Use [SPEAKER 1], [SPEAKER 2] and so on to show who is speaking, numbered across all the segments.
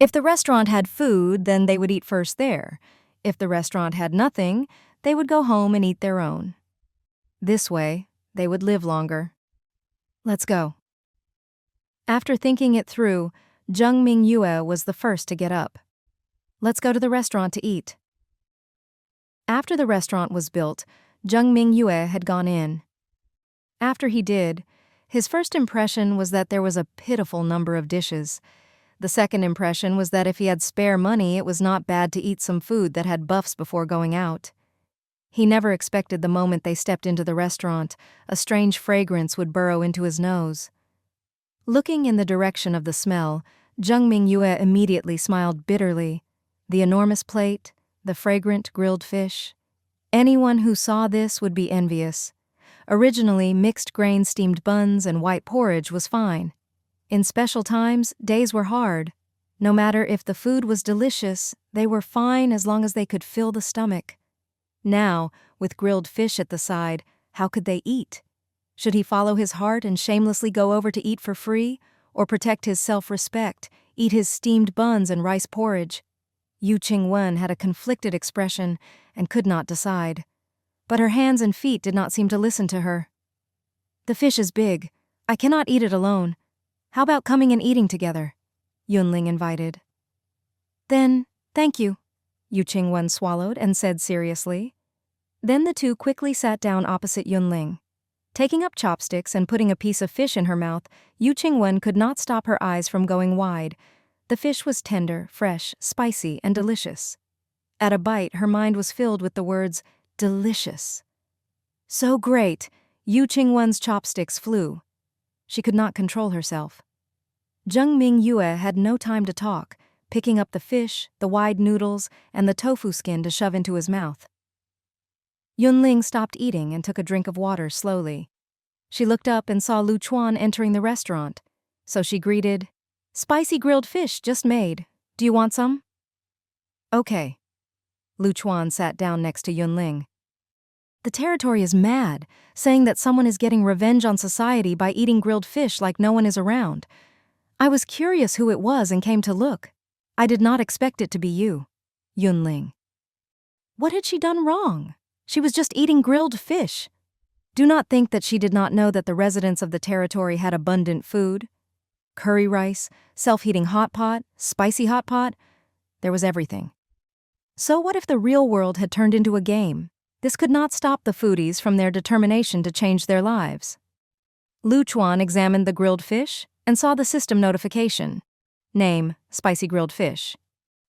[SPEAKER 1] If the restaurant had food, then they would eat first there. If the restaurant had nothing, they would go home and eat their own. This way, they would live longer. Let's go. After thinking it through, Jung Ming-yue was the first to get up. Let's go to the restaurant to eat. After the restaurant was built, Jung Ming-yue had gone in. After he did, his first impression was that there was a pitiful number of dishes. The second impression was that if he had spare money, it was not bad to eat some food that had buffs before going out. He never expected the moment they stepped into the restaurant, a strange fragrance would burrow into his nose. Looking in the direction of the smell, Jung Ming-yue immediately smiled bitterly. The enormous plate, the fragrant grilled fish. Anyone who saw this would be envious. Originally, mixed grain steamed buns and white porridge was fine. In special times, days were hard. No matter if the food was delicious, they were fine as long as they could fill the stomach. Now, with grilled fish at the side, how could they eat? Should he follow his heart and shamelessly go over to eat for free, or protect his self-respect, eat his steamed buns and rice porridge? Yu Qingwen had a conflicted expression and could not decide. But her hands and feet did not seem to listen to her. The fish is big. I cannot eat it alone. How about coming and eating together? Yun Ling invited. Then, thank you, Yu Qingwen swallowed and said seriously. Then the two quickly sat down opposite Yun Ling. Taking up chopsticks and putting a piece of fish in her mouth, Yu Qingwen could not stop her eyes from going wide. The fish was tender, fresh, spicy, and delicious. At a bite, her mind was filled with the words, delicious. So great, Yu Qingwen's chopsticks flew. She could not control herself. Jung Ming-yue had no time to talk, picking up the fish, the wide noodles, and the tofu skin to shove into his mouth. Yun Ling stopped eating and took a drink of water slowly. She looked up and saw Lu Chuan entering the restaurant, so she greeted, "Spicy grilled fish just made. Do you want some?" "Okay." Lu Chuan sat down next to Yun Ling. "The territory is mad, saying that someone is getting revenge on society by eating grilled fish like no one is around. I was curious who it was and came to look. I did not expect it to be you." Yun Ling. What had she done wrong? She was just eating grilled fish. Do not think that she did not know that the residents of the territory had abundant food. Curry rice, self-heating hot pot, spicy hot pot. There was everything. So what if the real world had turned into a game? This could not stop the foodies from their determination to change their lives. Lu Chuan examined the grilled fish and saw the system notification. Name, spicy grilled fish.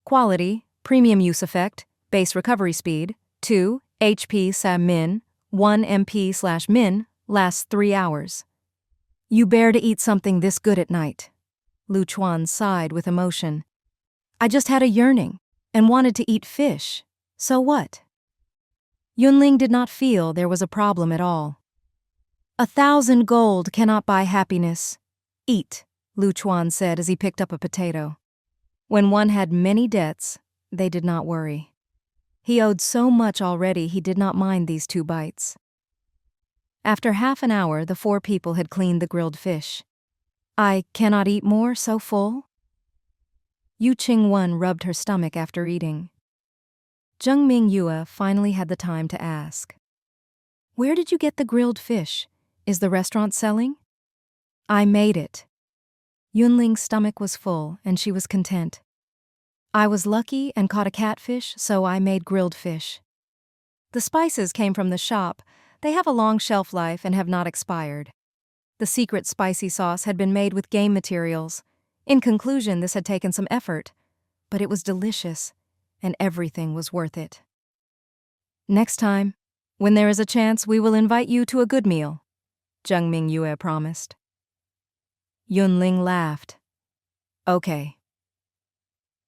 [SPEAKER 1] Quality, premium use effect, base recovery speed, 2 HP/min, 1 MP/min, lasts 3 hours. You bear to eat something this good at night. Lu Chuan sighed with emotion. I just had a yearning and wanted to eat fish. So what? Yun Ling did not feel there was a problem at all. 1,000 gold cannot buy happiness. Eat, Lu Chuan said as he picked up a potato. When one had many debts, they did not worry. He owed so much already he did not mind these 2 bites. After half an hour, the 4 people had cleaned the grilled fish. I cannot eat more, so full? Yu Qingwen rubbed her stomach after eating. Jung Ming-yue finally had the time to ask. Where did you get the grilled fish? Is the restaurant selling? I made it. Yun Ling's stomach was full and she was content. I was lucky and caught a catfish, so I made grilled fish. The spices came from the shop. They have a long shelf life and have not expired. The secret spicy sauce had been made with game materials. In conclusion, this had taken some effort, but it was delicious, and everything was worth it. Next time, when there is a chance, we will invite you to a good meal, Jung Ming-yue promised. Yun Ling laughed. Okay.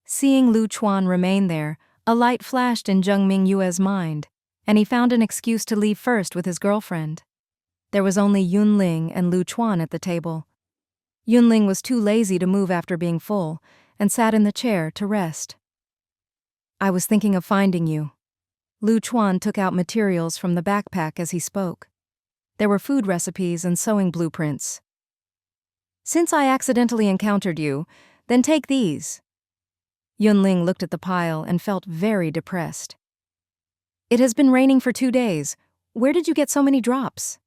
[SPEAKER 1] Seeing Lu Chuan remain there, a light flashed in Jung Ming-yue's mind, and he found an excuse to leave first with his girlfriend. There was only Yun Ling and Lu Chuan at the table. Yun Ling was too lazy to move after being full, and sat in the chair to rest. I was thinking of finding you. Lu Chuan took out materials from the backpack as he spoke. There were food recipes and sewing blueprints. Since I accidentally encountered you, then take these. Yun Ling looked at the pile and felt very depressed. It has been raining for 2 days. Where did you get so many drops?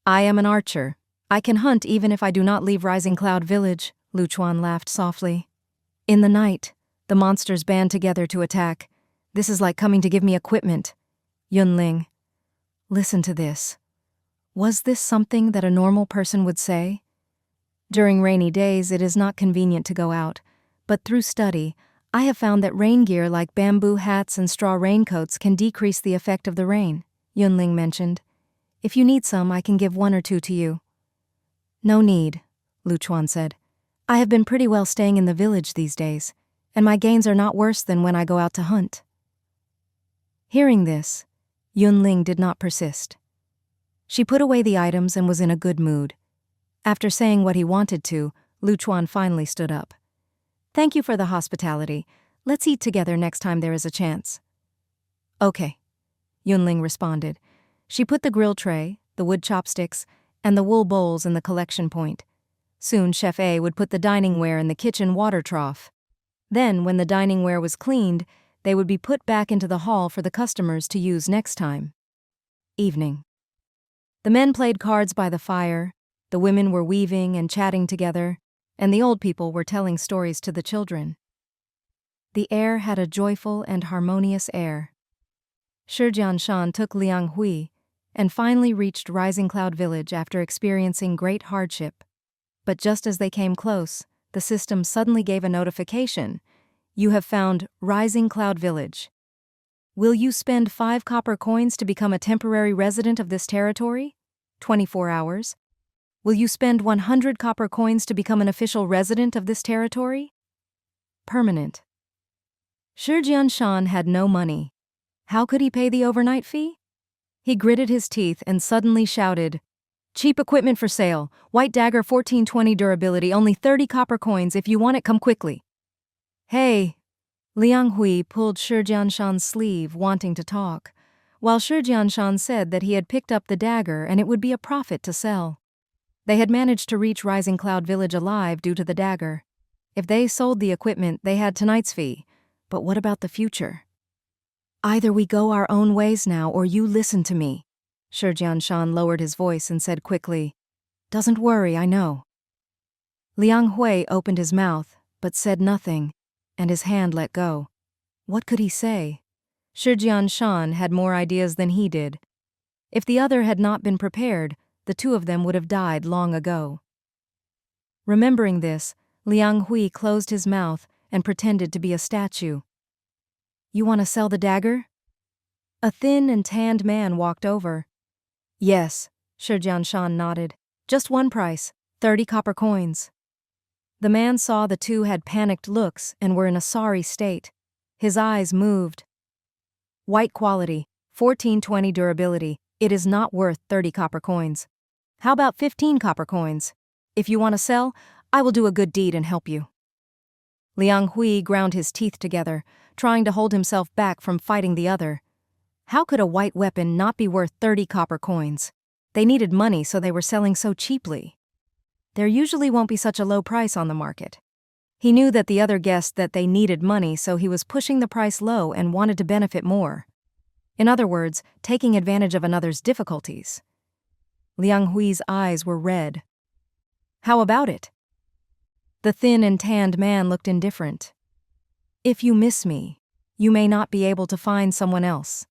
[SPEAKER 1] I am an archer. I can hunt even if I do not leave Rising Cloud Village, Lu Chuan laughed softly. In the night, the monsters band together to attack. This is like coming to give me equipment. Yun Ling. Listen to this. Was this something that a normal person would say? During rainy days, it is not convenient to go out, but through study, I have found that rain gear like bamboo hats and straw raincoats can decrease the effect of the rain, Yun Ling mentioned. If you need some, I can give 1 or 2 to you. No need, Lu Chuan said. I have been pretty well staying in the village these days, and my gains are not worse than when I go out to hunt. Hearing this, Yun Ling did not persist. She put away the items and was in a good mood. After saying what he wanted to, Lu Chuan finally stood up. Thank you for the hospitality. Let's eat together next time there is a chance. Okay, Yun Ling responded. She put the grill tray, the wood chopsticks, and the wool bowls in the collection point. Soon Chef A would put the dining ware in the kitchen water trough. Then, when the dining ware was cleaned, they would be put back into the hall for the customers to use next time. Evening. The men played cards by the fire, the women were weaving and chatting together, and the old people were telling stories to the children. The air had a joyful and harmonious air. Shi Jianshan took Liang Hui and finally reached Rising Cloud Village after experiencing great hardship. But just as they came close, the system suddenly gave a notification. You have found Rising Cloud Village. Will you spend 5 copper coins to become a temporary resident of this territory? 24 hours. Will you spend 100 copper coins to become an official resident of this territory? Permanent. Shi Jianshan had no money. How could he pay the overnight fee? He gritted his teeth and suddenly shouted, Cheap equipment for sale, white dagger 1420 durability, only 30 copper coins, if you want it come quickly. Hey! Liang Hui pulled Shi Jianshan's sleeve, wanting to talk, while Shi Jianshan said that he had picked up the dagger and it would be a profit to sell. They had managed to reach Rising Cloud Village alive due to the dagger. If they sold the equipment, they had tonight's fee. But what about the future? Either we go our own ways now or you listen to me. Shi Jianshan lowered his voice and said quickly, Doesn't worry, I know. Liang Hui opened his mouth, but said nothing, and his hand let go. What could he say? Shi Jianshan had more ideas than he did. If the other had not been prepared, the two of them would have died long ago. Remembering this, Liang Hui closed his mouth and pretended to be a statue. You want to sell the dagger? A thin and tanned man walked over. Yes, Shi Jianshan nodded. Just one price, 30 copper coins. The man saw the two had panicked looks and were in a sorry state. His eyes moved. White quality, 1420 durability. It is not worth 30 copper coins. How about 15 copper coins? If you want to sell, I will do a good deed and help you. Liang Hui ground his teeth together, trying to hold himself back from fighting the other. How could a white weapon not be worth 30 copper coins? They needed money, so they were selling so cheaply. There usually won't be such a low price on the market. He knew that the other guessed that they needed money, so he was pushing the price low and wanted to benefit more. In other words, taking advantage of another's difficulties. Liang Hui's eyes were red. How about it? The thin and tanned man looked indifferent. If you miss me, you may not be able to find someone else.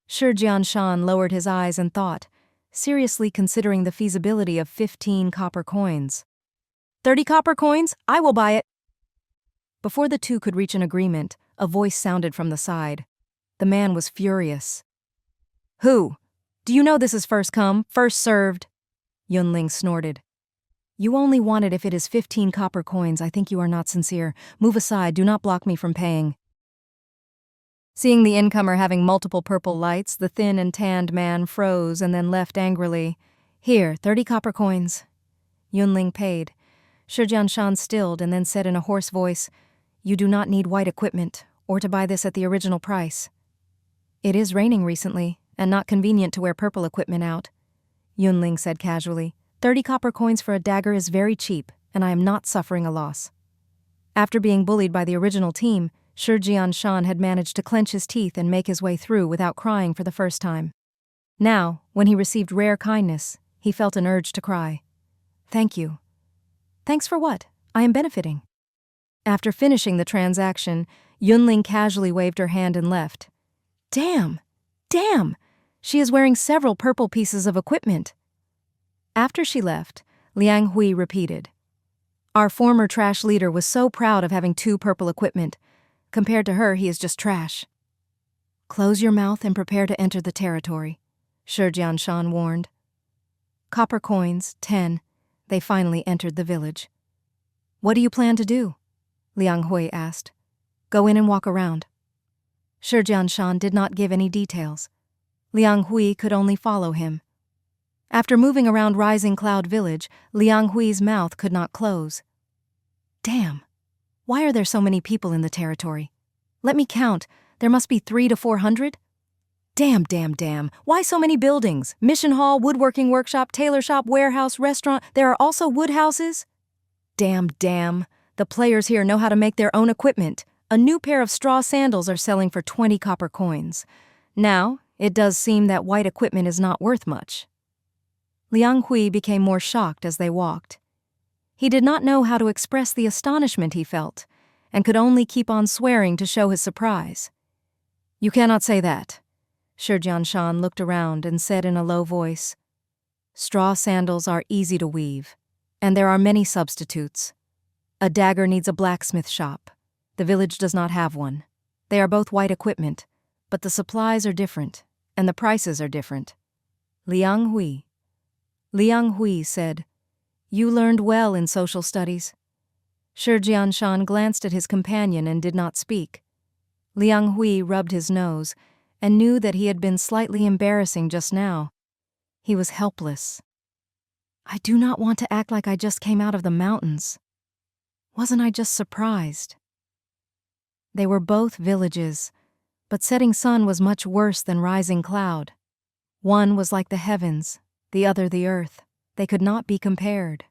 [SPEAKER 1] Shi Jianshan lowered his eyes and thought, seriously considering the feasibility of 15 copper coins. 30 copper coins? I will buy it. Before the two could reach an agreement, a voice sounded from the side. The man was furious. Who? Do you know this is first come, first served? Yun Ling snorted. You only want it if it is 15 copper coins. I think you are not sincere. Move aside, do not block me from paying. Seeing the incomer having multiple purple lights, the thin and tanned man froze and then left angrily. Here, 30 copper coins. Yun Ling paid. Shi Jianshan stilled and then said in a hoarse voice, You do not need white equipment, or to buy this at the original price. It is raining recently, and not convenient to wear purple equipment out. Yun Ling said casually, 30 copper coins for a dagger is very cheap, and I am not suffering a loss. After being bullied by the original team, Shi Jianshan had managed to clench his teeth and make his way through without crying for the first time. Now, when he received rare kindness, he felt an urge to cry. "Thank you." "Thanks for what? I am benefiting." After finishing the transaction, Yun Ling casually waved her hand and left. Damn! Damn! She is wearing several purple pieces of equipment. After she left, Liang Hui repeated. Our former trash leader was so proud of having 2 purple equipment. Compared to her, he is just trash. Close your mouth and prepare to enter the territory, Shi Jianshan warned. Copper coins, 10. They finally entered the village. What do you plan to do? Liang Hui asked. Go in and walk around. Shi Jianshan did not give any details. Liang Hui could only follow him. After moving around Rising Cloud Village, Liang Hui's mouth could not close. Damn! Why are there so many people in the territory? Let me count. There must be 300 to 400? Damn. Why so many buildings? Mission hall, woodworking workshop, tailor shop, warehouse, restaurant. There are also wood houses? Damn. The players here know how to make their own equipment. A new pair of straw sandals are selling for 20 copper coins. Now, it does seem that white equipment is not worth much. Liang Hui became more shocked as they walked. He did not know how to express the astonishment he felt, and could only keep on swearing to show his surprise. You cannot say that. Shi Jianshan looked around and said in a low voice, Straw sandals are easy to weave, and there are many substitutes. A dagger needs a blacksmith shop. The village does not have one. They are both white equipment, but the supplies are different, and the prices are different. Liang Hui said, You learned well in social studies. Shi Jianshan glanced at his companion and did not speak. Liang Hui rubbed his nose and knew that he had been slightly embarrassing just now. He was helpless. I do not want to act like I just came out of the mountains. Wasn't I just surprised? They were both villages, but setting sun was much worse than rising cloud. One was like the heavens, the other the earth. They could not be compared.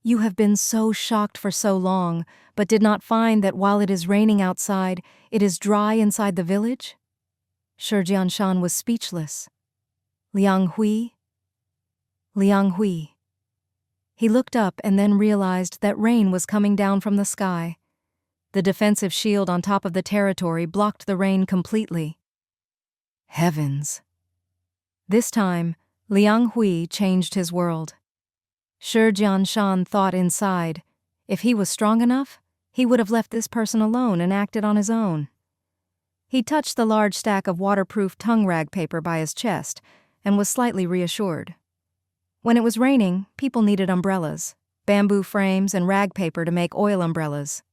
[SPEAKER 1] You have been so shocked for so long, but did not find that while it is raining outside, it is dry inside the village? Shi Jianshan was speechless. Liang Hui. He looked up and then realized that rain was coming down from the sky. The defensive shield on top of the territory blocked the rain completely. Heavens. This time, Liang Hui changed his world. Shi Jianshan thought inside, if he was strong enough, he would have left this person alone and acted on his own. He touched the large stack of waterproof tongue rag paper by his chest and was slightly reassured. When it was raining, people needed umbrellas, bamboo frames, and rag paper to make oil umbrellas.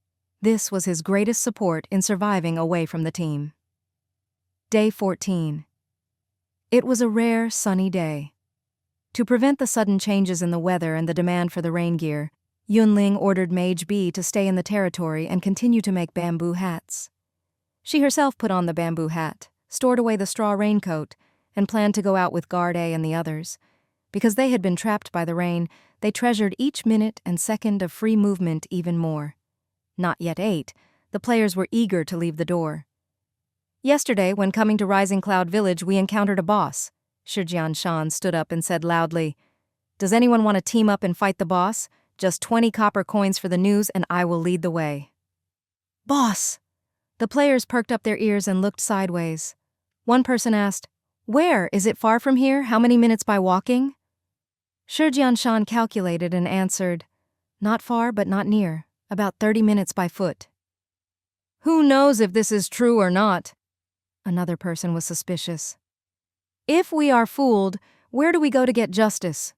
[SPEAKER 1] This was his greatest support in surviving away from the team. Day 14. It was a rare, sunny day. To prevent the sudden changes in the weather and the demand for the rain gear, Yun Ling ordered Mage B to stay in the territory and continue to make bamboo hats. She herself put on the bamboo hat, stored away the straw raincoat, and planned to go out with Guard A and the others. Because they had been trapped by the rain, they treasured each minute and second of free movement even more. Not yet 8, the players were eager to leave the door. Yesterday, when coming to Rising Cloud Village, we encountered a boss. Shi Jianshan stood up and said loudly, Does anyone want to team up and fight the boss? Just 20 copper coins for the news and I will lead the way. Boss! The players perked up their ears and looked sideways. One person asked, Where? Is it far from here? How many minutes by walking? Shi Jianshan calculated and answered, Not far but not near, about 30 minutes by foot. Who knows if this is true or not? Another person was suspicious. If we are fooled, where do we go to get justice?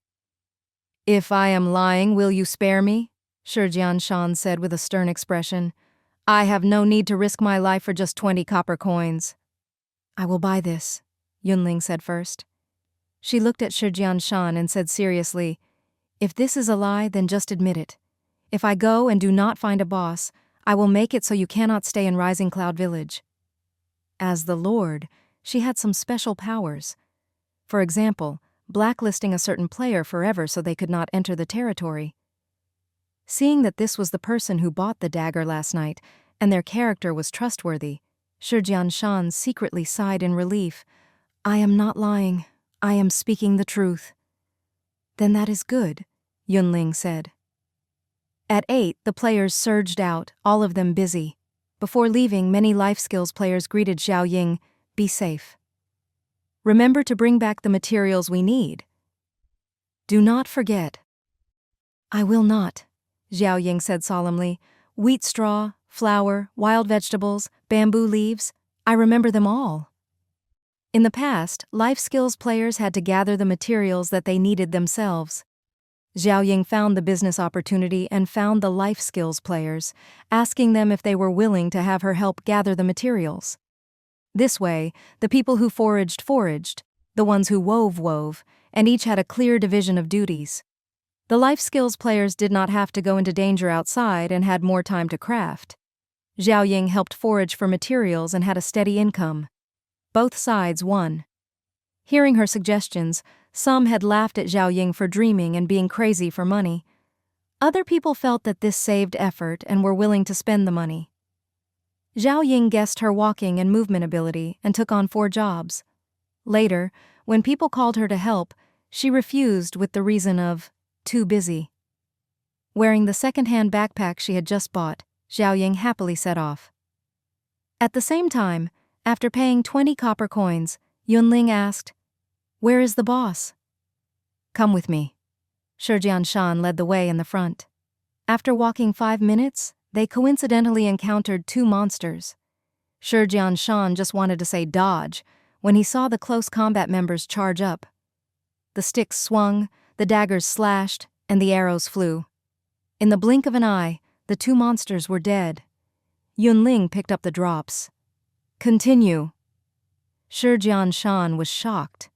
[SPEAKER 1] If I am lying, will you spare me? Shi Jianshan said with a stern expression. I have no need to risk my life for just 20 copper coins. I will buy this, Yun Ling said first. She looked at Shi Jianshan and said seriously, If this is a lie, then just admit it. If I go and do not find a boss, I will make it so you cannot stay in Rising Cloud Village. As the Lord, she had some special powers. For example, blacklisting a certain player forever so they could not enter the territory. Seeing that this was the person who bought the dagger last night, and their character was trustworthy, Shi Jianshan secretly sighed in relief. I am not lying. I am speaking the truth. Then that is good, Yun Ling said. At 8, the players surged out, all of them busy. Before leaving, many life skills players greeted Xiao Ying, be safe. Remember to bring back the materials we need. Do not forget. I will not, Xiao Ying said solemnly. Wheat straw, flour, wild vegetables, bamboo leaves, I remember them all. In the past, life skills players had to gather the materials that they needed themselves. Xiao Ying found the business opportunity and found the life skills players, asking them if they were willing to have her help gather the materials. This way, the people who foraged, the ones who wove, and each had a clear division of duties. The life skills players did not have to go into danger outside and had more time to craft. Xiao Ying helped forage for materials and had a steady income. Both sides won. Hearing her suggestions, some had laughed at Xiao Ying for dreaming and being crazy for money. Other people felt that this saved effort and were willing to spend the money. Xiao Ying guessed her walking and movement ability and took on 4 jobs. Later, when people called her to help, she refused with the reason of too busy. Wearing the second-hand backpack she had just bought, Xiao Ying happily set off. At the same time, after paying 20 copper coins, Yun Ling asked, Where is the boss? Come with me. Shi Jianshan led the way in the front. After walking 5 minutes, they coincidentally encountered 2 monsters. Shi Jianshan just wanted to say dodge when he saw the close combat members charge up. The sticks swung, the daggers slashed, and the arrows flew. In the blink of an eye, the 2 monsters were dead. Yun Ling picked up the drops. Continue. Shi Jianshan was shocked.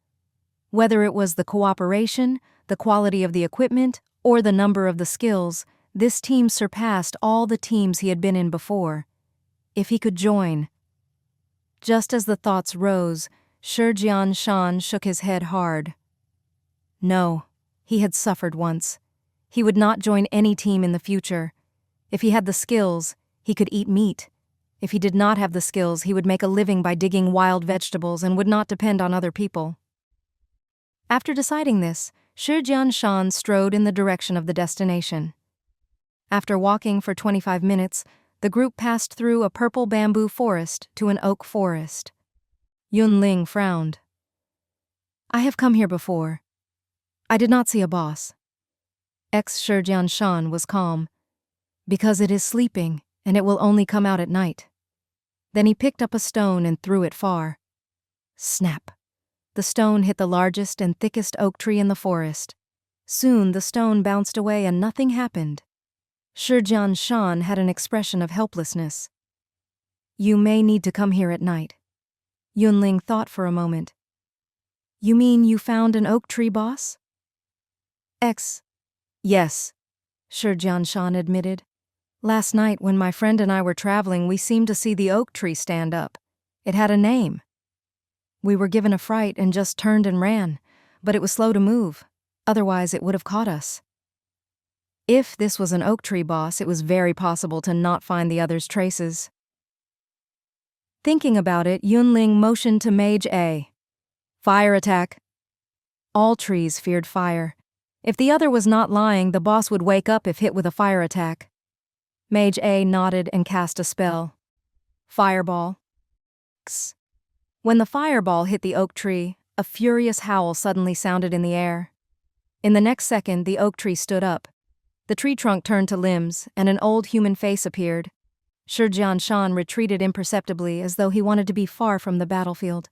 [SPEAKER 1] Whether it was the cooperation, the quality of the equipment, or the number of the skills, this team surpassed all the teams he had been in before. If he could join. Just as the thoughts rose, Shi Jianshan shook his head hard. No, he had suffered once. He would not join any team in the future. If he had the skills, he could eat meat. If he did not have the skills, he would make a living by digging wild vegetables and would not depend on other people. After deciding this, Shi Jianshan strode in the direction of the destination. After walking for 25 minutes, the group passed through a purple bamboo forest to an oak forest. Yun Ling frowned. I have come here before. I did not see a boss. Shi Jianshan was calm. Because it is sleeping, and it will only come out at night. Then he picked up a stone and threw it far. Snap! The stone hit the largest and thickest oak tree in the forest. Soon the stone bounced away and nothing happened. Shi Jianshan had an expression of helplessness. You may need to come here at night. Yun Ling thought for a moment. You mean you found an oak tree boss? Yes, Shi Jianshan admitted. Last night when my friend and I were traveling, we seemed to see the oak tree stand up. It had a name. We were given a fright and just turned and ran, but it was slow to move. Otherwise it would have caught us. If this was an oak tree boss, it was very possible to not find the other's traces. Thinking about it, Yun Ling motioned to Mage A. Fire attack. All trees feared fire. If the other was not lying, the boss would wake up if hit with a fire attack. Mage A nodded and cast a spell. Fireball. When the fireball hit the oak tree, a furious howl suddenly sounded in the air. In the next second, the oak tree stood up. The tree trunk turned to limbs, and an old human face appeared. Shi Jianshan retreated imperceptibly as though he wanted to be far from the battlefield.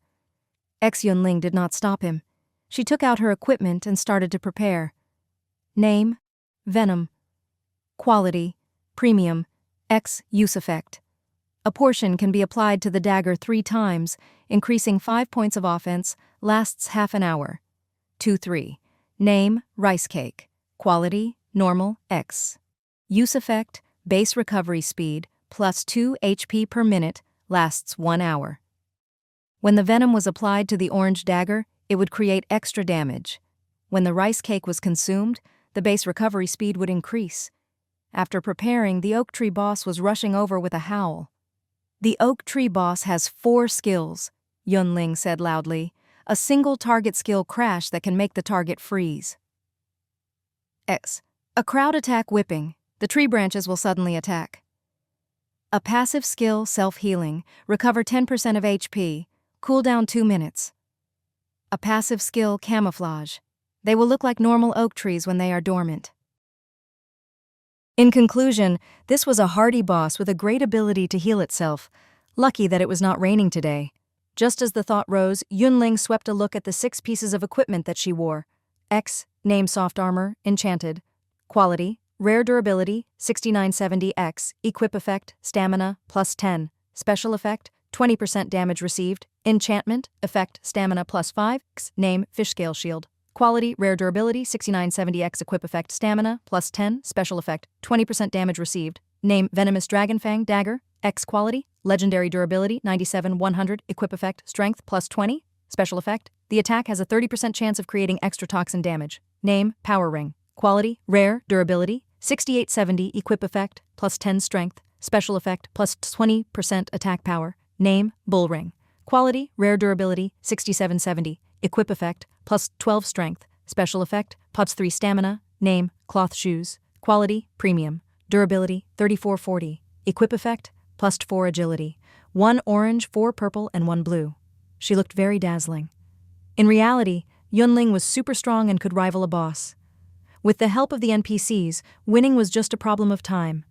[SPEAKER 1] Yun Ling did not stop him. She took out her equipment and started to prepare. Name: Venom. Quality: Premium. Use effect. A portion can be applied to the dagger 3 times, increasing 5 points of offense, lasts half an hour. 2-3. Name: Rice cake. Quality: Normal. Use effect: Base recovery speed, plus 2 HP per minute, lasts 1 hour. When the venom was applied to the orange dagger, it would create extra damage. When the rice cake was consumed, the base recovery speed would increase. After preparing, the oak tree boss was rushing over with a howl. "The oak tree boss has 4 skills," Yun Ling said loudly. "A single target skill crash that can make the target freeze. X. A crowd attack whipping. The tree branches will suddenly attack. A passive skill self-healing. Recover 10% of HP. Cooldown 2 minutes. A passive skill camouflage. They will look like normal oak trees when they are dormant." In conclusion, this was a hardy boss with a great ability to heal itself. Lucky that it was not raining today. Just as the thought rose, Yun Ling swept a look at the 6 pieces of equipment that she wore. X, name soft armor, enchanted. Quality, rare durability, 6970X, equip effect, stamina, +10. Special effect, 20% damage received. Enchantment, effect, stamina +5. X, name, fish scale shield. Quality, rare durability, 6970X, equip effect, stamina, +10. Special effect, 20% damage received. Name, venomous dragonfang dagger. X quality, legendary durability, 97-100, equip effect, strength, +20. Special effect, the attack has a 30% chance of creating extra toxin damage. Name, power ring. Quality, rare, durability, 6870, equip effect, +10 strength. Special effect, +20% attack power. Name, bull ring. Quality, rare durability, 6770, equip effect, +12 strength. Special effect, +3 stamina. Name, cloth shoes. Quality, premium. Durability, 3440. Equip effect, +4 agility. 1 orange, 4 purple, and 1 blue. She looked very dazzling. In reality, Yun Ling was super strong and could rival a boss. With the help of the NPCs, winning was just a problem of time.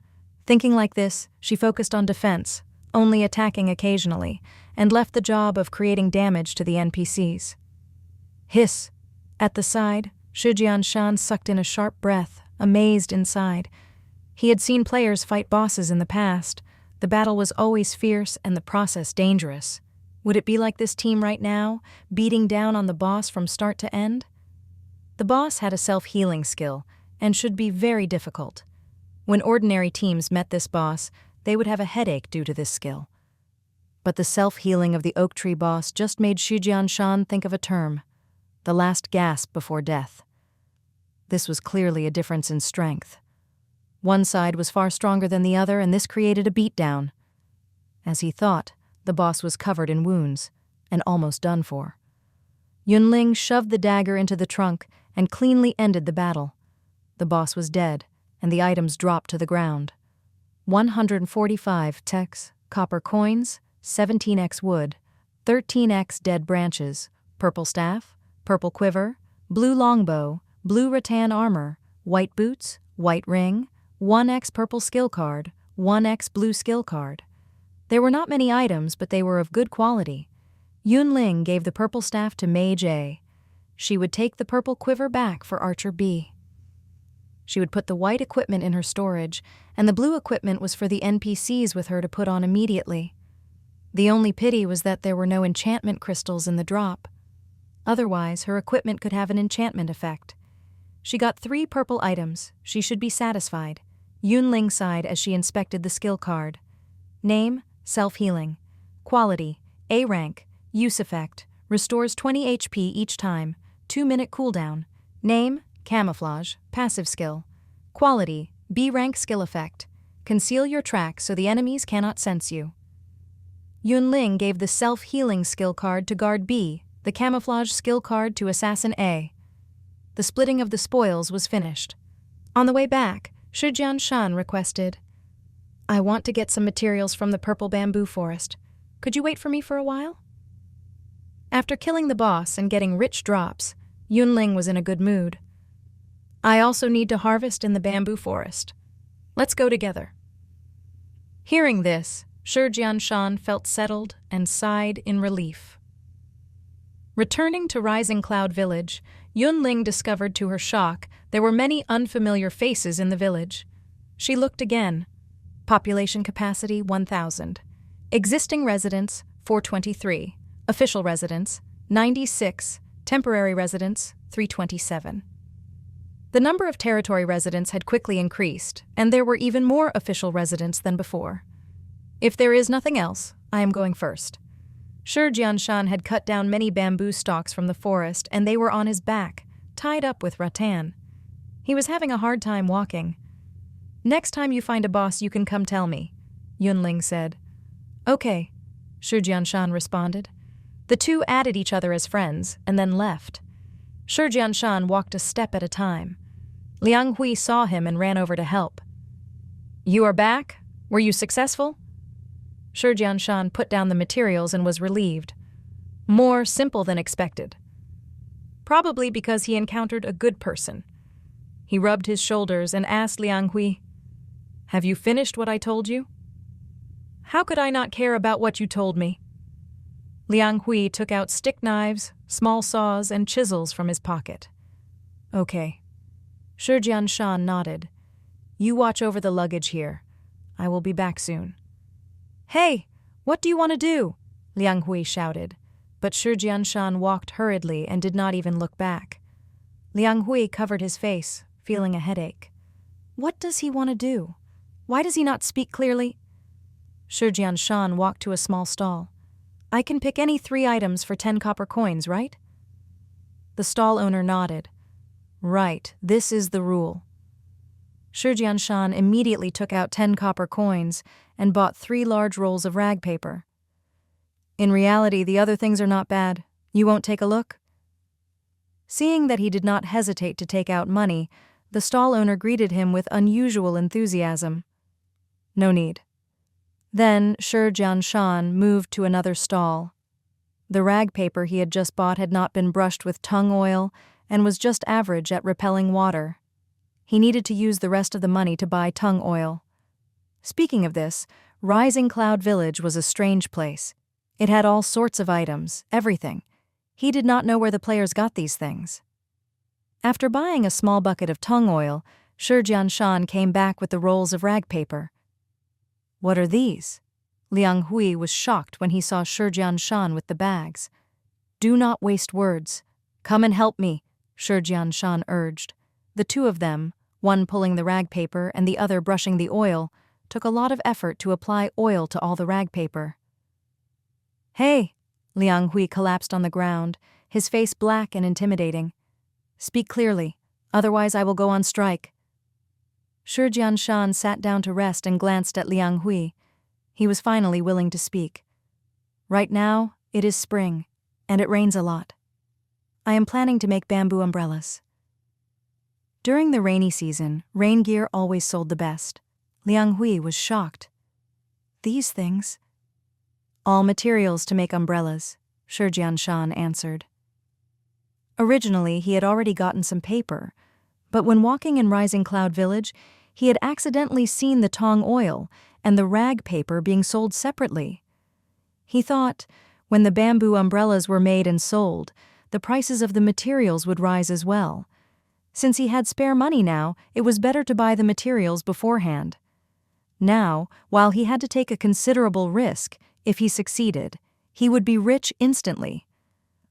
[SPEAKER 1] Thinking like this, she focused on defense, only attacking occasionally, and left the job of creating damage to the NPCs. Hiss! At the side, Shijian Shan sucked in a sharp breath, amazed inside. He had seen players fight bosses in the past. The battle was always fierce and the process dangerous. Would it be like this team right now, beating down on the boss from start to end? The boss had a self-healing skill and should be very difficult. When ordinary teams met this boss, they would have a headache due to this skill. But the self-healing of the oak tree boss just made Shijian Shan think of a term: the last gasp before death. This was clearly a difference in strength. One side was far stronger than the other, and this created a beatdown. As he thought, the boss was covered in wounds and almost done for. Yun Ling shoved the dagger into the trunk and cleanly ended the battle. The boss was dead, and the items dropped to the ground. 145 Tex, copper coins, 17x wood, 13x dead branches, purple staff, purple quiver, blue longbow, blue rattan armor, white boots, white ring, 1x purple skill card, 1x blue skill card. There were not many items, but they were of good quality. Yun Ling gave the purple staff to Mage A. She would take the purple quiver back for Archer B. She would put the white equipment in her storage, and the blue equipment was for the NPCs with her to put on immediately. The only pity was that there were no enchantment crystals in the drop. Otherwise, her equipment could have an enchantment effect. She got 3 purple items. She should be satisfied. Yun Ling sighed as she inspected the skill card. Name, self-healing. Quality, A rank. Use effect, restores 20 HP each time. 2-minute cooldown. Name, camouflage, passive skill. Quality, B rank skill effect. Conceal your track so the enemies cannot sense you. Yun Ling gave the self-healing skill card to guard B, the camouflage skill card to assassin A. The splitting of the spoils was finished. On the way back, Shijian Shan requested, "I want to get some materials from the purple bamboo forest. Could you wait for me for a while?" After killing the boss and getting rich drops, Yun Ling was in a good mood. "I also need to harvest in the bamboo forest. Let's go together." Hearing this, Shijian Shan felt settled and sighed in relief. Returning to Rising Cloud Village, Yun Ling discovered to her shock there were many unfamiliar faces in the village. She looked again. Population capacity 1,000. Existing residents 423. Official residents 96. Temporary residents 327. The number of territory residents had quickly increased, and there were even more official residents than before. If there is nothing else, I am going first. Shijian Shan had cut down many bamboo stalks from the forest, and they were on his back, tied up with rattan. He was having a hard time walking. Next time you find a boss, you can come tell me, Yun Ling said. Okay, Shi Jianshan responded. The two added each other as friends and then left. Shi Jianshan walked a step at a time. Liang Hui saw him and ran over to help. You are back? Were you successful? Shi Jianshan put down the materials and was relieved. More simple than expected. Probably because he encountered a good person. He rubbed his shoulders and asked Liang Hui, Have you finished what I told you? How could I not care about what you told me? Liang Hui took out stick knives, small saws, and chisels from his pocket. Okay. Shi Jianshan nodded. You watch over the luggage here. I will be back soon. Hey, what do you want to do? Liang Hui shouted, but Shi Jianshan walked hurriedly and did not even look back. Liang Hui covered his face, feeling a headache. What does he want to do? Why does he not speak clearly? Shi Jianshan walked to a small stall. I can pick any 3 items for 10 copper coins, right? The stall owner nodded. Right, this is the rule. Shi Jianshan immediately took out 10 copper coins and bought 3 large rolls of rag paper. In reality, the other things are not bad. You won't take a look? Seeing that he did not hesitate to take out money, the stall owner greeted him with unusual enthusiasm. No need. Then Shi Jianshan moved to another stall. The rag paper he had just bought had not been brushed with tung oil and was just average at repelling water. He needed to use the rest of the money to buy tung oil. Speaking of this, Rising Cloud Village was a strange place. It had all sorts of items, everything. He did not know where the players got these things. After buying a small bucket of tung oil, Shi Jianshan came back with the rolls of rag paper. What are these? Liang Hui was shocked when he saw Shi Jianshan with the bags. Do not waste words. Come and help me, Shi Jianshan urged. The two of them, one pulling the rag paper and the other brushing the oil, took a lot of effort to apply oil to all the rag paper. Hey! Liang Hui collapsed on the ground, his face black and intimidating. Speak clearly, otherwise I will go on strike. Shi Jianshan sat down to rest and glanced at Liang Hui. He was finally willing to speak. Right now, it is spring, and it rains a lot. I am planning to make bamboo umbrellas. During the rainy season, rain gear always sold the best. Liang Hui was shocked. These things? All materials to make umbrellas, Shi Jianshan answered. Originally, he had already gotten some paper, but when walking in Rising Cloud Village, he had accidentally seen the tung oil and the rag paper being sold separately. He thought, when the bamboo umbrellas were made and sold, the prices of the materials would rise as well. Since he had spare money now, it was better to buy the materials beforehand. Now, while he had to take a considerable risk, if he succeeded, he would be rich instantly.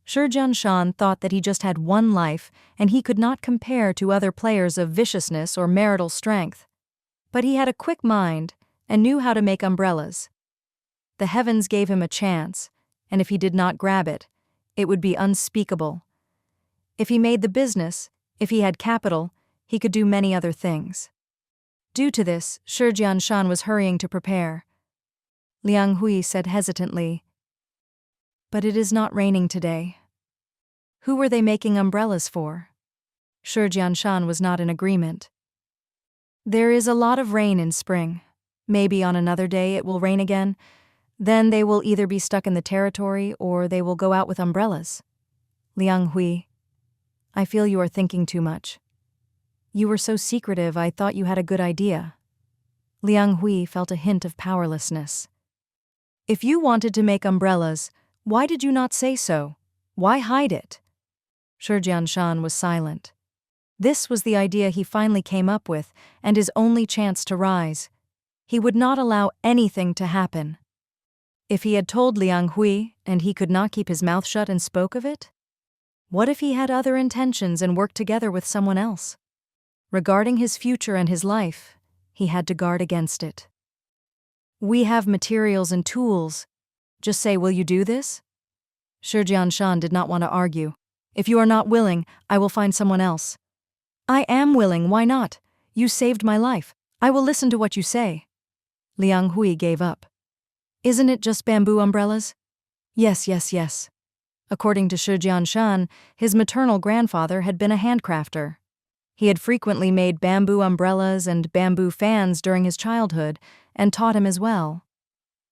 [SPEAKER 1] Shi Jianshan thought that he just had one life and he could not compare to other players of viciousness or marital strength. But he had a quick mind and knew how to make umbrellas. The heavens gave him a chance, and if he did not grab it, it would be unspeakable. If he made the business, if he had capital, he could do many other things. Due to this, Shi Jianshan was hurrying to prepare. Liang Hui said hesitantly, But it is not raining today. Who were they making umbrellas for? Shi Jianshan was not in agreement. There is a lot of rain in spring. Maybe on another day it will rain again. Then they will either be stuck in the territory or they will go out with umbrellas. Liang Hui, I feel you are thinking too much. You were so secretive, I thought you had a good idea. Liang Hui felt a hint of powerlessness. If you wanted to make umbrellas, why did you not say so? Why hide it? Shi Jianshan was silent. This was the idea he finally came up with and his only chance to rise. He would not allow anything to happen. If he had told Liang Hui and he could not keep his mouth shut and spoke of it? What if he had other intentions and worked together with someone else? Regarding his future and his life, he had to guard against it. We have materials and tools. Just say, will you do this? Shi Jianshan did not want to argue. If you are not willing, I will find someone else. I am willing, why not? You saved my life. I will listen to what you say. Liang Hui gave up. Isn't it just bamboo umbrellas? Yes, yes, yes. According to Shi Jianshan, his maternal grandfather had been a handcrafter. He had frequently made bamboo umbrellas and bamboo fans during his childhood and taught him as well.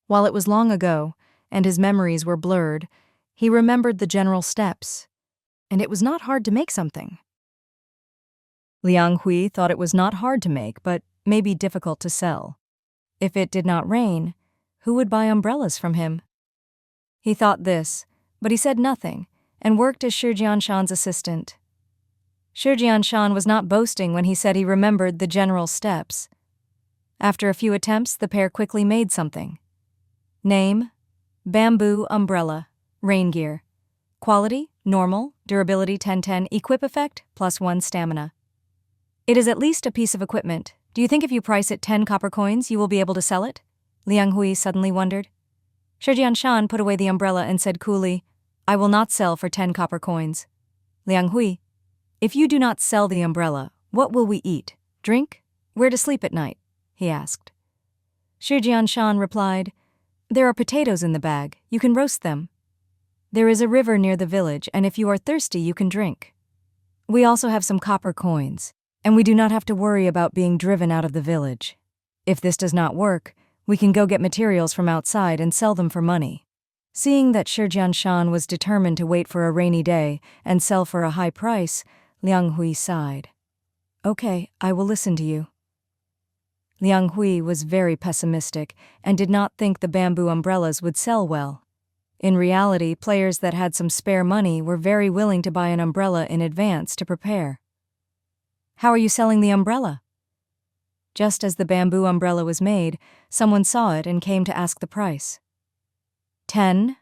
[SPEAKER 1] While it was long ago, and his memories were blurred, he remembered the general steps, and it was not hard to make something. Liang Hui thought it was not hard to make, but maybe difficult to sell. If it did not rain, who would buy umbrellas from him? He thought this, but he said nothing, and worked as Shi Jianshan's assistant. Shi Jianshan was not boasting when he said he remembered the general steps. After a few attempts, the pair quickly made something. Name: bamboo umbrella, rain gear. Quality: normal, durability 10/10, equip effect, +1 stamina. It is at least a piece of equipment. Do you think if you price it 10 copper coins, you will be able to sell it? Liang Hui suddenly wondered. Shi Jianshan put away the umbrella and said coolly, I will not sell for 10 copper coins. Liang Hui, if you do not sell the umbrella, what will we eat, drink, where to sleep at night? He asked. Shi Jianshan replied, there are potatoes in the bag, you can roast them. There is a river near the village, and if you are thirsty, you can drink. We also have some copper coins, and we do not have to worry about being driven out of the village. If this does not work, we can go get materials from outside and sell them for money. Seeing that Shi Jianshan was determined to wait for a rainy day and sell for a high price, Liang Hui sighed. Okay, I will listen to you. Liang Hui was very pessimistic and did not think the bamboo umbrellas would sell well. In reality, players that had some spare money were very willing to buy an umbrella in advance to prepare. How are you selling the umbrella? Just as the bamboo umbrella was made, someone saw it and came to ask the price. 10,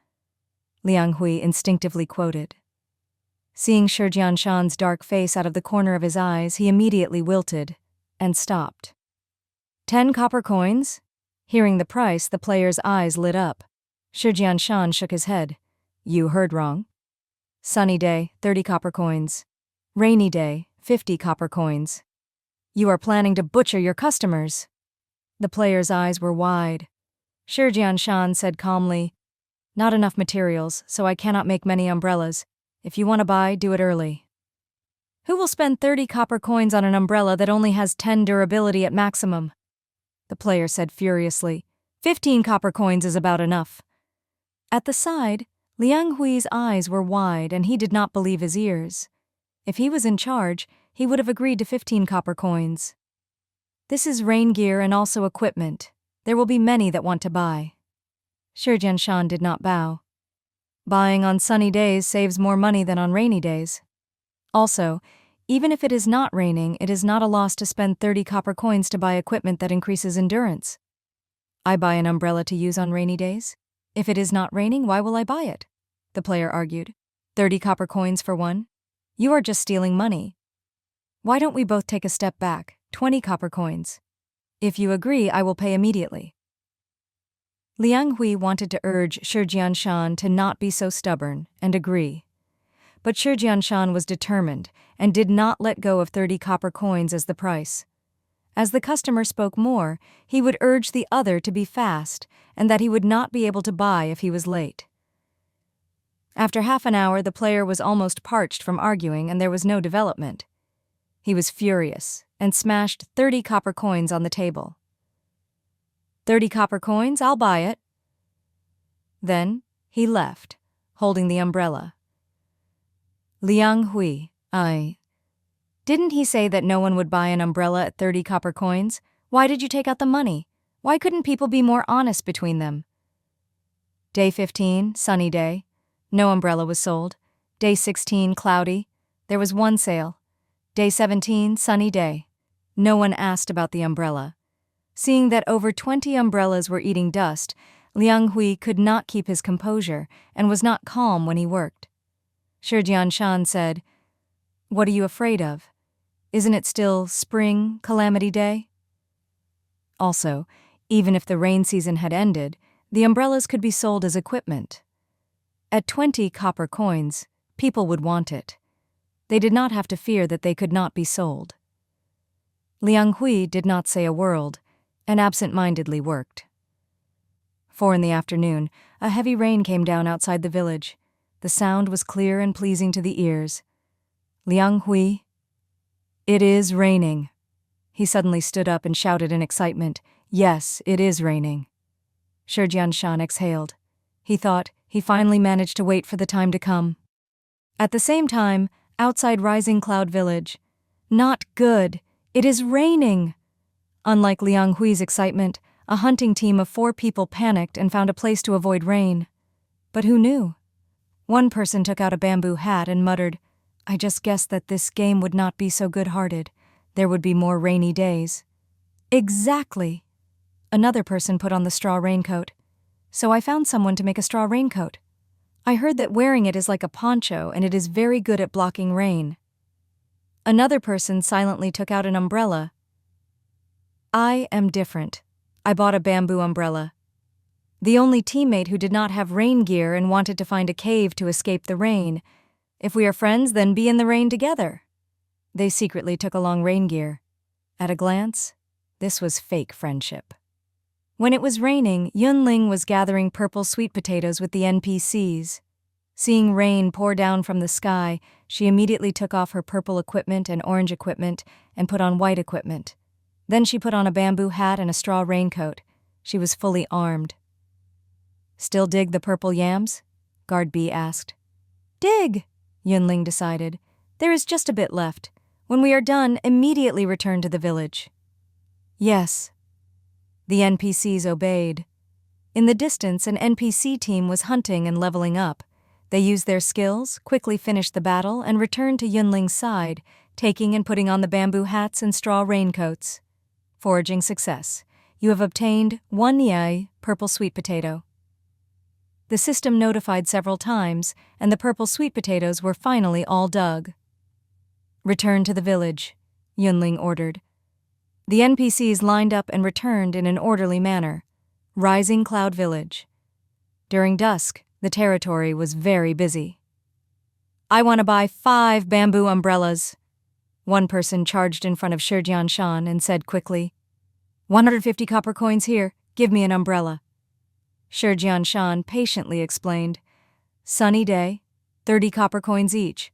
[SPEAKER 1] Liang Hui instinctively quoted. Seeing Shi Jianshan's dark face out of the corner of his eyes, he immediately wilted and stopped. 10 copper coins? Hearing the price, the player's eyes lit up. Shi Jianshan shook his head. You heard wrong. Sunny day, 30 copper coins. Rainy day, 50 copper coins. You are planning to butcher your customers. The player's eyes were wide. Shi Jianshan said calmly, not enough materials, so I cannot make many umbrellas. If you want to buy, do it early. Who will spend 30 copper coins on an umbrella that only has 10 durability at maximum? The player said furiously, 15 copper coins is about enough. At the side, Liang Hui's eyes were wide and he did not believe his ears. If he was in charge, he would have agreed to 15 copper coins. This is rain gear and also equipment. There will be many that want to buy. Shi Jianshan did not bow. Buying on sunny days saves more money than on rainy days. Also, even if it is not raining, it is not a loss to spend 30 copper coins to buy equipment that increases endurance. I buy an umbrella to use on rainy days. If it is not raining, why will I buy it? The player argued. 30 copper coins for one? You are just stealing money. Why don't we both take a step back, 20 copper coins? If you agree, I will pay immediately. Liang Hui wanted to urge Shi Jianshan to not be so stubborn and agree. But Shi Jianshan was determined and did not let go of 30 copper coins as the price. As the customer spoke more, he would urge the other to be fast and that he would not be able to buy if he was late. After half an hour, the player was almost parched from arguing and there was no development. He was furious and smashed 30 copper coins on the table. 30 copper coins, I'll buy it. Then he left, holding the umbrella. Liang Hui, Didn't he say that no one would buy an umbrella at 30 copper coins? Why did you take out the money? Why couldn't people be more honest between them? Day 15, sunny day. No umbrella was sold. Day 16, cloudy. There was one sale. Day 17, sunny day. No one asked about the umbrella. Seeing that over 20 umbrellas were eating dust, Liang Hui could not keep his composure and was not calm when he worked. Shi Jianshan said, What are you afraid of? Isn't it still spring, calamity day? Also, even if the rain season had ended, the umbrellas could be sold as equipment. At 20 copper coins, people would want it. They did not have to fear that they could not be sold. Liang Hui did not say a word, and absent-mindedly worked. 4 in the afternoon, a heavy rain came down outside the village. The sound was clear and pleasing to the ears. Liang Hui, it is raining. He suddenly stood up and shouted in excitement, "Yes, it is raining." Shi Jianshan exhaled. He thought he finally managed to wait for the time to come. At the same time, outside Rising Cloud Village, "Not good. It is raining." Unlike Liang Hui's excitement, a hunting team of 4 people panicked and found a place to avoid rain. But who knew? One person took out a bamboo hat and muttered, "I just guessed that this game would not be so good-hearted. There would be more rainy days." Exactly. Another person put on the straw raincoat. "So I found someone to make a straw raincoat. I heard that wearing it is like a poncho and it is very good at blocking rain." Another person silently took out an umbrella. "I am different. I bought a bamboo umbrella." The only teammate who did not have rain gear and wanted to find a cave to escape the rain. "If we are friends, then be in the rain together." They secretly took along rain gear. At a glance, this was fake friendship. When it was raining, Yun Ling was gathering purple sweet potatoes with the NPCs. Seeing rain pour down from the sky, she immediately took off her purple equipment and orange equipment and put on white equipment. Then she put on a bamboo hat and a straw raincoat. She was fully armed. "Still dig the purple yams?" Guard B asked. "Dig," Yun Ling decided. "There is just a bit left. When we are done, immediately return to the village." "Yes." The NPCs obeyed. In the distance, an NPC team was hunting and leveling up. They used their skills, quickly finished the battle, and returned to Yun Ling's side, taking and putting on the bamboo hats and straw raincoats. Foraging success. You have obtained 1 yai purple sweet potato. The system notified several times, and the purple sweet potatoes were finally all dug. "Return to the village," Yun Ling ordered. The NPCs lined up and returned in an orderly manner. Rising Cloud Village. During dusk, the territory was very busy. "I want to buy 5 bamboo umbrellas." One person charged in front of Shi Jianshan and said quickly, 150 copper coins here, give me an umbrella." Shi Jianshan patiently explained, "Sunny day, 30 copper coins each.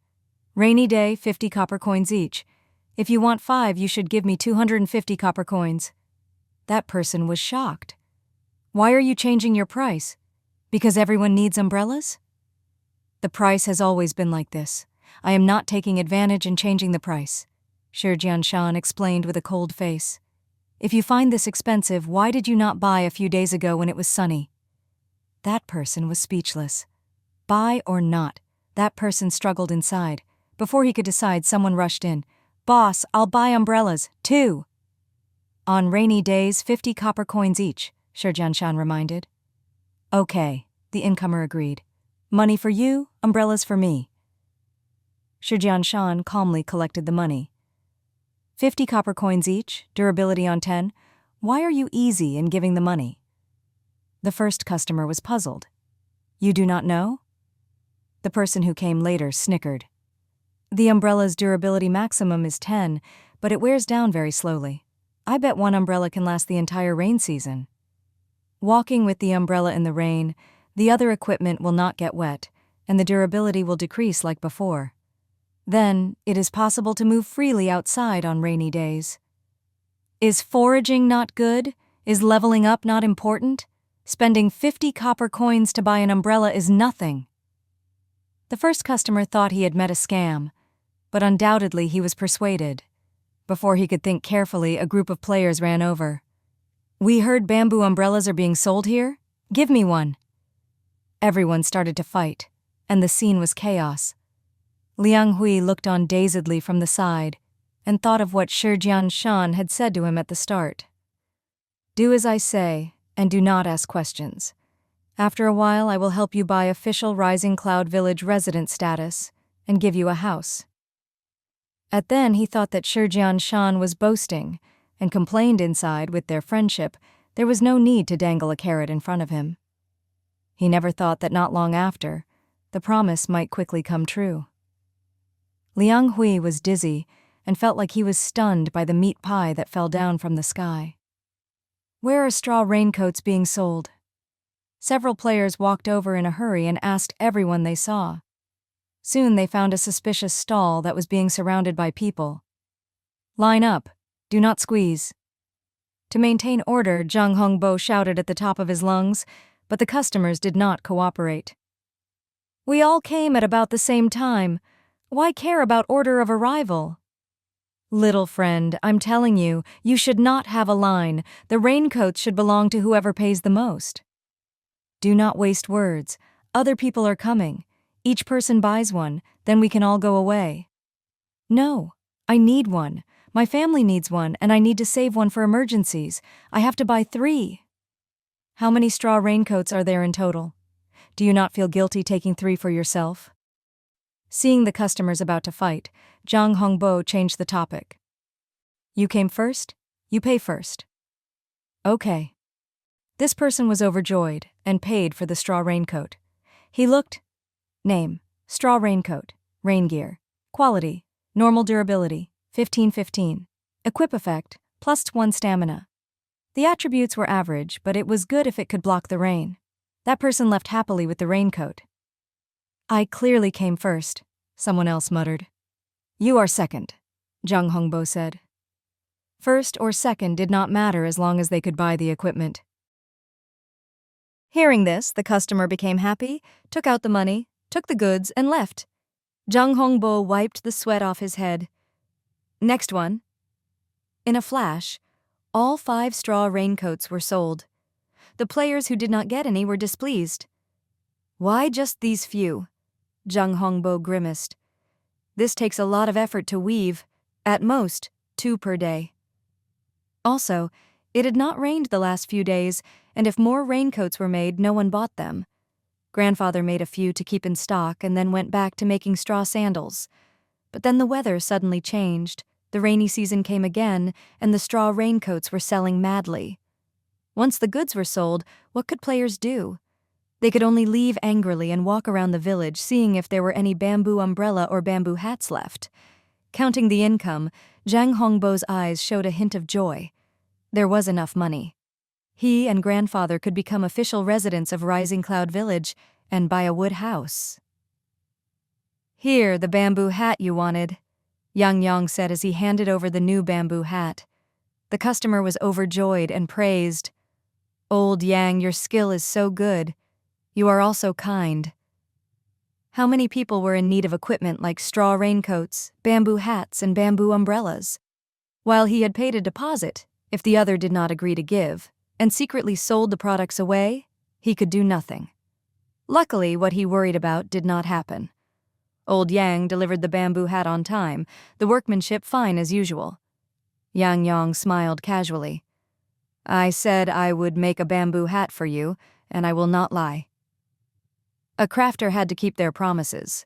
[SPEAKER 1] Rainy day, 50 copper coins each. If you want 5, you should give me 250 copper coins." That person was shocked. "Why are you changing your price? Because everyone needs umbrellas?" "The price has always been like this. I am not taking advantage and changing the price," Shi Jianshan explained with a cold face. "If you find this expensive, why did you not buy a few days ago when it was sunny?" That person was speechless. Buy or not, that person struggled inside. Before he could decide, someone rushed in. "Boss, I'll buy umbrellas, 2. "On rainy days, 50 copper coins each," Shi Jianshan reminded. "Okay," the incomer agreed. "Money for you, umbrellas for me." Shi Jianshan calmly collected the money. 50 copper coins each, durability on 10. Why are you easy in giving the money? The first customer was puzzled. "You do not know?" The person who came later snickered. "The umbrella's durability maximum is 10, but it wears down very slowly. I bet one umbrella can last the entire rain season." Walking with the umbrella in the rain, the other equipment will not get wet, and the durability will decrease like before. Then, it is possible to move freely outside on rainy days. Is foraging not good? Is leveling up not important? Spending 50 copper coins to buy an umbrella is nothing. The first customer thought he had met a scam, but undoubtedly he was persuaded. Before he could think carefully, a group of players ran over. "We heard bamboo umbrellas are being sold here? Give me one." Everyone started to fight, and the scene was chaos. Liang Hui looked on dazedly from the side and thought of what Shi Jianshan had said to him at the start. "Do as I say, and do not ask questions. After a while, I will help you buy official Rising Cloud Village resident status and give you a house." At then, he thought that Shi Jianshan was boasting and complained inside with their friendship there was no need to dangle a carrot in front of him. He never thought that not long after, the promise might quickly come true. Liang Hui was dizzy and felt like he was stunned by the meat pie that fell down from the sky. "Where are straw raincoats being sold?" Several players walked over in a hurry and asked everyone they saw. Soon they found a suspicious stall that was being surrounded by people. "Line up. Do not squeeze." To maintain order, Jung Hongbo shouted at the top of his lungs, but the customers did not cooperate. "We all came at about the same time. Why care about order of arrival?" "Little friend, I'm telling you, you should not have a line. The raincoats should belong to whoever pays the most." "Do not waste words. Other people are coming. Each person buys one, then we can all go away." "No, I need one. My family needs one, and I need to save one for emergencies. I have to buy 3. "How many straw raincoats are there in total? Do you not feel guilty taking 3 for yourself?" Seeing the customers about to fight, Zhang Hongbo changed the topic. "You came first? You pay first." "Okay." This person was overjoyed and paid for the straw raincoat. He looked. Name: straw raincoat, rain gear. Quality: normal durability, 15/15. Equip effect: +1 stamina. The attributes were average, but it was good if it could block the rain. That person left happily with the raincoat. "I clearly came first," someone else muttered. "You are second," Zhang Hongbo said. First or second did not matter as long as they could buy the equipment. Hearing this, the customer became happy, took out the money, took the goods, and left. Zhang Hongbo wiped the sweat off his head. "Next one." In a flash, all 5 straw raincoats were sold. The players who did not get any were displeased. "Why just these few?" Zhang Hongbo grimaced. "This takes a lot of effort to weave, at most 2 per day." Also, it had not rained the last few days, and if more raincoats were made, no one bought them. Grandfather made a few to keep in stock and then went back to making straw sandals. But then the weather suddenly changed, the rainy season came again, and the straw raincoats were selling madly. Once the goods were sold, what could players do? They could only leave angrily and walk around the village, seeing if there were any bamboo umbrella or bamboo hats left. Counting the income, Zhang Hongbo's eyes showed a hint of joy. There was enough money. He and grandfather could become official residents of Rising Cloud Village and buy a wood house. "Here, the bamboo hat you wanted," Yang said as he handed over the new bamboo hat. The customer was overjoyed and praised. "Old Yang, your skill is so good. You are also kind." How many people were in need of equipment like straw raincoats, bamboo hats, and bamboo umbrellas? While he had paid a deposit, if the other did not agree to give, and secretly sold the products away, he could do nothing. Luckily, what he worried about did not happen. Old Yang delivered the bamboo hat on time, the workmanship fine as usual. Yang smiled casually. "I said I would make a bamboo hat for you, and I will not lie." A crafter had to keep their promises.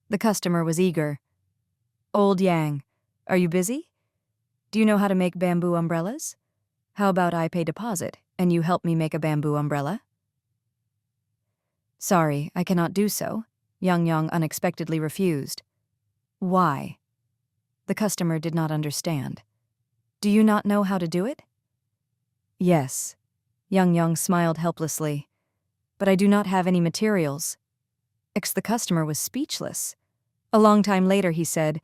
[SPEAKER 1] The customer was eager. "Old Yang, are you busy? Do you know how to make bamboo umbrellas? How about I pay deposit, and you help me make a bamboo umbrella?" "Sorry, I cannot do so," Yang unexpectedly refused. "Why?" The customer did not understand. "Do you not know how to do it?" "Yes," Yang smiled helplessly. "But I do not have any materials." The customer was speechless. A long time later he said,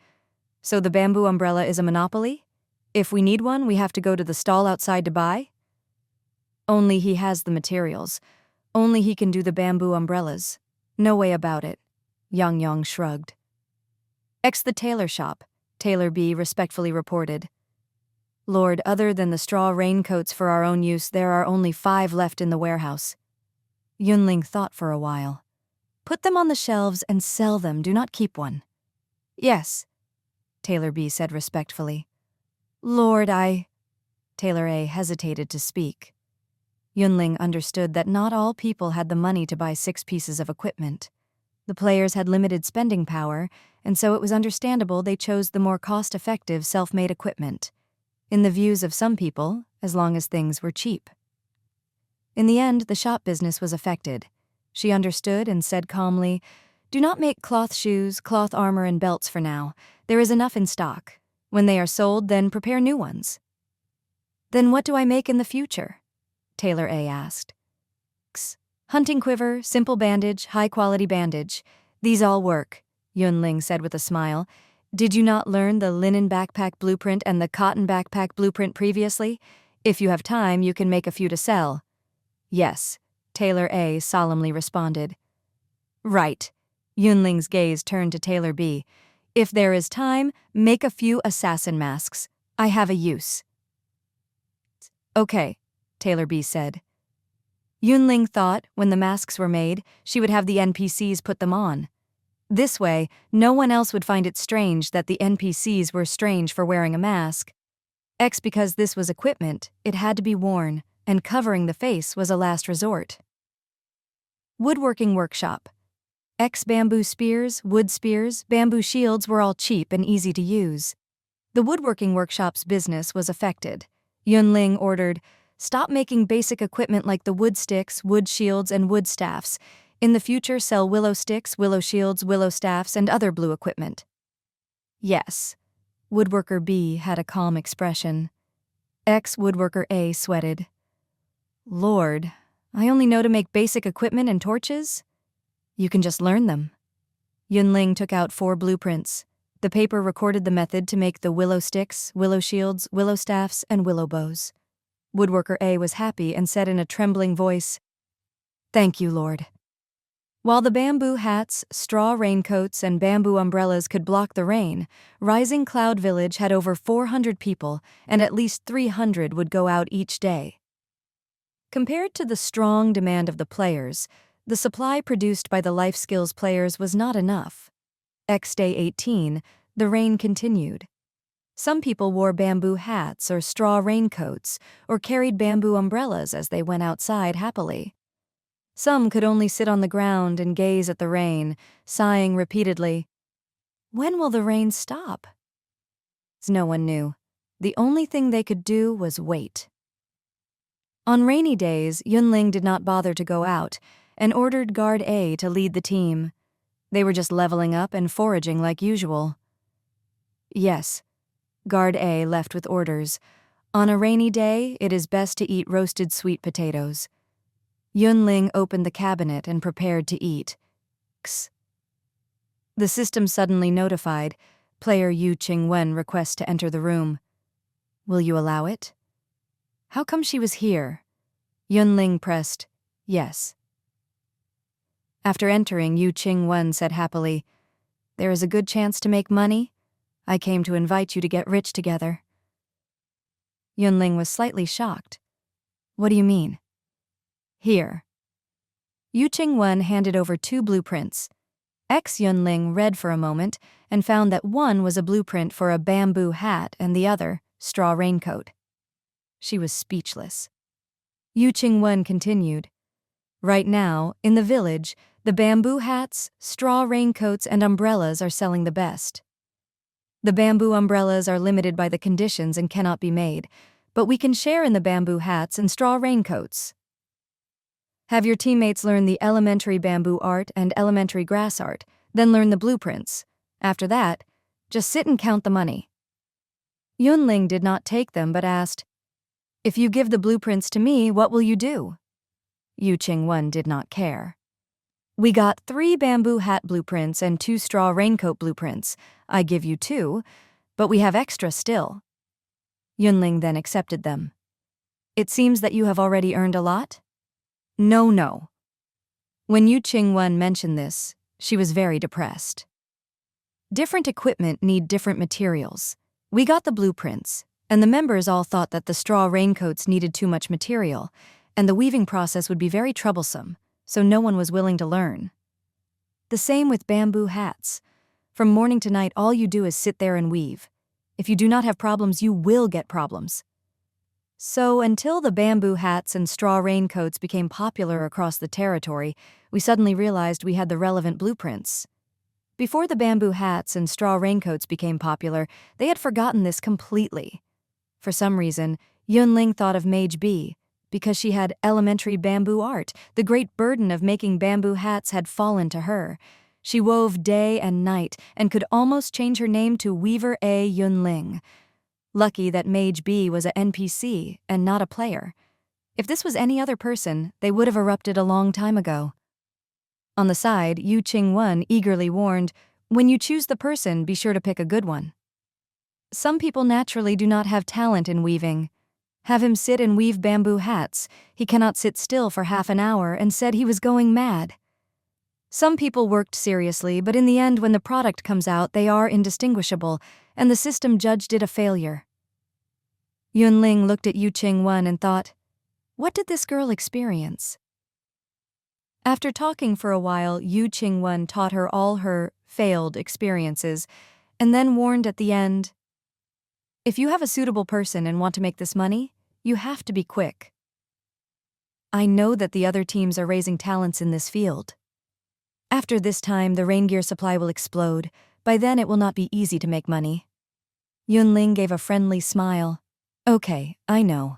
[SPEAKER 1] "So the bamboo umbrella is a monopoly? If we need one, we have to go to the stall outside to buy?" "Only he has the materials. Only he can do the bamboo umbrellas. No way about it," Yang shrugged. The tailor shop," Tailor B respectfully reported. "Lord, other than the straw raincoats for our own use, there are only 5 left in the warehouse." Yun Ling thought for a while. "Put them on the shelves and sell them, do not keep one." "Yes," Tailor B said respectfully. "Lord, Tailor A hesitated to speak. Yun Ling understood that not all people had the money to buy 6 pieces of equipment. The players had limited spending power, and so it was understandable they chose the more cost-effective self-made equipment. In the views of some people, as long as things were cheap. In the end, the shop business was affected. She understood and said calmly, "Do not make cloth shoes, cloth armor, and belts for now. There is enough in stock. When they are sold, then prepare new ones. Then what do I make in the future? Tailor A asked. Hunting quiver, simple bandage, high-quality bandage. These all work, Yun Ling said with a smile. Did you not learn the linen backpack blueprint and the cotton backpack blueprint previously? If you have time, you can make a few to sell. Yes, Tailor A solemnly responded. Right. Yun Ling's gaze turned to Tailor B. If there is time, make a few assassin masks. I have a use. Okay, Tailor B said. Yun Ling thought, when the masks were made, she would have the NPCs put them on. This way, no one else would find it strange that the NPCs were strange for wearing a mask. Because this was equipment, it had to be worn, and covering the face was a last resort. Woodworking workshop. Bamboo spears, wood spears, bamboo shields were all cheap and easy to use. The woodworking workshop's business was affected. Yun Ling ordered, "Stop making basic equipment like the wood sticks, wood shields, and wood staffs. In the future, sell willow sticks, willow shields, willow staffs, and other blue equipment." Yes. Woodworker B had a calm expression. Woodworker A sweated. Lord, I only know to make basic equipment and torches? You can just learn them. Yun Ling took out 4 blueprints. The paper recorded the method to make the willow sticks, willow shields, willow staffs, and willow bows. Woodworker A was happy and said in a trembling voice, "Thank you, Lord." While the bamboo hats, straw raincoats, and bamboo umbrellas could block the rain, Rising Cloud Village had over 400 people, and at least 300 would go out each day. Compared to the strong demand of the players, the supply produced by the life skills players was not enough. Day 18, the rain continued. Some people wore bamboo hats or straw raincoats, or carried bamboo umbrellas as they went outside happily. Some could only sit on the ground and gaze at the rain, sighing repeatedly, "When will the rain stop?" No one knew. The only thing they could do was wait. On rainy days, Yun Ling did not bother to go out, and ordered Guard A to lead the team. They were just leveling up and foraging like usual. Yes, Guard A left with orders. On a rainy day, it is best to eat roasted sweet potatoes. Yun Ling opened the cabinet and prepared to eat. The system suddenly notified, player Yu Qingwen requests to enter the room. Will you allow it? How come she was here? Yun Ling pressed, yes. After entering, Yu Qingwen said happily, "There is a good chance to make money. I came to invite you to get rich together." Yun Ling was slightly shocked. What do you mean? Here. Yu Qingwen handed over 2 blueprints. Yun Ling read for a moment and found that one was a blueprint for a bamboo hat and the other, straw raincoat. She was speechless. Yu Qingwen continued, "Right now, in the village, the bamboo hats, straw raincoats, and umbrellas are selling the best. The bamboo umbrellas are limited by the conditions and cannot be made, but we can share in the bamboo hats and straw raincoats. Have your teammates learn the elementary bamboo art and elementary grass art, then learn the blueprints. After that, just sit and count the money." Yun Ling did not take them but asked, "If you give the blueprints to me, what will you do?" Yu Qingwen did not care. "We got 3 bamboo hat blueprints and 2 straw raincoat blueprints. I give you 2, but we have extra still." Yun Ling then accepted them. "It seems that you have already earned a lot?" No. When Yu Qingwen mentioned this, she was very depressed. Different equipment need different materials. We got the blueprints, and the members all thought that the straw raincoats needed too much material, and the weaving process would be very troublesome, so no one was willing to learn. The same with bamboo hats. From morning to night, all you do is sit there and weave. If you do not have problems, you will get problems. So until the bamboo hats and straw raincoats became popular across the territory, we suddenly realized we had the relevant blueprints. Before the bamboo hats and straw raincoats became popular, they had forgotten this completely. For some reason, Yun Ling thought of Mage B. Because she had elementary bamboo art, the great burden of making bamboo hats had fallen to her. She wove day and night and could almost change her name to Weaver A. Yun Ling. Lucky that Mage B was a NPC and not a player. If this was any other person, they would have erupted a long time ago. On the side, Yu Qingwen eagerly warned, "When you choose the person, be sure to pick a good one." Some people naturally do not have talent in weaving. Have him sit and weave bamboo hats. He cannot sit still for half an hour and said he was going mad. Some people worked seriously, but in the end when the product comes out they are indistinguishable, and the system judged it a failure. Yun Ling looked at Yu Qingwen and thought, what did this girl experience? After talking for a while, Yu Qingwen taught her all her failed experiences, and then warned at the end, if you have a suitable person and want to make this money, you have to be quick. I know that the other teams are raising talents in this field. After this time, the rain gear supply will explode. By then, it will not be easy to make money. Yun Ling gave a friendly smile. Okay, I know.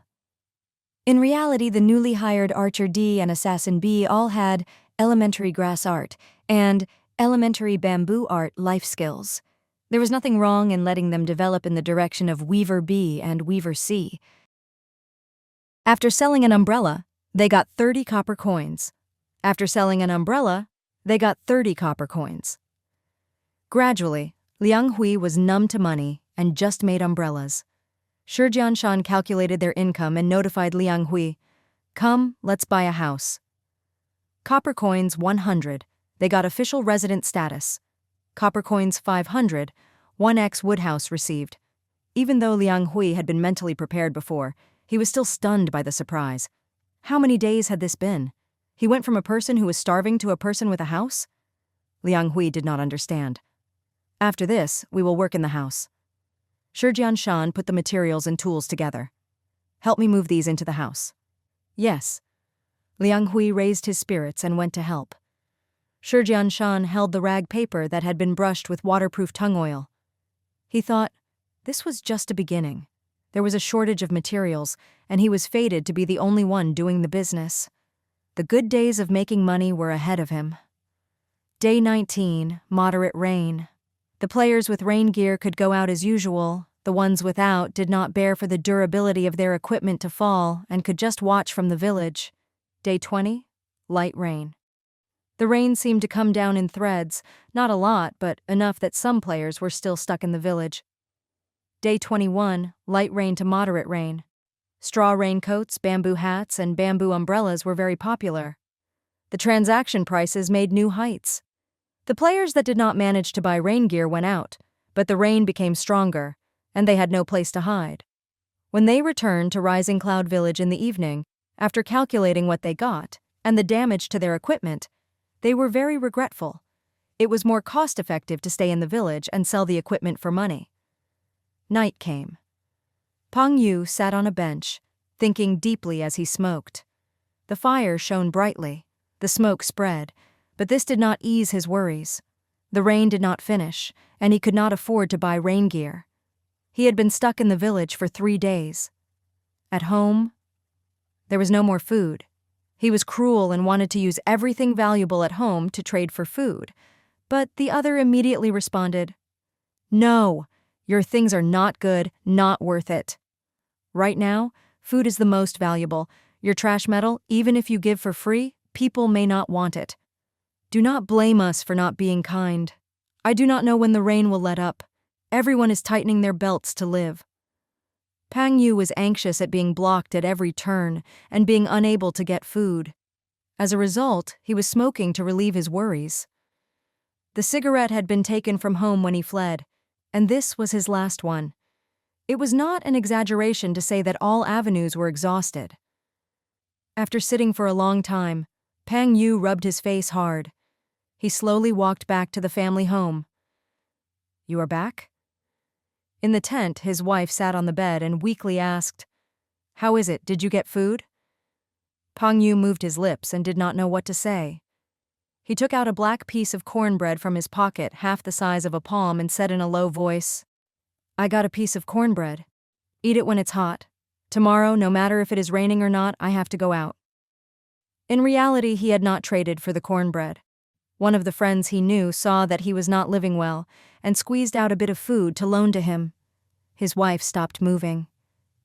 [SPEAKER 1] In reality, the newly hired Archer D and Assassin B all had elementary grass art and elementary bamboo art life skills. There was nothing wrong in letting them develop in the direction of Weaver B and Weaver C. After selling an umbrella, they got 30 copper coins. After selling an umbrella, they got 30 copper coins. Gradually, Liang Hui was numb to money and just made umbrellas. Shi Jianshan calculated their income and notified Liang Hui, "Come, let's buy a house." Copper coins 100, they got official resident status. Copper coins 500, 1x Woodhouse received. Even though Liang Hui had been mentally prepared before, he was still stunned by the surprise. How many days had this been? He went from a person who was starving to a person with a house? Liang Hui did not understand. After this, we will work in the house. Shi Jianshan put the materials and tools together. Help me move these into the house. Yes. Liang Hui raised his spirits and went to help. Shi Jianshan held the rag paper that had been brushed with waterproof tung oil. He thought, this was just a beginning. There was a shortage of materials, and he was fated to be the only one doing the business. The good days of making money were ahead of him. Day 19, moderate rain. The players with rain gear could go out as usual. The ones without did not bear for the durability of their equipment to fall and could just watch from the village. Day 20, light rain. The rain seemed to come down in threads, not a lot, but enough that some players were still stuck in the village. Day 21, light rain to moderate rain. Straw raincoats, bamboo hats, and bamboo umbrellas were very popular. The transaction prices made new heights. The players that did not manage to buy rain gear went out, but the rain became stronger, and they had no place to hide. When they returned to Rising Cloud Village in the evening, after calculating what they got and the damage to their equipment, they were very regretful. It was more cost-effective to stay in the village and sell the equipment for money. Night came. Pang Yu sat on a bench, thinking deeply as he smoked. The fire shone brightly. The smoke spread, but this did not ease his worries. The rain did not finish, and he could not afford to buy rain gear. He had been stuck in the village for 3 days. At home, there was no more food. He was cruel and wanted to use everything valuable at home to trade for food. But the other immediately responded, "No, your things are not good, not worth it. Right now, food is the most valuable. Your trash metal, even if you give for free, people may not want it. Do not blame us for not being kind. I do not know when the rain will let up. Everyone is tightening their belts to live." Pang Yu was anxious at being blocked at every turn and being unable to get food. As a result, he was smoking to relieve his worries. The cigarette had been taken from home when he fled, and this was his last one. It was not an exaggeration to say that all avenues were exhausted. After sitting for a long time, Pang Yu rubbed his face hard. He slowly walked back to the family home. "You are back?" In the tent, his wife sat on the bed and weakly asked, "How is it? Did you get food?" Pang Yu moved his lips and did not know what to say. He took out a black piece of cornbread from his pocket, half the size of a palm, and said in a low voice, "I got a piece of cornbread. Eat it when it's hot. Tomorrow, no matter if it is raining or not, I have to go out." In reality, he had not traded for the cornbread. One of the friends he knew saw that he was not living well and squeezed out a bit of food to loan to him. His wife stopped moving.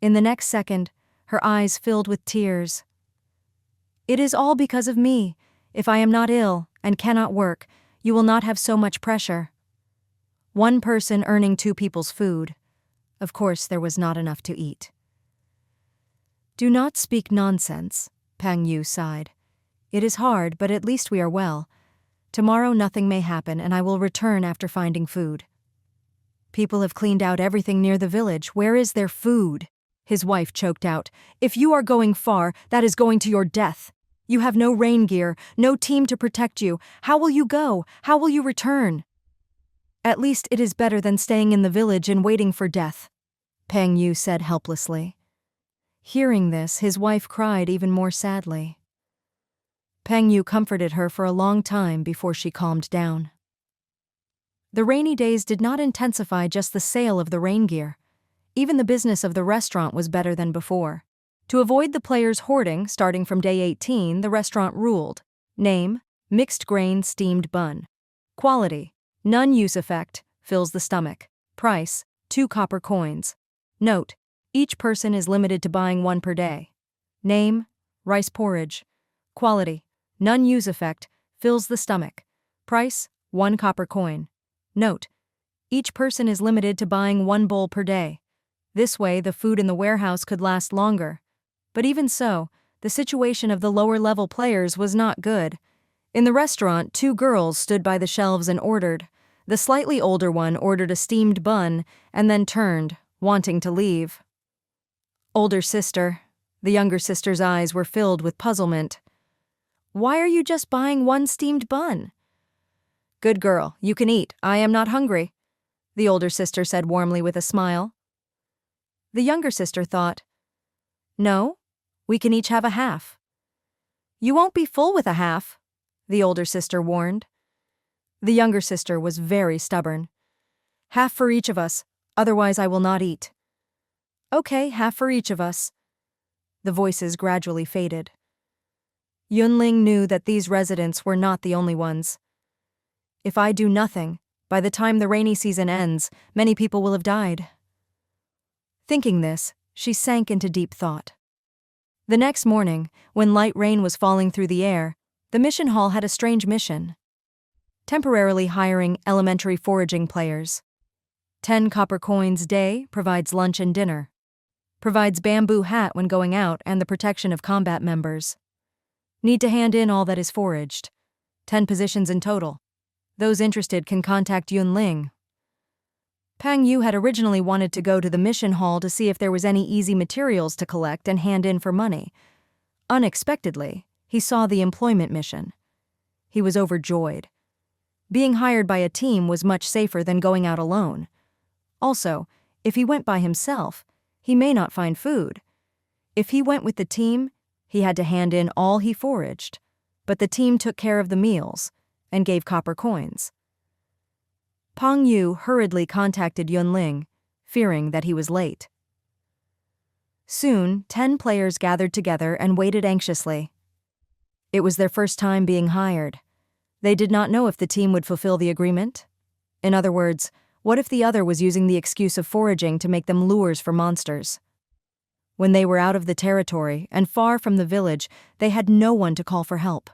[SPEAKER 1] In the next second, her eyes filled with tears. "It is all because of me. If I am not ill and cannot work, you will not have so much pressure." One person earning two people's food. Of course, there was not enough to eat. "Do not speak nonsense," Pang Yu sighed. "It is hard, but at least we are well. Tomorrow nothing may happen, and I will return after finding food." "People have cleaned out everything near the village. Where is their food?" His wife choked out. "If you are going far, that is going to your death. You have no rain gear, no team to protect you. How will you go? How will you return?" "At least it is better than staying in the village and waiting for death," Pang Yu said helplessly. Hearing this, his wife cried even more sadly. Pang Yu comforted her for a long time before she calmed down. The rainy days did not intensify just the sale of the rain gear. Even the business of the restaurant was better than before. To avoid the players hoarding, starting from day 18, the restaurant ruled. Name: mixed grain steamed bun. Quality: none use effect, fills the stomach. Price: 2 copper coins. Note: each person is limited to buying 1 per day. Name: rice porridge. Quality: none use effect, fills the stomach. Price: 1 copper coin. Note: each person is limited to buying 1 bowl per day. This way, the food in the warehouse could last longer. But even so, the situation of the lower-level players was not good. In the restaurant, 2 girls stood by the shelves and ordered. The slightly older one ordered a steamed bun and then turned, wanting to leave. "Older sister." The younger sister's eyes were filled with puzzlement. "Why are you just buying 1 steamed bun?" "Good girl, you can eat. I am not hungry," the older sister said warmly with a smile. The younger sister thought, "No, we can each have a half." "You won't be full with a half," the older sister warned. The younger sister was very stubborn. "Half for each of us, otherwise I will not eat." "Okay, half for each of us." The voices gradually faded. Yun Ling knew that these residents were not the only ones. "If I do nothing, by the time the rainy season ends, many people will have died." Thinking this, she sank into deep thought. The next morning, when light rain was falling through the air, the mission hall had a strange mission. Temporarily hiring elementary foraging players. 10 copper coins day, provides lunch and dinner. Provides bamboo hat when going out and the protection of combat members. Need to hand in all that is foraged. 10 positions in total. Those interested can contact Yun Ling. Pang Yu had originally wanted to go to the mission hall to see if there was any easy materials to collect and hand in for money. Unexpectedly, he saw the employment mission. He was overjoyed. Being hired by a team was much safer than going out alone. Also, if he went by himself, he may not find food. If he went with the team, he had to hand in all he foraged, but the team took care of the meals and gave copper coins. Pang Yu hurriedly contacted Yun Ling, fearing that he was late. Soon, 10 players gathered together and waited anxiously. It was their first time being hired. They did not know if the team would fulfill the agreement. In other words, what if the other was using the excuse of foraging to make them lures for monsters? When they were out of the territory and far from the village, they had no one to call for help.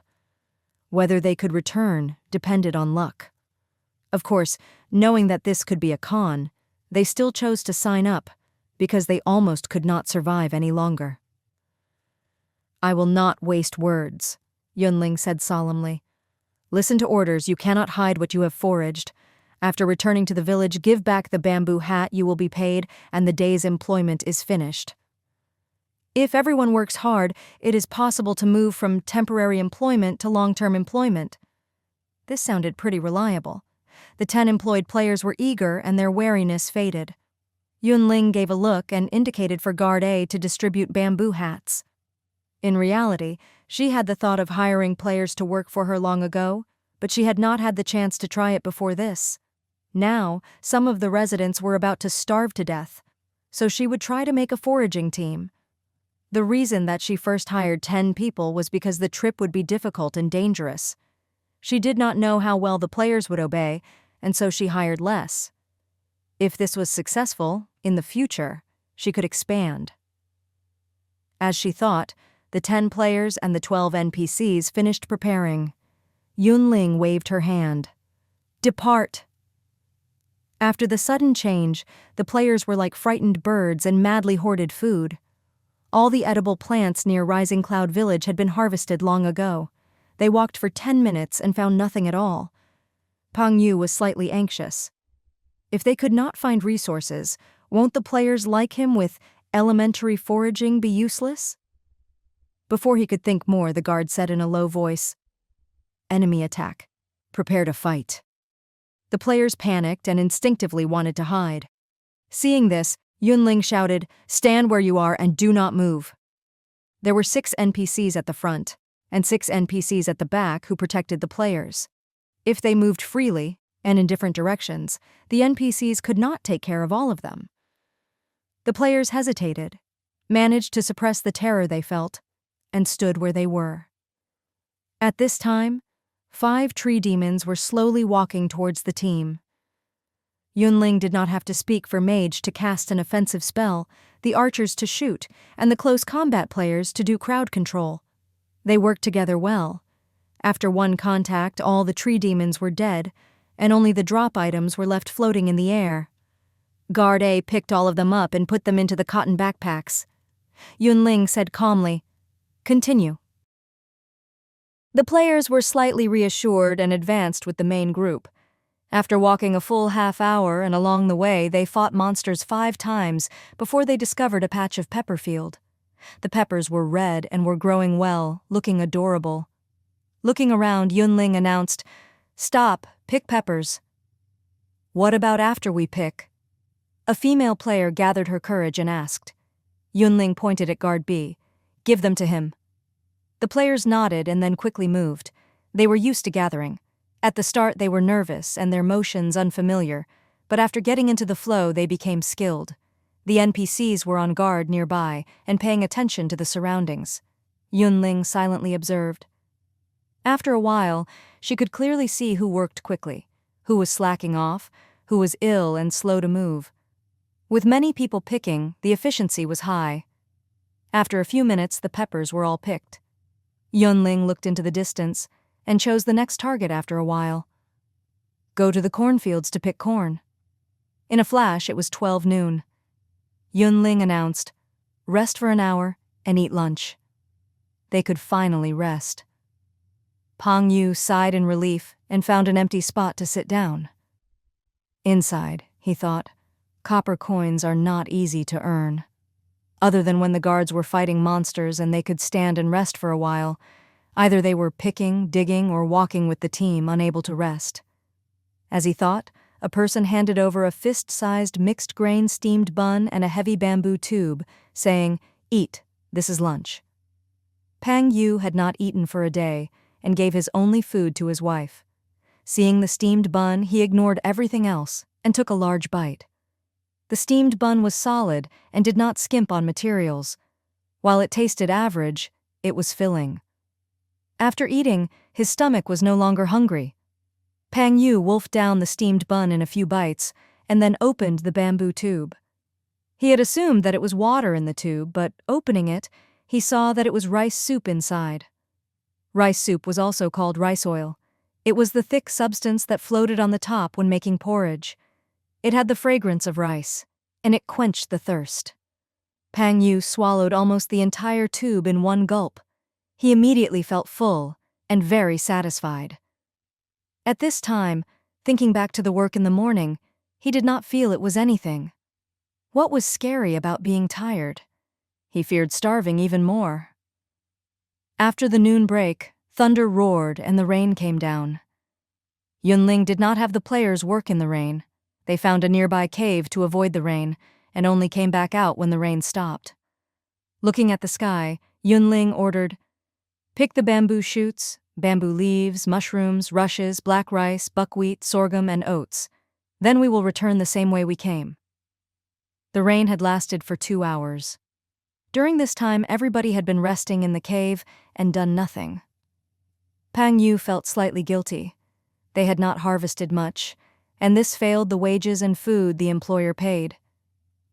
[SPEAKER 1] Whether they could return depended on luck. Of course, knowing that this could be a con, they still chose to sign up because they almost could not survive any longer. "I will not waste words," Yun Ling said solemnly. "Listen to orders. You cannot hide what you have foraged. After returning to the village, give back the bamboo hat, you will be paid, and the day's employment is finished. If everyone works hard, it is possible to move from temporary employment to long-term employment." This sounded pretty reliable. The 10 employed players were eager and their wariness faded. Yun Ling gave a look and indicated for Guard A to distribute bamboo hats. In reality, she had the thought of hiring players to work for her long ago, but she had not had the chance to try it before this. Now, some of the residents were about to starve to death, so she would try to make a foraging team. The reason that she first hired 10 people was because the trip would be difficult and dangerous. She did not know how well the players would obey, and so she hired less. If this was successful, in the future, she could expand. As she thought, the 10 players and the 12 NPCs finished preparing. Yun Ling waved her hand. "Depart." After the sudden change, the players were like frightened birds and madly hoarded food. All the edible plants near Rising Cloud Village had been harvested long ago. They walked for 10 minutes and found nothing at all. Pang Yu was slightly anxious. If they could not find resources, won't the players like him with elementary foraging be useless? Before he could think more, the guard said in a low voice, "Enemy attack. Prepare to fight." The players panicked and instinctively wanted to hide. Seeing this, Yun Ling shouted, "Stand where you are and do not move." There were 6 NPCs at the front, and 6 NPCs at the back who protected the players. If they moved freely, and in different directions, the NPCs could not take care of all of them. The players hesitated, managed to suppress the terror they felt, and stood where they were. At this time, 5 tree demons were slowly walking towards the team. Yun Ling did not have to speak for Mage to cast an offensive spell, the archers to shoot, and the close combat players to do crowd control. They worked together well. After one contact, all the tree demons were dead, and only the drop items were left floating in the air. Guard A picked all of them up and put them into the cotton backpacks. Yun Ling said calmly, "Continue." The players were slightly reassured and advanced with the main group. After walking a full half-hour and along the way, they fought monsters 5 times before they discovered a patch of pepper field. The peppers were red and were growing well, looking adorable. Looking around, Yun Ling announced, "Stop, pick peppers." "What about after we pick?" A female player gathered her courage and asked. Yun Ling pointed at guard B. "Give them to him." The players nodded and then quickly moved. They were used to gathering. At the start they were nervous and their motions unfamiliar, but after getting into the flow they became skilled. The NPCs were on guard nearby and paying attention to the surroundings. Yun Ling silently observed. After a while, she could clearly see who worked quickly, who was slacking off, who was ill and slow to move. With many people picking, the efficiency was high. After a few minutes, the peppers were all picked. Yun Ling looked into the distance and chose the next target after a while. "Go to the cornfields to pick corn." In a flash, it was 12 noon. Yun Ling announced, "Rest for an hour and eat lunch." They could finally rest. Pang Yu sighed in relief and found an empty spot to sit down. Inside, he thought, copper coins are not easy to earn. Other than when the guards were fighting monsters and they could stand and rest for a while, either they were picking, digging, or walking with the team, unable to rest. As he thought, a person handed over a fist-sized mixed-grain steamed bun and a heavy bamboo tube, saying, "Eat, this is lunch." Pang Yu had not eaten for a day and gave his only food to his wife. Seeing the steamed bun, he ignored everything else and took a large bite. The steamed bun was solid and did not skimp on materials. While it tasted average, it was filling. After eating, his stomach was no longer hungry. Pang Yu wolfed down the steamed bun in a few bites and then opened the bamboo tube. He had assumed that it was water in the tube, but opening it, he saw that it was rice soup inside. Rice soup was also called rice oil. It was the thick substance that floated on the top when making porridge. It had the fragrance of rice, and it quenched the thirst. Pang Yu swallowed almost the entire tube in one gulp. He immediately felt full and very satisfied. At this time, thinking back to the work in the morning, he did not feel it was anything. What was scary about being tired? He feared starving even more. After the noon break, thunder roared and the rain came down. Yun Ling did not have the players work in the rain. They found a nearby cave to avoid the rain and only came back out when the rain stopped. Looking at the sky, Yun Ling ordered, "Pick the bamboo shoots, bamboo leaves, mushrooms, rushes, black rice, buckwheat, sorghum, and oats. Then we will return the same way we came." The rain had lasted for 2 hours. During this time, everybody had been resting in the cave and done nothing. Pang Yu felt slightly guilty. They had not harvested much, and this failed the wages and food the employer paid.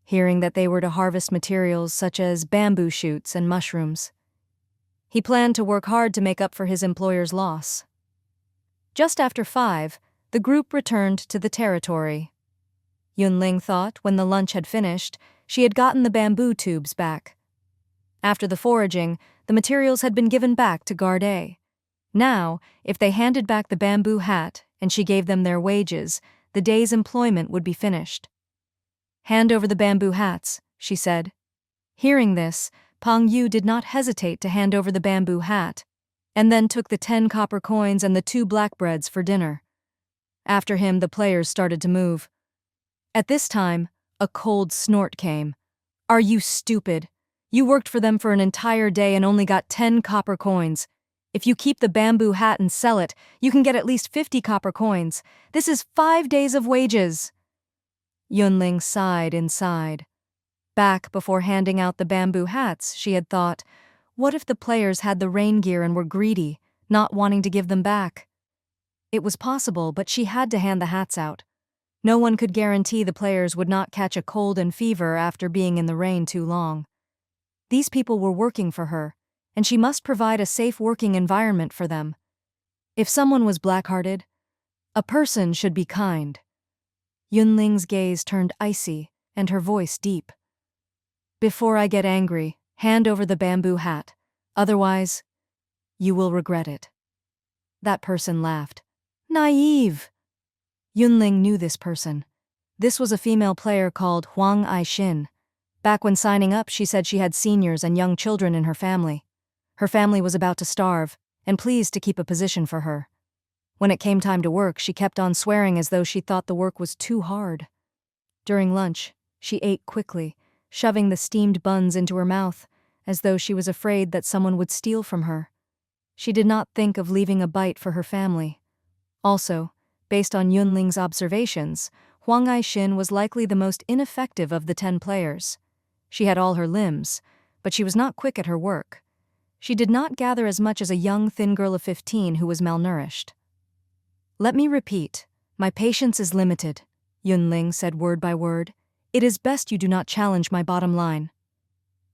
[SPEAKER 1] Hearing that they were to harvest materials such as bamboo shoots and mushrooms, he planned to work hard to make up for his employer's loss. Just after 5, the group returned to the territory. Yun Ling thought, when the lunch had finished, she had gotten the bamboo tubes back. After the foraging, the materials had been given back to Guard A. Now, if they handed back the bamboo hat and she gave them their wages, the day's employment would be finished. "Hand over the bamboo hats," she said. Hearing this, Pang Yu did not hesitate to hand over the bamboo hat, and then took the 10 copper coins and the 2 blackbreads for dinner. After him, the players started to move. At this time, a cold snort came. "Are you stupid? You worked for them for an entire day and only got 10 copper coins. If you keep the bamboo hat and sell it, you can get at least 50 copper coins. This is 5 days of wages." Yun Ling sighed inside. Back before handing out the bamboo hats, she had thought, what if the players had the rain gear and were greedy, not wanting to give them back? It was possible, but she had to hand the hats out. No one could guarantee the players would not catch a cold and fever after being in the rain too long. These people were working for her, and she must provide a safe working environment for them. If someone was black-hearted, a person should be kind. Yun Ling's gaze turned icy, and her voice deep. "Before I get angry, hand over the bamboo hat. Otherwise, you will regret it." That person laughed. "Naive!" Yun Ling knew this person. This was a female player called Huang Ai-shin. Back when signing up, she said she had seniors and young children in her family. Her family was about to starve, and pleased to keep a position for her. When it came time to work, she kept on swearing as though she thought the work was too hard. During lunch, she ate quickly, shoving the steamed buns into her mouth, as though she was afraid that someone would steal from her. She did not think of leaving a bite for her family. Also, based on Yun Ling's observations, Huang Ai-shin was likely the most ineffective of the 10 players. She had all her limbs, but she was not quick at her work. She did not gather as much as a young, thin girl of 15 who was malnourished. "Let me repeat, my patience is limited," Yun Ling said word by word. "It is best you do not challenge my bottom line.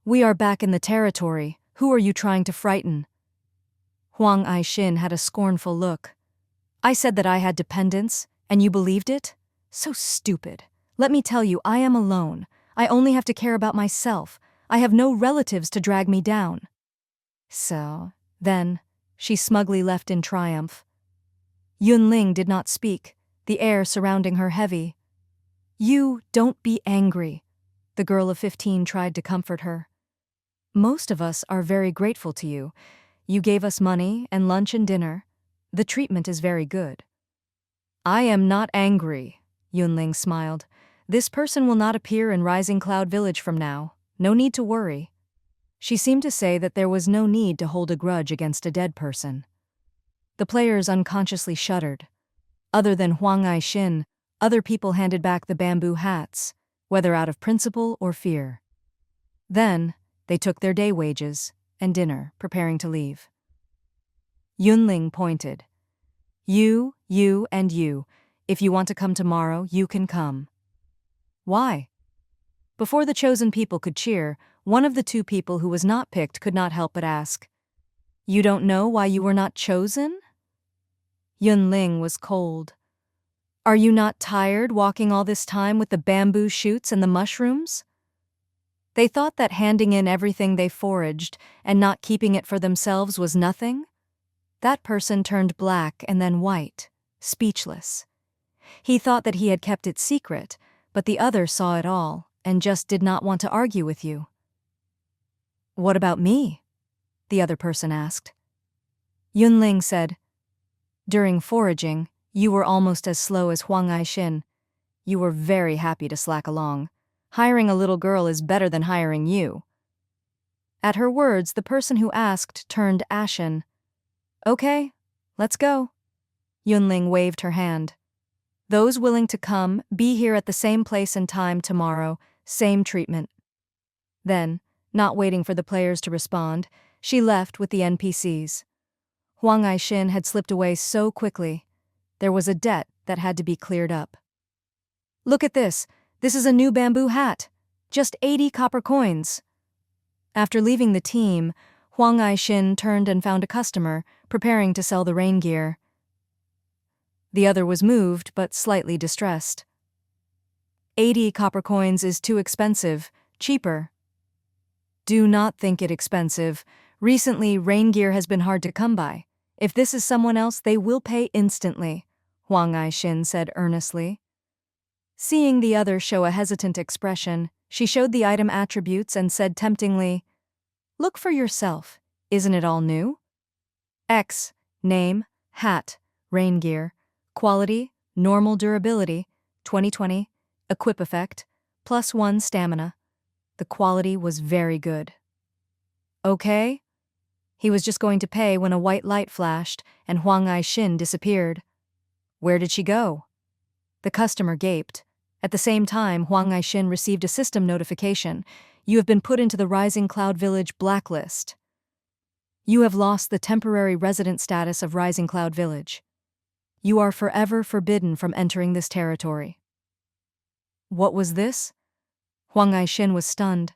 [SPEAKER 1] We are back in the territory. Who are you trying to frighten?" Huang Ai-shin had a scornful look. "I said that I had dependents, and you believed it? So stupid. Let me tell you, I am alone. I only have to care about myself. I have no relatives to drag me down." So, then, she smugly left in triumph. Yun Ling did not speak, the air surrounding her heavy. "You don't be angry," the girl of 15 tried to comfort her. "Most of us are very grateful to you. You gave us money and lunch and dinner. The treatment is very good." "I am not angry," Yun Ling smiled. "This person will not appear in Rising Cloud Village from now. No need to worry." She seemed to say that there was no need to hold a grudge against a dead person. The players unconsciously shuddered. Other than Huang Ai-shin, other people handed back the bamboo hats, whether out of principle or fear. Then, they took their day wages and dinner, preparing to leave. Yun Ling pointed. You, and you. If you want to come tomorrow, you can come." "Why?" Before the chosen people could cheer, one of the 2 people who was not picked could not help but ask, "You don't know why you were not chosen?" Yun Ling was cold. "Are you not tired walking all this time with the bamboo shoots and the mushrooms?" They thought that handing in everything they foraged and not keeping it for themselves was nothing. That person turned black and then white, speechless. He thought that he had kept it secret, but the other saw it all and just did not want to argue with you. "What about me?" the other person asked. Yun Ling said, "During foraging, you were almost as slow as Huang Ai-shin. You were very happy to slack along. Hiring a little girl is better than hiring you." At her words, the person who asked turned ashen. "Okay, let's go." Yun Ling waved her hand. "Those willing to come, be here at the same place and time tomorrow, same treatment." Then, not waiting for the players to respond, she left with the NPCs. Huang Aishin had slipped away so quickly. There was a debt that had to be cleared up. Look at this. This is a new bamboo hat. Just 80 copper coins. After leaving the team, Huang Aishin turned and found a customer, preparing to sell the rain gear. The other was moved, but slightly distressed. 80 copper coins is too expensive. Cheaper. Do not think it expensive. Recently, rain gear has been hard to come by. If this is someone else, they will pay instantly, Huang Aishin said earnestly. Seeing the other show a hesitant expression, she showed the item attributes and said temptingly, "Look for yourself. Isn't it all new? X, name, hat, rain gear, quality, normal durability, 2020, equip effect, +1 stamina." The quality was very good. Okay? He was just going to pay when a white light flashed and Huang Aishin disappeared. Where did she go? The customer gaped. At the same time, Huang Aishin received a system notification. You have been put into the Rising Cloud Village blacklist. You have lost the temporary resident status of Rising Cloud Village. You are forever forbidden from entering this territory. What was this? Huang Aishin was stunned.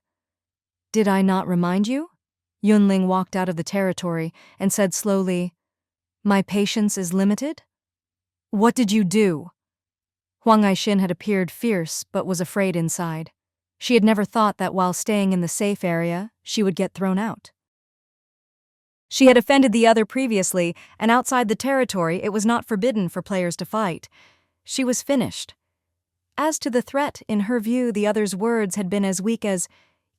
[SPEAKER 1] Did I not remind you? Yun Ling walked out of the territory and said slowly, My patience is limited? What did you do? Huang Aishin had appeared fierce but was afraid inside. She had never thought that while staying in the safe area, she would get thrown out. She had offended the other previously, and outside the territory it was not forbidden for players to fight. She was finished. As to the threat, in her view, the other's words had been as weak as,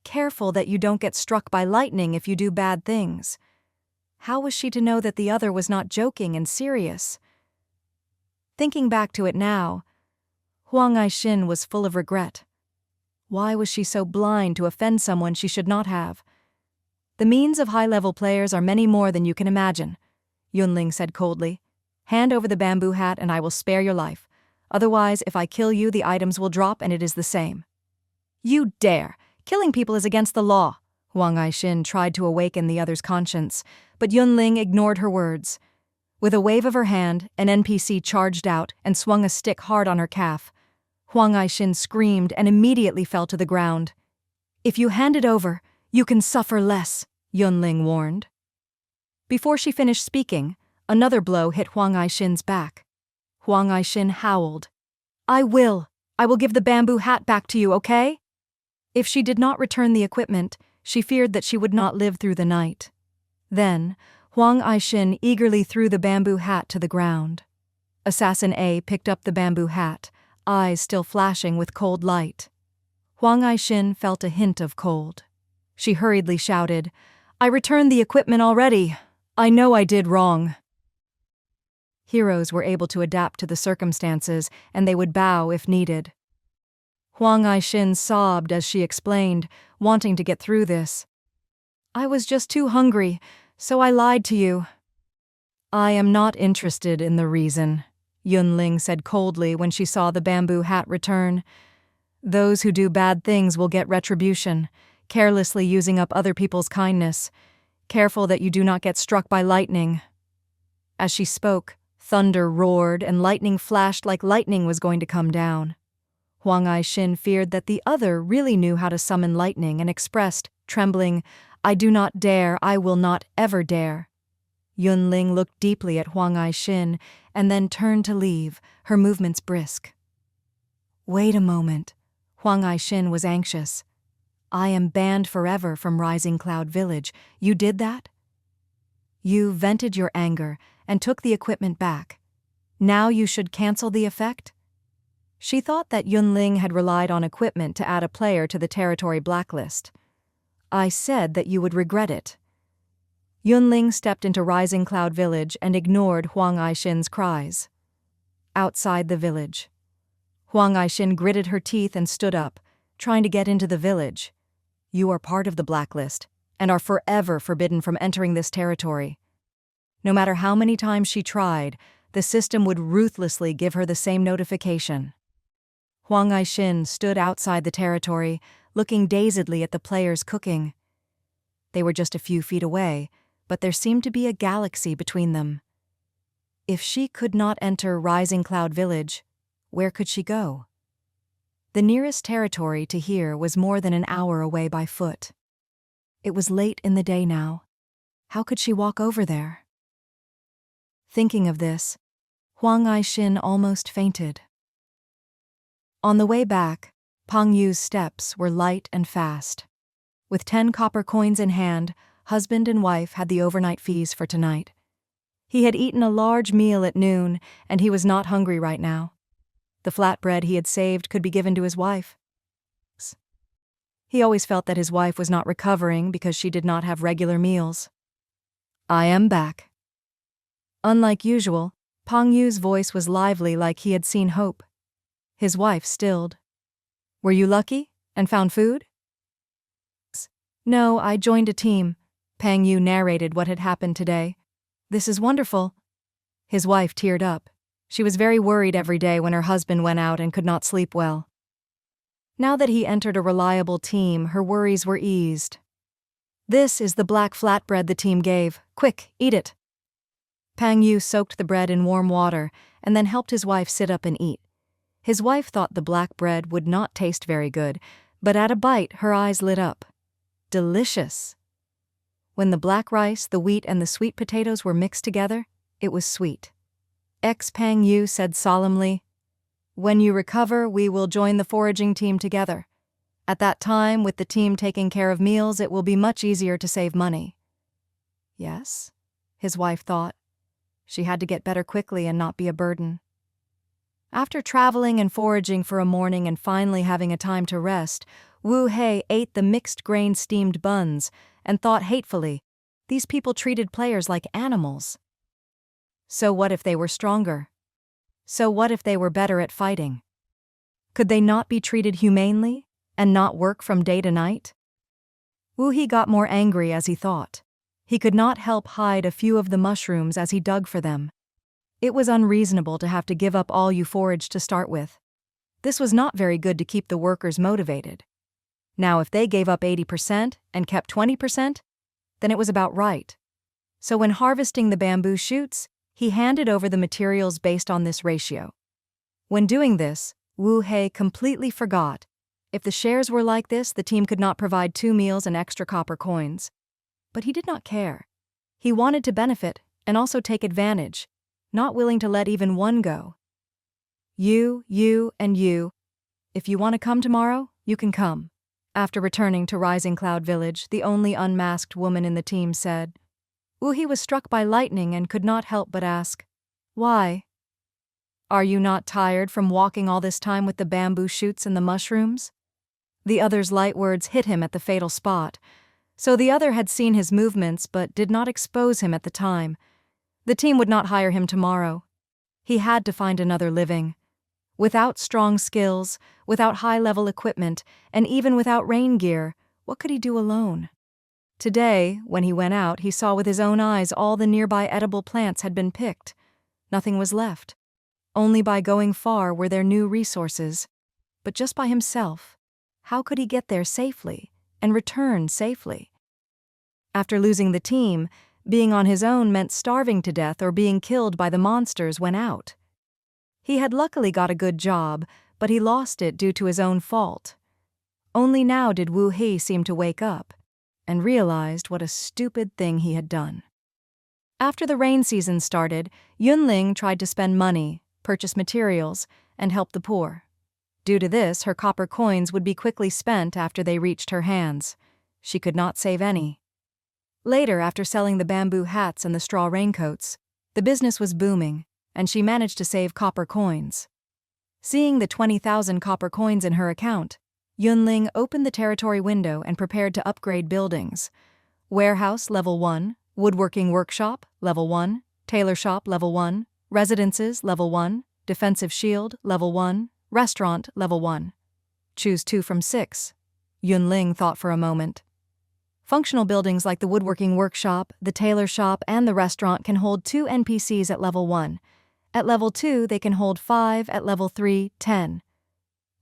[SPEAKER 1] Careful that you don't get struck by lightning if you do bad things. How was she to know that the other was not joking and serious? Thinking back to it now, Huang Aishin was full of regret. Why was she so blind to offend someone she should not have? The means of high-level players are many more than you can imagine, Yun Ling said coldly. Hand over the bamboo hat and I will spare your life. Otherwise, if I kill you, the items will drop and it is the same. You dare! Killing people is against the law. Huang Aishin tried to awaken the other's conscience, but Yun Ling ignored her words. With a wave of her hand, an NPC charged out and swung a stick hard on her calf. Huang Aishin screamed and immediately fell to the ground. If you hand it over, you can suffer less, Yun Ling warned. Before she finished speaking, another blow hit Huang Aishin's back. Huang Aishin howled. I will give the bamboo hat back to you, okay? If she did not return the equipment, she feared that she would not live through the night. Then, Huang Aishin eagerly threw the bamboo hat to the ground. Assassin A picked up the bamboo hat, eyes still flashing with cold light. Huang Aishin felt a hint of cold. She hurriedly shouted, I returned the equipment already. I know I did wrong. Heroes were able to adapt to the circumstances, and they would bow if needed. Huang Aishin sobbed as she explained, wanting to get through this. I was just too hungry, so I lied to you. I am not interested in the reason, Yun Ling said coldly when she saw the bamboo hat return. Those who do bad things will get retribution, carelessly using up other people's kindness. Careful that you do not get struck by lightning. As she spoke, thunder roared and lightning flashed like lightning was going to come down. Huang Aishin feared that the other really knew how to summon lightning and expressed, trembling, I do not dare, I will not ever dare. Yun Ling looked deeply at Huang Aishin and then turned to leave, her movements brisk. Wait a moment. Huang Aishin was anxious. I am banned forever from Rising Cloud Village. You did that? You vented your anger and took the equipment back. Now you should cancel the effect? She thought that Yun Ling had relied on equipment to add a player to the territory blacklist. I said that you would regret it. Yun Ling stepped into Rising Cloud Village and ignored Huang Aishin's cries. Outside the village. Huang Aishin gritted her teeth and stood up, trying to get into the village. You are part of the blacklist, and are forever forbidden from entering this territory. No matter how many times she tried, the system would ruthlessly give her the same notification. Huang Aishin stood outside the territory, looking dazedly at the players cooking. They were just a few feet away, but there seemed to be a galaxy between them. If she could not enter Rising Cloud Village, where could she go? The nearest territory to here was more than an hour away by foot. It was late in the day now. How could she walk over there? Thinking of this, Huang Aishin almost fainted. On the way back, Pang Yu's steps were light and fast. With 10 copper coins in hand, husband and wife had the overnight fees for tonight. He had eaten a large meal at noon, and he was not hungry right now. The flatbread he had saved could be given to his wife. He always felt that his wife was not recovering because she did not have regular meals. "I am back." Unlike usual, Pang Yu's voice was lively, like he had seen hope. His wife stilled. "Were you lucky and found food?" "No, I joined a team." Pang Yu narrated what had happened today. "This is wonderful." His wife teared up. She was very worried every day when her husband went out and could not sleep well. Now that he entered a reliable team, her worries were eased. "This is the black flatbread the team gave. Quick, eat it." Pang Yu soaked the bread in warm water and then helped his wife sit up and eat. His wife thought the black bread would not taste very good, but at a bite her eyes lit up. Delicious. When the black rice, the wheat, and the sweet potatoes were mixed together, it was sweet. Pang Yu said solemnly, "When you recover, we will join the foraging team together. At that time, with the team taking care of meals, it will be much easier to save money." Yes, his wife thought. She had to get better quickly and not be a burden. After traveling and foraging for a morning and finally having a time to rest, Wu Hei ate the mixed-grain steamed buns and thought hatefully, these people treated players like animals. So what if they were stronger? So what if they were better at fighting? Could they not be treated humanely and not work from day to night? Wu Hei got more angry as he thought. He could not help hide a few of the mushrooms as he dug for them. It was unreasonable to have to give up all you foraged to start with. This was not very good to keep the workers motivated. Now if they gave up 80% and kept 20%, then it was about right. So when harvesting the bamboo shoots, he handed over the materials based on this ratio. When doing this, Wu Hei completely forgot. If the shares were like this, the team could not provide 2 meals and extra copper coins. But he did not care. He wanted to benefit and also take advantage, not willing to let even one go. You, and you. If you want to come tomorrow, you can come." After returning to Rising Cloud Village, the only unmasked woman in the team said. Wu Hei was struck by lightning and could not help but ask, "Why? Are you not tired from walking all this time with the bamboo shoots and the mushrooms?" The other's light words hit him at the fatal spot. So the other had seen his movements but did not expose him at the time. The team would not hire him tomorrow. He had to find another living. Without strong skills, without high-level equipment, and even without rain gear, what could he do alone? Today, when he went out, he saw with his own eyes all the nearby edible plants had been picked. Nothing was left. Only by going far were there new resources. But just by himself, how could he get there safely and return safely? After losing the team, being on his own meant starving to death or being killed by the monsters when out. He had luckily got a good job, but he lost it due to his own fault. Only now did Wu Hei seem to wake up and realized what a stupid thing he had done. After the rain season started, Yun Ling tried to spend money, purchase materials, and help the poor. Due to this, her copper coins would be quickly spent after they reached her hands. She could not save any. Later, after selling the bamboo hats and the straw raincoats, the business was booming, and she managed to save copper coins. Seeing the 20,000 copper coins in her account, Yun Ling opened the territory window and prepared to upgrade buildings. Warehouse, Level 1, Woodworking Workshop, Level 1, Tailor Shop, Level 1, Residences, Level 1, Defensive Shield, Level 1, Restaurant, Level 1. Choose 2 from 6. Yun Ling thought for a moment. Functional buildings like the Woodworking Workshop, the Tailor Shop, and the restaurant can hold 2 NPCs at Level 1. At Level 2, they can hold 5, at Level 3, 10.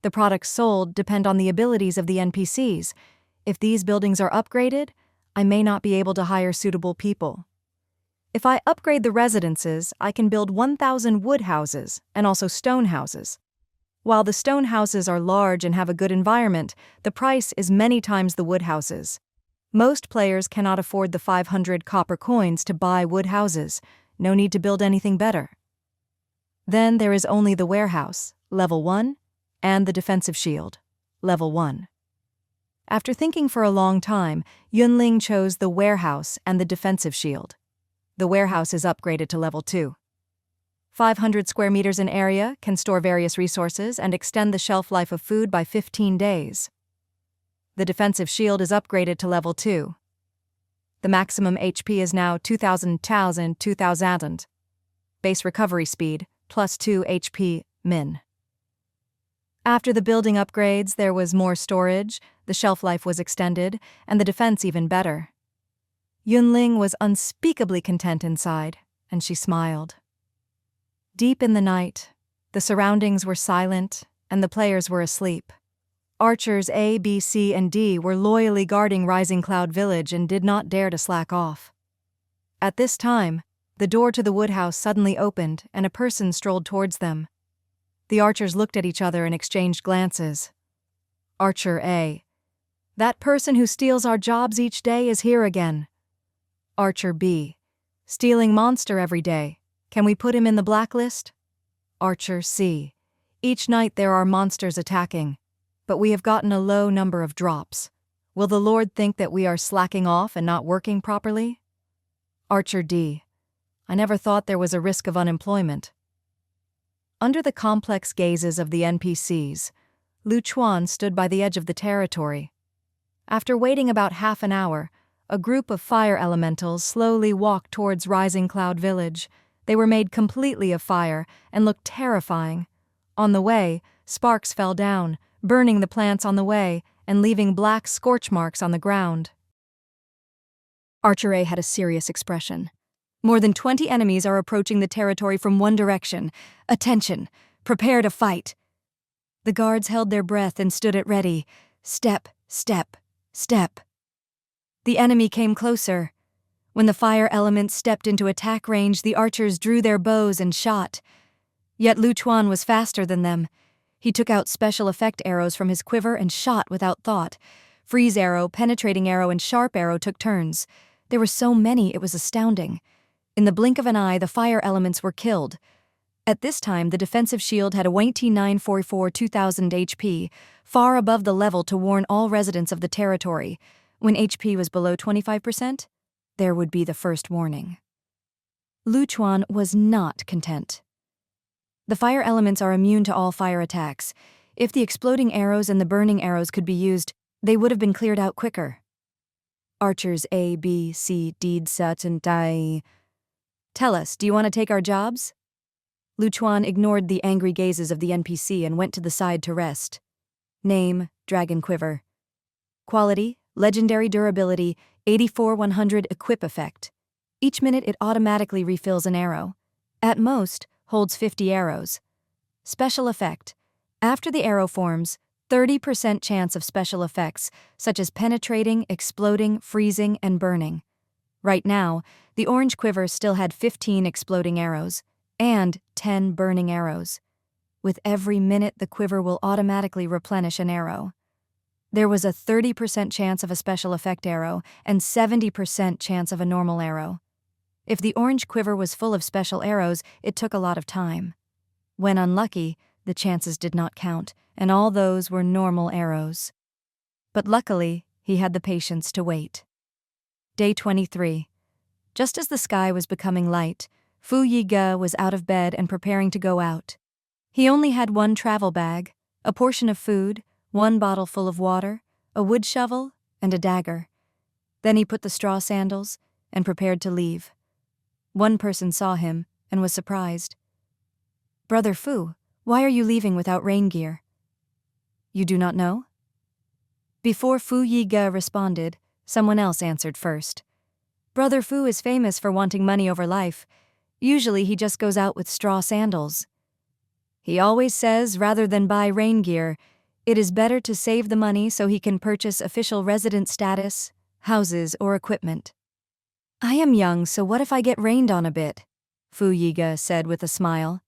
[SPEAKER 1] The products sold depend on the abilities of the NPCs. If these buildings are upgraded, I may not be able to hire suitable people. If I upgrade the residences, I can build 1,000 wood houses and also stone houses. While the stone houses are large and have a good environment, the price is many times the wood houses. Most players cannot afford the 500 copper coins to buy wood houses. No need to build anything better. Then there is only the warehouse, level 1, and the defensive shield, level 1. After thinking for a long time, Yun Ling chose the warehouse and the defensive shield. The warehouse is upgraded to level 2. 500 square meters in area, can store various resources and extend the shelf life of food by 15 days. The defensive shield is upgraded to level 2. The maximum HP is now 2000. Base recovery speed, plus 2 HP min. After the building upgrades, there was more storage, the shelf life was extended, and the defense even better. Yun Ling was unspeakably content inside, and she smiled. Deep in the night, the surroundings were silent, and the players were asleep. Archers A, B, C, and D were loyally guarding Rising Cloud Village and did not dare to slack off. At this time, the door to the woodhouse suddenly opened and a person strolled towards them. The archers looked at each other and exchanged glances. Archer A: "That person who steals our jobs each day is here again." Archer B: "Stealing monster every day. Can we put him in the blacklist?" Archer C: "Each night there are monsters attacking, but we have gotten a low number of drops. Will the Lord think that we are slacking off and not working properly?" Archer D: "I never thought there was a risk of unemployment." Under the complex gazes of the NPCs, Lu Chuan stood by the edge of the territory. After waiting about half an hour, a group of fire elementals slowly walked towards Rising Cloud Village. They were made completely of fire and looked terrifying. On the way, sparks fell down, burning the plants on the way and leaving black scorch marks on the ground. Archer A had a serious expression. "More than 20 enemies are approaching the territory from one direction. Attention! Prepare to fight!" The guards held their breath and stood at ready. Step, step, step. The enemy came closer. When the fire elements stepped into attack range, the archers drew their bows and shot. Yet Lu Chuan was faster than them. He took out special effect arrows from his quiver and shot without thought. Freeze arrow, penetrating arrow, and sharp arrow took turns. There were so many, it was astounding. In the blink of an eye, the fire elements were killed. At this time, the defensive shield had a 1944 2000 HP, far above the level to warn all residents of the territory. When HP was below 25%, there would be the first warning. Lu Chuan was not content. The fire elements are immune to all fire attacks. If the exploding arrows and the burning arrows could be used, they would have been cleared out quicker. Archers A, B, C, D, and die. "Tell us, do you want to take our jobs?" Lu Chuan ignored the angry gazes of the NPC and went to the side to rest. Name, Dragon Quiver. Quality, Legendary Durability, 84-100 Equip Effect. Each minute it automatically refills an arrow. At most, holds 50 arrows. Special Effect. After the arrow forms, 30% chance of special effects, such as penetrating, exploding, freezing, and burning. Right now, the orange quiver still had 15 exploding arrows and 10 burning arrows. With every minute, the quiver will automatically replenish an arrow. There was a 30% chance of a special effect arrow and 70% chance of a normal arrow. If the orange quiver was full of special arrows, it took a lot of time. When unlucky, the chances did not count, and all those were normal arrows. But luckily, he had the patience to wait. Day 23. Just as the sky was becoming light, Fu Yiga was out of bed and preparing to go out. He only had one travel bag, a portion of food, one bottle full of water, a wood shovel, and a dagger. Then he put the straw sandals and prepared to leave. One person saw him and was surprised. "Brother Fu, why are you leaving without rain gear?" "You do not know?" Before Fu Yiga responded, someone else answered first. "Brother Fu is famous for wanting money over life. Usually he just goes out with straw sandals. He always says, rather than buy rain gear, it is better to save the money so he can purchase official resident status, houses, or equipment. I am young, so what if I get rained on a bit? Fu Yiga said with a smile.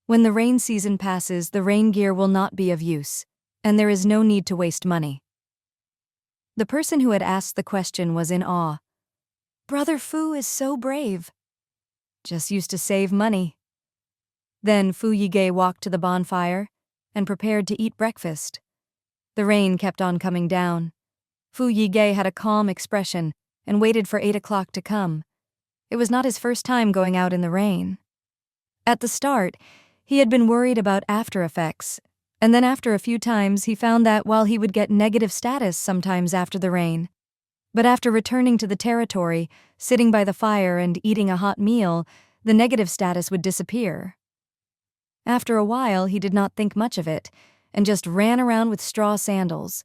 [SPEAKER 1] When the rain season passes, the rain gear will not be of use, and there is no need to waste money. The person who had asked the question was in awe. Brother Fu is so brave. Just used to save money. Then Fu Yige walked to the bonfire and prepared to eat breakfast. The rain kept on coming down. Fu Yige had a calm expression and waited for 8 o'clock to come. It was not his first time going out in the rain. At the start, he had been worried about after effects, and then after a few times he found that while he would get negative status sometimes after the rain, but after returning to the territory, sitting by the fire and eating a hot meal, the negative status would disappear. After a while, he did not think much of it, and just ran around with straw sandals.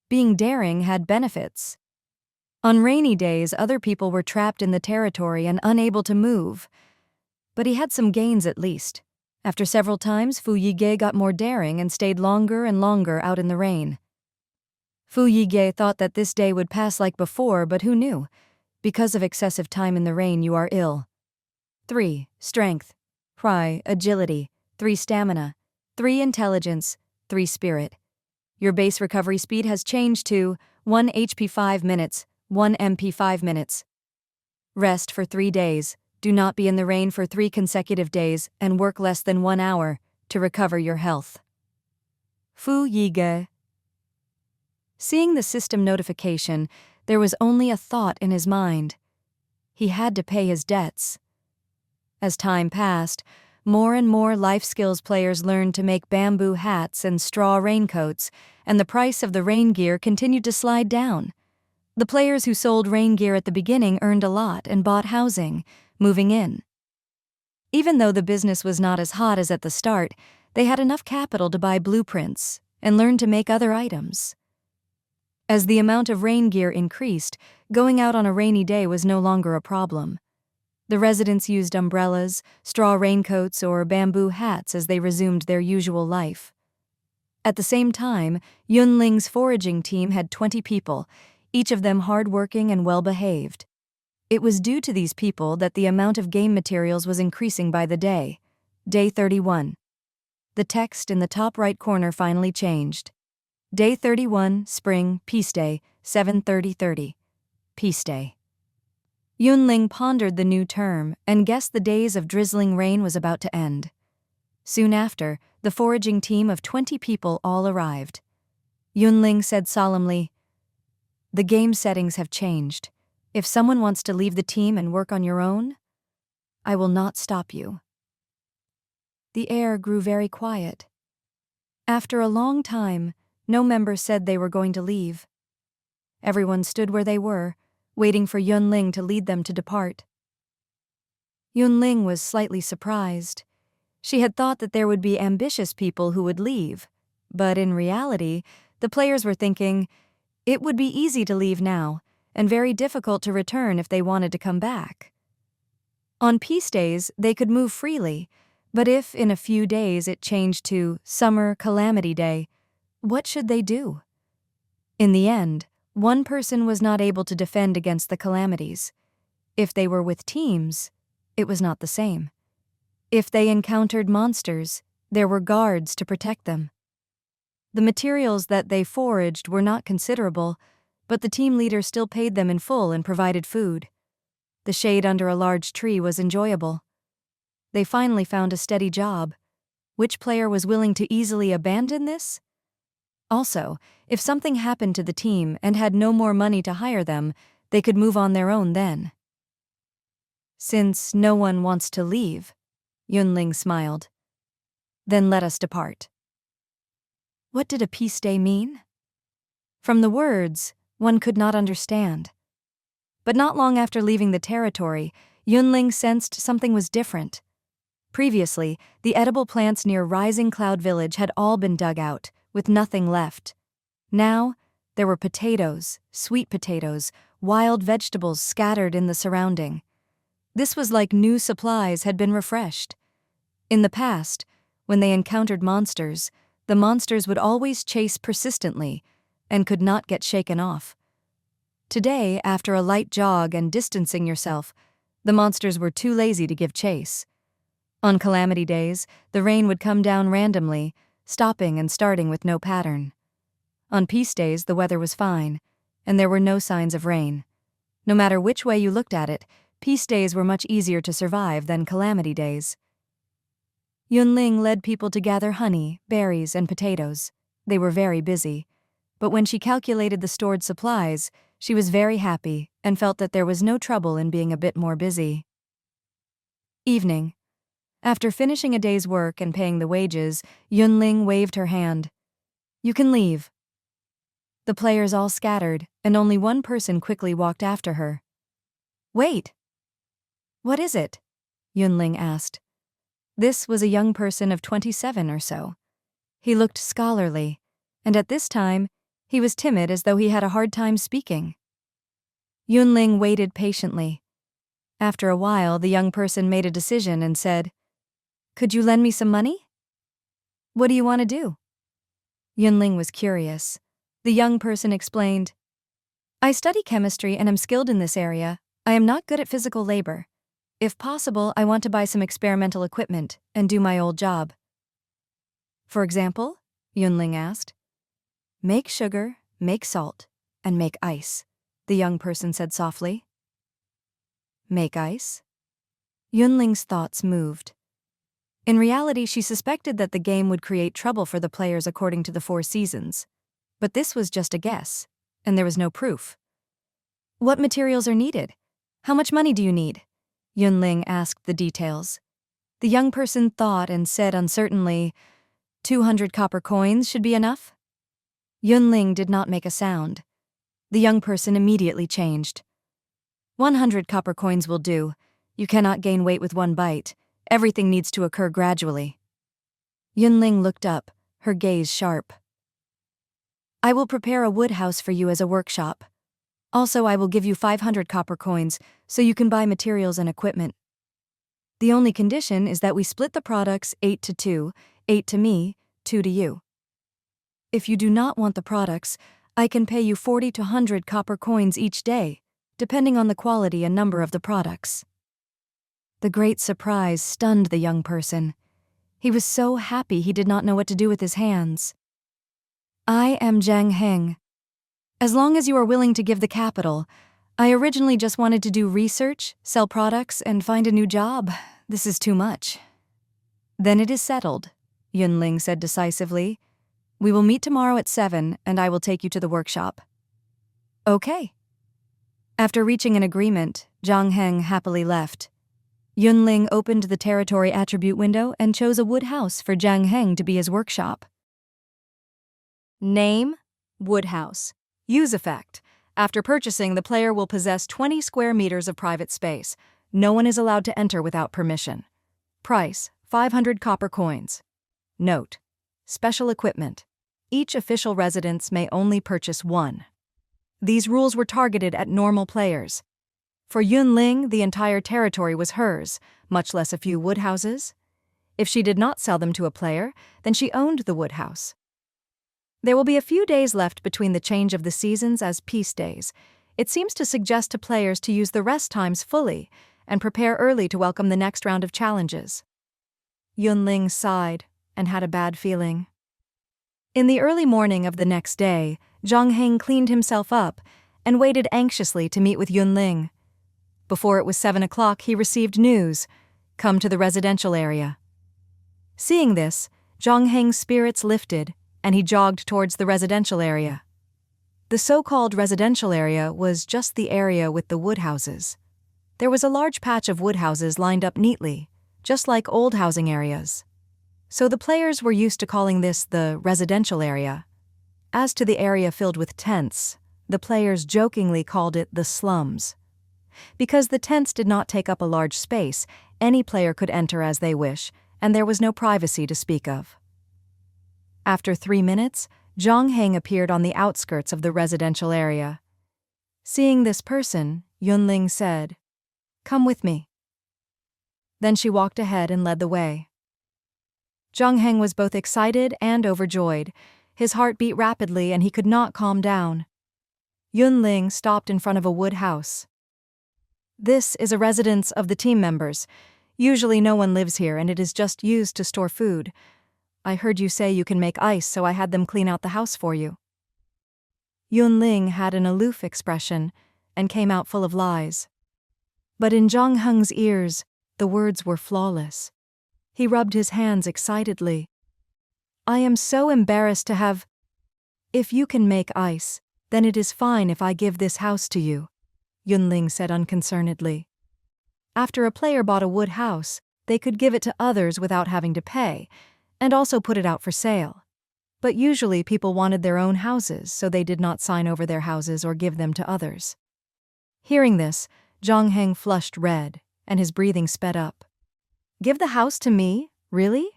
[SPEAKER 1] Being daring had benefits. On rainy days, other people were trapped in the territory and unable to move. But he had some gains at least. After several times, Fu Yige got more daring and stayed longer and longer out in the rain. Fu Yige thought that this day would pass like before, but who knew? Because of excessive time in the rain, you are ill. 3. Strength. 3. Agility. 3. Stamina. 3. Intelligence. 3. Spirit. Your base recovery speed has changed to 1 HP 5 minutes, 1 MP 5 minutes. Rest for 3 days. Do not be in the rain for 3 consecutive days and work less than 1 hour to recover your health. Fu Yige. Seeing the system notification, there was only a thought in his mind. He had to pay his debts. As time passed, more and more life skills players learned to make bamboo hats and straw raincoats, and the price of the rain gear continued to slide down. The players who sold rain gear at the beginning earned a lot and bought housing, moving in. Even though the business was not as hot as at the start, they had enough capital to buy blueprints and learn to make other items. As the amount of rain gear increased, going out on a rainy day was no longer a problem. The residents used umbrellas, straw raincoats, or bamboo hats as they resumed their usual life. At the same time, Yun Ling's foraging team had 20 people, each of them hard-working and well-behaved. It was due to these people that the amount of game materials was increasing by the day. Day 31. The text in the top right corner finally changed. Day 31, Spring, Peace Day, 7:30:30. Peace Day. Yun Ling pondered the new term and guessed the days of drizzling rain was about to end. Soon after, the foraging team of 20 people all arrived. Yun Ling said solemnly, "The game settings have changed. If someone wants to leave the team and work on your own, I will not stop you." The air grew very quiet. After a long time, no member said they were going to leave. Everyone stood where they were, waiting for Yun Ling to lead them to depart. Yun Ling was slightly surprised. She had thought that there would be ambitious people who would leave, but in reality, the players were thinking, it would be easy to leave now, and very difficult to return if they wanted to come back. On peace days, they could move freely, but if in a few days it changed to Summer Calamity Day, what should they do? In the end, one person was not able to defend against the calamities. If they were with teams, it was not the same. If they encountered monsters, there were guards to protect them. The materials that they foraged were not considerable, but the team leader still paid them in full and provided food. The shade under a large tree was enjoyable. They finally found a steady job. Which player was willing to easily abandon this? Also, if something happened to the team and had no more money to hire them, they could move on their own then. Since no one wants to leave, Yun Ling smiled. Then let us depart. What did a peace day mean? From the words, one could not understand. But not long after leaving the territory, Yun Ling sensed something was different. Previously, the edible plants near Rising Cloud Village had all been dug out, with nothing left. Now, there were potatoes, sweet potatoes, wild vegetables scattered in the surrounding. This was like new supplies had been refreshed. In the past, when they encountered monsters, the monsters would always chase persistently and could not get shaken off. Today, after a light jog and distancing yourself, the monsters were too lazy to give chase. On calamity days, the rain would come down randomly, stopping and starting with no pattern. On peace days, the weather was fine, and there were no signs of rain. No matter which way you looked at it, peace days were much easier to survive than calamity days. Yun Ling led people to gather honey, berries, and potatoes. They were very busy, but when she calculated the stored supplies, she was very happy and felt that there was no trouble in being a bit more busy. Evening. After finishing a day's work and paying the wages, Yun Ling waved her hand. "You can leave." The players all scattered, and only one person quickly walked after her. "Wait." "What is it?" Yun Ling asked. This was a young person of 27 or so. He looked scholarly, and at this time, he was timid as though he had a hard time speaking. Yun Ling waited patiently. After a while, the young person made a decision and said, "Could you lend me some money?" "What do you want to do?" Yun Ling was curious. The young person explained, "I study chemistry and am skilled in this area. I am not good at physical labor. If possible, I want to buy some experimental equipment and do my old job." "For example?" Yun Ling asked. "Make sugar, make salt, and make ice," the young person said softly. Make ice? Yun Ling's thoughts moved. In reality, she suspected that the game would create trouble for the players according to the 4 seasons. But this was just a guess, and there was no proof. "What materials are needed? How much money do you need?" Yun Ling asked the details. The young person thought and said uncertainly, 200 copper coins should be enough?" Yun Ling did not make a sound. The young person immediately changed. 100 copper coins will do. You cannot gain weight with one bite. Everything needs to occur gradually." Yun Ling looked up, her gaze sharp. "I will prepare a wood house for you as a workshop. Also, I will give you 500 copper coins so you can buy materials and equipment. The only condition is that we split the products 8 to 2, 8 to me, 2 to you. If you do not want the products, I can pay you 40 to 100 copper coins each day, depending on the quality and number of the products." The great surprise stunned the young person. He was so happy he did not know what to do with his hands. "I am Zhang Heng. As long as you are willing to give the capital. I originally just wanted to do research, sell products, and find a new job. This is too much." "Then it is settled," Yun Ling said decisively. "We will meet tomorrow at 7, and I will take you to the workshop." "Okay." After reaching an agreement, Zhang Heng happily left. Yun Ling opened the territory attribute window and chose a wood house for Zhang Heng to be his workshop. Name: Wood House. Use effect. After purchasing, the player will possess 20 square meters of private space. No one is allowed to enter without permission. Price: 500 copper coins. Note: special equipment. Each official residence may only purchase one. These rules were targeted at normal players. For Yun Ling, the entire territory was hers, much less a few wood houses. If she did not sell them to a player, then she owned the wood house. There will be a few days left between the change of the seasons as peace days. It seems to suggest to players to use the rest times fully and prepare early to welcome the next round of challenges. Yun Ling sighed and had a bad feeling. In the early morning of the next day, Zhang Heng cleaned himself up and waited anxiously to meet with Yun Ling. Before it was 7 o'clock, he received news: "Come to the residential area." Seeing this, Zhang Heng's spirits lifted, and he jogged towards the residential area. The so-called residential area was just the area with the wood houses. There was a large patch of wood houses lined up neatly, just like old housing areas. So the players were used to calling this the residential area. As to the area filled with tents, the players jokingly called it the slums. Because the tents did not take up a large space, any player could enter as they wish, and there was no privacy to speak of. After 3 minutes, Zhang Heng appeared on the outskirts of the residential area. Seeing this person, Yun Ling said, "Come with me." Then she walked ahead and led the way. Zhang Heng was both excited and overjoyed. His heart beat rapidly and he could not calm down. Yun Ling stopped in front of a wood house. This is a residence of the team members. Usually no one lives here and it is just used to store food. I heard you say you can make ice, so I had them clean out the house for you. Yun Ling had an aloof expression and came out full of lies. But in Zhang Heng's ears, the words were flawless. He rubbed his hands excitedly. I am so embarrassed to have... If you can make ice, then it is fine if I give this house to you, Yun Ling said unconcernedly. After a player bought a wood house, they could give it to others without having to pay, and also put it out for sale. But usually people wanted their own houses, so they did not sign over their houses or give them to others. Hearing this, Zhang Heng flushed red, and his breathing sped up. Give the house to me? Really?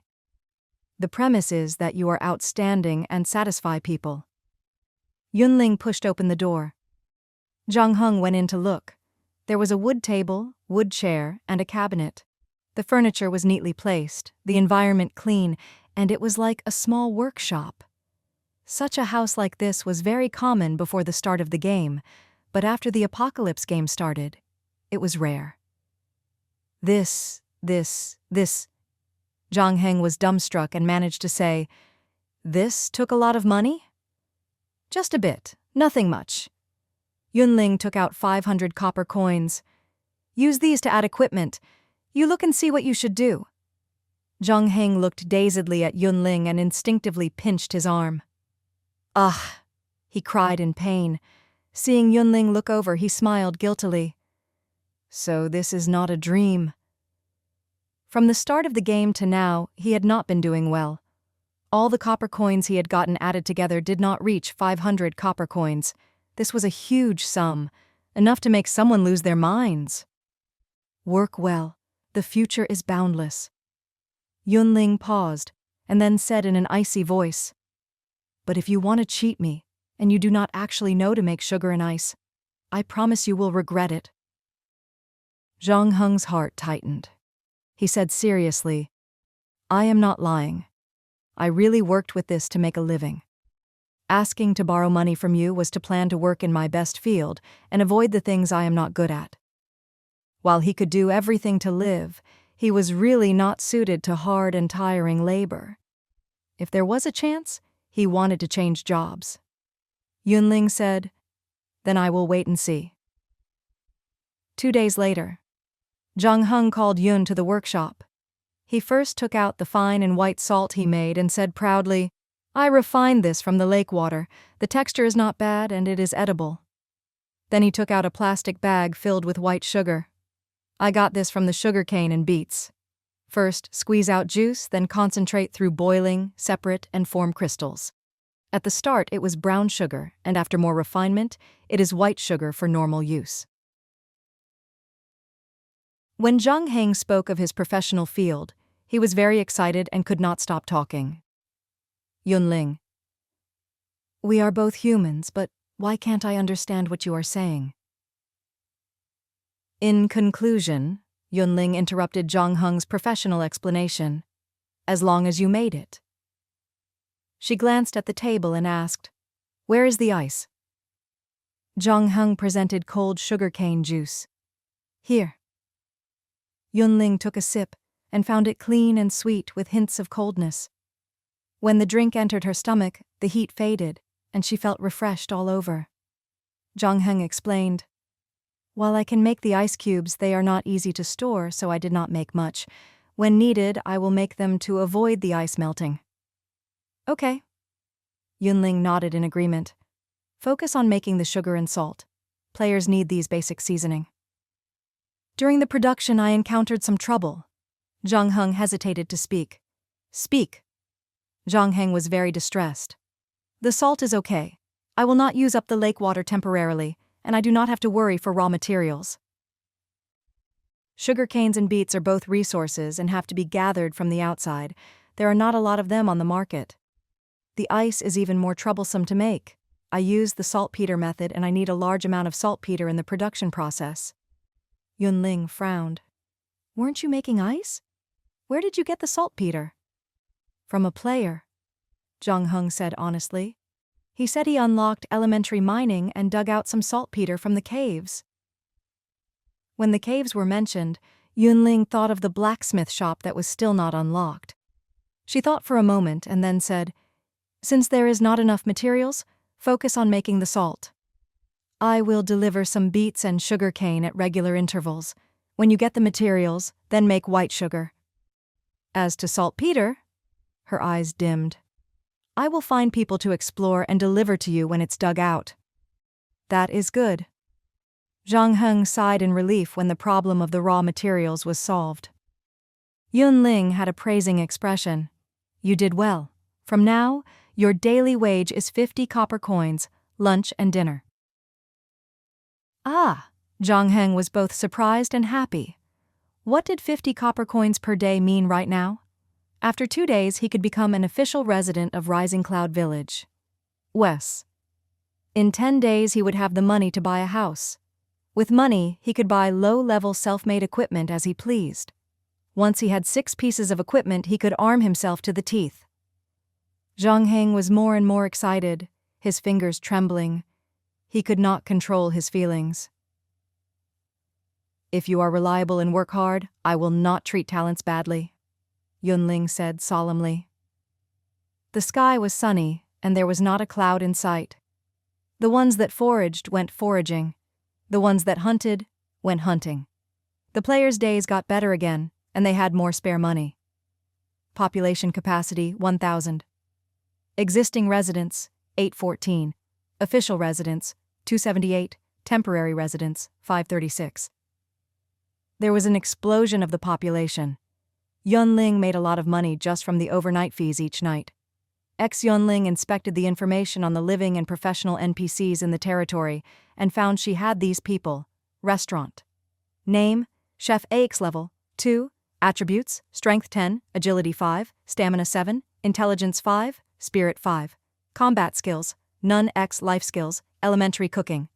[SPEAKER 1] The premise is that you are outstanding and satisfy people. Yun Ling pushed open the door. Zhang Heng went in to look. There was a wood table, wood chair, and a cabinet. The furniture was neatly placed, the environment clean, and it was like a small workshop. Such a house like this was very common before the start of the game, but after the Apocalypse game started, it was rare. This. Zhang Heng was dumbstruck and managed to say, This took a lot of money? Just a bit, nothing much. Yun Ling took out 500 copper coins. Use these to add equipment. You look and see what you should do. Zhang Heng looked dazedly at Yun Ling and instinctively pinched his arm. Ugh, he cried in pain. Seeing Yun Ling look over, he smiled guiltily. So this is not a dream. From the start of the game to now, he had not been doing well. All the copper coins he had gotten added together did not reach 500 copper coins. This was a huge sum, enough to make someone lose their minds. Work well. The future is boundless. Yun Ling paused, and then said in an icy voice, But if you want to cheat me, and you do not actually know to make sugar and ice, I promise you will regret it. Zhang Heng's heart tightened. He said seriously, I am not lying. I really worked with this to make a living. Asking to borrow money from you was to plan to work in my best field and avoid the things I am not good at. While he could do everything to live, he was really not suited to hard and tiring labor. If there was a chance, he wanted to change jobs. Yun Ling said, Then I will wait and see. 2 days later, Zhang Heng called Yun to the workshop. He first took out the fine and white salt he made and said proudly, I refined this from the lake water. The texture is not bad and it is edible. Then he took out a plastic bag filled with white sugar. I got this from the sugar cane and beets. First, squeeze out juice, then concentrate through boiling, separate, and form crystals. At the start, it was brown sugar, and after more refinement, it is white sugar for normal use. When Zhang Heng spoke of his professional field, he was very excited and could not stop talking. Yun Ling. We are both humans, but why can't I understand what you are saying? In conclusion, Yun Ling interrupted Zhang Heng's professional explanation. As long as you made it. She glanced at the table and asked, Where is the ice? Zhang Heng presented cold sugarcane juice. Here. Yun Ling took a sip and found it clean and sweet with hints of coldness. When the drink entered her stomach, the heat faded, and she felt refreshed all over. Zhang Heng explained, While I can make the ice cubes, they are not easy to store, so I did not make much. When needed, I will make them to avoid the ice melting. Okay. Yun Ling nodded in agreement. Focus on making the sugar and salt. Players need these basic seasoning. During the production, I encountered some trouble. Zhang Heng hesitated to speak. Speak. Zhang Heng was very distressed. The salt is okay. I will not use up the lake water temporarily, and I do not have to worry for raw materials. Sugar canes and beets are both resources and have to be gathered from the outside. There are not a lot of them on the market. The ice is even more troublesome to make. I use the saltpeter method and I need a large amount of saltpeter in the production process. Yun Ling frowned. Weren't you making ice? Where did you get the saltpeter? From a player, Zhang Heng said honestly. He said he unlocked elementary mining and dug out some saltpeter from the caves. When the caves were mentioned, Yun Ling thought of the blacksmith shop that was still not unlocked. She thought for a moment and then said, "Since there is not enough materials, focus on making the salt. I will deliver some beets and sugar cane at regular intervals. When you get the materials, then make white sugar. As to saltpeter," her eyes dimmed, "I will find people to explore and deliver to you when it's dug out." "That is good." Zhang Heng sighed in relief when the problem of the raw materials was solved. Yun Ling had a praising expression. "You did well. From now, your daily wage is 50 copper coins, lunch and dinner." Ah! Zhang Heng was both surprised and happy. What did 50 copper coins per day mean right now? After 2 days, he could become an official resident of Rising Cloud Village. Wes. In 10 days, he would have the money to buy a house. With money, he could buy low-level self-made equipment as he pleased. Once he had 6 pieces of equipment, he could arm himself to the teeth. Zhang Heng was more and more excited, his fingers trembling. He could not control his feelings. "If you are reliable and work hard, I will not treat talents badly," Yun Ling said solemnly. The sky was sunny, and there was not a cloud in sight. The ones that foraged went foraging. The ones that hunted went hunting. The players' days got better again, and they had more spare money. Population capacity 1,000. Existing residents 814. Official residents 278. Temporary residents 536. There was an explosion of the population. Yun Ling made a lot of money just from the overnight fees each night. Yun Ling inspected the information on the living and professional NPCs in the territory and found she had these people. Restaurant. Name, Chef AX level 2. Attributes, Strength 10, Agility 5, Stamina 7, Intelligence 5, Spirit 5. Combat skills, None X life skills, elementary cooking.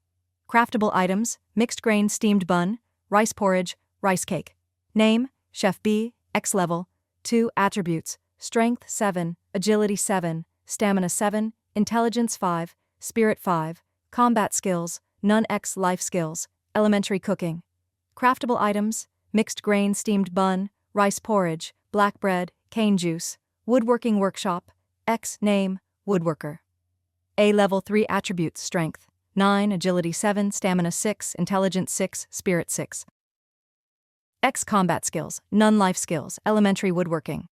[SPEAKER 1] Craftable items, mixed grain steamed bun, rice porridge, rice cake. Name, Chef B, X level 2. Attributes, Strength 7, Agility 7, Stamina 7, Intelligence 5, Spirit 5. Combat skills, None X life skills, elementary cooking. Craftable items, mixed grain steamed bun, rice porridge, black bread, cane juice. Woodworking workshop, X name, woodworker. A level 3 attributes, Strength 9, Agility 7, Stamina 6, Intelligence 6, Spirit 6. X combat skills, None life skills, elementary woodworking.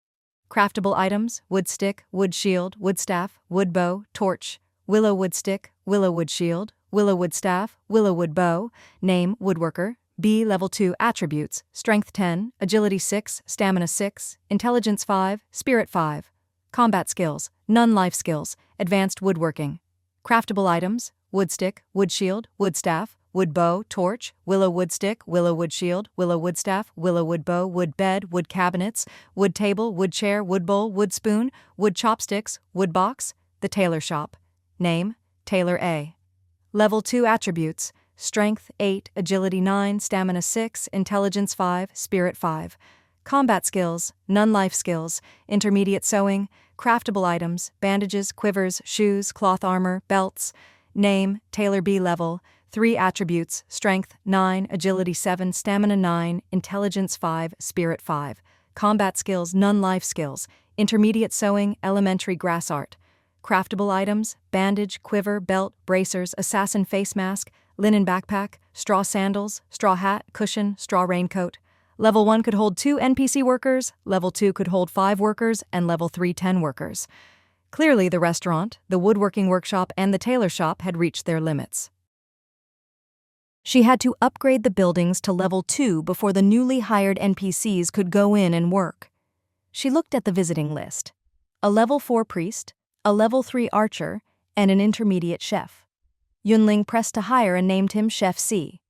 [SPEAKER 1] Craftable items, wood stick, wood shield, wood staff, wood bow, torch, willow wood stick, willow wood shield, willow wood staff, willow wood bow. Name, woodworker. B level 2 attributes, Strength 10, Agility 6, Stamina 6, Intelligence 5, Spirit 5. Combat skills, None life skills, advanced woodworking. Craftable items, wood stick, wood shield, wood staff, wood bow, torch, willow wood stick, willow wood shield, willow wood staff, willow wood bow, wood bed, wood cabinets, wood table, wood chair, wood bowl, wood spoon, wood chopsticks, wood box. The tailor shop. Name, Tailor A. Level 2 attributes, Strength 8, Agility 9, Stamina 6, Intelligence 5, Spirit 5. Combat skills, None life skills, intermediate sewing, craftable items, bandages, quivers, shoes, cloth armor, belts. Name, Tailor B level, 3 attributes, Strength 9, Agility 7, Stamina 9, Intelligence 5, Spirit 5. Combat skills, None life skills, intermediate sewing, elementary grass art. Craftable items, bandage, quiver, belt, bracers, assassin face mask, linen backpack, straw sandals, straw hat, cushion, straw raincoat. Level 1 could hold 2 NPC workers, Level 2 could hold 5 workers, and Level 3 10 workers. Clearly, the restaurant, the woodworking workshop, and the tailor shop had reached their limits. She had to upgrade the buildings to Level 2 before the newly hired NPCs could go in and work. She looked at the visiting list. A Level 4 priest, a Level 3 archer, and an intermediate chef. Yun Ling pressed to hire and named him Chef C.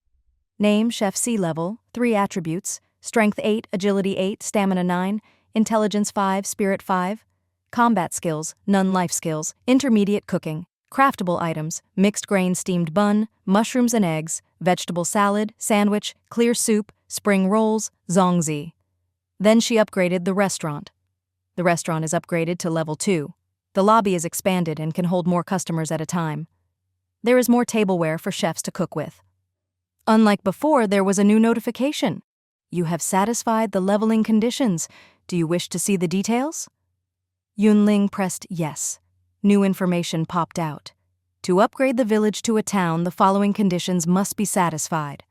[SPEAKER 1] Name, Chef C level, 3 attributes, Strength 8, Agility 8, Stamina 9, Intelligence 5, Spirit 5. Combat skills, None life skills, intermediate cooking. Craftable items, mixed grain steamed bun, mushrooms and eggs, vegetable salad, sandwich, clear soup, spring rolls, zongzi. Then she upgraded the restaurant. The restaurant is upgraded to Level 2. The lobby is expanded and can hold more customers at a time. There is more tableware for chefs to cook with. Unlike before, there was a new notification. You have satisfied the leveling conditions. Do you wish to see the details? Yun Ling pressed yes. New information popped out. To upgrade the village to a town, the following conditions must be satisfied.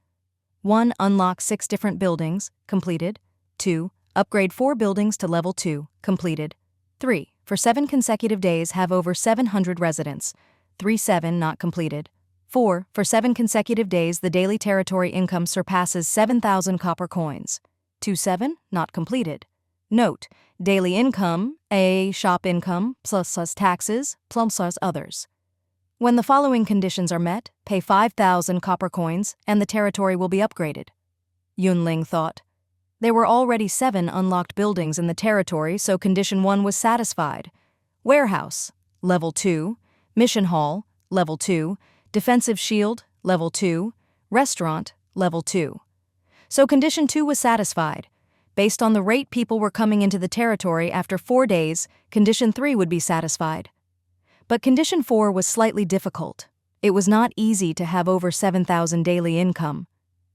[SPEAKER 1] 1. Unlock 6 different buildings, completed. 2. Upgrade 4 buildings to level 2, completed. 3. For 7 consecutive days have over 700 residents. 3-7 not completed. 4. For 7 consecutive days the daily territory income surpasses 7,000 copper coins. 2-7 not completed. Note, daily income, a shop income, plus taxes, plus others. When the following conditions are met, pay 5,000 copper coins and the territory will be upgraded. Yun Ling thought. There were already 7 unlocked buildings in the territory, so condition 1 was satisfied. Warehouse, level 2. Mission hall, level 2. Defensive shield, level 2. Restaurant, level 2. So condition 2 was satisfied. Based on the rate people were coming into the territory after 4 days, condition 3 would be satisfied. But condition 4 was slightly difficult. It was not easy to have over 7,000 daily income.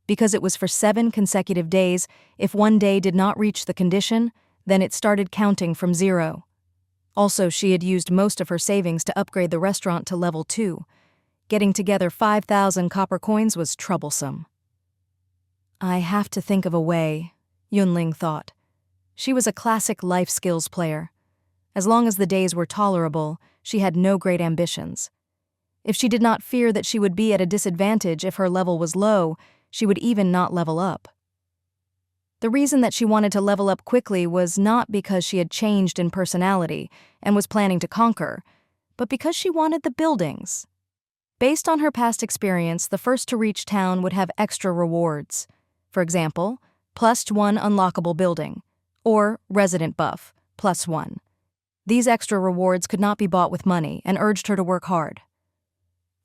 [SPEAKER 1] Because it was for 7 consecutive days, if one day did not reach the condition, then it started counting from 0. Also, she had used most of her savings to upgrade the restaurant to level 2. Getting together 5,000 copper coins was troublesome. I have to think of a way, Yun Ling thought. She was a classic life skills player. As long as the days were tolerable, she had no great ambitions. If she did not fear that she would be at a disadvantage if her level was low, she would even not level up. The reason that she wanted to level up quickly was not because she had changed in personality and was planning to conquer, but because she wanted the buildings. Based on her past experience, the first to reach town would have extra rewards. For example, +1 unlockable building, or resident buff, +1. These extra rewards could not be bought with money and urged her to work hard.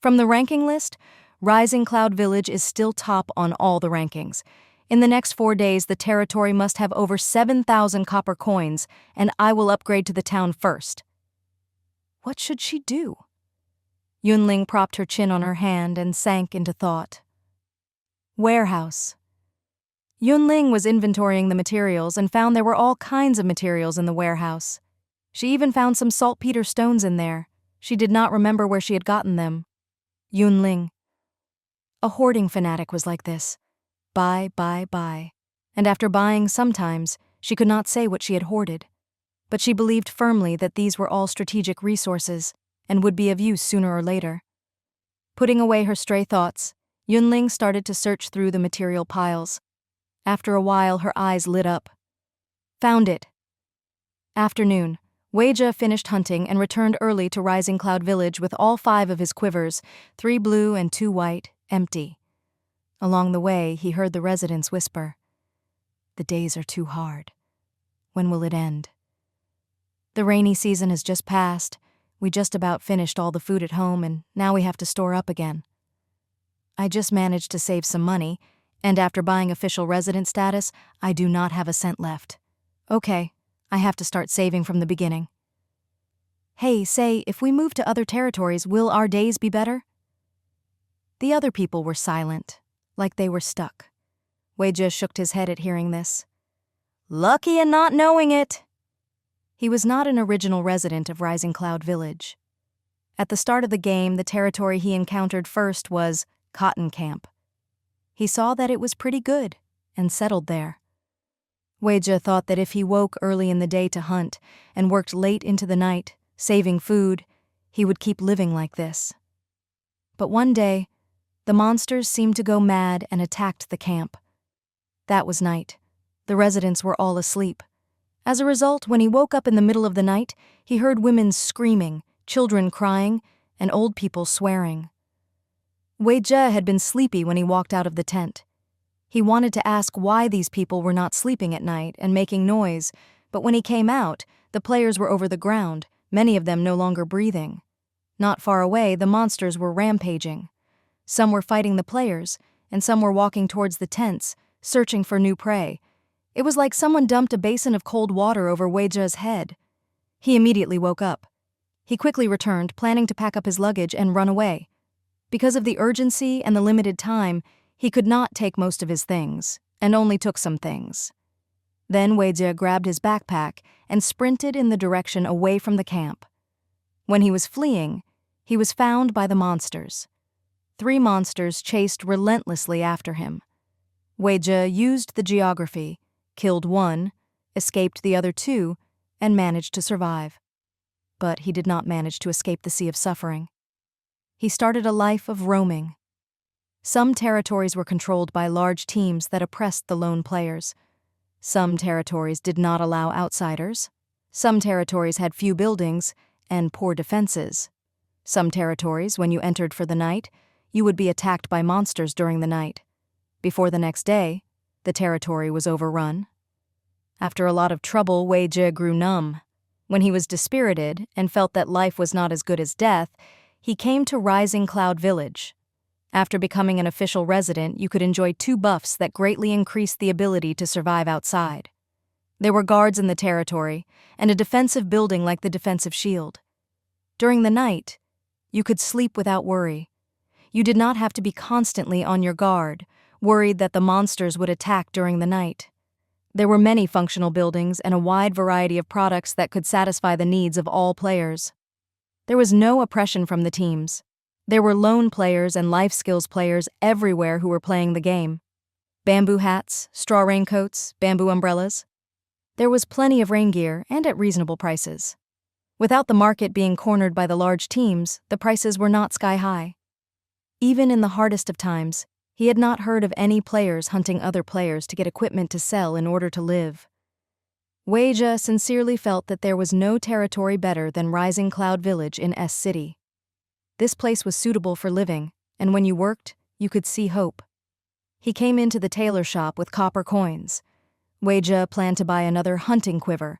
[SPEAKER 1] From the ranking list, Rising Cloud Village is still top on all the rankings. In the next 4 days, the territory must have over 7,000 copper coins, and I will upgrade to the town first. What should she do? Yun Ling propped her chin on her hand and sank into thought. Warehouse. Yun Ling was inventorying the materials and found there were all kinds of materials in the warehouse. She even found some saltpeter stones in there. She did not remember where she had gotten them. Yun Ling. A hoarding fanatic was like this. Buy. And after buying sometimes, she could not say what she had hoarded. But she believed firmly that these were all strategic resources and would be of use sooner or later. Putting away her stray thoughts, Yun Ling started to search through the material piles. After a while, her eyes lit up. Found it. Afternoon. Weijia finished hunting and returned early to Rising Cloud Village with all 5 of his quivers, 3 blue and 2 white, empty. Along the way, he heard the residents whisper, "The days are too hard. When will it end? The rainy season has just passed. We just about finished all the food at home, and now we have to store up again. I just managed to save some money, and after buying official resident status, I do not have a cent left. Okay, I have to start saving from the beginning. Hey, say, if we move to other territories, will our days be better?" The other people were silent, like they were stuck. Weijia shook his head at hearing this. Lucky in not knowing it. He was not an original resident of Rising Cloud Village. At the start of the game, the territory he encountered first was Cotton Camp. He saw that it was pretty good and settled there. Weijia thought that if he woke early in the day to hunt and worked late into the night, saving food, he would keep living like this. But one day, the monsters seemed to go mad and attacked the camp. That was night. The residents were all asleep. As a result, when he woke up in the middle of the night, he heard women screaming, children crying, and old people swearing. Weijia had been sleepy when he walked out of the tent. He wanted to ask why these people were not sleeping at night and making noise, but when he came out, the players were over the ground, many of them no longer breathing. Not far away, the monsters were rampaging. Some were fighting the players, and some were walking towards the tents, searching for new prey. It was like someone dumped a basin of cold water over Weijia's head. He immediately woke up. He quickly returned, planning to pack up his luggage and run away. Because of the urgency and the limited time, he could not take most of his things, and only took some things. Then Weijie grabbed his backpack and sprinted in the direction away from the camp. When he was fleeing, he was found by the monsters. 3 monsters chased relentlessly after him. Weijie used the geography, killed 1, escaped the other 2, and managed to survive. But he did not manage to escape the sea of suffering. He started a life of roaming. Some territories were controlled by large teams that oppressed the lone players. Some territories did not allow outsiders. Some territories had few buildings and poor defenses. Some territories, when you entered for the night, you would be attacked by monsters during the night. Before the next day, the territory was overrun. After a lot of trouble, Weijie grew numb. When he was dispirited and felt that life was not as good as death, he came to Rising Cloud Village. After becoming an official resident, you could enjoy 2 buffs that greatly increased the ability to survive outside. There were guards in the territory, and a defensive building like the defensive shield. During the night, you could sleep without worry. You did not have to be constantly on your guard, worried that the monsters would attack during the night. There were many functional buildings and a wide variety of products that could satisfy the needs of all players. There was no oppression from the teams. There were lone players and life skills players everywhere who were playing the game. Bamboo hats, straw raincoats, bamboo umbrellas. There was plenty of rain gear and at reasonable prices. Without the market being cornered by the large teams, the prices were not sky high. Even in the hardest of times, he had not heard of any players hunting other players to get equipment to sell in order to live. Weijie sincerely felt that there was no territory better than Rising Cloud Village in S City. This place was suitable for living, and when you worked, you could see hope. He came into the tailor shop with copper coins. Weijie planned to buy another hunting quiver,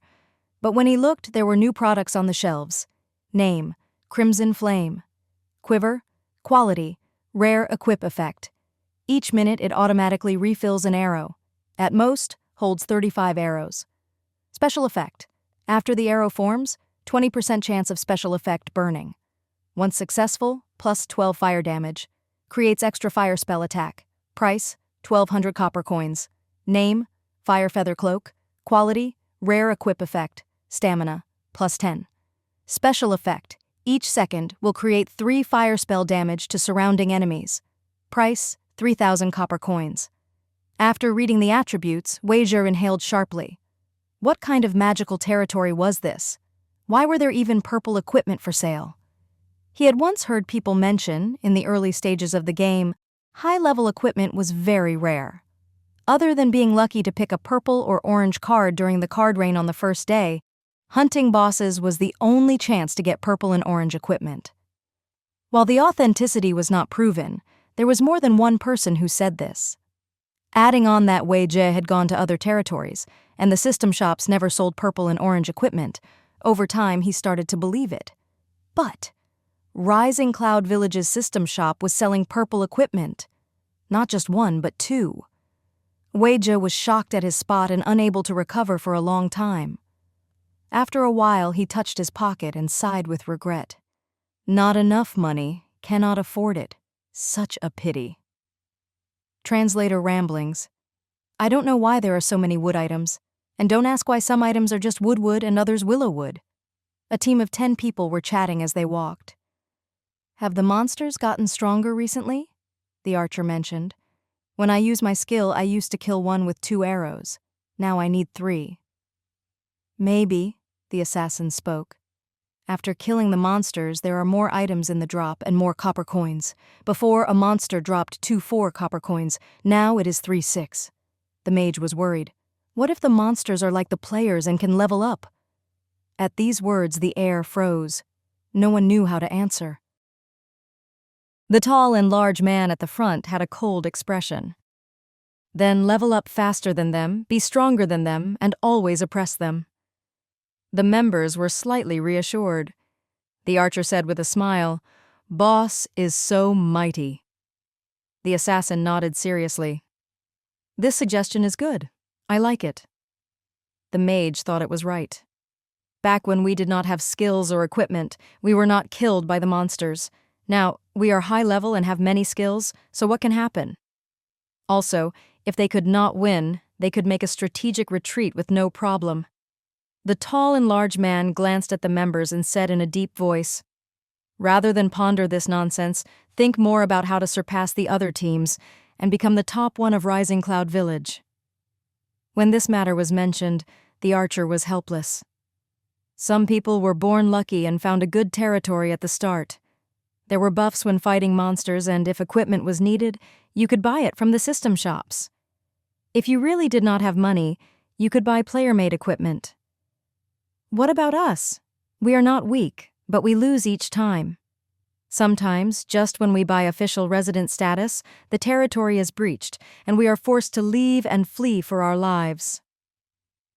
[SPEAKER 1] but when he looked, there were new products on the shelves. Name, Crimson Flame. Quiver, quality, rare equip effect. Each minute it automatically refills an arrow. At most, holds 35 arrows. Special effect. After the arrow forms, 20% chance of special effect burning. Once successful, plus 12 fire damage. Creates extra fire spell attack. Price, 1,200 copper coins. Name, Fire Feather Cloak. Quality, rare equip effect. Stamina, plus 10. Special effect. Each second will create 3 fire spell damage to surrounding enemies. Price, 3,000 copper coins. After reading the attributes, Weijie inhaled sharply. What kind of magical territory was this? Why were there even purple equipment for sale? He had once heard people mention, in the early stages of the game, high-level equipment was very rare. Other than being lucky to pick a purple or orange card during the card rain on the first day, hunting bosses was the only chance to get purple and orange equipment. While the authenticity was not proven, there was more than one person who said this. Adding on that Weijie had gone to other territories, and the system shops never sold purple and orange equipment, over time he started to believe it. But Rising Cloud Village's system shop was selling purple equipment. Not just 1, but 2. Weijie was shocked at his spot and unable to recover for a long time. After a while, he touched his pocket and sighed with regret. Not enough money, cannot afford it. Such a pity. Translator ramblings. I don't know why there are so many wood items, and don't ask why some items are just wood and others willow wood. A team of 10 people were chatting as they walked. Have the monsters gotten stronger recently? The archer mentioned. When I use my skill, I used to kill 1 with 2 arrows. Now I need 3. Maybe, the assassin spoke. After killing the monsters, there are more items in the drop and more copper coins. Before, a monster dropped 2 4 copper coins. Now it is 3 6. The mage was worried. What if the monsters are like the players and can level up? At these words, the air froze. No one knew how to answer. The tall and large man at the front had a cold expression. Then level up faster than them, be stronger than them, and always oppress them. The members were slightly reassured. The archer said with a smile, "Boss is so mighty." The assassin nodded seriously. This suggestion is good. I like it. The mage thought it was right. Back when we did not have skills or equipment, we were not killed by the monsters. Now, we are high level and have many skills, so what can happen? Also, if they could not win, they could make a strategic retreat with no problem. The tall and large man glanced at the members and said in a deep voice, "Rather than ponder this nonsense, think more about how to surpass the other teams and become the top one of Rising Cloud Village." When this matter was mentioned, the archer was helpless. Some people were born lucky and found a good territory at the start. There were buffs when fighting monsters, and if equipment was needed, you could buy it from the system shops. If you really did not have money, you could buy player-made equipment. What about us? We are not weak, but we lose each time. Sometimes, just when we buy official resident status, the territory is breached, and we are forced to leave and flee for our lives.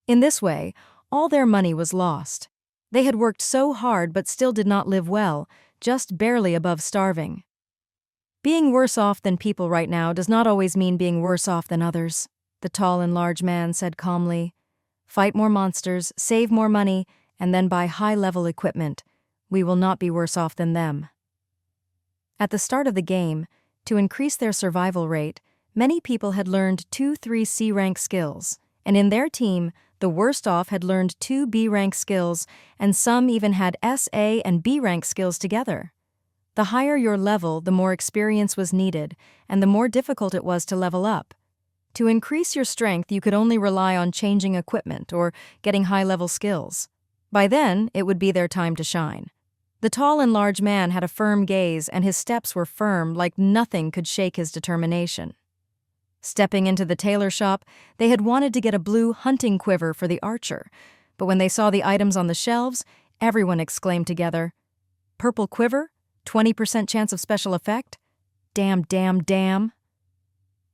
[SPEAKER 1] In this way, all their money was lost. They had worked so hard but still did not live well, just barely above starving. Being worse off than people right now does not always mean being worse off than others, the tall and large man said calmly. Fight more monsters, save more money, and then buy high-level equipment. We will not be worse off than them. At the start of the game, to increase their survival rate, many people had learned 2-3 C-rank skills, and in their team, the worst off had learned 2 B-rank skills, and some even had S, A, and B-rank skills together. The higher your level, the more experience was needed, and the more difficult it was to level up. To increase your strength, you could only rely on changing equipment or getting high-level skills. By then, it would be their time to shine. The tall and large man had a firm gaze, and his steps were firm, like nothing could shake his determination. Stepping into the tailor shop, they had wanted to get a blue hunting quiver for the archer, but when they saw the items on the shelves, everyone exclaimed together, "Purple quiver? 20% chance of special effect? Damn, damn, damn."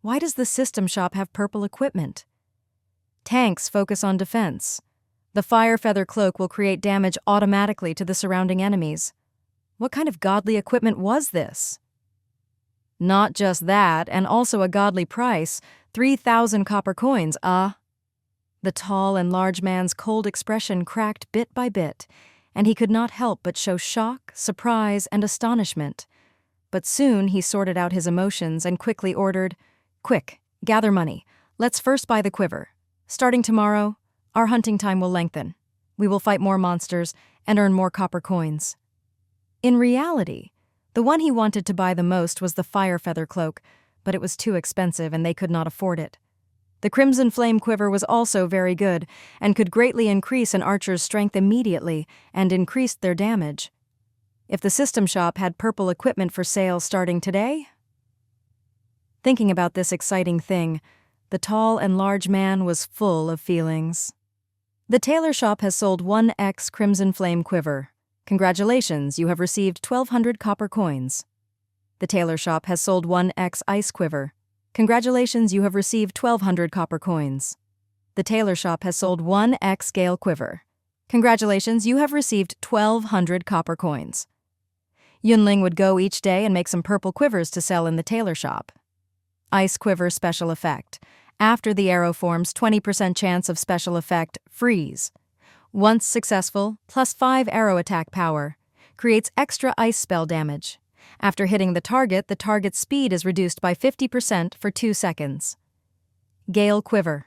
[SPEAKER 1] Why does the system shop have purple equipment? Tanks focus on defense. The fire feather cloak will create damage automatically to the surrounding enemies. What kind of godly equipment was this? Not just that, and also a godly price, 3,000 copper coins, The tall and large man's cold expression cracked bit by bit, and he could not help but show shock, surprise, and astonishment. But soon he sorted out his emotions and quickly ordered, "Quick, gather money. Let's first buy the quiver. Starting tomorrow, our hunting time will lengthen. We will fight more monsters and earn more copper coins." In reality, the one he wanted to buy the most was the fire feather cloak, but it was too expensive and they could not afford it. The crimson flame quiver was also very good and could greatly increase an archer's strength immediately and increased their damage. If the system shop had purple equipment for sale starting today? Thinking about this exciting thing, the tall and large man was full of feelings. The tailor shop has sold 1x crimson flame quiver. Congratulations, you have received 1,200 copper coins. The tailor shop has sold 1x ice quiver. Congratulations, you have received 1,200 copper coins. The tailor shop has sold 1x gale quiver. Congratulations, you have received 1,200 copper coins. Yun Ling would go each day and make some purple quivers to sell in the tailor shop. Ice quiver special effect. After the arrow forms, 20% chance of special effect, freeze. Once successful, +5 arrow attack power. Creates extra ice spell damage. After hitting the target's speed is reduced by 50% for 2 seconds. Gale quiver.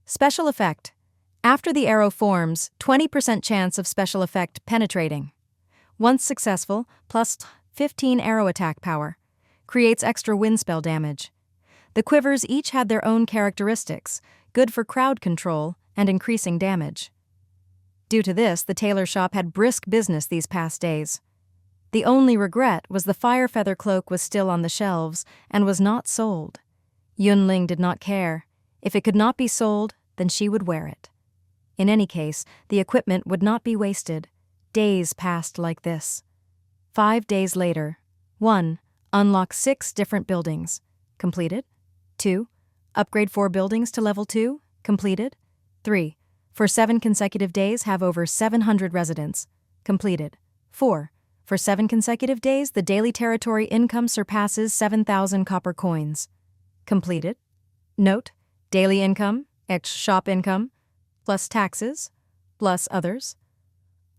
[SPEAKER 1] Special effect. After the arrow forms, 20% chance of special effect penetrating. Once successful, +15 arrow attack power. Creates extra wind spell damage. The quivers each had their own characteristics, good for crowd control and increasing damage. Due to this, the tailor shop had brisk business these past days. The only regret was the fire feather cloak was still on the shelves and was not sold. Yun Ling did not care. If it could not be sold, then she would wear it. In any case, the equipment would not be wasted. Days passed like this. 5 days later. 1. Unlock 6 different buildings. Completed. 2. Upgrade 4 buildings to level 2. Completed. 3. For 7 consecutive days, have over 700 residents. Completed. 4. For 7 consecutive days, the daily territory income surpasses 7,000 copper coins. Completed. Note: daily income, shop income, plus taxes, plus others?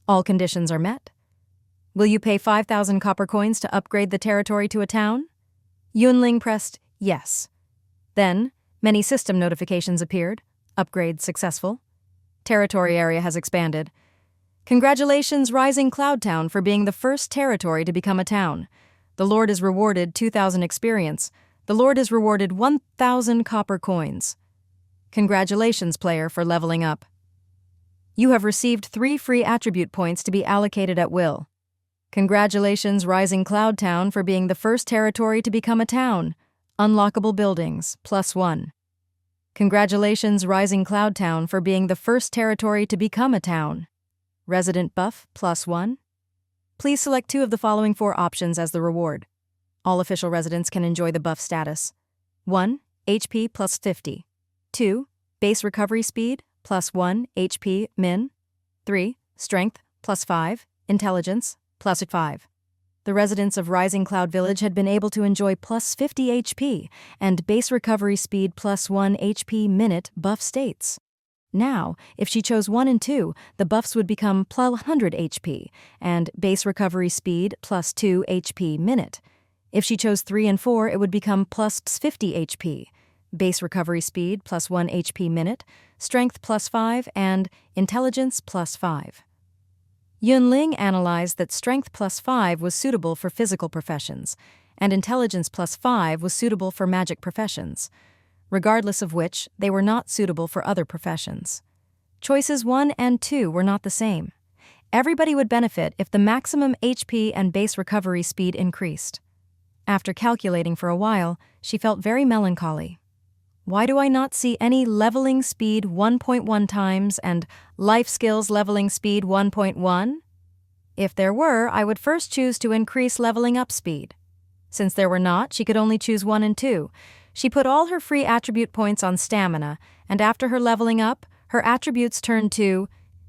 [SPEAKER 1] All conditions are met. Will you pay 5,000 copper coins to upgrade the territory to a town? Yun Ling pressed yes. Then, many system notifications appeared. Upgrade successful. Territory area has expanded. Congratulations, Rising Cloud Town, for being the first territory to become a town. The Lord is rewarded 2,000 experience. The Lord is rewarded 1,000 copper coins. Congratulations, player, for leveling up. You have received 3 free attribute points to be allocated at will. Congratulations, Rising Cloud Town, for being the first territory to become a town. Unlockable buildings, +1. Congratulations, Rising Cloud Town, for being the first territory to become a town. Resident buff, +1. Please select 2 of the following 4 options as the reward. All official residents can enjoy the buff status. 1. HP +50. 2. Base recovery speed, +1 HP min. 3. Strength, +5. Intelligence, +5. The residents of Rising Cloud Village had been able to enjoy +50 HP and base recovery speed +1 HP minute buff states. Now, if she chose 1 and 2, the buffs would become +100 HP and base recovery speed +2 HP minute. If she chose 3 and 4, it would become +50 HP, base recovery speed +1 HP minute, strength +5, and intelligence +5. Yun Ling analyzed that strength +5 was suitable for physical professions, and intelligence +5 was suitable for magic professions, regardless of which they were not suitable for other professions. Choices 1 and 2 were not the same. Everybody would benefit if the maximum HP and base recovery speed increased. After calculating for a while, she felt very melancholy. Why do I not see any leveling speed 1.1 times and life skills leveling speed 1.1? If there were, I would first choose to increase leveling up speed. Since there were not, she could only choose 1 and 2. She put all her free attribute points on stamina, and after her leveling up, her attributes turned to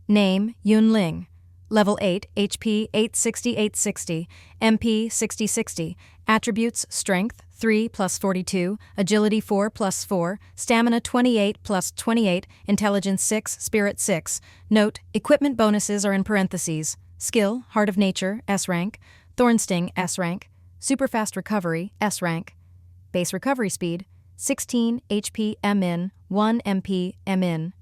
[SPEAKER 1] Name, Yun Ling. Level 8, HP 860-860, MP 60-60. Attributes, Strength 3 + 42, Agility 4 + 4, Stamina 28 + 28, Intelligence 6, Spirit 6. Note, equipment bonuses are in parentheses. Skill, Heart of Nature, S rank. Thornsting, S rank. Superfast Recovery, S rank. Base recovery speed, 16 HP min, 1 MP min.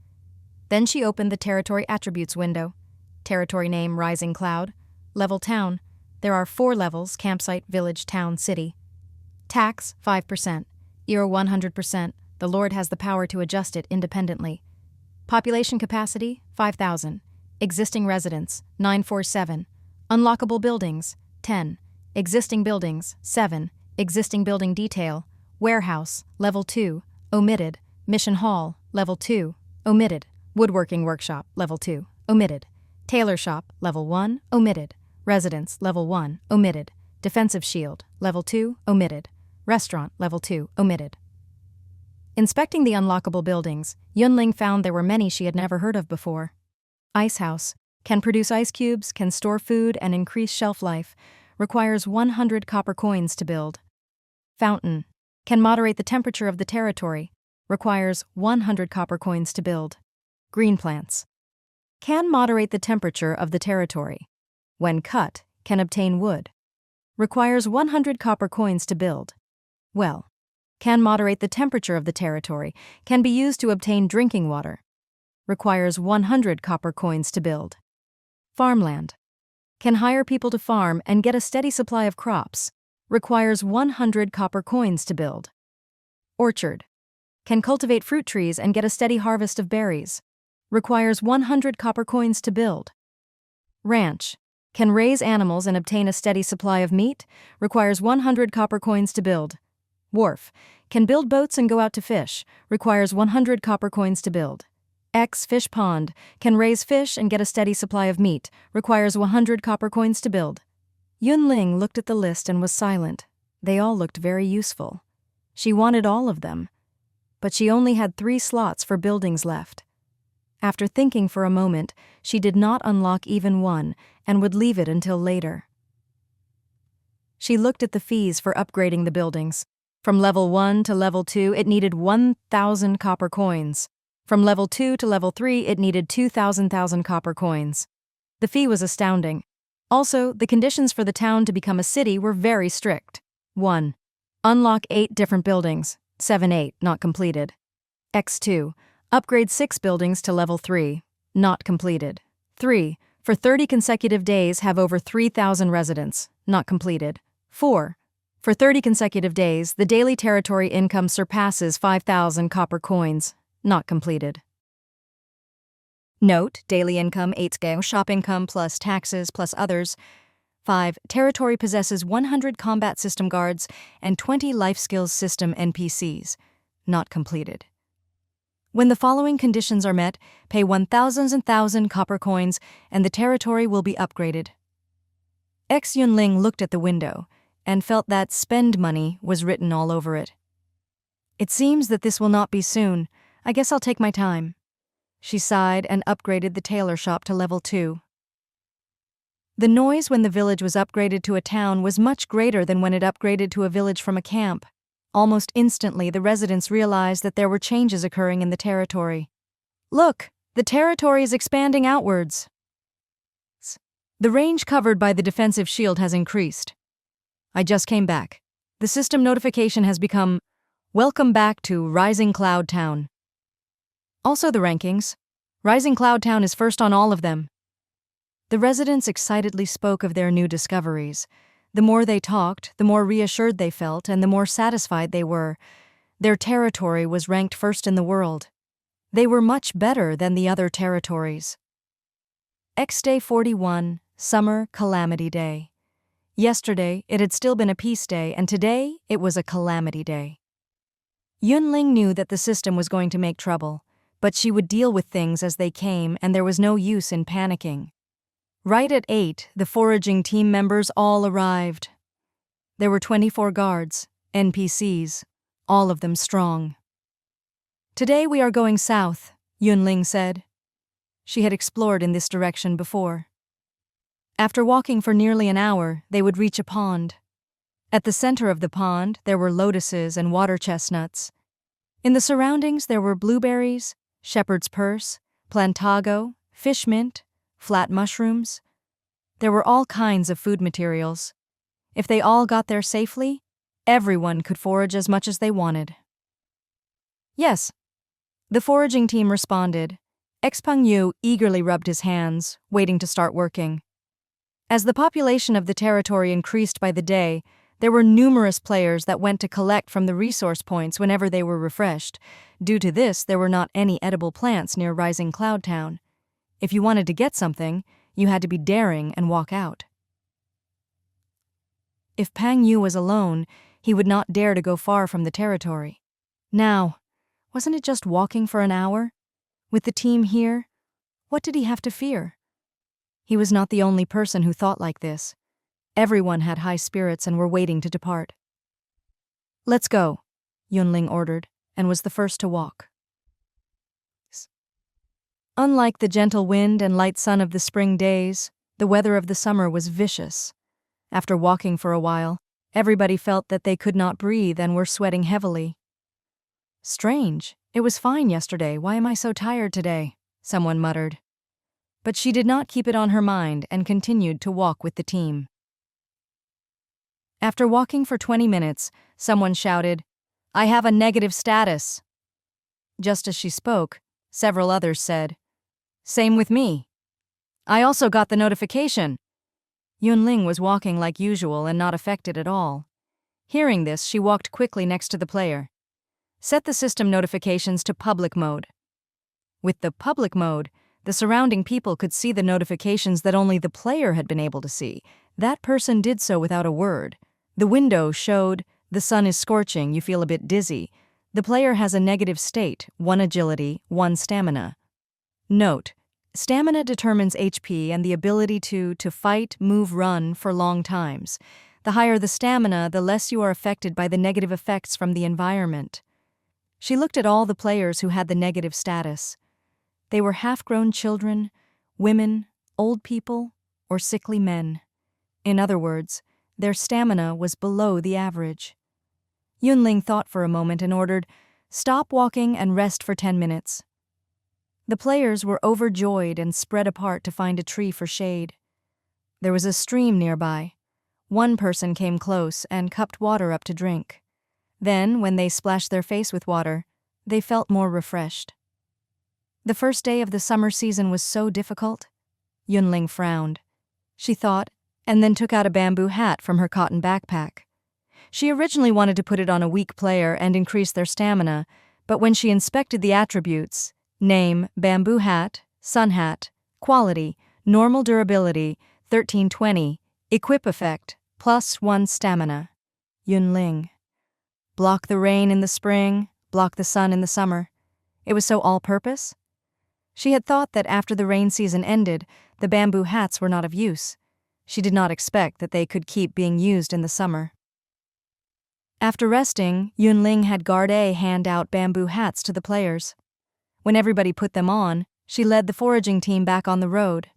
[SPEAKER 1] Then she opened the Territory Attributes window. Territory name, Rising Cloud. Level Town. There are 4 levels, campsite, village, town, city. Tax, 5%. Era 100%. The Lord has the power to adjust it independently. Population capacity, 5,000. Existing residents, 947. Unlockable buildings, 10. Existing buildings, 7. Existing building detail. Warehouse, level 2, omitted. Mission hall, level 2, omitted. Woodworking workshop, level 2, omitted. Tailor shop, level 1, omitted. Residence, level 1, omitted. Defensive shield, level 2, omitted. Restaurant, level 2, omitted. Inspecting the unlockable buildings, Yun Ling found there were many she had never heard of before. Ice house, can produce ice cubes, can store food and increase shelf life, requires 100 copper coins to build. Fountain, can moderate the temperature of the territory, requires 100 copper coins to build. Green plants, can moderate the temperature of the territory. When cut, can obtain wood. Requires 100 copper coins to build. Well, can moderate the temperature of the territory, can be used to obtain drinking water. Requires 100 copper coins to build. Farmland, can hire people to farm and get a steady supply of crops. Requires 100 copper coins to build. Orchard, can cultivate fruit trees and get a steady harvest of berries. Requires 100 copper coins to build. Ranch, can raise animals and obtain a steady supply of meat. Requires 100 copper coins to build. Wharf, can build boats and go out to fish. Requires 100 copper coins to build. Fish pond, can raise fish and get a steady supply of meat. Requires 100 copper coins to build. Yun Ling looked at the list and was silent. They all looked very useful. She wanted all of them. But she only had 3 slots for buildings left. After thinking for a moment, she did not unlock even one and would leave it until later. She looked at the fees for upgrading the buildings. From level 1 to level 2, it needed 1,000 copper coins. From level 2 to level 3, it needed 2,000 copper coins. The fee was astounding. Also, the conditions for the town to become a city were very strict. 1. Unlock 8 different buildings. 7-8, not completed. X2. Upgrade 6 buildings to level 3. Not completed. 3. For 30 consecutive days have over 3,000 residents. Not completed. 4. For 30 consecutive days, the daily territory income surpasses 5,000 copper coins. Not completed. Note, daily income 8 scale, shop income plus taxes plus others. 5. Territory possesses 100 combat system guards and 20 life skills system NPCs. Not completed. When the following conditions are met, pay 1,000 copper coins and the territory will be upgraded. Yun Ling looked at the window and felt that spend money was written all over it. It seems that this will not be soon. I guess I'll take my time. She sighed and upgraded the tailor shop to level 2. The noise when the village was upgraded to a town was much greater than when it upgraded to a village from a camp. Almost instantly, the residents realized that there were changes occurring in the territory. Look, the territory is expanding outwards. The range covered by the defensive shield has increased. I just came back. The system notification has become, "Welcome back to Rising Cloud Town." Also the rankings. Rising Cloud Town is first on all of them. The residents excitedly spoke of their new discoveries. The more they talked, the more reassured they felt and the more satisfied they were. Their territory was ranked first in the world. They were much better than the other territories. Day 41, Summer Calamity Day. Yesterday, it had still been a peace day, and today, it was a calamity day. Yun Ling knew that the system was going to make trouble, but she would deal with things as they came, and there was no use in panicking. Right at 8, the foraging team members all arrived. There were 24 guards, NPCs, all of them strong. "Today we are going south," Yun Ling said. She had explored in this direction before. After walking for nearly an hour, they would reach a pond. At the center of the pond, there were lotuses and water chestnuts. In the surroundings, there were blueberries, shepherd's purse, plantago, fish mint, flat mushrooms. There were all kinds of food materials. If they all got there safely, everyone could forage as much as they wanted. Yes. The foraging team responded. Xpeng Yu eagerly rubbed his hands, waiting to start working. As the population of the territory increased by the day, there were numerous players that went to collect from the resource points whenever they were refreshed. Due to this, there were not any edible plants near Rising Cloud Town. If you wanted to get something, you had to be daring and walk out. If Pang Yu was alone, he would not dare to go far from the territory. Now, wasn't it just walking for an hour? With the team here, what did he have to fear? He was not the only person who thought like this. Everyone had high spirits and were waiting to depart. "Let's go," Yun Ling ordered, and was the first to walk. Unlike the gentle wind and light sun of the spring days, the weather of the summer was vicious. After walking for a while, everybody felt that they could not breathe and were sweating heavily. "Strange, it was fine yesterday, why am I so tired today?" someone muttered. But she did not keep it on her mind and continued to walk with the team. After walking for 20 minutes, someone shouted, "I have a negative status." Just as she spoke, several others said, "Same with me." "I also got the notification." Yun Ling was walking like usual and not affected at all. Hearing this, she walked quickly next to the player. Set the system notifications to public mode. With the public mode, the surrounding people could see the notifications that only the player had been able to see. That person did so without a word. The window showed, "The sun is scorching, you feel a bit dizzy. The player has a negative state, 1 agility, 1 stamina." Note, stamina determines HP and the ability to fight, move, run for long times. The higher the stamina, the less you are affected by the negative effects from the environment. She looked at all the players who had the negative status. They were half-grown children, women, old people, or sickly men. In other words, their stamina was below the average. Yun Ling thought for a moment and ordered, "Stop walking and rest for 10 minutes." The players were overjoyed and spread apart to find a tree for shade. There was a stream nearby. One person came close and cupped water up to drink. Then, when they splashed their face with water, they felt more refreshed. The first day of the summer season was so difficult. Yun Ling frowned. She thought, and then took out a bamboo hat from her cotton backpack. She originally wanted to put it on a weak player and increase their stamina, but when she inspected the attributes, name, bamboo hat, sun hat, quality, normal durability, 1320, equip effect, +1 stamina. Yun Ling. Block the rain in the spring, block the sun in the summer. It was so all-purpose. She had thought that after the rain season ended, the bamboo hats were not of use. She did not expect that they could keep being used in the summer. After resting, Yun Ling had Guard A hand out bamboo hats to the players. When everybody put them on, she led the foraging team back on the road.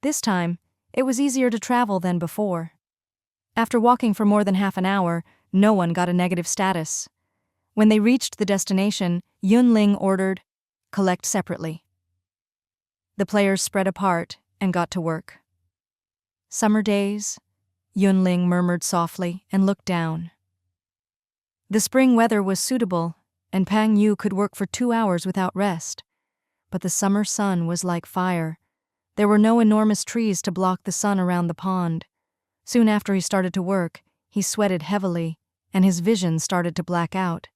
[SPEAKER 1] This time, it was easier to travel than before. After walking for more than half an hour, no one got a negative status. When they reached the destination, Yun Ling ordered, "Collect separately." The players spread apart and got to work. "Summer days," Yun Ling murmured softly and looked down. The spring weather was suitable, and Pang Yu could work for 2 hours without rest. But the summer sun was like fire. There were no enormous trees to block the sun around the pond. Soon after he started to work, he sweated heavily, and his vision started to black out.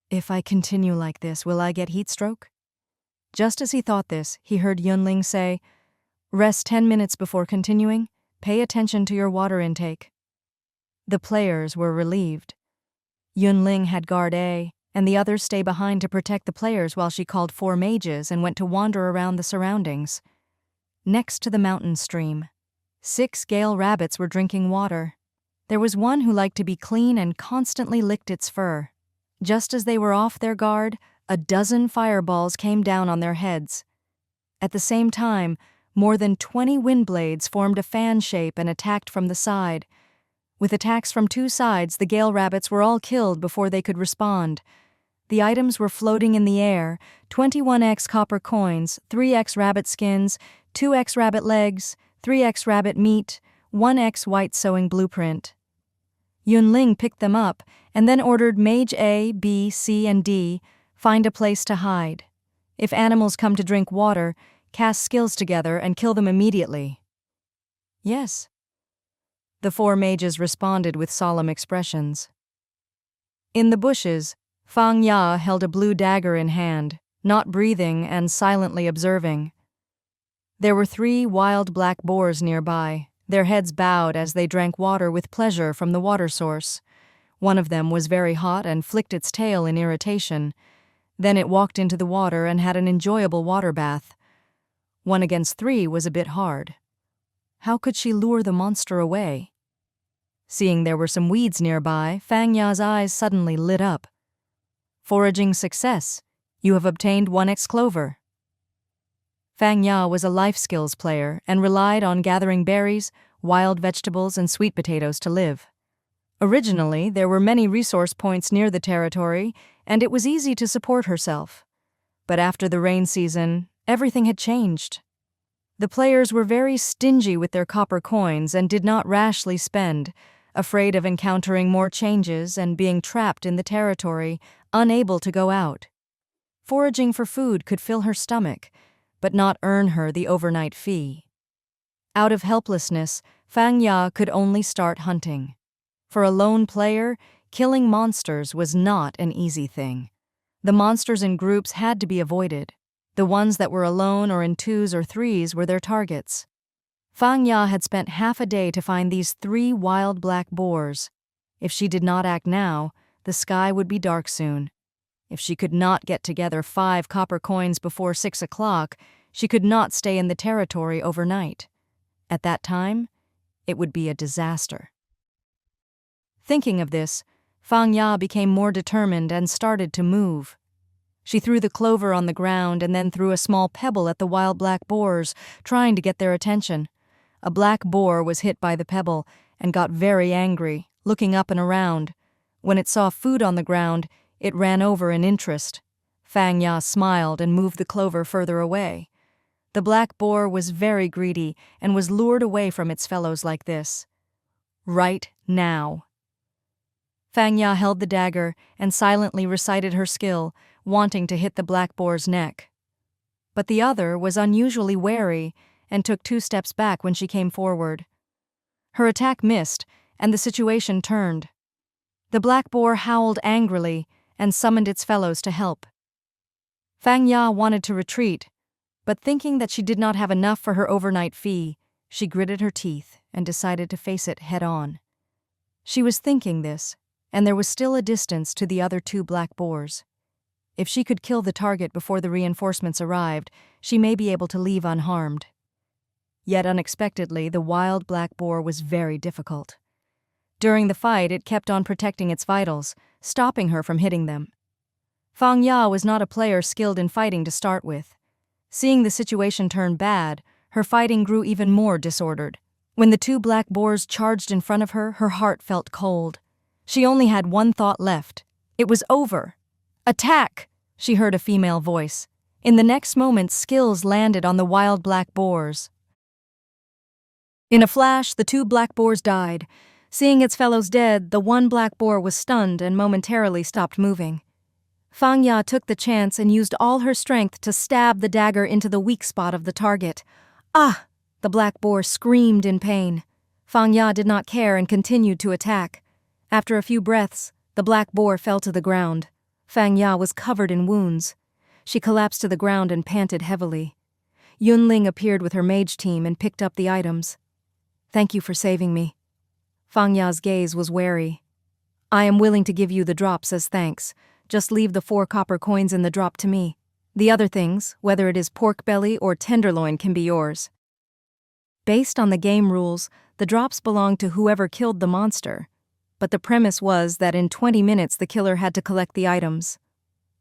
[SPEAKER 1] "If I continue like this, will I get heat stroke?" Just as he thought this, he heard Yun Ling say, "Rest 10 minutes before continuing. Pay attention to your water intake." The players were relieved. Yun Ling had Guard A, and the others stay behind to protect the players while she called 4 mages and went to wander around the surroundings. Next to the mountain stream, 6 Gale rabbits were drinking water. There was one who liked to be clean and constantly licked its fur. Just as they were off their guard, a dozen fireballs came down on their heads. At the same time, more than 20 wind blades formed a fan shape and attacked from the side. With attacks from 2 sides, the Gale rabbits were all killed before they could respond. The items were floating in the air: 21x copper coins, 3x rabbit skins, 2x rabbit legs, 3x rabbit meat, 1x white sewing blueprint. Yun Ling picked them up and then ordered Mage A, B, C, and D, find a place to hide. If animals come to drink water, cast skills together and kill them immediately. "Yes." The 4 mages responded with solemn expressions. In the bushes, Fang Ya held a blue dagger in hand, not breathing and silently observing. There were 3 wild black boars nearby, their heads bowed as they drank water with pleasure from the water source. One of them was very hot and flicked its tail in irritation. Then it walked into the water and had an enjoyable water bath. 1 against 3 was a bit hard. How could she lure the monster away? Seeing there were some weeds nearby, Fang Ya's eyes suddenly lit up. "Foraging success. You have obtained 1x clover." Fang Ya was a life skills player and relied on gathering berries, wild vegetables, and sweet potatoes to live. Originally, there were many resource points near the territory, and it was easy to support herself. But after the rain season, everything had changed. The players were very stingy with their copper coins and did not rashly spend, afraid of encountering more changes and being trapped in the territory, unable to go out. Foraging for food could fill her stomach, but not earn her the overnight fee. Out of helplessness, Fang Ya could only start hunting. For a lone player, killing monsters was not an easy thing. The monsters in groups had to be avoided. The ones that were alone or in 2s or 3s were their targets. Fang Ya had spent half a day to find these 3 wild black boars. If she did not act now, the sky would be dark soon. If she could not get together 5 copper coins before 6 o'clock, she could not stay in the territory overnight. At that time, it would be a disaster. Thinking of this, Fang Ya became more determined and started to move. She threw the clover on the ground and then threw a small pebble at the wild black boars, trying to get their attention. A black boar was hit by the pebble and got very angry, looking up and around. When it saw food on the ground, it ran over in interest. Fang Ya smiled and moved the clover further away. The black boar was very greedy and was lured away from its fellows like this. Right now. Fang Ya held the dagger and silently recited her skill, wanting to hit the black boar's neck. But the other was unusually wary and took 2 steps back when she came forward. Her attack missed, and the situation turned. The black boar howled angrily and summoned its fellows to help. Fang Ya wanted to retreat, but thinking that she did not have enough for her overnight fee, she gritted her teeth and decided to face it head-on. She was thinking this, and there was still a distance to the other 2 black boars. If she could kill the target before the reinforcements arrived, she may be able to leave unharmed. Yet unexpectedly, the wild black boar was very difficult. During the fight, it kept on protecting its vitals, stopping her from hitting them. Fang Ya was not a player skilled in fighting to start with. Seeing the situation turn bad, her fighting grew even more disordered. When the 2 black boars charged in front of her, her heart felt cold. She only had one thought left. It was over. "Attack!" she heard a female voice. In the next moment, skills landed on the wild black boars. In a flash, the 2 black boars died. Seeing its fellows dead, the one black boar was stunned and momentarily stopped moving. Fang Ya took the chance and used all her strength to stab the dagger into the weak spot of the target. "Ah!" the black boar screamed in pain. Fang Ya did not care and continued to attack. After a few breaths, the black boar fell to the ground. Fang Ya was covered in wounds. She collapsed to the ground and panted heavily. Yun Ling appeared with her mage team and picked up the items. "Thank you for saving me." Fang Ya's gaze was wary. "I am willing to give you the drops as thanks. Just leave the 4 copper coins in the drop to me. The other things, whether it is pork belly or tenderloin, can be yours." Based on the game rules, the drops belonged to whoever killed the monster, but the premise was that in 20 minutes the killer had to collect the items.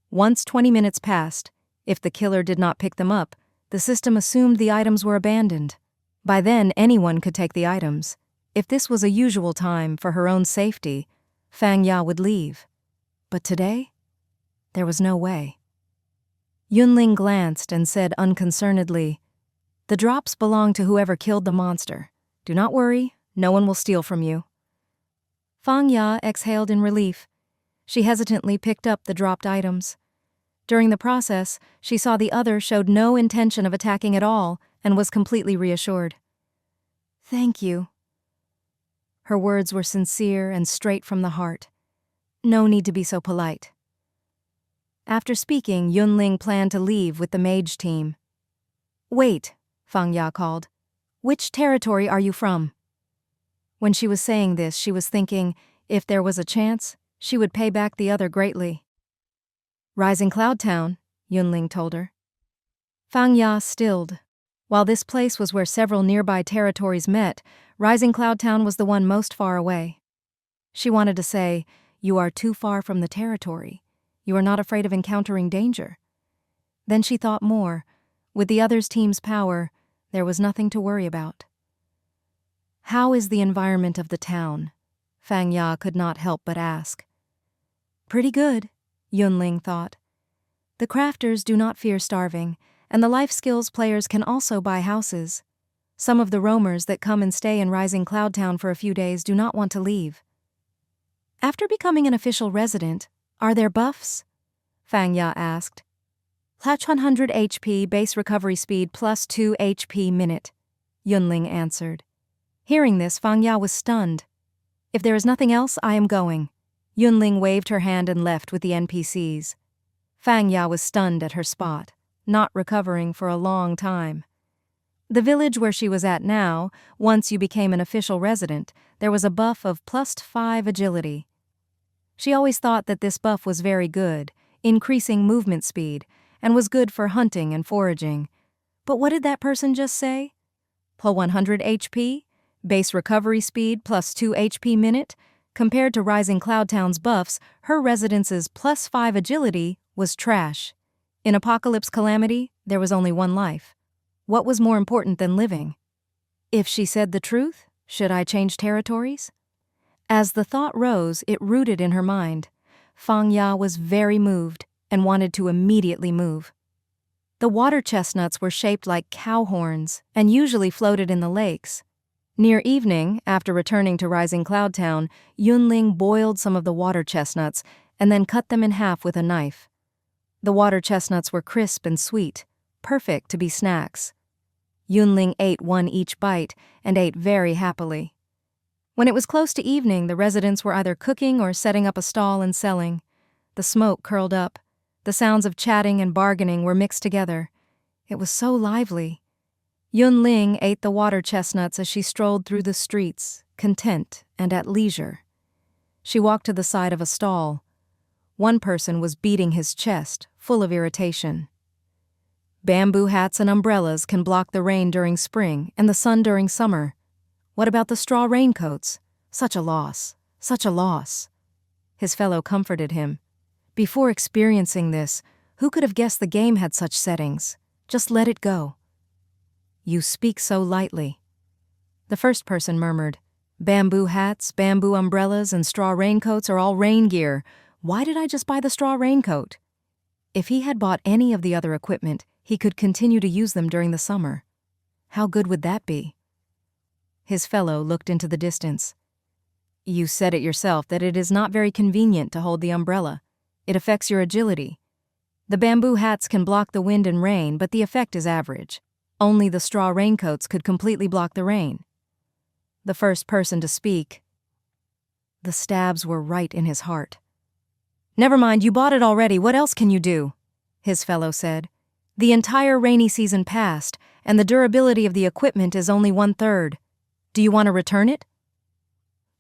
[SPEAKER 1] Once 20 minutes passed, if the killer did not pick them up, the system assumed the items were abandoned. By then, anyone could take the items. If this was a usual time for her own safety, Fang Ya would leave. But today, there was no way. Yun Ling glanced and said unconcernedly, "The drops belong to whoever killed the monster. Do not worry, no one will steal from you." Fang Ya exhaled in relief. She hesitantly picked up the dropped items. During the process, she saw the other showed no intention of attacking at all and was completely reassured. "Thank you." Her words were sincere and straight from the heart. No need to be so polite. After speaking, Yun Ling planned to leave with the mage team. "Wait," Fang Ya called. "Which territory are you from?" When she was saying this, she was thinking, if there was a chance, she would pay back the other greatly. "Rising Cloud Town," Yun Ling told her. Fang Ya stilled. While this place was where several nearby territories met, Rising Cloud Town was the one most far away. She wanted to say, "You are too far from the territory. You are not afraid of encountering danger." Then she thought more. With the other's team's power, there was nothing to worry about. "How is the environment of the town?" Fang Ya could not help but ask. "Pretty good," Yun Ling thought. "The crafters do not fear starving, and the life skills players can also buy houses. Some of the roamers that come and stay in Rising Cloud Town for a few days do not want to leave." "After becoming an official resident, are there buffs?" Fang Ya asked. "Plus 100 HP base recovery speed plus 2 HP minute," Yun Ling answered. Hearing this, Fang Ya was stunned. "If there is nothing else, I am going." Yun Ling waved her hand and left with the NPCs. Fang Ya was stunned at her spot, not recovering for a long time. The village where she was at now, once you became an official resident, there was a buff of plus 5 agility. She always thought that this buff was very good, increasing movement speed, and was good for hunting and foraging. But what did that person just say? Plus 100 HP? Base recovery speed plus 2 HP minute? Compared to Rising Cloud Town's buffs, her residence's plus 5 agility was trash. In Apocalypse Calamity, there was only one life. What was more important than living? If she said the truth, should I change territories? As the thought rose, it rooted in her mind. Fang Ya was very moved. and wanted to immediately move. The water chestnuts were shaped like cow horns and usually floated in the lakes. Near evening, after returning to Rising Cloud Town, Yun Ling boiled some of the water chestnuts and then cut them in half with a knife. The water chestnuts were crisp and sweet, perfect to be snacks. Yun Ling ate one each bite and ate very happily. When it was close to evening, the residents were either cooking or setting up a stall and selling. The smoke curled up. The sounds of chatting and bargaining were mixed together. It was so lively. Yun Ling ate the water chestnuts as she strolled through the streets, content and at leisure. She walked to the side of a stall. One person was beating his chest, full of irritation. Bamboo hats and umbrellas can block the rain during spring and the sun during summer. What about the straw raincoats? Such a loss, such a loss. His fellow comforted him. Before experiencing this, who could have guessed the game had such settings? Just let it go. You speak so lightly. The first person murmured, Bamboo hats, bamboo umbrellas, and straw raincoats are all rain gear. Why did I just buy the straw raincoat? If he had bought any of the other equipment, he could continue to use them during the summer. How good would that be? His fellow looked into the distance. You said it yourself that it is not very convenient to hold the umbrella. It affects your agility. The bamboo hats can block the wind and rain, but the effect is average. Only the straw raincoats could completely block the rain. The first person to speak. The stabs were right in his heart. Never mind, you bought it already. What else can you do? His fellow said. The entire rainy season passed, and the durability of the equipment is only 1/3. Do you want to return it?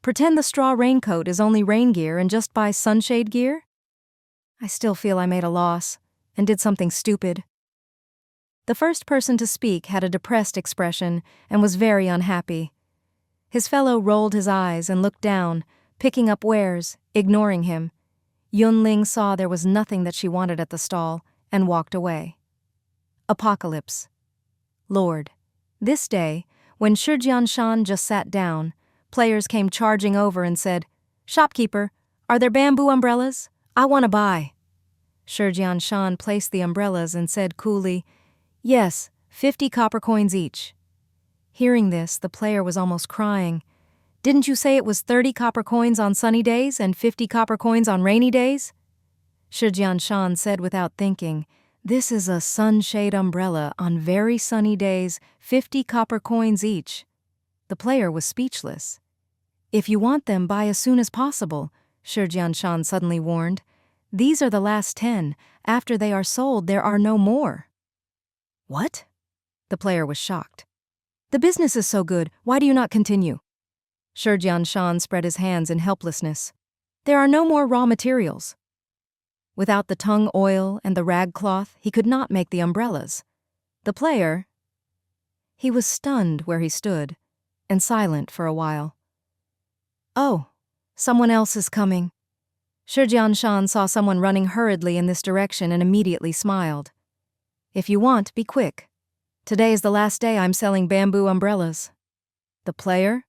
[SPEAKER 1] Pretend the straw raincoat is only rain gear and just buy sunshade gear? I still feel I made a loss and did something stupid. The first person to speak had a depressed expression and was very unhappy. His fellow rolled his eyes and looked down, picking up wares, ignoring him. Yun Ling saw there was nothing that she wanted at the stall and walked away. Apocalypse. Lord. This day, when Shijianshan just sat down, players came charging over and said, Shopkeeper, are there bamboo umbrellas? I want to buy. Shijianshan placed the umbrellas and said coolly, Yes, 50 copper coins each. Hearing this, the player was almost crying. Didn't you say it was 30 copper coins on sunny days and 50 copper coins on rainy days? Shijianshan said without thinking, This is a sunshade umbrella on very sunny days, 50 copper coins each. The player was speechless. If you want them, buy as soon as possible, Shijianshan suddenly warned. These are the last 10. After they are sold, there are no more. What? The player was shocked. The business is so good, why do you not continue? Shijianshan spread his hands in helplessness. There are no more raw materials. Without the tung oil and the rag cloth, he could not make the umbrellas. The player... He was stunned where he stood, and silent for a while. Oh, someone else is coming. Shijianshan saw someone running hurriedly in this direction and immediately smiled. If you want, be quick. Today is the last day I'm selling bamboo umbrellas. The player?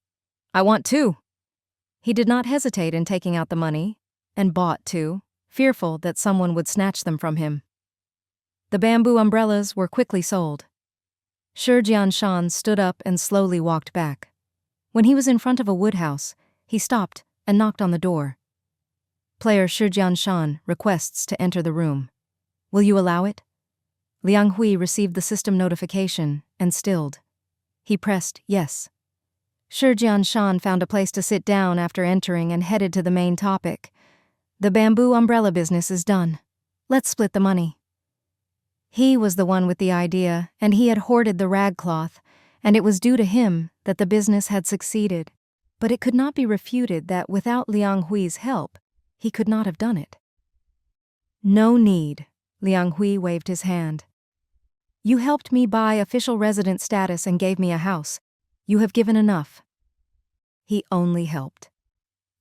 [SPEAKER 1] I want 2. He did not hesitate in taking out the money, and bought 2, fearful that someone would snatch them from him. The bamboo umbrellas were quickly sold. Shijianshan stood up and slowly walked back. When he was in front of a woodhouse, he stopped and knocked on the door. Player Shijianshan requests to enter the room. Will you allow it? Liang Hui received the system notification and stilled. He pressed yes. Shijianshan found a place to sit down after entering and headed to the main topic. The bamboo umbrella business is done. Let's split the money. He was the one with the idea, and he had hoarded the rag cloth, and it was due to him that the business had succeeded. But it could not be refuted that without Liang Hui's help, he could not have done it. No need, Liang Hui waved his hand. You helped me buy official resident status and gave me a house. You have given enough. He only helped.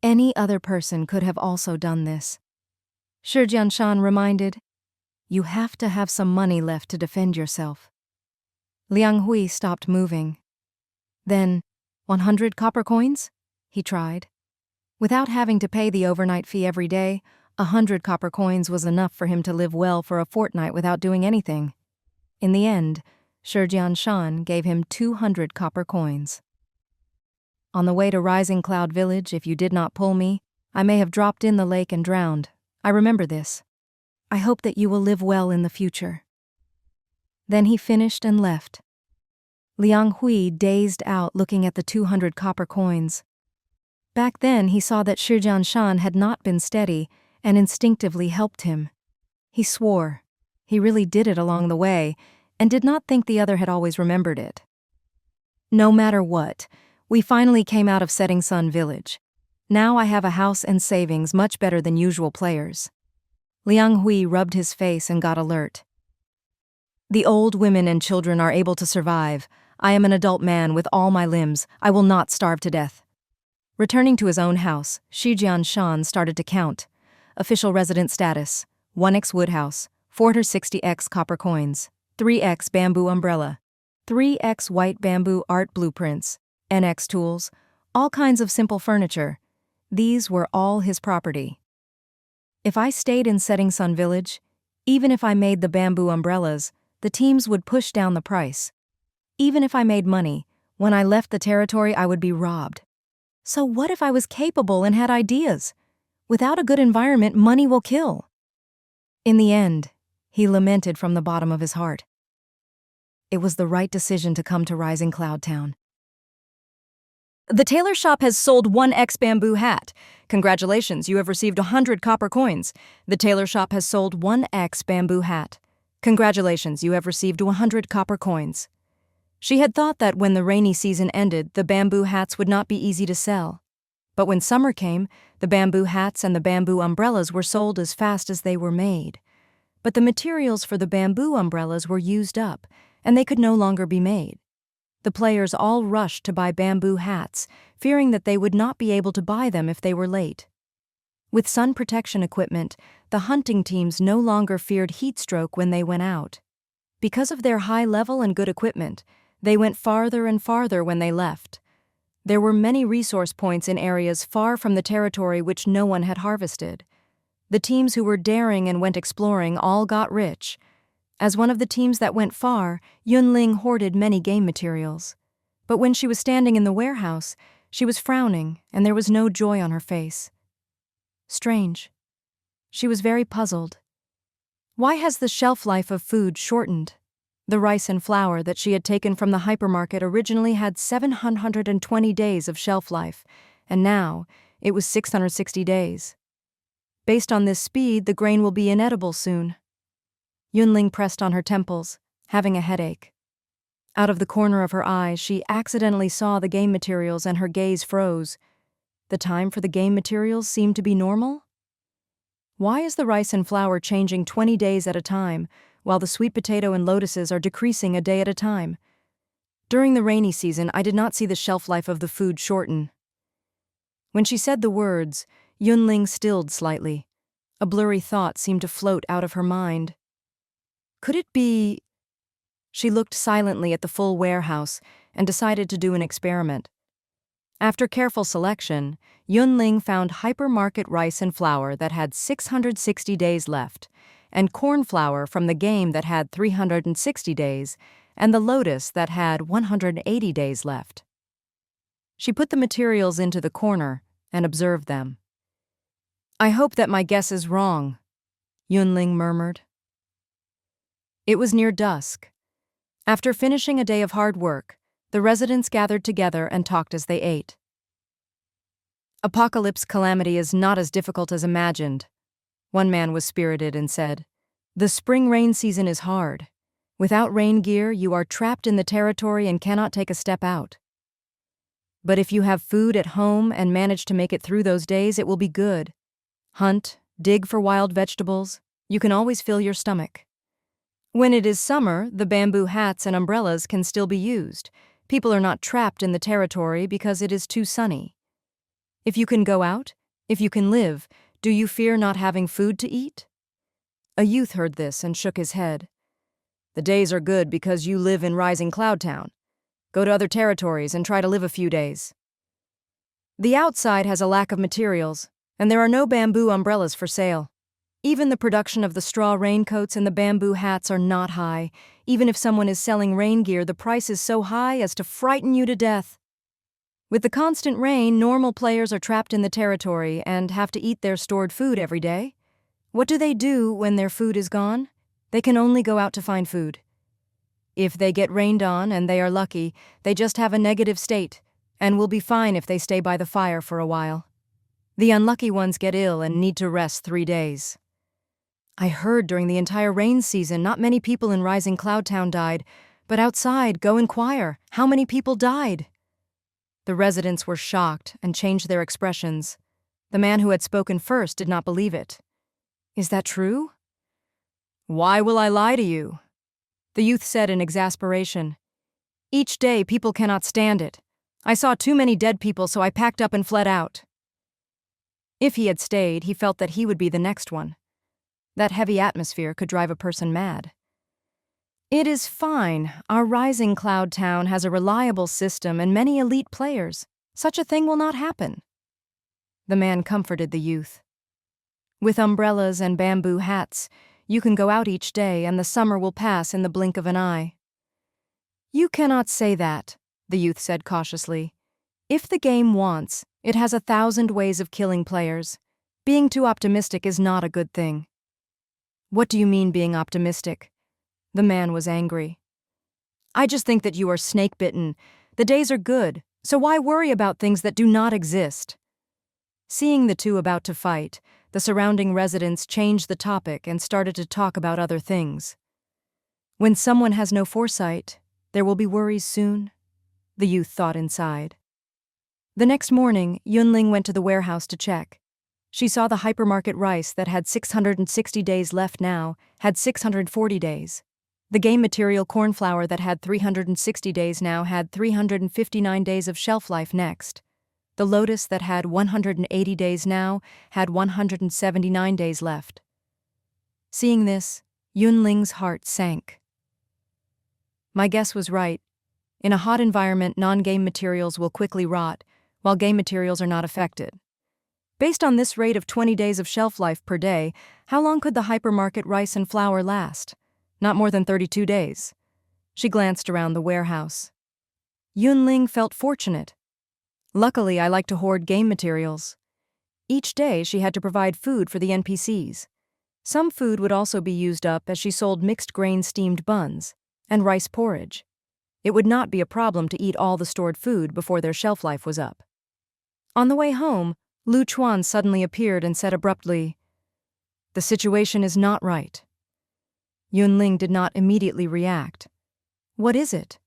[SPEAKER 1] Any other person could have also done this. Shijianshan reminded, You have to have some money left to defend yourself. Liang Hui stopped moving. Then, 100 copper coins? He tried. Without having to pay the overnight fee every day, 100 copper coins was enough for him to live well for a fortnight without doing anything. In the end, Shurjian Shan gave him 200 copper coins. On the way to Rising Cloud Village, if you did not pull me, I may have dropped in the lake and drowned. I remember this. I hope that you will live well in the future. Then he finished and left. Liang Hui dazed out looking at the 200 copper coins. Back then he saw that Shurjian Shan had not been steady and instinctively helped him. He swore. He really did it along the way and did not think the other had always remembered it. No matter what, we finally came out of Setting Sun Village. Now I have a house and savings much better than usual players. Liang Hui rubbed his face and got alert. The old women and children are able to survive. I am an adult man with all my limbs. I will not starve to death. Returning to his own house, Shurjian Shan started to count. Official resident status: 1x wood house, 460x copper coins, 3x bamboo umbrella, 3x white bamboo art blueprints, NX tools, all kinds of simple furniture. These were all his property. If I stayed in Setting Sun Village, even if I made the bamboo umbrellas, the teams would push down the price. Even if I made money, when I left the territory I would be robbed. So what if I was capable and had ideas? Without a good environment, money will kill. In the end, he lamented from the bottom of his heart. It was the right decision to come to Rising Cloud Town. The tailor shop has sold 1x bamboo hat. Congratulations, you have received 100 copper coins. The tailor shop has sold 1x bamboo hat. Congratulations, you have received 100 copper coins. She had thought that when the rainy season ended, the bamboo hats would not be easy to sell. But when summer came, the bamboo hats and the bamboo umbrellas were sold as fast as they were made. But the materials for the bamboo umbrellas were used up, and they could no longer be made. The players all rushed to buy bamboo hats, fearing that they would not be able to buy them if they were late. With sun protection equipment, the hunting teams no longer feared heat stroke when they went out. Because of their high level and good equipment, they went farther and farther when they left. There were many resource points in areas far from the territory which no one had harvested. The teams who were daring and went exploring all got rich. As one of the teams that went far, Yun Ling hoarded many game materials. But when she was standing in the warehouse, she was frowning and there was no joy on her face. Strange. She was very puzzled. Why has the shelf life of food shortened? The rice and flour that she had taken from the hypermarket originally had 720 days of shelf life, and now it was 660 days. Based on this speed, the grain will be inedible soon. Yun Ling pressed on her temples, having a headache. Out of the corner of her eye, she accidentally saw the game materials and her gaze froze. The time for the game materials seemed to be normal? Why is the rice and flour changing 20 days at a time, while the sweet potato and lotuses are decreasing a day at a time? During the rainy season, I did not see the shelf life of the food shorten. When she said the words, Yun Ling stilled slightly. A blurry thought seemed to float out of her mind. Could it be? She looked silently at the full warehouse and decided to do an experiment. After careful selection, Yun Ling found hypermarket rice and flour that had 660 days left, and corn flour from the game that had 360 days, and the lotus that had 180 days left. She put the materials into the corner and observed them. I hope that my guess is wrong, Yun Ling murmured. It was near dusk. After finishing a day of hard work, the residents gathered together and talked as they ate. Apocalypse calamity is not as difficult as imagined. One man was spirited and said, The spring rain season is hard. Without rain gear, you are trapped in the territory and cannot take a step out. But if you have food at home and manage to make it through those days, it will be good. Hunt, dig for wild vegetables. You can always fill your stomach. When it is summer, the bamboo hats and umbrellas can still be used. People are not trapped in the territory because it is too sunny. If you can go out, if you can live, do you fear not having food to eat? A youth heard this and shook his head. The days are good because you live in Rising Cloud Town. Go to other territories and try to live a few days. The outside has a lack of materials, And there are no bamboo umbrellas for sale. Even the production of the straw raincoats and the bamboo hats are not high. Even if someone is selling rain gear, the price is so high as to frighten you to death. With the constant rain, normal players are trapped in the territory and have to eat their stored food every day. What do they do when their food is gone? They can only go out to find food. If they get rained on and they are lucky, they just have a negative state and will be fine if they stay by the fire for a while. The unlucky ones get ill and need to rest 3 days. I heard during the entire rain season not many people in Rising Cloud Town died, but outside, go inquire. How many people died? The residents were shocked and changed their expressions. The man who had spoken first did not believe it. Is that true? Why will I lie to you? The youth said in exasperation. Each day people cannot stand it. I saw too many dead people, so I packed up and fled out. If he had stayed, he felt that he would be the next one. That heavy atmosphere could drive a person mad. It is fine. Our Rising Cloud Town has a reliable system and many elite players. Such a thing will not happen. The man comforted the youth. With umbrellas and bamboo hats, you can go out each day and the summer will pass in the blink of an eye. You cannot say that, the youth said cautiously. If the game wants, it has 1,000 ways of killing players. Being too optimistic is not a good thing. What do you mean being optimistic? The man was angry. I just think that you are snake-bitten. The days are good, so why worry about things that do not exist? Seeing the two about to fight, the surrounding residents changed the topic and started to talk about other things. When someone has no foresight, there will be worries soon, the youth thought inside. The next morning, Yun Ling went to the warehouse to check. She saw the hypermarket rice that had 660 days left now had 640 days. The game material corn flour that had 360 days now had 359 days of shelf life next. The lotus that had 180 days now had 179 days left. Seeing this, Yun Ling's heart sank. My guess was right. In a hot environment, non-game materials will quickly rot, while game materials are not affected. Based on this rate of 20 days of shelf life per day, how long could the hypermarket rice and flour last? Not more than 32 days. She glanced around the warehouse. Yun Ling felt fortunate. Luckily, I like to hoard game materials. Each day, she had to provide food for the NPCs. Some food would also be used up as she sold mixed grain steamed buns and rice porridge. It would not be a problem to eat all the stored food before their shelf life was up. On the way home, Lu Chuan suddenly appeared and said abruptly, "The situation is not right." Yun Ling did not immediately react. "What is it?"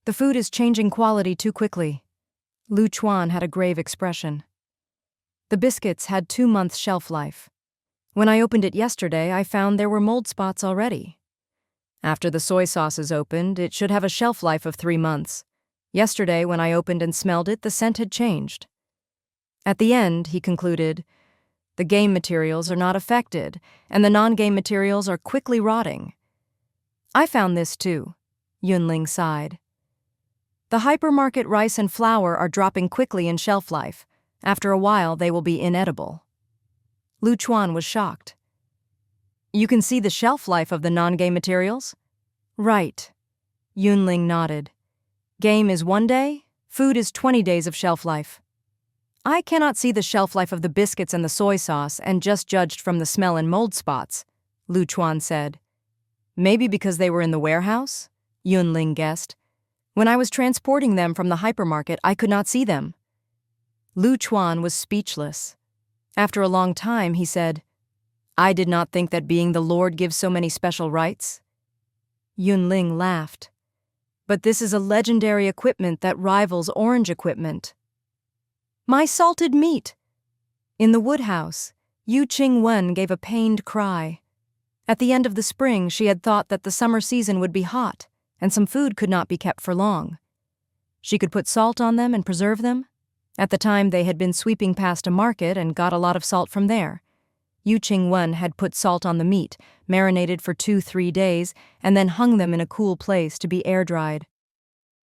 [SPEAKER 1] "The food is changing quality too quickly." Lu Chuan had a grave expression. "The biscuits had 2 months shelf life. When I opened it yesterday, I found there were mold spots already. After the soy sauce is opened, it should have a shelf life of 3 months. Yesterday, when I opened and smelled it, the scent had changed." At the end, he concluded, "The game materials are not affected, and the non-game materials are quickly rotting." "I found this too," Yun Ling sighed. "The hypermarket rice and flour are dropping quickly in shelf life. After a while, they will be inedible." Lu Chuan was shocked. "You can see the shelf life of the non-game materials?" "Right." Yun Ling nodded. "Game is 1 day, food is 20 days of shelf life." "I cannot see the shelf life of the biscuits and the soy sauce and just judged from the smell and mold spots," Lu Chuan said. "Maybe because they were in the warehouse?" Yun Ling guessed. "When I was transporting them from the hypermarket, I could not see them." Lu Chuan was speechless. After a long time, he said, "I did not think that being the Lord gives so many special rights." Yun Ling laughed. "But this is a legendary equipment that rivals orange equipment." "My salted meat!" In the woodhouse, Yu Ching-wen gave a pained cry. At the end of the spring, she had thought that the summer season would be hot, and some food could not be kept for long. She could put salt on them and preserve them. At the time, they had been sweeping past a market and got a lot of salt from there. Yu Ching-wen had put salt on the meat, marinated for 2-3 days, and then hung them in a cool place to be air-dried.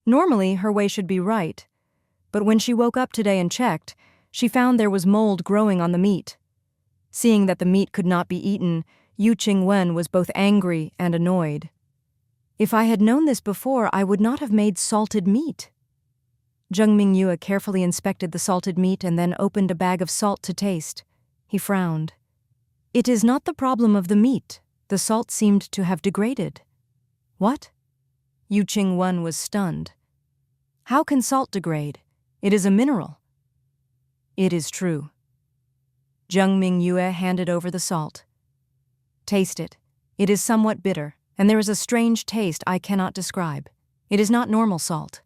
[SPEAKER 1] Normally, her way should be right. But when she woke up today and checked, she found there was mold growing on the meat. Seeing that the meat could not be eaten, Yu Qingwen was both angry and annoyed. If I had known this before, I would not have made salted meat. Zheng Mingyue carefully inspected the salted meat and then opened a bag of salt to taste. He frowned. It is not the problem of the meat. The salt seemed to have degraded. What? Yu Qingwen was stunned. How can salt degrade? It is a mineral. It is true. Zheng Mingyue handed over the salt. Taste it. It is somewhat bitter, and there is a strange taste I cannot describe. It is not normal salt.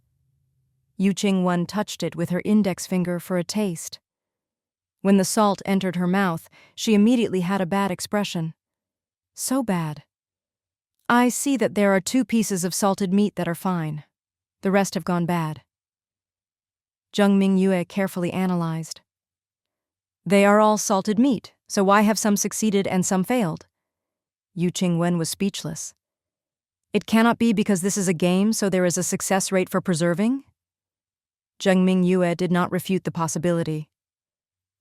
[SPEAKER 1] Yu Qingwen touched it with her index finger for a taste. When the salt entered her mouth, she immediately had a bad expression. So bad. I see that there are 2 pieces of salted meat that are fine. The rest have gone bad. Zheng Mingyue carefully analyzed. They are all salted meat, so why have some succeeded and some failed? Yu Qingwen was speechless. It cannot be because this is a game, so there is a success rate for preserving? Zheng Mingyue did not refute the possibility.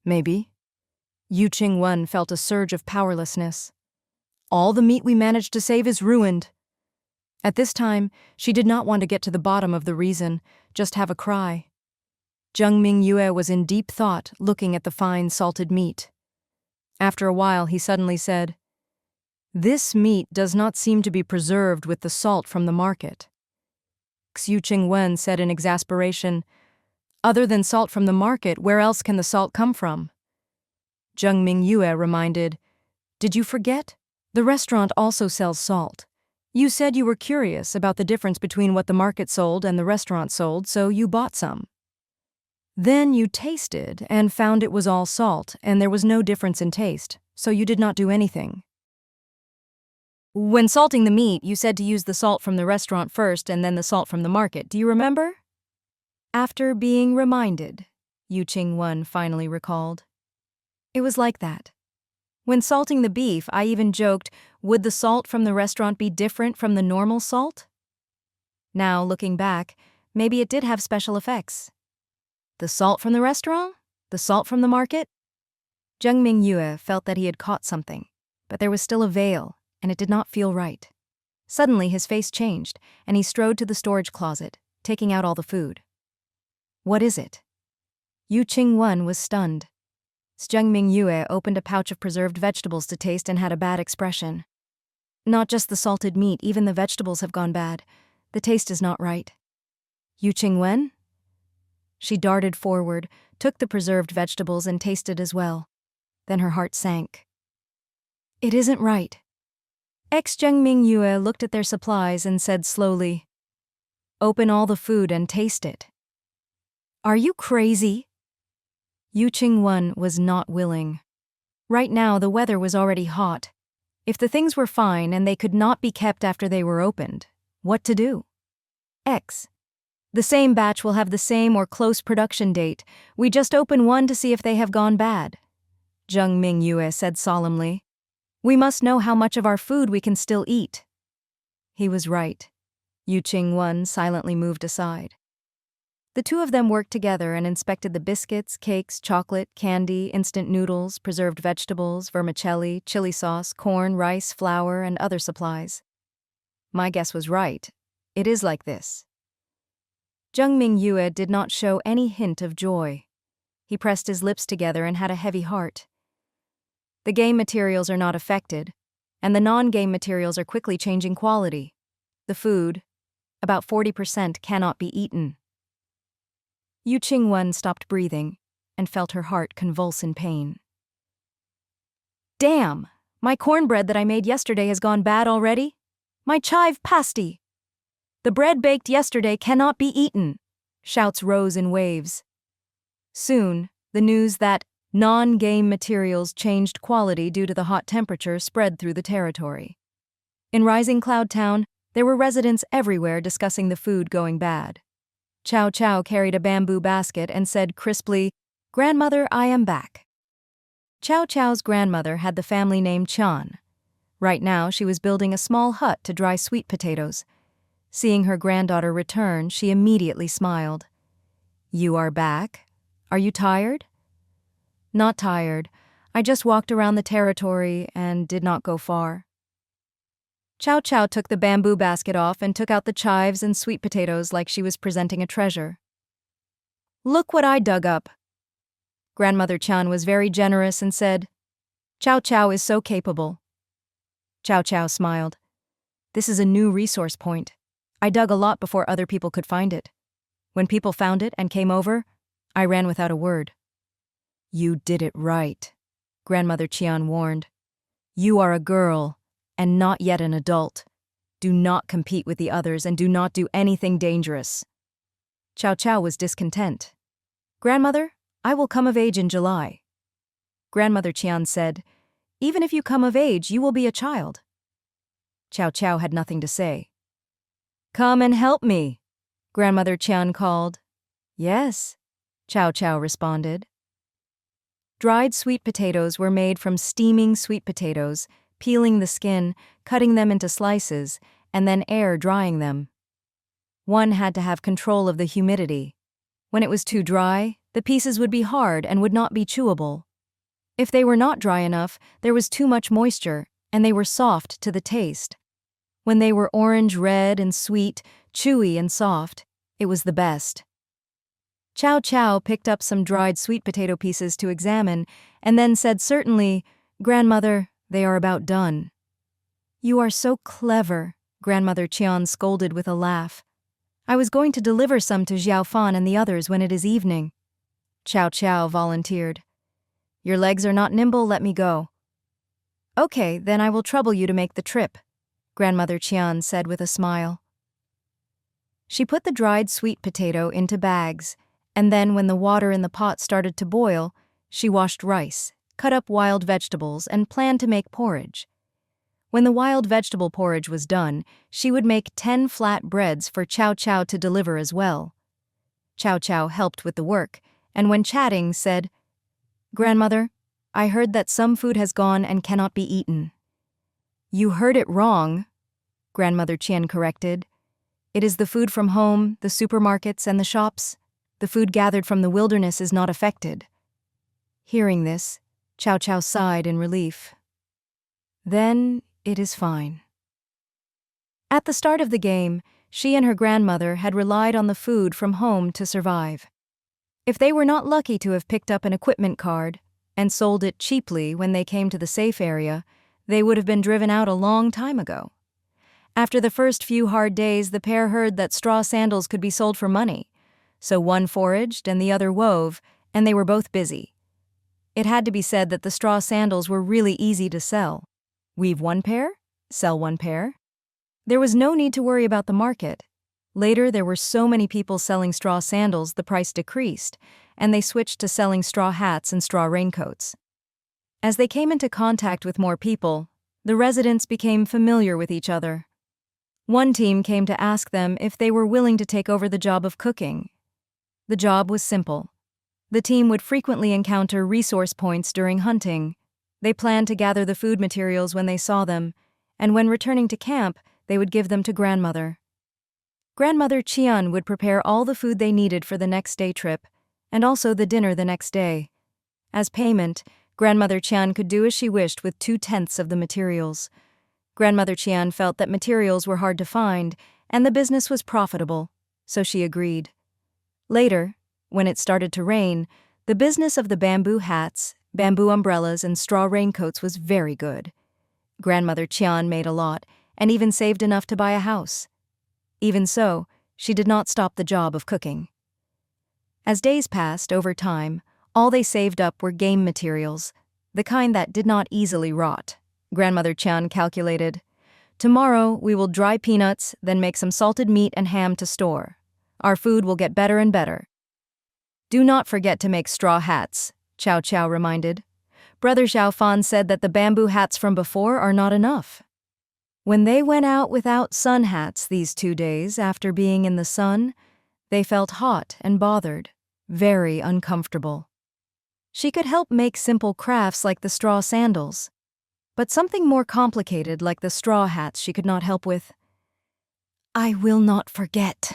[SPEAKER 1] Maybe. Yu Qingwen felt a surge of powerlessness. All the meat we managed to save is ruined. At this time, she did not want to get to the bottom of the reason, just have a cry. Zheng Mingyue was in deep thought, looking at the fine salted meat. After a while, he suddenly said, "This meat does not seem to be preserved with the salt from the market." Yu Qingwen said in exasperation, "Other than salt from the market, where else can the salt come from?" Zheng Mingyue reminded, "Did you forget? The restaurant also sells salt. You said you were curious about the difference between what the market sold and the restaurant sold, so you bought some. Then you tasted and found it was all salt, and there was no difference in taste, so you did not do anything. When salting the meat, you said to use the salt from the restaurant first and then the salt from the market. Do you remember?" After being reminded, Yu Qingwen finally recalled. It was like that. When salting the beef, I even joked, would the salt from the restaurant be different from the normal salt? Now, looking back, maybe it did have special effects. The salt from the restaurant? The salt from the market? Zheng Mingyue felt that he had caught something, but there was still a veil, and it did not feel right. Suddenly, his face changed, and he strode to the storage closet, taking out all the food. What is it? Yu Qingwen was stunned. Zheng Mingyue opened a pouch of preserved vegetables to taste and had a bad expression. Not just the salted meat, even the vegetables have gone bad. The taste is not right. Yu Qingwen? She darted forward, took the preserved vegetables and tasted as well. Then her heart sank. It isn't right. Zheng Mingyue looked at their supplies and said slowly, "Open all the food and taste it." Are you crazy? Yu Qingwen was not willing. Right now, the weather was already hot. If the things were fine and they could not be kept after they were opened, what to do? The same batch will have the same or close production date. We just open one to see if they have gone bad. Zheng Mingyue said solemnly. We must know how much of our food we can still eat. He was right. Yu Qingwen silently moved aside. The 2 of them worked together and inspected the biscuits, cakes, chocolate, candy, instant noodles, preserved vegetables, vermicelli, chili sauce, corn, rice, flour, and other supplies. My guess was right. It is like this. Zheng Mingyue did not show any hint of joy. He pressed his lips together and had a heavy heart. The game materials are not affected, and the non-game materials are quickly changing quality. The food, about 40%, cannot be eaten. Yu Qingwen stopped breathing and felt her heart convulse in pain. Damn! My cornbread that I made yesterday has gone bad already? My chive pasty! The bread baked yesterday cannot be eaten! Shouts rose in waves. Soon, the news that non-game materials changed quality due to the hot temperature spread through the territory. In Rising Cloud Town, there were residents everywhere discussing the food going bad. Chow Chow carried a bamboo basket and said crisply, "Grandmother, I am back." Chow Chow's grandmother had the family name Chan. Right now, she was building a small hut to dry sweet potatoes. Seeing her granddaughter return, she immediately smiled. "You are back? Are you tired?" Not tired. I just walked around the territory and did not go far. Chow Chow took the bamboo basket off and took out the chives and sweet potatoes like she was presenting a treasure. Look what I dug up. Grandmother Chan was very generous and said, Chow Chow is so capable. Chow Chow smiled. This is a new resource point. I dug a lot before other people could find it. When people found it and came over, I ran without a word. You did it right, Grandmother Qian warned. You are a girl, and not yet an adult. Do not compete with the others and do not do anything dangerous. Chow Chow was discontent. Grandmother, I will come of age in July. Grandmother Qian said, Even if you come of age, you will be a child. Chow Chow had nothing to say. Come and help me, Grandmother Qian called. Yes, Chow Chow responded. Dried sweet potatoes were made from steaming sweet potatoes, peeling the skin, cutting them into slices, and then air drying them. One had to have control of the humidity. When it was too dry, the pieces would be hard and would not be chewable. If they were not dry enough, there was too much moisture, and they were soft to the taste. When they were orange red and sweet, chewy and soft, it was the best. Chow Chow picked up some dried sweet potato pieces to examine, and then said certainly, Grandmother, they are about done. You are so clever, Grandmother Qian scolded with a laugh. I was going to deliver some to Xiao Fan and the others when it is evening. Chow Chow volunteered. Your legs are not nimble, let me go. Okay, then I will trouble you to make the trip, Grandmother Qian said with a smile. She put the dried sweet potato into bags, and then when the water in the pot started to boil, she washed rice, cut up wild vegetables, and planned to make porridge. When the wild vegetable porridge was done, she would make 10 flat breads for Chow Chow to deliver as well. Chow Chow helped with the work, and when chatting said, Grandmother, I heard that some food has gone and cannot be eaten. You heard it wrong, Grandmother Qian corrected. It is the food from home, the supermarkets, and the shops. The food gathered from the wilderness is not affected. Hearing this, Chow Chow sighed in relief. Then it is fine. At the start of the game, she and her grandmother had relied on the food from home to survive. If they were not lucky to have picked up an equipment card and sold it cheaply when they came to the safe area, they would have been driven out a long time ago. After the first few hard days, the pair heard that straw sandals could be sold for money, so one foraged and the other wove, and they were both busy. It had to be said that the straw sandals were really easy to sell. Weave one pair, sell one pair. There was no need to worry about the market. Later, there were so many people selling straw sandals, the price decreased, and they switched to selling straw hats and straw raincoats. As they came into contact with more people, the residents became familiar with each other. One team came to ask them if they were willing to take over the job of cooking. The job was simple. The team would frequently encounter resource points during hunting. They planned to gather the food materials when they saw them, and when returning to camp, they would give them to Grandmother. Grandmother Qian would prepare all the food they needed for the next day trip, and also the dinner the next day. As payment, Grandmother Qian could do as she wished with 2/10 of the materials. Grandmother Qian felt that materials were hard to find, and the business was profitable, so she agreed. Later, when it started to rain, the business of the bamboo hats, bamboo umbrellas, and straw raincoats was very good. Grandmother Qian made a lot, and even saved enough to buy a house. Even so, she did not stop the job of cooking. As days passed, over time, all they saved up were game materials, the kind that did not easily rot. Grandmother Qian calculated, Tomorrow we will dry peanuts, then make some salted meat and ham to store. Our food will get better and better. Do not forget to make straw hats, Chow Chow reminded. Brother Xiao Fan said that the bamboo hats from before are not enough. When they went out without sun hats these 2 days after being in the sun, they felt hot and bothered, very uncomfortable. She could help make simple crafts like the straw sandals, but something more complicated like the straw hats she could not help with. I will not forget.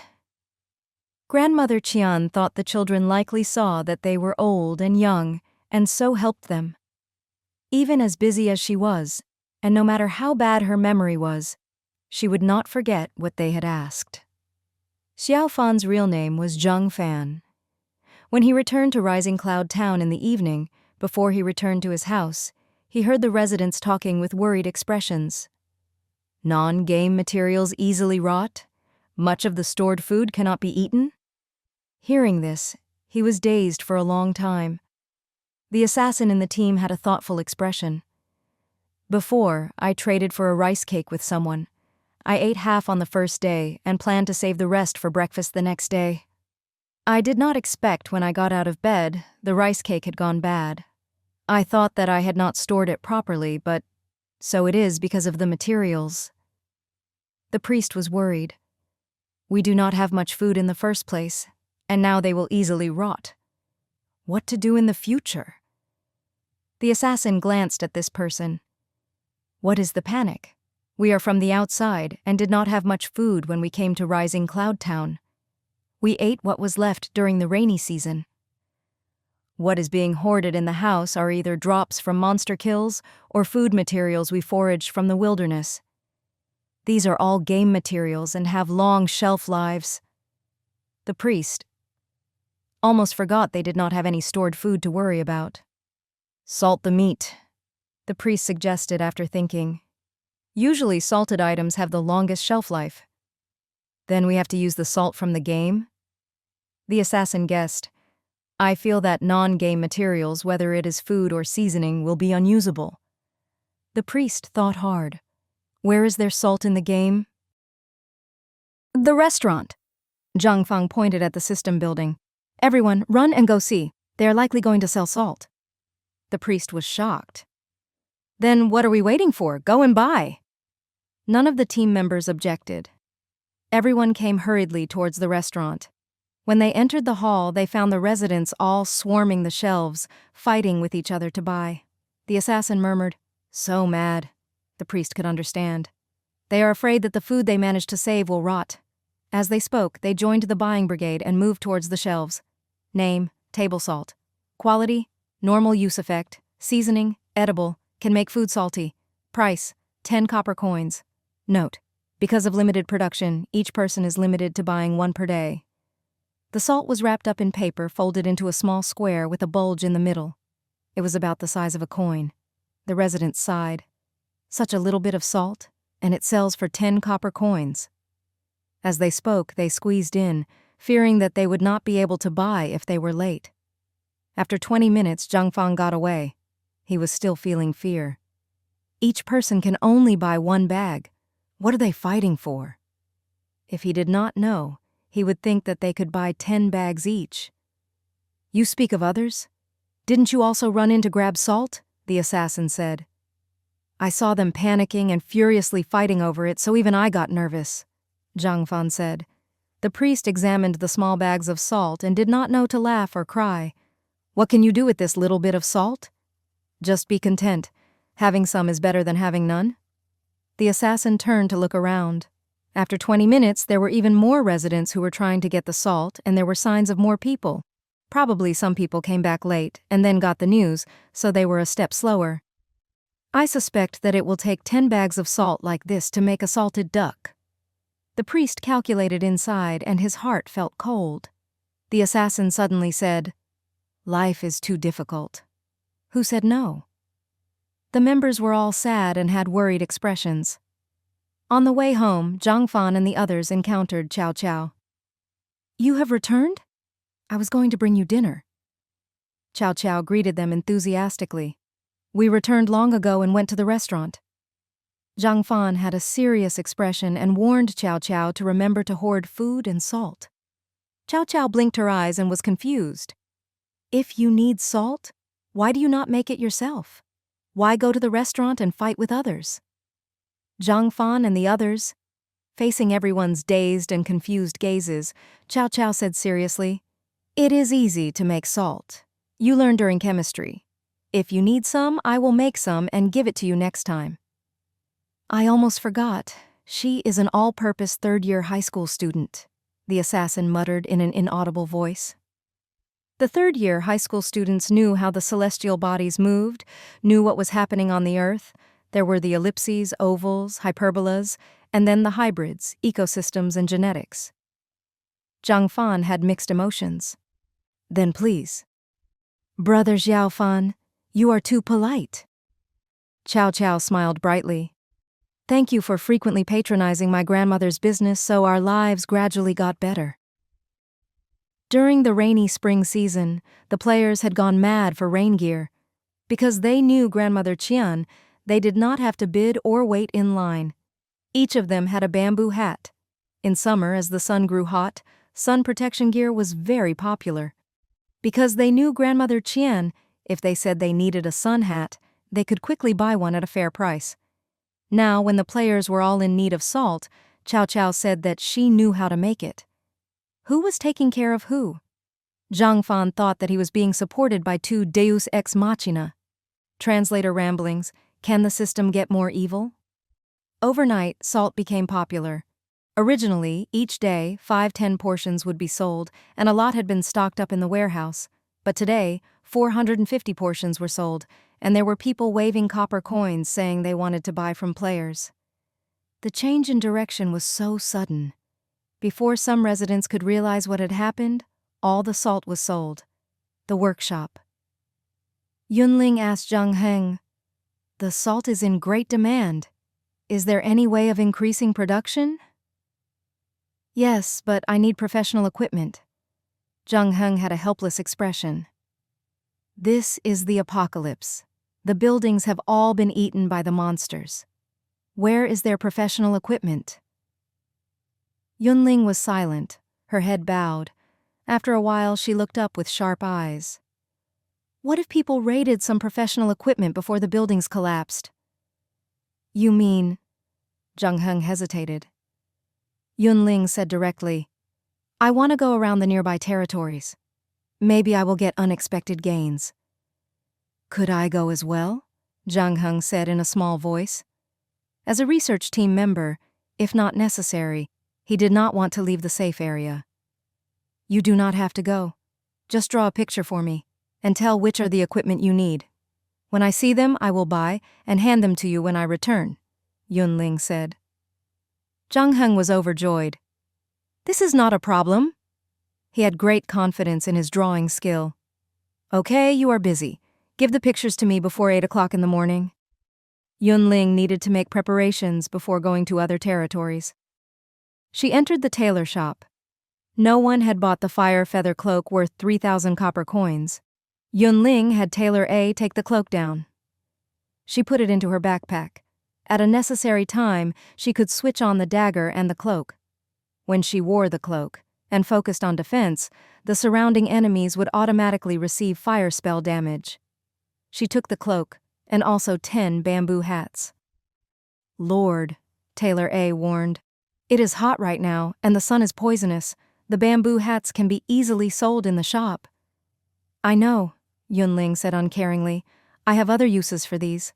[SPEAKER 1] Grandmother Qian thought the children likely saw that they were old and young, and so helped them. Even as busy as she was, and no matter how bad her memory was, she would not forget what they had asked. Xiao Fan's real name was Zheng Fan. When he returned to Rising Cloud Town in the evening, before he returned to his house, he heard the residents talking with worried expressions. Non-game materials easily rot? Much of the stored food cannot be eaten? Hearing this, he was dazed for a long time. The assassin in the team had a thoughtful expression. Before, I traded for a rice cake with someone. I ate half on the first day and planned to save the rest for breakfast the next day. I did not expect when I got out of bed, the rice cake had gone bad. I thought that I had not stored it properly, but so it is because of the materials. The priest was worried. We do not have much food in the first place, and now they will easily rot. What to do in the future? The assassin glanced at this person. What is the panic? We are from the outside and did not have much food when we came to Rising Cloud Town. We ate what was left during the rainy season. What is being hoarded in the house are either drops from monster kills or food materials we foraged from the wilderness. These are all game materials and have long shelf lives. The priest almost forgot they did not have any stored food to worry about. Salt the meat, the priest suggested after thinking. Usually salted items have the longest shelf life. Then we have to use the salt from the game? The assassin guessed. I feel that non-game materials, whether it is food or seasoning, will be unusable. The priest thought hard. Where is there salt in the game? The restaurant. Zhang Fang pointed at the system building. Everyone, run and go see. They are likely going to sell salt. The priest was shocked. Then what are we waiting for? Go and buy. None of the team members objected. Everyone came hurriedly towards the restaurant. When they entered the hall, they found the residents all swarming the shelves, fighting with each other to buy. The assassin murmured, "So mad." The priest could understand. They are afraid that the food they managed to save will rot. As they spoke, they joined the buying brigade and moved towards the shelves. Name, table salt. Quality, normal use effect, seasoning, edible, can make food salty. Price, 10 copper coins. Note, because of limited production, each person is limited to buying 1 per day. The salt was wrapped up in paper folded into a small square with a bulge in the middle. It was about the size of a coin. The residents sighed. Such a little bit of salt, and it sells for 10 copper coins. As they spoke, they squeezed in, fearing that they would not be able to buy if they were late. After 20 minutes, Zhang Fang got away. He was still feeling fear. Each person can only buy 1 bag. What are they fighting for? If he did not know, he would think that they could buy 10 bags each. You speak of others? Didn't you also run in to grab salt? The assassin said. I saw them panicking and furiously fighting over it, so even I got nervous, Zhang Fan said. The priest examined the small bags of salt and did not know to laugh or cry. What can you do with this little bit of salt? Just be content. Having some is better than having none. The assassin turned to look around. After 20 minutes, there were even more residents who were trying to get the salt, and there were signs of more people. Probably some people came back late and then got the news, so they were a step slower. I suspect that it will take 10 bags of salt like this to make a salted duck. The priest calculated inside, and his heart felt cold. The assassin suddenly said, Life is too difficult. Who said no? The members were all sad and had worried expressions. On the way home, Zhang Fan and the others encountered Chow Chow. You have returned? I was going to bring you dinner. Chow Chow greeted them enthusiastically. We returned long ago and went to the restaurant. Zhang Fan had a serious expression and warned Chow Chow to remember to hoard food and salt. Chow Chow blinked her eyes and was confused. If you need salt, why do you not make it yourself? Why go to the restaurant and fight with others? Zhang Fan and the others, facing everyone's dazed and confused gazes, Chow Chow said seriously, It is easy to make salt. You learned during chemistry. If you need some, I will make some and give it to you next time. I almost forgot. She is an all-purpose third-year high school student, the assassin muttered in an inaudible voice. The third year, high school students knew how the celestial bodies moved, knew what was happening on the Earth. There were the ellipses, ovals, hyperbolas, and then the hybrids, ecosystems, and genetics. Zhang Fan had mixed emotions. Then please. Brother Xiao Fan, you are too polite. Chow Chow smiled brightly. Thank you for frequently patronizing my grandmother's business so our lives gradually got better. During the rainy spring season, the players had gone mad for rain gear. Because they knew Grandmother Qian, they did not have to bid or wait in line. Each of them had a bamboo hat. In summer, as the sun grew hot, sun protection gear was very popular. Because they knew Grandmother Qian, if they said they needed a sun hat, they could quickly buy one at a fair price. Now, when the players were all in need of salt, Chow Chow said that she knew how to make it. Who was taking care of who? Zhang Fan thought that he was being supported by two deus ex machina. Translator ramblings, can the system get more evil? Overnight, salt became popular. Originally, each day, 5-10 portions would be sold, and a lot had been stocked up in the warehouse. But today, 450 portions were sold, and there were people waving copper coins saying they wanted to buy from players. The change in direction was so sudden. Before some residents could realize what had happened, all the salt was sold. The workshop. Yun Ling asked Zhang Heng, "The salt is in great demand. Is there any way of increasing production?" "Yes, but I need professional equipment." Zhang Heng had a helpless expression. "This is the apocalypse. The buildings have all been eaten by the monsters. Where is their professional equipment?" Yun Ling was silent, her head bowed. After a while, she looked up with sharp eyes. "What if people raided some professional equipment before the buildings collapsed?" "You mean?" Zhang Heng hesitated. Yun Ling said directly, "I want to go around the nearby territories. Maybe I will get unexpected gains." "Could I go as well?" Zhang Heng said in a small voice. As a research team member, if not necessary, he did not want to leave the safe area. "You do not have to go. Just draw a picture for me, and tell which are the equipment you need. When I see them, I will buy and hand them to you when I return," Yun Ling said. Zhang Heng was overjoyed. "This is not a problem." He had great confidence in his drawing skill. "Okay, you are busy. Give the pictures to me before 8 o'clock in the morning." Yun Ling needed to make preparations before going to other territories. She entered the tailor shop. No one had bought the fire feather cloak worth 3,000 copper coins. Yun Ling had Tailor A take the cloak down. She put it into her backpack. At a necessary time, she could switch on the dagger and the cloak. When she wore the cloak and focused on defense, the surrounding enemies would automatically receive fire spell damage. She took the cloak and also 10 bamboo hats. "Lord," Tailor A warned, "it is hot right now and the sun is poisonous. The bamboo hats can be easily sold in the shop." "I know," Yun Ling said uncaringly. "I have other uses for these."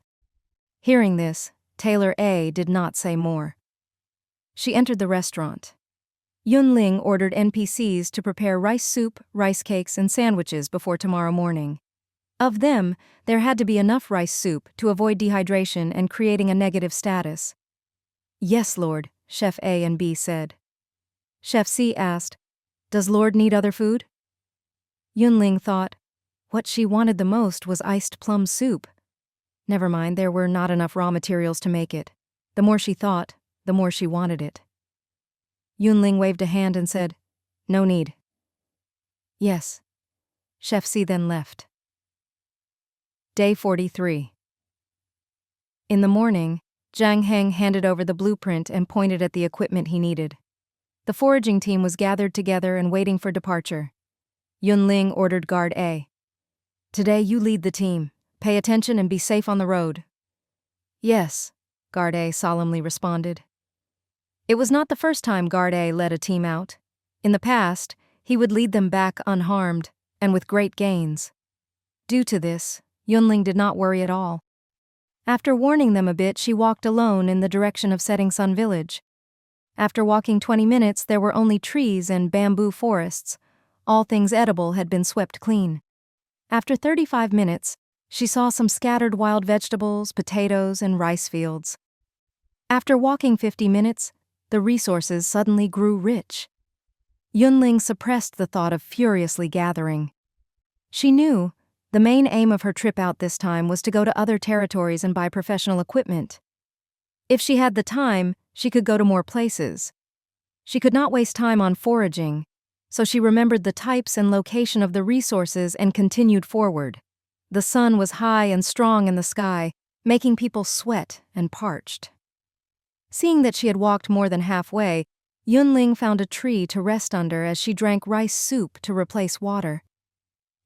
[SPEAKER 1] Hearing this, Tailor A did not say more. She entered the restaurant. Yun Ling ordered NPCs to prepare rice soup, rice cakes, and sandwiches before tomorrow morning. Of them, there had to be enough rice soup to avoid dehydration and creating a negative status. "Yes, Lord," Chef A and B said. Chef C asked, "Does Lord need other food?" Yun Ling thought, what she wanted the most was iced plum soup. Never mind, there were not enough raw materials to make it. The more she thought, the more she wanted it. Yun Ling waved a hand and said, "No need." "Yes." Chef C then left. Day 43. In the morning, Zhang Heng handed over the blueprint and pointed at the equipment he needed. The foraging team was gathered together and waiting for departure. Yun Ling ordered Guard A. "Today you lead the team. Pay attention and be safe on the road." "Yes," Guard A solemnly responded. It was not the first time Guard A led a team out. In the past, he would lead them back unharmed and with great gains. Due to this, Yun Ling did not worry at all. After warning them a bit, she walked alone in the direction of Setting Sun Village. After walking 20 minutes, there were only trees and bamboo forests. All things edible had been swept clean. After 35 minutes, she saw some scattered wild vegetables, potatoes, and rice fields. After walking 50 minutes, the resources suddenly grew rich. Yun Ling suppressed the thought of furiously gathering. She knew the main aim of her trip out this time was to go to other territories and buy professional equipment. If she had the time, she could go to more places. She could not waste time on foraging, so she remembered the types and location of the resources and continued forward. The sun was high and strong in the sky, making people sweat and parched. Seeing that she had walked more than halfway, Yun Ling found a tree to rest under as she drank rice soup to replace water.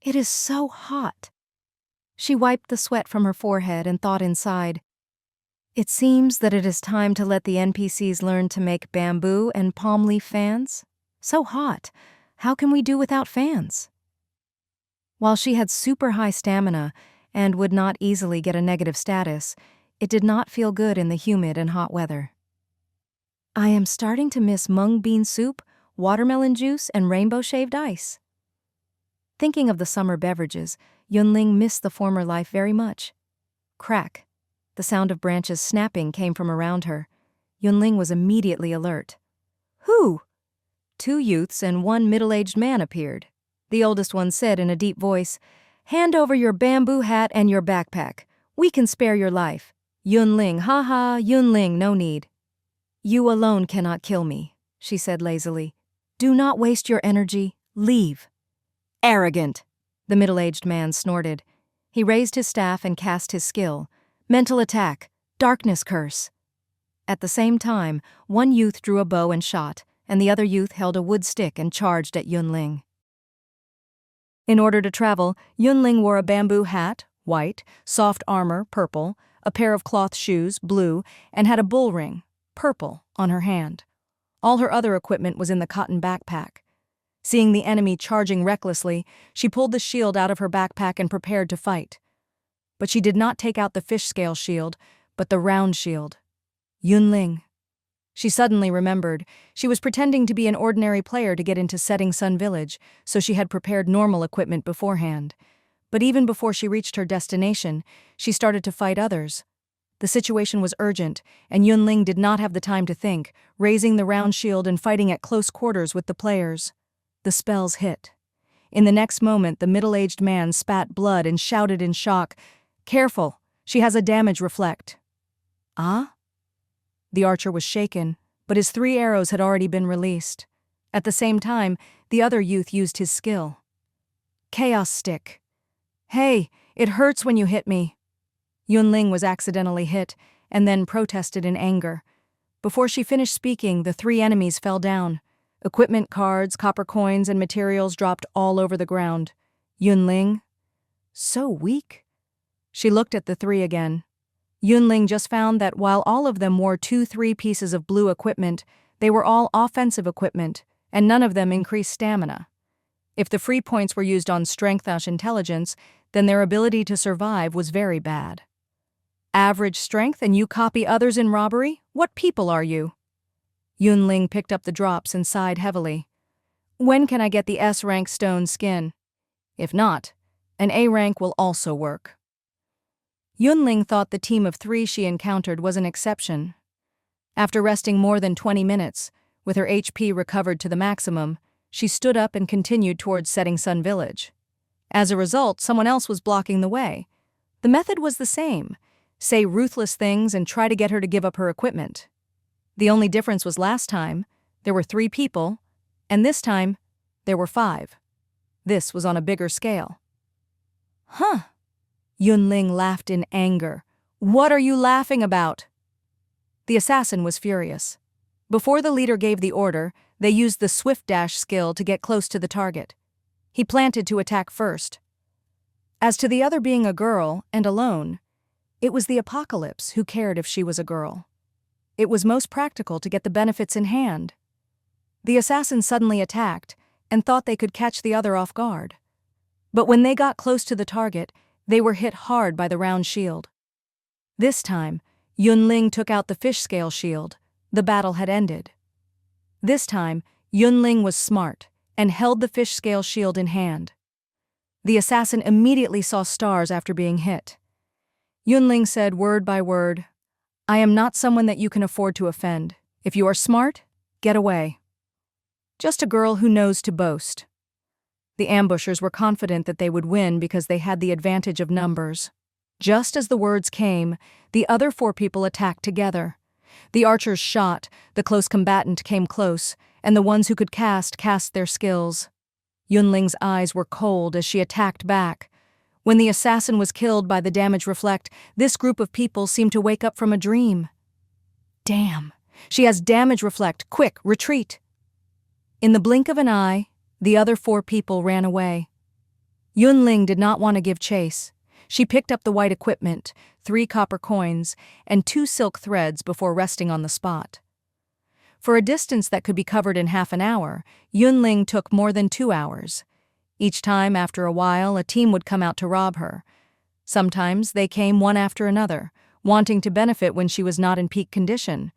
[SPEAKER 1] It is so hot. She wiped the sweat from her forehead and thought inside, it seems that it is time to let the NPCs learn to make bamboo and palm leaf fans. So hot. How can we do without fans? While she had super high stamina and would not easily get a negative status, it did not feel good in the humid and hot weather. I am starting to miss mung bean soup, watermelon juice, and rainbow shaved ice. Thinking of the summer beverages, Yun Ling missed the former life very much. Crack. The sound of branches snapping came from around her. Yun Ling was immediately alert. Who? 2 youths and 1 middle-aged man appeared. The oldest one said in a deep voice, "Hand over your bamboo hat and your backpack. We can spare your life." Yun Ling, ha, Yun Ling, no need. You alone cannot kill me, she said lazily. Do not waste your energy. Leave. Arrogant, the middle-aged man snorted. He raised his staff and cast his skill. Mental attack, darkness curse. At the same time, one youth drew a bow and shot, and the other youth held a wood stick and charged at Yun Ling. In order to travel, Yun Ling wore a bamboo hat, white, soft armor, purple, a pair of cloth shoes, blue, and had a bull ring, purple, on her hand. All her other equipment was in the cotton backpack. Seeing the enemy charging recklessly, she pulled the shield out of her backpack and prepared to fight. But she did not take out the fish scale shield, but the round shield. Yun Ling. She suddenly remembered. She was pretending to be an ordinary player to get into Setting Sun Village, so she had prepared normal equipment beforehand. But even before she reached her destination, she started to fight others. The situation was urgent, and Yun Ling did not have the time to think, raising the round shield and fighting at close quarters with the players. The spells hit. In the next moment, the middle-aged man spat blood and shouted in shock, "Careful, she has a damage reflect." Ah? The archer was shaken, but his 3 arrows had already been released. At the same time, the other youth used his skill. Chaos stick. Hey, it hurts when you hit me. Yun Ling was accidentally hit, and then protested in anger. Before she finished speaking, the 3 enemies fell down. Equipment cards, copper coins, and materials dropped all over the ground. Yun Ling? So weak. She looked at the 3 again. Yun Ling just found that while all of them wore 2-3 pieces of blue equipment, they were all offensive equipment, and none of them increased stamina. If the free points were used on strength/intelligence, then their ability to survive was very bad. Average strength and you copy others in robbery? What people are you? Yun Ling picked up the drops and sighed heavily. When can I get the S-rank stone skin? If not, an A rank will also work. Yun Ling thought the team of 3 she encountered was an exception. After resting more than 20 minutes, with her HP recovered to the maximum, she stood up and continued towards Setting Sun Village. As a result, someone else was blocking the way. The method was the same: say ruthless things and try to get her to give up her equipment. The only difference was last time, there were 3 people, and this time, there were 5. This was on a bigger scale. Huh? Yun Ling laughed in anger. What are you laughing about? The assassin was furious. Before the leader gave the order, they used the swift dash skill to get close to the target. He planted to attack first. As to the other being a girl, and alone, it was the apocalypse who cared if she was a girl. It was most practical to get the benefits in hand. The assassin suddenly attacked, and thought they could catch the other off guard. But when they got close to the target, they were hit hard by the round shield. This time, Yun Ling took out the fish scale shield. The battle had ended. This time, Yun Ling was smart, and held the fish scale shield in hand. The assassin immediately saw stars after being hit. Yun Ling said word by word, "I am not someone that you can afford to offend. If you are smart, get away." Just a girl who knows to boast. The ambushers were confident that they would win because they had the advantage of numbers. Just as the words came, the other 4 people attacked together. The archers shot, the close combatant came close, and the ones who could cast their skills. Yun Ling's eyes were cold as she attacked back. When the assassin was killed by the damage reflect, this group of people seemed to wake up from a dream. Damn, she has damage reflect, quick, retreat. In the blink of an eye, the other 4 people ran away. Yun Ling did not want to give chase. She picked up the white equipment, 3 copper coins, and 2 silk threads before resting on the spot. For a distance that could be covered in half an hour, Yun Ling took more than 2 hours. Each time, after a while, a team would come out to rob her. Sometimes they came one after another, wanting to benefit when she was not in peak condition.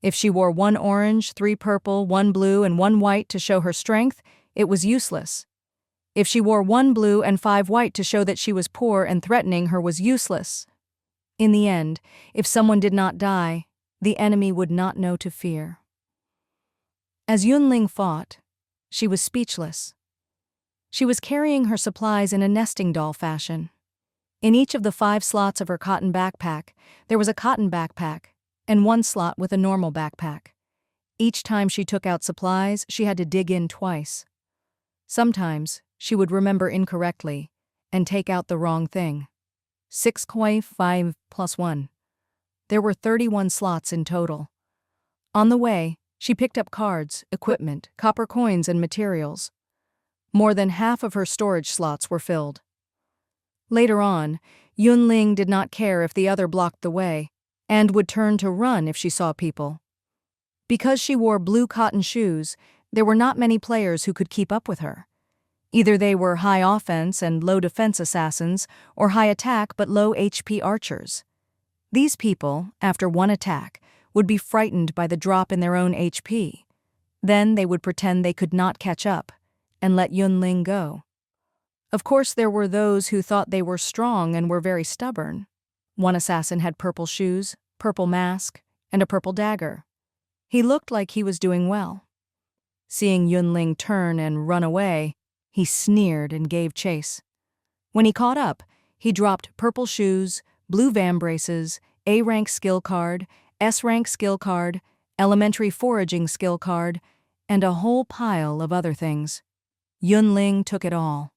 [SPEAKER 1] If she wore 1 orange, 3 purple, 1 blue, and 1 white to show her strength, it was useless. If she wore 1 blue and 5 white to show that she was poor and threatening her was useless. In the end, if someone did not die, the enemy would not know to fear. As Yun Ling fought, she was speechless. She was carrying her supplies in a nesting doll fashion. In each of the 5 slots of her cotton backpack, there was a cotton backpack, and 1 slot with a normal backpack. Each time she took out supplies, she had to dig in twice. Sometimes, she would remember incorrectly and take out the wrong thing. 6.5 plus 1. There were 31 slots in total. On the way, she picked up cards, equipment, copper coins, and materials. More than half of her storage slots were filled. Later on, Yun Ling did not care if the other blocked the way, and would turn to run if she saw people. Because she wore blue cotton shoes, there were not many players who could keep up with her. Either they were high offense and low defense assassins, or high attack but low HP archers. These people, after 1 attack, would be frightened by the drop in their own HP. Then they would pretend they could not catch up, and let Yun Ling go. Of course, there were those who thought they were strong and were very stubborn. 1 assassin had purple shoes, purple mask, and a purple dagger. He looked like he was doing well. Seeing Yun Ling turn and run away, he sneered and gave chase. When he caught up, he dropped purple shoes, blue vambraces, A-rank skill card, S-rank skill card, elementary foraging skill card, and a whole pile of other things. Yun Ling took it all.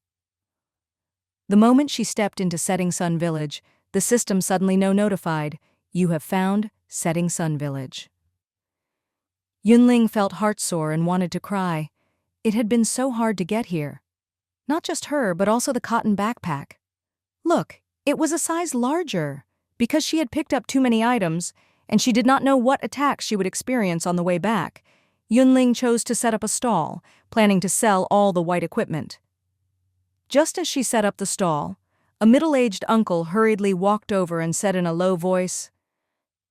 [SPEAKER 1] The moment she stepped into Setting Sun Village, the system suddenly notified, "You have found Setting Sun Village." Yun Ling felt heartsore and wanted to cry. It had been so hard to get here. Not just her, but also the cotton backpack. Look, it was a size larger. Because she had picked up too many items, and she did not know what attacks she would experience on the way back, Yun Ling chose to set up a stall, planning to sell all the white equipment. Just as she set up the stall, a middle-aged uncle hurriedly walked over and said in a low voice,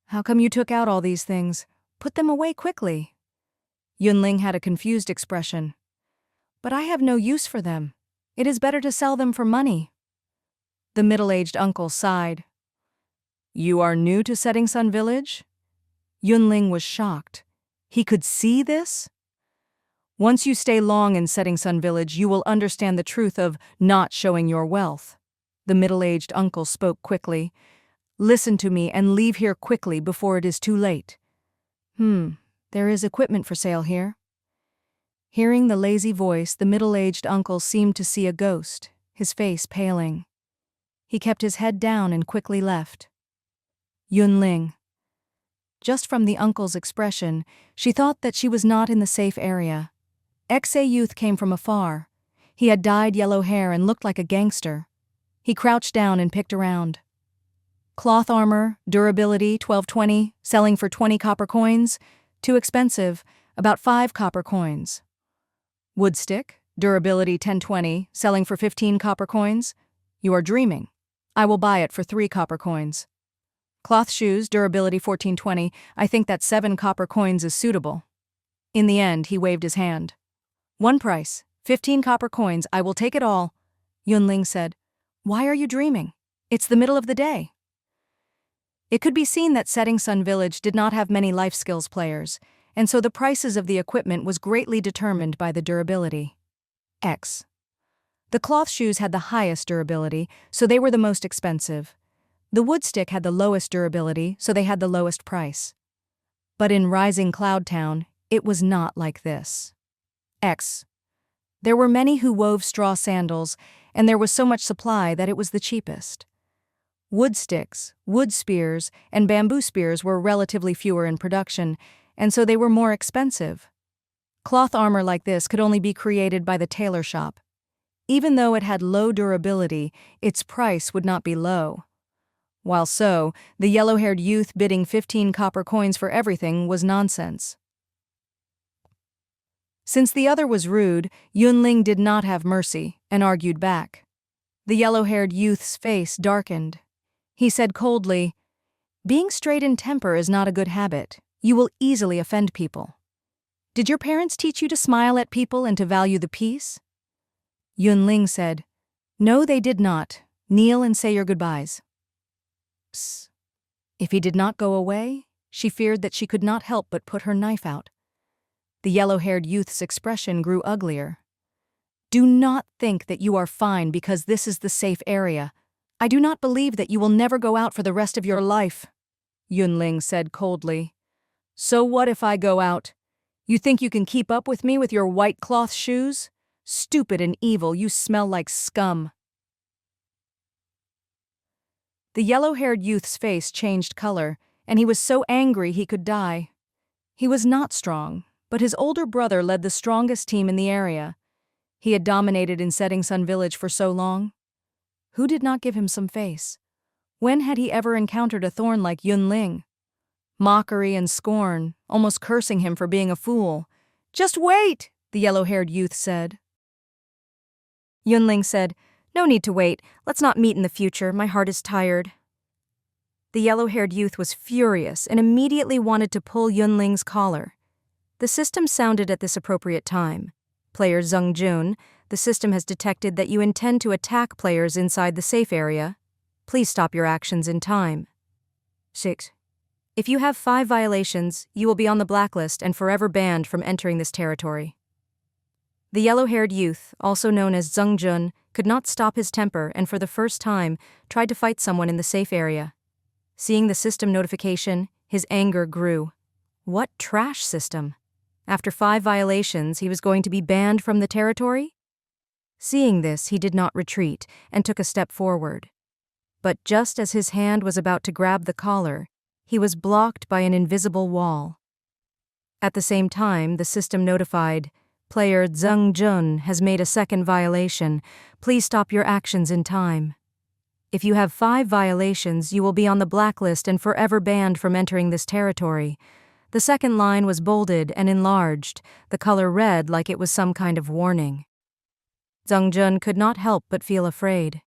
[SPEAKER 1] "How come you took out all these things? Put them away quickly." Yun Ling had a confused expression. "But I have no use for them. It is better to sell them for money." The middle-aged uncle sighed. "You are new to Setting Sun Village?" Yun Ling was shocked. He could see this? "Once you stay long in Setting Sun Village, you will understand the truth of not showing your wealth." The middle-aged uncle spoke quickly. "Listen to me and leave here quickly before it is too late." There is equipment for sale here." Hearing the lazy voice, the middle-aged uncle seemed to see a ghost, his face paling. He kept his head down and quickly left. Yun Ling. Just from the uncle's expression, she thought that she was not in the safe area. Ex-A youth came from afar. He had dyed yellow hair and looked like a gangster. He crouched down and picked around. Cloth armor, durability, 1220, selling for 20 copper coins. Too expensive, about 5 copper coins. Wood stick, durability 1020, selling for 15 copper coins. You are dreaming. I will buy it for 3 copper coins. Cloth shoes, durability 1420, I think that 7 copper coins is suitable. In the end, he waved his hand. One price, 15 copper coins, I will take it all, Yun Ling said. Why are you dreaming? It's the middle of the day. It could be seen that Setting Sun Village did not have many life skills players, and so the prices of the equipment was greatly determined by the durability. X. The cloth shoes had the highest durability, so they were the most expensive. The wood stick had the lowest durability, so they had the lowest price. But in Rising Cloud Town, it was not like this. X. There were many who wove straw sandals, and there was so much supply that it was the cheapest. Wood sticks, wood spears, and bamboo spears were relatively fewer in production, and so they were more expensive. Cloth armor like this could only be created by the tailor shop. Even though it had low durability, its price would not be low. While so, the yellow-haired youth bidding 15 copper coins for everything was nonsense. Since the other was rude, Yun Ling did not have mercy and argued back. The yellow-haired youth's face darkened. He said coldly, "Being straight in temper is not a good habit. You will easily offend people. Did your parents teach you to smile at people and to value the peace?" Yun Ling said, "No, they did not. Kneel and say your goodbyes." Psst. If he did not go away, she feared that she could not help but put her knife out. The yellow-haired youth's expression grew uglier. "Do not think that you are fine because this is the safe area. I do not believe that you will never go out for the rest of your life," Yun Ling said coldly. "So what if I go out? You think you can keep up with me with your white cloth shoes? Stupid and evil, you smell like scum." The yellow-haired youth's face changed color, and he was so angry he could die. He was not strong, but his older brother led the strongest team in the area. He had dominated in Setting Sun Village for so long. Who did not give him some face? When had he ever encountered a thorn like Yun Ling? Mockery and scorn, almost cursing him for being a fool. "Just wait," the yellow-haired youth said. Yun Ling said, "No need to wait. Let's not meet in the future. My heart is tired." The yellow-haired youth was furious and immediately wanted to pull Yun Ling's collar. The system sounded at this appropriate time. Player Zheng Jun, the system has detected that you intend to attack players inside the safe area. Please stop your actions in time. 6. If you have 5 violations, you will be on the blacklist and forever banned from entering this territory. The yellow-haired youth, also known as Zheng Jun, could not stop his temper and for the first time tried to fight someone in the safe area. Seeing the system notification, his anger grew. What trash system? After 5 violations, he was going to be banned from the territory? Seeing this, he did not retreat and took a step forward. But just as his hand was about to grab the collar, he was blocked by an invisible wall. At the same time, the system notified, "Player Zheng Jun has made a second violation. Please stop your actions in time. If you have 5 violations, you will be on the blacklist and forever banned from entering this territory." The second line was bolded and enlarged, the color red like it was some kind of warning. Zheng Jun could not help but feel afraid.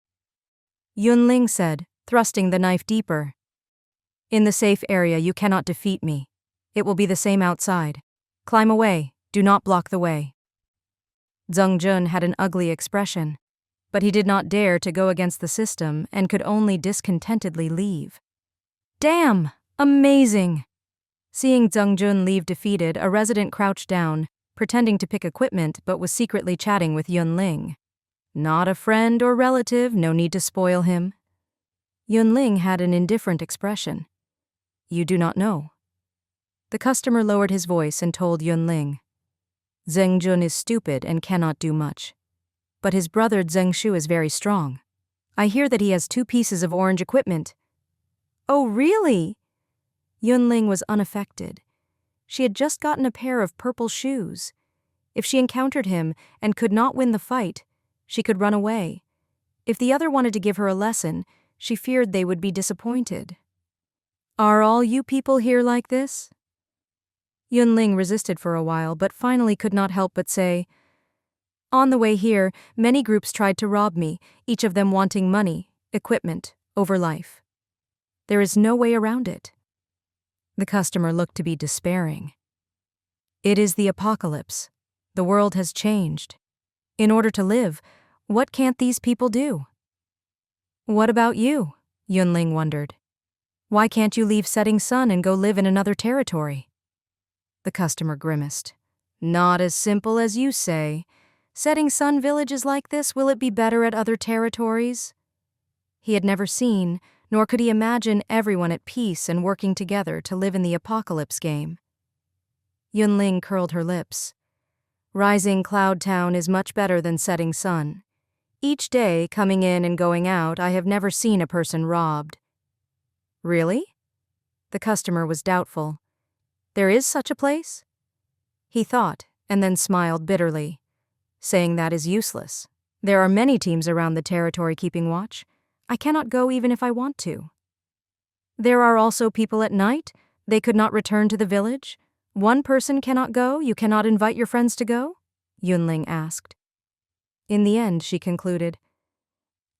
[SPEAKER 1] Yun Ling said, thrusting the knife deeper, "In the safe area you cannot defeat me. It will be the same outside. Climb away, do not block the way." Zheng Jun had an ugly expression, but he did not dare to go against the system and could only discontentedly leave. "Damn! Amazing!" Seeing Zheng Jun leave defeated, a resident crouched down, pretending to pick equipment but was secretly chatting with Yun Ling. Not a friend or relative, no need to spoil him. Yun Ling had an indifferent expression. "You do not know." The customer lowered his voice and told Yun Ling, "Zheng Jun is stupid and cannot do much. But his brother Zheng Shu is very strong. I hear that he has 2 pieces of orange equipment." "Oh, really?" Yun Ling was unaffected. She had just gotten a pair of purple shoes. If she encountered him and could not win the fight, she could run away. If the other wanted to give her a lesson, she feared they would be disappointed. "Are all you people here like this?" Yun Ling resisted for a while, but finally could not help but say, "On the way here, many groups tried to rob me, each of them wanting money, equipment, over life. There is no way around it." The customer looked to be despairing. "It is the apocalypse. The world has changed. In order to live, what can't these people do? What about you? Yun Ling wondered. Why can't you leave Setting Sun and go live in another territory? The customer grimaced. Not as simple as you say. Setting Sun villages like this, will it be better at other territories? He had never seen, nor could he imagine everyone at peace and working together to live in the apocalypse game. Yun Ling curled her lips. Rising Cloud Town is much better than Setting Sun. Each day, coming in and going out, I have never seen a person robbed. Really? The customer was doubtful. There is such a place? He thought, and then smiled bitterly, saying that is useless. There are many teams around the territory keeping watch. I cannot go even if I want to. There are also people at night. They could not return to the village. One person cannot go. You cannot invite your friends to go? Yun Ling asked. In the end, she concluded,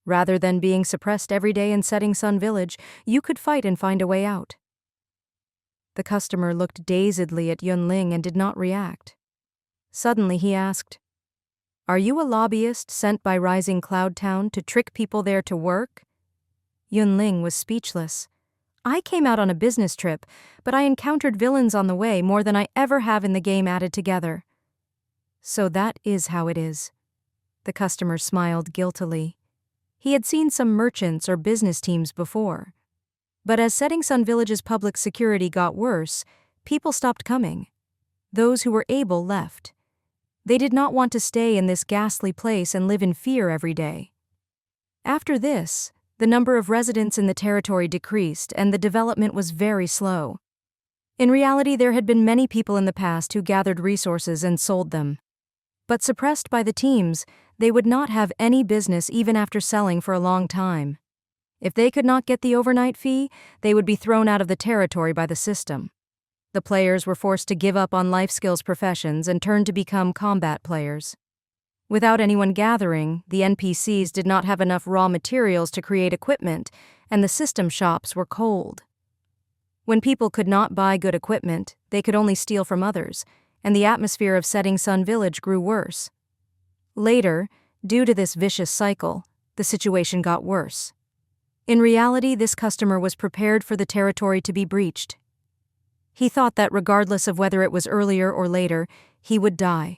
[SPEAKER 1] rather than being suppressed every day in Setting Sun Village, you could fight and find a way out. The customer looked dazedly at Yun Ling and did not react. Suddenly he asked, Are you a lobbyist sent by Rising Cloud Town to trick people there to work? Yun Ling was speechless. I came out on a business trip, but I encountered villains on the way more than I ever have in the game added together. So that is how it is. The customer smiled guiltily. He had seen some merchants or business teams before. But as Setting Sun Village's public security got worse, people stopped coming. Those who were able left. They did not want to stay in this ghastly place and live in fear every day. After this, the number of residents in the territory decreased and the development was very slow. In reality, there had been many people in the past who gathered resources and sold them. But suppressed by the teams, they would not have any business even after selling for a long time. If they could not get the overnight fee, they would be thrown out of the territory by the system. The players were forced to give up on life skills professions and turn to become combat players. Without anyone gathering, the NPCs did not have enough raw materials to create equipment, and the system shops were cold. When people could not buy good equipment, they could only steal from others, and the atmosphere of Setting Sun Village grew worse. Later, due to this vicious cycle, the situation got worse. In reality, this customer was prepared for the territory to be breached. He thought that regardless of whether it was earlier or later, he would die.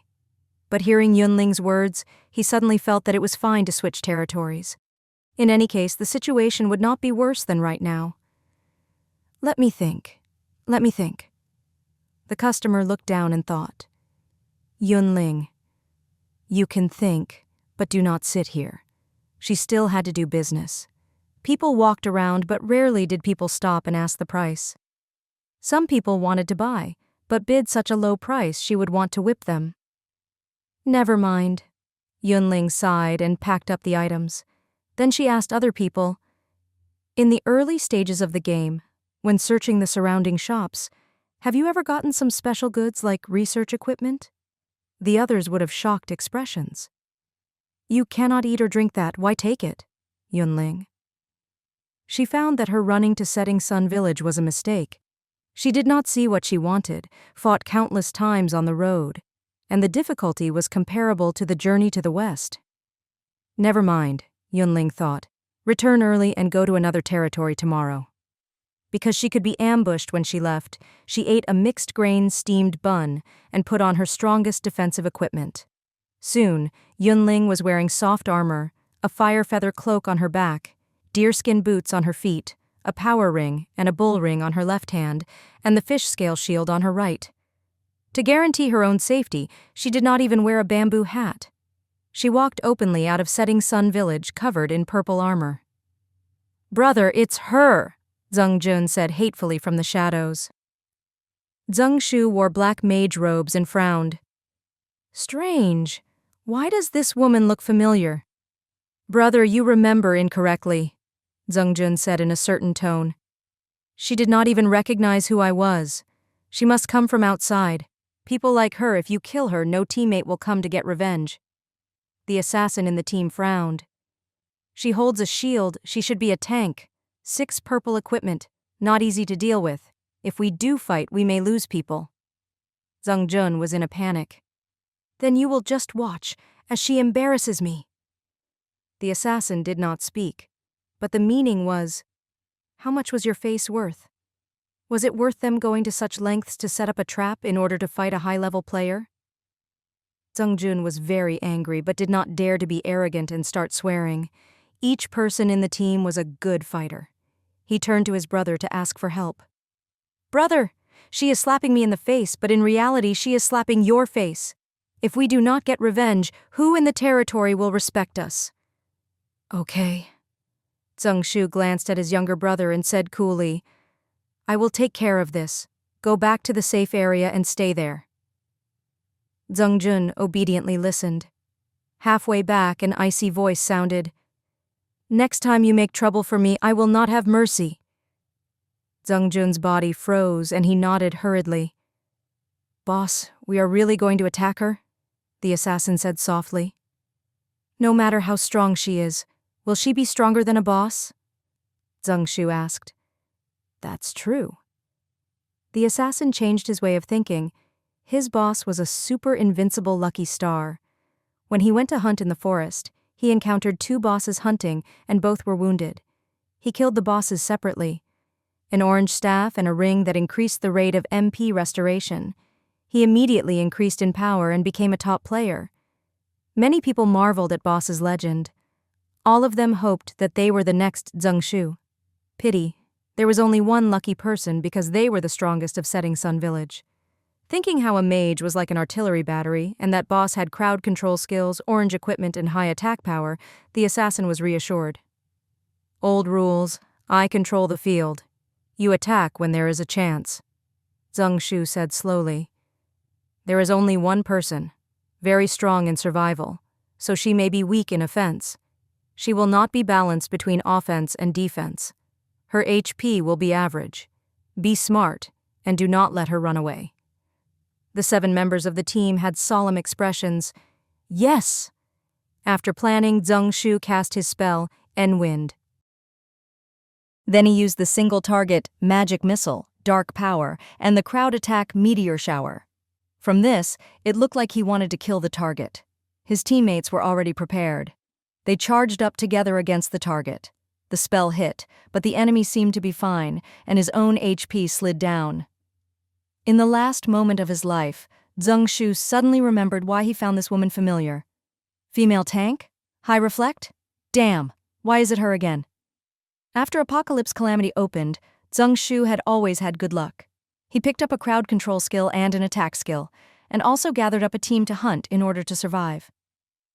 [SPEAKER 1] But hearing Yun Ling's words, he suddenly felt that it was fine to switch territories. In any case, the situation would not be worse than right now. Let me think. The customer looked down and thought. Yun Ling, you can think, but do not sit here. She still had to do business. People walked around, but rarely did people stop and ask the price. Some people wanted to buy, but bid such a low price she would want to whip them. Never mind. Yun Ling sighed and packed up the items. Then she asked other people, in the early stages of the game, when searching the surrounding shops, have you ever gotten some special goods like research equipment? The others would have shocked expressions. You cannot eat or drink that, why take it? Yun Ling. She found that her running to Setting Sun Village was a mistake. She did not see what she wanted, fought countless times on the road, and the difficulty was comparable to the journey to the west. Never mind, Yun Ling thought. Return early and go to another territory tomorrow. Because she could be ambushed when she left, she ate a mixed-grain steamed bun and put on her strongest defensive equipment. Soon, Yun Ling was wearing soft armor, a fire feather cloak on her back, deerskin boots on her feet, a power ring and a bull ring on her left hand, and the fish scale shield on her right. To guarantee her own safety, she did not even wear a bamboo hat. She walked openly out of Setting Sun Village covered in purple armor. Brother, it's her, Zheng Jun said hatefully from the shadows. Zheng Shu wore black mage robes and frowned. Strange. Why does this woman look familiar? Brother, you remember incorrectly, Zheng Jun said in a certain tone. She did not even recognize who I was. She must come from outside. People like her, if you kill her, no teammate will come to get revenge. The assassin in the team frowned. She holds a shield, she should be a tank. 6 purple equipment, not easy to deal with. If we do fight, we may lose people. Zheng Jun was in a panic. Then you will just watch. as she embarrasses me." The assassin did not speak, but the meaning was, "How much was your face worth? Was it worth them going to such lengths to set up a trap in order to fight a high-level player?" Jun was very angry but did not dare to be arrogant and start swearing. Each person in the team was a good fighter. He turned to his brother to ask for help. "Brother, she is slapping me in the face, but in reality she is slapping your face. If we do not get revenge, who in the territory will respect us?" "Okay." Shu glanced at his younger brother and said coolly, "I will take care of this. Go back to the safe area and stay there." Jun obediently listened. Halfway back, an icy voice sounded, "Next time you make trouble for me, I will not have mercy." Jun's body froze and he nodded hurriedly. "Boss, we are really going to attack her?" the assassin said softly. "No matter how strong she is, will she be stronger than a boss?" Shu asked. "That's true." The assassin changed his way of thinking. His boss was a super invincible lucky star. When he went to hunt in the forest, he encountered two bosses hunting and both were wounded. He killed the bosses separately. An orange staff and a ring that increased the rate of MP restoration. He immediately increased in power and became a top player. Many people marveled at Boss's legend. All of them hoped that they were the next Shu. Pity, there was only one lucky person because they were the strongest of Setting Sun Village. Thinking how a mage was like an artillery battery and that Boss had crowd control skills, orange equipment, and high attack power, the assassin was reassured. "Old rules, I control the field. You attack when there is a chance," Shu said slowly. "There is only one person, very strong in survival, so she may be weak in offense. She will not be balanced between offense and defense. Her HP will be average. Be smart, and do not let her run away." The 7 members of the team had solemn expressions. "Yes!" After planning, Shu cast his spell, N-Wind. Then he used the single target magic missile, dark power, and the crowd attack meteor shower. From this, it looked like he wanted to kill the target. His teammates were already prepared. They charged up together against the target. The spell hit, but the enemy seemed to be fine, and his own HP slid down. In the last moment of his life, Shu suddenly remembered why he found this woman familiar. Female tank? High reflect? Damn, why is it her again? After Apocalypse Calamity opened, Shu had always had good luck. He picked up a crowd control skill and an attack skill, and also gathered up a team to hunt in order to survive.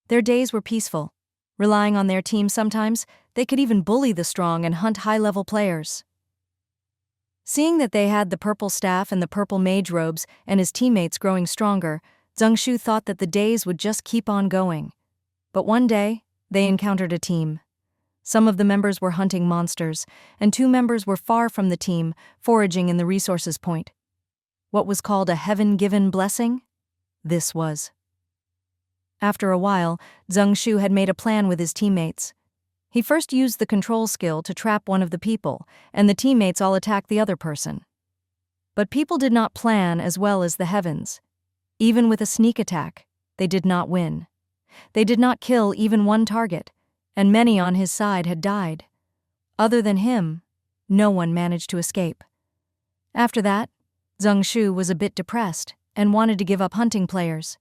[SPEAKER 1] Their days were peaceful. Relying on their team sometimes, they could even bully the strong and hunt high-level players. Seeing that they had the purple staff and the purple mage robes and his teammates growing stronger, Shu thought that the days would just keep on going. But one day, they encountered a team. Some of the members were hunting monsters, and 2 members were far from the team, foraging in the resources point. What was called a heaven-given blessing? This was. After a while, Shu had made a plan with his teammates. He first used the control skill to trap one of the people, and the teammates all attacked the other person. But people did not plan as well as the heavens. Even with a sneak attack, they did not win. They did not kill even one target, and many on his side had died. Other than him, no one managed to escape. After that, Shu was a bit depressed and wanted to give up hunting players.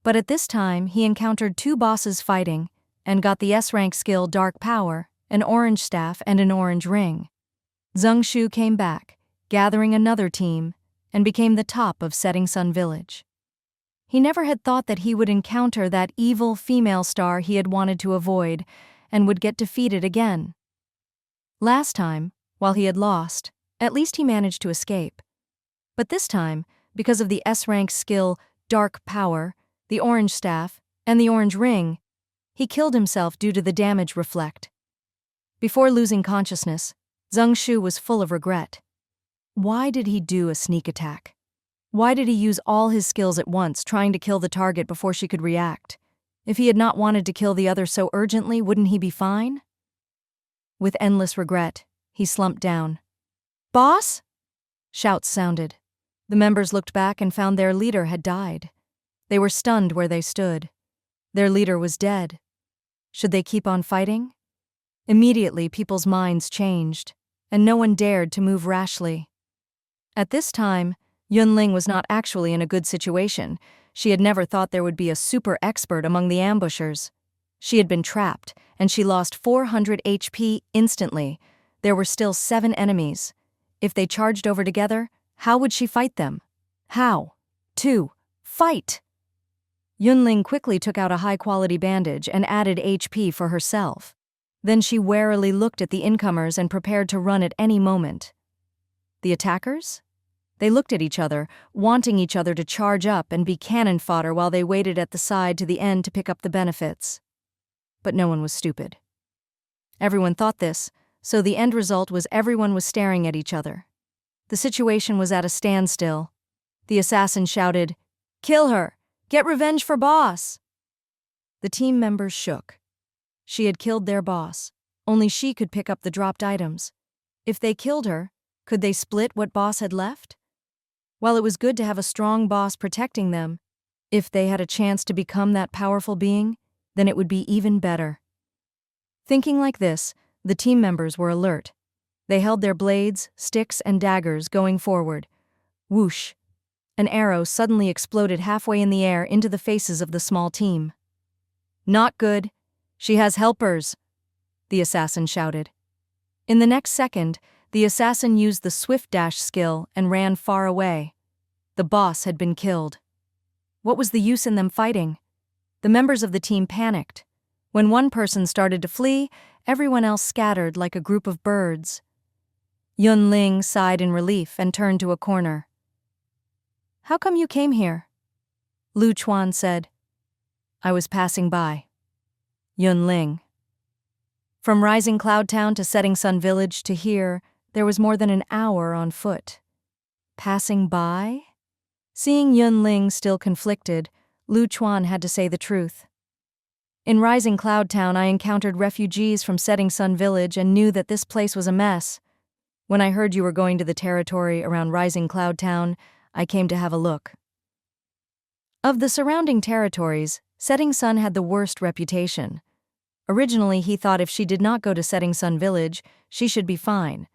[SPEAKER 1] But at this time, he encountered 2 bosses fighting, and got the S-rank skill Dark Power, an orange staff, and an orange ring. Shu came back, gathering another team, and became the top of Setting Sun Village. He never had thought that he would encounter that evil female star he had wanted to avoid, and would get defeated again. Last time, while he had lost, at least he managed to escape. But this time, because of the S-rank skill Dark Power, the orange staff, and the orange ring, he killed himself due to the damage reflect. Before losing consciousness, Shu was full of regret. Why did he do a sneak attack? Why did he use all his skills at once, trying to kill the target before she could react? If he had not wanted to kill the other so urgently, wouldn't he be fine? With endless regret, he slumped down. "Boss?" Shouts sounded. The members looked back and found their leader had died. They were stunned where they stood. Their leader was dead. Should they keep on fighting? Immediately, people's minds changed, and no one dared to move rashly. At this time, Yun Ling was not actually in a good situation. She had never thought there would be a super expert among the ambushers. She had been trapped, and she lost 400 HP instantly. There were still 7 enemies. If they charged over together, how would she fight them? How? Fight! Yun Ling quickly took out a high-quality bandage and added HP for herself. Then she warily looked at the incomers and prepared to run at any moment. The attackers? They looked at each other, wanting each other to charge up and be cannon fodder while they waited at the side to the end to pick up the benefits. But no one was stupid. Everyone thought this, so the end result was everyone was staring at each other. The situation was at a standstill. The assassin shouted, "Kill her! Get revenge for boss!" The team members shook. She had killed their boss. Only she could pick up the dropped items. If they killed her, could they split what boss had left? While it was good to have a strong boss protecting them, if they had a chance to become that powerful being, then it would be even better. Thinking like this, the team members were alert. They held their blades, sticks, and daggers going forward. Whoosh! An arrow suddenly exploded halfway in the air into the faces of the small team. "Not good. She has helpers," the assassin shouted. In the next second, the assassin used the swift dash skill and ran far away. The boss had been killed. What was the use in them fighting? The members of the team panicked. When one person started to flee, everyone else scattered like a group of birds. Yun Ling sighed in relief and turned to a corner. "How come you came here?" Lu Chuan said. "I was passing by." Yun Ling. From Rising Cloud Town to Setting Sun Village to here, there was more than an hour on foot. Passing by? Seeing Yun Ling still conflicted, Lu Chuan had to say the truth. "In Rising Cloud Town, I encountered refugees from Setting Sun Village and knew that this place was a mess. When I heard you were going to the territory around Rising Cloud Town, I came to have a look." Of the surrounding territories, Setting Sun had the worst reputation. Originally, he thought if she did not go to Setting Sun Village, she should be fine.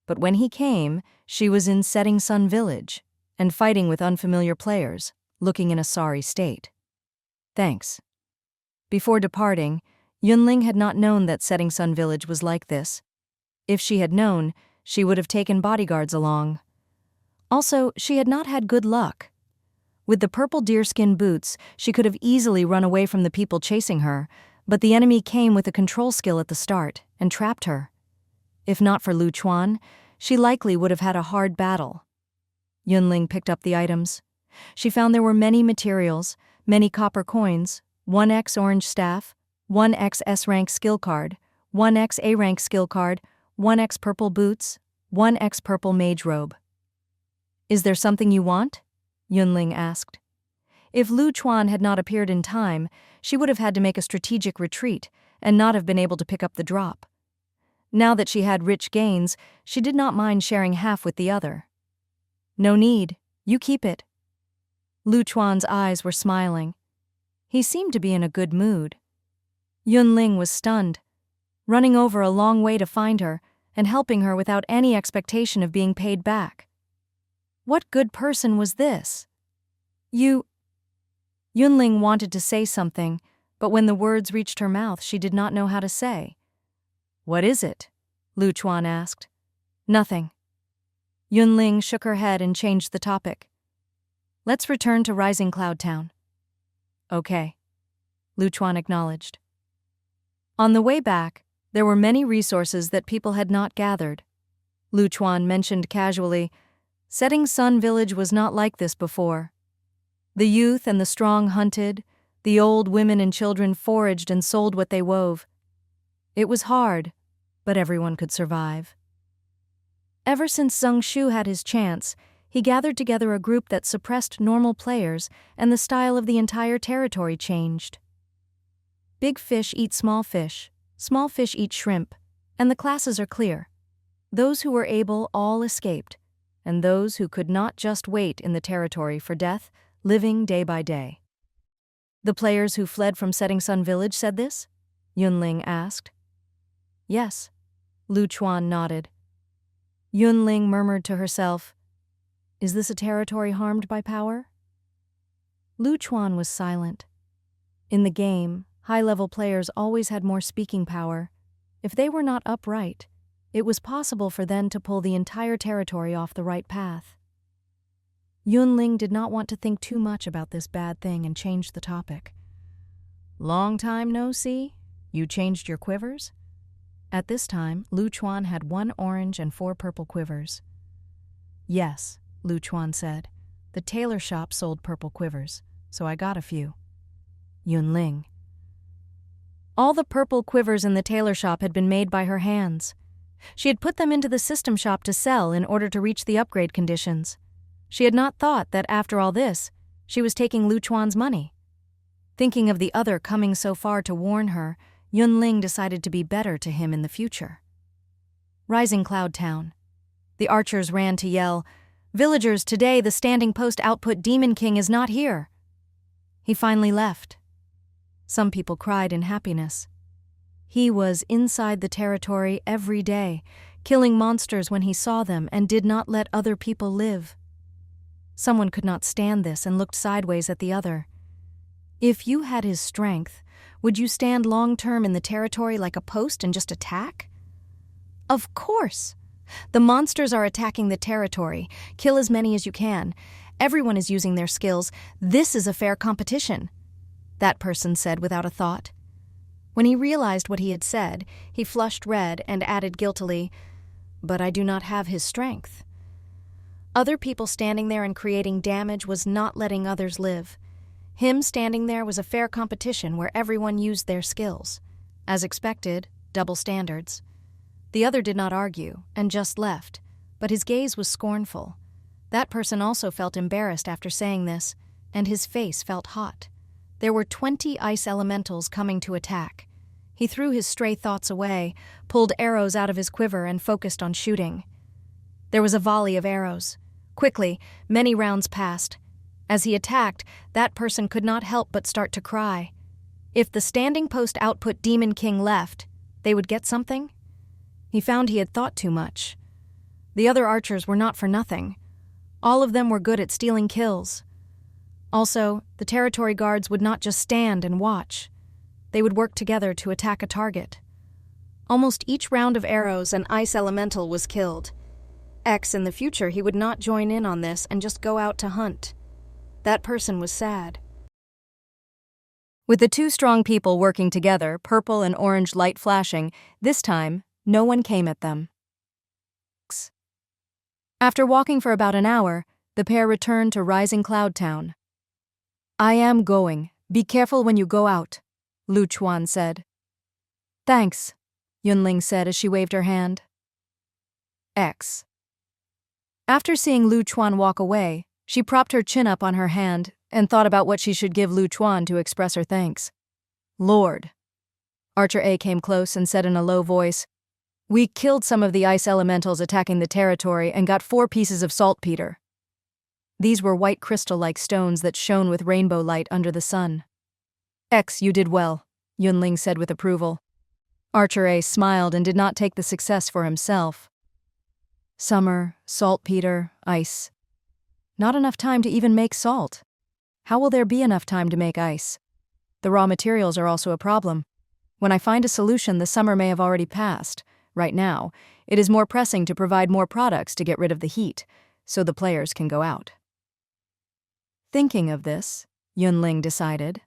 [SPEAKER 1] But when he came, she was in Setting Sun Village and fighting with unfamiliar players, looking in a sorry state. "Thanks." Before departing, Yun Ling had not known that Setting Sun Village was like this. If she had known, she would have taken bodyguards along. Also, she had not had good luck. With the purple deerskin boots, she could have easily run away from the people chasing her, but the enemy came with a control skill at the start and trapped her. If not for Lu Chuan, she likely would have had a hard battle. Yun Ling picked up the items. She found there were many materials, many copper coins, 1x orange staff, 1x S-rank skill card, 1x A-rank skill card, 1x purple boots, 1x purple mage robe. "Is there something you want?" Yun Ling asked. If Lu Chuan had not appeared in time, she would have had to make a strategic retreat and not have been able to pick up the drop. Now that she had rich gains, she did not mind sharing half with the other. "No need, you keep it." Lu Chuan's eyes were smiling. He seemed to be in a good mood. Yun Ling was stunned, running over a long way to find her and helping her without any expectation of being paid back. What good person was this? Yun Ling wanted to say something, but when the words reached her mouth, she did not know how to say. "What is it?" Lu Chuan asked. "Nothing." Yun Ling shook her head and changed the topic. "Let's return to Rising Cloud Town." "Okay," Lu Chuan acknowledged. On the way back, there were many resources that people had not gathered. Lu Chuan mentioned casually, "Setting Sun Village was not like this before. The youth and the strong hunted, the old women and children foraged and sold what they wove. It was hard, but everyone could survive." Ever since Zheng Shu had his chance, he gathered together a group that suppressed normal players, and the style of the entire territory changed. Big fish eat small fish eat shrimp, and the classes are clear. Those who were able all escaped, and those who could not just wait in the territory for death, living day by day. The players who fled from Setting Sun Village said this? Yun Ling asked. Yes. Lu Chuan nodded. Yun Ling murmured to herself, Is this a territory harmed by power? Lu Chuan was silent. In the game, high-level players always had more speaking power. If they were not upright, it was possible for them to pull the entire territory off the right path. Yun Ling did not want to think too much about this bad thing and changed the topic. Long time no see? You changed your quivers? At this time, Lu Chuan had 1 orange and 4 purple quivers. Yes, Lu Chuan said. The tailor shop sold purple quivers, so I got a few. Yun Ling. All the purple quivers in the tailor shop had been made by her hands. She had put them into the system shop to sell in order to reach the upgrade conditions. She had not thought that after all this, she was taking Lu Chuan's money. Thinking of the other coming so far to warn her, Yun Ling decided to be better to him in the future. Rising Cloud Town. The archers ran to yell, Villagers, today the standing post output Demon King is not here. He finally left. Some people cried in happiness. He was inside the territory every day, killing monsters when he saw them and did not let other people live. Someone could not stand this and looked sideways at the other. If you had his strength, would you stand long-term in the territory like a post and just attack? Of course! The monsters are attacking the territory. Kill as many as you can. Everyone is using their skills. This is a fair competition, that person said without a thought. When he realized what he had said, he flushed red and added guiltily, But I do not have his strength. Other people standing there and creating damage was not letting others live. Him standing there was a fair competition where everyone used their skills. As expected, double standards. The other did not argue, and just left, but his gaze was scornful. That person also felt embarrassed after saying this, and his face felt hot. There were 20 ice elementals coming to attack. He threw his stray thoughts away, pulled arrows out of his quiver, and focused on shooting. There was a volley of arrows. Quickly, many rounds passed. As he attacked, that person could not help but start to cry. If the standing post output Demon King left, they would get something? He found he had thought too much. The other archers were not for nothing. All of them were good at stealing kills. Also, the territory guards would not just stand and watch. They would work together to attack a target. Almost each round of arrows, an ice elemental was killed. In the future, he would not join in on this and just go out to hunt. That person was sad. With the 2 strong people working together, purple and orange light flashing, this time, no one came at them. After walking for about an hour, the pair returned to Rising Cloud Town. I am going. Be careful when you go out, Lu Chuan said. Thanks, Yun Ling said as she waved her hand. After seeing Lu Chuan walk away, she propped her chin up on her hand and thought about what she should give Lu Chuan to express her thanks. Lord. Archer A came close and said in a low voice, We killed some of the ice elementals attacking the territory and got 4 pieces of saltpeter. These were white crystal-like stones that shone with rainbow light under the sun. You did well, Yun Ling said with approval. Archer A smiled and did not take the success for himself. Summer, saltpeter, ice. Not enough time to even make salt. How will there be enough time to make ice? The raw materials are also a problem. When I find a solution, the summer may have already passed. Right now, it is more pressing to provide more products to get rid of the heat, so the players can go out. Thinking of this, Yun Ling decided.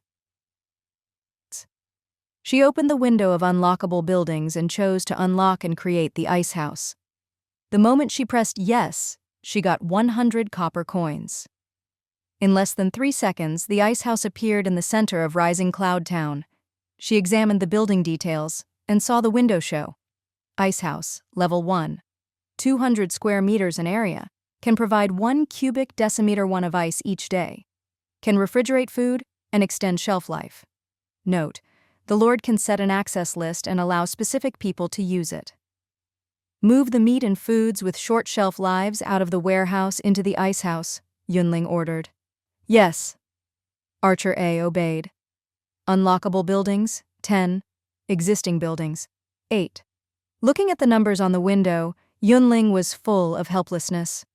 [SPEAKER 1] She opened the window of unlockable buildings and chose to unlock and create the ice house. The moment she pressed yes, she got 100 copper coins. In less than 3 seconds, the ice house appeared in the center of Rising Cloud Town. She examined the building details and saw the window show. Ice house, level 1. 200 square meters in area. Can provide 1 cubic decimeter one of ice each day. Can refrigerate food and extend shelf life. Note, the Lord can set an access list and allow specific people to use it. Move the meat and foods with short shelf lives out of the warehouse into the ice house, Yun Ling ordered. Yes. Archer A obeyed. Unlockable buildings, 10. Existing buildings, 8. Looking at the numbers on the window, Yun Ling was full of helplessness.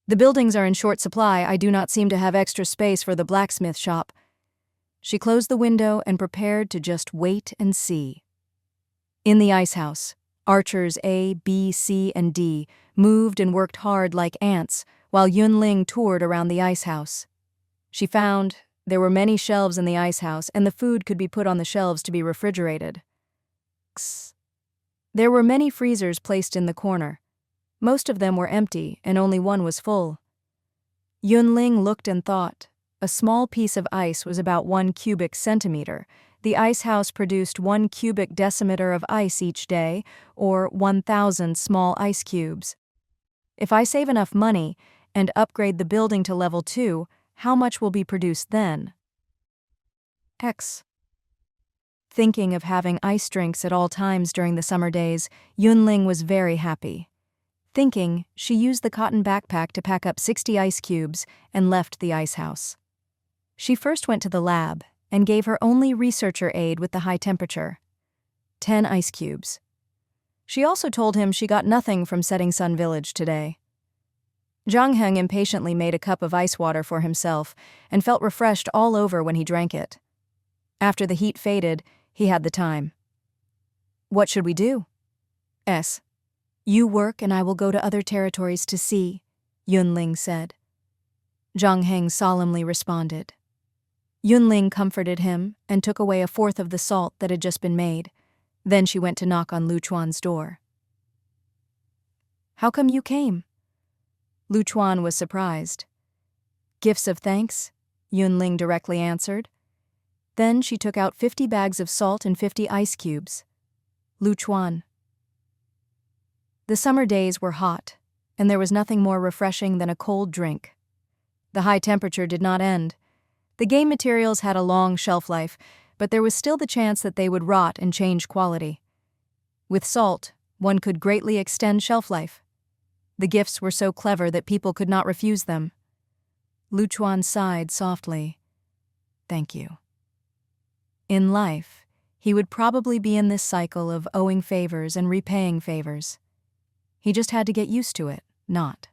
[SPEAKER 1] The buildings are in short supply. I do not seem to have extra space for the blacksmith shop. She closed the window and prepared to just wait and see. In the ice house, archers A, B, C, and D moved and worked hard like ants while Yun Ling toured around the ice house. She found there were many shelves in the ice house and the food could be put on the shelves to be refrigerated. There were many freezers placed in the corner. Most of them were empty and only one was full. Yun Ling looked and thought. A small piece of ice was about 1 cubic centimeter. The ice house produced 1 cubic decimeter of ice each day, or 1,000 small ice cubes. If I save enough money and upgrade the building to level 2, how much will be produced then? X. Thinking of having ice drinks at all times during the summer days, Yun Ling was very happy. Thinking, she used the cotton backpack to pack up 60 ice cubes and left the ice house. She first went to the lab and gave her only researcher aid with the high temperature, 10 ice cubes. She also told him she got nothing from setting Sun Village today. Zhang Heng impatiently made a cup of ice water for himself and felt refreshed all over when he drank it. After the heat faded, he had the time. What should we do? S. You work and I will go to other territories to see, Yun Ling said. Zhang Heng solemnly responded. Yun Ling comforted him and took away a fourth of the salt that had just been made. Then she went to knock on Lu Chuan's door. How come you came? Lu Chuan was surprised. Gifts of thanks, Yun Ling directly answered. Then she took out 50 bags of salt and 50 ice cubes. Lu Chuan. The summer days were hot, and there was nothing more refreshing than a cold drink. The high temperature did not end. The game materials had a long shelf life, but there was still the chance that they would rot and change quality. With salt, one could greatly extend shelf life. The gifts were so clever that people could not refuse them. Lu Chuan sighed softly. Thank you. In life, he would probably be in this cycle of owing favors and repaying favors. He just had to get used to it, not.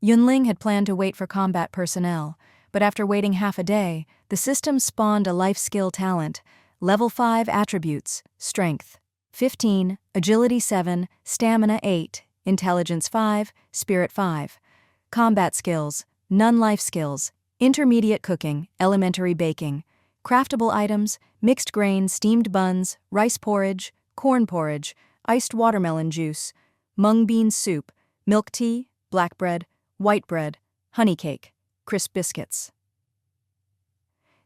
[SPEAKER 1] Yun Ling had planned to wait for combat personnel, but after waiting half a day, the system spawned a life skill talent, level 5 attributes, strength 15, agility 7, stamina 8, intelligence 5, spirit 5. Combat skills, none life skills, intermediate cooking, elementary baking, craftable items, mixed grain, steamed buns, rice porridge, corn porridge, iced watermelon juice, mung bean soup, milk tea, black bread, white bread, honey cake, crisp biscuits.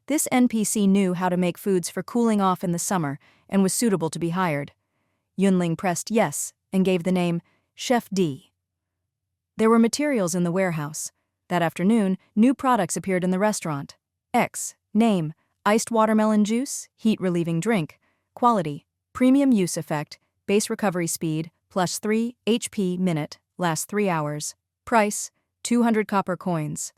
[SPEAKER 1] This NPC knew how to make foods for cooling off in the summer and was suitable to be hired. Yun Ling pressed yes and gave the name Chef D. There were materials in the warehouse. That afternoon, new products appeared in the restaurant. X. Name: iced watermelon juice, heat-relieving drink. Quality: premium use effect, base recovery speed, plus 3 HP minute, lasts 3 hours. Price: 200 copper coins.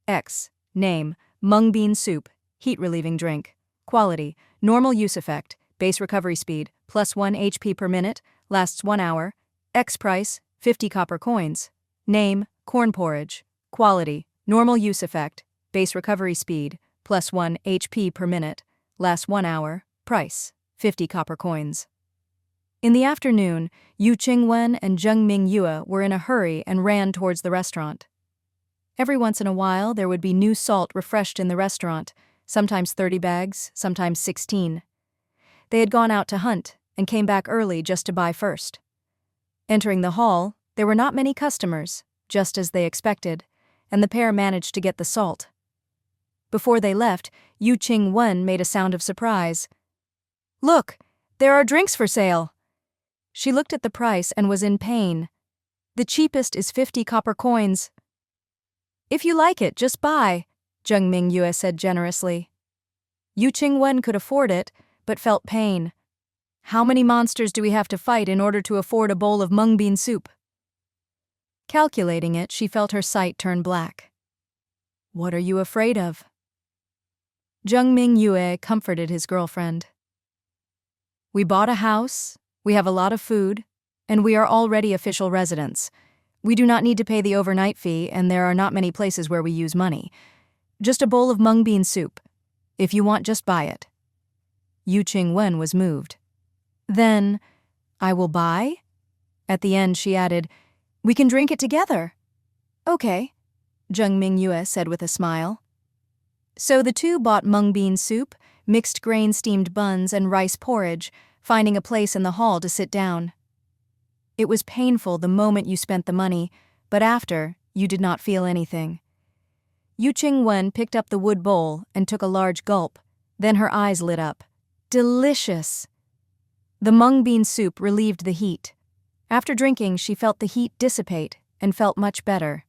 [SPEAKER 1] X. Name: mung bean soup, heat-relieving drink. Quality: normal use effect, base recovery speed, plus 1 HP per minute, lasts 1 hour. X price: 50 copper coins. Name: corn porridge. Quality: normal use effect, base recovery speed, plus 1 HP per minute, lasts 1 hour. Price: 50 copper coins. In the afternoon, Yu Qingwen and Zheng Mingyue were in a hurry and ran towards the restaurant. Every once in a while, there would be new salt refreshed in the restaurant, sometimes 30 bags, sometimes 16. They had gone out to hunt and came back early just to buy first. Entering the hall, there were not many customers, just as they expected, and the pair managed to get the salt. Before they left, Yu Qingwen made a sound of surprise. "Look, there are drinks for sale." She looked at the price and was in pain. "The cheapest is 50 copper coins." "If you like it, just buy," Zheng Mingyue said generously. Yu Qingwen could afford it, but felt pain. How many monsters do we have to fight in order to afford a bowl of mung bean soup? Calculating it, she felt her sight turn black. "What are you afraid of?" Jung-ming Yue comforted his girlfriend. We bought a house, we have a lot of food, and we are already official residents. We do not need to pay the overnight fee, and there are not many places where we use money. Just a bowl of mung bean soup. If you want, just buy it. Yu Ching-wen was moved. Then, I will buy? At the end, she added, we can drink it together. Okay, Jung-ming Yue said with a smile. So the two bought mung bean soup, mixed grain steamed buns, and rice porridge, finding a place in the hall to sit down. It was painful the moment you spent the money, but after, you did not feel anything. Yu Ching-wen picked up the wood bowl and took a large gulp. Then her eyes lit up. Delicious! The mung bean soup relieved the heat. After drinking, she felt the heat dissipate and felt much better.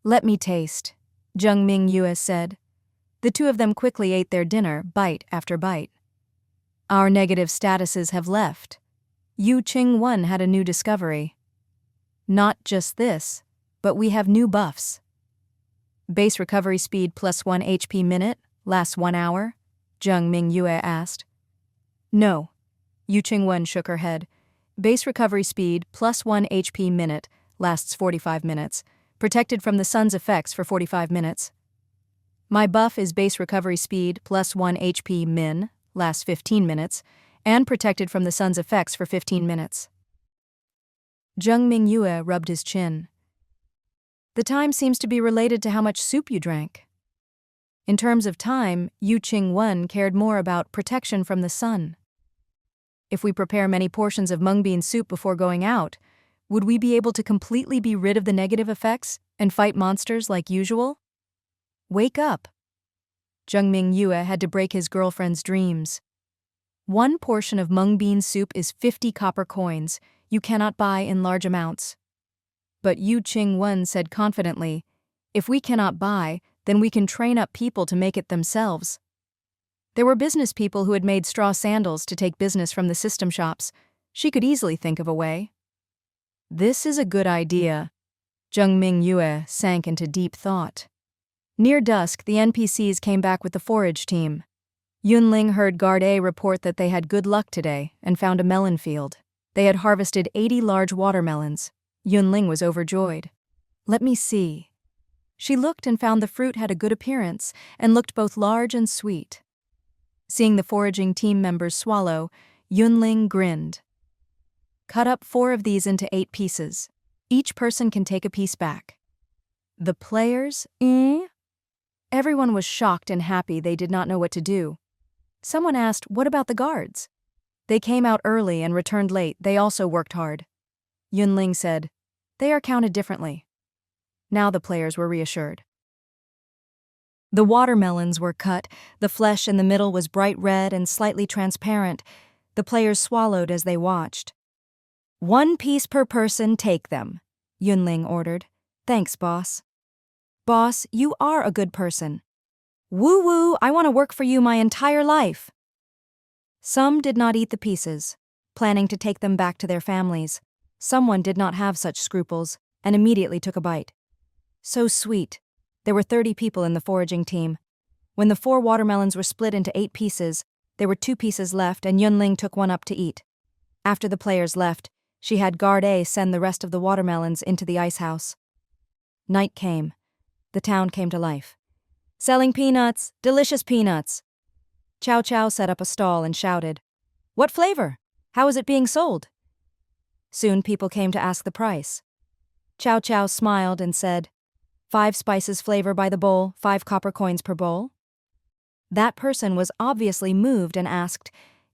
[SPEAKER 1] Let me taste, Jung-ming Yue said. The two of them quickly ate their dinner, bite after bite. Our negative statuses have left. Yu Ching-wen had a new discovery. Not just this, but we have new buffs. Base recovery speed plus 1 HP minute, lasts 1 hour? Jung-ming Yue asked. No. Yu Ching-wen shook her head. Base recovery speed plus 1 HP minute, lasts 45 minutes. Protected from the sun's effects for 45 minutes. My buff is base recovery speed plus 1 HP min, lasts 15 minutes, and protected from the sun's effects for 15 minutes. Jung-ming Yue rubbed his chin. The time seems to be related to how much soup you drank. In terms of time, Yu Ching-wen cared more about protection from the sun. If we prepare many portions of mung bean soup before going out, would we be able to completely be rid of the negative effects and fight monsters like usual? Wake up. Jung-ming Yue had to break his girlfriend's dreams. 1 portion of mung bean soup is 50 copper coins. You cannot buy in large amounts. But Yu Ching-wen said confidently, if we cannot buy, then we can train up people to make it themselves. There were business people who had made straw sandals to take business from the system shops. She could easily think of a way. This is a good idea. Jung-ming Yue sank into deep thought. Near dusk, the NPCs came back with the forage team. Yun Ling heard Guard A report that they had good luck today and found a melon field. They had harvested 80 large watermelons. Yun Ling was overjoyed. Let me see. She looked and found the fruit had a good appearance and looked both large and sweet. Seeing the foraging team members swallow, Yun Ling grinned. Cut up 4 of these into 8 pieces. Each person can take a piece back. The players, Everyone was shocked and happy. They did not know what to do. Someone asked, what about the guards? They came out early and returned late. They also worked hard. Yun Ling said, they are counted differently. Now the players were reassured. The watermelons were cut. The flesh in the middle was bright red and slightly transparent. The players swallowed as they watched. 1 piece per person, take them, Yun Ling ordered. Thanks, boss. Boss, you are a good person. Woo-woo, I want to work for you my entire life. Some did not eat the pieces, planning to take them back to their families. Someone did not have such scruples and immediately took a bite. So sweet. There were 30 people in the foraging team. When the 4 watermelons were split into 8 pieces, there were 2 pieces left and Yun Ling took one up to eat. After the players left, she had Guard A send the rest of the watermelons into the ice house. Night came. The town came to life. Selling peanuts, delicious peanuts. Chow Chow set up a stall and shouted, what flavor? How is it being sold? Soon people came to ask the price. Chow Chow smiled and said, 5 spices flavor by the bowl, 5 copper coins per bowl. That person was obviously moved and asked,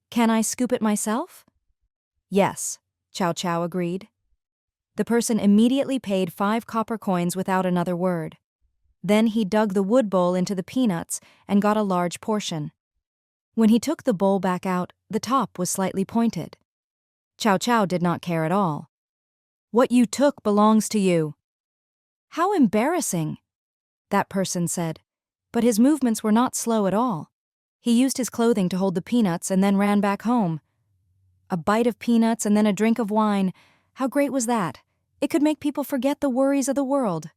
[SPEAKER 1] can I scoop it myself? Yes, Chow Chow agreed. The person immediately paid 5 copper coins without another word. Then he dug the wood bowl into the peanuts and got a large portion. When he took the bowl back out, the top was slightly pointed. Chow Chow did not care at all. What you took belongs to you. How embarrassing, that person said, but his movements were not slow at all. He used his clothing to hold the peanuts and then ran back home. A bite of peanuts and then a drink of wine. How great was that? It could make people forget the worries of the world.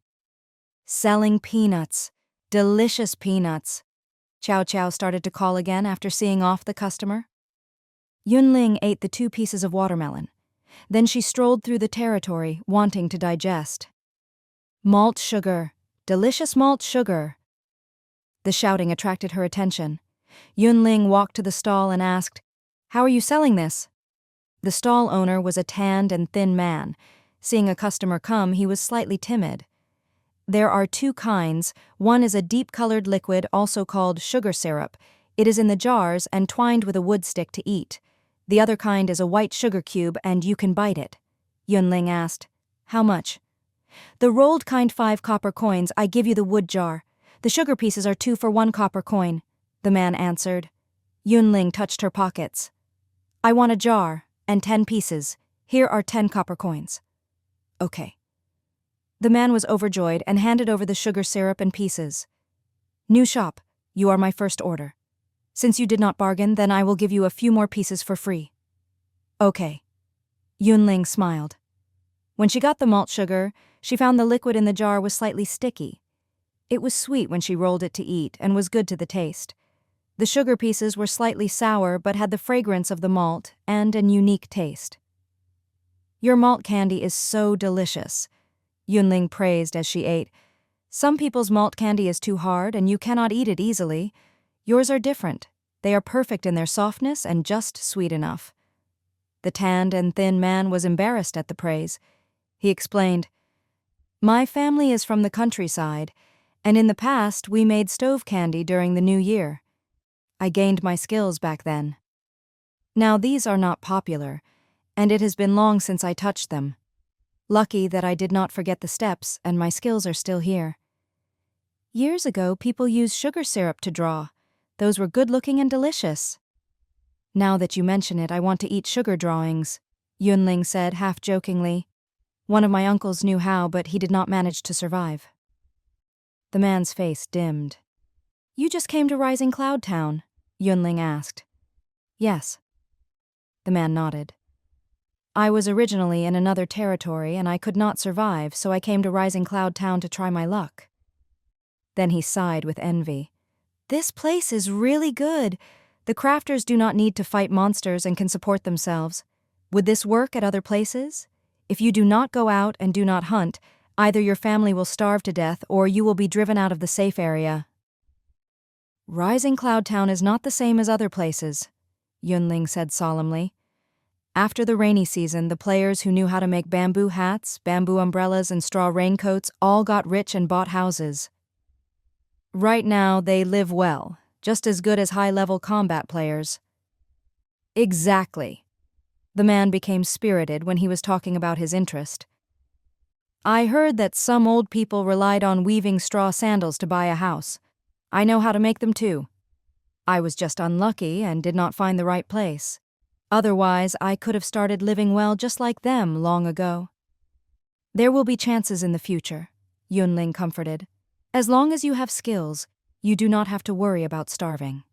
[SPEAKER 1] Selling peanuts. Delicious peanuts. Chow Chow started to call again after seeing off the customer. Yun Ling ate the 2 pieces of watermelon. Then she strolled through the territory, wanting to digest. Malt sugar. Delicious malt sugar. The shouting attracted her attention. Yun Ling walked to the stall and asked, "How are you selling this?" The stall owner was a tanned and thin man. Seeing a customer come, he was slightly timid. There are 2 kinds. One is a deep-colored liquid also called sugar syrup. It is in the jars and twined with a wood stick to eat. The other kind is a white sugar cube and you can bite it. Yun Ling asked, "How much?" "The rolled kind 5 copper coins, I give you the wood jar. The sugar pieces are 2 for 1 copper coin," the man answered. Yun Ling touched her pockets. "I want a jar, and 10 pieces. Here are 10 copper coins." "Okay." The man was overjoyed and handed over the sugar syrup and pieces. "New shop, you are my first order. Since you did not bargain, then I will give you a few more pieces for free." "Okay." Yun Ling smiled. When she got the malt sugar, she found the liquid in the jar was slightly sticky. It was sweet when she rolled it to eat and was good to the taste. The sugar pieces were slightly sour but had the fragrance of the malt and an unique taste. "Your malt candy is so delicious," Yun Ling praised as she ate. "Some people's malt candy is too hard and you cannot eat it easily. Yours are different. They are perfect in their softness and just sweet enough." The tanned and thin man was embarrassed at the praise. He explained, "My family is from the countryside, and in the past we made stove candy during the New Year. I gained my skills back then. Now these are not popular, and it has been long since I touched them. Lucky that I did not forget the steps and my skills are still here. Years ago people used sugar syrup to draw. Those were good-looking and delicious. Now that you mention it, I want to eat sugar drawings," Yun Ling said half-jokingly. "One of my uncles knew how, but he did not manage to survive." The man's face dimmed. "You just came to Rising Cloud Town?" Yun Ling asked. "Yes." The man nodded. "I was originally in another territory and I could not survive, so I came to Rising Cloud Town to try my luck." Then he sighed with envy. "This place is really good. The crafters do not need to fight monsters and can support themselves. Would this work at other places? If you do not go out and do not hunt, either your family will starve to death or you will be driven out of the safe area." "Rising Cloud Town is not the same as other places," Yun Ling said solemnly. "After the rainy season, the players who knew how to make bamboo hats, bamboo umbrellas, and straw raincoats all got rich and bought houses. Right now, they live well, just as good as high-level combat players." "Exactly." The man became spirited when he was talking about his interest. "I heard that some old people relied on weaving straw sandals to buy a house. I know how to make them too. I was just unlucky and did not find the right place. Otherwise, I could have started living well just like them long ago." "There will be chances in the future," Yun Ling comforted. "As long as you have skills, you do not have to worry about starving."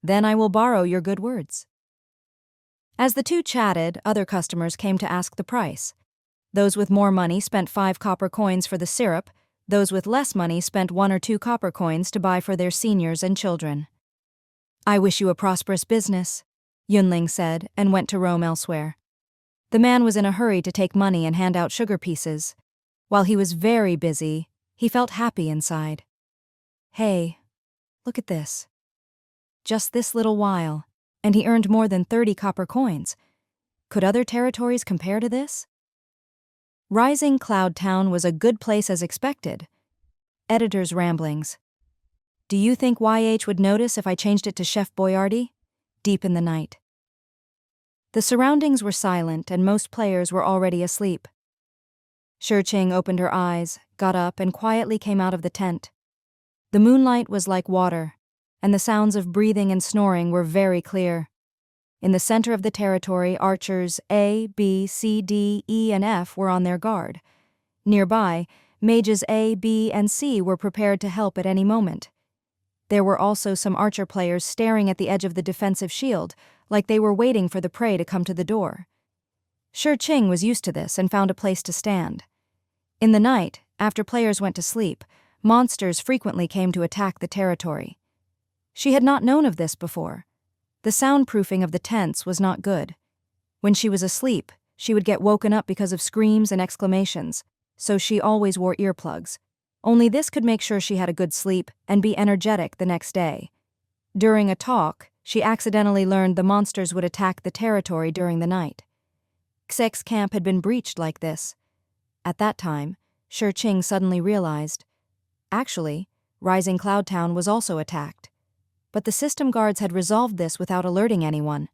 [SPEAKER 1] "Then I will borrow your good words." As the two chatted, other customers came to ask the price. Those with more money spent 5 copper coins for the syrup. Those with less money spent 1 or 2 copper coins to buy for their seniors and children. "I wish you a prosperous business," Yun Ling said, and went to roam elsewhere. The man was in a hurry to take money and hand out sugar pieces. While he was very busy, he felt happy inside. "Hey, look at this. Just this little while, and he earned more than 30 copper coins. Could other territories compare to this?" Rising Cloud Town was a good place as expected. Editor's ramblings. "Do you think YH would notice if I changed it to Chef Boyardee?" Deep in the night. The surroundings were silent and most players were already asleep. Shirching opened her eyes, got up, and quietly came out of the tent. The moonlight was like water, and the sounds of breathing and snoring were very clear. In the center of the territory, archers A, B, C, D, E, and F were on their guard. Nearby, mages A, B, and C were prepared to help at any moment. There were also some archer players staring at the edge of the defensive shield, like they were waiting for the prey to come to the door. Shirching was used to this and found a place to stand. In the night, after players went to sleep, monsters frequently came to attack the territory. She had not known of this before. The soundproofing of the tents was not good. When she was asleep, she would get woken up because of screams and exclamations, so she always wore earplugs. Only this could make sure she had a good sleep and be energetic the next day. During a talk, she accidentally learned the monsters would attack the territory during the night. Xek's camp had been breached like this. At that time, Shi suddenly realized, actually, Rising Cloud Town was also attacked. But the system guards had resolved this without alerting anyone.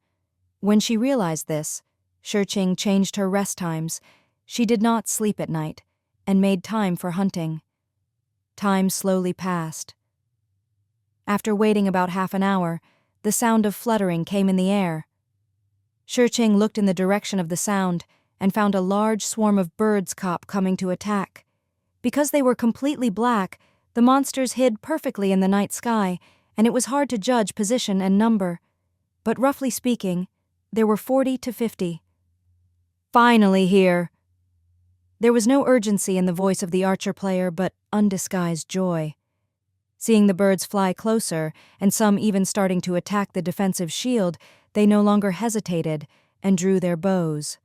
[SPEAKER 1] When she realized this, Shi changed her rest times. She did not sleep at night, and made time for hunting. Time slowly passed. After waiting about half an hour, the sound of fluttering came in the air. Shi looked in the direction of the sound and found a large swarm of birds coming to attack. Because they were completely black, the monsters hid perfectly in the night sky, and it was hard to judge position and number. But roughly speaking, there were 40 to 50. Finally here! There was no urgency in the voice of the archer player, but undisguised joy. Seeing the birds fly closer, and some even starting to attack the defensive shield, they no longer hesitated and drew their bows.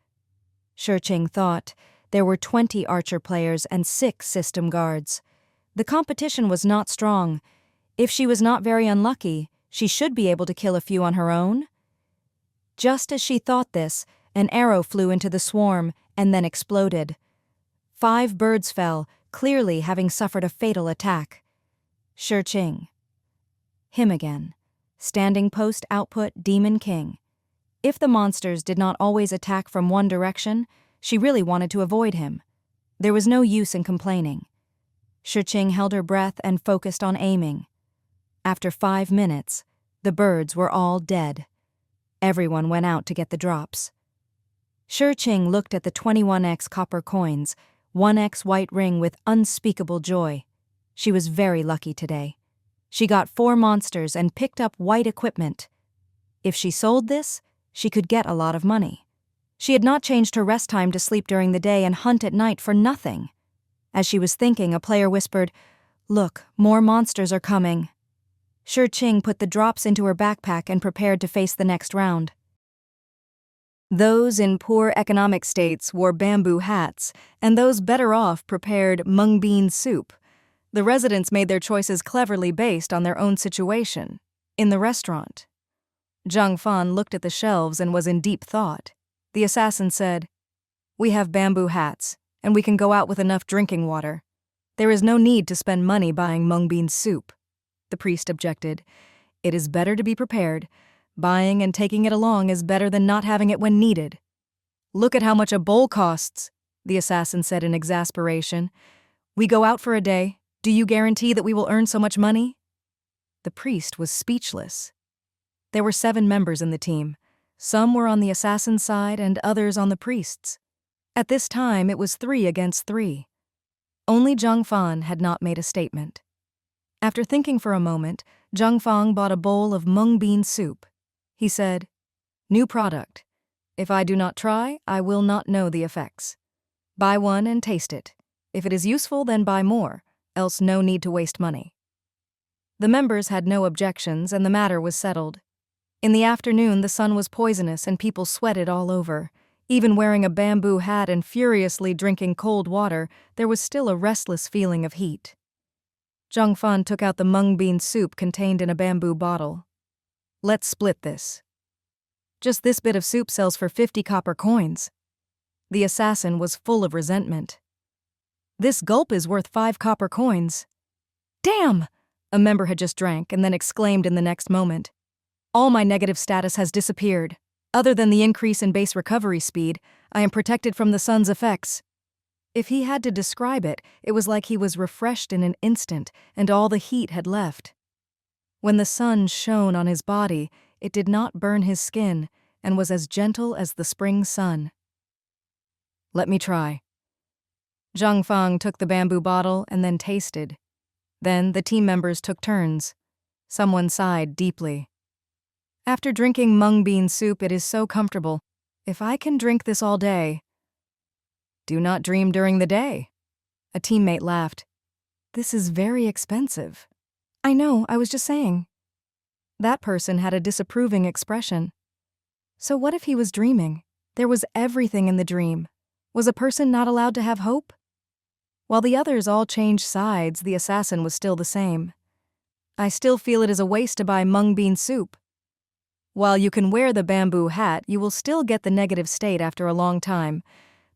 [SPEAKER 1] Shi thought there were 20 archer players and 6 system guards. The competition was not strong. If she was not very unlucky, she should be able to kill a few on her own. Just as she thought this, an arrow flew into the swarm and then exploded. 5 birds fell, clearly having suffered a fatal attack. Shi. Him again. Standing post output Demon King. If the monsters did not always attack from one direction, she really wanted to avoid him. There was no use in complaining. Shi held her breath and focused on aiming. After 5 minutes, the birds were all dead. Everyone went out to get the drops. Shi looked at the 21x copper coins, 1x white ring with unspeakable joy. She was very lucky today. She got 4 monsters and picked up white equipment. If she sold this, she could get a lot of money. She had not changed her rest time to sleep during the day and hunt at night for nothing. As she was thinking, a player whispered, "Look, more monsters are coming." Shi put the drops into her backpack and prepared to face the next round. Those in poor economic states wore bamboo hats, and those better off prepared mung bean soup. The residents made their choices cleverly based on their own situation. In the restaurant, Zhang Fan looked at the shelves and was in deep thought. The assassin said, "We have bamboo hats, and we can go out with enough drinking water. There is no need to spend money buying mung bean soup." The priest objected. "It is better to be prepared. Buying and taking it along is better than not having it when needed." "Look at how much a bowl costs," the assassin said in exasperation. "We go out for a day. Do you guarantee that we will earn so much money?" The priest was speechless. There were 7 members in the team. Some were on the assassin's side and others on the priest's. At this time, it was 3 against 3. Only Zhang Fan had not made a statement. After thinking for a moment, Zhang Fang bought a bowl of mung bean soup. He said, "New product. If I do not try, I will not know the effects. Buy one and taste it. If it is useful, then buy more, else no need to waste money." The members had no objections, and the matter was settled. In the afternoon, the sun was poisonous and people sweated all over. Even wearing a bamboo hat and furiously drinking cold water, there was still a restless feeling of heat. Zhang Fan took out the mung bean soup contained in a bamboo bottle. "Let's split this. Just this bit of soup sells for 50 copper coins." The assassin was full of resentment. "This gulp is worth 5 copper coins." "Damn!" a member had just drank and then exclaimed in the next moment. "All my negative status has disappeared. Other than the increase in base recovery speed, I am protected from the sun's effects." If he had to describe it, it was like he was refreshed in an instant and all the heat had left. When the sun shone on his body, it did not burn his skin and was as gentle as the spring sun. "Let me try." Zhang Fang took the bamboo bottle and then tasted. Then the team members took turns. Someone sighed deeply. "After drinking mung bean soup, it is so comfortable. If I can drink this all day." "Do not dream during the day." A teammate laughed. "This is very expensive." "I know, I was just saying." That person had a disapproving expression. So what if he was dreaming? There was everything in the dream. Was a person not allowed to have hope? While the others all changed sides, the assassin was still the same. I still feel it is a waste to buy mung bean soup. While you can wear the bamboo hat, you will still get the negative state after a long time.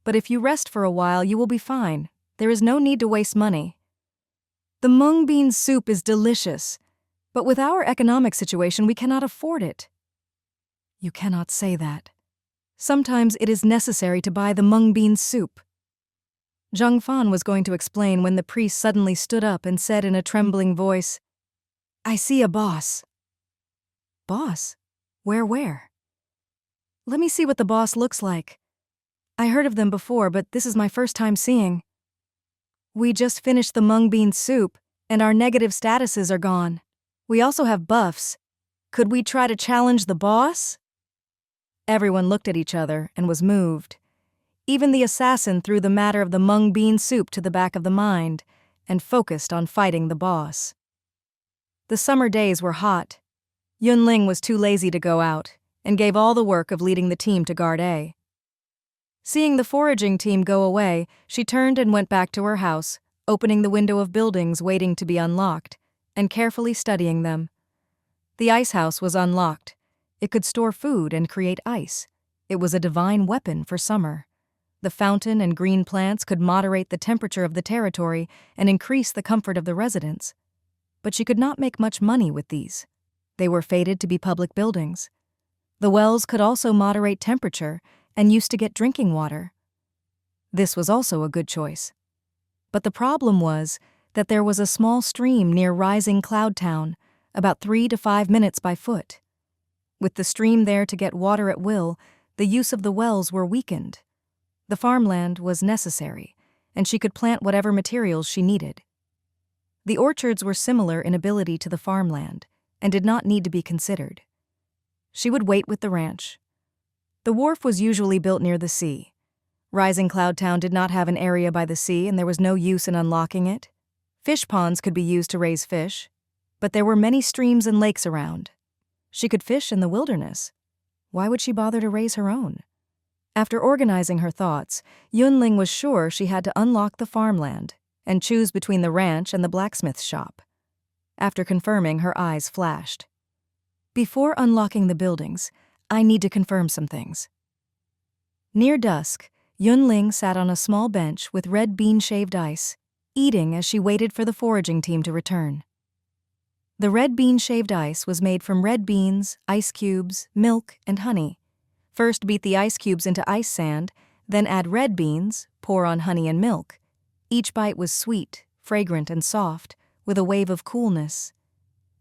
[SPEAKER 1] But if you rest for a while, you will be fine. There is no need to waste money. The mung bean soup is delicious, but with our economic situation, we cannot afford it. You cannot say that. Sometimes it is necessary to buy the mung bean soup. Zhang Fan was going to explain when the priest suddenly stood up and said in a trembling voice, "I see a boss." Boss? Where? Let me see what the boss looks like. I heard of them before, but this is my first time seeing. We just finished the mung bean soup, and our negative statuses are gone. We also have buffs. Could we try to challenge the boss? Everyone looked at each other and was moved. Even the assassin threw the matter of the mung bean soup to the back of the mind and focused on fighting the boss. The summer days were hot. Yun Ling was too lazy to go out and gave all the work of leading the team to Guard A. Seeing the foraging team go away, she turned and went back to her house, opening the window of buildings waiting to be unlocked, and carefully studying them. The ice house was unlocked. It could store food and create ice. It was a divine weapon for summer. The fountain and green plants could moderate the temperature of the territory and increase the comfort of the residents. But she could not make much money with these. They were fated to be public buildings. The wells could also moderate temperature and used to get drinking water. This was also a good choice. But the problem was that there was a small stream near Rising Cloud Town, about 3 to 5 minutes by foot. With the stream there to get water at will, the use of the wells were weakened. The farmland was necessary, and she could plant whatever materials she needed. The orchards were similar in ability to the farmland and did not need to be considered. She would wait with the ranch. The wharf was usually built near the sea. Rising Cloud Town did not have an area by the sea, and there was no use in unlocking it. Fish ponds could be used to raise fish, but there were many streams and lakes around. She could fish in the wilderness. Why would she bother to raise her own? After organizing her thoughts, Yun Ling was sure she had to unlock the farmland and choose between the ranch and the blacksmith shop. After confirming, her eyes flashed. Before unlocking the buildings, I need to confirm some things. Near dusk, Yun Ling sat on a small bench with red bean-shaved ice, eating as she waited for the foraging team to return. The red bean-shaved ice was made from red beans, ice cubes, milk, and honey. First beat the ice cubes into ice sand, then add red beans, pour on honey and milk. Each bite was sweet, fragrant, and soft, with a wave of coolness.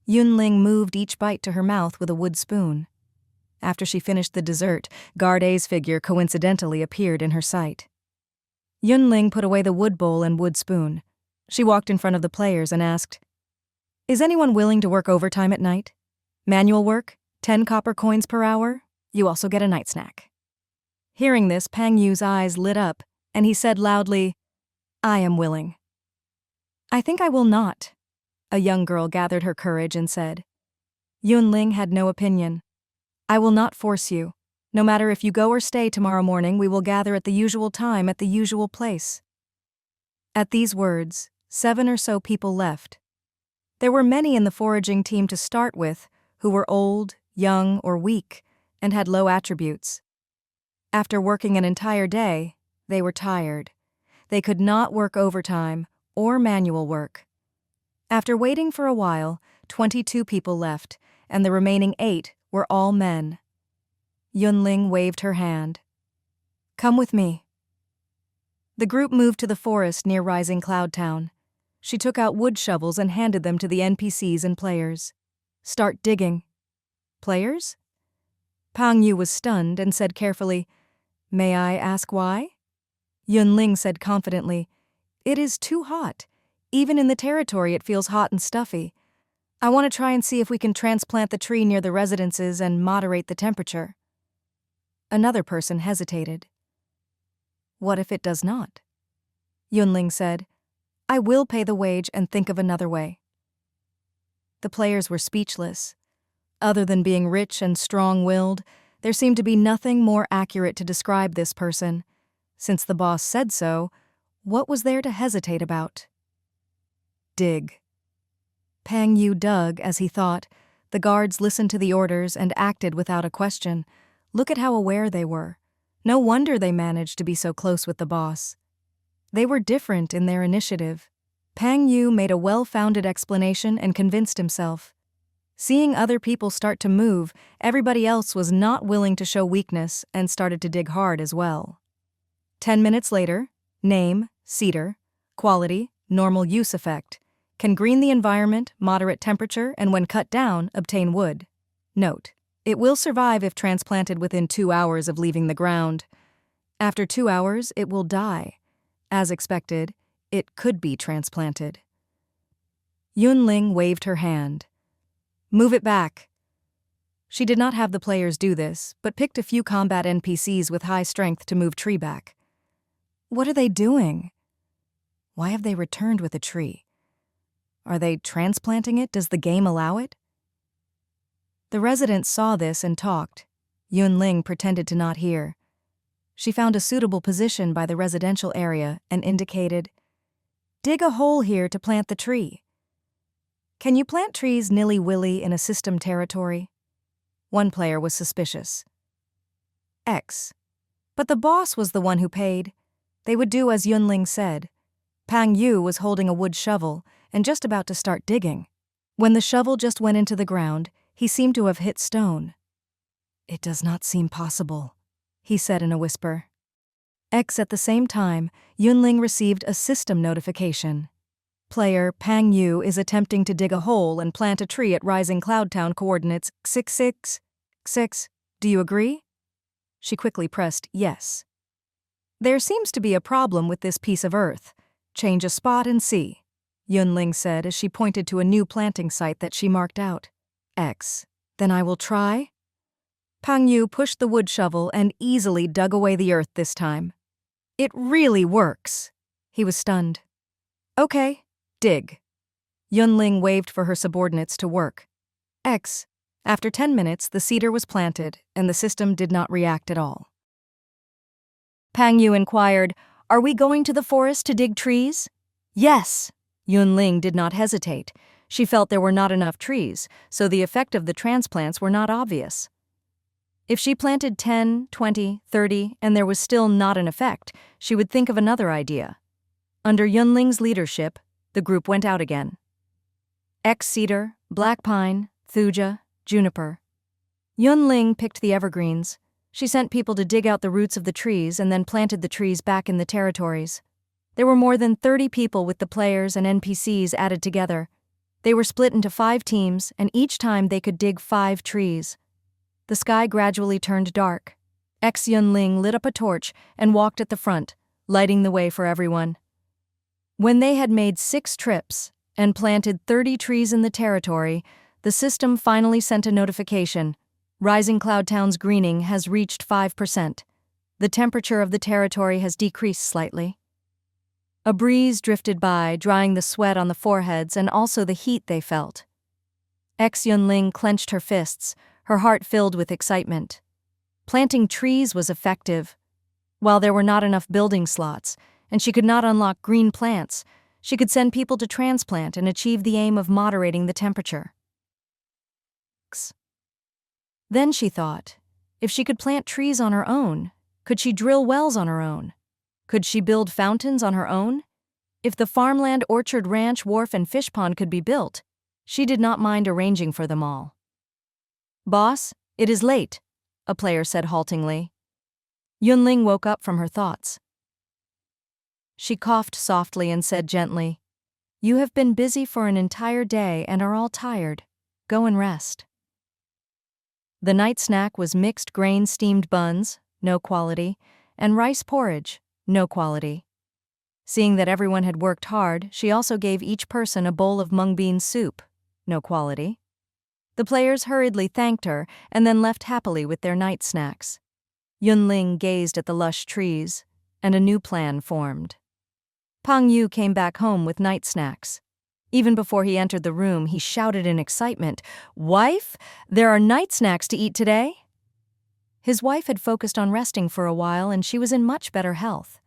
[SPEAKER 1] Yun Ling moved each bite to her mouth with a wood spoon. After she finished the dessert, Guard A's figure coincidentally appeared in her sight. Yun Ling put away the wood bowl and wood spoon. She walked in front of the players and asked, "Is anyone willing to work overtime at night? Manual work, 10 copper coins per hour. You also get a night snack." Hearing this, Pang Yu's eyes lit up, and he said loudly, "I am willing." "I think I will not," a young girl gathered her courage and said. Yun Ling had no opinion. "I will not force you. No matter if you go or stay tomorrow morning, we will gather at the usual time at the usual place." At these words, 7 or so people left. There were many in the foraging team to start with who were old, young, or weak, and had low attributes. After working an entire day, they were tired. They could not work overtime or manual work. After waiting for a while, 22 people left, and the remaining 8 were all men. Yun Ling waved her hand. "Come with me." The group moved to the forest near Rising Cloud Town. She took out wood shovels and handed them to the NPCs and players. "Start digging." "Players?" Pang Yu was stunned and said carefully, "May I ask why?" Yun Ling said confidently, "It is too hot. Even in the territory it feels hot and stuffy. I want to try and see if we can transplant the tree near the residences and moderate the temperature." Another person hesitated. "What if it does not?" Yun Ling said, "I will pay the wage and think of another way." The players were speechless. Other than being rich and strong-willed, there seemed to be nothing more accurate to describe this person. Since the boss said so, what was there to hesitate about? Dig. Pang Yu dug as he thought. The guards listened to the orders and acted without a question. Look at how aware they were. No wonder they managed to be so close with the boss. They were different in their initiative. Pang Yu made a well-founded explanation and convinced himself. Seeing other people start to move, everybody else was not willing to show weakness and started to dig hard as well. 10 minutes later, name, cedar, quality, normal use effect. Can green the environment, moderate temperature, and when cut down, obtain wood. Note: it will survive if transplanted within 2 hours of leaving the ground. After 2 hours, it will die. As expected, it could be transplanted. Yun Ling waved her hand. Move it back. She did not have the players do this, but picked a few combat NPCs with high strength to move tree back. What are they doing? Why have they returned with a tree? Are they transplanting it? Does the game allow it? The residents saw this and talked. Yun Ling pretended to not hear. She found a suitable position by the residential area and indicated, dig a hole here to plant the tree. Can you plant trees nilly-willy in a system territory? One player was suspicious. X. But the boss was the one who paid. They would do as Yun Ling said. Pang Yu was holding a wood shovel and just about to start digging. When the shovel just went into the ground, he seemed to have hit stone. It does not seem possible, he said in a whisper. X. At the same time, Yun Ling received a system notification. Player Pang Yu is attempting to dig a hole and plant a tree at Rising Cloud Town coordinates 666. Do you agree? She quickly pressed yes. There seems to be a problem with this piece of earth. Change a spot and see, Yun Ling said as she pointed to a new planting site that she marked out. X. Then I will try. Pang Yu pushed the wood shovel and easily dug away the earth this time. It really works. He was stunned. Okay, dig. Yun Ling waved for her subordinates to work. X. After 10 minutes, the cedar was planted and the system did not react at all. Pang Yu inquired, are we going to the forest to dig trees? Yes. Yun Ling did not hesitate. She felt there were not enough trees, so the effect of the transplants were not obvious. If she planted 10, 20, 30, and there was still not an effect, she would think of another idea. Under Yun Ling's leadership, the group went out again. Cedar, black pine, thuja, juniper. Yun Ling picked the evergreens. She sent people to dig out the roots of the trees and then planted the trees back in the territories. There were more than 30 people with the players and NPCs added together. They were split into 5 teams, and each time they could dig 5 trees. The sky gradually turned dark. Yun Ling lit up a torch and walked at the front, lighting the way for everyone. When they had made 6 trips and planted 30 trees in the territory, the system finally sent a notification. Rising Cloud Town's greening has reached 5%. The temperature of the territory has decreased slightly. A breeze drifted by, drying the sweat on the foreheads and also the heat they felt. Yun Ling clenched her fists, her heart filled with excitement. Planting trees was effective. While there were not enough building slots, and she could not unlock green plants, she could send people to transplant and achieve the aim of moderating the temperature. Then she thought, if she could plant trees on her own, could she drill wells on her own? Could she build fountains on her own? If the farmland, orchard, ranch, wharf, and fish pond could be built, she did not mind arranging for them all. Boss, it is late, a player said haltingly. Yun Ling woke up from her thoughts. She coughed softly and said gently, you have been busy for an entire day and are all tired. Go and rest. The night snack was mixed grain steamed buns, no quality, and rice porridge, no quality. Seeing that everyone had worked hard, she also gave each person a bowl of mung bean soup, no quality. The players hurriedly thanked her and then left happily with their night snacks. Yun Ling gazed at the lush trees, and a new plan formed. Pang Yu came back home with night snacks. Even before he entered the room, he shouted in excitement, "Wife, there are night snacks to eat today!" His wife had focused on resting for a while, and she was in much better health.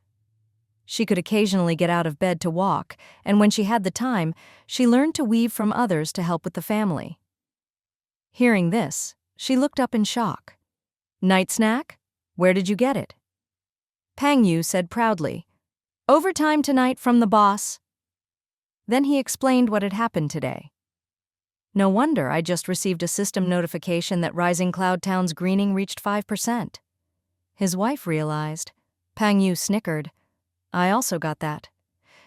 [SPEAKER 1] She could occasionally get out of bed to walk, and when she had the time, she learned to weave from others to help with the family. Hearing this, she looked up in shock. "Night snack? Where did you get it?" Pang Yu said proudly, "Overtime tonight from the boss." Then he explained what had happened today. "No wonder I just received a system notification that Rising Cloud Town's greening reached 5%. His wife realized. Pang Yu snickered. "I also got that."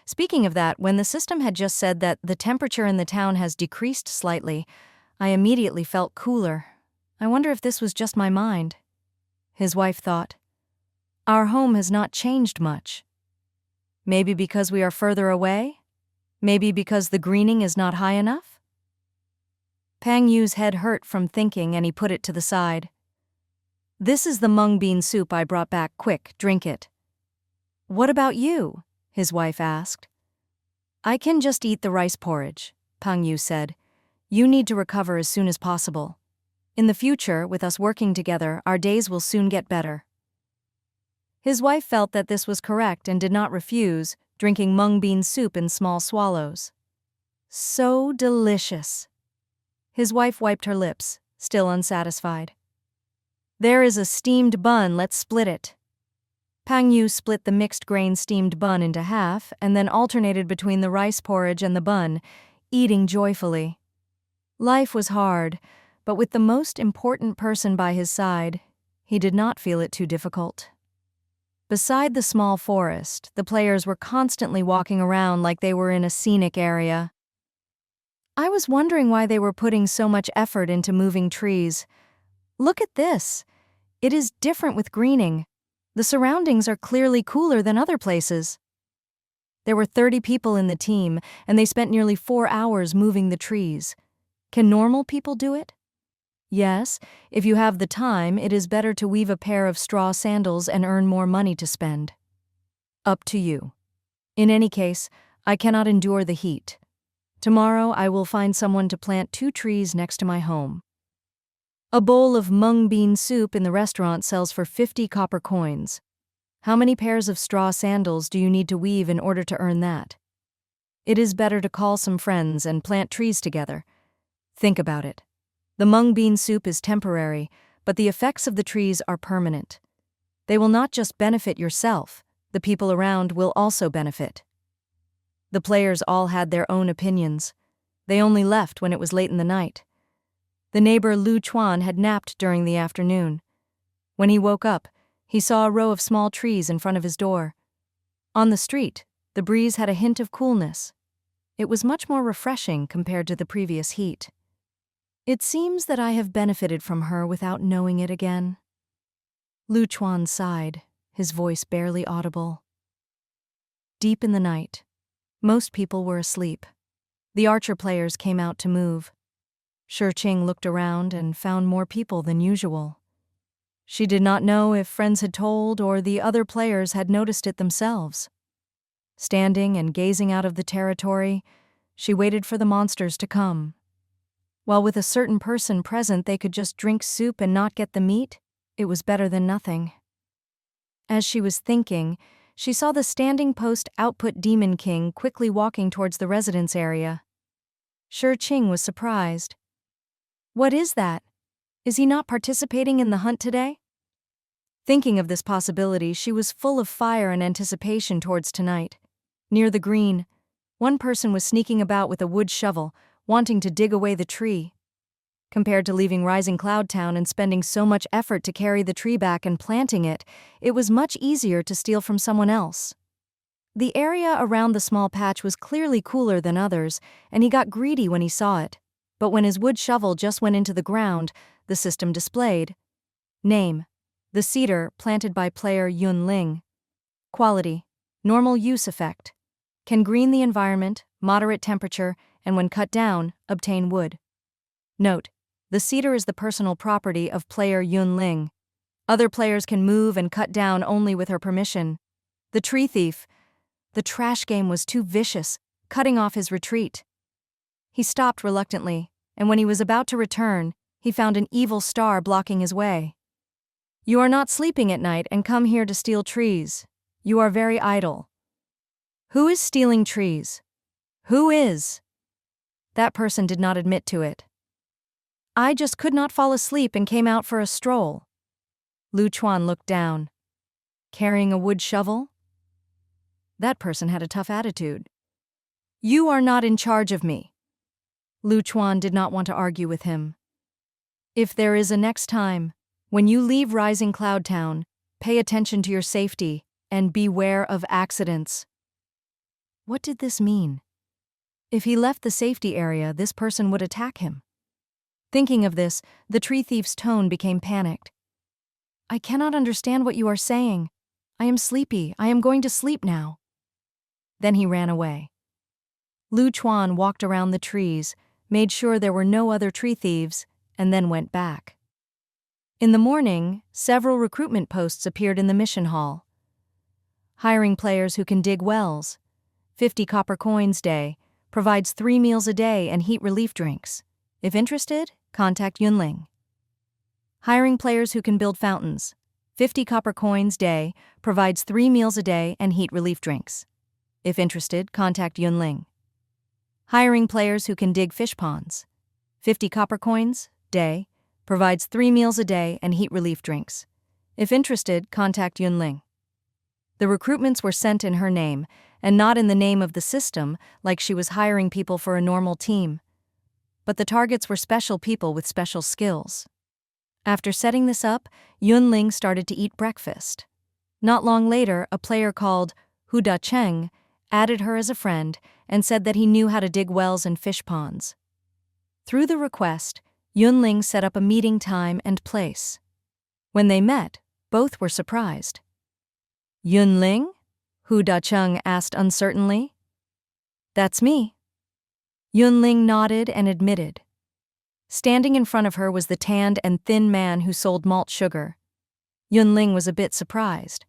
[SPEAKER 1] Speaking of that, when the system had just said that the temperature in the town has decreased slightly, I immediately felt cooler. I wonder if this was just my mind. His wife thought. Our home has not changed much. Maybe because we are further away? Maybe because the greening is not high enough? Pang Yu's head hurt from thinking, and he put it to the side. "This is the mung bean soup I brought back. Quick, drink it." "What about you?" his wife asked. "I can just eat the rice porridge," Pang Yu said. "You need to recover as soon as possible. In the future, with us working together, our days will soon get better." His wife felt that this was correct and did not refuse, drinking mung bean soup in small swallows. So delicious. His wife wiped her lips, still unsatisfied. "There is a steamed bun, let's split it." Pang Yu split the mixed-grain steamed bun into half and then alternated between the rice porridge and the bun, eating joyfully. Life was hard, but with the most important person by his side, he did not feel it too difficult. Beside the small forest, the players were constantly walking around like they were in a scenic area. I was wondering why they were putting so much effort into moving trees. Look at this. It is different with greening. The surroundings are clearly cooler than other places. There were 30 people in the team, and they spent nearly 4 hours moving the trees. Can normal people do it? Yes, if you have the time, it is better to weave a pair of straw sandals and earn more money to spend. Up to you. In any case, I cannot endure the heat. Tomorrow I will find someone to plant 2 trees next to my home. A bowl of mung bean soup in the restaurant sells for 50 copper coins. How many pairs of straw sandals do you need to weave in order to earn that? It is better to call some friends and plant trees together. Think about it. The mung bean soup is temporary, but the effects of the trees are permanent. They will not just benefit yourself, the people around will also benefit. The players all had their own opinions. They only left when it was late in the night. The neighbor Lu Chuan had napped during the afternoon. When he woke up, he saw a row of small trees in front of his door. On the street, the breeze had a hint of coolness. It was much more refreshing compared to the previous heat. It seems that I have benefited from her without knowing it again. Lu Chuan sighed, his voice barely audible. Deep in the night, most people were asleep. The archer players came out to move. Shih-Ching looked around and found more people than usual. She did not know if friends had told or the other players had noticed it themselves. Standing and gazing out of the territory, she waited for the monsters to come. While with a certain person present they could just drink soup and not get the meat, it was better than nothing. As she was thinking, she saw the standing post output Demon King quickly walking towards the residence area. Shih-Ching was surprised. What is that? Is he not participating in the hunt today? Thinking of this possibility, she was full of fire and anticipation towards tonight. Near the green, one person was sneaking about with a wood shovel, wanting to dig away the tree. Compared to leaving Rising Cloud Town and spending so much effort to carry the tree back and planting it, it was much easier to steal from someone else. The area around the small patch was clearly cooler than others, and he got greedy when he saw it. But when his wood shovel just went into the ground, the system displayed. Name: the cedar planted by player Yun Ling. Quality: normal use effect. Can green the environment, moderate temperature, and when cut down, obtain wood. Note: the cedar is the personal property of player Yun Ling. Other players can move and cut down only with her permission. The tree thief. The trash game was too vicious, cutting off his retreat. He stopped reluctantly, and when he was about to return, he found an evil star blocking his way. "You are not sleeping at night and come here to steal trees. You are very idle." "Who is stealing trees? Who is?" That person did not admit to it. "I just could not fall asleep and came out for a stroll." Lu Chuan looked down. "Carrying a wood shovel?" That person had a tough attitude. "You are not in charge of me." Lu Chuan did not want to argue with him. "If there is a next time, when you leave Rising Cloud Town, pay attention to your safety and beware of accidents." What did this mean? If he left the safety area, this person would attack him. Thinking of this, the tree thief's tone became panicked. "I cannot understand what you are saying. I am sleepy. I am going to sleep now." Then he ran away. Lu Chuan walked around the trees, made sure there were no other tree thieves, and then went back. In the morning, several recruitment posts appeared in the mission hall. Hiring players who can dig wells. 50 copper coins day. Provides 3 meals a day and heat relief drinks. If interested, contact Yun Ling. Hiring players who can build fountains. 50 copper coins day. Provides 3 meals a day and heat relief drinks. If interested, contact Yun Ling. Hiring players who can dig fish ponds. 50 copper coins day. Provides 3 meals a day and heat relief drinks. If interested, contact Yun Ling. The recruitments were sent in her name, and not in the name of the system, like she was hiring people for a normal team. But the targets were special people with special skills. After setting this up, Yun Ling started to eat breakfast. Not long later, a player called Hu Da Cheng added her as a friend and said that he knew how to dig wells and fish ponds. Through the request, Yun Ling set up a meeting time and place. When they met, both were surprised. "Yun Ling?" Hu Da-chung asked uncertainly. "That's me." Yun Ling nodded and admitted. Standing in front of her was the tanned and thin man who sold malt sugar. Yun Ling was a bit surprised.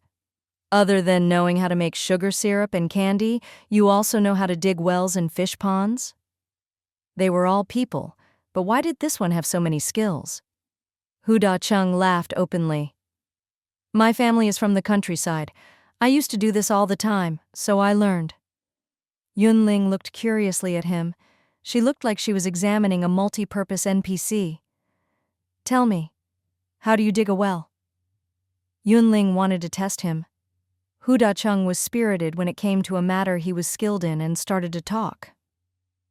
[SPEAKER 1] "Other than knowing how to make sugar syrup and candy, you also know how to dig wells and fish ponds?" They were all people, but why did this one have so many skills? Hu Da-chung laughed openly. "My family is from the countryside. I used to do this all the time, so I learned." Yun Ling looked curiously at him. She looked like she was examining a multi-purpose NPC. "Tell me, how do you dig a well?" Yun Ling wanted to test him. Hu Da-chung was spirited when it came to a matter he was skilled in and started to talk.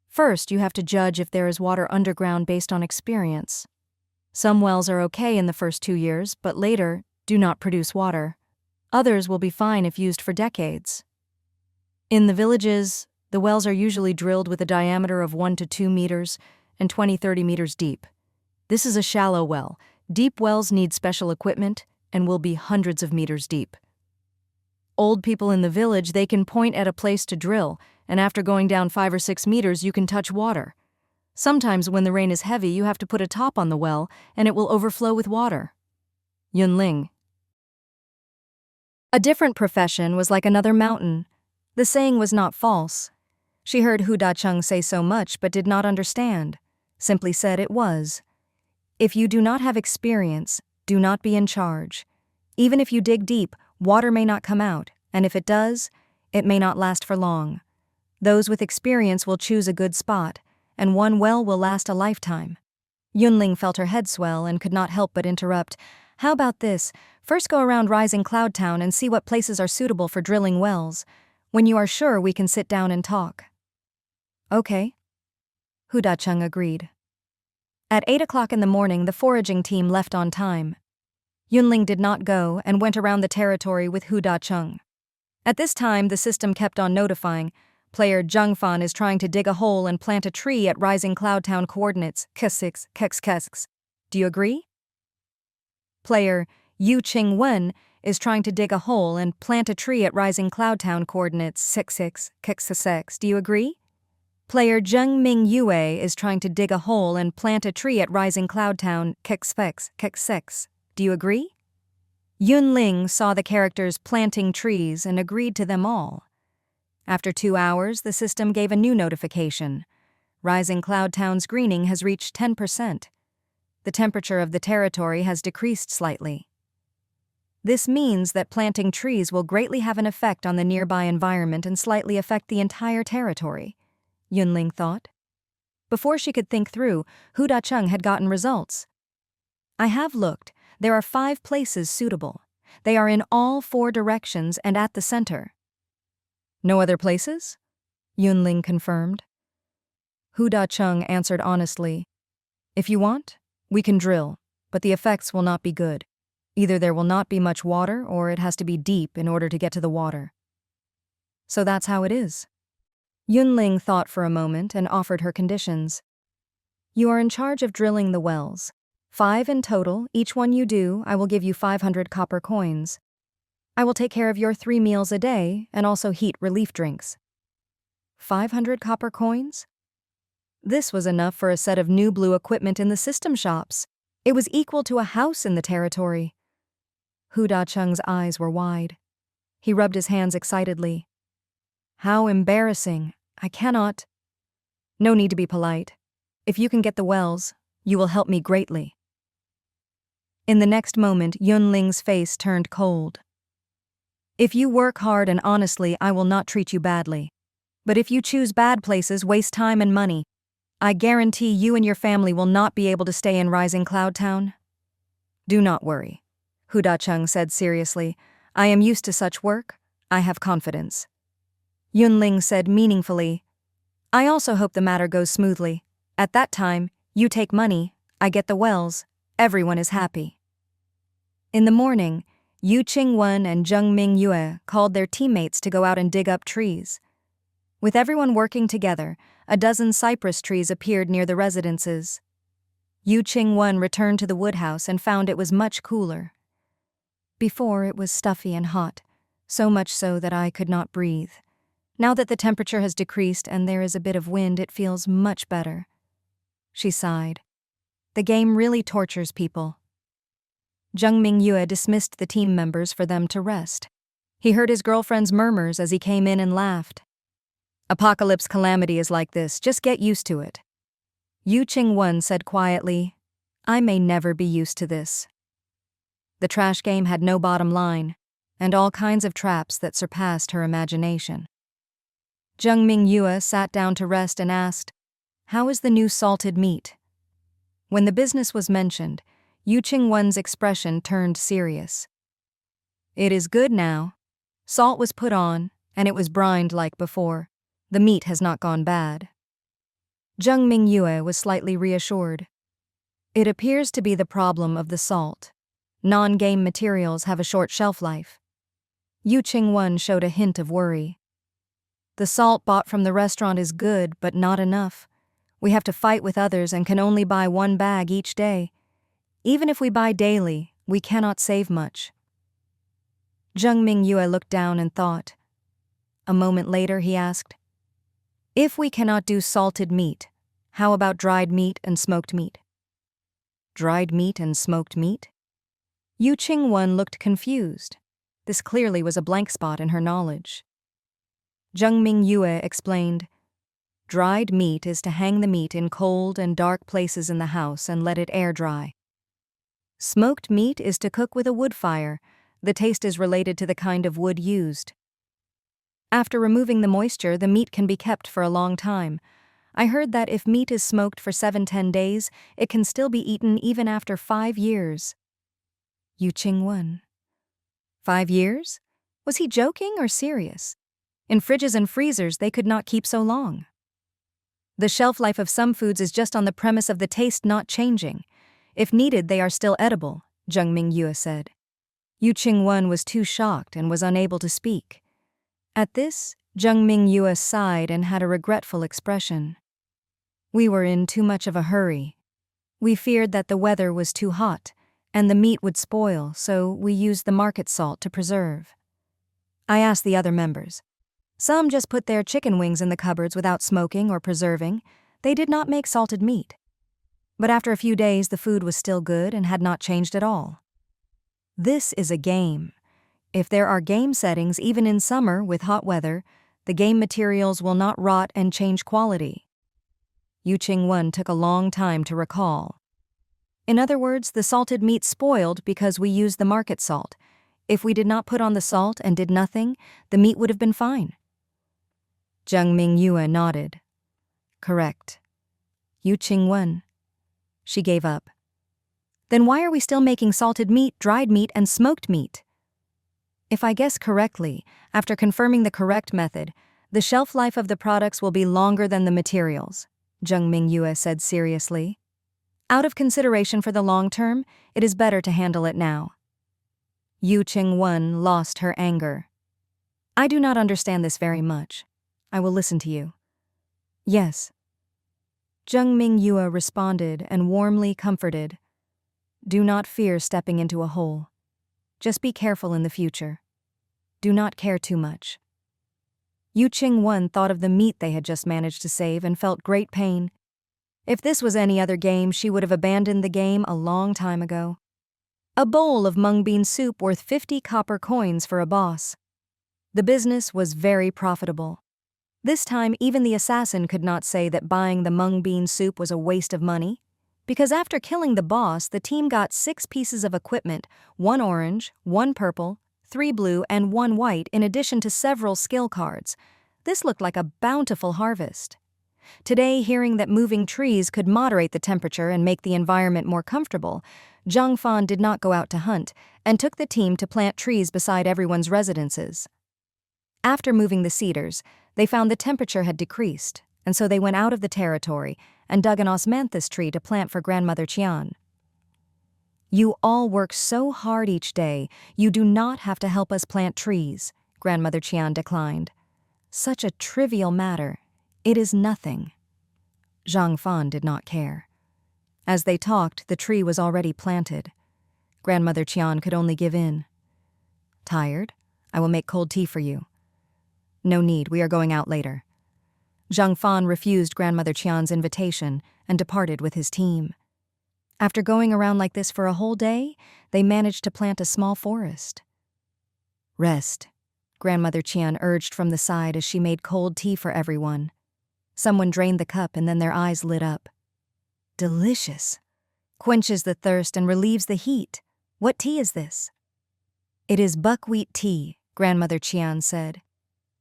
[SPEAKER 1] "First, you have to judge if there is water underground based on experience. Some wells are okay in the first 2 years, but later do not produce water. Others will be fine if used for decades. In the villages, the wells are usually drilled with a diameter of 1 to 2 meters and 20-30 meters deep. This is a shallow well. Deep wells need special equipment and will be hundreds of meters deep. Old people in the village, they can point at a place to drill, and after going down 5 or 6 meters, you can touch water. Sometimes when the rain is heavy, you have to put a top on the well, and it will overflow with water." Yun Ling. A different profession was like another mountain. The saying was not false. She heard Hu Da-chung say so much but did not understand. Simply said it was. If you do not have experience, do not be in charge. Even if you dig deep, water may not come out, and if it does, it may not last for long. Those with experience will choose a good spot, and one well will last a lifetime. Yun Ling felt her head swell and could not help but interrupt. "How about this? First go around Rising Cloud Town and see what places are suitable for drilling wells. When you are sure, we can sit down and talk." "Okay." Hu Da-chung agreed. At 8 o'clock in the morning, the foraging team left on time. Yun Ling did not go and went around the territory with Hu Da-chung. At this time, the system kept on notifying, "Player Zhang Fan is trying to dig a hole and plant a tree at Rising Cloud Town coordinates K6 Kex. Do you agree?" Player Yu Ching Wen is trying to dig a hole and plant a tree at Rising Cloud Town coordinates 66 Kex. Do you agree? Player Zheng Ming Yue is trying to dig a hole and plant a tree at Rising Cloud Town Kex. Do you agree? Yun Ling saw the characters planting trees and agreed to them all. After 2 hours, the system gave a new notification. Rising Cloud Town's greening has reached 10%. The temperature of the territory has decreased slightly. This means that planting trees will greatly have an effect on the nearby environment and slightly affect the entire territory, Yun Ling thought. Before she could think through, Hu Da-chung had gotten results. I have looked. There are 5 places suitable. They are in all 4 directions and at the center. No other places? Yun Ling confirmed. Hu Da-chung answered honestly. If you want, we can drill, but the effects will not be good. Either there will not be much water or it has to be deep in order to get to the water. So that's how it is. Yun Ling thought for a moment and offered her conditions. You are in charge of drilling the wells. 5 in total, each one you do, I will give you 500 copper coins. I will take care of your 3 meals a day and also heat relief drinks. 500 copper coins? This was enough for a set of new blue equipment in the system shops. It was equal to a house in the territory. Hu Da-chung's eyes were wide. He rubbed his hands excitedly. How embarrassing. I cannot. No need to be polite. If you can get the wells, you will help me greatly. In the next moment, Yun Ling's face turned cold. If you work hard and honestly, I will not treat you badly. But if you choose bad places, waste time and money, I guarantee you and your family will not be able to stay in Rising Cloud Town. Do not worry, Hu Da-chung said seriously. I am used to such work. I have confidence. Yun Ling said meaningfully, I also hope the matter goes smoothly. At that time, you take money, I get the wells, everyone is happy. In the morning, Yu Ching-won and Jung Ming-yue called their teammates to go out and dig up trees. With everyone working together, a dozen cypress trees appeared near the residences. Yu Ching-won returned to the woodhouse and found it was much cooler. Before, it was stuffy and hot, so much so that I could not breathe. Now that the temperature has decreased and there is a bit of wind, it feels much better. She sighed. The game really tortures people. Jung Ming-yue dismissed the team members for them to rest. He heard his girlfriend's murmurs as he came in and laughed. Apocalypse calamity is like this, just get used to it. Yu Ching-won said quietly, I may never be used to this. The trash game had no bottom line, and all kinds of traps that surpassed her imagination. Jung Ming-yue sat down to rest and asked, How is the new salted meat? When the business was mentioned, Yu Ching-won's expression turned serious. It is good now. Salt was put on, and it was brined like before. The meat has not gone bad. Jung Ming-yue was slightly reassured. It appears to be the problem of the salt. Non-game materials have a short shelf life. Yu Ching-won showed a hint of worry. The salt bought from the restaurant is good, but not enough. We have to fight with others and can only buy 1 bag each day. Even if we buy daily, we cannot save much. Jung Ming-yue looked down and thought. A moment later, he asked, If we cannot do salted meat, how about dried meat and smoked meat? Dried meat and smoked meat? Yu Ching-won looked confused. This clearly was a blank spot in her knowledge. Jung Ming-yue explained, Dried meat is to hang the meat in cold and dark places in the house and let it air dry. Smoked meat is to cook with a wood fire. The taste is related to the kind of wood used. After removing the moisture, the meat can be kept for a long time. I heard that if meat is smoked for 7-10 days, it can still be eaten even after 5 years. Yu Ching-won. 5 years? Was he joking or serious? In fridges and freezers, they could not keep so long. The shelf life of some foods is just on the premise of the taste not changing. If needed, they are still edible, Jung Ming-yue said. Yu Ching-won was too shocked and was unable to speak. At this, Jung Ming-yue sighed and had a regretful expression. We were in too much of a hurry. We feared that the weather was too hot, and the meat would spoil, so we used the market salt to preserve. I asked the other members. Some just put their chicken wings in the cupboards without smoking or preserving. They did not make salted meat. But after a few days, the food was still good and had not changed at all. This is a game. If there are game settings, even in summer with hot weather, the game materials will not rot and change quality. Yu Qingwen took a long time to recall. In other words, the salted meat spoiled because we used the market salt. If we did not put on the salt and did nothing, the meat would have been fine. Zheng Mingyue nodded. Correct. Yu Qingwen. She gave up. Then why are we still making salted meat, dried meat, and smoked meat? If I guess correctly, after confirming the correct method, the shelf life of the products will be longer than the materials, Zheng Mingyue said seriously. Out of consideration for the long term, it is better to handle it now. Yu Qingwen lost her anger. I do not understand this very much. I will listen to you. Yes. Zheng Mingyue responded and warmly comforted. Do not fear stepping into a hole. Just be careful in the future. Do not care too much. Yu Qingwen thought of the meat they had just managed to save and felt great pain. If this was any other game, she would have abandoned the game a long time ago. A bowl of mung bean soup worth 50 copper coins for a boss. The business was very profitable. This time, even the assassin could not say that buying the mung bean soup was a waste of money, because after killing the boss, the team got 6 pieces of equipment, 1 orange, 1 purple, 3 blue, and 1 white, in addition to several skill cards. This looked like a bountiful harvest. Today, hearing that moving trees could moderate the temperature and make the environment more comfortable, Zhang Fan did not go out to hunt and took the team to plant trees beside everyone's residences. After moving the cedars, they found the temperature had decreased, and so they went out of the territory and dug an osmanthus tree to plant for Grandmother Qian. You all work so hard each day, you do not have to help us plant trees, Grandmother Qian declined. Such a trivial matter. It is nothing. Zhang Fan did not care. As they talked, the tree was already planted. Grandmother Qian could only give in. Tired? I will make cold tea for you. No need, we are going out later. Zhang Fan refused Grandmother Qian's invitation and departed with his team. After going around like this for a whole day, they managed to plant a small forest. Rest, Grandmother Qian urged from the side as she made cold tea for everyone. Someone drained the cup and then their eyes lit up. Delicious. Quenches the thirst and relieves the heat. What tea is this? It is buckwheat tea, Grandmother Qian said.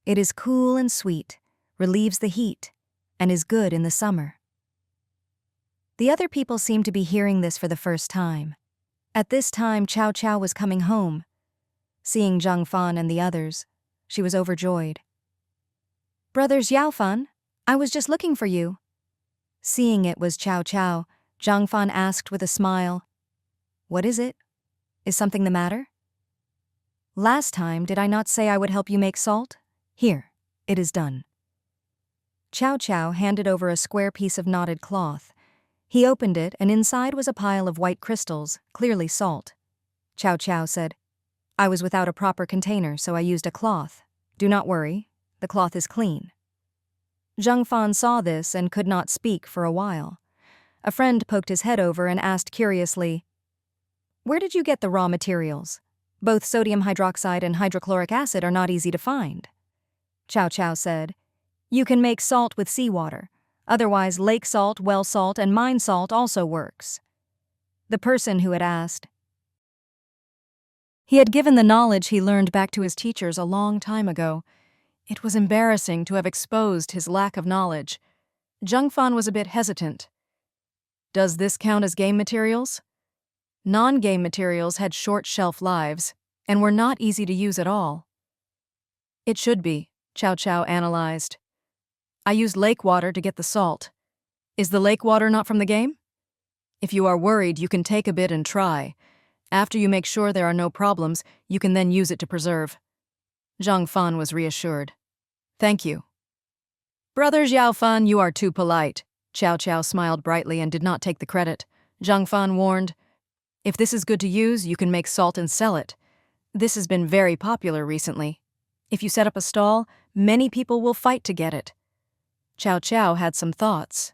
[SPEAKER 1] It is cool and sweet, relieves the heat, and is good in the summer. The other people seemed to be hearing this for the first time. At this time, Cao Cao was coming home. Seeing Zhang Fan and the others, she was overjoyed. Brothers Yaofan, I was just looking for you. Seeing it was Cao Cao, Zhang Fan asked with a smile, What is it? Is something the matter? Last time, did I not say I would help you make salt? Here, it is done. Cao Cao handed over a square piece of knotted cloth. He opened it, and inside was a pile of white crystals, clearly salt. Cao Cao said, I was without a proper container, so I used a cloth. Do not worry, the cloth is clean. Zhang Fan saw this and could not speak for a while. A friend poked his head over and asked curiously, Where did you get the raw materials? Both sodium hydroxide and hydrochloric acid are not easy to find. Cao Cao said, You can make salt with seawater. Otherwise, lake salt, well salt, and mine salt also works. The person who had asked. He had given the knowledge he learned back to his teachers a long time ago. It was embarrassing to have exposed his lack of knowledge. Zhang Fan was a bit hesitant. Does this count as game materials? Non-game materials had short shelf lives and were not easy to use at all. It should be, Cao Cao analyzed. I used lake water to get the salt. Is the lake water not from the game? If you are worried, you can take a bit and try. After you make sure there are no problems, you can then use it to preserve. Zhang Fan was reassured. Thank you. Brothers Yaofan, you are too polite. Cao Cao smiled brightly and did not take the credit. Zhang Fan warned, If this is good to use, you can make salt and sell it. This has been very popular recently. If you set up a stall, many people will fight to get it. Cao Cao had some thoughts.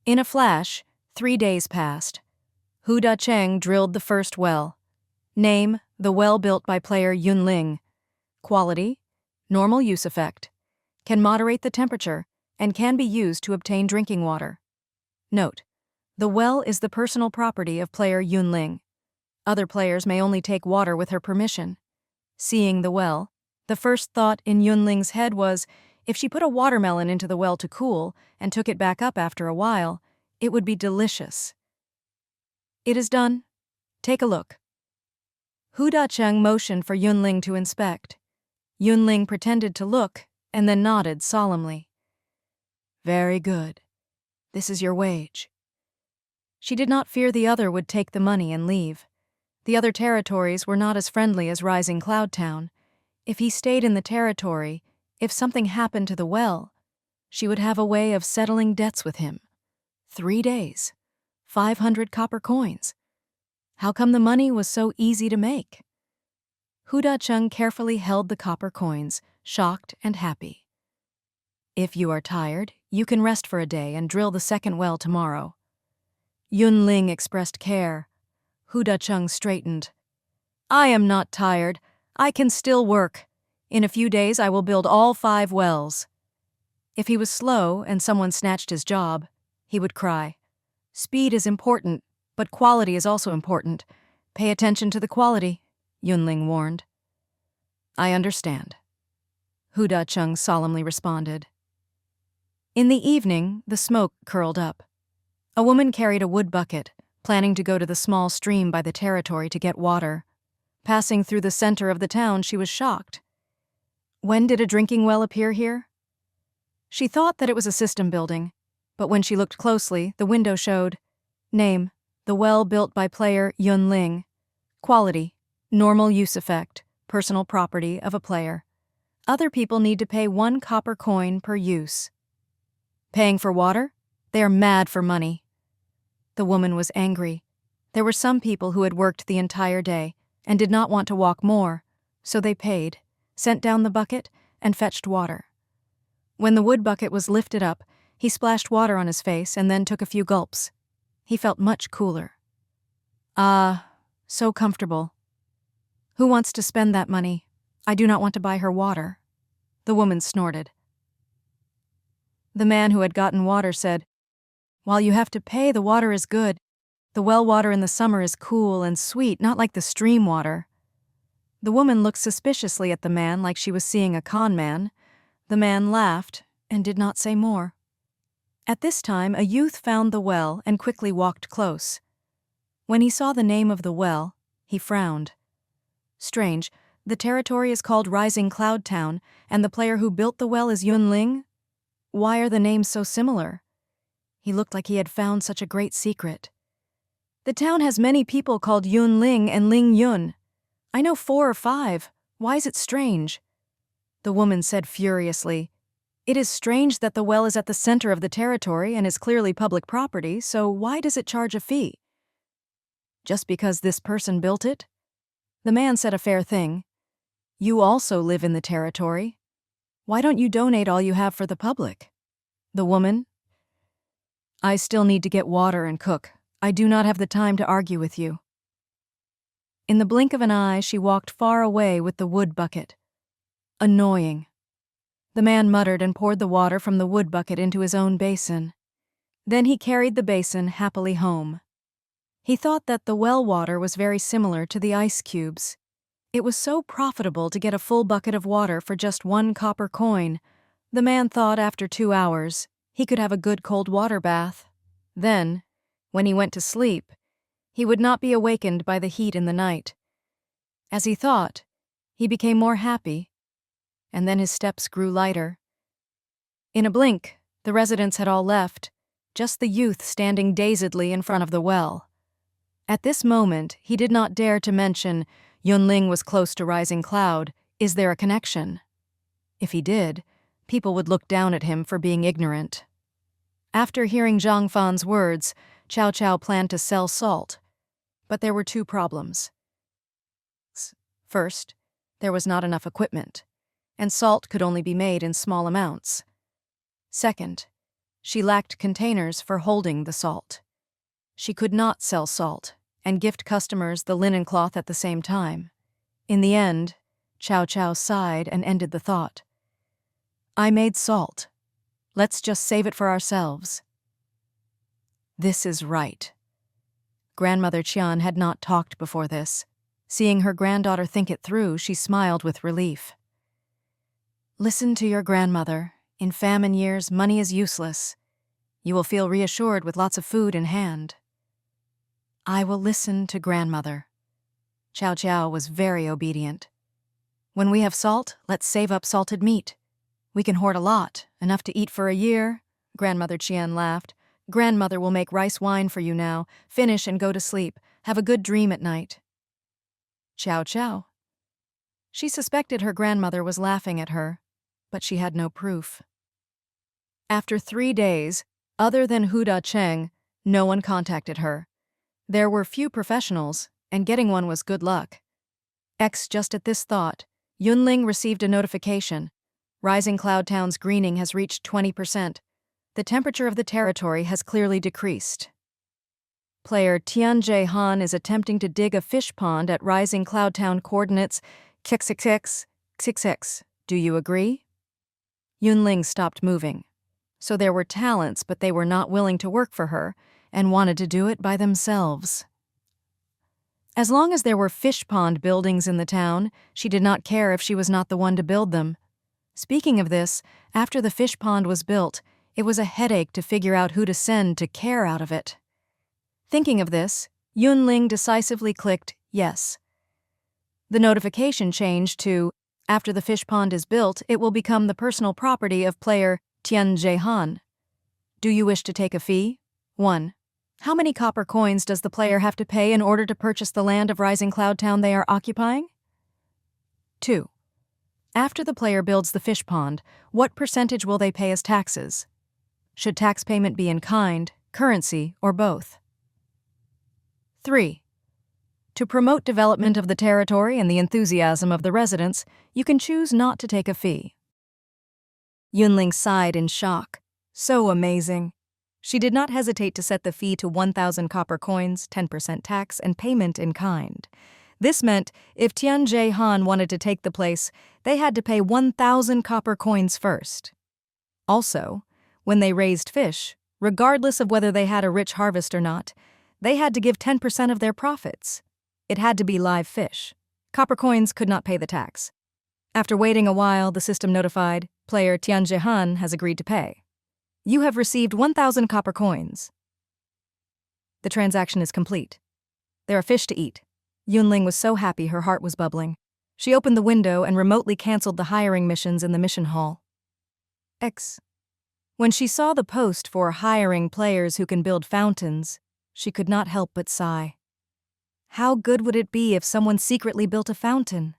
[SPEAKER 1] In a flash, 3 days passed. Hu Da-cheng drilled the first well. Name, the well built by player Yun Ling. Quality, normal use effect. Can moderate the temperature and can be used to obtain drinking water. Note: the well is the personal property of player Yun Ling. Other players may only take water with her permission. Seeing the well, the first thought in Yun Ling's head was, if she put a watermelon into the well to cool and took it back up after a while, it would be delicious. It is done. Take a look. Hu Da-cheng motioned for Yun Ling to inspect. Yun Ling pretended to look and then nodded solemnly. Very good. This is your wage. She did not fear the other would take the money and leave. The other territories were not as friendly as Rising Cloud Town. If he stayed in the territory, if something happened to the well, she would have a way of settling debts with him. 3 days. 500 copper coins. How come the money was so easy to make? Hu Da-cheng carefully held the copper coins, shocked and happy. If you are tired, you can rest for a day and drill the second well tomorrow. Yun Ling expressed care. Hu Da-cheng straightened. I am not tired. I can still work. In a few days I will build all 5 wells. If he was slow and someone snatched his job, he would cry. Speed is important, but quality is also important. Pay attention to the quality, Yun Ling warned. I understand, Hu Da-cheng solemnly responded. In the evening, the smoke curled up. A woman carried a wood bucket, planning to go to the small stream by the territory to get water. Passing through the center of the town, she was shocked. When did a drinking well appear here? She thought that it was a system building, but when she looked closely, the window showed, name, the well built by player Yun Ling. Quality, normal use effect, personal property of a player. Other people need to pay 1 copper coin per use. Paying for water? They are mad for money. The woman was angry. There were some people who had worked the entire day and did not want to walk more, so they paid, sent down the bucket, and fetched water. When the wood bucket was lifted up, he splashed water on his face and then took a few gulps. He felt much cooler. Ah, so comfortable. Who wants to spend that money? I do not want to buy her water. The woman snorted. The man who had gotten water said, While you have to pay, the water is good. The well water in the summer is cool and sweet, not like the stream water. The woman looked suspiciously at the man like she was seeing a con man. The man laughed and did not say more. At this time, a youth found the well and quickly walked close. When he saw the name of the well, he frowned. Strange, the territory is called Rising Cloud Town, and the player who built the well is Yun Ling? Why are the names so similar? He looked like he had found such a great secret. The town has many people called Yun Ling and Ling Yun. I know 4 or 5. Why is it strange? The woman said furiously, It is strange that the well is at the center of the territory and is clearly public property, so why does it charge a fee? Just because this person built it? The man said a fair thing. You also live in the territory. Why don't you donate all you have for the public? The woman, I still need to get water and cook. I do not have the time to argue with you. In the blink of an eye, she walked far away with the wood bucket. Annoying. The man muttered and poured the water from the wood bucket into his own basin. Then he carried the basin happily home. He thought that the well water was very similar to the ice cubes. It was so profitable to get a full bucket of water for just 1 copper coin. The man thought after 2 hours, he could have a good cold water bath. Then, when he went to sleep, he would not be awakened by the heat in the night. As he thought, he became more happy, and then his steps grew lighter. In a blink, the residents had all left, just the youth standing dazedly in front of the well. At this moment, he did not dare to mention, Yun Ling was close to Rising Cloud. Is there a connection? If he did, people would look down at him for being ignorant. After hearing Zhang Fan's words, Cao Cao planned to sell salt. But there were 2 problems. First, there was not enough equipment, and salt could only be made in small amounts. Second, she lacked containers for holding the salt. She could not sell salt and gift customers the linen cloth at the same time. In the end, Cao Cao sighed and ended the thought. I made salt. Let's just save it for ourselves. This is right. Grandmother Qian had not talked before this. Seeing her granddaughter think it through, she smiled with relief. Listen to your grandmother. In famine years, money is useless. You will feel reassured with lots of food in hand. I will listen to grandmother. Chow Chow was very obedient. When we have salt, let's save up salted meat. We can hoard a lot, enough to eat for a year. Grandmother Qian laughed. Grandmother will make rice wine for you now. Finish and go to sleep. Have a good dream at night. Chow Chow. She suspected her grandmother was laughing at her, but she had no proof. After 3 days, other than Huda Cheng, no one contacted her. There were few professionals, and getting one was good luck. Just at this thought, Yun Ling received a notification. Rising Cloud Town's greening has reached 20%. The temperature of the territory has clearly decreased. Player Tian Jae Han is attempting to dig a fish pond at Rising Cloud Town coordinates 666. Do you agree? Yun Ling stopped moving. So there were talents, but they were not willing to work for her and wanted to do it by themselves. As long as there were fish pond buildings in the town, she did not care if she was not the one to build them. Speaking of this, after the fish pond was built, it was a headache to figure out who to send to care out of it. Thinking of this, Yun Ling decisively clicked yes. The notification changed to, after the fish pond is built, it will become the personal property of player Tian Jae Han. Do you wish to take a fee? 1. How many copper coins does the player have to pay in order to purchase the land of Rising Cloud Town they are occupying? 2. After the player builds the fish pond, what percentage will they pay as taxes? Should tax payment be in kind, currency, or both? 3. To promote development of the territory and the enthusiasm of the residents, you can choose not to take a fee. Yun Ling sighed in shock. So amazing. She did not hesitate to set the fee to 1,000 copper coins, 10% tax, and payment in kind. This meant if Tian Jae Han wanted to take the place, they had to pay 1,000 copper coins first. Also, when they raised fish, regardless of whether they had a rich harvest or not, they had to give 10% of their profits. It had to be live fish. Copper coins could not pay the tax. After waiting a while, the system notified, player Tian Jae Han has agreed to pay. You have received 1,000 copper coins. The transaction is complete. There are fish to eat. Yun Ling was so happy her heart was bubbling. She opened the window and remotely canceled the hiring missions in the mission hall. When she saw the post for hiring players who can build fountains, she could not help but sigh. How good would it be if someone secretly built a fountain?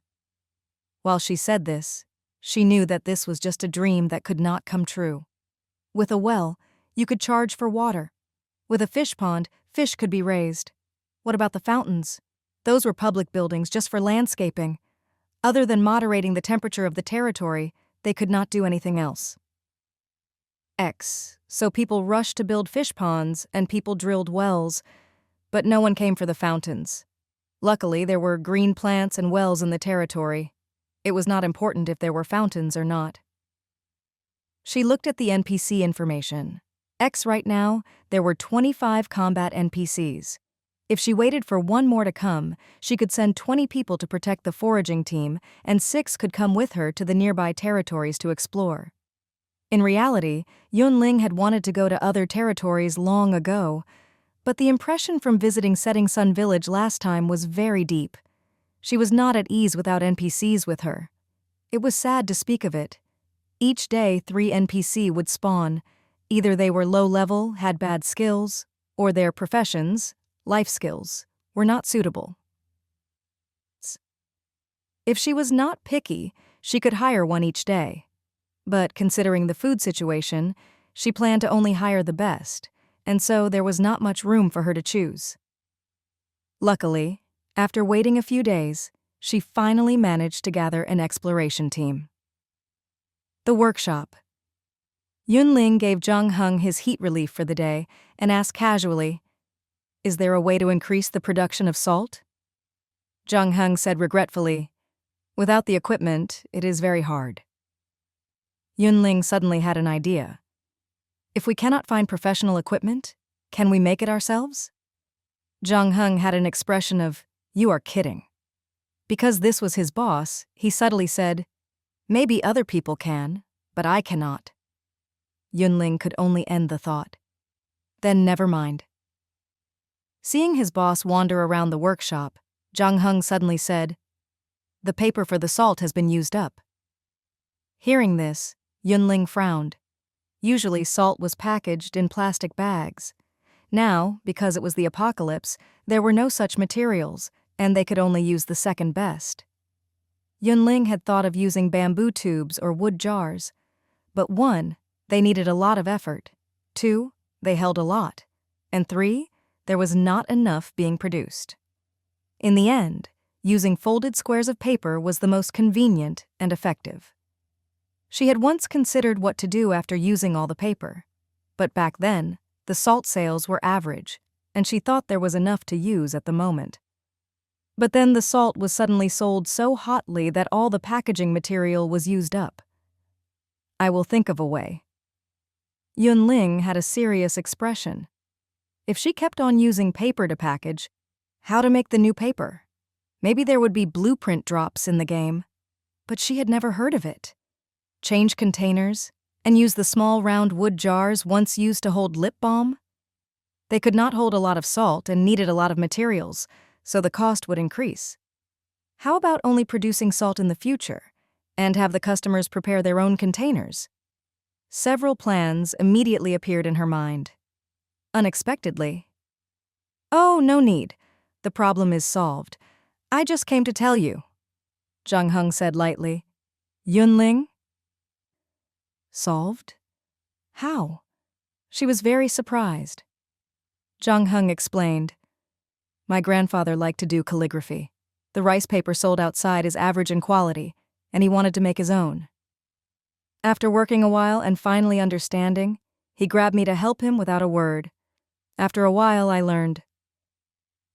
[SPEAKER 1] While she said this, she knew that this was just a dream that could not come true. With a well, you could charge for water. With a fish pond, fish could be raised. What about the fountains? Those were public buildings just for landscaping. Other than moderating the temperature of the territory, they could not do anything else. So people rushed to build fish ponds and people drilled wells, but no one came for the fountains. Luckily, there were green plants and wells in the territory. It was not important if there were fountains or not. She looked at the NPC information. Right now, there were 25 combat NPCs. If she waited for one more to come, she could send 20 people to protect the foraging team, and 6 could come with her to the nearby territories to explore. In reality, Yun Ling had wanted to go to other territories long ago, but the impression from visiting Setting Sun Village last time was very deep. She was not at ease without NPCs with her. It was sad to speak of it. Each day, 3 NPC would spawn. Either they were low-level, had bad skills, or their professions, life skills, were not suitable. If she was not picky, she could hire one each day. But considering the food situation, she planned to only hire the best, and so there was not much room for her to choose. Luckily, after waiting a few days, she finally managed to gather an exploration team. The workshop. Yun Ling gave Zhang Heng his heat relief for the day and asked casually, "Is there a way to increase the production of salt?" Zhang Heng said regretfully, "Without the equipment, it is very hard." Yun Ling suddenly had an idea. If we cannot find professional equipment, can we make it ourselves? Jung Hung had an expression of, "You are kidding." Because this was his boss, he subtly said, "Maybe other people can, but I cannot." Yun Ling could only end the thought. Then never mind. Seeing his boss wander around the workshop, Jung Hung suddenly said, "The paper for the salt has been used up." Hearing this, Yun Ling frowned. Usually salt was packaged in plastic bags. Now, because it was the apocalypse, there were no such materials, and they could only use the second best. Yun Ling had thought of using bamboo tubes or wood jars. But 1, they needed a lot of effort. 2, they held a lot. And 3, there was not enough being produced. In the end, using folded squares of paper was the most convenient and effective. She had once considered what to do after using all the paper. But back then, the salt sales were average, and she thought there was enough to use at the moment. But then the salt was suddenly sold so hotly that all the packaging material was used up. "I will think of a way." Yun Ling had a serious expression. If she kept on using paper to package, how to make the new paper? Maybe there would be blueprint drops in the game. But she had never heard of it. Change containers and use the small round wood jars once used to hold lip balm? They could not hold a lot of salt and needed a lot of materials, so the cost would increase. How about only producing salt in the future and have the customers prepare their own containers? Several plans immediately appeared in her mind. Unexpectedly, "Oh, no need. The problem is solved. I just came to tell you," Jung Hung said lightly. "Yun Ling?" Solved? How? She was very surprised. Jung Hung explained, "My grandfather liked to do calligraphy. The rice paper sold outside is average in quality, and he wanted to make his own. After working a while and finally understanding, he grabbed me to help him without a word. After a while, I learned.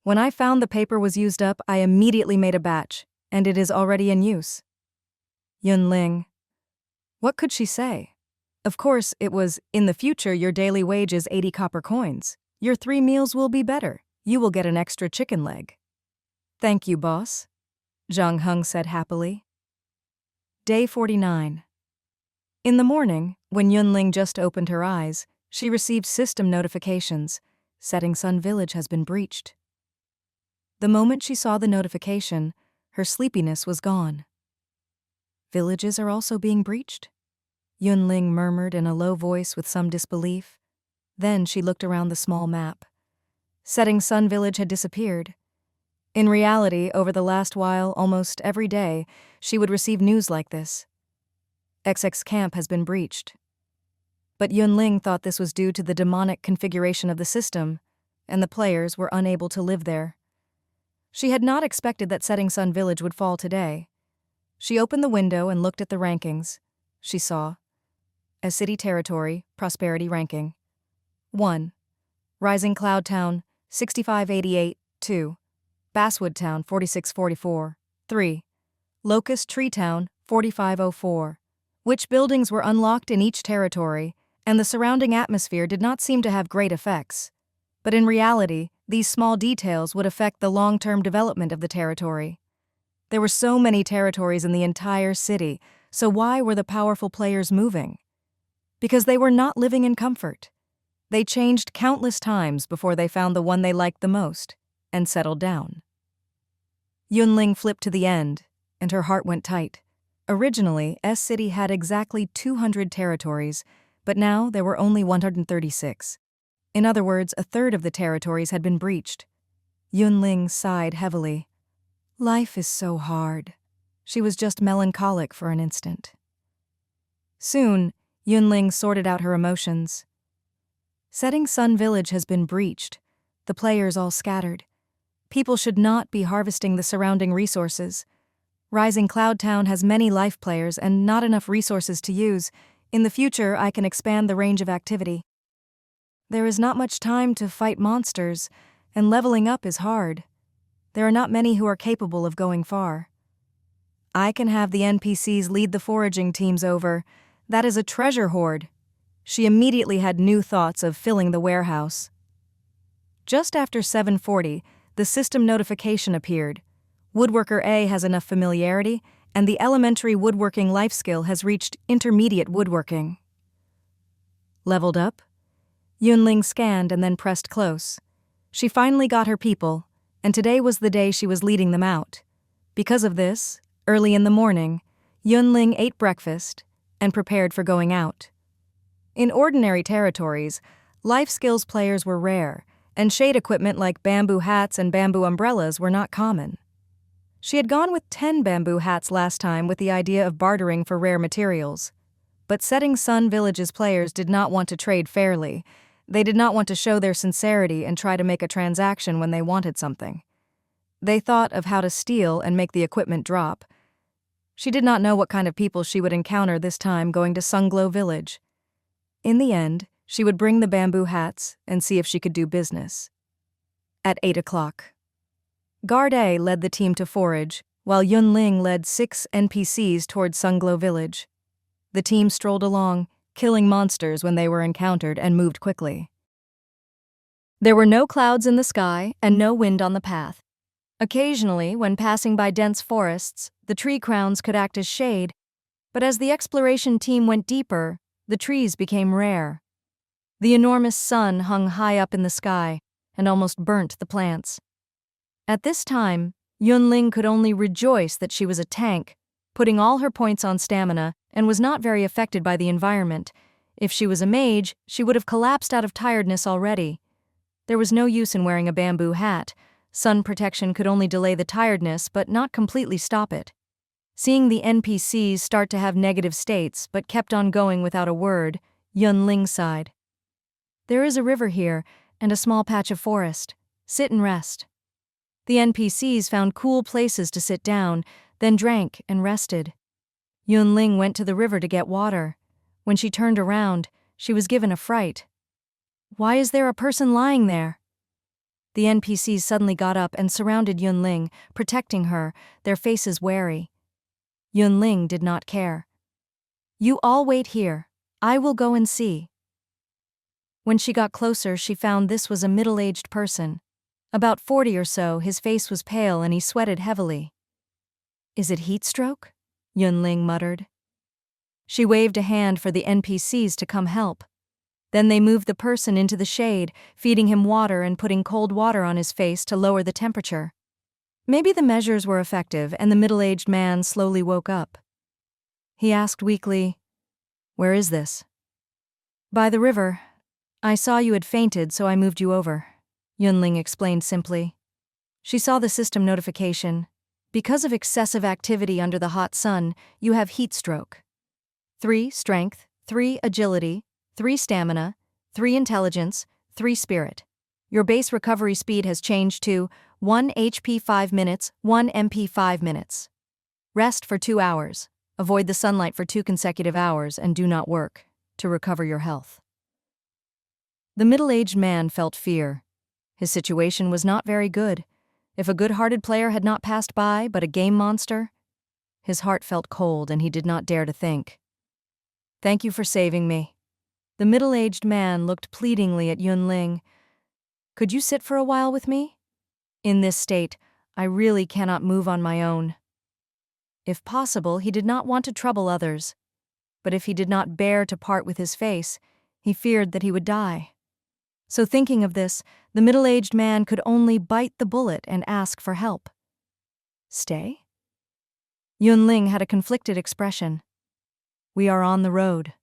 [SPEAKER 1] When I found the paper was used up, I immediately made a batch, and it is already in use." Yun Ling. What could she say? Of course, it was, "In the future, your daily wage is 80 copper coins. Your 3 meals will be better. You will get an extra chicken leg." "Thank you, boss," Jung Hung said happily. Day 49. In the morning, when Yun Ling just opened her eyes, she received system notifications. Setting Sun Village has been breached. The moment she saw the notification, her sleepiness was gone. "Villages are also being breached?" Yun Ling murmured in a low voice with some disbelief. Then she looked around the small map. Setting Sun Village had disappeared. In reality, over the last while, almost every day, she would receive news like this. XX camp has been breached. But Yun Ling thought this was due to the demonic configuration of the system, and the players were unable to live there. She had not expected that Setting Sun Village would fall today. She opened the window and looked at the rankings. She saw as city territory, prosperity ranking. 1. Rising Cloud Town, 6588, 2. Basswood Town, 4644, 3. Locust Tree Town, 4504. Which buildings were unlocked in each territory, and the surrounding atmosphere did not seem to have great effects. But in reality, these small details would affect the long-term development of the territory. There were so many territories in the entire city, so why were the powerful players moving? Because they were not living in comfort. They changed countless times before they found the one they liked the most, and settled down. Yun Ling flipped to the end, and her heart went tight. Originally, S-City had exactly 200 territories, but now there were only 136. In other words, a third of the territories had been breached. Yun Ling sighed heavily. Life is so hard. She was just melancholic for an instant. Soon, Yun Ling sorted out her emotions. Setting Sun Village has been breached. The players all scattered. People should not be harvesting the surrounding resources. Rising Cloud Town has many life players and not enough resources to use. In the future, I can expand the range of activity. There is not much time to fight monsters, and leveling up is hard. There are not many who are capable of going far. I can have the NPCs lead the foraging teams over. That is a treasure hoard. She immediately had new thoughts of filling the warehouse. Just after 7:40, the system notification appeared. Woodworker A has enough familiarity, and the elementary woodworking life skill has reached intermediate woodworking. Leveled up? Yun Ling scanned and then pressed close. She finally got her people, and today was the day she was leading them out. Because of this, early in the morning, Yun Ling ate breakfast and prepared for going out. In ordinary territories, life skills players were rare, and shade equipment like bamboo hats and bamboo umbrellas were not common. She had gone with 10 bamboo hats last time with the idea of bartering for rare materials. But Setting Sun Village's players did not want to trade fairly. They did not want to show their sincerity and try to make a transaction when they wanted something. They thought of how to steal and make the equipment drop. She did not know what kind of people she would encounter this time going to Sunglow Village. In the end, she would bring the bamboo hats and see if she could do business. At 8 o'clock. Guard A led the team to forage, while Yun Ling led 6 NPCs toward Sunglow Village. The team strolled along, killing monsters when they were encountered, and moved quickly. There were no clouds in the sky and no wind on the path. Occasionally, when passing by dense forests, the tree crowns could act as shade, but as the exploration team went deeper, the trees became rare. The enormous sun hung high up in the sky and almost burnt the plants. At this time, Yun Ling could only rejoice that she was a tank, putting all her points on stamina, and was not very affected by the environment. If she was a mage, she would have collapsed out of tiredness already. There was no use in wearing a bamboo hat. Sun protection could only delay the tiredness but not completely stop it. Seeing the NPCs start to have negative states but kept on going without a word, Yun Ling sighed. There is a river here and a small patch of forest. Sit and rest. The NPCs found cool places to sit down, then drank and rested. Yun Ling went to the river to get water. When she turned around, she was given a fright. Why is there a person lying there? The NPCs suddenly got up and surrounded Yun Ling, protecting her, their faces wary. Yun Ling did not care. You all wait here. I will go and see. When she got closer, she found this was a middle-aged person. About 40 or so, his face was pale and he sweated heavily. Is it heat stroke? Yun Ling muttered. She waved a hand for the NPCs to come help. Then they moved the person into the shade, feeding him water and putting cold water on his face to lower the temperature. Maybe the measures were effective and the middle-aged man slowly woke up. He asked weakly, Where is this? By the river. I saw you had fainted, so I moved you over. Yun Ling explained simply. She saw the system notification. Because of excessive activity under the hot sun, you have heat stroke. 3 strength, 3 agility, 3 stamina, 3 intelligence, 3 spirit. Your base recovery speed has changed to 1 HP 5 minutes, 1 MP 5 minutes. Rest for 2 hours. Avoid the sunlight for 2 consecutive hours and do not work to recover your health. The middle-aged man felt fear. His situation was not very good. If a good-hearted player had not passed by, but a game monster, his heart felt cold and he did not dare to think. Thank you for saving me. The middle-aged man looked pleadingly at Yun Ling. Could you sit for a while with me? In this state, I really cannot move on my own. If possible, he did not want to trouble others. But if he did not bear to part with his face, he feared that he would die. So thinking of this, the middle-aged man could only bite the bullet and ask for help. Stay? Yun Ling had a conflicted expression. We are on the road.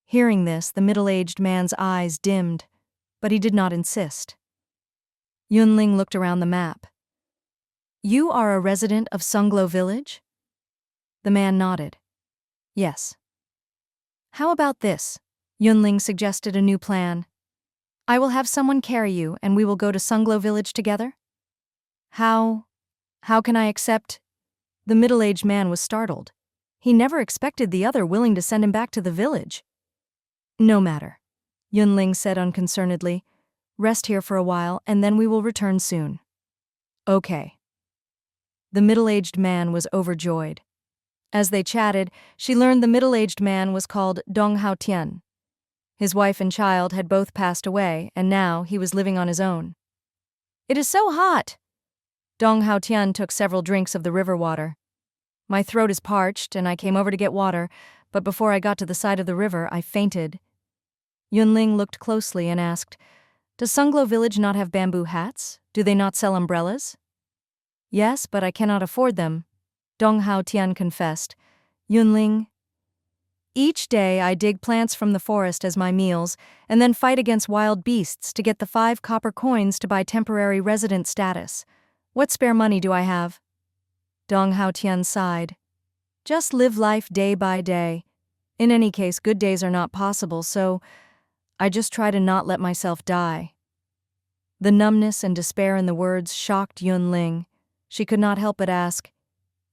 [SPEAKER 1] Hearing this, the middle-aged man's eyes dimmed, but he did not insist. Yun Ling looked around the map. You are a resident of Sunglow Village? The man nodded. Yes. How about this? Yun Ling suggested a new plan. I will have someone carry you, and we will go to Sunglow Village together? How can I accept? The middle-aged man was startled. He never expected the other willing to send him back to the village. No matter, Yun Ling said unconcernedly. Rest here for a while, and then we will return soon. Okay. The middle-aged man was overjoyed. As they chatted, she learned the middle-aged man was called Dong Hao Tian. His wife and child had both passed away, and now he was living on his own. "It is so hot!" Dong Haotian took several drinks of the river water. "My throat is parched, and I came over to get water, but before I got to the side of the river, I fainted." Yun Ling looked closely and asked, "Does Sunglow Village not have bamboo hats? Do they not sell umbrellas?" "Yes, but I cannot afford them," Dong Haotian confessed. Yun Ling, "Each day I dig plants from the forest as my meals, and then fight against wild beasts to get the 5 copper coins to buy temporary resident status. What spare money do I have?" Dong Haotian sighed. "Just live life day by day. In any case, good days are not possible, so I just try to not let myself die." The numbness and despair in the words shocked Yun Ling. She could not help but ask,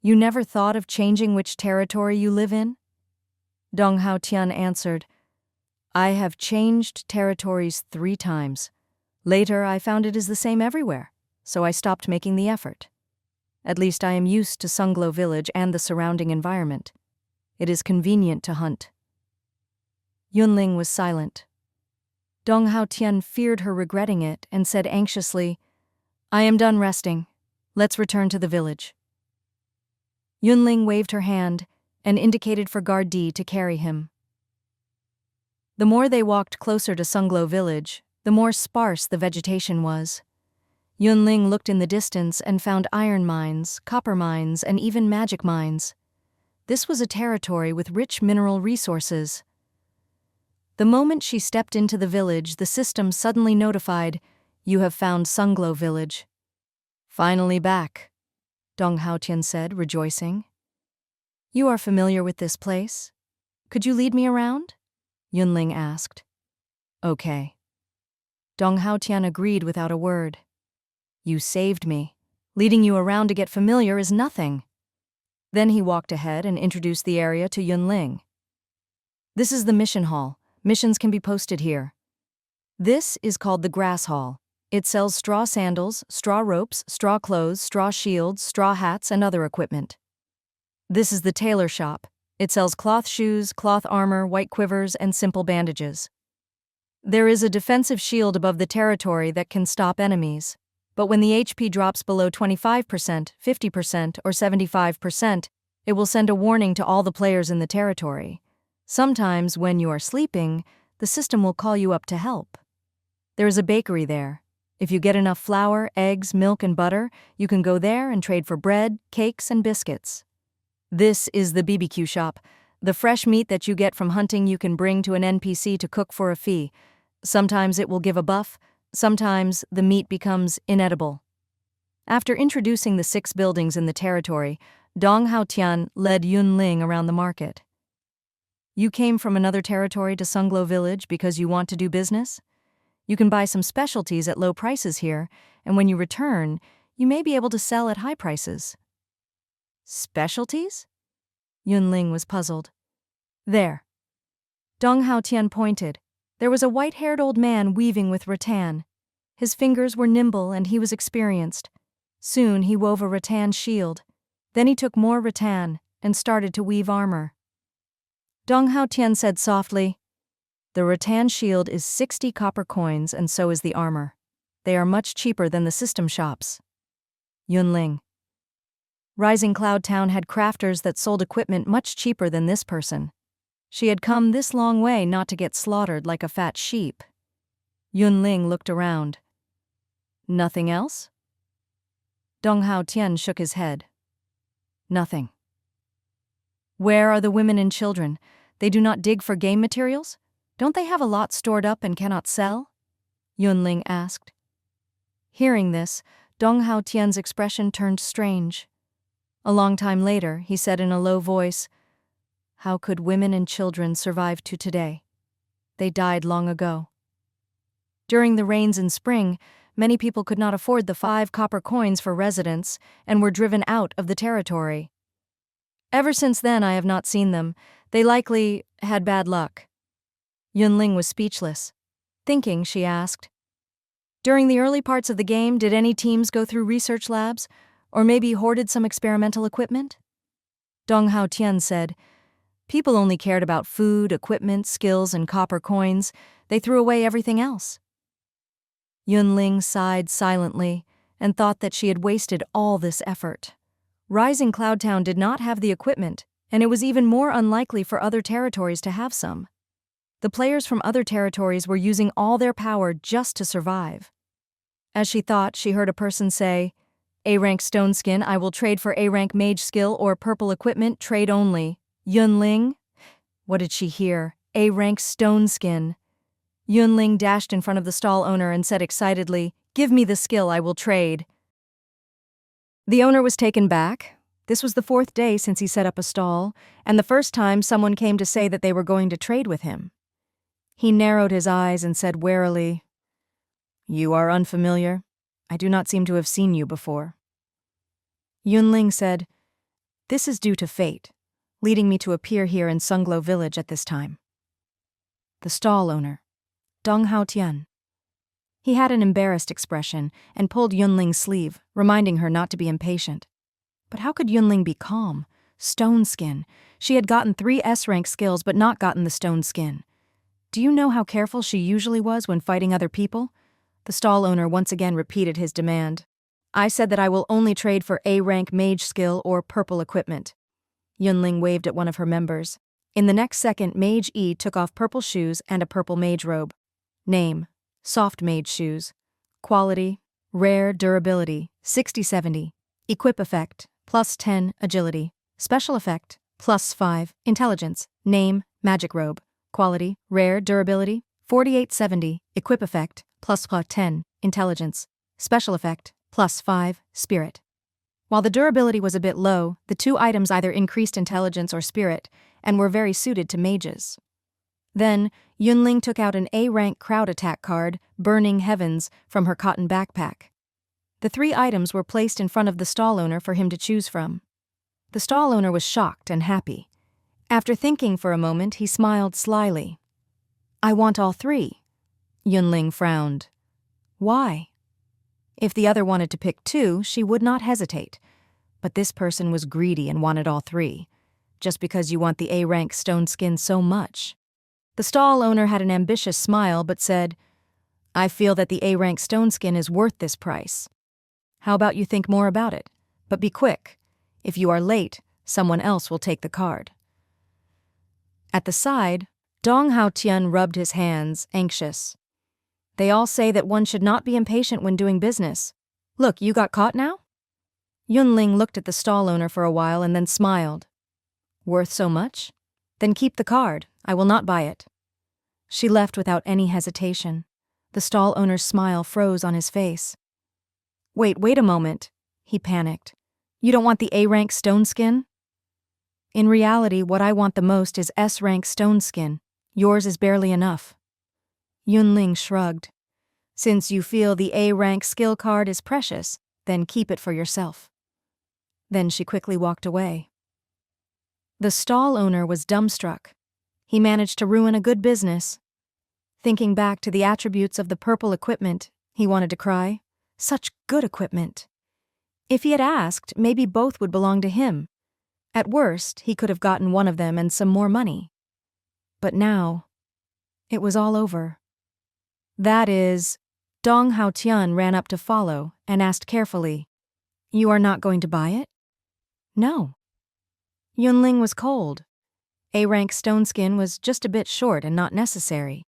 [SPEAKER 1] "You never thought of changing which territory you live in?" Dong Haotian answered, "I have changed territories 3 times. Later, I found it is the same everywhere, so I stopped making the effort. At least I am used to Sunglow Village and the surrounding environment. It is convenient to hunt." Yun Ling was silent. Dong Haotian feared her regretting it and said anxiously, "I am done resting. Let's return to the village." Yun Ling waved her hand and indicated for Guard D to carry him. The more they walked closer to Sunglow Village, the more sparse the vegetation was. Yun Ling looked in the distance and found iron mines, copper mines, and even magic mines. This was a territory with rich mineral resources. The moment she stepped into the village, the system suddenly notified, "You have found Sunglow Village." "Finally back," Dong Haotian said, rejoicing. "You are familiar with this place? Could you lead me around?" Yun Ling asked. "Okay." Dong Haotian agreed without a word. "You saved me. Leading you around to get familiar is nothing." Then he walked ahead and introduced the area to Yun Ling. "This is the mission hall. Missions can be posted here. This is called the grass hall. It sells straw sandals, straw ropes, straw clothes, straw shields, straw hats, and other equipment. This is the tailor shop. It sells cloth shoes, cloth armor, white quivers, and simple bandages. There is a defensive shield above the territory that can stop enemies, but when the HP drops below 25%, 50%, or 75%, it will send a warning to all the players in the territory. Sometimes, when you are sleeping, the system will call you up to help. There is a bakery there. If you get enough flour, eggs, milk, and butter, you can go there and trade for bread, cakes, and biscuits. This is the BBQ shop. The fresh meat that you get from hunting you can bring to an NPC to cook for a fee. Sometimes it will give a buff, sometimes the meat becomes inedible." After introducing the 6 buildings in the territory, Dong Haotian led Yun Ling around the market. "You came from another territory to Sunglow Village because you want to do business? You can buy some specialties at low prices here, and when you return, you may be able to sell at high prices." "Specialties?" Yun Ling was puzzled. "There." Dong Haotian pointed. There was a white-haired old man weaving with rattan. His fingers were nimble and he was experienced. Soon he wove a rattan shield. Then he took more rattan and started to weave armor. Dong Haotian said softly, "The rattan shield is 60 copper coins and so is the armor. They are much cheaper than the system shops." Yun Ling. Rising Cloud Town had crafters that sold equipment much cheaper than this person. She had come this long way not to get slaughtered like a fat sheep. Yun Ling looked around. "Nothing else?" Dong Haotian shook his head. "Nothing." "Where are the women and children? They do not dig for game materials? Don't they have a lot stored up and cannot sell?" Yun Ling asked. Hearing this, Dong Haotian's expression turned strange. A long time later, he said in a low voice, "How could women and children survive to today? They died long ago." During the rains in spring, many people could not afford the 5 copper coins for residents and were driven out of the territory. Ever since then I have not seen them. They likely had bad luck. Yun Ling was speechless. Thinking, she asked, "During the early parts of the game, did any teams go through research labs? Or maybe hoarded some experimental equipment?" Dong Haotian said, People only cared about food, equipment, skills, and copper coins. They threw away everything else. Yun Ling sighed silently and thought that she had wasted all this effort. Rising Cloud Town did not have the equipment, and it was even more unlikely for other territories to have some. The players from other territories were using all their power just to survive. As she thought, she heard a person say, "A-rank stone skin, I will trade for A-rank mage skill or purple equipment, trade only. Yun Ling?" What did she hear? A-rank stone skin. Yun Ling dashed in front of the stall owner and said excitedly, "Give me the skill, I will trade." The owner was taken back. This was the 4th day since he set up a stall, and the first time someone came to say that they were going to trade with him. He narrowed his eyes and said warily, "You are unfamiliar. I do not seem to have seen you before." Yun Ling said, "This is due to fate, leading me to appear here in Sunglow Village at this time." The stall owner, Dong Hao Tian. He had an embarrassed expression and pulled Yun Ling's sleeve, reminding her not to be impatient. But how could Yun Ling be calm? Stone skin. She had gotten 3 S-rank skills but not gotten the stone skin. Do you know how careful she usually was when fighting other people? The stall owner once again repeated his demand. "I said that I will only trade for A-rank mage skill or purple equipment." Yun Ling waved at one of her members. In the next second, Mage E took off purple shoes and a purple mage robe. Name: soft mage shoes. Quality: rare durability, 60-70. Equip effect: +10 agility. Special effect: +5 intelligence. Name: magic robe. Quality: rare durability, 48-70. Equip effect: +10 intelligence. Special effect: +5 spirit. While the durability was a bit low, the 2 items either increased intelligence or spirit and were very suited to mages. Then, Yun Ling took out an A-rank crowd attack card, Burning Heavens, from her cotton backpack. The 3 items were placed in front of the stall owner for him to choose from. The stall owner was shocked and happy. After thinking for a moment, he smiled slyly. "I want all 3. Yun Ling frowned. "Why?" If the other wanted to pick 2, she would not hesitate. But this person was greedy and wanted all 3. Just because you want the A-rank stone skin so much. The stall owner had an ambitious smile but said, "I feel that the A-rank stone skin is worth this price. How about you think more about it? But be quick. If you are late, someone else will take the card." At the side, Dong Hao Tian rubbed his hands, anxious. "They all say that one should not be impatient when doing business. Look, you got caught now?" Yun Ling looked at the stall owner for a while and then smiled. "Worth so much? Then keep the card. I will not buy it." She left without any hesitation. The stall owner's smile froze on his face. Wait a moment," he panicked. "You don't want the A-rank stone skin?" "In reality, what I want the most is S-rank stone skin. Yours is barely enough." Yun Ling shrugged. "Since you feel the A-rank skill card is precious, then keep it for yourself." Then she quickly walked away. The stall owner was dumbstruck. He managed to ruin a good business. Thinking back to the attributes of the purple equipment, he wanted to cry. Such good equipment. If he had asked, maybe both would belong to him. At worst, he could have gotten one of them and some more money. But now, it was all over. That is, Dong Hao Tian ran up to follow and asked carefully, "You are not going to buy it?" "No." Yun Ling was cold. A-rank stone skin was just a bit short and not necessary.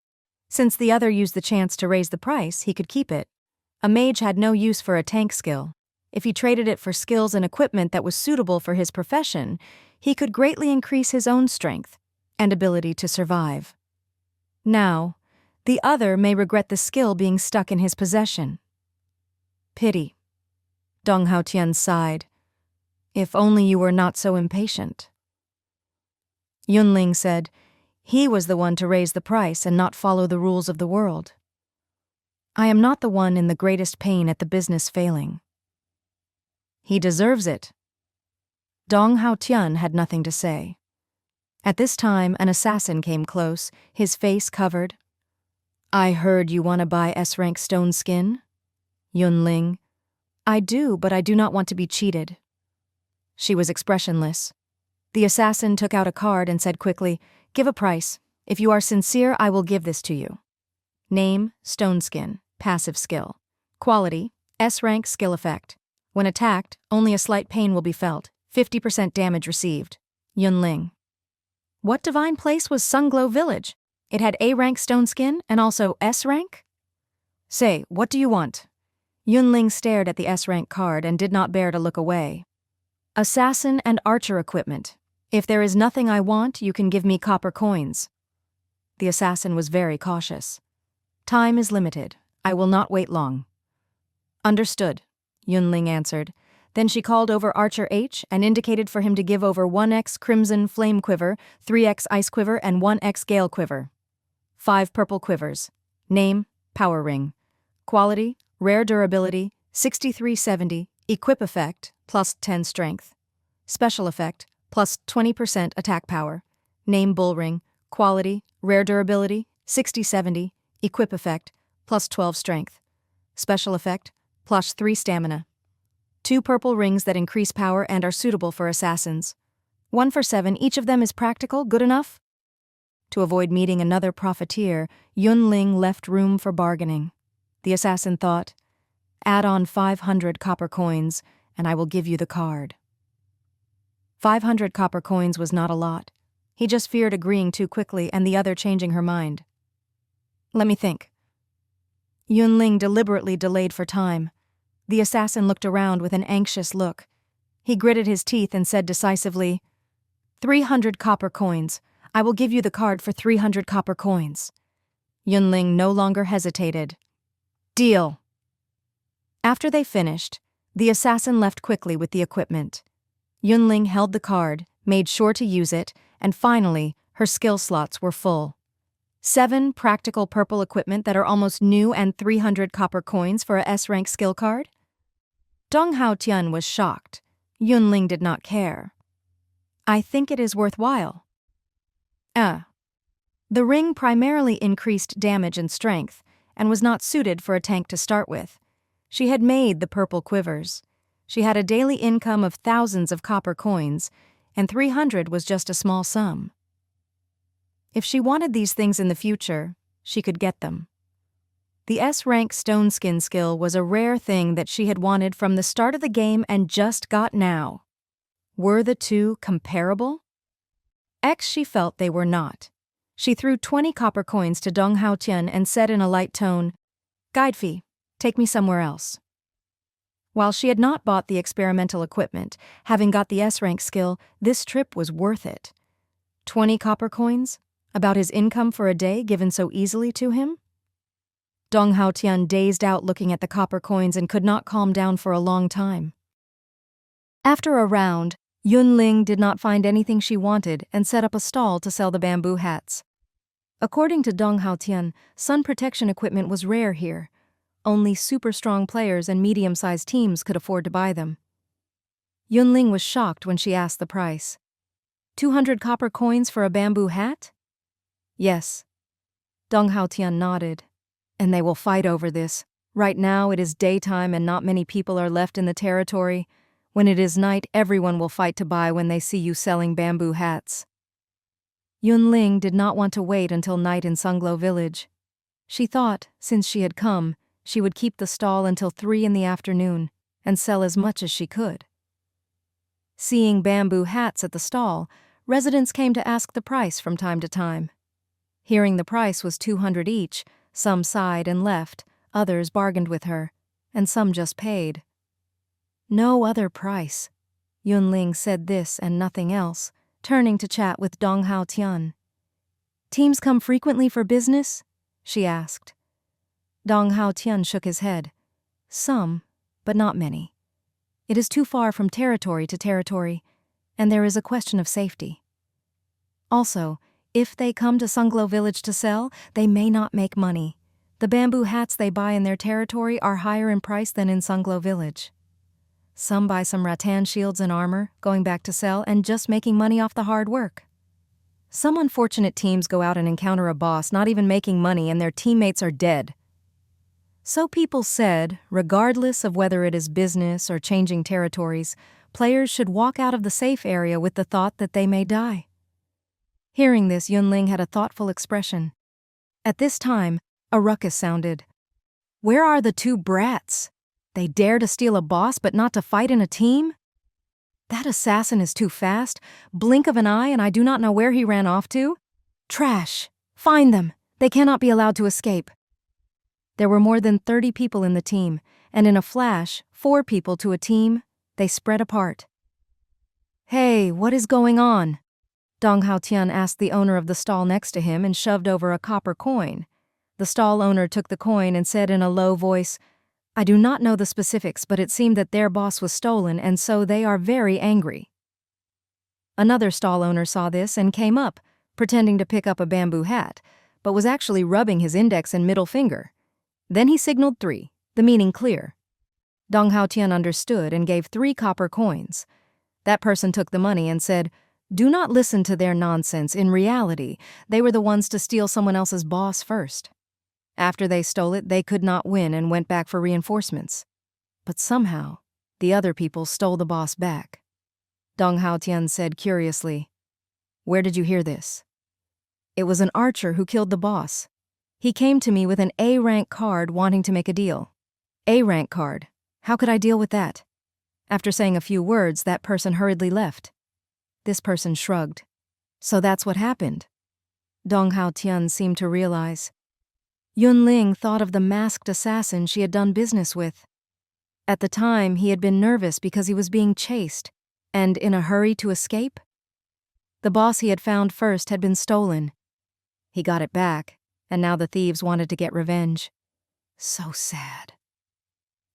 [SPEAKER 1] Since the other used the chance to raise the price, he could keep it. A mage had no use for a tank skill. If he traded it for skills and equipment that was suitable for his profession, he could greatly increase his own strength and ability to survive. Now, the other may regret the skill being stuck in his possession. Pity. Dong Hao Tian sighed. If only you were not so impatient. Yun Ling said, he was the one to raise the price and not follow the rules of the world. I am not the one in the greatest pain at the business failing. He deserves it. Dong Hao Tian had nothing to say. At this time, an assassin came close, his face covered. I heard you want to buy S-rank stone skin? Yun Ling. I do, but I do not want to be cheated. She was expressionless. The assassin took out a card and said quickly, "Give a price. If you are sincere, I will give this to you." Name, Stone Skin, passive skill. Quality, S rank skill effect. When attacked, only a slight pain will be felt, 50% damage received. Yun Ling. What divine place was Sunglow Village? It had A rank Stone Skin and also S rank? Say, what do you want? Yun Ling stared at the S rank card and did not bear to look away. Assassin and archer equipment. If there is nothing I want, you can give me copper coins. The assassin was very cautious. Time is limited. I will not wait long. Understood, Yun Ling answered. Then she called over Archer H and indicated for him to give over 1x Crimson Flame Quiver, 3x Ice Quiver, and 1x Gale Quiver. 5 purple quivers. Name, Power Ring. Quality, Rare Durability, 6370, Equip Effect, plus 10 Strength. Special Effect, plus 20% Attack Power. Name, Bull Ring. Quality, Rare Durability, 6070, Equip Effect, plus 12 Strength. Special Effect, plus 3 Stamina. 2 purple rings that increase power and are suitable for assassins. 1 for 7, each of them is practical, good enough? To avoid meeting another profiteer, Yun Ling left room for bargaining. The assassin thought, add on 500 copper coins, and I will give you the card. 500 copper coins was not a lot. He just feared agreeing too quickly and the other changing her mind. Let me think. Yun Ling deliberately delayed for time. The assassin looked around with an anxious look. He gritted his teeth and said decisively, 300 copper coins. I will give you the card for 300 copper coins. Yun Ling no longer hesitated. Deal. After they finished, the assassin left quickly with the equipment. Yun Ling held the card, made sure to use it, and finally, her skill slots were full. 7 practical purple equipment that are almost new and 300 copper coins for a S-rank skill card? Dong Hao Tian was shocked. Yun Ling did not care. I think it is worthwhile. The ring primarily increased damage and strength, and was not suited for a tank to start with. She had made the purple quivers. She had a daily income of thousands of copper coins, and 300 was just a small sum. If she wanted these things in the future, she could get them. The S-rank Stone Skin skill was a rare thing that she had wanted from the start of the game and just got now. Were the two comparable? She felt they were not. She threw 20 copper coins to Dong Hao Tian and said in a light tone, "Guide fee, take me somewhere else." While she had not bought the experimental equipment, having got the S-rank skill, this trip was worth it. 20 copper coins? About his income for a day given so easily to him? Dong Hao Tian dazed out looking at the copper coins and could not calm down for a long time. After a round, Yun Ling did not find anything she wanted and set up a stall to sell the bamboo hats. According to Dong Hao Tian, sun protection equipment was rare here. Only super strong players and medium-sized teams could afford to buy them. Yun Ling was shocked when she asked the price. 200 copper coins for a bamboo hat? Yes. Dong Hao Tian nodded. And they will fight over this. Right now it is daytime and not many people are left in the territory. When it is night, everyone will fight to buy when they see you selling bamboo hats. Yun Ling did not want to wait until night in Sunglow Village. She thought, since she had come, she would keep the stall until 3 in the afternoon and sell as much as she could. Seeing bamboo hats at the stall, residents came to ask the price from time to time. Hearing the price was 200 each, some sighed and left, others bargained with her, and some just paid. No other price. Yun Ling said this and nothing else, turning to chat with Dong Hao Tian. Teams come frequently for business? She asked. Dong Hao Tian shook his head. Some, but not many. It is too far from territory to territory, and there is a question of safety. Also, if they come to Sunglow Village to sell, they may not make money. The bamboo hats they buy in their territory are higher in price than in Sunglow Village. Some buy some rattan shields and armor, going back to sell and just making money off the hard work. Some unfortunate teams go out and encounter a boss not even making money and their teammates are dead. So people said, regardless of whether it is business or changing territories, players should walk out of the safe area with the thought that they may die. Hearing this, Yun Ling had a thoughtful expression. At this time, a ruckus sounded. Where are the two brats? They dare to steal a boss but not to fight in a team? That assassin is too fast. Blink of an eye and I do not know where he ran off to. Trash! Find them! They cannot be allowed to escape. There were more than 30 people in the team, and in a flash, 4 people to a team, they spread apart. Hey, what is going on? Dong Haotian asked the owner of the stall next to him and shoved over a copper coin. The stall owner took the coin and said in a low voice, I do not know the specifics, but it seemed that their boss was stolen and so they are very angry. Another stall owner saw this and came up, pretending to pick up a bamboo hat, but was actually rubbing his index and middle finger. Then he signaled 3, the meaning clear. Dong Haotian understood and gave 3 copper coins. That person took the money and said, do not listen to their nonsense. In reality, they were the ones to steal someone else's boss first. After they stole it, they could not win and went back for reinforcements. But somehow, the other people stole the boss back. Dong Haotian said curiously, where did you hear this? It was an archer who killed the boss. He came to me with an A-rank card wanting to make a deal. A-rank card. How could I deal with that? After saying a few words, that person hurriedly left. This person shrugged. So that's what happened. Dong Haotian seemed to realize. Yun Ling thought of the masked assassin she had done business with. At the time, he had been nervous because he was being chased, and in a hurry to escape. The boss he had found first had been stolen. He got it back, and now the thieves wanted to get revenge. So sad.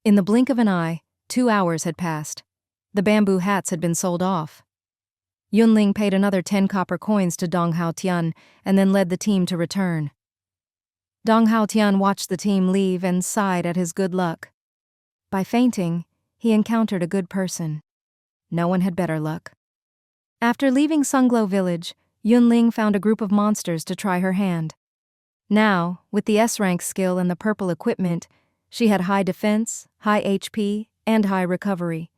[SPEAKER 1] In the blink of an eye, 2 hours had passed. The bamboo hats had been sold off. Yun Ling paid another 10 copper coins to Dong Haotian and then led the team to return. Dong Haotian watched the team leave and sighed at his good luck. By fainting, he encountered a good person. No one had better luck. After leaving Sunglow Village, Yun Ling found a group of monsters to try her hand. Now, with the S-rank skill and the purple equipment, she had high defense, high HP, and high recovery.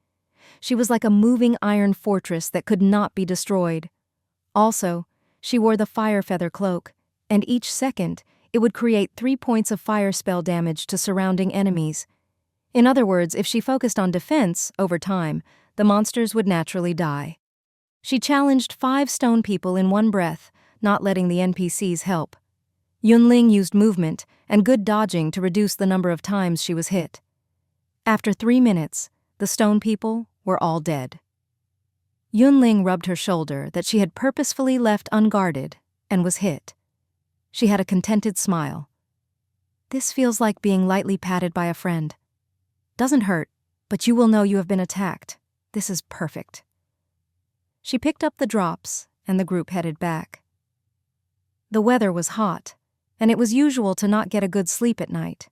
[SPEAKER 1] She was like a moving iron fortress that could not be destroyed. Also, she wore the fire feather cloak, and each second, it would create 3 points of fire spell damage to surrounding enemies. In other words, if she focused on defense, over time, the monsters would naturally die. She challenged 5 stone people in one breath, not letting the NPCs help. Yun Ling used movement and good dodging to reduce the number of times she was hit. After 3 minutes, the stone people were all dead. Yun Ling rubbed her shoulder that she had purposefully left unguarded and was hit. She had a contented smile. This feels like being lightly patted by a friend. Doesn't hurt, but you will know you have been attacked. This is perfect. She picked up the drops, and the group headed back. The weather was hot, and it was usual to not get a good sleep at night.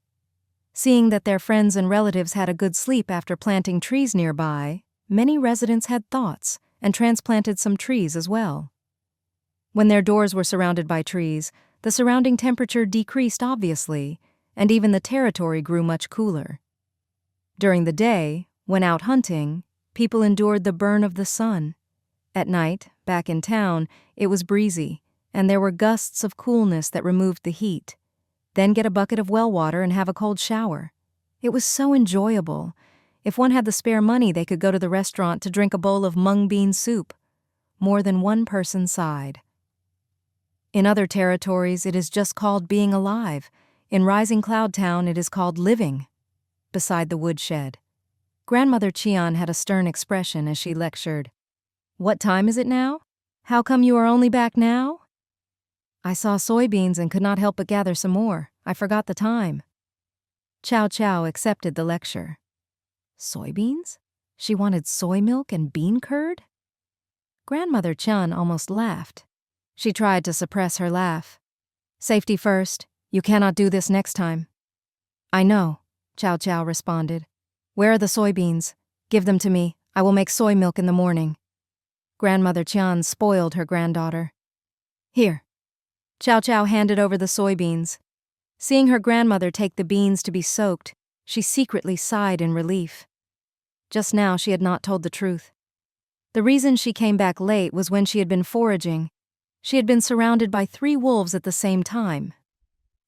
[SPEAKER 1] Seeing that their friends and relatives had a good sleep after planting trees nearby, many residents had thoughts and transplanted some trees as well. When their doors were surrounded by trees, the surrounding temperature decreased obviously, and even the territory grew much cooler. During the day, when out hunting, people endured the burn of the sun. At night, back in town, it was breezy, and there were gusts of coolness that removed the heat. Then get a bucket of well water and have a cold shower. It was so enjoyable. If one had the spare money, they could go to the restaurant to drink a bowl of mung bean soup. More than one person sighed. In other territories, it is just called being alive. In Rising Cloud Town, it is called living. Beside the woodshed, Grandmother Qian had a stern expression as she lectured. What time is it now? How come you are only back now? I saw soybeans and could not help but gather some more. I forgot the time. Chow Chow accepted the lecture. Soybeans? She wanted soy milk and bean curd? Grandmother Qian almost laughed. She tried to suppress her laugh. Safety first. You cannot do this next time. I know, Chow Chow responded. Where are the soybeans? Give them to me. I will make soy milk in the morning. Grandmother Qian spoiled her granddaughter. Here. Chow Chow handed over the soybeans. Seeing her grandmother take the beans to be soaked, she secretly sighed in relief. Just now she had not told the truth. The reason she came back late was when she had been foraging. She had been surrounded by 3 wolves at the same time.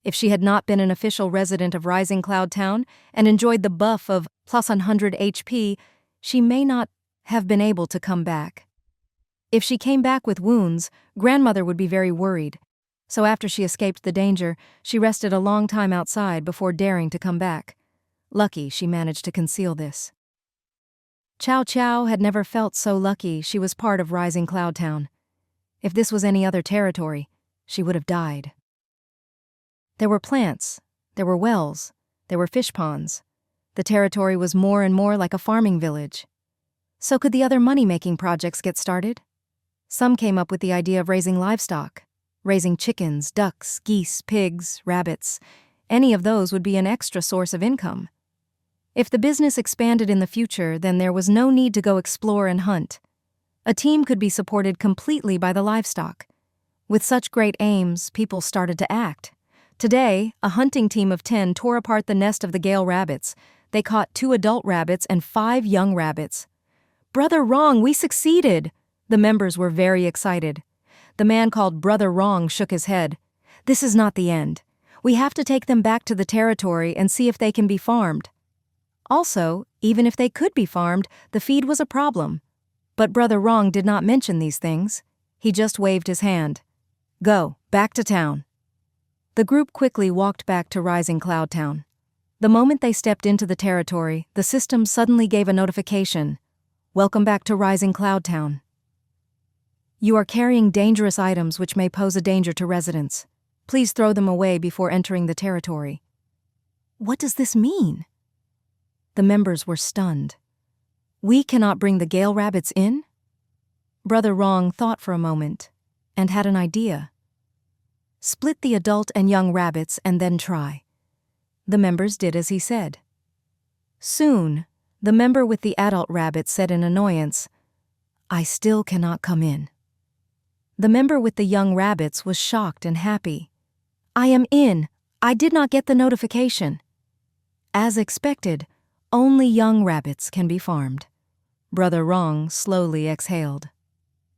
[SPEAKER 1] If she had not been an official resident of Rising Cloud Town and enjoyed the buff of plus 100 HP, she may not have been able to come back. If she came back with wounds, grandmother would be very worried. So after she escaped the danger, she rested a long time outside before daring to come back. Lucky she managed to conceal this. Chow Chow had never felt so lucky she was part of Rising Cloud Town. If this was any other territory, she would have died. There were plants, there were wells, there were fish ponds. The territory was more and more like a farming village. So could the other money-making projects get started? Some came up with the idea of raising livestock. Raising chickens, ducks, geese, pigs, rabbits. Any of those would be an extra source of income. If the business expanded in the future, then there was no need to go explore and hunt. A team could be supported completely by the livestock. With such great aims, people started to act. Today, a hunting team of 10 tore apart the nest of the Gale rabbits. They caught 2 adult rabbits and 5 young rabbits. "Brother Wrong, we succeeded!" The members were very excited. The man called Brother Wrong shook his head. "This is not the end. We have to take them back to the territory and see if they can be farmed." Also, even if they could be farmed, the feed was a problem. But Brother Wrong did not mention these things. He just waved his hand. "Go, back to town." The group quickly walked back to Rising Cloud Town. The moment they stepped into the territory, the system suddenly gave a notification. "Welcome back to Rising Cloud Town. You are carrying dangerous items which may pose a danger to residents. Please throw them away before entering the territory." What does this mean? The members were stunned. "We cannot bring the Gale rabbits in?" Brother Wrong thought for a moment and had an idea. "Split the adult and young rabbits and then try." The members did as he said. Soon, the member with the adult rabbit said in annoyance, "I still cannot come in." The member with the young rabbits was shocked and happy. "I am in. I did not get the notification." As expected, only young rabbits can be farmed. Brother Wrong slowly exhaled.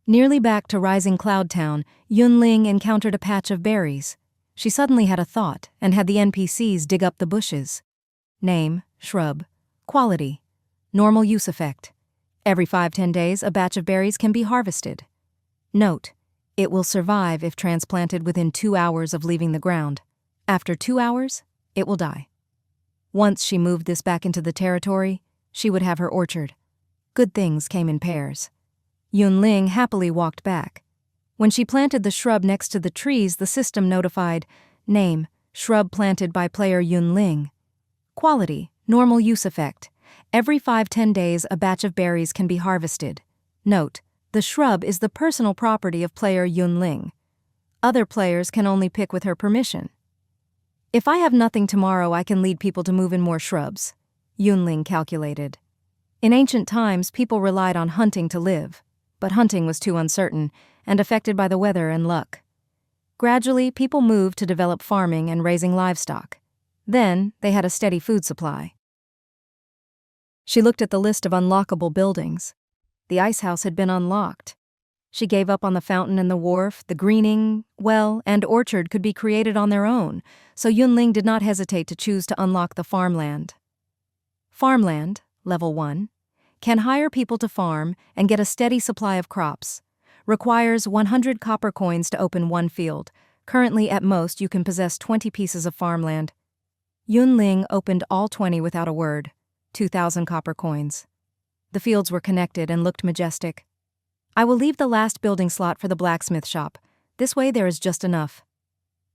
[SPEAKER 1] Nearly back to Rising Cloud Town, Yun Ling encountered a patch of berries. She suddenly had a thought and had the NPCs dig up the bushes. Name, shrub. Quality. Normal use effect. Every 5-10 days, a batch of berries can be harvested. Note: it will survive if transplanted within 2 hours of leaving the ground. After 2 hours, it will die. Once she moved this back into the territory, she would have her orchard. Good things came in pairs. Yun Ling happily walked back. When she planted the shrub next to the trees, the system notified, "Name, shrub planted by player Yun Ling. Quality, normal use effect. Every 5-10 days, a batch of berries can be harvested. Note: the shrub is the personal property of player Yun Ling. Other players can only pick with her permission. If I have nothing tomorrow, I can lead people to move in more shrubs," Yun Ling calculated. In ancient times, people relied on hunting to live, but hunting was too uncertain and affected by the weather and luck. Gradually, people moved to develop farming and raising livestock. Then, they had a steady food supply. She looked at the list of unlockable buildings. The ice house had been unlocked. She gave up on the fountain and the wharf. The greening, well, and orchard could be created on their own, so Yun Ling did not hesitate to choose to unlock the farmland. Farmland, level 1, can hire people to farm and get a steady supply of crops. Requires 100 copper coins to open 1 field. Currently, at most, you can possess 20 pieces of farmland. Yun Ling opened all 20 without a word. 2,000 copper coins. The fields were connected and looked majestic. "I will leave the last building slot for the blacksmith shop. This way there is just enough."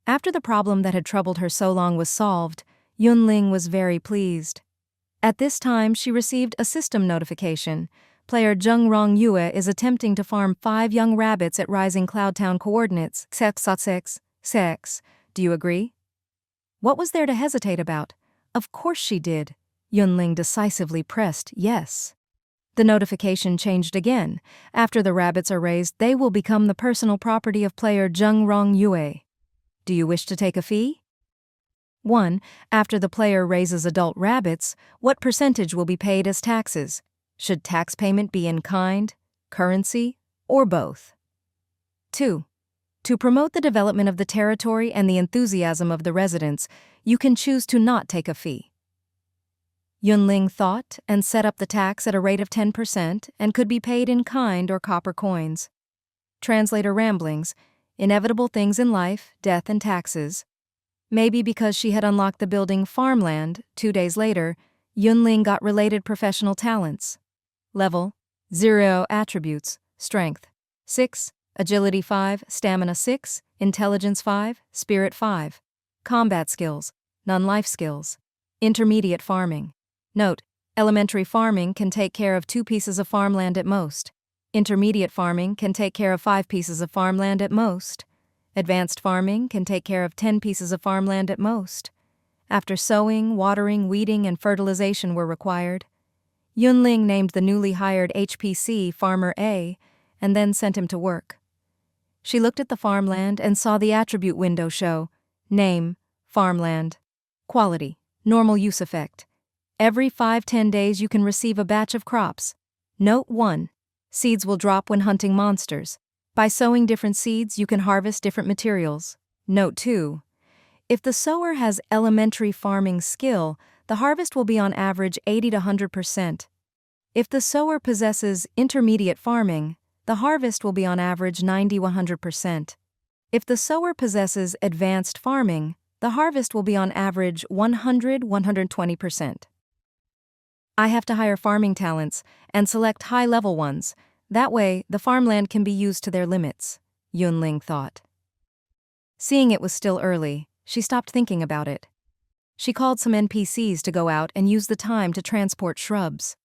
[SPEAKER 1] After the problem that had troubled her so long was solved, Yun Ling was very pleased. At this time, she received a system notification. Player Zheng Rong Yue is attempting to farm 5 young rabbits at Rising Cloud Town coordinates 666. Do you agree? What was there to hesitate about? Of course she did. Yun Ling decisively pressed yes. The notification changed again. After the rabbits are raised, they will become the personal property of player Zheng Rong Yue. Do you wish to take a fee? 1. After the player raises adult rabbits, what percentage will be paid as taxes? Should tax payment be in kind? currency, or both. 2. To promote the development of the territory and the enthusiasm of the residents, you can choose to not take a fee. Yun Ling thought and set up the tax at a rate of 10% and could be paid in kind or copper coins. Translator ramblings, inevitable things in life, death and taxes. Maybe because she had unlocked the building Farmland, 2 days later, Yun Ling got related professional talents. Level 0 attributes, strength 6, agility 5, stamina 6, intelligence 5, spirit 5. Combat skills, non-life skills. Intermediate farming. Note, elementary farming can take care of 2 pieces of farmland at most. Intermediate farming can take care of 5 pieces of farmland at most. Advanced farming can take care of 10 pieces of farmland at most. After sowing, watering, weeding, and fertilization were required, Yun Ling named the newly hired HPC Farmer A and then sent him to work. She looked at the farmland and saw the attribute window show: name, farmland. Quality, normal use effect. Every 5-10 days you can receive a batch of crops. Note 1. Seeds will drop when hunting monsters. By sowing different seeds, you can harvest different materials. Note 2. If the sower has elementary farming skill, the harvest will be on average 80 to 100%. If the sower possesses intermediate farming, the harvest will be on average 90 to 100%. If the sower possesses advanced farming, the harvest will be on average 100 to 120%. I have to hire farming talents and select high-level ones. That way, the farmland can be used to their limits, Yun Ling thought. Seeing it was still early, she stopped thinking about it. She called some NPCs to go out and use the time to transport shrubs.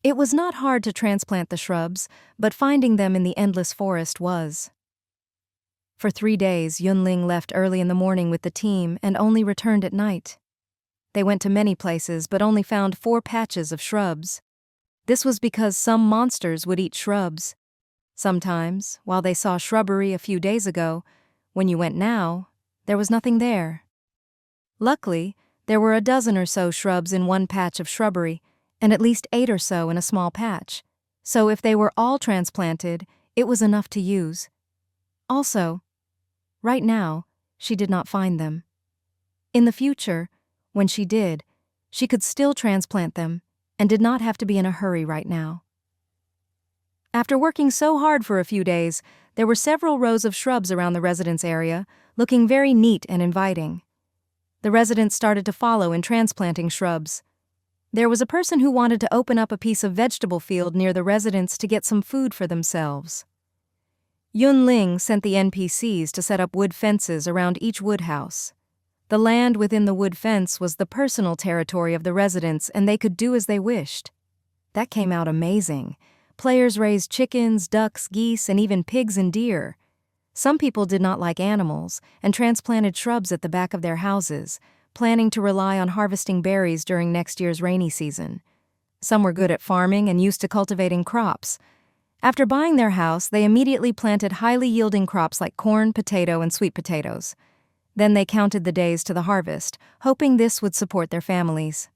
[SPEAKER 1] It was not hard to transplant the shrubs, but finding them in the endless forest was. For 3 days, Yun Ling left early in the morning with the team and only returned at night. They went to many places but only found 4 patches of shrubs. This was because some monsters would eat shrubs. Sometimes, while they saw shrubbery a few days ago, when you went now, there was nothing there. Luckily, there were a dozen or so shrubs in one patch of shrubbery, and at least 8 or so in a small patch. So if they were all transplanted, it was enough to use. Also, right now, she did not find them. In the future, when she did, she could still transplant them and did not have to be in a hurry right now. After working so hard for a few days, there were several rows of shrubs around the residence area, looking very neat and inviting. The residents started to follow in transplanting shrubs. There was a person who wanted to open up a piece of vegetable field near the residence to get some food for themselves. Yun Ling sent the NPCs to set up wood fences around each wood house. The land within the wood fence was the personal territory of the residents, and they could do as they wished. That came out amazing. Players raised chickens, ducks, geese, and even pigs and deer. Some people did not like animals and transplanted shrubs at the back of their houses, planning to rely on harvesting berries during next year's rainy season. Some were good at farming and used to cultivating crops. After buying their house, they immediately planted highly yielding crops like corn, potato, and sweet potatoes. Then they counted the days to the harvest, hoping this would support their families.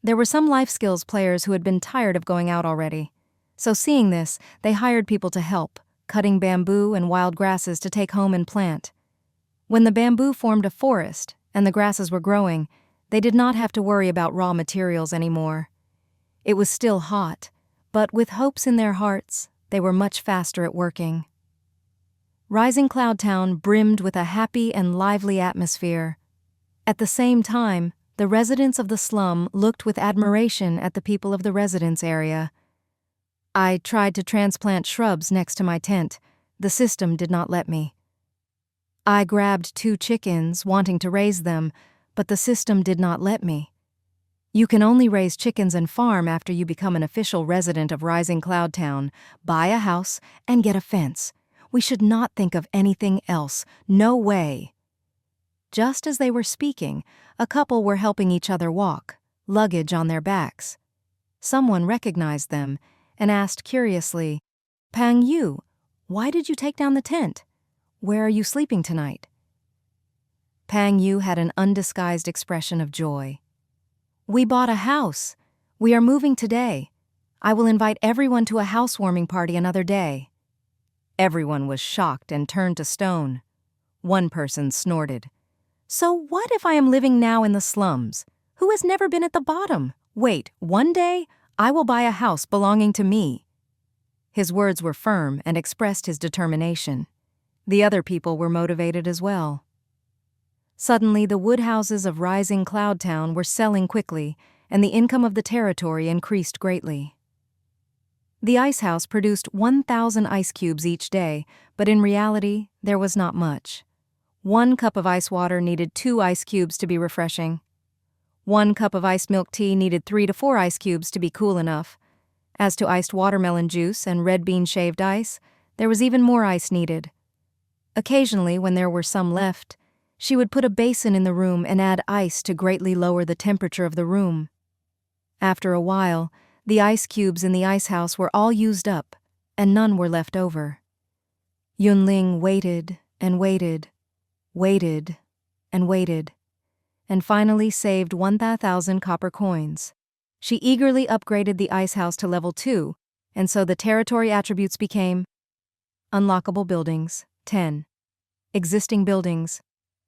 [SPEAKER 1] There were some life skills players who had been tired of going out already. So seeing this, they hired people to help, cutting bamboo and wild grasses to take home and plant. When the bamboo formed a forest and the grasses were growing, they did not have to worry about raw materials anymore. It was still hot, but with hopes in their hearts, they were much faster at working. Rising Cloud Town brimmed with a happy and lively atmosphere. At the same time, the residents of the slum looked with admiration at the people of the residence area. I tried to transplant shrubs next to my tent. The system did not let me. I grabbed 2 chickens, wanting to raise them, but the system did not let me. You can only raise chickens and farm after you become an official resident of Rising Cloud Town, buy a house, and get a fence. We should not think of anything else. No way. Just as they were speaking, a couple were helping each other walk, luggage on their backs. Someone recognized them and asked curiously, "Pang Yu, why did you take down the tent? Where are you sleeping tonight?" Pang Yu had an undisguised expression of joy. "We bought a house. We are moving today. I will invite everyone to a housewarming party another day." Everyone was shocked and turned to stone. One person snorted. "So what if I am living now in the slums? Who has never been at the bottom? Wait, one day I will buy a house belonging to me." His words were firm and expressed his determination. The other people were motivated as well. Suddenly, the wood houses of rising Cloud Town were selling quickly, and the income of the territory increased greatly. The ice house produced 1,000 ice cubes each day, but in reality, there was not much. 1 cup of ice water needed 2 ice cubes to be refreshing. 1 cup of iced milk tea needed 3 to 4 ice cubes to be cool enough. As to iced watermelon juice and red bean shaved ice, there was even more ice needed. Occasionally, when there were some left, she would put a basin in the room and add ice to greatly lower the temperature of the room. After a while, the ice cubes in the ice house were all used up, and none were left over. Yun Ling waited and waited, waited and waited, and finally saved 1,000 copper coins. She eagerly upgraded the ice house to level 2, and so the territory attributes became unlockable buildings, 10. Existing buildings,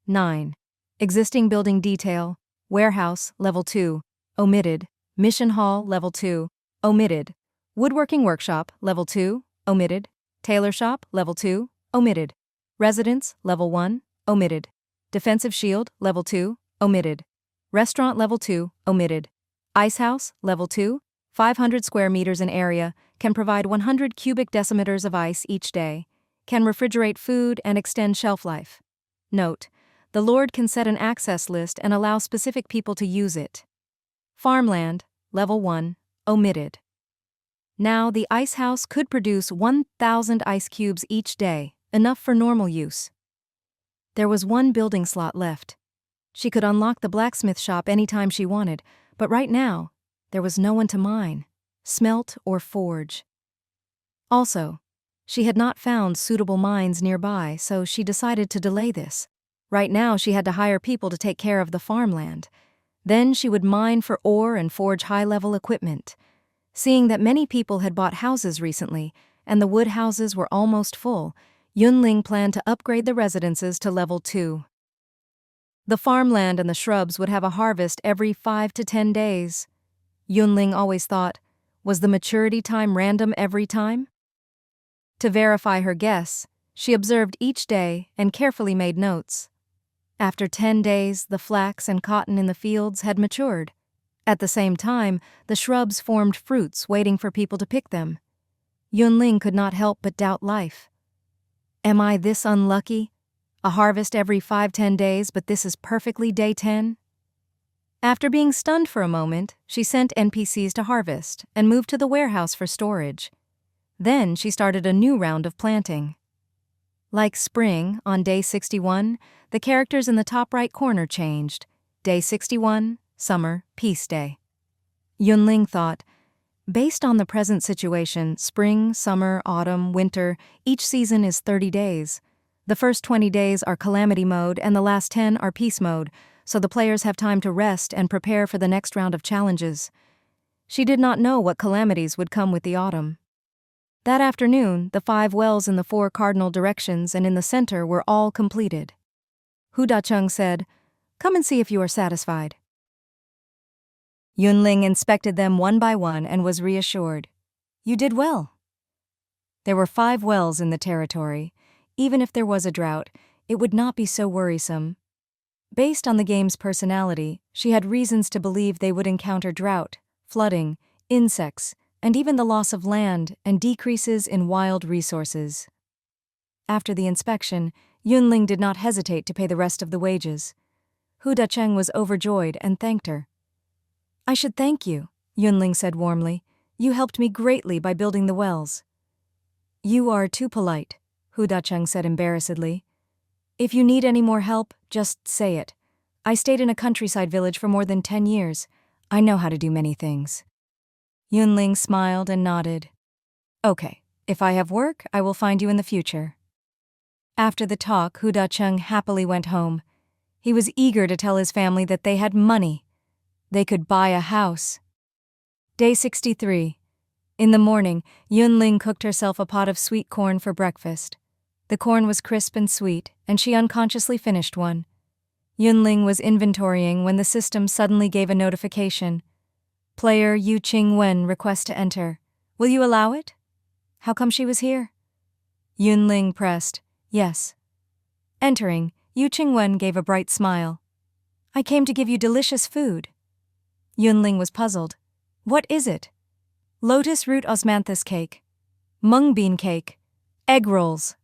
[SPEAKER 1] 9. Existing building detail, warehouse, level 2, omitted. Mission hall, level 2, omitted. Woodworking workshop, level 2, omitted. Tailor shop, level 2, omitted. Residence, level 1, omitted. Defensive shield, level 2, omitted. Restaurant, level 2, omitted. Ice house, level 2, 500 square meters in area, can provide 100 cubic decimeters of ice each day, can refrigerate food and extend shelf life. Note: the Lord can set an access list and allow specific people to use it. Farmland, level 1, omitted. Now the ice house could produce 1,000 ice cubes each day, enough for normal use. There was 1 building slot left. She could unlock the blacksmith shop anytime she wanted, but right now, there was no one to mine, smelt, or forge. Also, she had not found suitable mines nearby, so she decided to delay this. Right now, she had to hire people to take care of the farmland. Then she would mine for ore and forge high-level equipment. Seeing that many people had bought houses recently, and the wood houses were almost full, Yun Ling planned to upgrade the residences to level 2. The farmland and the shrubs would have a harvest every 5 to 10 days. Yun Ling always thought, was the maturity time random every time? To verify her guess, she observed each day and carefully made notes. After 10 days, the flax and cotton in the fields had matured. At the same time, the shrubs formed fruits waiting for people to pick them. Yun Ling could not help but doubt life. Am I this unlucky? A harvest every 5-10 days, but this is perfectly day 10? After being stunned for a moment, she sent NPCs to harvest and moved to the warehouse for storage. Then she started a new round of planting. Like spring, on day 61, the characters in the top right corner changed. Day 61, summer, peace day. Yun Ling thought, based on the present situation, spring, summer, autumn, winter, each season is 30 days. The first 20 days are calamity mode and the last 10 are peace mode, so the players have time to rest and prepare for the next round of challenges. She did not know what calamities would come with the autumn. That afternoon, the 5 wells in the 4 cardinal directions and in the center were all completed. Hu Da-chung said, "Come and see if you are satisfied." Yun Ling inspected them one by one and was reassured. "You did well." There were 5 wells in the territory. Even if there was a drought, it would not be so worrisome. Based on the game's personality, she had reasons to believe they would encounter drought, flooding, insects, and even the loss of land and decreases in wild resources. After the inspection, Yun Ling did not hesitate to pay the rest of the wages. Hu Da-cheng was overjoyed and thanked her. "I should thank you," Yun Ling said warmly. "You helped me greatly by building the wells." "You are too polite," Hu Da-cheng said embarrassedly. "If you need any more help, just say it. I stayed in a countryside village for more than 10 years. I know how to do many things." Yun Ling smiled and nodded. "Okay, if I have work, I will find you in the future." After the talk, Hu Da-cheng happily went home. He was eager to tell his family that they had money. They could buy a house. Day 63. In the morning, Yun Ling cooked herself a pot of sweet corn for breakfast. The corn was crisp and sweet, and she unconsciously finished one. Yun Ling was inventorying when the system suddenly gave a notification. Player Yu Qing-wen requests to enter. Will you allow it? How come she was here? Yun Ling pressed, yes. Entering, Yu Qing-wen gave a bright smile. I came to give you delicious food. Yun Ling was puzzled. What is it? Lotus root osmanthus cake, mung bean cake, egg rolls.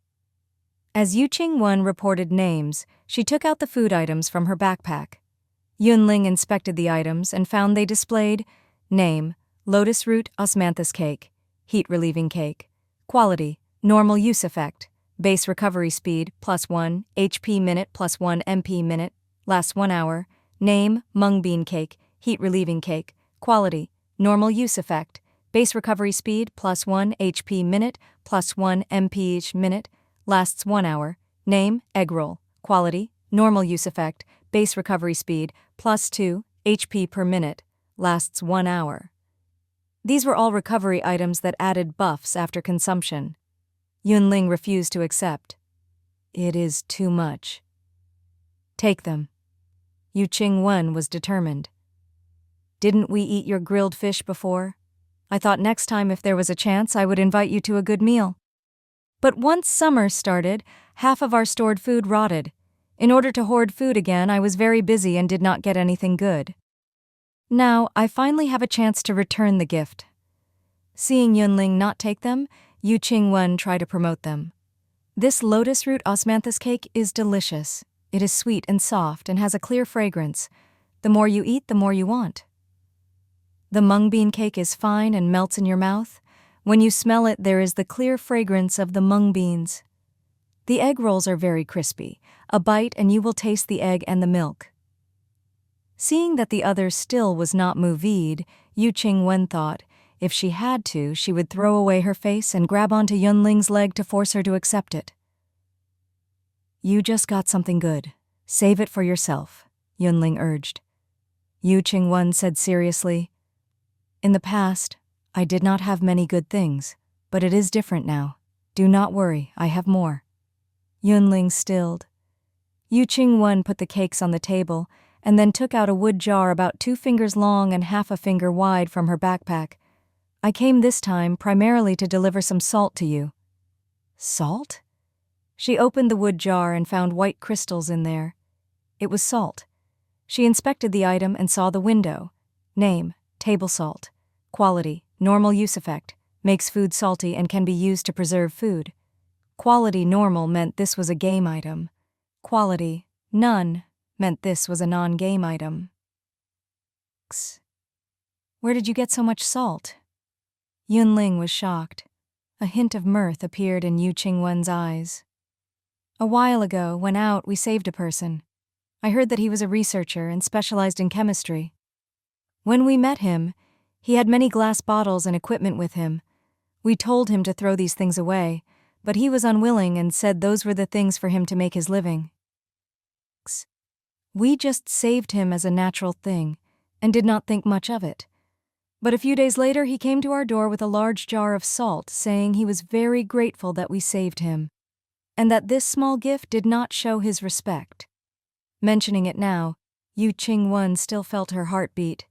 [SPEAKER 1] As Yu Qing-wen reported names, she took out the food items from her backpack. Yun Ling inspected the items and found they displayed name, lotus root osmanthus cake, heat-relieving cake, quality, normal use effect, base recovery speed +1, HP minute +1 MP minute, lasts 1 hour, name, mung bean cake, heat-relieving cake, quality, normal use effect, base recovery speed +1 HP minute +1 MP each minute, lasts 1 hour, name, egg roll, quality, normal use effect, base recovery speed +2 HP per minute, lasts 1 hour. These were all recovery items that added buffs after consumption. Yun Ling refused to accept. It is too much. Take them. Yu Qing-wen was determined. Didn't we eat your grilled fish before? I thought next time if there was a chance I would invite you to a good meal. But once summer started, half of our stored food rotted. In order to hoard food again, I was very busy and did not get anything good. Now, I finally have a chance to return the gift. Seeing Yun Ling not take them, Yu Qing-wen tried to promote them. This lotus root osmanthus cake is delicious. It is sweet and soft and has a clear fragrance. The more you eat, the more you want. The mung bean cake is fine and melts in your mouth. When you smell it, there is the clear fragrance of the mung beans. The egg rolls are very crispy. A bite and you will taste the egg and the milk. Seeing that the other still was not moved, Yu Qing-wen thought, if she had to, she would throw away her face and grab onto Yun Ling's leg to force her to accept it. You just got something good. Save it for yourself, Yun Ling urged. Yu Qing-wen said seriously, in the past, I did not have many good things, but it is different now. Do not worry, I have more. Yun Ling stilled. Yu Qing-wen put the cakes on the table and then took out a wood jar about 2 fingers long and half a finger wide from her backpack. I came this time primarily to deliver some salt to you. Salt? She opened the wood jar and found white crystals in there. It was salt. She inspected the item and saw the window. Name, table salt. Quality, normal use effect, makes food salty and can be used to preserve food. Quality normal meant this was a game item. Quality none meant this was a non-game item. Where did you get so much salt? Yun Ling was shocked. A hint of mirth appeared in Yu Qing-wen's eyes. A while ago, when out, we saved a person. I heard that he was a researcher and specialized in chemistry. When we met him, he had many glass bottles and equipment with him. We told him to throw these things away, but he was unwilling and said those were the things for him to make his living. We just saved him as a natural thing and did not think much of it. But a few days later he came to our door with a large jar of salt, saying he was very grateful that we saved him, and that this small gift did not show his respect. Mentioning it now, Yu Qing-wen still felt her heart beat.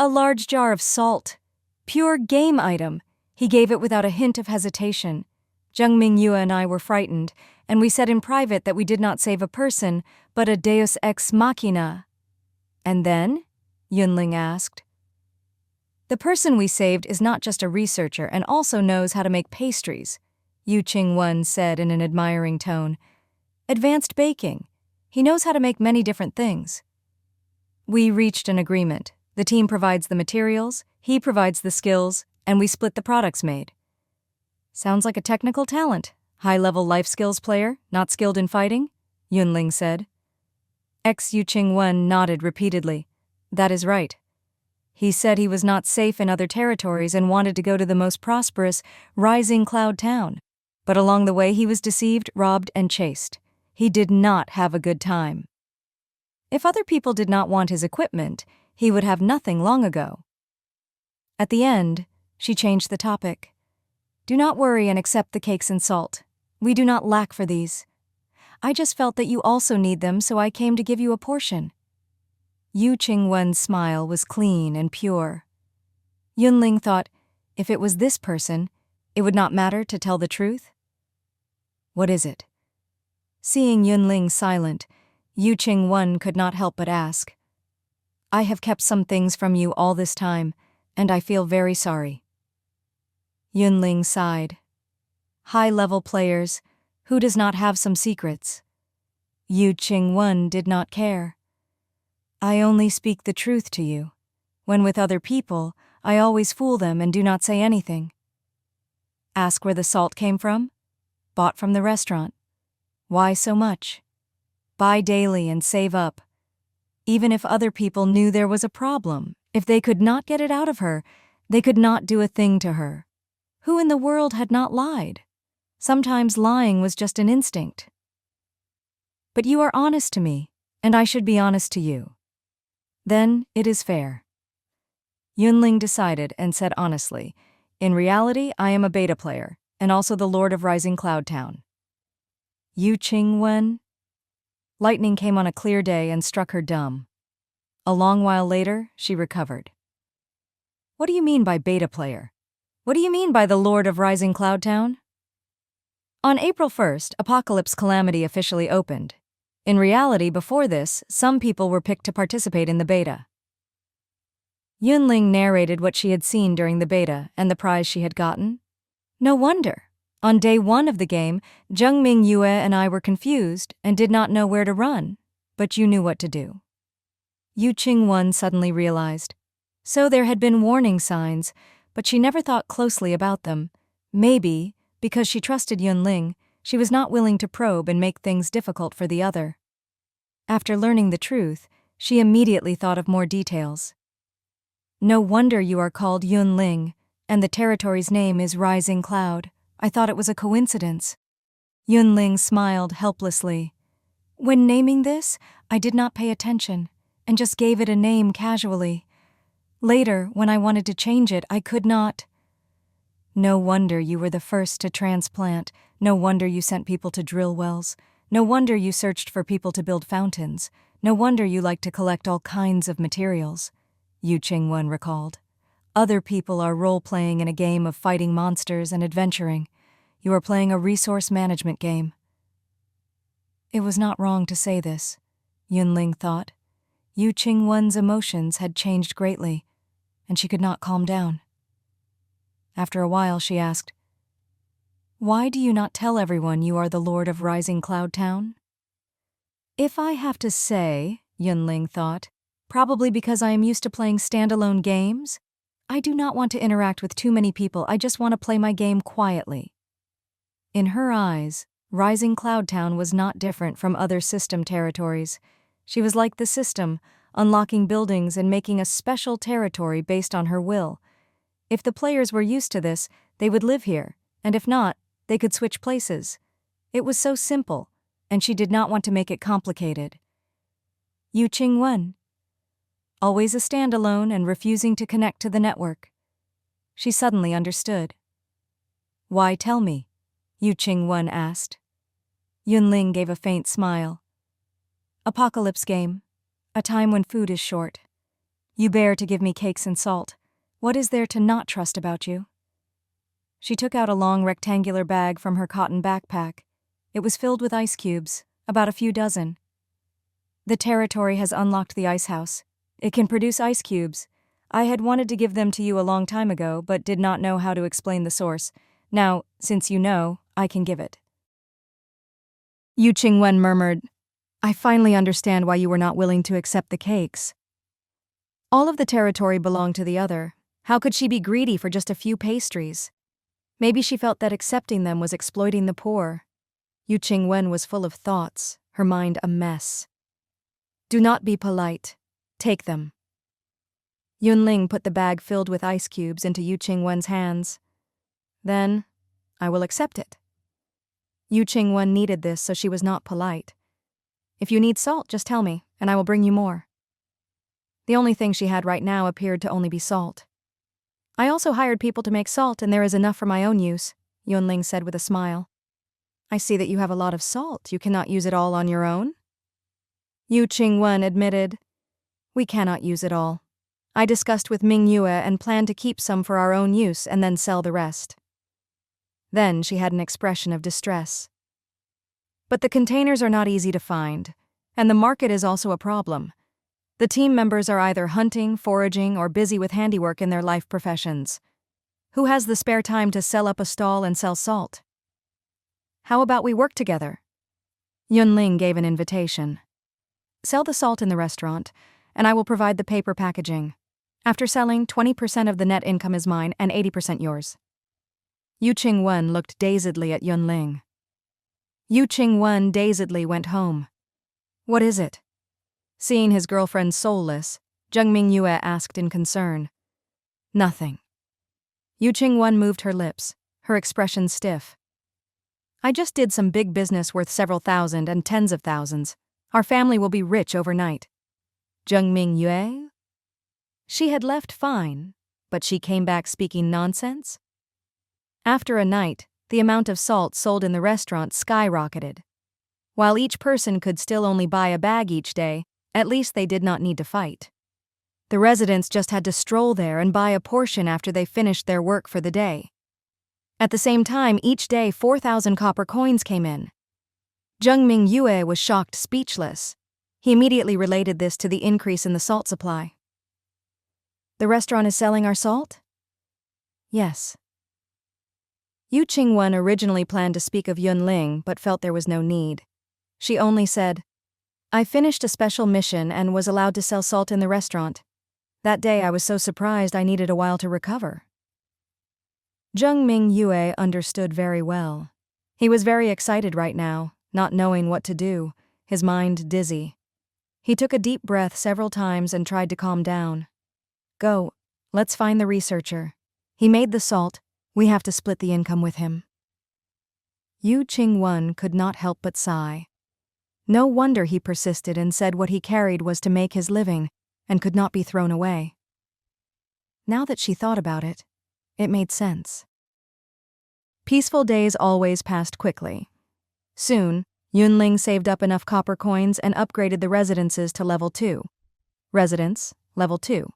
[SPEAKER 1] A large jar of salt. Pure game item. He gave it without a hint of hesitation. Zheng Mingyue and I were frightened, and we said in private that we did not save a person, but a deus ex machina. And then? Yun Ling asked. The person we saved is not just a researcher and also knows how to make pastries, Yu Qing-wen said in an admiring tone. Advanced baking. He knows how to make many different things. We reached an agreement. The team provides the materials, he provides the skills, and we split the products made. Sounds like a technical talent. High-level life skills player, not skilled in fighting? Yun Ling said. Yu Qing-wen nodded repeatedly. That is right. He said he was not safe in other territories and wanted to go to the most prosperous, rising cloud town. But along the way he was deceived, robbed, and chased. He did not have a good time. If other people did not want his equipment, he would have nothing long ago. At the end, She changed the topic. Do not worry and accept the cakes and salt. We do not lack for these. I just felt that you also need them, so I came to give you a portion. Yu Qingwen's smile was clean and pure. Yun Ling thought, if it was this person, it would not matter to tell the truth? What is it? Seeing Yun Ling silent, Yu Qingwen could not help but ask. I have kept some things from you all this time, and I feel very sorry. Yun Ling sighed. High-level players, who does not have some secrets? Yu Qingwen did not care. I only speak the truth to you. When with other people, I always fool them and do not say anything. Ask where the salt came from? Bought from the restaurant. Why so much? Buy daily and save up. Even if other people knew there was a problem, if they could not get it out of her, they could not do a thing to her. Who in the world had not lied? Sometimes lying was just an instinct. But you are honest to me, and I should be honest to you. Then it is fair. Yun Ling decided and said honestly, in reality, I am a beta player, and also the Lord of Rising Cloud Town. Yu Qingwen? Lightning came on a clear day and struck her dumb. A long while later, she recovered. What do you mean by beta player? What do you mean by the Lord of Rising Cloud Town? On April 1st, Apocalypse Calamity officially opened. In reality, before this, some people were picked to participate in the beta. Yun Ling narrated what she had seen during the beta and the prize she had gotten. No wonder. On day 1 of the game, Zhengming Yue and I were confused and did not know where to run, but you knew what to do. Yu Qingwen suddenly realized. So there had been warning signs, but she never thought closely about them. Maybe, because she trusted Yun Ling, she was not willing to probe and make things difficult for the other. After learning the truth, she immediately thought of more details. No wonder you are called Yun Ling, and the territory's name is Rising Cloud. I thought it was a coincidence. Yun Ling smiled helplessly. When naming this, I did not pay attention, and just gave it a name casually. Later, when I wanted to change it, I could not. No wonder you were the first to transplant. No wonder you sent people to drill wells. No wonder you searched for people to build fountains. No wonder you liked to collect all kinds of materials. Yu Qingwen recalled. Other people are role-playing in a game of fighting monsters and adventuring. You are playing a resource management game. It was not wrong to say this, Yun Ling thought. Yu Qingwen's emotions had changed greatly, and she could not calm down. After a while, she asked, Why do you not tell everyone you are the Lord of Rising Cloud Town? If I have to say, Yun Ling thought, probably because I am used to playing standalone games. I do not want to interact with too many people, I just want to play my game quietly. In her eyes, Rising Cloud Town was not different from other system territories. She was like the system, unlocking buildings and making a special territory based on her will. If the players were used to this, they would live here, and if not, they could switch places. It was so simple, and she did not want to make it complicated. Yu Qingwen. Always a standalone and refusing to connect to the network. She suddenly understood. Why tell me? Yu Qingwen asked. Yun Ling gave a faint smile. Apocalypse game. A time when food is short. You bear to give me cakes and salt. What is there to not trust about you? She took out a long rectangular bag from her cotton backpack. It was filled with ice cubes, about a few dozen. The territory has unlocked the ice house. It can produce ice cubes. I had wanted to give them to you a long time ago, but did not know how to explain the source. Now, since you know, I can give it. Yu Qingwen murmured, I finally understand why you were not willing to accept the cakes. All of the territory belonged to the other. How could she be greedy for just a few pastries? Maybe she felt that accepting them was exploiting the poor. Yu Qingwen was full of thoughts, her mind a mess. Do not be polite. Take them. Yun Ling put the bag filled with ice cubes into Yu Qingwen's hands. Then, I will accept it. Yu Qingwen needed this, so she was not polite. If you need salt, just tell me, and I will bring you more. The only thing she had right now appeared to only be salt. I also hired people to make salt, and there is enough for my own use, Yun Ling said with a smile. I see that you have a lot of salt. You cannot use it all on your own? Yu Qingwen admitted. We cannot use it all. I discussed with Ming Yue and planned to keep some for our own use and then sell the rest. Then she had an expression of distress. But the containers are not easy to find, and the market is also a problem. The team members are either hunting, foraging, or busy with handiwork in their life professions. Who has the spare time to sell up a stall and sell salt? How about we work together? Yun Ling gave an invitation. Sell the salt in the restaurant, and I will provide the paper packaging. After selling, 20% of the net income is mine and 80% yours. Yu Qingwen looked dazedly at Yun Ling. Yu Qingwen dazedly went home. What is it? Seeing his girlfriend soulless, Zheng Mingyue asked in concern. Nothing. Yu Qingwen moved her lips, her expression stiff. I just did some big business worth several thousand and tens of thousands. Our family will be rich overnight. Zheng Mingyue? She had left fine, but she came back speaking nonsense? After a night, the amount of salt sold in the restaurant skyrocketed. While each person could still only buy a bag each day, at least they did not need to fight. The residents just had to stroll there and buy a portion after they finished their work for the day. At the same time, each day 4,000 copper coins came in. Zheng Mingyue was shocked speechless. He immediately related this to the increase in the salt supply. The restaurant is selling our salt? Yes. Yu Qingwen originally planned to speak of Yun Ling but felt there was no need. She only said, I finished a special mission and was allowed to sell salt in the restaurant. That day I was so surprised I needed a while to recover. Zheng Mingyue understood very well. He was very excited right now, not knowing what to do, his mind dizzy. He took a deep breath several times and tried to calm down. Go, let's find the researcher. He made the salt, we have to split the income with him. Yu Qingwen could not help but sigh. No wonder he persisted and said what he carried was to make his living and could not be thrown away. Now that she thought about it, it made sense. Peaceful days always passed quickly. Soon, Yun Ling saved up enough copper coins and upgraded the residences to level 2. Residence, level 2.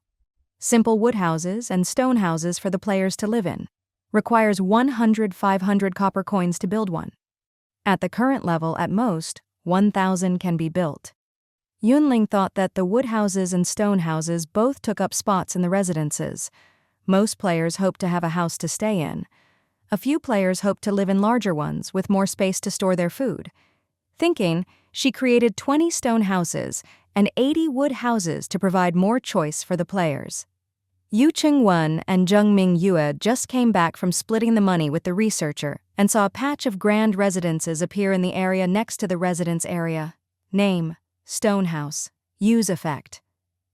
[SPEAKER 1] Simple wood houses and stone houses for the players to live in. Requires 500 copper coins to build one. At the current level, at most, 1,000 can be built. Yun Ling thought that the wood houses and stone houses both took up spots in the residences. Most players hoped to have a house to stay in. A few players hoped to live in larger ones with more space to store their food. Thinking, she created 20 stone houses and 80 wood houses to provide more choice for the players. Yu Qingwen and Zheng Mingyue just came back from splitting the money with the researcher and saw a patch of grand residences appear in the area next to the residence area. Name, Stone House, Use Effect.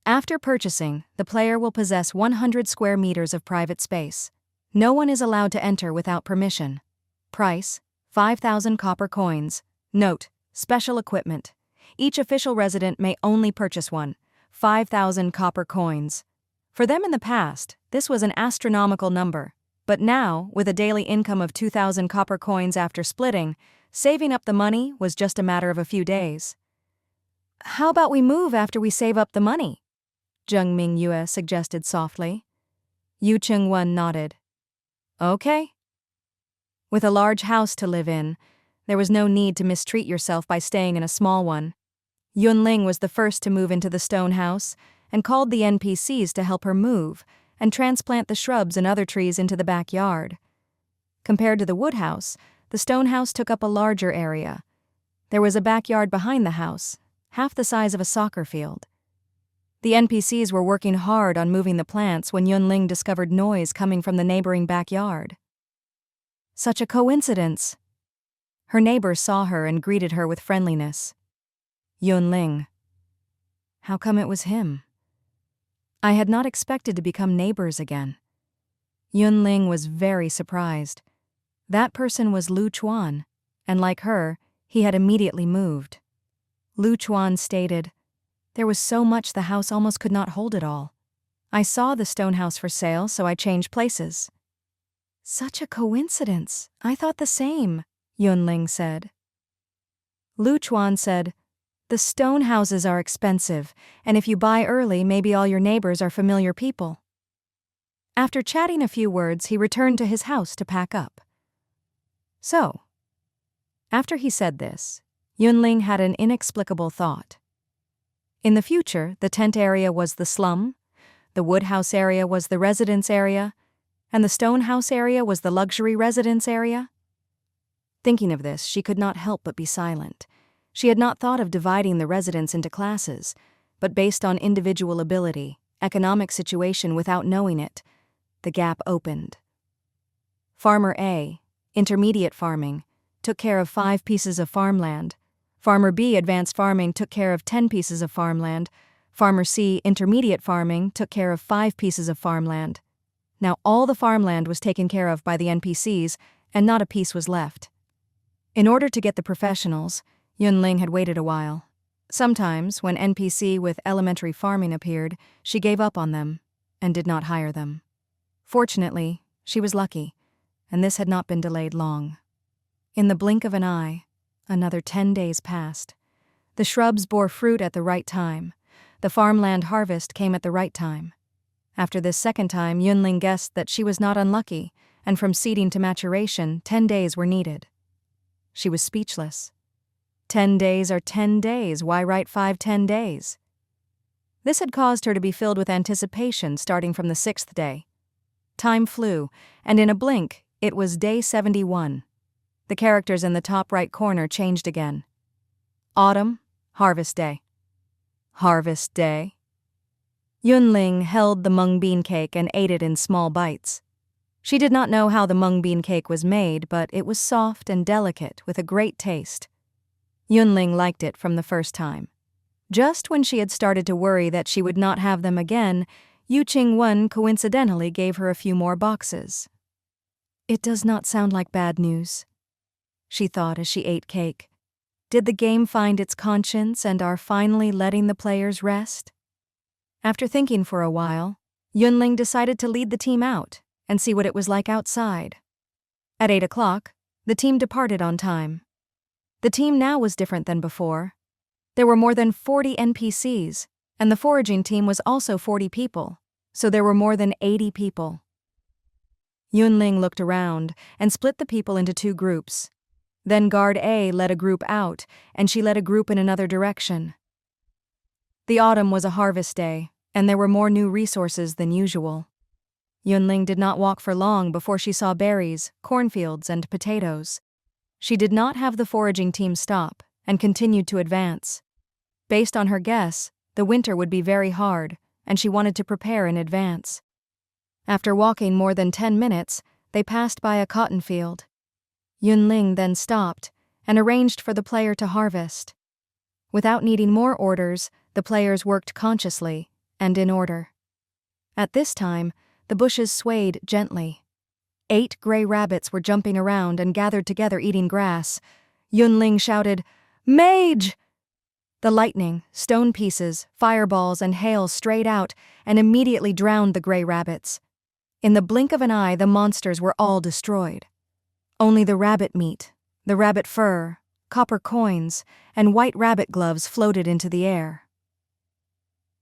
[SPEAKER 1] After purchasing, the player will possess 100 square meters of private space. No one is allowed to enter without permission. Price, 5,000 copper coins. Note, special equipment. Each official resident may only purchase one. 5,000 copper coins. For them in the past, this was an astronomical number, but now, with a daily income of 2,000 copper coins after splitting, saving up the money was just a matter of a few days. How about we move after we save up the money? Zheng Mingyue suggested softly. Yu Qingwen nodded. Okay. With a large house to live in, there was no need to mistreat yourself by staying in a small one. Yun Ling was the first to move into the stone house, and called the NPCs to help her move and transplant the shrubs and other trees into the backyard. Compared to the wood house, the stone house took up a larger area. There was a backyard behind the house, half the size of a soccer field. The NPCs were working hard on moving the plants when Yun Ling discovered noise coming from the neighboring backyard. Such a coincidence! Her neighbors saw her and greeted her with friendliness. Yun Ling. How come it was him? I had not expected to become neighbors again. Yun Ling was very surprised. That person was Lu Chuan, and like her, he had immediately moved. Lu Chuan stated, "There was so much the house almost could not hold it all. I saw the stone house for sale, so I changed places." "Such a coincidence. I thought the same," Yun Ling said. Lu Chuan said, "The stone houses are expensive, and if you buy early, maybe all your neighbors are familiar people." After chatting a few words, he returned to his house to pack up. So, after he said this, Yun Ling had an inexplicable thought. In the future, the tent area was the slum, the wood house area was the residence area, and the stone house area was the luxury residence area. Thinking of this, she could not help but be silent. She had not thought of dividing the residents into classes, but based on individual ability, economic situation without knowing it, the gap opened. Farmer A, intermediate farming, took care of 5 pieces of farmland. Farmer B, advanced farming, took care of 10 pieces of farmland. Farmer C, intermediate farming, took care of 5 pieces of farmland. Now all the farmland was taken care of by the NPCs, and not a piece was left. In order to get the professionals, Yun Ling had waited a while. Sometimes, when NPC with elementary farming appeared, she gave up on them and did not hire them. Fortunately, she was lucky, and this had not been delayed long. In the blink of an eye, another 10 days passed. The shrubs bore fruit at the right time. The farmland harvest came at the right time. After this second time, Yun Ling guessed that she was not unlucky, and from seeding to maturation, 10 days were needed. She was speechless. 10 days are 10 days, why write 10 days? This had caused her to be filled with anticipation starting from the 6th day. Time flew, and in a blink, it was day 71. The characters in the top right corner changed again. Autumn, harvest day. Harvest day. Yun Ling held the mung bean cake and ate it in small bites. She did not know how the mung bean cake was made, but it was soft and delicate with a great taste. Yun Ling liked it from the first time. Just when she had started to worry that she would not have them again, Yu Qingwen coincidentally gave her a few more boxes. "It does not sound like bad news," she thought as she ate cake. "Did the game find its conscience and are finally letting the players rest?" After thinking for a while, Yun Ling decided to lead the team out and see what it was like outside. At 8 o'clock, the team departed on time. The team now was different than before. There were more than 40 NPCs, and the foraging team was also 40 people, so there were more than 80 people. Yun Ling looked around and split the people into 2 groups. Then Guard A led a group out, and she led a group in another direction. The autumn was a harvest day, and there were more new resources than usual. Yun Ling did not walk for long before she saw berries, cornfields, and potatoes. She did not have the foraging team stop, and continued to advance. Based on her guess, the winter would be very hard, and she wanted to prepare in advance. After walking more than 10 minutes, they passed by a cotton field. Yun Ling then stopped and arranged for the player to harvest. Without needing more orders, the players worked consciously and in order. At this time, the bushes swayed gently. 8 gray rabbits were jumping around and gathered together eating grass. Yun Ling shouted, "Mage!" The lightning, stone pieces, fireballs, and hail strayed out and immediately drowned the gray rabbits. In the blink of an eye, the monsters were all destroyed. Only the rabbit meat, the rabbit fur, copper coins, and white rabbit gloves floated into the air.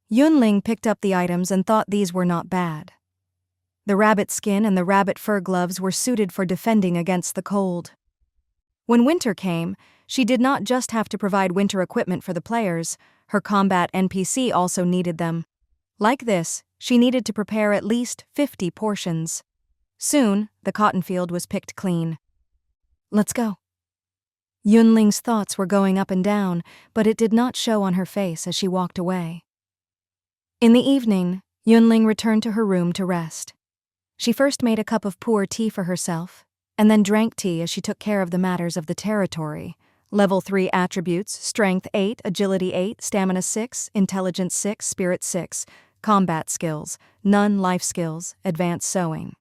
[SPEAKER 1] Yun Ling picked up the items and thought these were not bad. The rabbit skin and the rabbit fur gloves were suited for defending against the cold. When winter came, she did not just have to provide winter equipment for the players, her combat NPC also needed them. Like this, she needed to prepare at least 50 portions. Soon, the cotton field was picked clean. "Let's go." Yun Ling's thoughts were going up and down, but it did not show on her face as she walked away. In the evening, Yun Ling returned to her room to rest. She first made a cup of pu'er tea for herself, and then drank tea as she took care of the matters of the territory. Level 3 attributes: Strength 8, Agility 8, Stamina 6, Intelligence 6, Spirit 6, Combat skills, none life skills, Advanced sewing.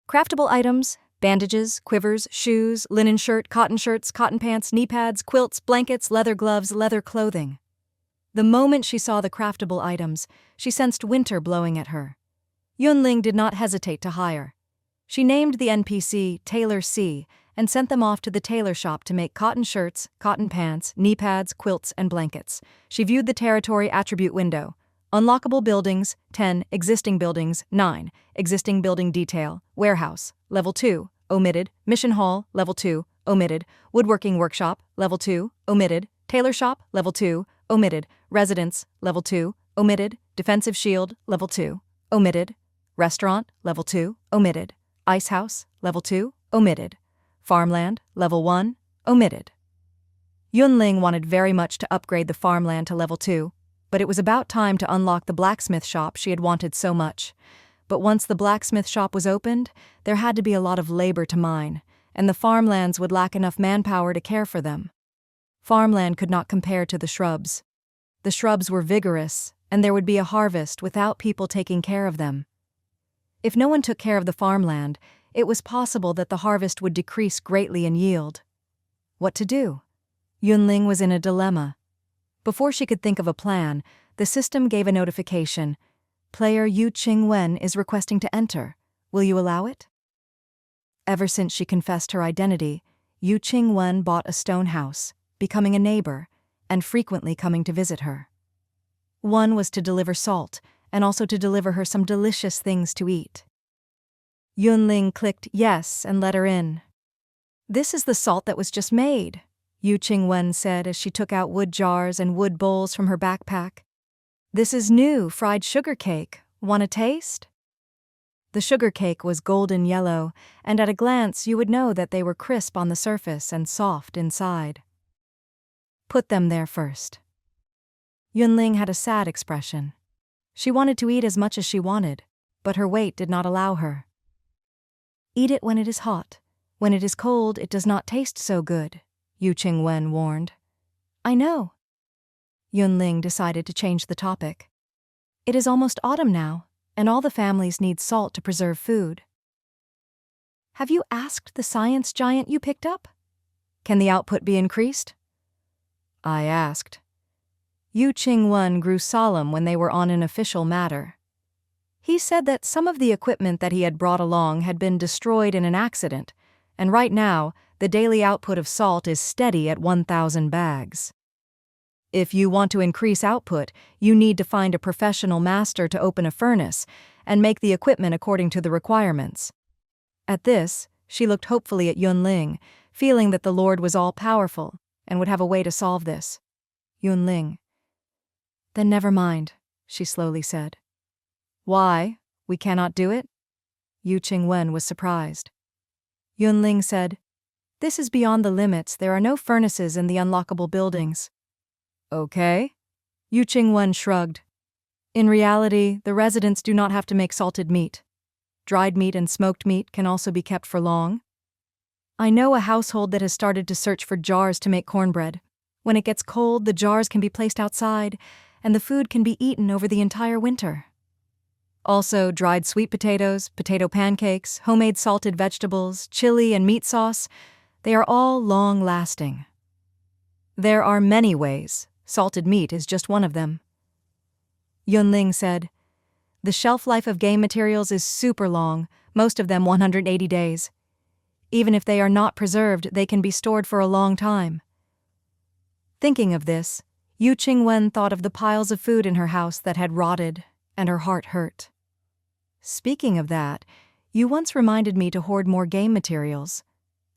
[SPEAKER 1] Craftable items: bandages, quivers, shoes, linen shirt, cotton shirts, cotton pants, knee pads, quilts, blankets, leather gloves, leather clothing. The moment she saw the craftable items, she sensed winter blowing at her. Yun Ling did not hesitate to hire. She named the NPC Tailor C and sent them off to the tailor shop to make cotton shirts, cotton pants, knee pads, quilts, and blankets. She viewed the territory attribute window. Unlockable buildings, 10. Existing buildings, 9. Existing building detail, warehouse, level 2, omitted. Mission hall, level 2, omitted. Woodworking workshop, level 2, omitted. Tailor shop, level 2, omitted. Residence, level 2, omitted. Defensive shield, level 2, omitted. Restaurant, level 2, omitted. Ice house, level 2, omitted. Farmland, level 1, omitted. Yun Ling wanted very much to upgrade the farmland to level 2, but it was about time to unlock the blacksmith shop she had wanted so much. But once the blacksmith shop was opened, there had to be a lot of labor to mine, and the farmlands would lack enough manpower to care for them. Farmland could not compare to the shrubs. The shrubs were vigorous, and there would be a harvest without people taking care of them. If no one took care of the farmland, it was possible that the harvest would decrease greatly in yield. What to do? Yun Ling was in a dilemma. Before she could think of a plan, the system gave a notification. Player Yu Qingwen is requesting to enter. Will you allow it? Ever since she confessed her identity, Yu Qingwen bought a stone house, becoming a neighbor, and frequently coming to visit her. One was to deliver salt, and also to deliver her some delicious things to eat. Yun Ling clicked yes and let her in. "This is the salt that was just made," Yu Qingwen said as she took out wood jars and wood bowls from her backpack. "This is new fried sugar cake. Want a taste?" The sugar cake was golden yellow, and at a glance you would know that they were crisp on the surface and soft inside. "Put them there first." Yun Ling had a sad expression. She wanted to eat as much as she wanted, but her weight did not allow her. "Eat it when it is hot. When it is cold, it does not taste so good," Yu Qingwen warned. "I know." Yun Ling decided to change the topic. "It is almost autumn now, and all the families need salt to preserve food. Have you asked the science giant you picked up? Can the output be increased?" "I asked." Yu Qingwen grew solemn when they were on an official matter. He said that some of the equipment that he had brought along had been destroyed in an accident, and right now, the daily output of salt is steady at 1,000 bags. If you want to increase output, you need to find a professional master to open a furnace and make the equipment according to the requirements. At this, she looked hopefully at Yun Ling, feeling that the Lord was all-powerful and would have a way to solve this. Yun Ling. "Then never mind," she slowly said. "Why? We cannot do it?" Yu Qingwen was surprised. Yun Ling said, "This is beyond the limits. There are no furnaces in the unlockable buildings." "Okay." Yu Qingwen shrugged. "In reality, the residents do not have to make salted meat. Dried meat and smoked meat can also be kept for long. I know a household that has started to search for jars to make cornbread. When it gets cold, the jars can be placed outside, and the food can be eaten over the entire winter. Also, dried sweet potatoes, potato pancakes, homemade salted vegetables, chili, and meat sauce, they are all long-lasting. There are many ways. Salted meat is just one of them." Yun Ling said, "The shelf life of game materials is super long, most of them 180 days. Even if they are not preserved, they can be stored for a long time." Thinking of this, Yu Qingwen thought of the piles of food in her house that had rotted, and her heart hurt. "Speaking of that, you once reminded me to hoard more game materials.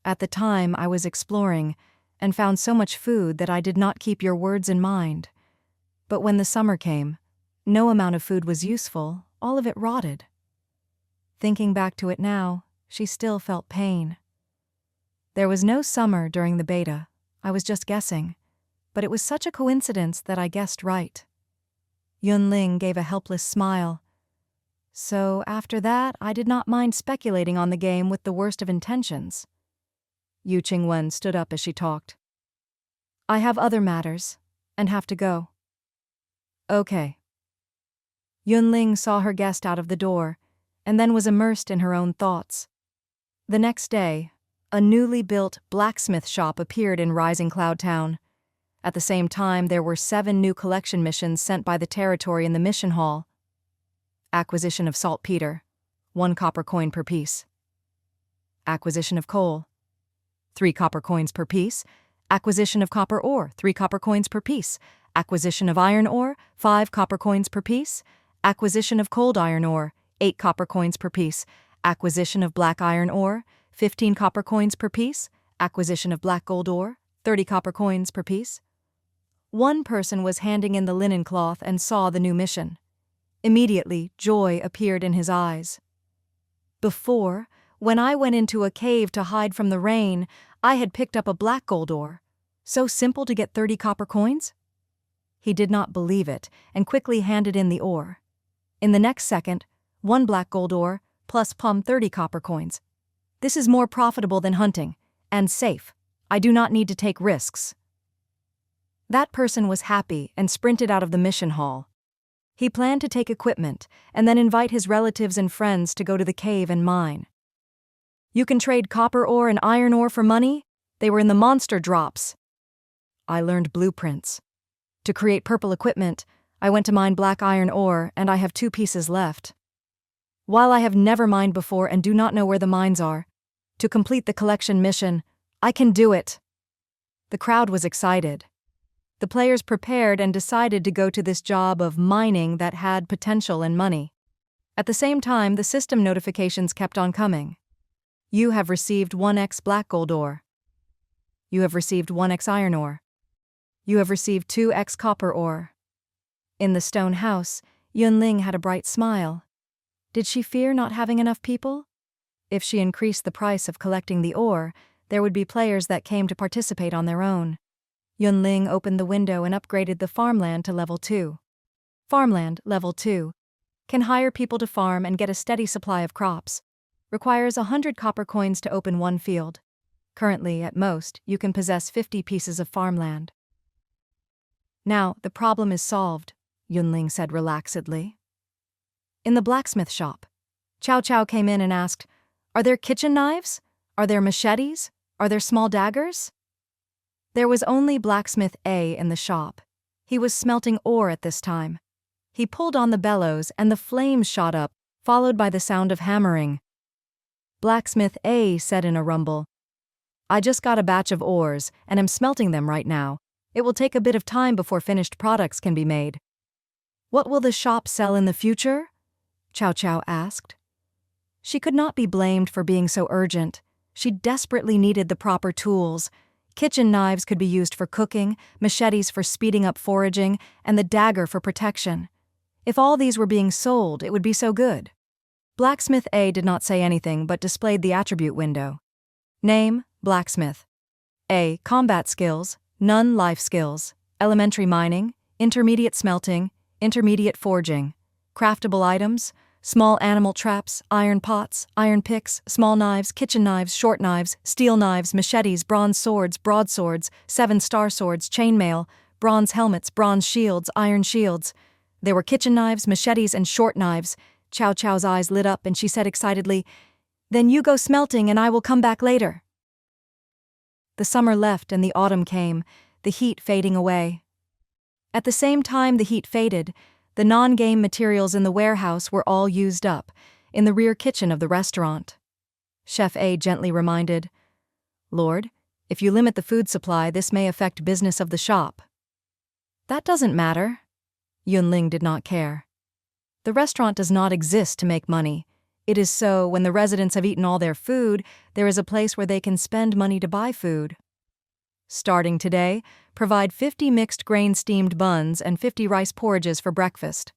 [SPEAKER 1] At the time, I was exploring, and found so much food that I did not keep your words in mind. But when the summer came, no amount of food was useful, all of it rotted." Thinking back to it now, she still felt pain. "There was no summer during the beta. I was just guessing. But it was such a coincidence that I guessed right." Yun Ling gave a helpless smile. "So after that, I did not mind speculating on the game with the worst of intentions." Yu Qingwen stood up as she talked. "I have other matters, and have to go." "Okay." Yun Ling saw her guest out of the door, and then was immersed in her own thoughts. The next day, a newly built blacksmith shop appeared in Rising Cloud Town. At the same time, there were 7 new collection missions sent by the territory in the mission hall. Acquisition of saltpeter, 1 copper coin per piece. Acquisition of coal, 3 copper coins per piece. Acquisition of copper ore, 3 copper coins per piece. Acquisition of iron ore, 5 copper coins per piece. Acquisition of cold iron ore, 8 copper coins per piece. Acquisition of black iron ore, 15 copper coins per piece. Acquisition of black gold ore, 30 copper coins per piece. One person was handing in the linen cloth and saw the new mission. Immediately, joy appeared in his eyes. Before, when I went into a cave to hide from the rain, I had picked up a black gold ore. So simple to get 30 copper coins? He did not believe it and quickly handed in the ore. In the next second, 1 black gold ore plus 30 copper coins. This is more profitable than hunting, and safe. I do not need to take risks. That person was happy and sprinted out of the mission hall. He planned to take equipment and then invite his relatives and friends to go to the cave and mine. You can trade copper ore and iron ore for money? They were in the monster drops. I learned blueprints. To create purple equipment, I went to mine black iron ore, and I have 2 pieces left. While I have never mined before and do not know where the mines are, to complete the collection mission, I can do it. The crowd was excited. The players prepared and decided to go to this job of mining that had potential and money. At the same time, the system notifications kept on coming. You have received 1x black gold ore. You have received 1x iron ore. You have received 2x copper ore. In the stone house, Yun Ling had a bright smile. Did she fear not having enough people? If she increased the price of collecting the ore, there would be players that came to participate on their own. Yun Ling opened the window and upgraded the farmland to level 2. Farmland, level 2. Can hire people to farm and get a steady supply of crops. Requires 100 copper coins to open 1 field. Currently, at most, you can possess 50 pieces of farmland. Now, the problem is solved, Yun Ling said relaxedly. In the blacksmith shop, Chow Chow came in and asked, "Are there kitchen knives? Are there machetes? Are there small daggers?" There was only blacksmith A in the shop. He was smelting ore at this time. He pulled on the bellows and the flames shot up, followed by the sound of hammering. Blacksmith A said in a rumble, "I just got a batch of ores and am smelting them right now. It will take a bit of time before finished products can be made." "What will the shop sell in the future?" Chow Chow asked. She could not be blamed for being so urgent. She desperately needed the proper tools. Kitchen knives could be used for cooking, machetes for speeding up foraging, and the dagger for protection. If all these were being sold, it would be so good. Blacksmith A did not say anything but displayed the attribute window. Name, blacksmith. A. Combat skills, none life skills, elementary mining, intermediate smelting, intermediate forging. Craftable items, small animal traps, iron pots, iron picks, small knives, kitchen knives, short knives, steel knives, machetes, bronze swords, broadswords, 7-star swords, chainmail, bronze helmets, bronze shields, iron shields. There were kitchen knives, machetes, and short knives. Chow Chow's eyes lit up and she said excitedly, "Then you go smelting and I will come back later." The summer left and the autumn came, the heat fading away. At the same time the heat faded, the non-game materials in the warehouse were all used up, in the rear kitchen of the restaurant. Chef A gently reminded, "Lord, if you limit the food supply, this may affect business of the shop." "That doesn't matter." Yun Ling did not care. The restaurant does not exist to make money. It is so when the residents have eaten all their food, there is a place where they can spend money to buy food. Starting today, provide 50 mixed grain steamed buns and 50 rice porridges for breakfast.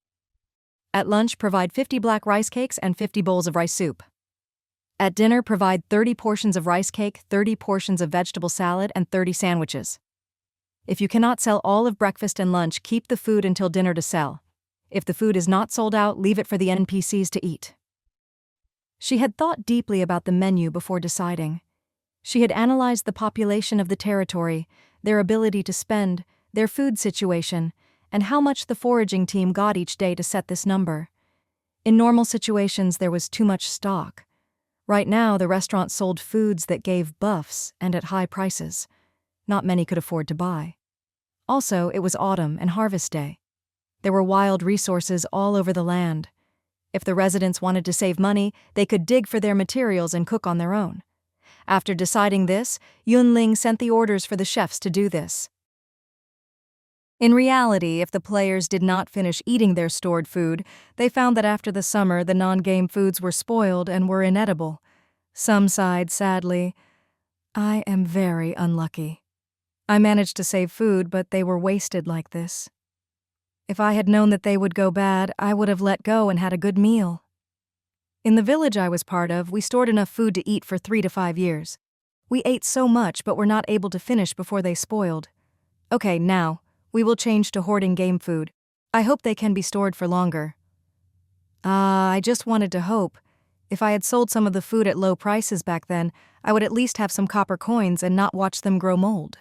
[SPEAKER 1] At lunch, provide 50 black rice cakes and 50 bowls of rice soup. At dinner, provide 30 portions of rice cake, 30 portions of vegetable salad, and 30 sandwiches. If you cannot sell all of breakfast and lunch, keep the food until dinner to sell. If the food is not sold out, leave it for the NPCs to eat. She had thought deeply about the menu before deciding. She had analyzed the population of the territory, their ability to spend, their food situation, and how much the foraging team got each day to set this number. In normal situations, there was too much stock. Right now, the restaurant sold foods that gave buffs and at high prices. Not many could afford to buy. Also, it was autumn and harvest day. There were wild resources all over the land. If the residents wanted to save money, they could dig for their materials and cook on their own. After deciding this, Yun Ling sent the orders for the chefs to do this. In reality, if the players did not finish eating their stored food, they found that after the summer the non-game foods were spoiled and were inedible. Some sighed sadly, "I am very unlucky. I managed to save food, but they were wasted like this. If I had known that they would go bad, I would have let go and had a good meal." In the village I was part of, we stored enough food to eat for 3 to 5 years. We ate so much but were not able to finish before they spoiled. Okay, now, we will change to hoarding game food. I hope they can be stored for longer. I just wanted to hope. If I had sold some of the food at low prices back then, I would at least have some copper coins and not watch them grow mold.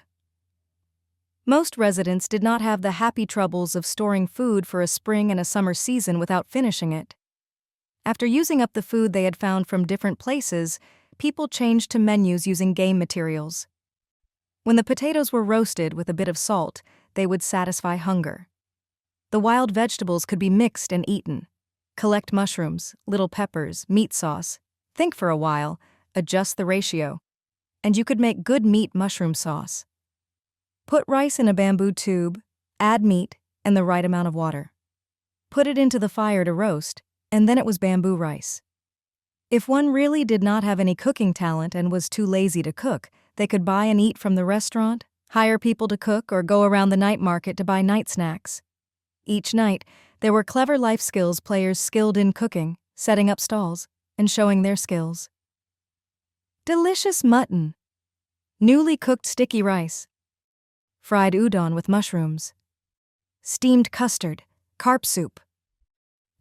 [SPEAKER 1] Most residents did not have the happy troubles of storing food for a spring and a summer season without finishing it. After using up the food they had found from different places, people changed to menus using game materials. When the potatoes were roasted with a bit of salt, they would satisfy hunger. The wild vegetables could be mixed and eaten. Collect mushrooms, little peppers, meat sauce. Think for a while, adjust the ratio. And you could make good meat mushroom sauce. Put rice in a bamboo tube, add meat, and the right amount of water. Put it into the fire to roast, and then it was bamboo rice. If one really did not have any cooking talent and was too lazy to cook, they could buy and eat from the restaurant, hire people to cook, or go around the night market to buy night snacks. Each night, there were clever life skills players skilled in cooking, setting up stalls, and showing their skills. Delicious mutton. Newly cooked sticky rice. Fried udon with mushrooms. Steamed custard, carp soup.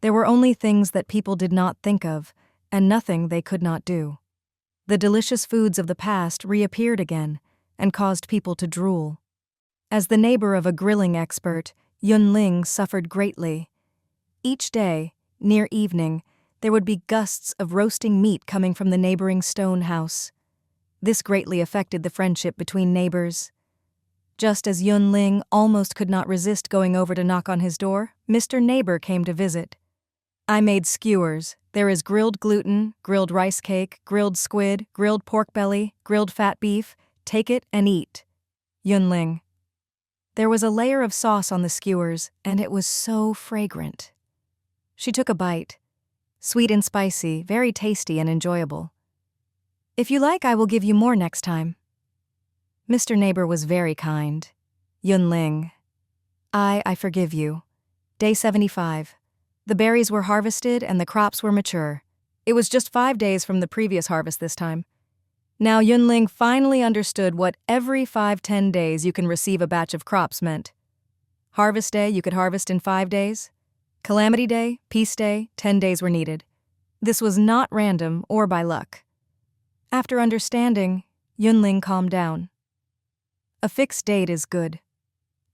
[SPEAKER 1] There were only things that people did not think of, and nothing they could not do. The delicious foods of the past reappeared again, and caused people to drool. As the neighbor of a grilling expert, Yun Ling suffered greatly. Each day, near evening, there would be gusts of roasting meat coming from the neighboring stone house. This greatly affected the friendship between neighbors. Just as Yun Ling almost could not resist going over to knock on his door, Mr. Neighbor came to visit. "I made skewers. There is grilled gluten, grilled rice cake, grilled squid, grilled pork belly, grilled fat beef. Take it and eat." Yun Ling. There was a layer of sauce on the skewers, and it was so fragrant. She took a bite. Sweet and spicy, very tasty and enjoyable. "If you like, I will give you more next time." Mr. Neighbor was very kind. Yun Ling. I forgive you. Day 75. The berries were harvested and the crops were mature. It was just 5 days from the previous harvest this time. Now Yun Ling finally understood what every 5-10 days you can receive a batch of crops meant. Harvest day you could harvest in 5 days. Calamity day, peace day, 10 days were needed. This was not random or by luck. After understanding, Yun Ling calmed down. A fixed date is good.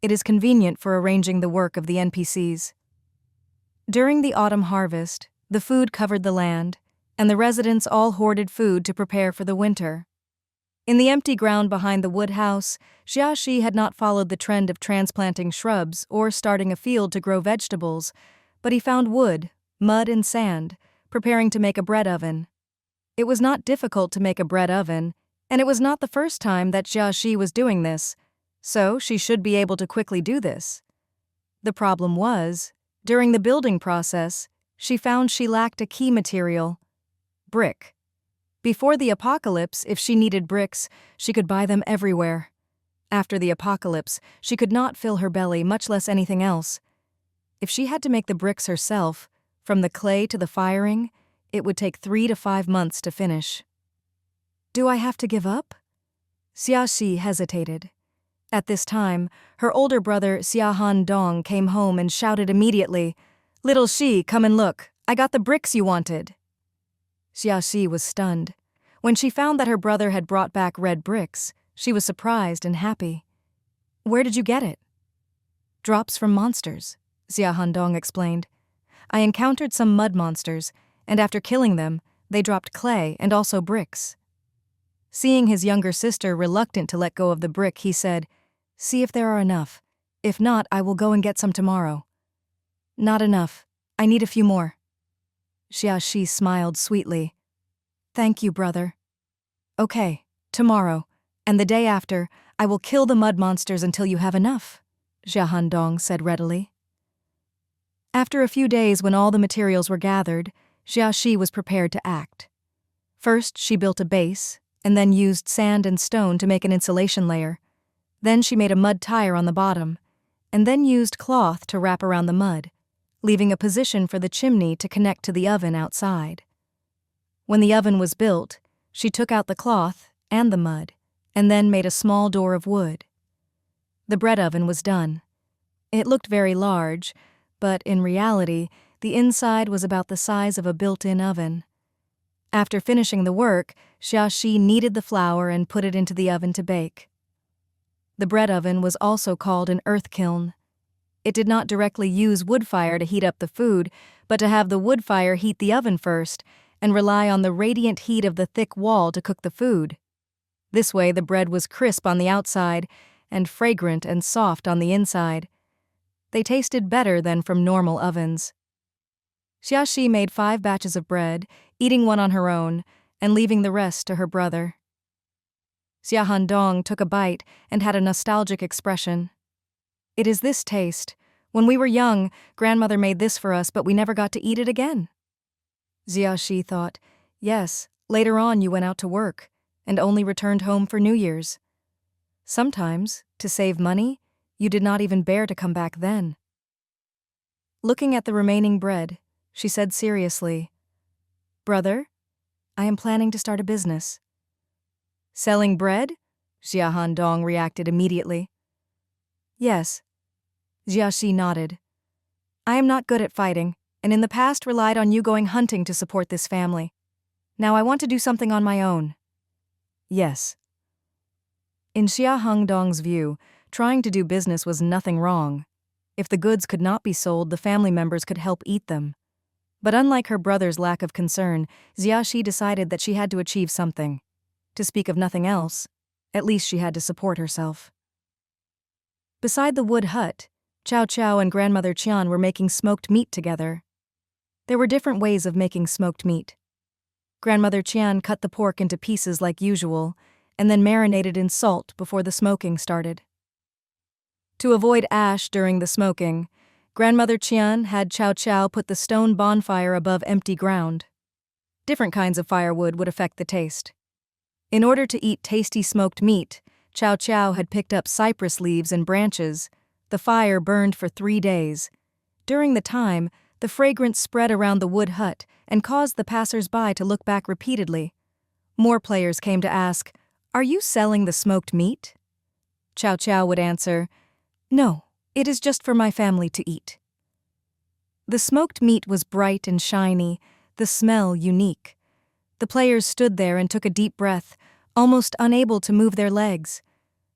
[SPEAKER 1] It is convenient for arranging the work of the NPCs. During the autumn harvest, the food covered the land, and the residents all hoarded food to prepare for the winter. In the empty ground behind the wood house, Xiaxi had not followed the trend of transplanting shrubs or starting a field to grow vegetables, but he found wood, mud and sand, preparing to make a bread oven. It was not difficult to make a bread oven, and it was not the first time that Xiaxi was doing this, so she should be able to quickly do this. The problem was, during the building process, she found she lacked a key material: brick. Before the apocalypse, if she needed bricks, she could buy them everywhere. After the apocalypse, she could not fill her belly, much less anything else. If she had to make the bricks herself, from the clay to the firing, it would take 3 to 5 months to finish. Do I have to give up? Xiaxi hesitated. At this time, her older brother Xiahan Dong came home and shouted immediately, "Little Xi, come and look. I got the bricks you wanted." Xiaxi was stunned. When she found that her brother had brought back red bricks, she was surprised and happy. "Where did you get it?" "Drops from monsters," Xiahan Dong explained. "I encountered some mud monsters, and after killing them, they dropped clay and also bricks." Seeing his younger sister reluctant to let go of the brick, he said, "See if there are enough. If not, I will go and get some tomorrow. Not enough. I need a few more. Xiaoxi smiled sweetly. Thank you, brother. Okay, tomorrow, and the day after, I will kill the mud monsters until you have enough, Xiahandong said readily. After a few days when all the materials were gathered, Xiaoxi was prepared to act. First, she built a base, and then used sand and stone to make an insulation layer. Then she made a mud tire on the bottom, and then used cloth to wrap around the mud, leaving a position for the chimney to connect to the oven outside. When the oven was built, she took out the cloth and the mud, and then made a small door of wood. The bread oven was done. It looked very large, but in reality, the inside was about the size of a built-in oven. After finishing the work, Xiaoxi kneaded the flour and put it into the oven to bake. The bread oven was also called an earth kiln. It did not directly use wood fire to heat up the food, but to have the wood fire heat the oven first and rely on the radiant heat of the thick wall to cook the food. This way the bread was crisp on the outside and fragrant and soft on the inside. They tasted better than from normal ovens. Xiaoxi made 5 batches of bread, eating one on her own and leaving the rest to her brother. Xiahandong took a bite and had a nostalgic expression. It is this taste. When we were young, grandmother made this for us, but we never got to eat it again. Xiaoxi thought, yes, later on you went out to work and only returned home for New Year's. Sometimes, to save money, you did not even bear to come back then. Looking at the remaining bread, she said seriously, Brother, I am planning to start a business. Selling bread? Xiahandong reacted immediately. Yes. Xiaoxi nodded. I am not good at fighting, and in the past relied on you going hunting to support this family. Now I want to do something on my own. Yes. In Xiahandong's view, trying to do business was nothing wrong. If the goods could not be sold, the family members could help eat them. But unlike her brother's lack of concern, Xiaoxi decided that she had to achieve something. To speak of nothing else, at least she had to support herself. Beside the wood hut, Chow Chow and Grandmother Qian were making smoked meat together. There were different ways of making smoked meat. Grandmother Qian cut the pork into pieces like usual, and then marinated in salt before the smoking started. To avoid ash during the smoking, Grandmother Qian had Chow Chow put the stone bonfire above empty ground. Different kinds of firewood would affect the taste. In order to eat tasty smoked meat, Chow Chow had picked up cypress leaves and branches. The fire burned for 3 days. During the time, the fragrance spread around the wood hut and caused the passers-by to look back repeatedly. More players came to ask, Are you selling the smoked meat? Chow Chow would answer, No, it is just for my family to eat. The smoked meat was bright and shiny, the smell unique. The players stood there and took a deep breath, almost unable to move their legs.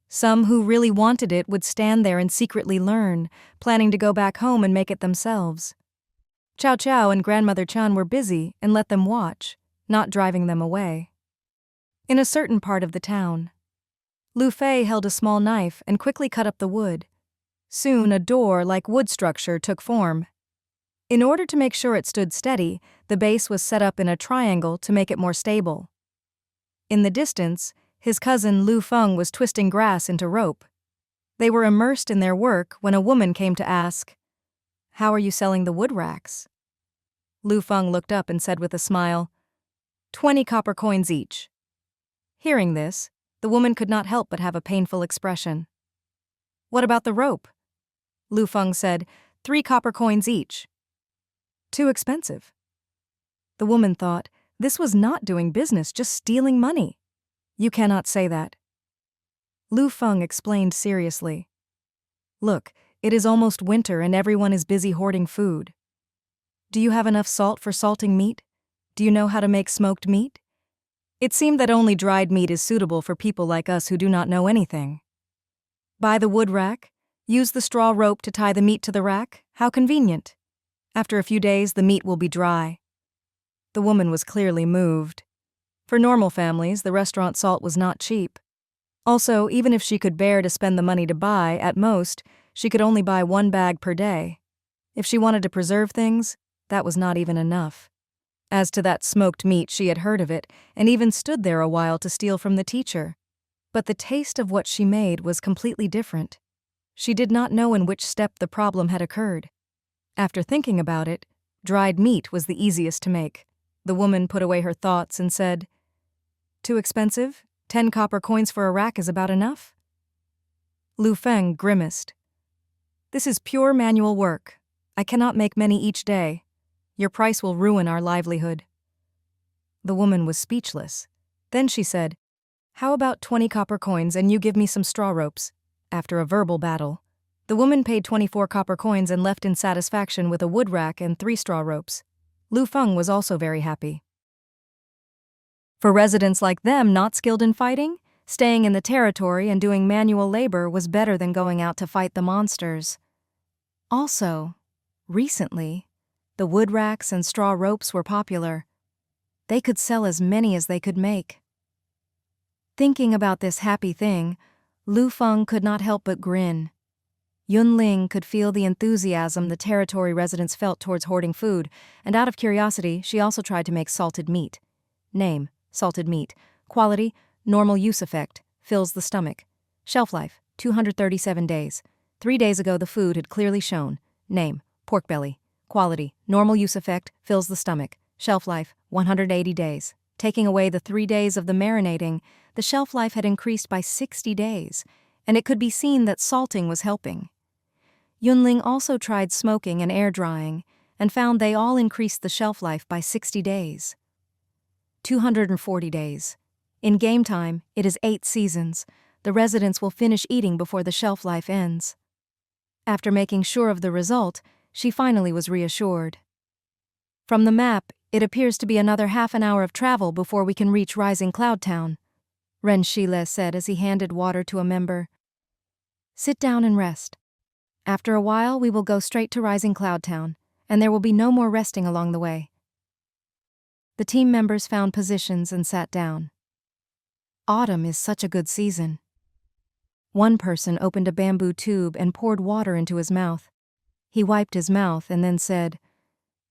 [SPEAKER 1] Some who really wanted it would stand there and secretly learn, planning to go back home and make it themselves. Chow Chow and Grandmother Qian were busy and let them watch, not driving them away. In a certain part of the town, Lu Fei held a small knife and quickly cut up the wood. Soon a door-like wood structure took form. In order to make sure it stood steady, the base was set up in a triangle to make it more stable. In the distance, his cousin Lu Feng was twisting grass into rope. They were immersed in their work when a woman came to ask, How are you selling the wood racks? Lu Feng looked up and said with a smile, 20 copper coins each. Hearing this, the woman could not help but have a painful expression. What about the rope? Lu Feng said, 3 copper coins each. Too expensive. The woman thought, this was not doing business, just stealing money. You cannot say that. Lu Feng explained seriously. Look, it is almost winter and everyone is busy hoarding food. Do you have enough salt for salting meat? Do you know how to make smoked meat? It seemed that only dried meat is suitable for people like us who do not know anything. Buy the wood rack, use the straw rope to tie the meat to the rack, how convenient. After a few days, the meat will be dry. The woman was clearly moved. For normal families, the restaurant salt was not cheap. Also, even if she could bear to spend the money to buy, at most, she could only buy 1 bag per day. If she wanted to preserve things, that was not even enough. As to that smoked meat, she had heard of it and even stood there a while to steal from the teacher. But the taste of what she made was completely different. She did not know in which step the problem had occurred. After thinking about it, dried meat was the easiest to make. The woman put away her thoughts and said, "Too expensive? 10 copper coins for a rack is about enough?" Lu Feng grimaced. "This is pure manual work. I cannot make many each day. Your price will ruin our livelihood." The woman was speechless. Then she said, "How about 20 copper coins and you give me some straw ropes?" After a verbal battle, the woman paid 24 copper coins and left in satisfaction with a wood rack and 3 straw ropes. Lu Feng was also very happy. For residents like them not skilled in fighting, staying in the territory and doing manual labor was better than going out to fight the monsters. Also, recently, the wood racks and straw ropes were popular. They could sell as many as they could make. Thinking about this happy thing, Lu Feng could not help but grin. Yun Ling could feel the enthusiasm the territory residents felt towards hoarding food, and out of curiosity, she also tried to make salted meat. Name: salted meat. Quality: normal use effect, fills the stomach. Shelf life: 237 days. 3 days ago the food had clearly shown. Name: pork belly. Quality: normal use effect, fills the stomach. Shelf life: 180 days. Taking away the 3 days of the marinating, the shelf life had increased by 60 days, and it could be seen that salting was helping. Yun Ling also tried smoking and air drying, and found they all increased the shelf life by 60 days. 240 days. In game time, it is 8 seasons. The residents will finish eating before the shelf life ends. After making sure of the result, she finally was reassured. From the map, it appears to be another half an hour of travel before we can reach Rising Cloud Town, Ren Shile said as he handed water to a member. "Sit down and rest. After a while, we will go straight to Rising Cloud Town, and there will be no more resting along the way." The team members found positions and sat down. Autumn is such a good season. One person opened a bamboo tube and poured water into his mouth. He wiped his mouth and then said,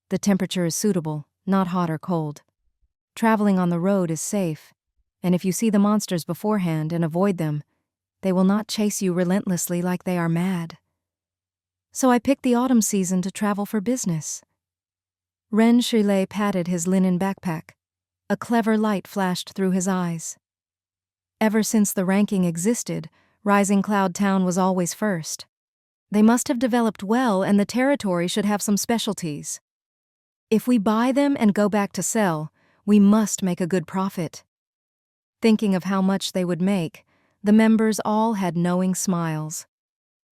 [SPEAKER 1] "The temperature is suitable, not hot or cold. Traveling on the road is safe, and if you see the monsters beforehand and avoid them, they will not chase you relentlessly like they are mad. So I picked the autumn season to travel for business." Ren Shile patted his linen backpack. A clever light flashed through his eyes. Ever since the ranking existed, Rising Cloud Town was always first. They must have developed well, and the territory should have some specialties. If we buy them and go back to sell, we must make a good profit. Thinking of how much they would make, the members all had knowing smiles.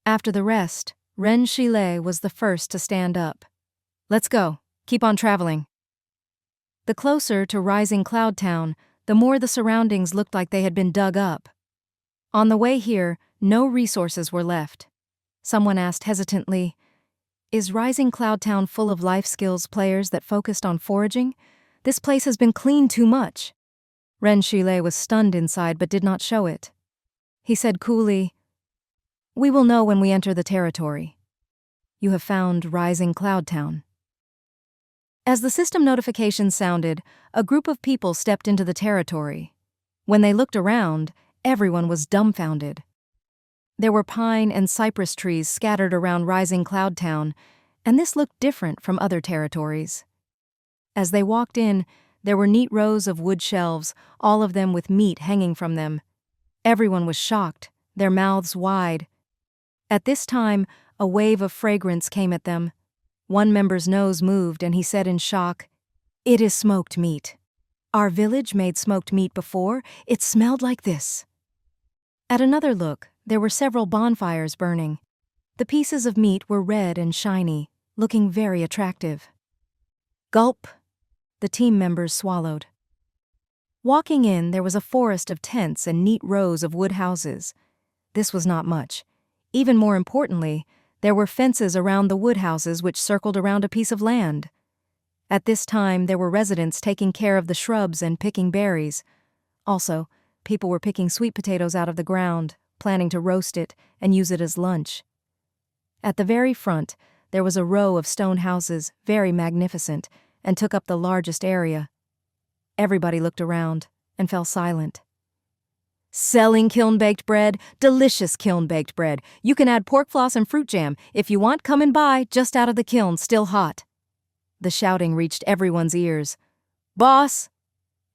[SPEAKER 1] After the rest, Ren Shile was the first to stand up. "Let's go. Keep on traveling." The closer to Rising Cloud Town, the more the surroundings looked like they had been dug up. On the way here, no resources were left. Someone asked hesitantly, "Is Rising Cloud Town full of life skills players that focused on foraging? This place has been cleaned too much." Ren Shile was stunned inside but did not show it. He said coolly, "We will know when we enter the territory. You have found Rising Cloud Town." As the system notification sounded, a group of people stepped into the territory. When they looked around, everyone was dumbfounded. There were pine and cypress trees scattered around Rising Cloud Town, and this looked different from other territories. As they walked in, there were neat rows of wood shelves, all of them with meat hanging from them. Everyone was shocked, their mouths wide. At this time, a wave of fragrance came at them. One member's nose moved and he said in shock, "It is smoked meat. Our village made smoked meat before. It smelled like this." At another look, there were several bonfires burning. The pieces of meat were red and shiny, looking very attractive. Gulp! The team members swallowed. Walking in, there was a forest of tents and neat rows of wood houses. This was not much. Even more importantly, there were fences around the wood houses which circled around a piece of land. At this time, there were residents taking care of the shrubs and picking berries. Also, people were picking sweet potatoes out of the ground, planning to roast it and use it as lunch. At the very front, there was a row of stone houses, very magnificent, and took up the largest area. Everybody looked around and fell silent. Selling kiln-baked bread, delicious kiln-baked bread. You can add pork floss and fruit jam. If you want, come and buy, just out of the kiln, still hot. The shouting reached everyone's ears. Boss!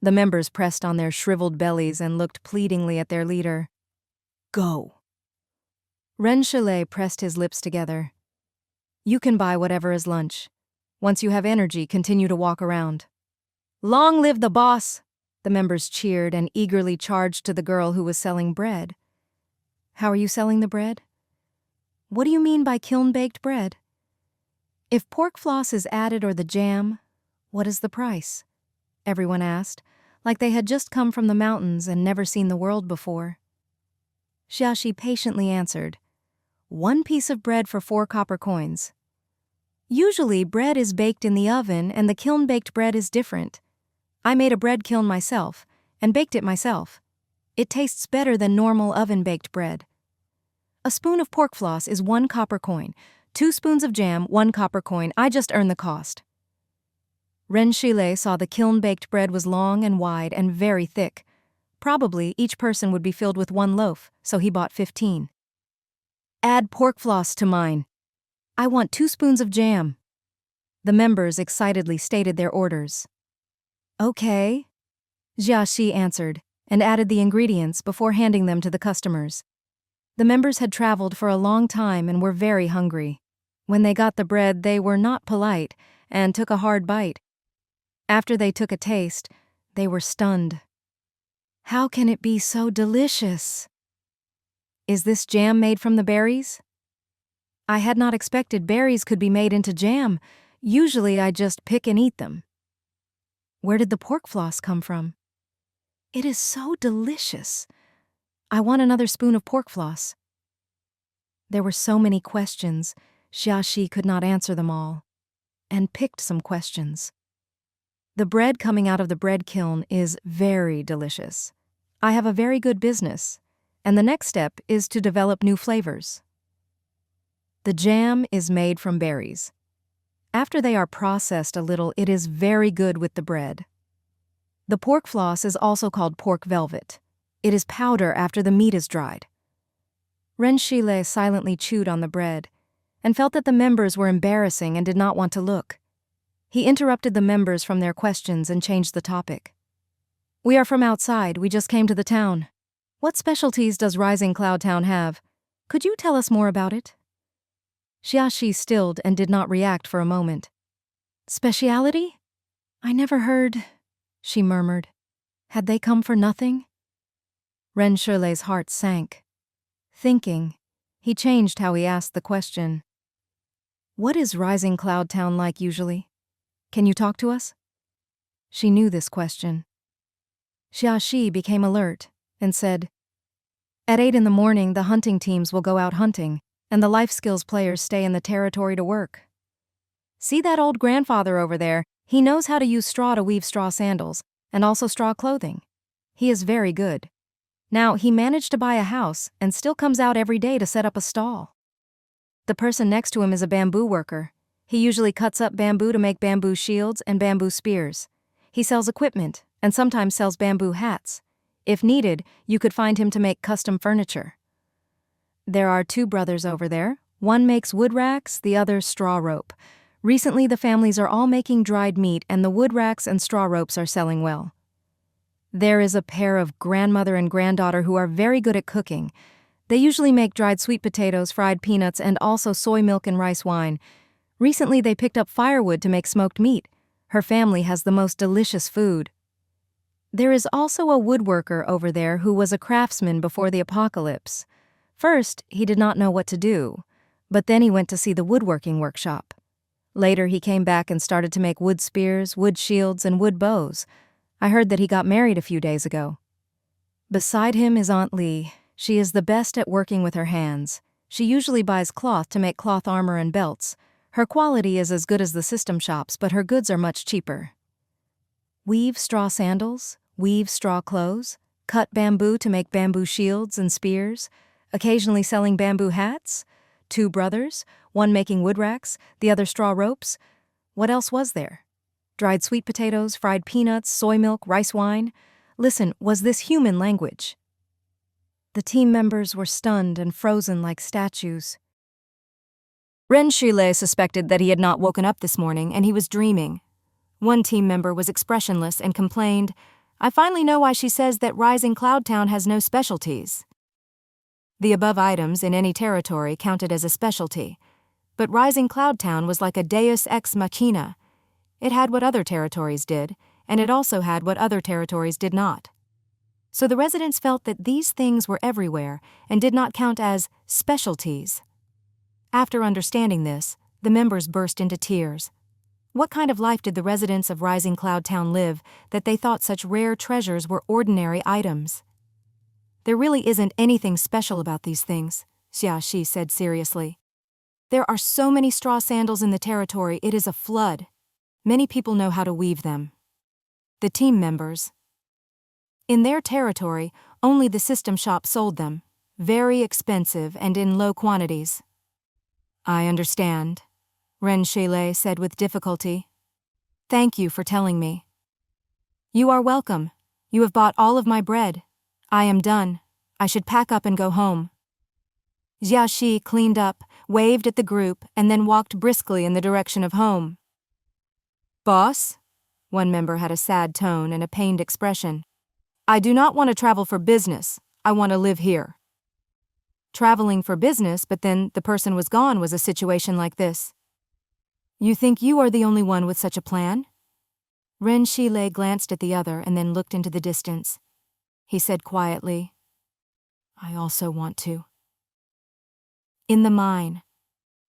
[SPEAKER 1] The members pressed on their shriveled bellies and looked pleadingly at their leader. Go. Renshile pressed his lips together. You can buy whatever is lunch. Once you have energy, continue to walk around. Long live the boss! The members cheered and eagerly charged to the girl who was selling bread. How are you selling the bread? What do you mean by kiln-baked bread? If pork floss is added or the jam, what is the price? Everyone asked, like they had just come from the mountains and never seen the world before. Xiaxi patiently answered, 1 piece of bread for 4 copper coins. Usually, bread is baked in the oven and the kiln-baked bread is different. I made a bread kiln myself and baked it myself. It tastes better than normal oven-baked bread. A spoon of pork floss is 1 copper coin. 2 spoons of jam, 1 copper coin. I just earned the cost. Renshile saw the kiln-baked bread was long and wide and very thick. Probably each person would be filled with 1 loaf, so he bought 15. Add pork floss to mine. I want 2 spoons of jam. The members excitedly stated their orders. Okay, Xiaxi answered and added the ingredients before handing them to the customers. The members had traveled for a long time and were very hungry. When they got the bread, they were not polite and took a hard bite. After they took a taste, they were stunned. How can it be so delicious? Is this jam made from the berries? I had not expected berries could be made into jam. Usually I just pick and eat them. Where did the pork floss come from? It is so delicious. I want another spoon of pork floss. There were so many questions, Xiaxi could not answer them all, and picked some questions. The bread coming out of the bread kiln is very delicious. I have a very good business, and the next step is to develop new flavors. The jam is made from berries. After they are processed a little, it is very good with the bread. The pork floss is also called pork velvet. It is powder after the meat is dried. Renshile silently chewed on the bread and felt that the members were embarrassing and did not want to look. He interrupted the members from their questions and changed the topic. We are from outside. We just came to the town. What specialties does Rising Cloud Town have? Could you tell us more about it? Xiaxi stilled and did not react for a moment. Speciality? I never heard, she murmured. Had they come for nothing? Renshile's heart sank. Thinking, he changed how he asked the question. What is Rising Cloud Town like usually? Can you talk to us? She knew this question. Xiaxi became alert and said, At 8 in the morning, the hunting teams will go out hunting, and the life skills players stay in the territory to work. See that old grandfather over there? He knows how to use straw to weave straw sandals, and also straw clothing. He is very good. Now, he managed to buy a house and still comes out every day to set up a stall. The person next to him is a bamboo worker. He usually cuts up bamboo to make bamboo shields and bamboo spears. He sells equipment and sometimes sells bamboo hats. If needed, you could find him to make custom furniture. There are 2 brothers over there. One makes wood racks, the other straw rope. Recently, the families are all making dried meat, and the wood racks and straw ropes are selling well. There is a pair of grandmother and granddaughter who are very good at cooking. They usually make dried sweet potatoes, fried peanuts, and also soy milk and rice wine. Recently, they picked up firewood to make smoked meat. Her family has the most delicious food. There is also a woodworker over there who was a craftsman before the apocalypse. First, he did not know what to do, but then he went to see the woodworking workshop. Later, he came back and started to make wood spears, wood shields, and wood bows. I heard that he got married a few days ago. Beside him is Aunt Lee. She is the best at working with her hands. She usually buys cloth to make cloth armor and belts. Her quality is as good as the system shops, but her goods are much cheaper. Weave straw sandals, weave straw clothes, cut bamboo to make bamboo shields and spears, occasionally selling bamboo hats. 2 brothers, one making wood racks, the other straw ropes. What else was there? Dried sweet potatoes, fried peanuts, soy milk, rice wine. Listen, was this human language? The team members were stunned and frozen like statues. Ren Shile suspected that he had not woken up this morning and he was dreaming. One team member was expressionless and complained, "I finally know why she says that Rising Cloud Town has no specialties." The above items in any territory counted as a specialty, but Rising Cloud Town was like a deus ex machina. It had what other territories did, and it also had what other territories did not. So the residents felt that these things were everywhere and did not count as specialties. After understanding this, the members burst into tears. What kind of life did the residents of Rising Cloud Town live that they thought such rare treasures were ordinary items? There really isn't anything special about these things, Xia Shi said seriously. There are so many straw sandals in the territory, it is a flood. Many people know how to weave them. The team members. In their territory, only the system shop sold them, very expensive and in low quantities. I understand, Ren Shile said with difficulty. Thank you for telling me. You are welcome. You have bought all of my bread. I am done. I should pack up and go home. Xia Shi cleaned up, waved at the group, and then walked briskly in the direction of home. Boss? One member had a sad tone and a pained expression. I do not want to travel for business. I want to live here. Traveling for business, but then the person was gone was a situation like this. You think you are the only one with such a plan? Ren Shile glanced at the other and then looked into the distance. He said quietly, I also want to. In the mine,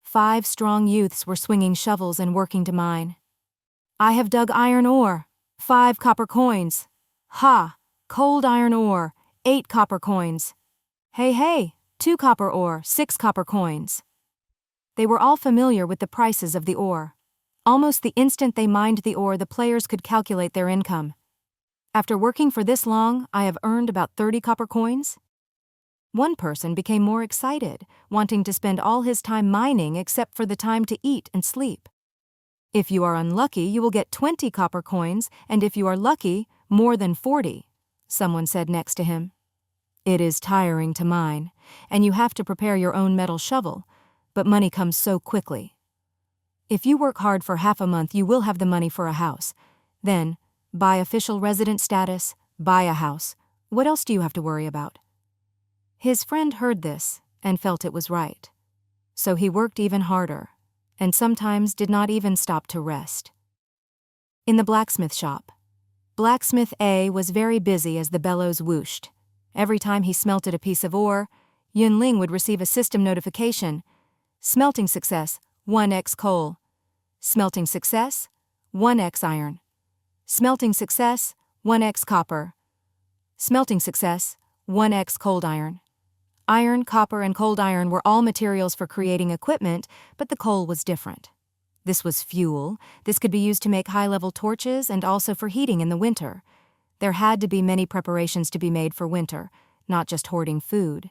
[SPEAKER 1] 5 strong youths were swinging shovels and working to mine. I have dug iron ore, 5 copper coins. Ha! Cold iron ore, 8 copper coins. Hey, 2 copper ore, 6 copper coins. They were all familiar with the prices of the ore. Almost the instant they mined the ore, the players could calculate their income. After working for this long, I have earned about 30 copper coins. One person became more excited, wanting to spend all his time mining except for the time to eat and sleep. If you are unlucky, you will get 20 copper coins, and if you are lucky, more than 40, someone said next to him. It is tiring to mine, and you have to prepare your own metal shovel, but money comes so quickly. If you work hard for half a month, you will have the money for a house. Then, buy official resident status, buy a house. What else do you have to worry about? His friend heard this and felt it was right. So he worked even harder, and sometimes did not even stop to rest. In the blacksmith shop, Blacksmith A was very busy as the bellows whooshed. Every time he smelted a piece of ore, Yun Ling would receive a system notification. Smelting success, 1x coal. Smelting success, 1x iron. Smelting success, 1x copper. Smelting success, 1x cold iron. Iron, copper, and cold iron were all materials for creating equipment, but the coal was different. This was fuel. This could be used to make high-level torches and also for heating in the winter. There had to be many preparations to be made for winter, not just hoarding food.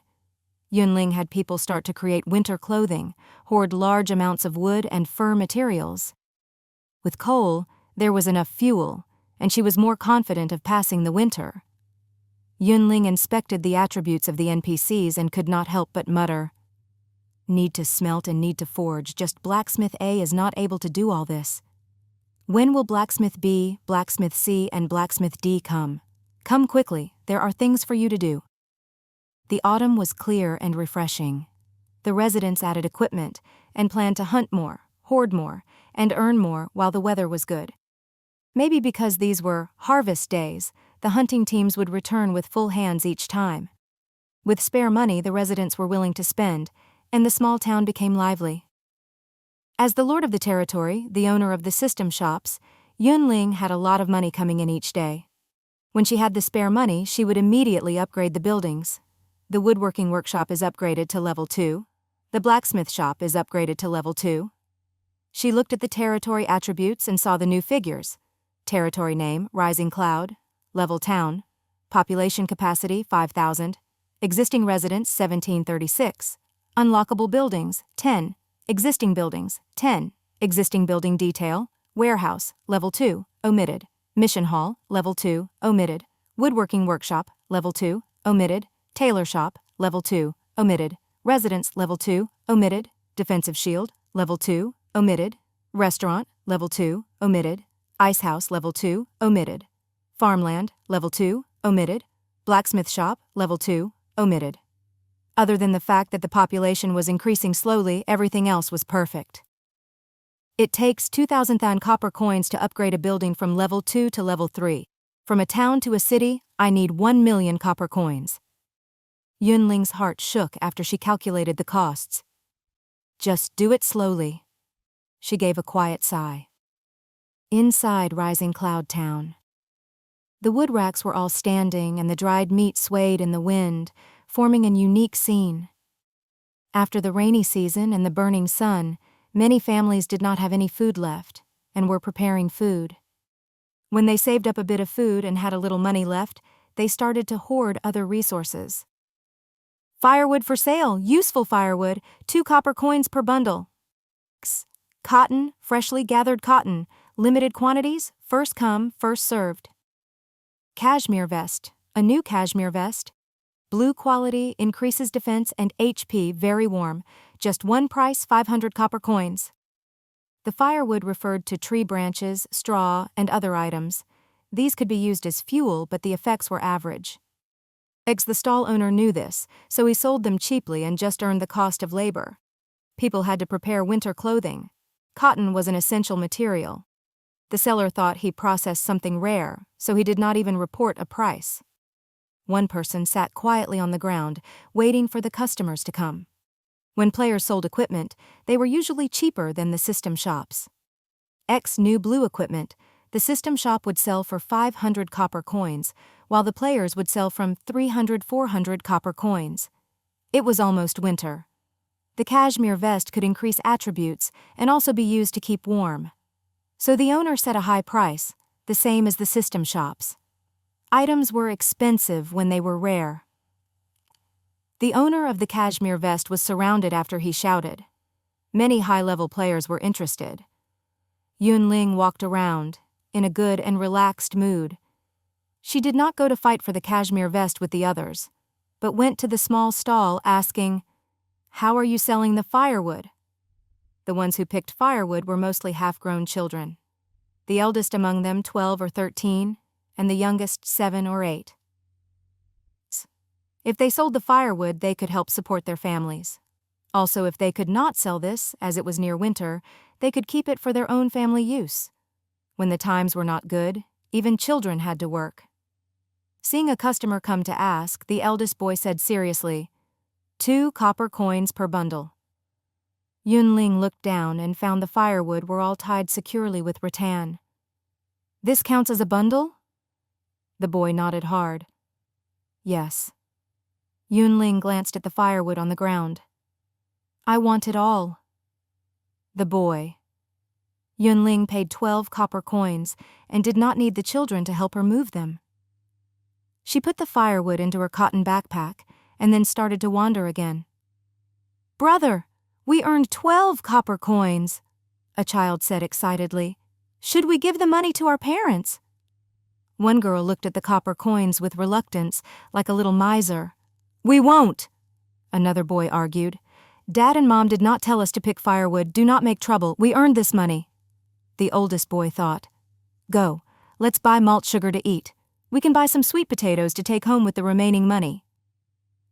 [SPEAKER 1] Yun Ling had people start to create winter clothing, hoard large amounts of wood and fur materials. With coal, there was enough fuel, and she was more confident of passing the winter. Yun Ling inspected the attributes of the NPCs and could not help but mutter, Need to smelt and need to forge, just Blacksmith A is not able to do all this. When will Blacksmith B, Blacksmith C, and Blacksmith D come? Come quickly, there are things for you to do. The autumn was clear and refreshing. The residents added equipment and planned to hunt more, hoard more, and earn more while the weather was good. Maybe because these were harvest days, the hunting teams would return with full hands each time. With spare money the residents were willing to spend, and the small town became lively. As the lord of the territory, the owner of the system shops, Yun Ling had a lot of money coming in each day. When she had the spare money, she would immediately upgrade the buildings. The woodworking workshop is upgraded to level 2. The blacksmith shop is upgraded to level 2. She looked at the territory attributes and saw the new figures. Territory name, Rising Cloud. Level town. Population capacity, 5,000. Existing residents, 1736. Unlockable buildings, 10. Existing buildings, 10. Existing building detail, warehouse, level 2, omitted. Mission hall, level 2, omitted. Woodworking workshop, level 2, omitted. Tailor shop, level 2, omitted. Residence, level 2, omitted. Defensive shield, level 2, omitted. Restaurant, level 2, omitted. Ice house, level 2, omitted. Farmland, level 2, omitted. Blacksmith shop, level 2, omitted. Other than the fact that the population was increasing slowly, everything else was perfect. It takes 2,000 copper coins to upgrade a building from level 2 to level 3. From a town to a city, I need 1 million copper coins. Yun Ling's heart shook after she calculated the costs. Just do it slowly. She gave a quiet sigh. Inside Rising Cloud Town. The wood racks were all standing and the dried meat swayed in the wind, forming a unique scene. After the rainy season and the burning sun, many families did not have any food left and were preparing food. When they saved up a bit of food and had a little money left, they started to hoard other resources. Firewood for sale, useful firewood, 2 copper coins per bundle. Cotton, freshly gathered cotton, limited quantities, first come, first served. Cashmere vest, a new cashmere vest. Blue quality, increases defense and HP, very warm. Just one price, 500 copper coins. The firewood referred to tree branches, straw, and other items. These could be used as fuel, but the effects were average. The stall owner knew this, so he sold them cheaply and just earned the cost of labor. People had to prepare winter clothing. Cotton was an essential material. The seller thought he processed something rare, so he did not even report a price. One person sat quietly on the ground, waiting for the customers to come. When players sold equipment, they were usually cheaper than the system shops. New blue equipment, the system shop would sell for 500 copper coins, while the players would sell from 300-400 copper coins. It was almost winter. The cashmere vest could increase attributes and also be used to keep warm. So the owner set a high price, the same as the system shops. Items were expensive when they were rare. The owner of the cashmere vest was surrounded after he shouted. Many high-level players were interested. Yun Ling walked around, in a good and relaxed mood. She did not go to fight for the cashmere vest with the others, but went to the small stall asking, "How are you selling the firewood?" The ones who picked firewood were mostly half-grown children. The eldest among them 12 or 13, and the youngest 7 or 8. If they sold the firewood, they could help support their families. Also, if they could not sell this, as it was near winter, they could keep it for their own family use. When the times were not good, even children had to work. Seeing a customer come to ask, the eldest boy said seriously, 2 copper coins per bundle. Yun Ling looked down and found the firewood were all tied securely with rattan. "This counts as a bundle?" The boy nodded hard. "Yes." Yun Ling glanced at the firewood on the ground. "I want it all." The boy. Yun Ling paid 12 copper coins and did not need the children to help her move them. She put the firewood into her cotton backpack and then started to wander again. "Brother, we earned 12 copper coins," a child said excitedly. "Should we give the money to our parents?" One girl looked at the copper coins with reluctance, like a little miser. "We won't," another boy argued. "Dad and Mom did not tell us to pick firewood. Do not make trouble. We earned this money." The oldest boy thought. "Go, let's buy malt sugar to eat. We can buy some sweet potatoes to take home with the remaining money."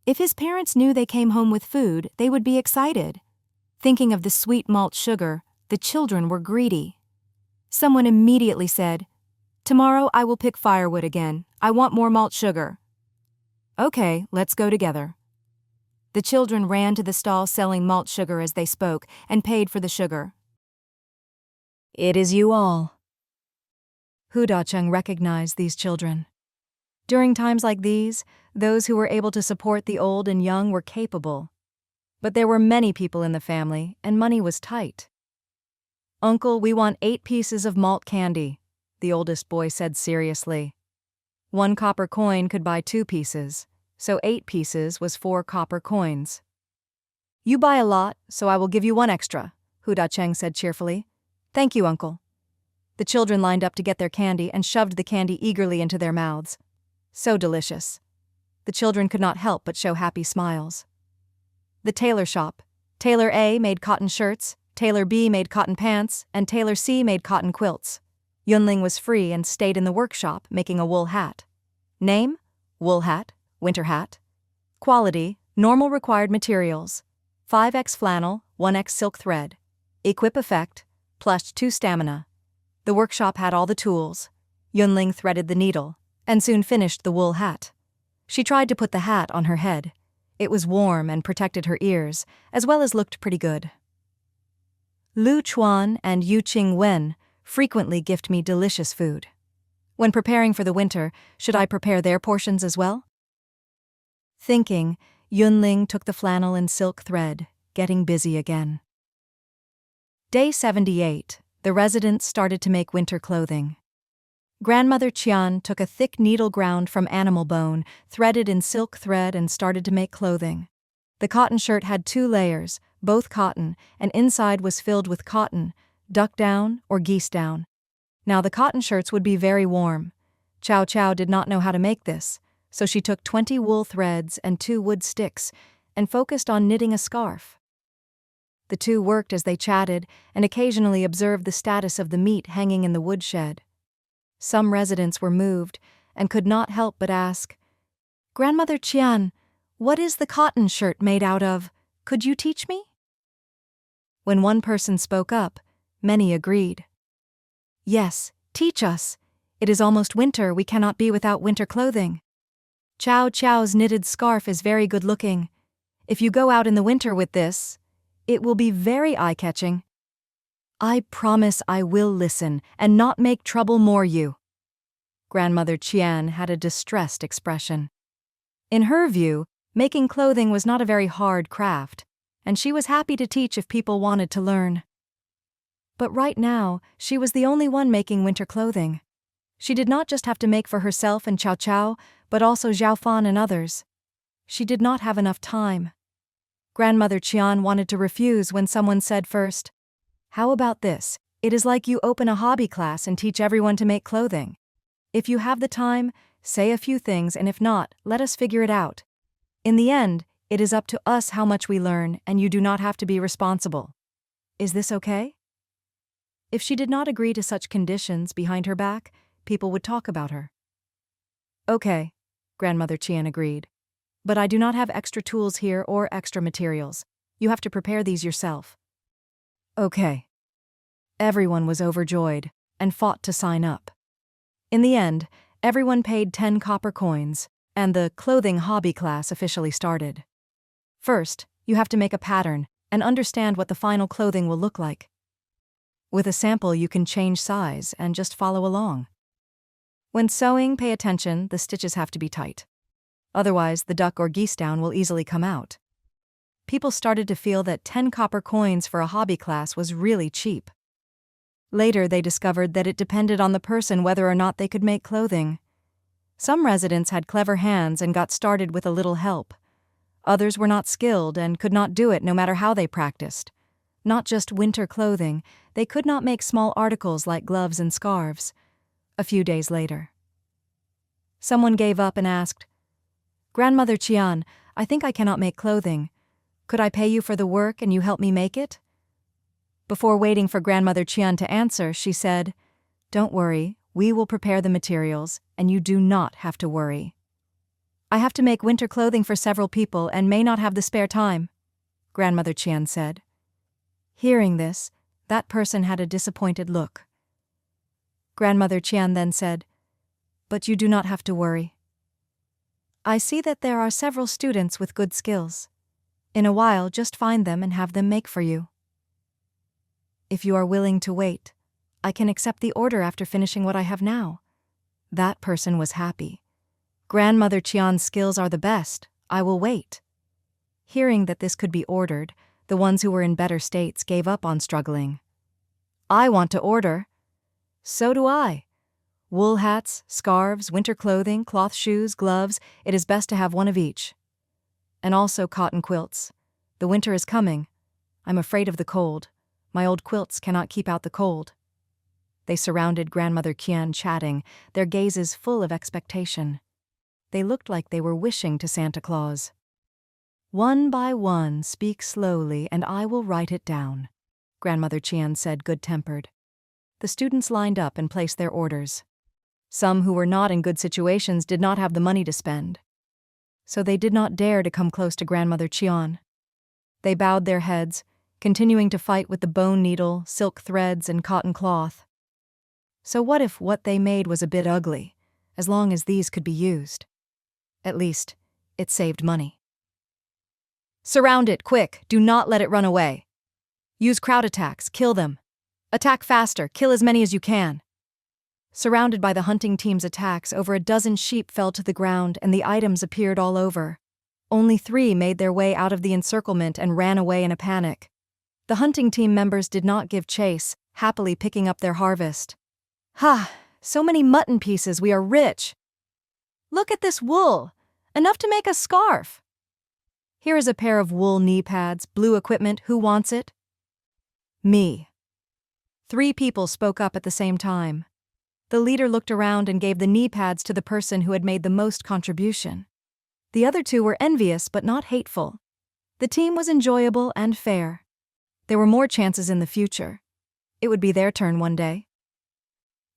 [SPEAKER 1] If his parents knew they came home with food, they would be excited. Thinking of the sweet malt sugar, the children were greedy. Someone immediately said, "Tomorrow I will pick firewood again. I want more malt sugar." "Okay, let's go together." The children ran to the stall selling malt sugar as they spoke and paid for the sugar. "It is you all." Hu Da-chung recognized these children. During times like these, those who were able to support the old and young were capable. But there were many people in the family, and money was tight. "Uncle, we want 8 pieces of malt candy," the oldest boy said seriously. 1 copper coin could buy 2 pieces, so 8 pieces was 4 copper coins. You buy a lot, so I will give you one extra, Hu Da-cheng said cheerfully. Thank you, uncle. The children lined up to get their candy and shoved the candy eagerly into their mouths. So delicious. The children could not help but show happy smiles. The tailor shop. Tailor A made cotton shirts, Tailor B made cotton pants, and Tailor C made cotton quilts. Yun Ling was free and stayed in the workshop making a wool hat. Name? Wool hat, winter hat. Quality, normal required materials. 5x flannel, 1x silk thread. Equip effect, +2 stamina. The workshop had all the tools. Yun Ling threaded the needle, and soon finished the wool hat. She tried to put the hat on her head. It was warm and protected her ears, as well as looked pretty good. Lu Chuan and Yu Qing Wen frequently gift me delicious food. When preparing for the winter, should I prepare their portions as well? Thinking, Yun Ling took the flannel and silk thread, getting busy again. Day 78, the residents started to make winter clothing. Grandmother Qian took a thick needle ground from animal bone, threaded in silk thread, and started to make clothing. The cotton shirt had 2 layers, both cotton, and inside was filled with cotton, duck down or geese down. Now the cotton shirts would be very warm. Chow Chow did not know how to make this, so she took 20 wool threads and 2 wood sticks and focused on knitting a scarf. The two worked as they chatted and occasionally observed the status of the meat hanging in the woodshed. Some residents were moved and could not help but ask, "Grandmother Qian, what is the cotton shirt made out of? Could you teach me?" When one person spoke up, many agreed. "Yes, teach us. It is almost winter, we cannot be without winter clothing. Chow Chow's knitted scarf is very good looking. If you go out in the winter with this, it will be very eye-catching." "I promise I will listen and not make trouble more you." Grandmother Qian had a distressed expression. In her view, making clothing was not a very hard craft, and she was happy to teach if people wanted to learn. But right now, she was the only one making winter clothing. She did not just have to make for herself and Chow Chow, but also Zhao Fan and others. She did not have enough time. Grandmother Qian wanted to refuse when someone said first, "How about this? It is like you open a hobby class and teach everyone to make clothing. If you have the time, say a few things, and if not, let us figure it out. In the end, it is up to us how much we learn, and you do not have to be responsible. Is this okay?" If she did not agree to such conditions behind her back, people would talk about her. "Okay," Grandmother Qian agreed. "But I do not have extra tools here or extra materials. You have to prepare these yourself." "Okay." Everyone was overjoyed and fought to sign up. In the end, everyone paid 10 copper coins, and the clothing hobby class officially started. First, you have to make a pattern and understand what the final clothing will look like. With a sample, you can change size and just follow along. When sewing, pay attention, the stitches have to be tight. Otherwise, the duck or geese down will easily come out. People started to feel that 10 copper coins for a hobby class was really cheap. Later, they discovered that it depended on the person whether or not they could make clothing. Some residents had clever hands and got started with a little help. Others were not skilled and could not do it no matter how they practiced. Not just winter clothing, they could not make small articles like gloves and scarves. A few days later, someone gave up and asked, "Grandmother Qian, I think I cannot make clothing. Could I pay you for the work and you help me make it?" Before waiting for Grandmother Qian to answer, she said, "Don't worry, we will prepare the materials, and you do not have to worry. I have to make winter clothing for several people and may not have the spare time," Grandmother Qian said. Hearing this, that person had a disappointed look. Grandmother Qian then said, "But you do not have to worry. I see that there are several students with good skills. In a while, just find them and have them make for you. If you are willing to wait, I can accept the order after finishing what I have now." That person was happy. "Grandmother Qian's skills are the best. I will wait." Hearing that this could be ordered, the ones who were in better states gave up on struggling. "I want to order." "So do I. Wool hats, scarves, winter clothing, cloth shoes, gloves, it is best to have one of each. And also cotton quilts. The winter is coming. I'm afraid of the cold. My old quilts cannot keep out the cold. They surrounded Grandmother Qian, chatting, their gazes full of expectation. They looked like they were wishing to Santa Claus. "One by one, speak slowly, and I will write it down," Grandmother Qian said, good-tempered. The students lined up and placed their orders. Some who were not in good situations did not have the money to spend, so they did not dare to come close to Grandmother Qian. They bowed their heads, continuing to fight with the bone needle, silk threads, and cotton cloth. So what if what they made was a bit ugly, as long as these could be used? At least, it saved money. "Surround it, quick, do not let it run away. Use crowd attacks, kill them. Attack faster, kill as many as you can." Surrounded by the hunting team's attacks, over a dozen sheep fell to the ground and the items appeared all over. Only 3 made their way out of the encirclement and ran away in a panic. The hunting team members did not give chase, happily picking up their harvest. "Ha! So many mutton pieces, we are rich. Look at this wool, enough to make a scarf. Here is a pair of wool knee pads, blue equipment, who wants it?" "Me." 3 people spoke up at the same time. The leader looked around and gave the knee pads to the person who had made the most contribution. The other 2 were envious but not hateful. The team was enjoyable and fair. There were more chances in the future. It would be their turn one day.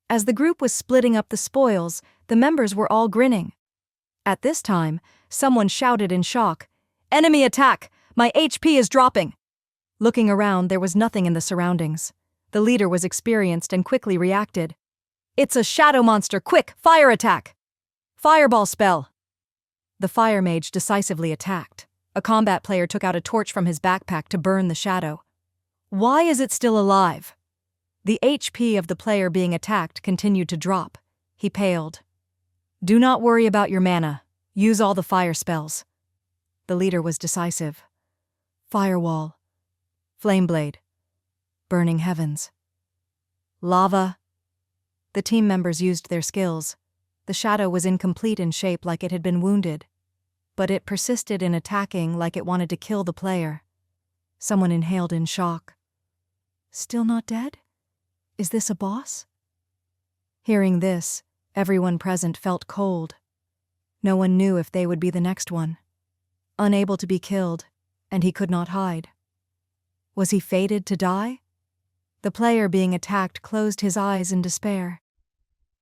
[SPEAKER 1] As the group was splitting up the spoils, the members were all grinning. At this time, someone shouted in shock, "Enemy attack! My HP is dropping!" Looking around, there was nothing in the surroundings. The leader was experienced and quickly reacted. "It's a shadow monster! Quick, fire attack! Fireball spell!" The fire mage decisively attacked. A combat player took out a torch from his backpack to burn the shadow. Why is it still alive? The HP of the player being attacked continued to drop. He paled. "Do not worry about your mana. Use all the fire spells." The leader was decisive. Firewall. Flameblade. Burning heavens. Lava. The team members used their skills. The shadow was incomplete in shape, like it had been wounded. But it persisted in attacking like it wanted to kill the player. Someone inhaled in shock. "Still not dead? Is this a boss?" Hearing this, everyone present felt cold. No one knew if they would be the next one. Unable to be killed, and he could not hide. Was he fated to die? The player being attacked closed his eyes in despair.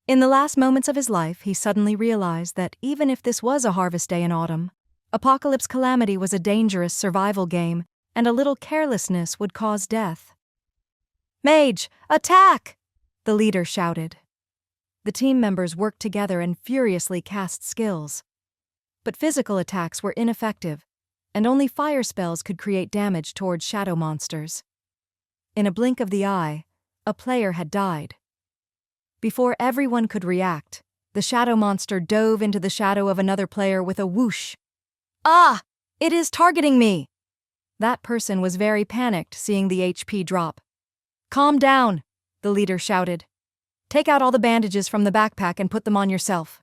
[SPEAKER 1] In the last moments of his life, he suddenly realized that even if this was a harvest day in autumn, Apocalypse Calamity was a dangerous survival game, and a little carelessness would cause death. "Mage, attack!" the leader shouted. The team members worked together and furiously cast skills. But physical attacks were ineffective, and only fire spells could create damage towards shadow monsters. In a blink of the eye, a player had died. Before everyone could react, the shadow monster dove into the shadow of another player with a whoosh. "Ah! It is targeting me!" That person was very panicked, seeing the HP drop. "Calm down," the leader shouted. "Take out all the bandages from the backpack and put them on yourself."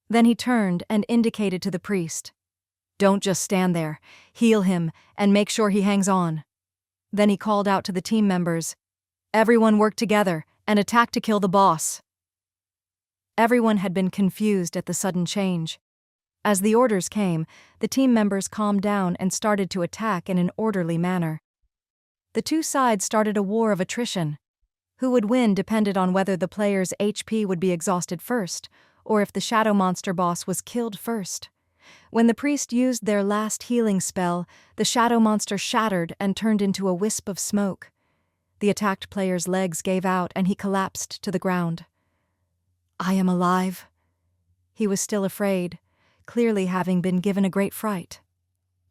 [SPEAKER 1] Then he turned and indicated to the priest. "Don't just stand there. Heal him and make sure he hangs on." Then he called out to the team members. "Everyone work together and attack to kill the boss." Everyone had been confused at the sudden change. As the orders came, the team members calmed down and started to attack in an orderly manner. The 2 sides started a war of attrition. Who would win depended on whether the player's HP would be exhausted first, or if the shadow monster boss was killed first. When the priest used their last healing spell, the shadow monster shattered and turned into a wisp of smoke. The attacked player's legs gave out and he collapsed to the ground. "I am alive." He was still afraid, clearly having been given a great fright.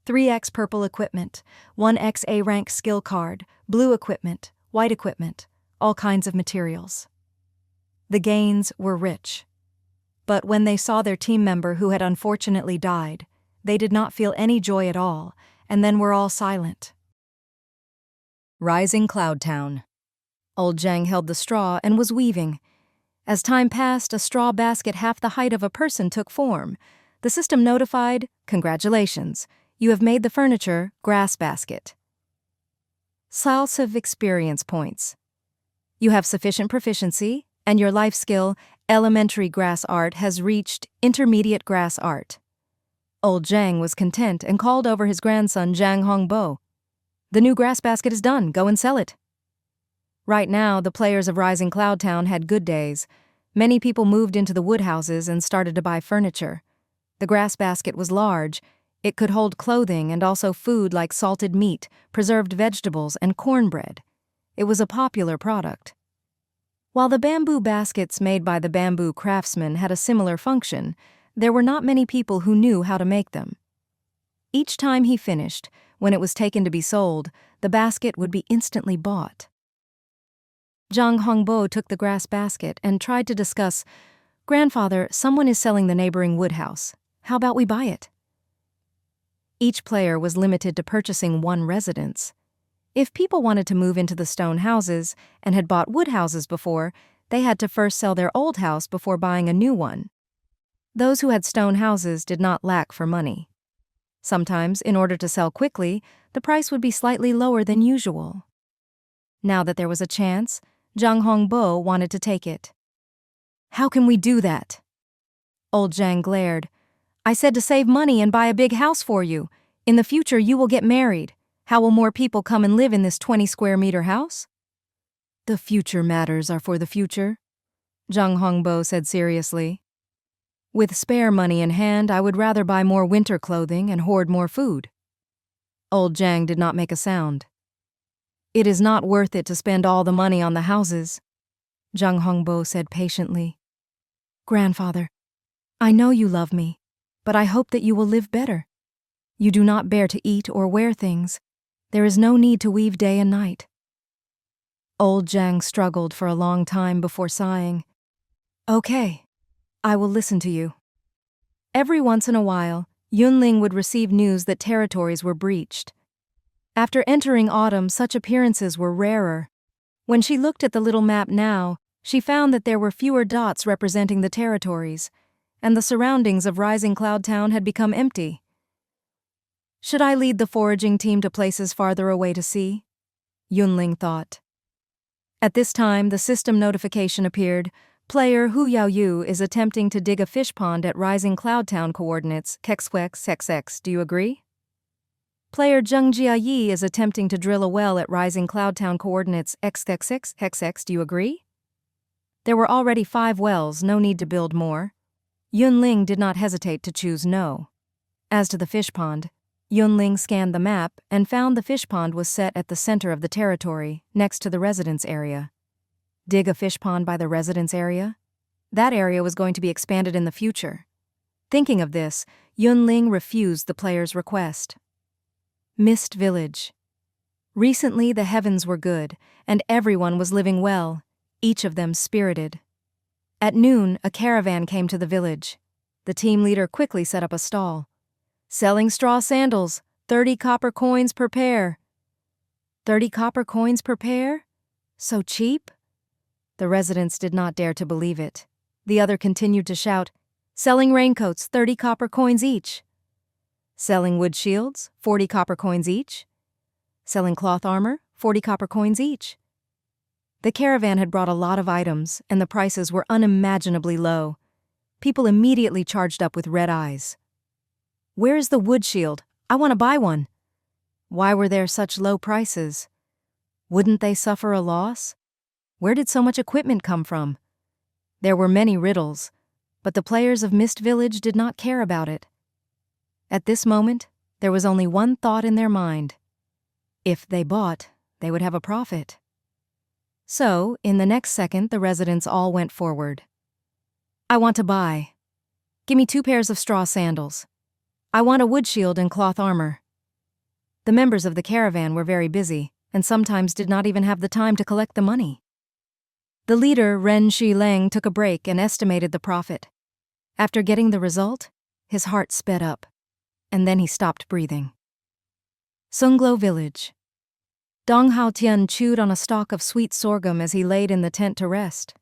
[SPEAKER 1] 3x purple equipment, 1x A-rank skill card, blue equipment, white equipment, all kinds of materials. The gains were rich. But when they saw their team member who had unfortunately died, they did not feel any joy at all, and then were all silent. Rising Cloud Town. Old Zhang held the straw and was weaving. As time passed, a straw basket half the height of a person took form. The system notified, "Congratulations, You have made the furniture grass basket. Salse of experience points. You have sufficient proficiency, and your life skill, elementary grass art, has reached intermediate grass art. Old Zhang was content and called over his grandson Zhang Hongbo. The new grass basket is done, go and sell it. Right now, the players of Rising Cloud Town had good days. Many people moved into the wood houses and started to buy furniture. The grass basket was large. It could hold clothing and also food like salted meat, preserved vegetables, and cornbread. It was a popular product. While the bamboo baskets made by the bamboo craftsmen had a similar function, there were not many people who knew how to make them. Each time he finished, when it was taken to be sold, the basket would be instantly bought. Zhang Hongbo took the grass basket and tried to discuss, "Grandfather, someone is selling the neighboring wood house. How about we buy it?" Each player was limited to purchasing one residence. If people wanted to move into the stone houses and had bought wood houses before, they had to first sell their old house before buying a new one. Those who had stone houses did not lack for money. Sometimes, in order to sell quickly, the price would be slightly lower than usual. Now that there was a chance, Zhang Hongbo wanted to take it. "How can we do that?" Old Zhang glared. "I said to save money and buy a big house for you. In the future, you will get married. How will more people come and live in this 20-square-meter house?" "The future matters are for the future," Zhang Hongbo said seriously. "With spare money in hand, I would rather buy more winter clothing and hoard more food." Old Zhang did not make a sound. "It is not worth it to spend all the money on the houses," Zhang Hongbo said patiently. "Grandfather, I know you love me, but I hope that you will live better. You do not bear to eat or wear things. There is no need to weave day and night." Old Zhang struggled for a long time before sighing. "Okay, I will listen to you." Every once in a while, Yun Ling would receive news that territories were breached. After entering autumn, such appearances were rarer. When she looked at the little map now, she found that there were fewer dots representing the territories, and the surroundings of Rising Cloud Town had become empty. Should I lead the foraging team to places farther away to see? Yun Ling thought. At this time, the system notification appeared. Player Hu Yaoyu is attempting to dig a fish pond at Rising Cloud Town coordinates XX. Do you agree? Player Zheng Jiayi is attempting to drill a well at Rising Cloud Town coordinates XX. Do you agree? There were already 5 wells, no need to build more. Yun Ling did not hesitate to choose no. As to the fish pond, Yun Ling scanned the map and found the fish pond was set at the center of the territory, next to the residence area. Dig a fish pond by the residence area? That area was going to be expanded in the future. Thinking of this, Yun Ling refused the player's request. Mist Village. Recently the heavens were good, and everyone was living well, each of them spirited. At noon, a caravan came to the village. The team leader quickly set up a stall. "Selling straw sandals, 30 copper coins per pair." 30 copper coins per pair? So cheap? The residents did not dare to believe it. The other continued to shout, "Selling raincoats, 30 copper coins each." Selling wood shields, 40 copper coins each. Selling cloth armor, 40 copper coins each. The caravan had brought a lot of items, and the prices were unimaginably low. People immediately charged up with red eyes. "Where is the wood shield? I want to buy one." Why were there such low prices? Wouldn't they suffer a loss? Where did so much equipment come from? There were many riddles, but the players of Mist Village did not care about it. At this moment, there was only one thought in their mind. If they bought, they would have a profit. So, in the next second, the residents all went forward. "I want to buy. Give me 2 pairs of straw sandals. I want a wood shield and cloth armor." The members of the caravan were very busy, and sometimes did not even have the time to collect the money. The leader, Ren Shi-Leng, took a break and estimated the profit. After getting the result, his heart sped up, and then he stopped breathing. Sunglo Village. Dong Hao Tian chewed on a stalk of sweet sorghum as he laid in the tent to rest.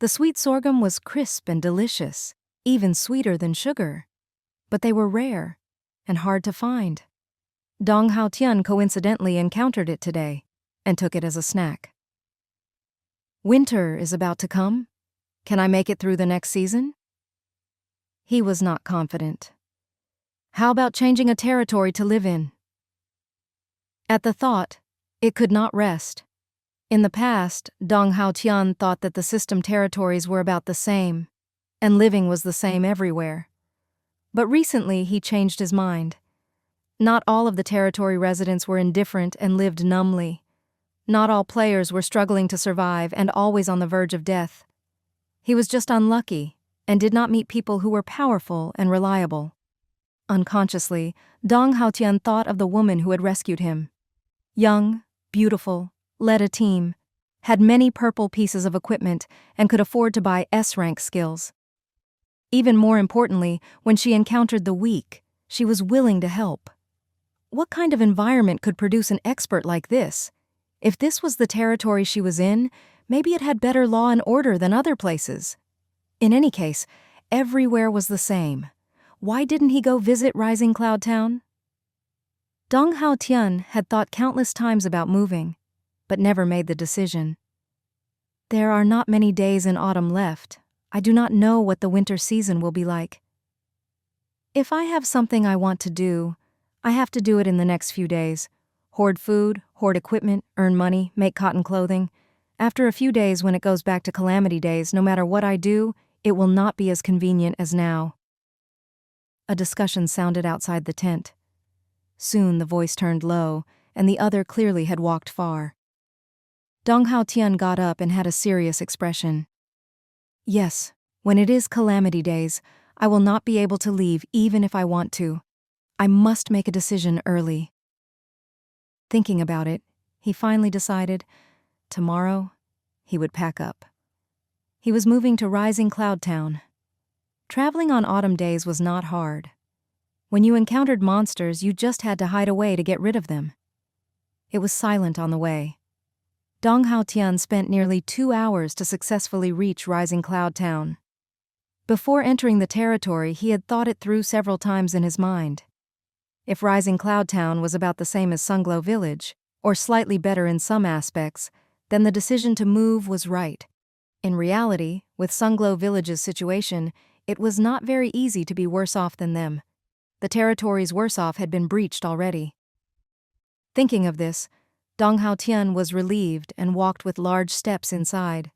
[SPEAKER 1] The sweet sorghum was crisp and delicious, even sweeter than sugar. But they were rare and hard to find. Dong Haotian coincidentally encountered it today and took it as a snack. Winter is about to come. Can I make it through the next season? He was not confident. How about changing a territory to live in? At the thought, it could not rest. In the past, Dong Haotian thought that the system territories were about the same, and living was the same everywhere. But recently he changed his mind. Not all of the territory residents were indifferent and lived numbly. Not all players were struggling to survive and always on the verge of death. He was just unlucky and did not meet people who were powerful and reliable. Unconsciously, Dong Haotian thought of the woman who had rescued him. Young, beautiful, led a team, had many purple pieces of equipment, and could afford to buy S-rank skills. Even more importantly, when she encountered the weak, she was willing to help. What kind of environment could produce an expert like this? If this was the territory she was in, maybe it had better law and order than other places. In any case, everywhere was the same. Why didn't he go visit Rising Cloud Town? Dong Haotian had thought countless times about moving, but never made the decision. There are not many days in autumn left. I do not know what the winter season will be like. If I have something I want to do, I have to do it in the next few days. Hoard food, hoard equipment, earn money, make cotton clothing. After a few days, when it goes back to calamity days, no matter what I do, it will not be as convenient as now. A discussion sounded outside the tent. Soon the voice turned low, and the other clearly had walked far. Dong Haotian got up and had a serious expression. Yes, when it is calamity days, I will not be able to leave even if I want to. I must make a decision early. Thinking about it, he finally decided, tomorrow, he would pack up. He was moving to Rising Cloud Town. Traveling on autumn days was not hard. When you encountered monsters, you just had to hide away to get rid of them. It was silent on the way. Dong Haotian spent nearly 2 hours to successfully reach Rising Cloud Town. Before entering the territory, he had thought it through several times in his mind. If Rising Cloud Town was about the same as Sunglow Village, or slightly better in some aspects, then the decision to move was right. In reality, with Sunglow Village's situation, it was not very easy to be worse off than them. The territory's worse off had been breached already. Thinking of this, Dong Haotian was relieved and walked with large steps inside.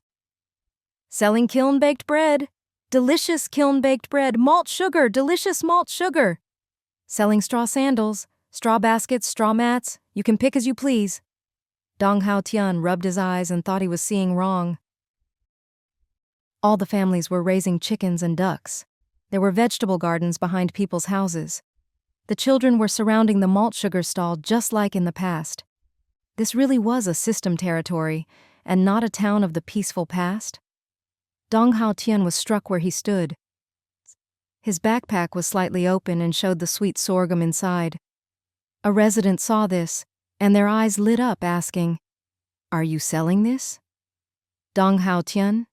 [SPEAKER 1] Selling kiln-baked bread. Delicious kiln-baked bread. Malt sugar. Delicious malt sugar. Selling straw sandals, straw baskets, straw mats. You can pick as you please. Dong Haotian rubbed his eyes and thought he was seeing wrong. All the families were raising chickens and ducks. There were vegetable gardens behind people's houses. The children were surrounding the malt sugar stall just like in the past. This really was a system territory, and not a town of the peaceful past. Dong Haotian was struck where he stood. His backpack was slightly open and showed the sweet sorghum inside. A resident saw this, and their eyes lit up, asking, "Are you selling this?" Dong Haotian?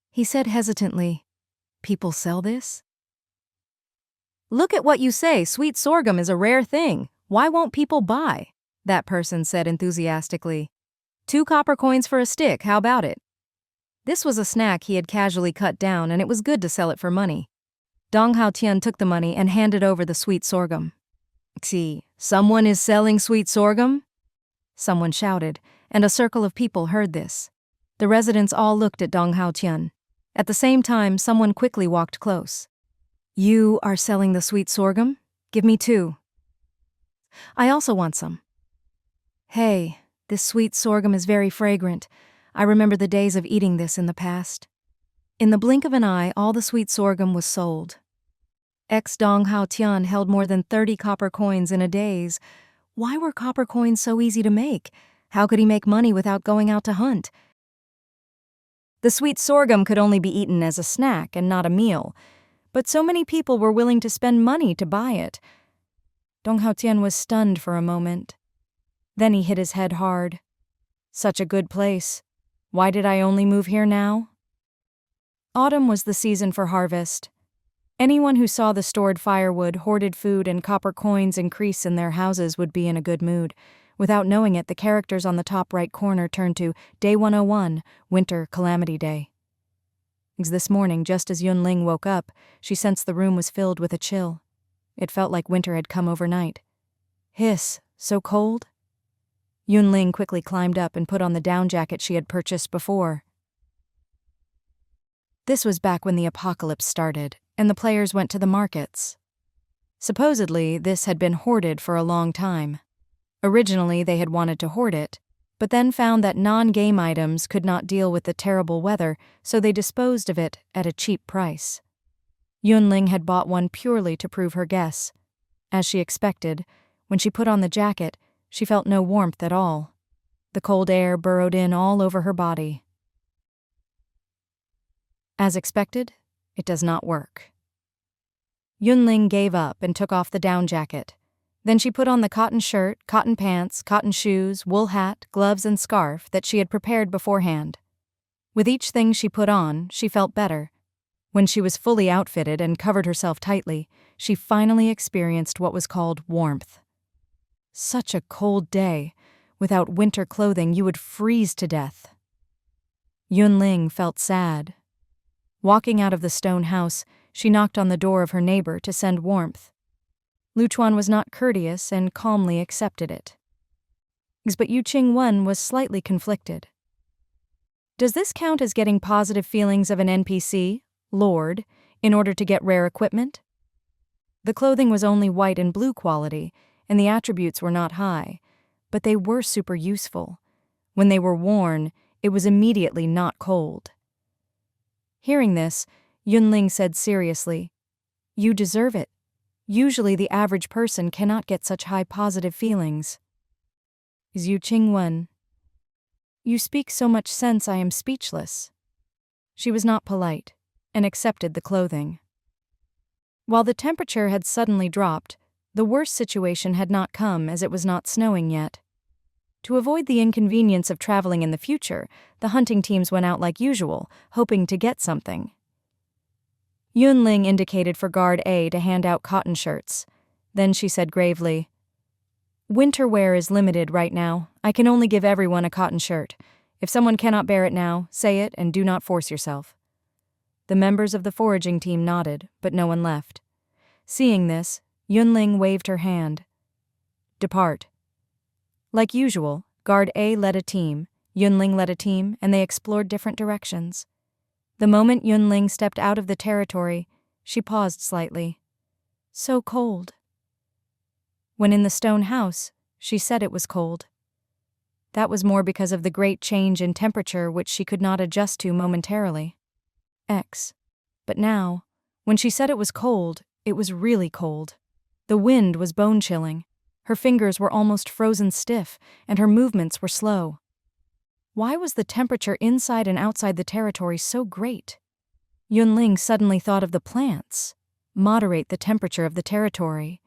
[SPEAKER 1] He said hesitantly, "People sell this?" "Look at what you say, sweet sorghum is a rare thing. Why won't people buy?" That person said enthusiastically. 2 copper coins for a stick, how about it? This was a snack he had casually cut down, and it was good to sell it for money. Dong Haotian took the money and handed over the sweet sorghum. "See, someone is selling sweet sorghum?" Someone shouted, and a circle of people heard this. The residents all looked at Dong Haotian. At the same time, someone quickly walked close. "You are selling the sweet sorghum? Give me 2. I also want some." "Hey, this sweet sorghum is very fragrant. I remember the days of eating this in the past." In the blink of an eye, all the sweet sorghum was sold. Dong Haotian held more than 30 copper coins in a daze. Why were copper coins so easy to make? How could he make money without going out to hunt? The sweet sorghum could only be eaten as a snack and not a meal, but so many people were willing to spend money to buy it. Dong Haotian was stunned for a moment. Then he hit his head hard. Such a good place. Why did I only move here now? Autumn was the season for harvest. Anyone who saw the stored firewood, hoarded food, and copper coins increase in their houses would be in a good mood. Without knowing it, the characters on the top right corner turned to Day 101, Winter Calamity Day. This morning, just as Yun Ling woke up, she sensed the room was filled with a chill. It felt like winter had come overnight. Hiss, so cold? Yun Ling quickly climbed up and put on the down jacket she had purchased before. This was back when the apocalypse started, and the players went to the markets. Supposedly, this had been hoarded for a long time. Originally, they had wanted to hoard it, but then found that non-game items could not deal with the terrible weather, so they disposed of it at a cheap price. Yun Ling had bought one purely to prove her guess. As she expected, when she put on the jacket, she felt no warmth at all. The cold air burrowed in all over her body. As expected, it does not work. Yun Ling gave up and took off the down jacket. Then she put on the cotton shirt, cotton pants, cotton shoes, wool hat, gloves, and scarf that she had prepared beforehand. With each thing she put on, she felt better. When she was fully outfitted and covered herself tightly, she finally experienced what was called warmth. Such a cold day. Without winter clothing, you would freeze to death. Yun Ling felt sad. Walking out of the stone house, she knocked on the door of her neighbor to send warmth. Luchuan was not courteous and calmly accepted it. But Yu Qingwen was slightly conflicted. Does this count as getting positive feelings of an NPC, Lord, in order to get rare equipment? The clothing was only white and blue quality, and the attributes were not high, but they were super useful. When they were worn, it was immediately not cold. Hearing this, Yun Ling said seriously, "You deserve it. Usually the average person cannot get such high positive feelings." Yu Qingwen, "You speak so much sense I am speechless." She was not polite, and accepted the clothing. While the temperature had suddenly dropped, the worst situation had not come as it was not snowing yet. To avoid the inconvenience of traveling in the future, the hunting teams went out like usual, hoping to get something. Yun Ling indicated for Guard A to hand out cotton shirts. Then she said gravely, "Winter wear is limited right now. I can only give everyone a cotton shirt. If someone cannot bear it now, say it and do not force yourself." The members of the foraging team nodded, but no one left. Seeing this, Yun Ling waved her hand. "Depart." Like usual, Guard A led a team, Yun Ling led a team, and they explored different directions. The moment Yun Ling stepped out of the territory, she paused slightly. So cold. When in the stone house, she said it was cold. That was more because of the great change in temperature which she could not adjust to momentarily. But now, when she said it was cold, it was really cold. The wind was bone-chilling. Her fingers were almost frozen stiff, and her movements were slow. Why was the temperature inside and outside the territory so great? Yun Ling suddenly thought of the plants. Moderate the temperature of the territory.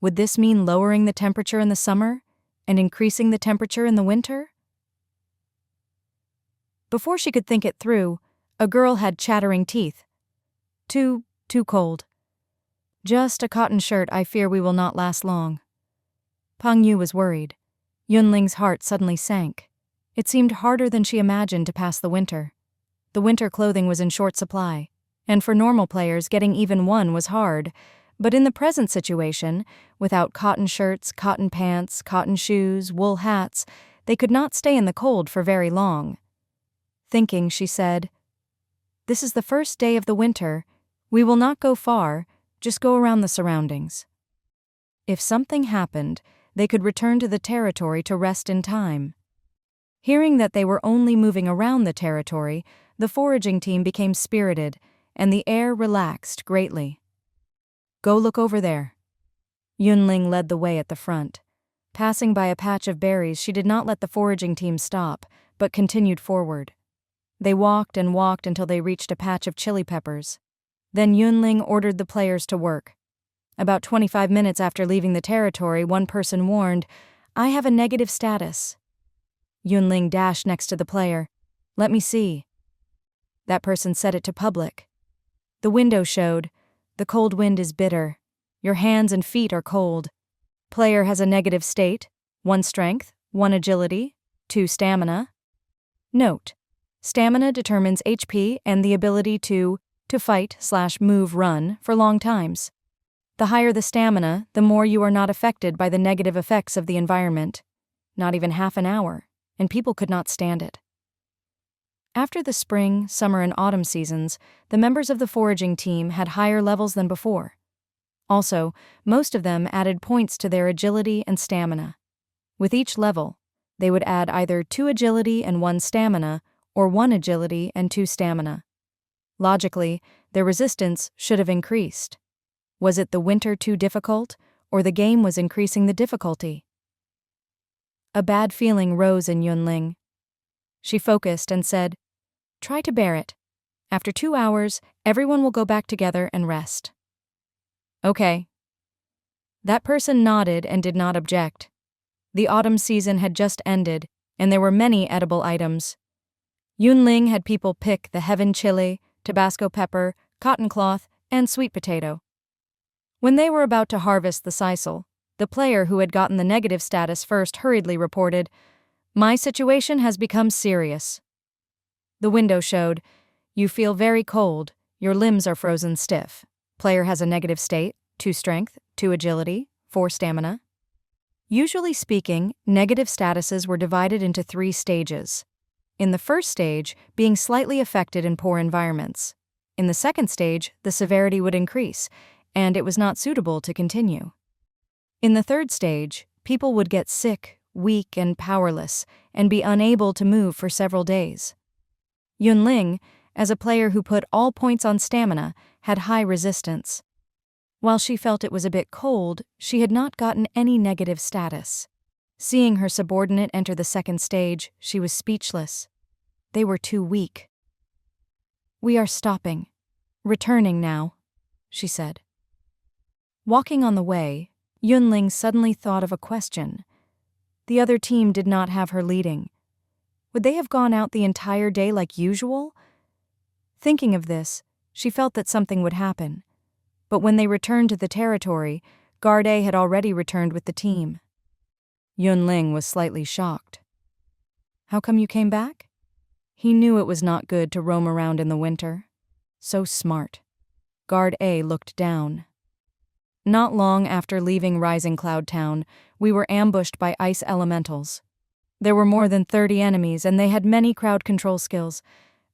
[SPEAKER 1] Would this mean lowering the temperature in the summer and increasing the temperature in the winter? Before she could think it through, a girl had chattering teeth. Too cold. Just a cotton shirt, I fear we will not last long." Pang Yu was worried. Yun Ling's heart suddenly sank. It seemed harder than she imagined to pass the winter. The winter clothing was in short supply, and for normal players getting even one was hard, but in the present situation, without cotton shirts, cotton pants, cotton shoes, wool hats, they could not stay in the cold for very long. Thinking, she said, "This is the first day of the winter. We will not go far, just go around the surroundings." If something happened, they could return to the territory to rest in time. Hearing that they were only moving around the territory, the foraging team became spirited, and the air relaxed greatly. "Go look over there." Yun Ling led the way at the front. Passing by a patch of berries, she did not let the foraging team stop, but continued forward. They walked and walked until they reached a patch of chili peppers. Then Yun Ling ordered the players to work. About 25 minutes after leaving the territory, one person warned, "I have a negative status." Yun Ling dashed next to the player. "Let me see." That person set it to public. The window showed, The cold wind is bitter. Your hands and feet are cold. Player has a negative state, 1 strength, 1 agility, 2 stamina. Note: stamina determines HP and the ability to fight/move run for long times. The higher the stamina, the more you are not affected by the negative effects of the environment. Not even half an hour, and people could not stand it. After the spring, summer, and autumn seasons, the members of the foraging team had higher levels than before. Also, most of them added points to their agility and stamina. With each level, they would add either 2 agility and 1 stamina, or 1 agility and 2 stamina. Logically, their resistance should have increased. Was it the winter too difficult, or the game was increasing the difficulty? A bad feeling rose in Yun Ling. She focused and said, "Try to bear it. After 2 hours, everyone will go back together and rest." Okay. That person nodded and did not object. The autumn season had just ended, and there were many edible items. Yun Ling had people pick the heaven chili, Tabasco pepper, cotton cloth, and sweet potato. When they were about to harvest the sisal, the player who had gotten the negative status first hurriedly reported, "My situation has become serious." The window showed, "You feel very cold, your limbs are frozen stiff. Player has a negative state, 2 strength, 2 agility, 4 stamina." Usually speaking, negative statuses were divided into 3 stages. In the first stage, being slightly affected in poor environments. In the second stage, the severity would increase, and it was not suitable to continue. In the third stage, people would get sick, weak, and powerless, and be unable to move for several days. Yun Ling, as a player who put all points on stamina, had high resistance. While she felt it was a bit cold, she had not gotten any negative status. Seeing her subordinate enter the second stage, she was speechless. They were too weak. "We are stopping. Returning now," she said. Walking on the way, Yun Ling suddenly thought of a question. The other team did not have her leading. Would they have gone out the entire day like usual? Thinking of this, she felt that something would happen. But when they returned to the territory, Guard A had already returned with the team. Yun Ling was slightly shocked. "How come you came back?" He knew it was not good to roam around in the winter. So smart. Guard A looked down. "Not long after leaving Rising Cloud Town, we were ambushed by ice elementals. There were more than 30 enemies, and they had many crowd control skills.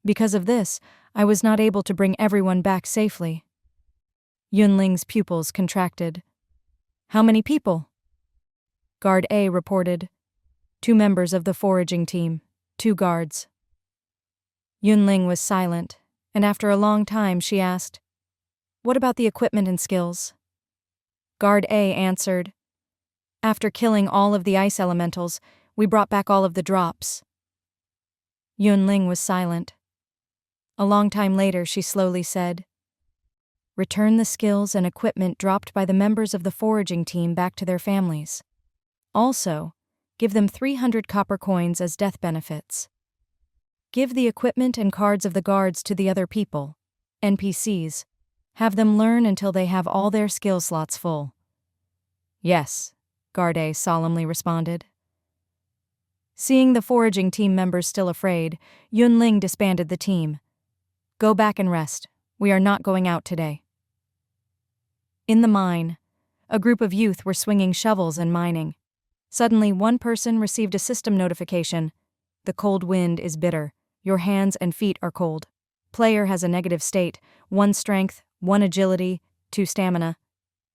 [SPEAKER 1] Because of this, I was not able to bring everyone back safely." Yun Ling's pupils contracted. "How many people?" Guard A reported, 2 members of the foraging team, 2 guards. Yun Ling was silent, and after a long time she asked, "What about the equipment and skills?" Guard A answered, "After killing all of the ice elementals, we brought back all of the drops." Yun Ling was silent. A long time later she slowly said, "Return the skills and equipment dropped by the members of the foraging team back to their families. Also, give them 300 copper coins as death benefits. Give the equipment and cards of the guards to the other people, NPCs. Have them learn until they have all their skill slots full." "Yes," Guard A solemnly responded. Seeing the foraging team members still afraid, Yun Ling disbanded the team. "Go back and rest. We are not going out today." In the mine, a group of youth were swinging shovels and mining. Suddenly, one person received a system notification. "The cold wind is bitter. Your hands and feet are cold. Player has a negative state, 1 strength, 1 agility, 2 stamina."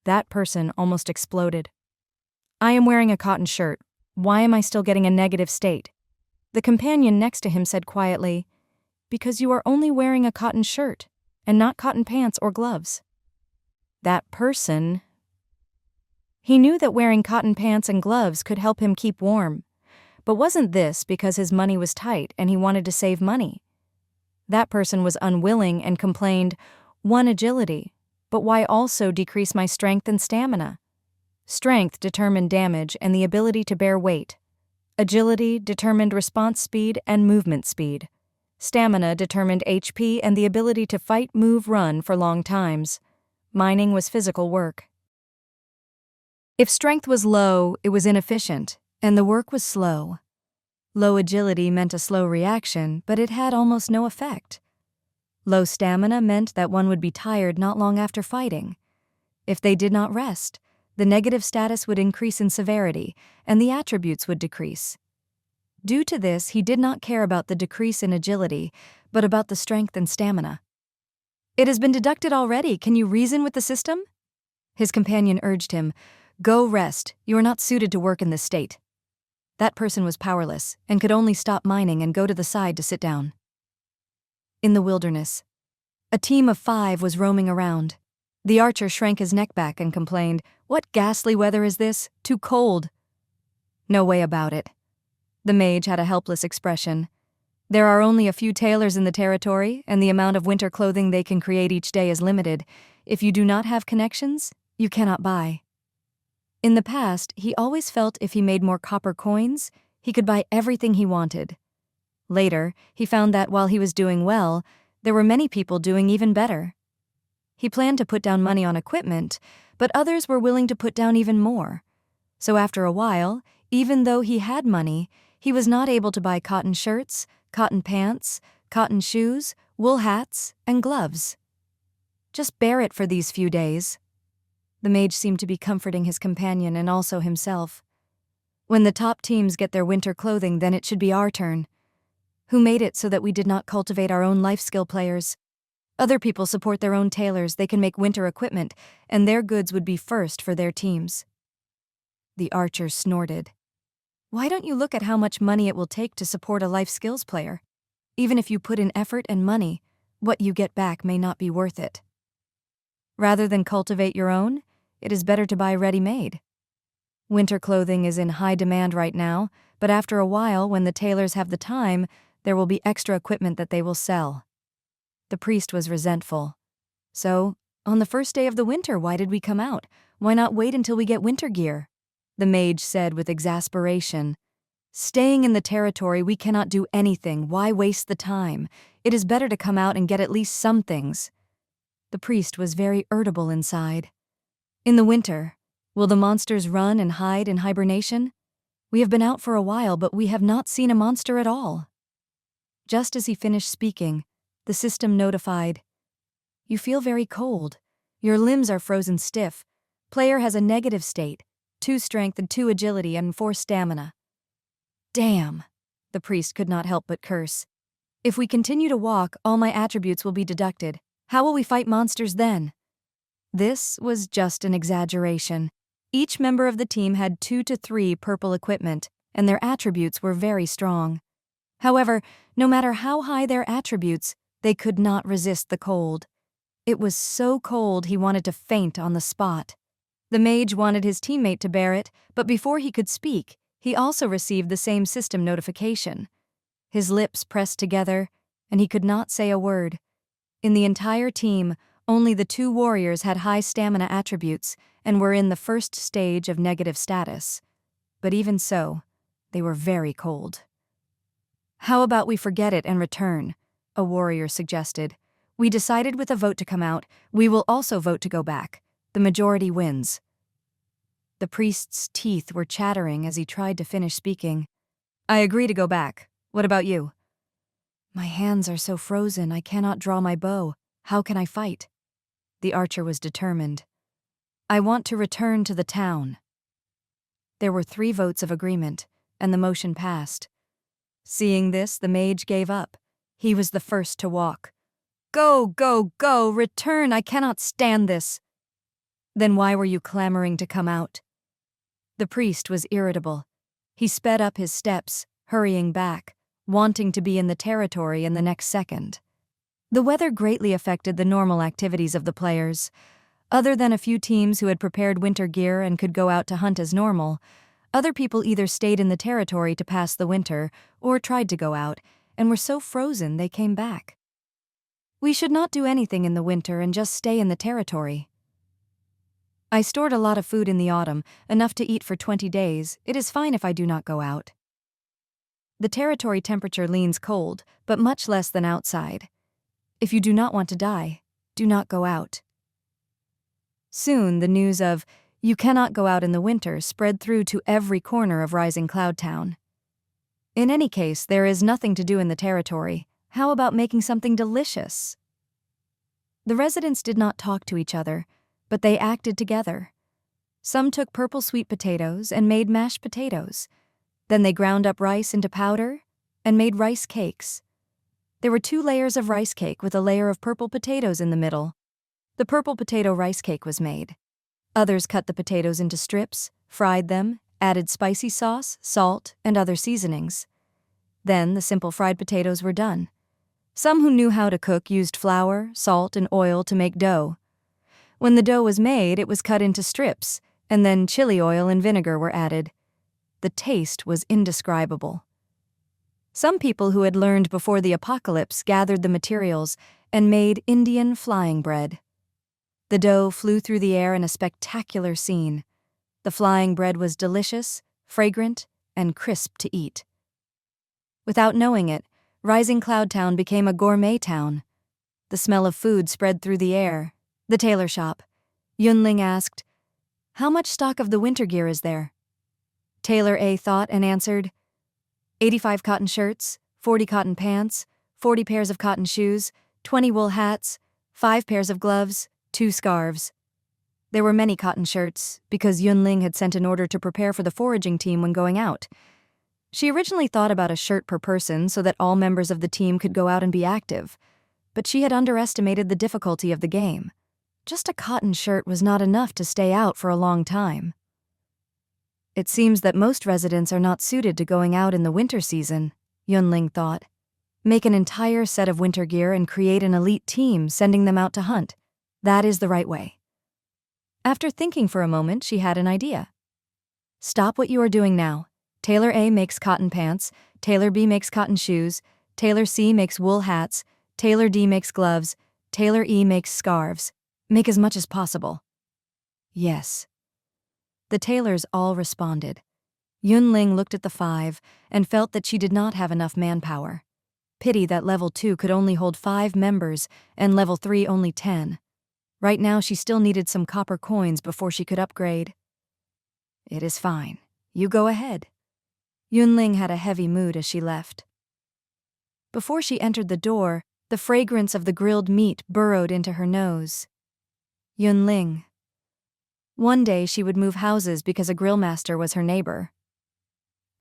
[SPEAKER 1] That person almost exploded. "I am wearing a cotton shirt. Why am I still getting a negative state?" The companion next to him said quietly, "Because you are only wearing a cotton shirt, and not cotton pants or gloves." That person... He knew that wearing cotton pants and gloves could help him keep warm. But wasn't this because his money was tight and he wanted to save money? That person was unwilling and complained, "1 agility, but why also decrease my strength and stamina?" Strength determined damage and the ability to bear weight. Agility determined response speed and movement speed. Stamina determined HP and the ability to fight, move, run for long times. Mining was physical work. If strength was low, it was inefficient, and the work was slow. Low agility meant a slow reaction, but it had almost no effect. Low stamina meant that one would be tired not long after fighting. If they did not rest, the negative status would increase in severity, and the attributes would decrease. Due to this, he did not care about the decrease in agility, but about the strength and stamina. "It has been deducted already. Can you reason with the system?" His companion urged him. "Go rest. You are not suited to work in this state." That person was powerless and could only stop mining and go to the side to sit down. In the wilderness, a team of 5 was roaming around. The archer shrank his neck back and complained, "What ghastly weather is this? Too cold." No way about it. The mage had a helpless expression. "There are only a few tailors in the territory, and the amount of winter clothing they can create each day is limited. If you do not have connections, you cannot buy." In the past, he always felt if he made more copper coins, he could buy everything he wanted. Later, he found that while he was doing well, there were many people doing even better. He planned to put down money on equipment, but others were willing to put down even more. So after a while, even though he had money, he was not able to buy cotton shirts, cotton pants, cotton shoes, wool hats, and gloves. "Just bear it for these few days." The mage seemed to be comforting his companion and also himself. "When the top teams get their winter clothing, then it should be our turn. Who made it so that we did not cultivate our own life skill players? Other people support their own tailors, they can make winter equipment, and their goods would be first for their teams." The archer snorted. "Why don't you look at how much money it will take to support a life skills player? Even if you put in effort and money, what you get back may not be worth it. Rather than cultivate your own, it is better to buy ready-made. Winter clothing is in high demand right now, but after a while, when the tailors have the time, there will be extra equipment that they will sell." The priest was resentful. "So, on the first day of the winter, why did we come out? Why not wait until we get winter gear?" The mage said with exasperation. "Staying in the territory, we cannot do anything. Why waste the time? It is better to come out and get at least some things." The priest was very irritable inside. "In the winter, will the monsters run and hide in hibernation? We have been out for a while, but we have not seen a monster at all." Just as he finished speaking, the system notified, "You feel very cold. Your limbs are frozen stiff. Player has a negative state, 2 strength and 2 agility and 4 stamina." "Damn," the priest could not help but curse. "If we continue to walk, all my attributes will be deducted. How will we fight monsters then?" This was just an exaggeration. Each member of the team had 2 to 3 purple equipment, and their attributes were very strong. However, no matter how high their attributes, they could not resist the cold. It was so cold he wanted to faint on the spot. The mage wanted his teammate to bear it, but before he could speak, he also received the same system notification. His lips pressed together, and he could not say a word. In the entire team, only the 2 warriors had high stamina attributes and were in the first stage of negative status. But even so, they were very cold. "How about we forget it and return?" a warrior suggested. "We decided with a vote to come out. We will also vote to go back. The majority wins." The priest's teeth were chattering as he tried to finish speaking. "I agree to go back. What about you?" "My hands are so frozen I cannot draw my bow. How can I fight?" The archer was determined. "I want to return to the town." There were 3 votes of agreement, and the motion passed. Seeing this, the mage gave up. He was the first to walk. "Go, go, go! Return! I cannot stand this!" "Then why were you clamoring to come out?" The priest was irritable. He sped up his steps, hurrying back, wanting to be in the territory in the next second. The weather greatly affected the normal activities of the players. Other than a few teams who had prepared winter gear and could go out to hunt as normal, other people either stayed in the territory to pass the winter or tried to go out, and were so frozen they came back. "We should not do anything in the winter and just stay in the territory." "I stored a lot of food in the autumn, enough to eat for 20 days. It is fine if I do not go out." The territory temperature leans cold, but much less than outside. If you do not want to die, do not go out. Soon, the news of, "You cannot go out in the winter," spread through to every corner of Rising Cloud Town. In any case, there is nothing to do in the territory. How about making something delicious? The residents did not talk to each other, but they acted together. Some took purple sweet potatoes and made mashed potatoes. Then they ground up rice into powder and made rice cakes. There were 2 layers of rice cake with a layer of purple potatoes in the middle. The purple potato rice cake was made. Others cut the potatoes into strips, fried them, added spicy sauce, salt, and other seasonings. Then the simple fried potatoes were done. Some who knew how to cook used flour, salt, and oil to make dough. When the dough was made, it was cut into strips, and then chili oil and vinegar were added. The taste was indescribable. Some people who had learned before the apocalypse gathered the materials and made Indian flying bread. The dough flew through the air in a spectacular scene. The flying bread was delicious, fragrant, and crisp to eat. Without knowing it, Rising Cloud Town became a gourmet town. The smell of food spread through the air. The tailor shop. Yun Ling asked, "How much stock of the winter gear is there?" Tailor A thought and answered, 85 cotton shirts, 40 cotton pants, 40 pairs of cotton shoes, 20 wool hats, 5 pairs of gloves, 2 scarves. There were many cotton shirts, because Yun Ling had sent an order to prepare for the foraging team when going out. She originally thought about a shirt per person so that all members of the team could go out and be active, but she had underestimated the difficulty of the game. Just a cotton shirt was not enough to stay out for a long time. It seems that most residents are not suited to going out in the winter season, Yun Ling thought. Make an entire set of winter gear and create an elite team, sending them out to hunt. That is the right way. After thinking for a moment, she had an idea. Stop what you are doing now. Tailor A makes cotton pants, Tailor B makes cotton shoes, Tailor C makes wool hats, Tailor D makes gloves, Tailor E makes scarves. Make as much as possible. Yes. The tailors all responded. Yun Ling looked at the 5 and felt that she did not have enough manpower. Pity that level 2 could only hold 5 members and level 3 only 10. Right now she still needed some copper coins before she could upgrade. It is fine. You go ahead. Yun Ling had a heavy mood as she left. Before she entered the door, the fragrance of the grilled meat burrowed into her nose. Yun Ling. One day she would move houses because a grill master was her neighbor.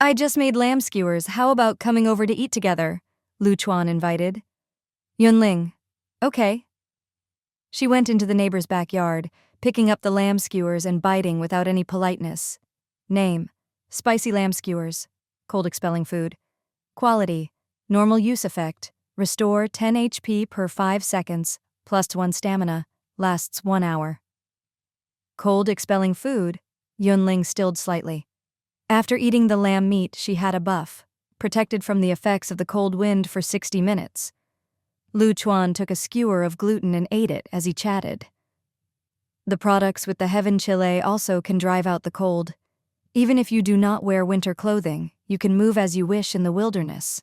[SPEAKER 1] "I just made lamb skewers. How about coming over to eat together?" Lu Chuan invited. Yun Ling. Okay. She went into the neighbor's backyard, picking up the lamb skewers and biting without any politeness. Name: spicy lamb skewers. Cold expelling food. Quality: normal use effect. Restore 10 HP per 5 seconds, plus 1 stamina. Lasts 1 hour. Cold expelling food. Yun Ling stilled slightly. After eating the lamb meat, she had a buff, protected from the effects of the cold wind for 60 minutes. Lu Chuan took a skewer of gluten and ate it as he chatted. The products with the heaven chile also can drive out the cold. Even if you do not wear winter clothing, you can move as you wish in the wilderness.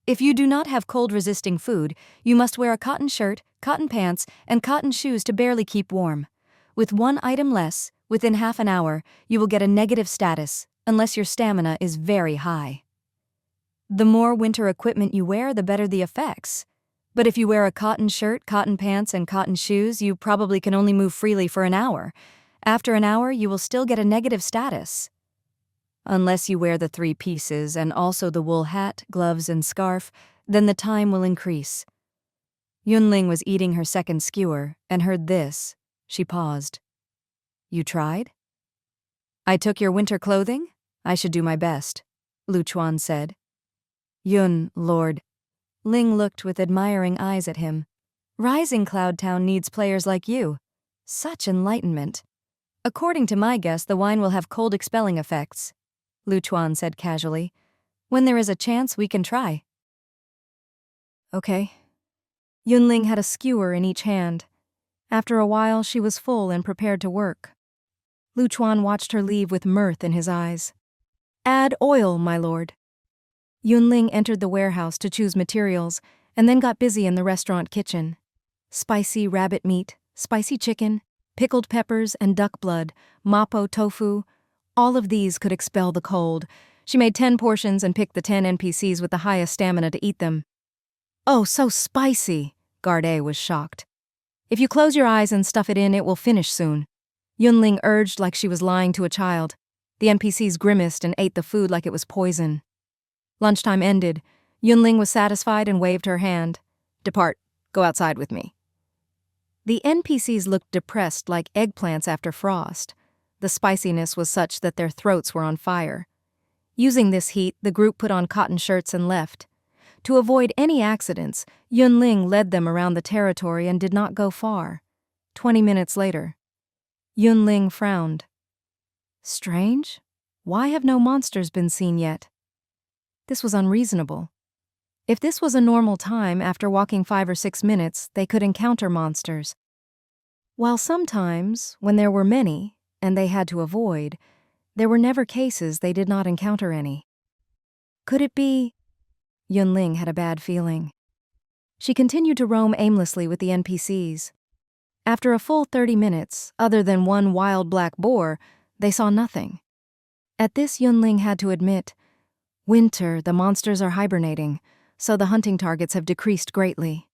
[SPEAKER 1] If you do not have cold-resisting food, you must wear a cotton shirt, cotton pants, and cotton shoes to barely keep warm. With 1 item less, within half an hour, you will get a negative status, unless your stamina is very high. The more winter equipment you wear, the better the effects. But if you wear a cotton shirt, cotton pants, and cotton shoes, you probably can only move freely for an hour. After an hour, you will still get a negative status. Unless you wear the 3 pieces and also the wool hat, gloves, and scarf, then the time will increase. Yun Ling was eating her second skewer and heard this. She paused. You tried? I took your winter clothing? I should do my best, Lu Chuan said. Yun, Lord. Ling looked with admiring eyes at him. Rising Cloud Town needs players like you. Such enlightenment. According to my guess, the wine will have cold expelling effects, Lu Chuan said casually. When there is a chance, we can try. Okay. Yun Ling had a skewer in each hand. After a while, she was full and prepared to work. Lu Chuan watched her leave with mirth in his eyes. Add oil, my lord. Yun Ling entered the warehouse to choose materials and then got busy in the restaurant kitchen. Spicy rabbit meat, spicy chicken, pickled peppers and duck blood, mapo tofu. All of these could expel the cold. She made 10 portions and picked the 10 NPCs with the highest stamina to eat them. "Oh, so spicy," Guard A was shocked. "If you close your eyes and stuff it in, it will finish soon," Yun Ling urged like she was lying to a child. The NPCs grimaced and ate the food like it was poison. Lunchtime ended. Yun Ling was satisfied and waved her hand. "Depart. Go outside with me." The NPCs looked depressed like eggplants after frost. The spiciness was such that their throats were on fire. Using this heat, the group put on cotton shirts and left. To avoid any accidents, Yun Ling led them around the territory and did not go far. 20 minutes later, Yun Ling frowned. Strange? Why have no monsters been seen yet? This was unreasonable. If this was a normal time, after walking 5 or 6 minutes, they could encounter monsters. While sometimes, when there were many, and they had to avoid, there were never cases they did not encounter any. Could it be? Yun Ling had a bad feeling. She continued to roam aimlessly with the NPCs. After a full 30 minutes, other than one wild black boar, they saw nothing. At this, Yun Ling had to admit, "Winter, the monsters are hibernating, so the hunting targets have decreased greatly."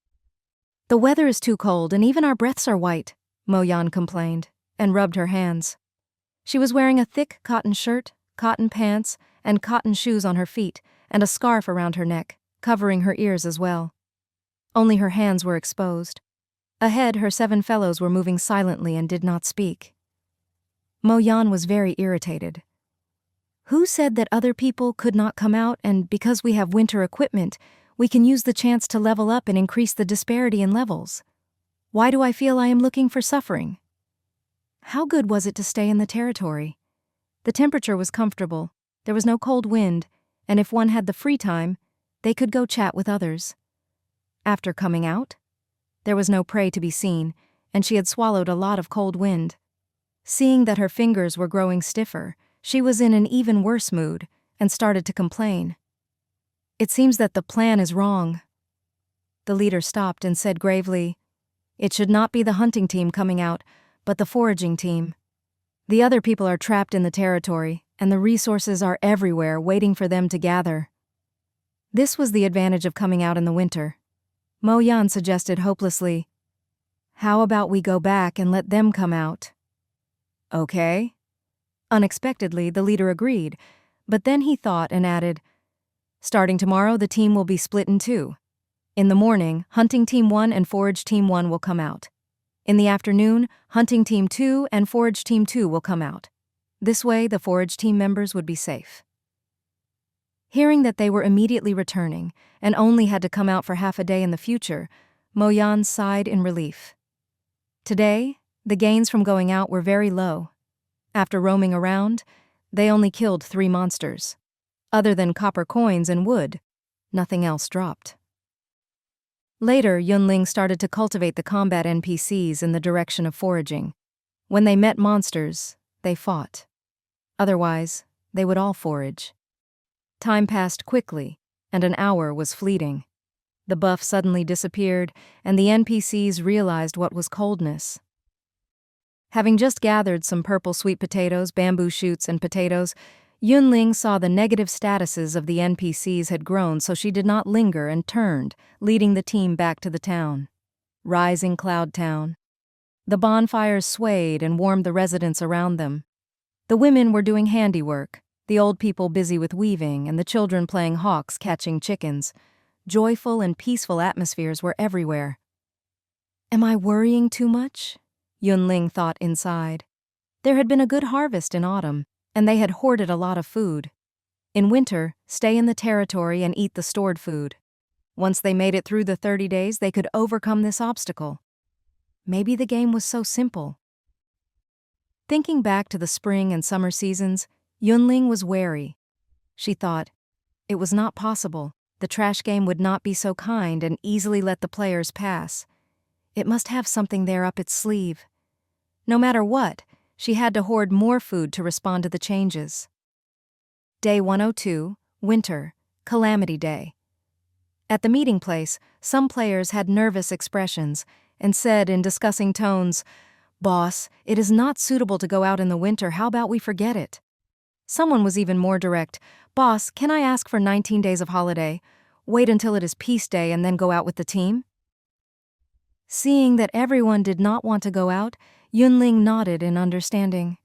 [SPEAKER 1] "The weather is too cold and even our breaths are white," Mo Yan complained, and rubbed her hands. She was wearing a thick cotton shirt, cotton pants, and cotton shoes on her feet, and a scarf around her neck, covering her ears as well. Only her hands were exposed. Ahead, her 7 fellows were moving silently and did not speak. Mo Yan was very irritated. "Who said that other people could not come out, and because we have winter equipment, we can use the chance to level up and increase the disparity in levels? Why do I feel I am looking for suffering?" How good was it to stay in the territory? The temperature was comfortable, there was no cold wind, and if one had the free time, they could go chat with others. After coming out, there was no prey to be seen, and she had swallowed a lot of cold wind. Seeing that her fingers were growing stiffer, she was in an even worse mood and started to complain. "It seems that the plan is wrong." The leader stopped and said gravely, "It should not be the hunting team coming out, but the foraging team. The other people are trapped in the territory, and the resources are everywhere waiting for them to gather." This was the advantage of coming out in the winter. Mo Yan suggested hopelessly, "How about we go back and let them come out?" "Okay." Unexpectedly, the leader agreed, but then he thought and added, "Starting tomorrow, the team will be split in 2. In the morning, Hunting Team 1 and Forage Team 1 will come out. In the afternoon, Hunting Team 2 and Forage Team 2 will come out. This way, the Forage Team members would be safe." Hearing that they were immediately returning and only had to come out for half a day in the future, Mo Yan sighed in relief. Today, the gains from going out were very low. After roaming around, they only killed 3 monsters. Other than copper coins and wood, nothing else dropped. Later, Yun Ling started to cultivate the combat NPCs in the direction of foraging. When they met monsters, they fought. Otherwise, they would all forage. Time passed quickly, and an hour was fleeting. The buff suddenly disappeared, and the NPCs realized what was coldness. Having just gathered some purple sweet potatoes, bamboo shoots, and potatoes, Yun Ling saw the negative statuses of the NPCs had grown, so she did not linger and turned, leading the team back to the town. Rising Cloud Town. The bonfires swayed and warmed the residents around them. The women were doing handiwork, the old people busy with weaving, and the children playing hawks catching chickens. Joyful and peaceful atmospheres were everywhere. "Am I worrying too much?" Yun Ling thought inside. There had been a good harvest in autumn, and they had hoarded a lot of food. In winter, stay in the territory and eat the stored food. Once they made it through the 30 days, they could overcome this obstacle. Maybe the game was so simple. Thinking back to the spring and summer seasons, Yun Ling was wary. She thought, it was not possible. The trash game would not be so kind and easily let the players pass. It must have something there up its sleeve. No matter what, she had to hoard more food to respond to the changes. Day 102, Winter, Calamity Day. At the meeting place, some players had nervous expressions and said in discussing tones, Boss, it is not suitable to go out in the winter. How about we forget it? Someone was even more direct. Boss, can I ask for 19 days of holiday? Wait until it is peace day and then go out with the team? Seeing that everyone did not want to go out, Yun Ling nodded in understanding.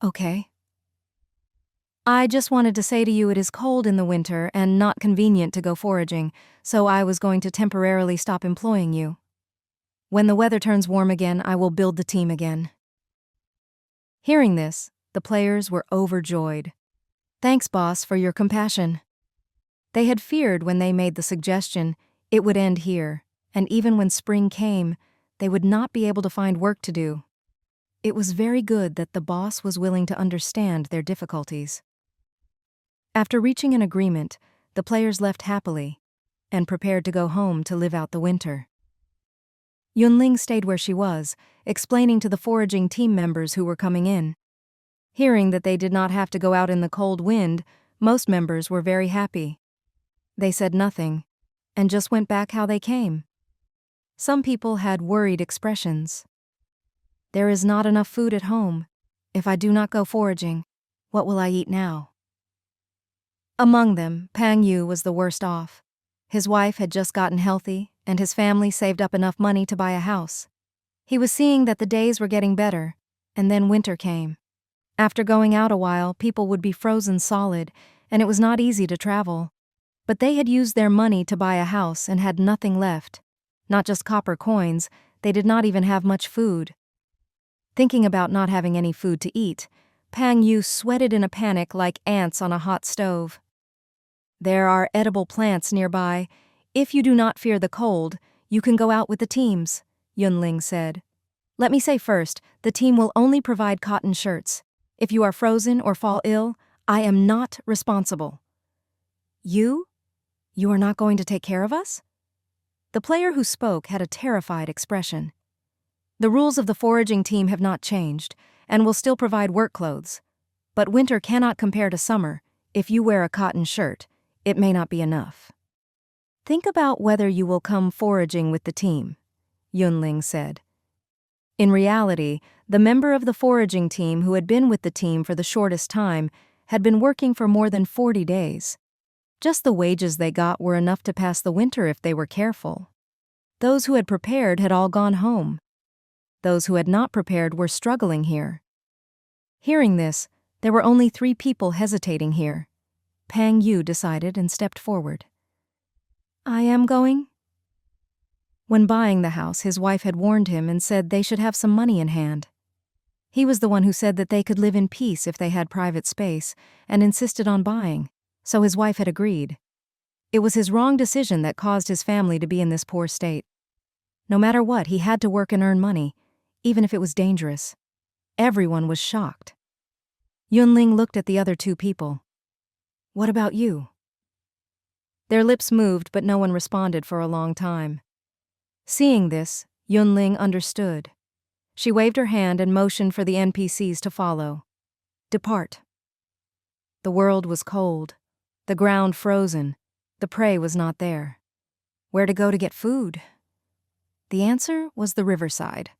[SPEAKER 1] Okay. I just wanted to say to you it is cold in the winter and not convenient to go foraging, so I was going to temporarily stop employing you. When the weather turns warm again, I will build the team again. Hearing this, the players were overjoyed. Thanks, boss, for your compassion. They had feared when they made the suggestion it would end here, and even when spring came, they would not be able to find work to do. It was very good that the boss was willing to understand their difficulties. After reaching an agreement, the players left happily and prepared to go home to live out the winter. Yun Ling stayed where she was, explaining to the foraging team members who were coming in. Hearing that they did not have to go out in the cold wind, most members were very happy. They said nothing and just went back how they came. Some people had worried expressions. There is not enough food at home. If I do not go foraging, what will I eat now? Among them, Pang Yu was the worst off. His wife had just gotten healthy, and his family saved up enough money to buy a house. He was seeing that the days were getting better, and then winter came. After going out a while, people would be frozen solid, and it was not easy to travel. But they had used their money to buy a house and had nothing left. Not just copper coins, they did not even have much food. Thinking about not having any food to eat, Pang Yu sweated in a panic like ants on a hot stove. There are edible plants nearby. If you do not fear the cold, you can go out with the teams, Yun Ling said. Let me say first, the team will only provide cotton shirts. If you are frozen or fall ill, I am not responsible. You? You are not going to take care of us? The player who spoke had a terrified expression. The rules of the foraging team have not changed, and will still provide work clothes. But winter cannot compare to summer. If you wear a cotton shirt, it may not be enough. Think about whether you will come foraging with the team, Yun Ling said. In reality, the member of the foraging team who had been with the team for the shortest time had been working for more than 40 days. Just the wages they got were enough to pass the winter if they were careful. Those who had prepared had all gone home. Those who had not prepared were struggling here. Hearing this, there were only 3 people hesitating here. Pang Yu decided and stepped forward. I am going. When buying the house, his wife had warned him and said they should have some money in hand. He was the one who said that they could live in peace if they had private space, and insisted on buying, so his wife had agreed. It was his wrong decision that caused his family to be in this poor state. No matter what, he had to work and earn money, even if it was dangerous. Everyone was shocked. Yun Ling looked at the other 2 people. What about you? Their lips moved, but no one responded for a long time. Seeing this, Yun Ling understood. She waved her hand and motioned for the NPCs to follow. Depart. The world was cold, the ground frozen, the prey was not there. Where to go to get food? The answer was the riverside.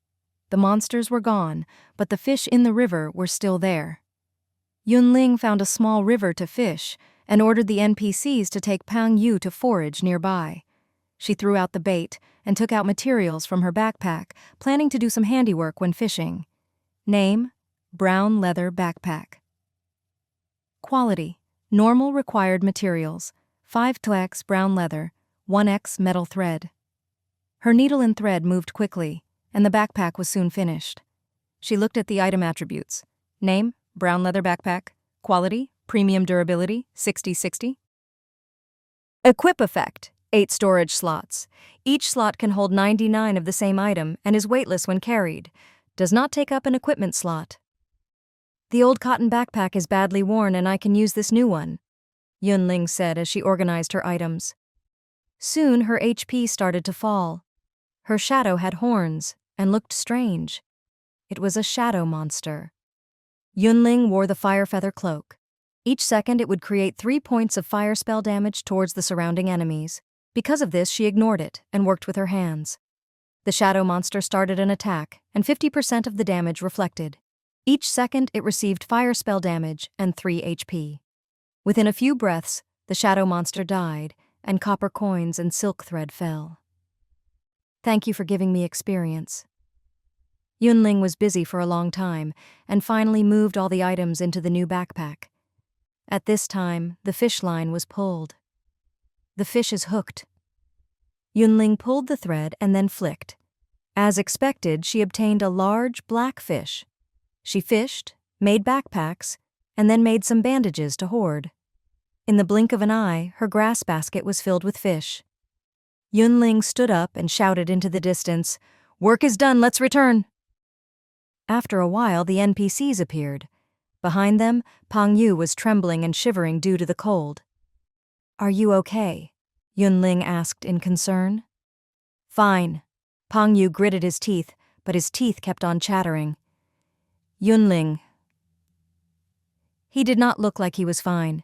[SPEAKER 1] The monsters were gone, but the fish in the river were still there. Yun Ling found a small river to fish and ordered the NPCs to take Pang Yu to forage nearby. She threw out the bait and took out materials from her backpack, planning to do some handiwork when fishing. Name: brown leather backpack. Quality: normal required materials, 5x brown leather, 1x metal thread. Her needle and thread moved quickly, and the backpack was soon finished. She looked at the item attributes. Name: brown leather backpack. Quality: premium durability, 60/60. Equip effect: 8 storage slots. Each slot can hold 99 of the same item and is weightless when carried. Does not take up an equipment slot. The old cotton backpack is badly worn and I can use this new one, Yun Ling said as she organized her items. Soon her HP started to fall. Her shadow had horns and looked strange. It was a shadow monster. Yun Ling wore the fire feather cloak. Each second it would create 3 points of fire spell damage towards the surrounding enemies. Because of this, she ignored it and worked with her hands. The shadow monster started an attack, and 50% of the damage reflected. Each second, it received fire spell damage and 3 HP. Within a few breaths, the shadow monster died, and copper coins and silk thread fell. Thank you for giving me experience. Yun Ling was busy for a long time, and finally moved all the items into the new backpack. At this time, the fish line was pulled. The fish is hooked. Yun Ling pulled the thread and then flicked. As expected, she obtained a large black fish. She fished, made backpacks, and then made some bandages to hoard. In the blink of an eye, her grass basket was filled with fish. Yun Ling stood up and shouted into the distance, "Work is done, let's return!" After a while, the NPCs appeared. Behind them, Pang Yu was trembling and shivering due to the cold. "Are you okay?" Yun Ling asked in concern. "Fine." Pang Yu gritted his teeth, but his teeth kept on chattering. Yun Ling. He did not look like he was fine.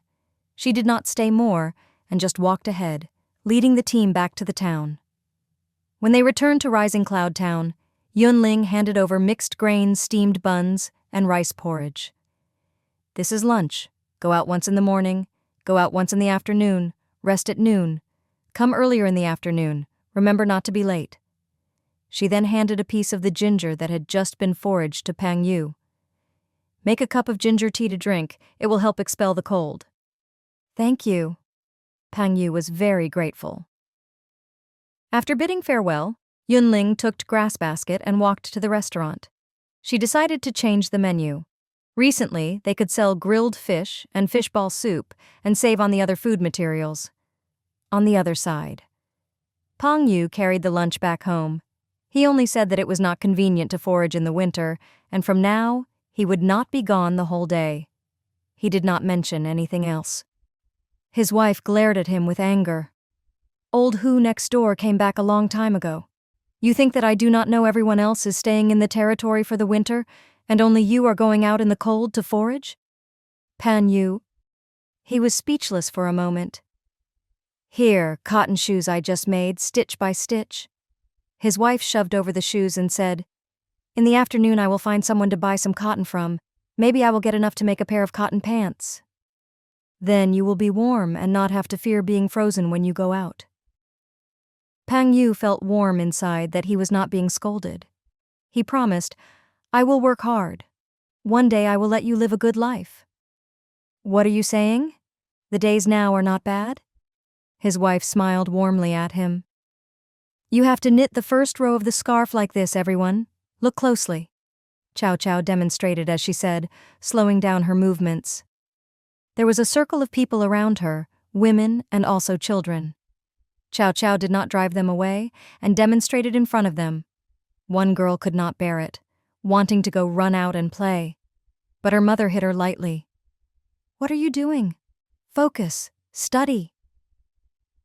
[SPEAKER 1] She did not stay more, and just walked ahead, leading the team back to the town. When they returned to Rising Cloud Town, Yun Ling handed over mixed grains, steamed buns, and rice porridge. "This is lunch. Go out once in the morning, go out once in the afternoon, rest at noon. Come earlier in the afternoon, remember not to be late." She then handed a piece of the ginger that had just been foraged to Pang Yu. "Make a cup of ginger tea to drink, it will help expel the cold." "Thank you." Pang Yu was very grateful. After bidding farewell, Yun Ling took grass basket and walked to the restaurant. She decided to change the menu. Recently, they could sell grilled fish and fishball soup and save on the other food materials. On the other side, Pang Yu carried the lunch back home. He only said that it was not convenient to forage in the winter, and from now, he would not be gone the whole day. He did not mention anything else. His wife glared at him with anger. "Old Who next door came back a long time ago. You think that I do not know everyone else is staying in the territory for the winter, and only you are going out in the cold to forage?" Pan Yu. He was speechless for a moment. "Here, cotton shoes I just made, stitch by stitch." His wife shoved over the shoes and said, "In the afternoon I will find someone to buy some cotton from. Maybe I will get enough to make a pair of cotton pants. Then you will be warm and not have to fear being frozen when you go out." Pang Yu felt warm inside that he was not being scolded. He promised, "I will work hard. One day I will let you live a good life." "What are you saying? The days now are not bad?" His wife smiled warmly at him. "You have to knit the first row of the scarf like this, everyone. Look closely." Chow Chow demonstrated as she said, slowing down her movements. There was a circle of people around her, women and also children. Chow Chow did not drive them away and demonstrated in front of them. One girl could not bear it, wanting to go run out and play. But her mother hit her lightly. "What are you doing? Focus, study."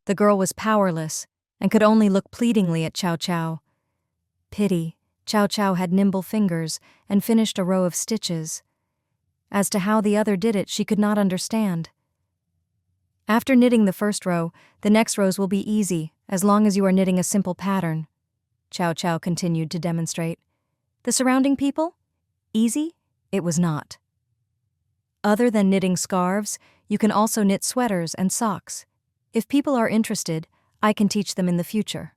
[SPEAKER 1] The girl was powerless and could only look pleadingly at Chow Chow. Pity, Chow Chow had nimble fingers and finished a row of stitches. As to how the other did it, she could not understand. After knitting the first row, the next rows will be easy, as long as you are knitting a simple pattern. Chow Chow continued to demonstrate. The surrounding people? Easy? It was not. Other than knitting scarves, you can also knit sweaters and socks. If people are interested, I can teach them in the future.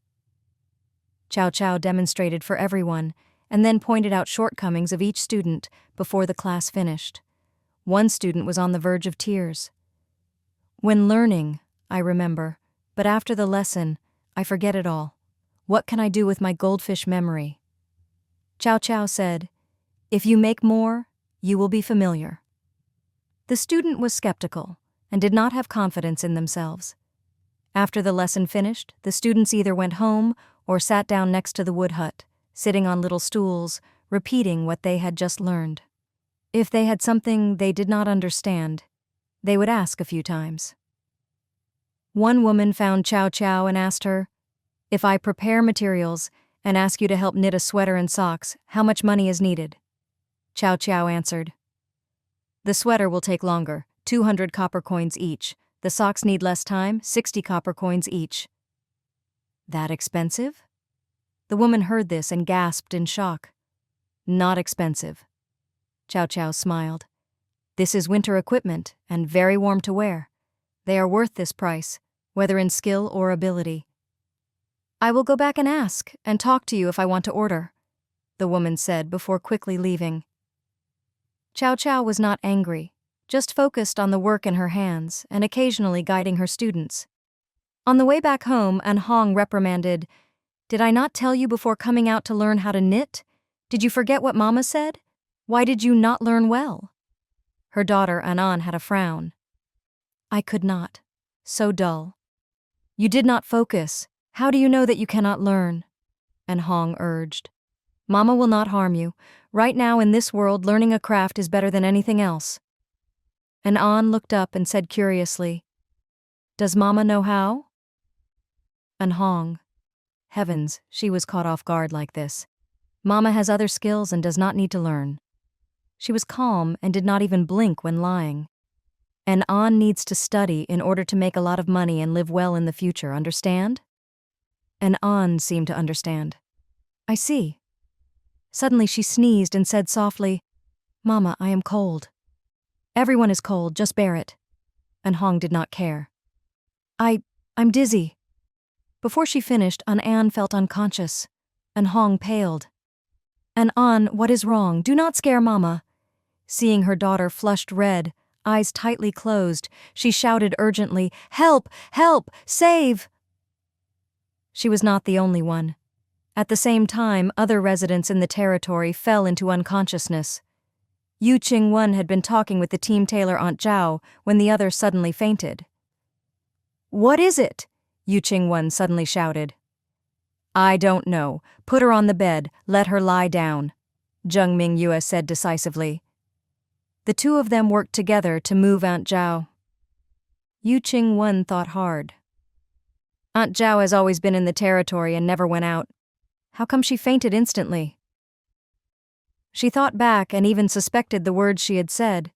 [SPEAKER 1] Chow Chow demonstrated for everyone, and then pointed out shortcomings of each student before the class finished. One student was on the verge of tears. "When learning, I remember, but after the lesson, I forget it all. What can I do with my goldfish memory?" Chow Chow said, "If you make more, you will be familiar." The student was skeptical and did not have confidence in themselves. After the lesson finished, the students either went home or sat down next to the wood hut, sitting on little stools, repeating what they had just learned. If they had something they did not understand, they would ask a few times. One woman found Chow Chow and asked her, "If I prepare materials and ask you to help knit a sweater and socks, how much money is needed?" Chow Chow answered, "The sweater will take longer, 200 copper coins each. The socks need less time, 60 copper coins each." "That expensive?" The woman heard this and gasped in shock. Not expensive. Chow Chow smiled. This is winter equipment and very warm to wear. They are worth this price, whether in skill or ability. I will go back and ask and talk to you if I want to order, the woman said before quickly leaving. Chow Chow was not angry, just focused on the work in her hands and occasionally guiding her students. On the way back home, An Hong reprimanded, "Did I not tell you before coming out to learn how to knit? Did you forget what Mama said? Why did you not learn well?" Her daughter Anan had a frown. "I could not. So dull." "You did not focus. How do you know that you cannot learn?" An Hong urged. "Mama will not harm you. Right now in this world, learning a craft is better than anything else." And An looked up and said curiously, "Does Mama know how?" An Hong. Heavens, she was caught off guard like this. Mama has other skills and does not need to learn. She was calm and did not even blink when lying. And An needs to study in order to make a lot of money and live well in the future, understand? And An seemed to understand. "I see." Suddenly she sneezed and said softly, "Mama, I am cold." "Everyone is cold, just bear it." And Hong did not care. I'm dizzy." Before she finished, An felt unconscious. And Hong paled. An, what is wrong? Do not scare Mama." Seeing her daughter flushed red, eyes tightly closed, she shouted urgently, "Help! Help! Save!" She was not the only one. At the same time, other residents in the territory fell into unconsciousness. Yu Ching-won had been talking with the team tailor Aunt Zhao when the other suddenly fainted. "What is it?" Yu Ching-won suddenly shouted. "I don't know. Put her on the bed, let her lie down," Jung Ming-yue said decisively. The two of them worked together to move Aunt Zhao. Yu Ching-won thought hard. Aunt Zhao has always been in the territory and never went out. How come she fainted instantly? She thought back and even suspected the words she had said.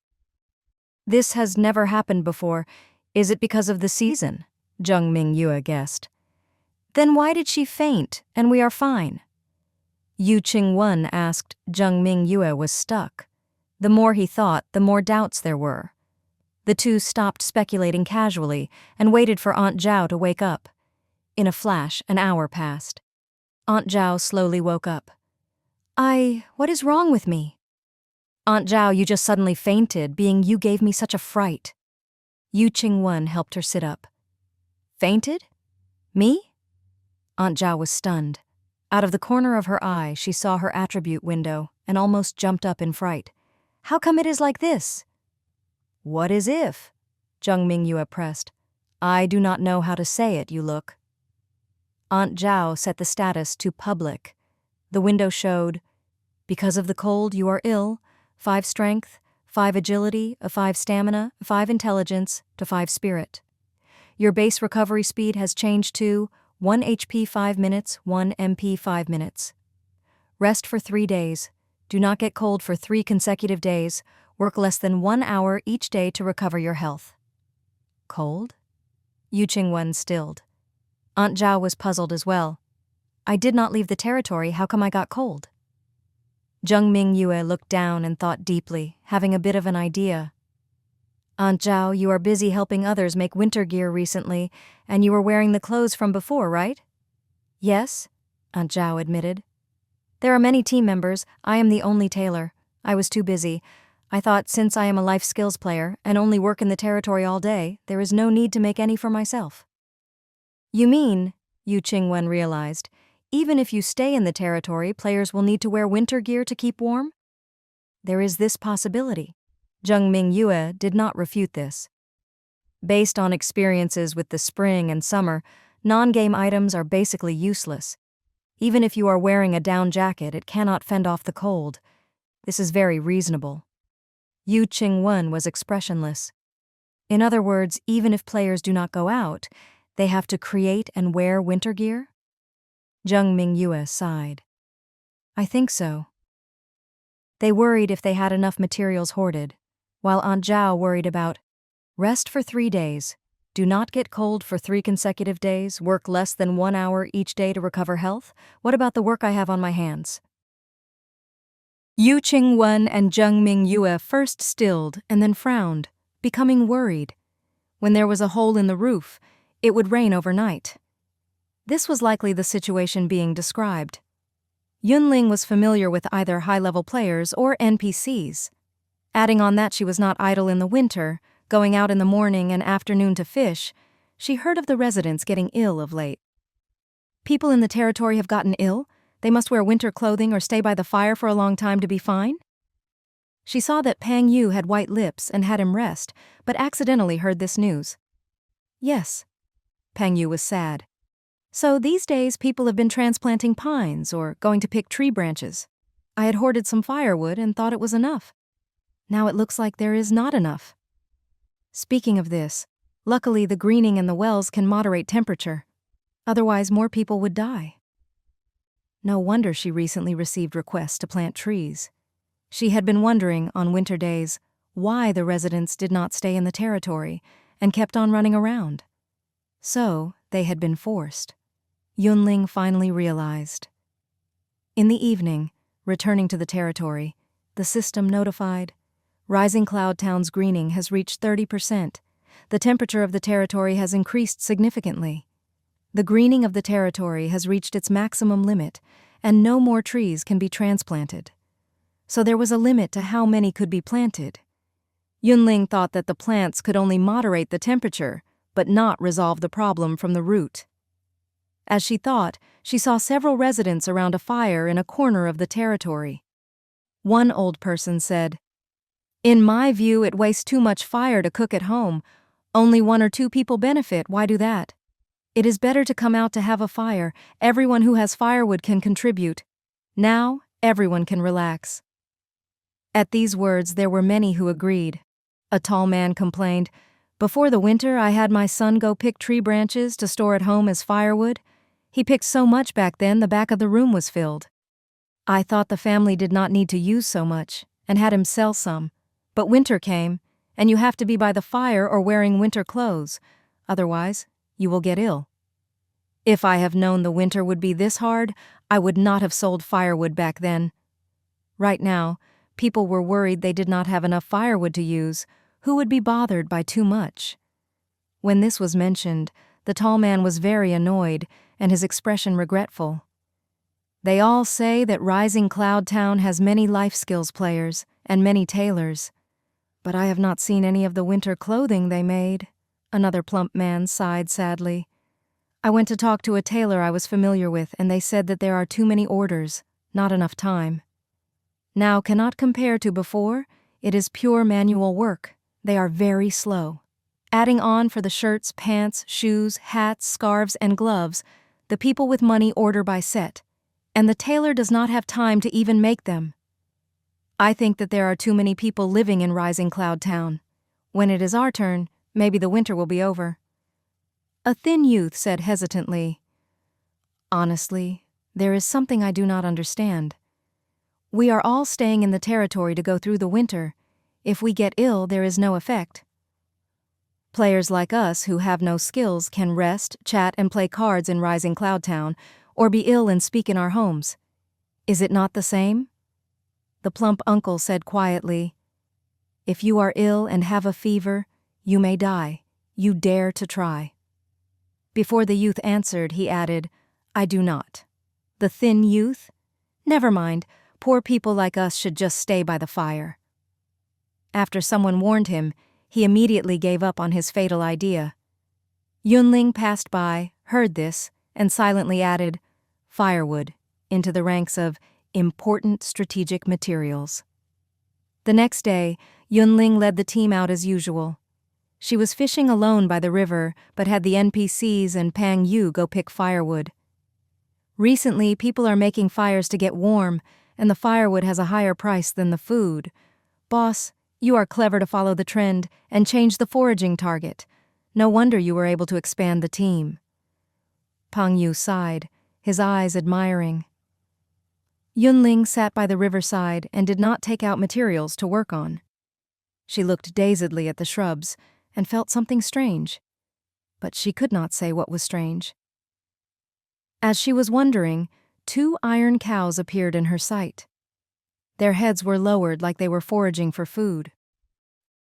[SPEAKER 1] This has never happened before. Is it because of the season? Jung Ming-yue guessed. Then why did she faint, and we are fine? Yu Ching-won asked. Jung Ming-yue was stuck. The more he thought, the more doubts there were. The two stopped speculating casually and waited for Aunt Zhao to wake up. In a flash, an hour passed. Aunt Zhao slowly woke up. What is wrong with me?" "Aunt Zhao, you just suddenly fainted, being you gave me such a fright." Yu Ching-won helped her sit up. "Fainted? Me?" Aunt Zhao was stunned. Out of the corner of her eye, she saw her attribute window and almost jumped up in fright. "How come it is like this?" "What is if?" Jung Ming-yue pressed. "I do not know how to say it, you look." Aunt Zhao set the status to public. The window showed, "Because of the cold, you are ill. 5 strength, 5 agility, a 5 stamina, 5 intelligence, to 5 spirit. Your base recovery speed has changed to 1 HP 5 minutes, 1 MP 5 minutes. Rest for 3 days. Do not get cold for 3 consecutive days. Work less than 1 hour each day to recover your health." "Cold?" Yu Ching-won stilled. Aunt Zhao was puzzled as well. "I did not leave the territory, how come I got cold?" Jung Ming-yue looked down and thought deeply, having a bit of an idea. "Aunt Zhao, you are busy helping others make winter gear recently, and you were wearing the clothes from before, right?" "Yes," Aunt Zhao admitted. "There are many team members. I am the only tailor. I was too busy. I thought since I am a life skills player and only work in the territory all day, there is no need to make any for myself." "You mean," Yu Ching-won realized, "even if you stay in the territory, players will need to wear winter gear to keep warm?" "There is this possibility." Jung Ming-yue did not refute this. Based on experiences with the spring and summer, non-game items are basically useless. Even if you are wearing a down jacket, it cannot fend off the cold. This is very reasonable. Yu Ching-won was expressionless. In other words, even if players do not go out, they have to create and wear winter gear? Jung Ming-yue sighed. "I think so." They worried if they had enough materials hoarded, while Aunt Zhao worried about rest for 3 days. Do not get cold for 3 consecutive days, work less than 1 hour each day to recover health. What about the work I have on my hands? Yu Ching-wen and Zheng Mingyue first stilled and then frowned, becoming worried. When there was a hole in the roof, it would rain overnight. This was likely the situation being described. Yun Ling was familiar with either high-level players or NPCs. Adding on that she was not idle in the winter, going out in the morning and afternoon to fish, she heard of the residents getting ill of late. People in the territory have gotten ill? They must wear winter clothing or stay by the fire for a long time to be fine? She saw that Pang Yu had white lips and had him rest, but accidentally heard this news. Yes. Pang Yu was sad. So these days people have been transplanting pines or going to pick tree branches. I had hoarded some firewood and thought it was enough. Now it looks like there is not enough. Speaking of this, luckily the greening in the wells can moderate temperature. Otherwise more people would die. No wonder she recently received requests to plant trees. She had been wondering, on winter days, why the residents did not stay in the territory and kept on running around. So, they had been forced. Yun Ling finally realized. In the evening, returning to the territory, the system notified, Rising Cloud Town's greening has reached 30%. The temperature of the territory has increased significantly. The greening of the territory has reached its maximum limit, and no more trees can be transplanted. So there was a limit to how many could be planted. Yun Ling thought that the plants could only moderate the temperature, but not resolve the problem from the root. As she thought, she saw several residents around a fire in a corner of the territory. One old person said, "In my view, it wastes too much fire to cook at home. Only 1 or 2 people benefit. Why do that? It is better to come out to have a fire. Everyone who has firewood can contribute. Now, everyone can relax." At these words, there were many who agreed. A tall man complained, "Before the winter, I had my son go pick tree branches to store at home as firewood. He picked so much back then, the back of the room was filled. I thought the family did not need to use so much, and had him sell some. But winter came, and you have to be by the fire or wearing winter clothes. Otherwise, you will get ill. If I have known the winter would be this hard, I would not have sold firewood back then." Right now, people were worried they did not have enough firewood to use. Who would be bothered by too much? When this was mentioned, the tall man was very annoyed, and his expression regretful. "They all say that Rising Cloud Town has many life skills players and many tailors. But I have not seen any of the winter clothing they made." Another plump man sighed sadly. "I went to talk to a tailor I was familiar with, and they said that there are too many orders, not enough time. Now cannot compare to before. It is pure manual work. They are very slow. Adding on for the shirts, pants, shoes, hats, scarves, and gloves, the people with money order by set, and the tailor does not have time to even make them. I think that there are too many people living in Rising Cloud Town. When it is our turn, maybe the winter will be over." A thin youth said hesitantly, "Honestly, there is something I do not understand. We are all staying in the territory to go through the winter. If we get ill, there is no effect. Players like us who have no skills can rest, chat, and play cards in Rising Cloud Town, or be ill and speak in our homes. Is it not the same?" The plump uncle said quietly, "If you are ill and have a fever, you may die. You dare to try." Before the youth answered, he added, "I do not." The thin youth? Never mind, poor people like us should just stay by the fire. After someone warned him, he immediately gave up on his fatal idea. Yun Ling passed by, heard this, and silently added, "Firewood," into the ranks of important strategic materials. The next day, Yun Ling led the team out as usual. She was fishing alone by the river, but had the NPCs and Pang Yu go pick firewood. Recently, people are making fires to get warm, and the firewood has a higher price than the food. Boss, you are clever to follow the trend and change the foraging target. No wonder you were able to expand the team." Pang Yu sighed, his eyes admiring. Yun Ling sat by the riverside and did not take out materials to work on. She looked dazedly at the shrubs and felt something strange. but she could not say what was strange. As she was wondering, 2 iron cows appeared in her sight. Their heads were lowered like they were foraging for food.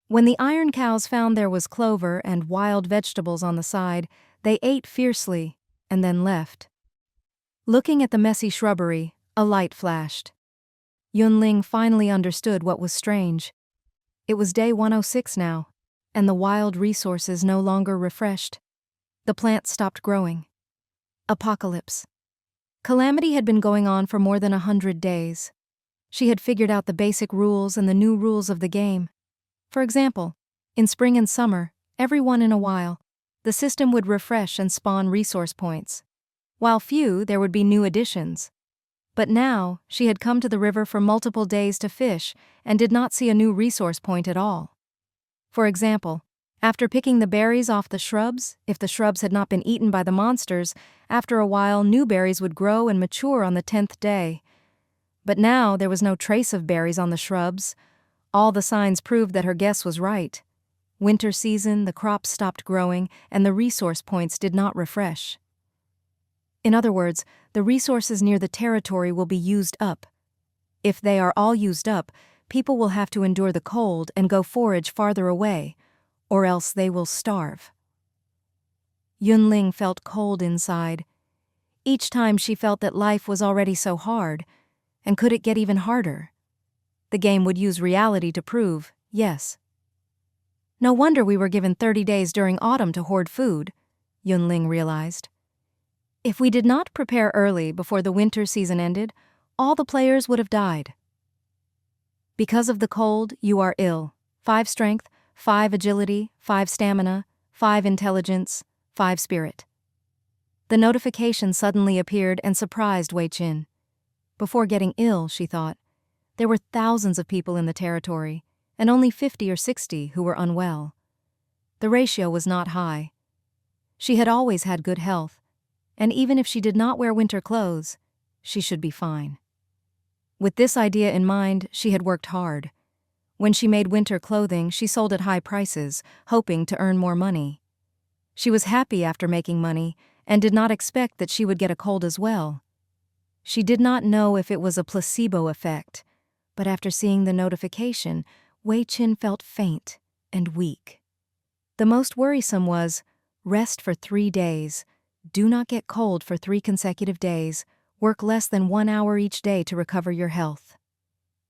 [SPEAKER 1] When the iron cows found there was clover and wild vegetables on the side, they ate fiercely and then left. Looking at the messy shrubbery, a light flashed. Yun Ling finally understood what was strange. It was day 106 now, and the wild resources no longer refreshed. The plants stopped growing. Apocalypse. Calamity had been going on for more than 100 days. She had figured out the basic rules and the new rules of the game. For example, in spring and summer, every once in a while, the system would refresh and spawn resource points. While few, there would be new additions. But now, she had come to the river for multiple days to fish and did not see a new resource point at all. For example, after picking the berries off the shrubs, if the shrubs had not been eaten by the monsters, after a while new berries would grow and mature on the 10th day. But now there was no trace of berries on the shrubs. All the signs proved that her guess was right. Winter season, the crops stopped growing, and the resource points did not refresh. In other words, the resources near the territory will be used up. If they are all used up, people will have to endure the cold and go forage farther away, or else they will starve. Yun Ling felt cold inside. Each time she felt that life was already so hard, and could it get even harder? The game would use reality to prove, yes. No wonder we were given 30 days during autumn to hoard food, Yun Ling realized. If we did not prepare early before the winter season ended, all the players would have died. Because of the cold, you are ill. 5 strength, 5 agility, 5 stamina, 5 intelligence, 5 spirit. The notification suddenly appeared and surprised Wei Qin. Before getting ill, she thought, there were thousands of people in the territory, and only 50 or 60 who were unwell. The ratio was not high. She had always had good health, and even if she did not wear winter clothes, she should be fine. With this idea in mind, she had worked hard. When she made winter clothing, she sold at high prices, hoping to earn more money. She was happy after making money and did not expect that she would get a cold as well. She did not know if it was a placebo effect, but after seeing the notification, Wei Qin felt faint and weak. The most worrisome was, rest for 3 days, do not get cold for 3 consecutive days, work less than 1 hour each day to recover your health.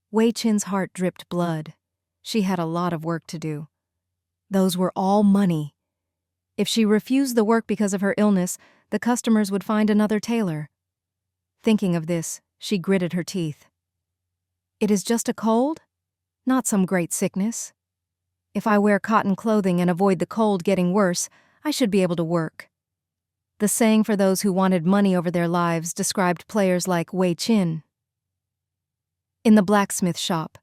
[SPEAKER 1] Wei Qin's heart dripped blood. She had a lot of work to do. Those were all money. If she refused the work because of her illness, the customers would find another tailor. Thinking of this, she gritted her teeth. It is just a cold? Not some great sickness. If I wear cotton clothing and avoid the cold getting worse, I should be able to work. The saying for those who wanted money over their lives described players like Wei Qin. In the blacksmith shop,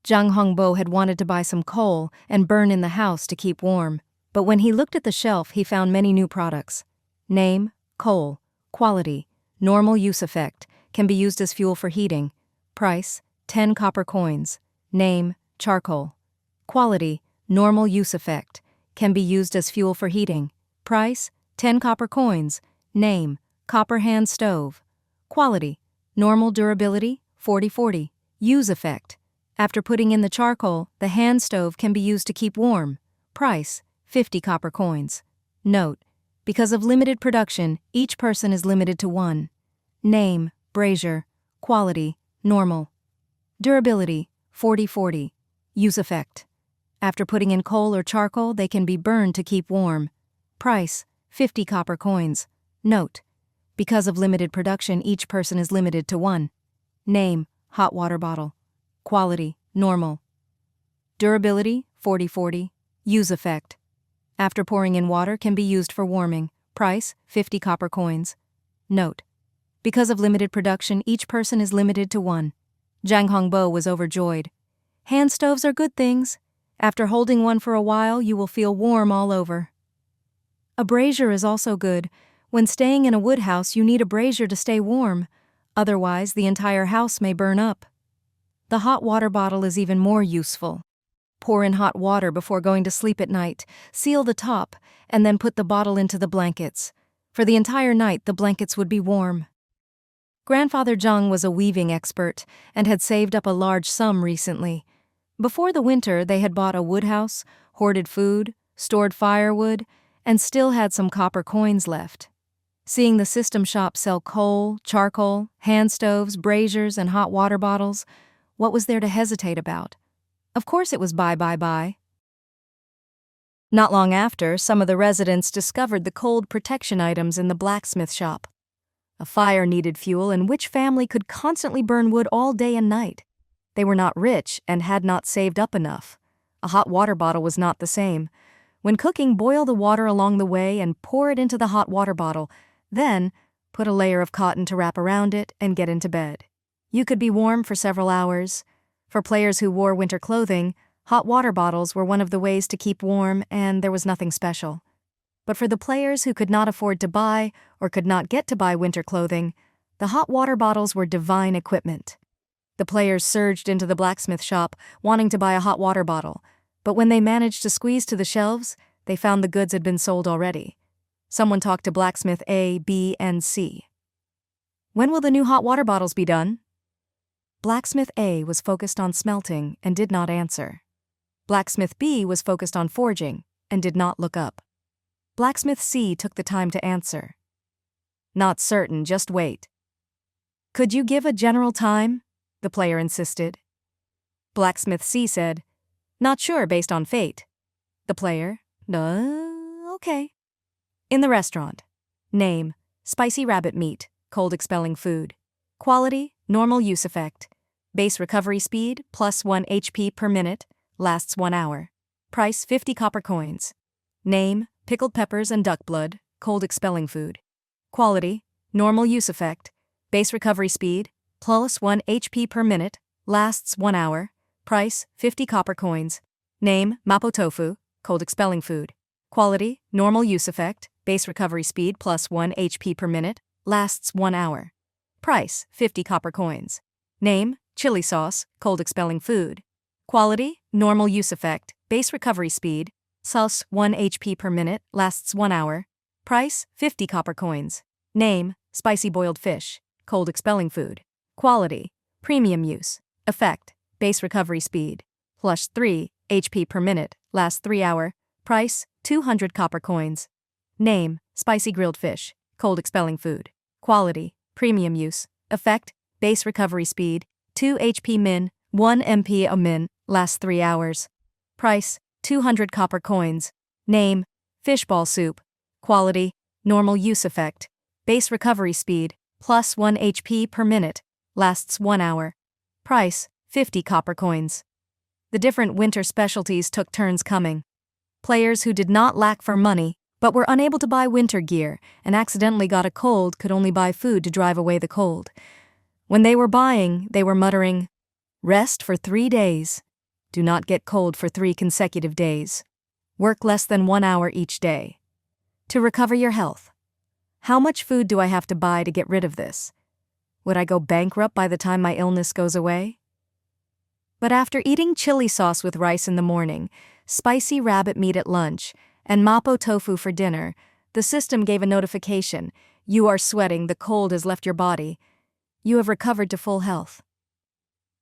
[SPEAKER 1] Zhang Hongbo had wanted to buy some coal and burn in the house to keep warm, but when he looked at the shelf, he found many new products. Name, coal, quality, normal use effect, can be used as fuel for heating. Price, 10 copper coins. Name, charcoal. Quality, normal use effect, can be used as fuel for heating. Price, 10 copper coins. Name, copper hand stove. Quality, normal durability, 40/40. Use effect. After putting in the charcoal, the hand stove can be used to keep warm. Price, 50 copper coins. Note, because of limited production, each person is limited to 1. Name, brazier. Quality, normal. Durability, 40/40. Use effect. After putting in coal or charcoal, they can be burned to keep warm. Price, 50 copper coins. Note, because of limited production, each person is limited to 1. Name, hot water bottle. Quality, normal. Durability, 40/40. Use effect. After pouring in water, can be used for warming. Price, 50 copper coins. Note, because of limited production, each person is limited to 1. Zhang Hongbo was overjoyed. Hand stoves are good things. After holding one for a while, you will feel warm all over. A brazier is also good. When staying in a wood house, you need a brazier to stay warm. Otherwise, the entire house may burn up. The hot water bottle is even more useful. Pour in hot water before going to sleep at night, seal the top, and then put the bottle into the blankets. For the entire night, the blankets would be warm. Grandfather Zheng was a weaving expert and had saved up a large sum recently. Before the winter, they had bought a wood house, hoarded food, stored firewood, and still had some copper coins left. Seeing the system shop sell coal, charcoal, hand stoves, braziers, and hot water bottles, what was there to hesitate about? Of course it was buy. Not long after, some of the residents discovered the cold protection items in the blacksmith shop. A fire needed fuel, and which family could constantly burn wood all day and night? They were not rich and had not saved up enough. A hot water bottle was not the same. When cooking, boil the water along the way and pour it into the hot water bottle. Then, put a layer of cotton to wrap around it and get into bed. You could be warm for several hours. For players who wore winter clothing, hot water bottles were one of the ways to keep warm, and there was nothing special. But for the players who could not afford to buy or could not get to buy winter clothing, the hot water bottles were divine equipment. The players surged into the blacksmith shop, wanting to buy a hot water bottle, but when they managed to squeeze to the shelves, they found the goods had been sold already. Someone talked to blacksmith A, B, and C. "When will the new hot water bottles be done?" Blacksmith A was focused on smelting and did not answer. Blacksmith B was focused on forging and did not look up. Blacksmith C took the time to answer. "Not certain, just wait." "Could you give a general time?" the player insisted. Blacksmith C said, "Not sure based on fate." The player, okay." In the restaurant. Name, spicy rabbit meat, cold expelling food. Quality, normal use effect. Base recovery speed, +1 HP per minute, lasts 1 hour. Price, 50 copper coins. Name, pickled peppers and duck blood, cold expelling food. Quality, normal use effect. Base recovery speed, +1 HP per minute, lasts 1 hour. Price, 50 copper coins. Name, mapo tofu, cold expelling food. Quality, normal use effect. Base recovery speed, +1 HP per minute, lasts 1 hour. Price, 50 copper coins. Name, chili sauce, cold expelling food. Quality, normal use effect. Base recovery speed, +1 HP per minute, lasts 1 hour. Price, 50 copper coins. Name, spicy boiled fish, cold expelling food. Quality, premium use. Effect, base recovery speed, +3 HP per minute, lasts 3 hour. Price, 200 copper coins. Name, spicy grilled fish, cold expelling food. Quality, premium use. Effect, base recovery speed, 2 HP min, 1 MP a min, lasts 3 hours. Price, 200 copper coins. Name, fishball soup. Quality, normal use effect. Base recovery speed, +1 HP per minute, lasts 1 hour. Price, 50 copper coins. The different winter specialties took turns coming. Players who did not lack for money, but were unable to buy winter gear and accidentally got a cold could only buy food to drive away the cold. When they were buying, they were muttering, "Rest for 3 days. Do not get cold for 3 consecutive days. Work less than 1 hour each day. To recover your health. How much food do I have to buy to get rid of this? Would I go bankrupt by the time my illness goes away?" But after eating chili sauce with rice in the morning, spicy rabbit meat at lunch, and mapo tofu for dinner, the system gave a notification. "You are sweating, the cold has left your body. You have recovered to full health."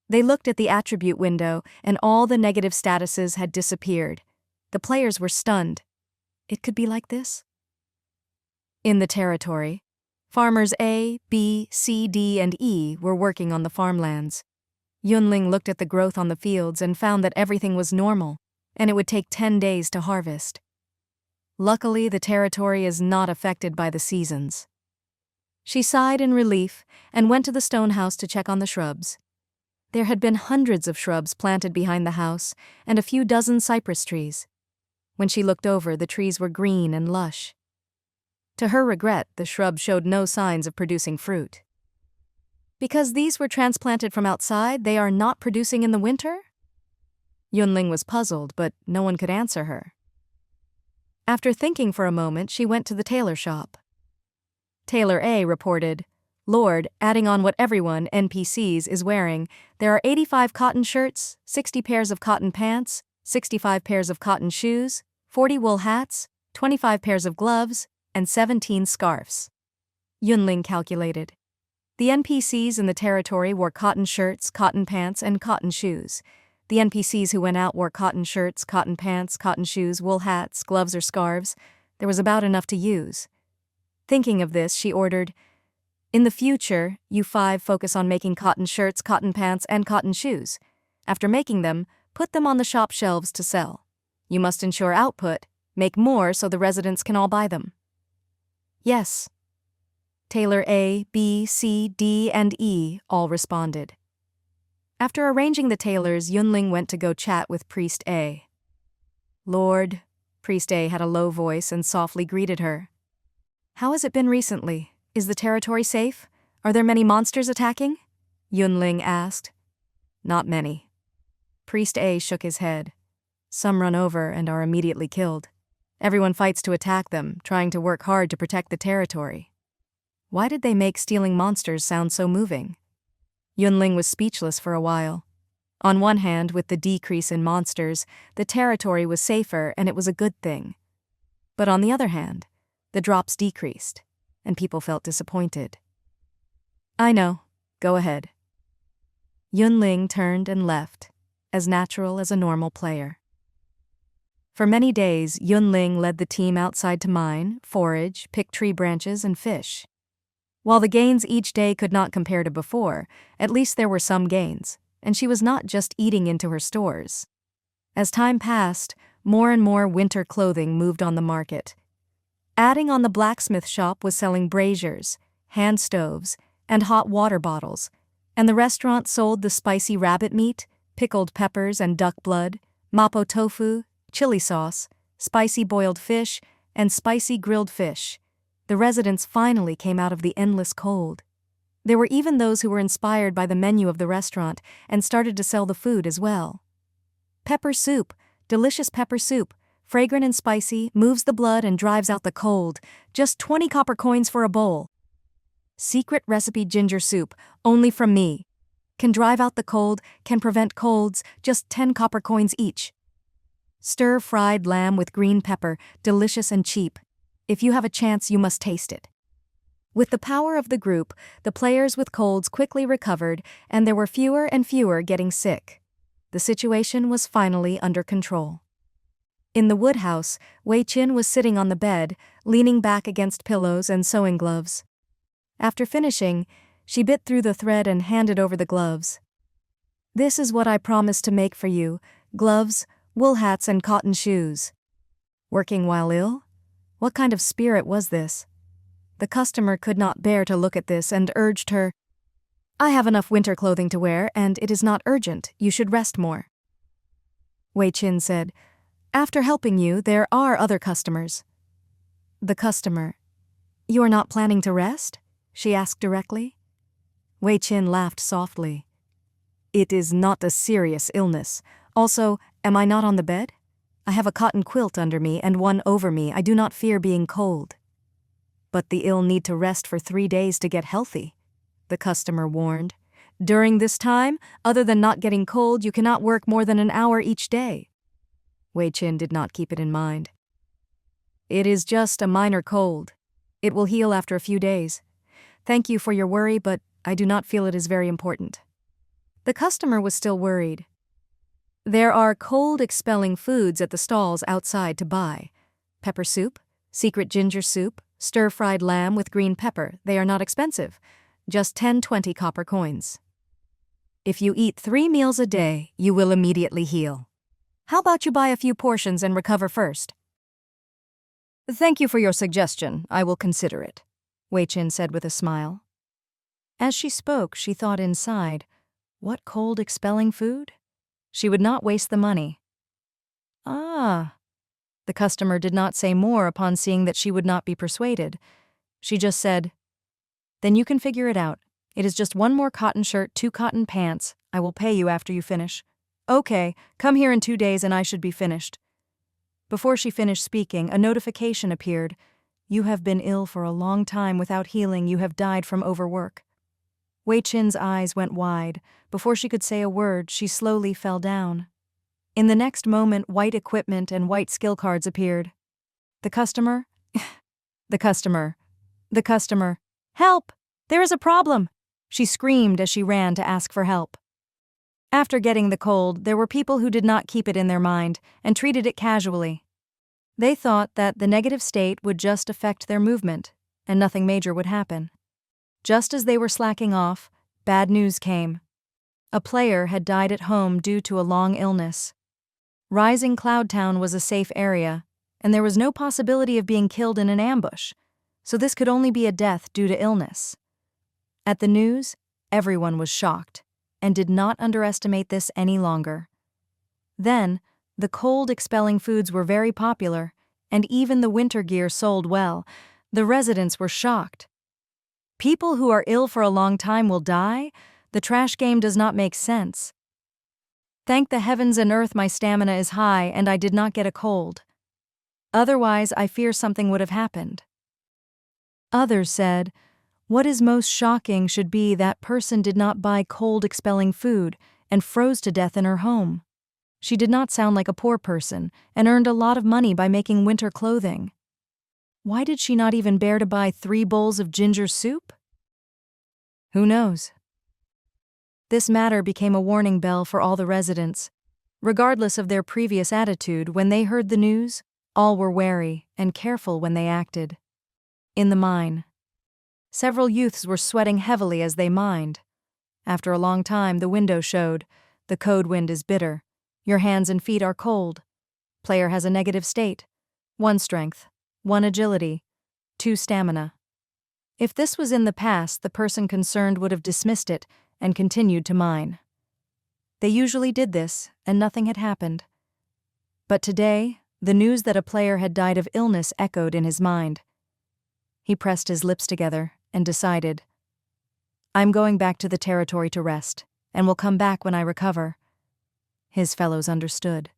[SPEAKER 1] They looked at the attribute window, and all the negative statuses had disappeared. The players were stunned. It could be like this? In the territory, farmers A, B, C, D, and E were working on the farmlands. Yun Ling looked at the growth on the fields and found that everything was normal, and it would take 10 days to harvest. Luckily, the territory is not affected by the seasons. She sighed in relief and went to the stone house to check on the shrubs. There had been hundreds of shrubs planted behind the house and a few dozen cypress trees. When she looked over, the trees were green and lush. To her regret, the shrubs showed no signs of producing fruit. Because these were transplanted from outside, they are not producing in the winter? Yun Ling was puzzled, but no one could answer her. After thinking for a moment, she went to the tailor shop. Tailor A reported, "Lord, adding on what everyone, NPCs, is wearing, there are 85 cotton shirts, 60 pairs of cotton pants, 65 pairs of cotton shoes, 40 wool hats, 25 pairs of gloves, and 17 scarves. Yun Ling calculated. The NPCs in the territory wore cotton shirts, cotton pants, and cotton shoes. The NPCs who went out wore cotton shirts, cotton pants, cotton shoes, wool hats, gloves or scarves. There was about enough to use. Thinking of this, she ordered, "In the future, you 5 focus on making cotton shirts, cotton pants, and cotton shoes. After making them, put them on the shop shelves to sell. You must ensure output, make more so the residents can all buy them." "Yes." Tailor A, B, C, D, and E all responded. After arranging the tailors, Yun Ling went to go chat with Priest A. "Lord," Priest A had a low voice and softly greeted her. "How has it been recently? Is the territory safe? Are there many monsters attacking?" Yun Ling asked. "Not many." Priest A shook his head. "Some run over and are immediately killed. Everyone fights to attack them, trying to work hard to protect the territory." Why did they make stealing monsters sound so moving? Yun Ling was speechless for a while. On one hand, with the decrease in monsters, the territory was safer and it was a good thing. But on the other hand, the drops decreased, and people felt disappointed. "I know. Go ahead." Yun Ling turned and left, as natural as a normal player. For many days, Yun Ling led the team outside to mine, forage, pick tree branches, and fish. While the gains each day could not compare to before, at least there were some gains, and she was not just eating into her stores. As time passed, more and more winter clothing moved on the market. Adding on, the blacksmith shop was selling braziers, hand stoves, and hot water bottles, and the restaurant sold the spicy rabbit meat, pickled peppers and duck blood, mapo tofu, chili sauce, spicy boiled fish, and spicy grilled fish. The residents finally came out of the endless cold. There were even those who were inspired by the menu of the restaurant and started to sell the food as well. Pepper soup, delicious pepper soup, fragrant and spicy, moves the blood and drives out the cold. Just 20 copper coins for a bowl. Secret recipe ginger soup, only from me. Can drive out the cold, can prevent colds, just 10 copper coins each. Stir-fried lamb with green pepper, delicious and cheap. If you have a chance, you must taste it. With the power of the group, the players with colds quickly recovered, and there were fewer and fewer getting sick. The situation was finally under control. In the woodhouse, Wei Qin was sitting on the bed, leaning back against pillows and sewing gloves. After finishing, she bit through the thread and handed over the gloves. "This is what I promised to make for you: gloves, wool hats, and cotton shoes." Working while ill? What kind of spirit was this? The customer could not bear to look at this and urged her, "I have enough winter clothing to wear, and it is not urgent. You should rest more." Wei Qin said, "After helping you, there are other customers." The customer, "You are not planning to rest?" she asked directly. Wei Qin laughed softly. "It is not a serious illness. Also, am I not on the bed? I have a cotton quilt under me and one over me. I do not fear being cold." "But the ill need to rest for 3 days to get healthy," the customer warned. "During this time, other than not getting cold, you cannot work more than an hour each day." Wei Qin did not keep it in mind. "It is just a minor cold. It will heal after a few days. Thank you for your worry, but I do not feel it is very important." The customer was still worried. "There are cold-expelling foods at the stalls outside to buy. Pepper soup, secret ginger soup, stir-fried lamb with green pepper. They are not expensive. Just 10-20 copper coins. If you eat 3 meals a day, you will immediately heal. How about you buy a few portions and recover first?" "Thank you for your suggestion. I will consider it," Wei Qin said with a smile. As she spoke, she thought inside, what cold-expelling food? She would not waste the money. "Ah." The customer did not say more upon seeing that she would not be persuaded. She just said, "Then you can figure it out. It is just 1 more cotton shirt, 2 cotton pants. I will pay you after you finish." "Okay, come here in 2 days and I should be finished." Before she finished speaking, a notification appeared. "You have been ill for a long time without healing. You have died from overwork." Wei Qin's eyes went wide. Before she could say a word, she slowly fell down. In the next moment, white equipment and white skill cards appeared. The customer? The customer. The customer. Help! There is a problem! She screamed as she ran to ask for help. After getting the cold, there were people who did not keep it in their mind and treated it casually. They thought that the negative state would just affect their movement, and nothing major would happen. Just as they were slacking off, bad news came. A player had died at home due to a long illness. Rising Cloud Town was a safe area, and there was no possibility of being killed in an ambush, so this could only be a death due to illness. At the news, everyone was shocked, and did not underestimate this any longer. Then, the cold-expelling foods were very popular, and even the winter gear sold well. The residents were shocked. People who are ill for a long time will die? The trash game does not make sense. Thank the heavens and earth my stamina is high and I did not get a cold. Otherwise, I fear something would have happened. Others said, what is most shocking should be that person did not buy cold-expelling food and froze to death in her home. She did not sound like a poor person and earned a lot of money by making winter clothing. Why did she not even bear to buy 3 bowls of ginger soup? Who knows? This matter became a warning bell for all the residents. Regardless of their previous attitude, when they heard the news, all were wary and careful when they acted. In the mine, several youths were sweating heavily as they mined. After a long time, the window showed, the code wind is bitter. Your hands and feet are cold. Player has a negative state. 1 strength, 1 agility, 2 stamina. If this was in the past, the person concerned would have dismissed it and continued to mine. They usually did this, and nothing had happened. But today, the news that a player had died of illness echoed in his mind. He pressed his lips together and decided, I'm going back to the territory to rest, and will come back when I recover. His fellows understood.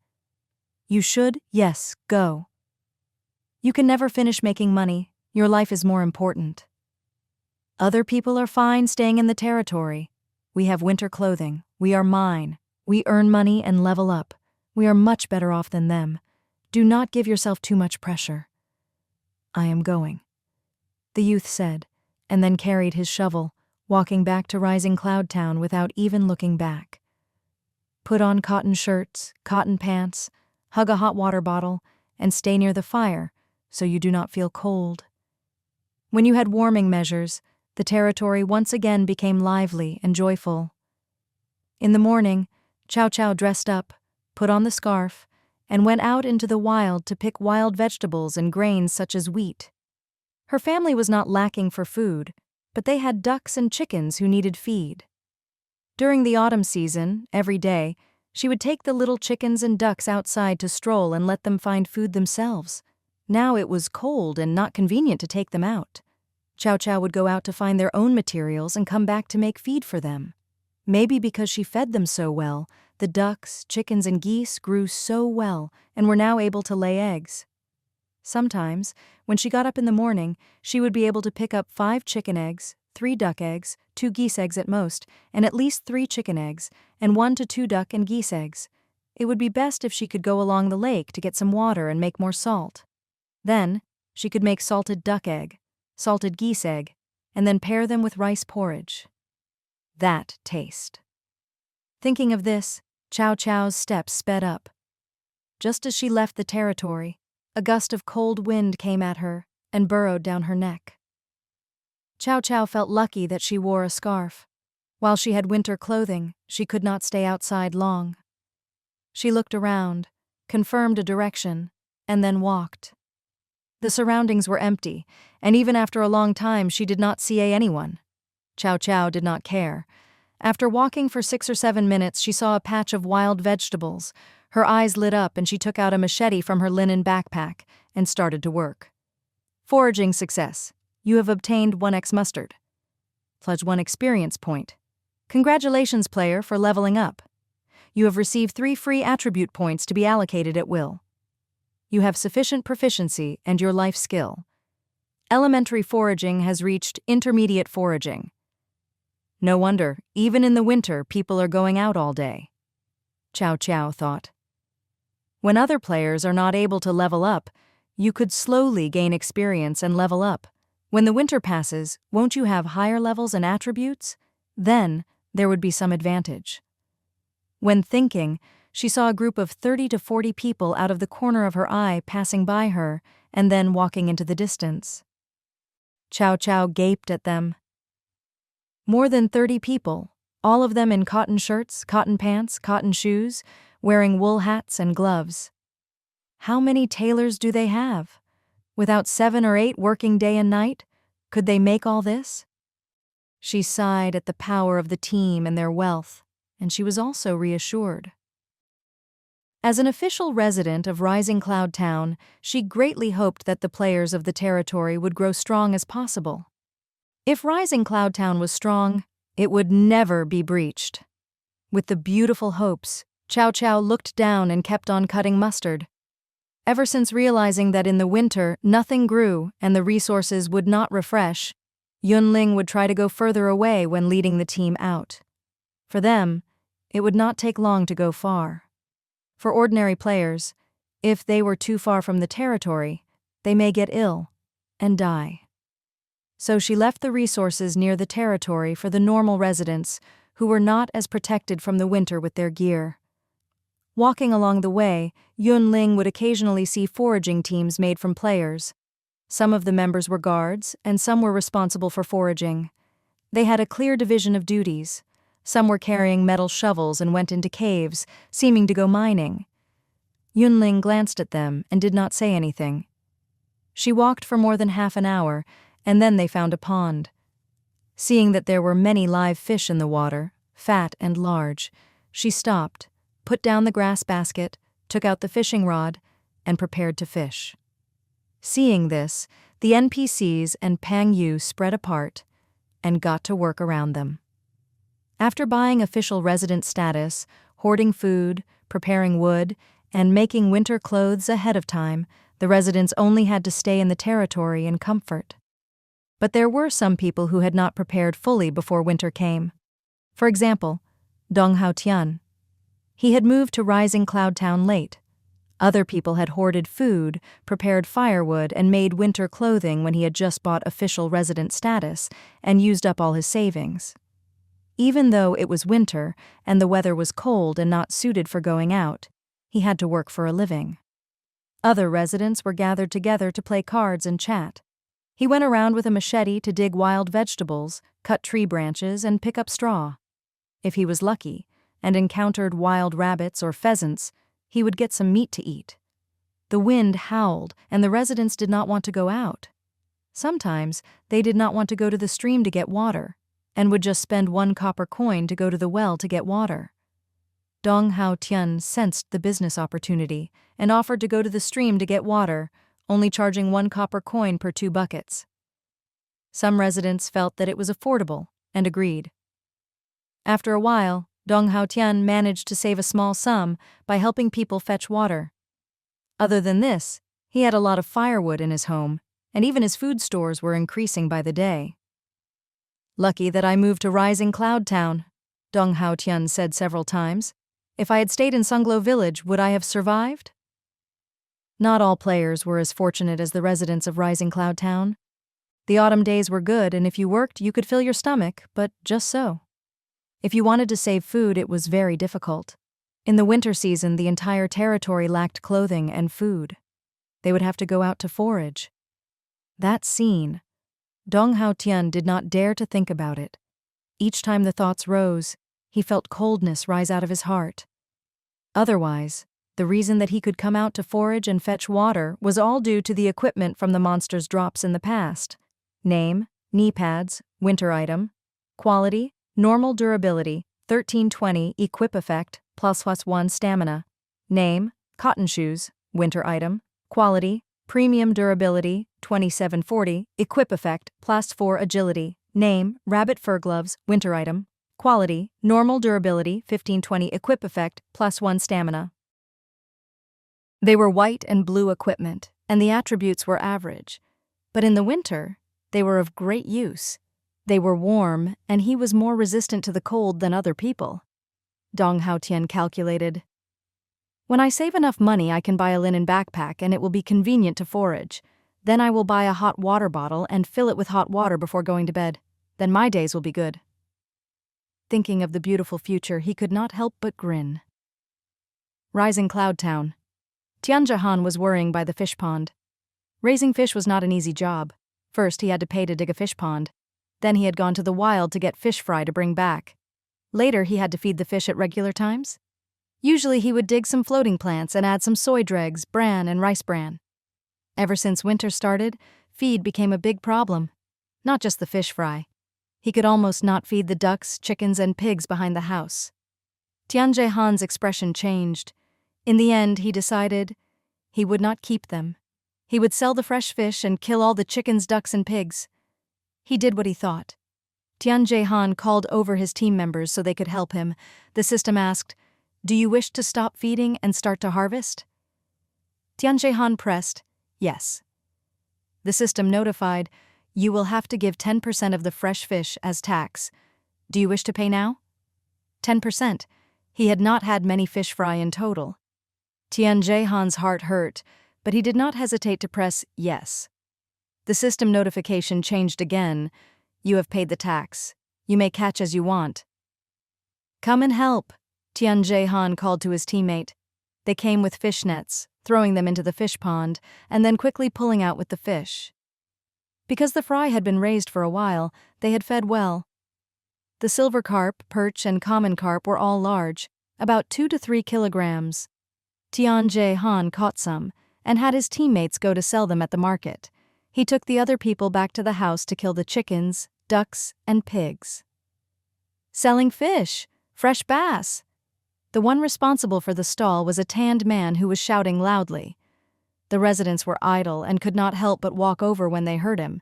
[SPEAKER 1] You should, yes, go. You can never finish making money. Your life is more important. Other people are fine staying in the territory. We have winter clothing. We are mine. We earn money and level up. We are much better off than them. Do not give yourself too much pressure. I am going, the youth said, and then carried his shovel, walking back to Rising Cloud Town without even looking back. Put on cotton shirts, cotton pants, hug a hot water bottle, and stay near the fire so you do not feel cold. When you had warming measures, the territory once again became lively and joyful. In the morning, Chow Chow dressed up, put on the scarf, and went out into the wild to pick wild vegetables and grains such as wheat. Her family was not lacking for food, but they had ducks and chickens who needed feed. During the autumn season, every day, she would take the little chickens and ducks outside to stroll and let them find food themselves. Now it was cold and not convenient to take them out. Chow Chow would go out to find their own materials and come back to make feed for them. Maybe because she fed them so well, the ducks, chickens, and geese grew so well and were now able to lay eggs. Sometimes, when she got up in the morning, she would be able to pick up 5 chicken eggs, 3 duck eggs, 2 geese eggs at most, and at least 3 chicken eggs, and 1 to 2 duck and geese eggs. It would be best if she could go along the lake to get some water and make more salt. Then, she could make salted duck egg, salted geese egg, and then pair them with rice porridge. That taste. Thinking of this, Chow Chow's steps sped up. Just as she left the territory, a gust of cold wind came at her and burrowed down her neck. Chow Chow felt lucky that she wore a scarf. While she had winter clothing, she could not stay outside long. She looked around, confirmed a direction, and then walked. The surroundings were empty, and even after a long time she did not see anyone. Chow Chow did not care. After walking for 6 or 7 minutes, she saw a patch of wild vegetables. Her eyes lit up and she took out a machete from her linen backpack and started to work. Foraging success. You have obtained 1x mustard. Pledge 1 experience point. Congratulations, player, for leveling up. You have received 3 free attribute points to be allocated at will. You have sufficient proficiency and your life skill. Elementary foraging has reached intermediate foraging. No wonder, even in the winter, people are going out all day. Chow Chow thought. When other players are not able to level up, you could slowly gain experience and level up. When the winter passes, won't you have higher levels and attributes? Then, there would be some advantage. When thinking, she saw a group of 30 to 40 people out of the corner of her eye passing by her and then walking into the distance. Chow Chow gaped at them. More than 30 people, all of them in cotton shirts, cotton pants, cotton shoes, wearing wool hats and gloves. How many tailors do they have? Without 7 or 8 working day and night, could they make all this? She sighed at the power of the team and their wealth, and she was also reassured. As an official resident of Rising Cloud Town, she greatly hoped that the players of the territory would grow strong as possible. If Rising Cloud Town was strong, it would never be breached. With the beautiful hopes, Chow Chow looked down and kept on cutting mustard. Ever since realizing that in the winter nothing grew and the resources would not refresh, Yun Ling would try to go further away when leading the team out. For them, it would not take long to go far. For ordinary players, if they were too far from the territory, they may get ill and die. So she left the resources near the territory for the normal residents who were not as protected from the winter with their gear. Walking along the way, Yun Ling would occasionally see foraging teams made from players. Some of the members were guards, and some were responsible for foraging. They had a clear division of duties. Some were carrying metal shovels and went into caves, seeming to go mining. Yun Ling glanced at them and did not say anything. She walked for more than half an hour, and then they found a pond. Seeing that there were many live fish in the water, fat and large, she stopped, put down the grass basket, took out the fishing rod, and prepared to fish. Seeing this, the NPCs and Pang Yu spread apart and got to work around them. After buying official resident status, hoarding food, preparing wood, and making winter clothes ahead of time, the residents only had to stay in the territory in comfort. But there were some people who had not prepared fully before winter came. For example, Dong Hao Tian. He had moved to Rising Cloud Town late. Other people had hoarded food, prepared firewood, and made winter clothing when he had just bought official resident status and used up all his savings. Even though it was winter and the weather was cold and not suited for going out, he had to work for a living. Other residents were gathered together to play cards and chat. He went around with a machete to dig wild vegetables, cut tree branches, and pick up straw. If he was lucky and encountered wild rabbits or pheasants, he would get some meat to eat. The wind howled, and the residents did not want to go out. Sometimes they did not want to go to the stream to get water, and would just spend 1 copper coin to go to the well to get water. Dong Hao Tian sensed the business opportunity and offered to go to the stream to get water, only charging 1 copper coin per 2 buckets. Some residents felt that it was affordable and agreed. After a while, Dong Hao Tian managed to save a small sum by helping people fetch water. Other than this, he had a lot of firewood in his home, and even his food stores were increasing by the day. "Lucky that I moved to Rising Cloud Town," Dong Hao Tian said several times. "If I had stayed in Sunglow Village, would I have survived?" Not all players were as fortunate as the residents of Rising Cloud Town. The autumn days were good, and if you worked, you could fill your stomach, but just so. If you wanted to save food, it was very difficult. In the winter season, the entire territory lacked clothing and food. They would have to go out to forage. That scene, Dong Hao Tian did not dare to think about it. Each time the thoughts rose, he felt coldness rise out of his heart. Otherwise, the reason that he could come out to forage and fetch water was all due to the equipment from the monster's drops in the past. Name, knee pads, winter item. Quality, normal durability, 1320, equip effect, +1 stamina. Name, cotton shoes, winter item. Quality, premium durability, 2740, equip effect, +4 agility. Name, rabbit fur gloves, winter item. Quality, normal durability, 1520, equip effect, +1 stamina. They were white and blue equipment, and the attributes were average. But in the winter, they were of great use. They were warm, and he was more resistant to the cold than other people. Dong Hao Tian calculated. When I save enough money, I can buy a linen backpack and it will be convenient to forage. Then I will buy a hot water bottle and fill it with hot water before going to bed. Then my days will be good. Thinking of the beautiful future, he could not help but grin. Rising Cloud Town. Tianjahan was worrying by the fish pond. Raising fish was not an easy job. First, he had to pay to dig a fish pond. Then he had gone to the wild to get fish fry to bring back. Later, he had to feed the fish at regular times. Usually, he would dig some floating plants and add some soy dregs, bran, and rice bran. Ever since winter started, feed became a big problem. Not just the fish fry. He could almost not feed the ducks, chickens, and pigs behind the house. Tianjahan's expression changed. In the end, he decided he would not keep them. He would sell the fresh fish and kill all the chickens, ducks, and pigs. He did what he thought. Tianjahan called over his team members so they could help him. The system asked, "Do you wish to stop feeding and start to harvest?" Tianjahan pressed, "Yes." The system notified, "You will have to give 10% of the fresh fish as tax. Do you wish to pay now?" 10%. He had not had many fish fry in total. Tianjahan's heart hurt, but he did not hesitate to press yes. The system notification changed again. "You have paid the tax. You may catch as you want." "Come and help," Tianjahan called to his teammate. They came with fish nets, throwing them into the fish pond, and then quickly pulling out with the fish. Because the fry had been raised for a while, they had fed well. The silver carp, perch, and common carp were all large, about 2 to 3 kilograms. Tianjahan caught some, and had his teammates go to sell them at the market. He took the other people back to the house to kill the chickens, ducks, and pigs. Selling fish! Fresh bass! The one responsible for the stall was a tanned man who was shouting loudly. The residents were idle and could not help but walk over when they heard him.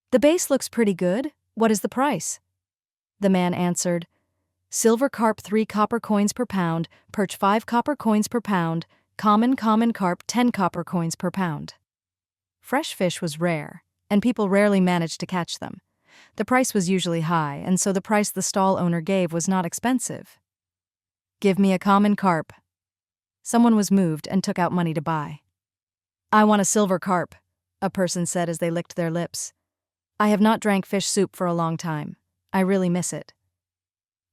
[SPEAKER 1] "The base looks pretty good. What is the price?" The man answered, "Silver carp 3 copper coins per pound, perch 5 copper coins per pound, common carp 10 copper coins per pound." Fresh fish was rare, and people rarely managed to catch them. The price was usually high, and so the price the stall owner gave was not expensive. "Give me a common carp." Someone was moved and took out money to buy. "I want a silver carp," a person said as they licked their lips. "I have not drank fish soup for a long time. I really miss it."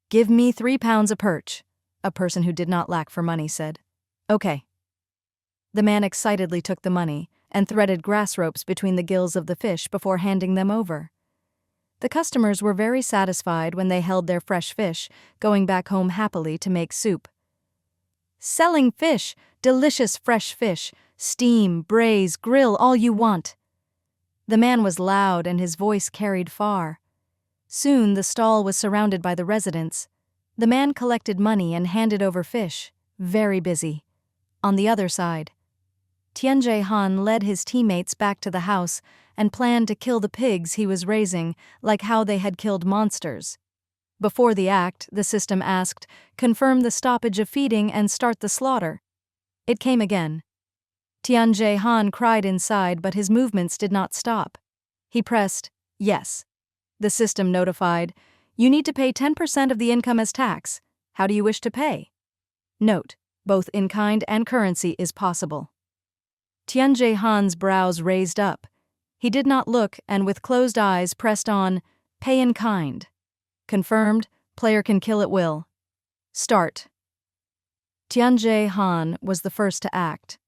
[SPEAKER 1] "Give me 3 pounds a perch," a person who did not lack for money said. "Okay." The man excitedly took the money and threaded grass ropes between the gills of the fish before handing them over. The customers were very satisfied when they held their fresh fish, going back home happily to make soup. "Selling fish, delicious fresh fish, steam, braise, grill, all you want." The man was loud and his voice carried far. Soon the stall was surrounded by the residents. The man collected money and handed over fish, very busy. On the other side, Tianjahan led his teammates back to the house and planned to kill the pigs he was raising, like how they had killed monsters. Before the act, the system asked, "Confirm the stoppage of feeding and start the slaughter." It came again. Tianjahan cried inside, but his movements did not stop. He pressed, "Yes." The system notified, "You need to pay 10% of the income as tax. How do you wish to pay?" Note, both in kind and currency is possible. Tianjahan's brows raised up. He did not look and with closed eyes pressed on, "Pay in kind." Confirmed, player can kill at will. Start. Tianjahan was the first to act.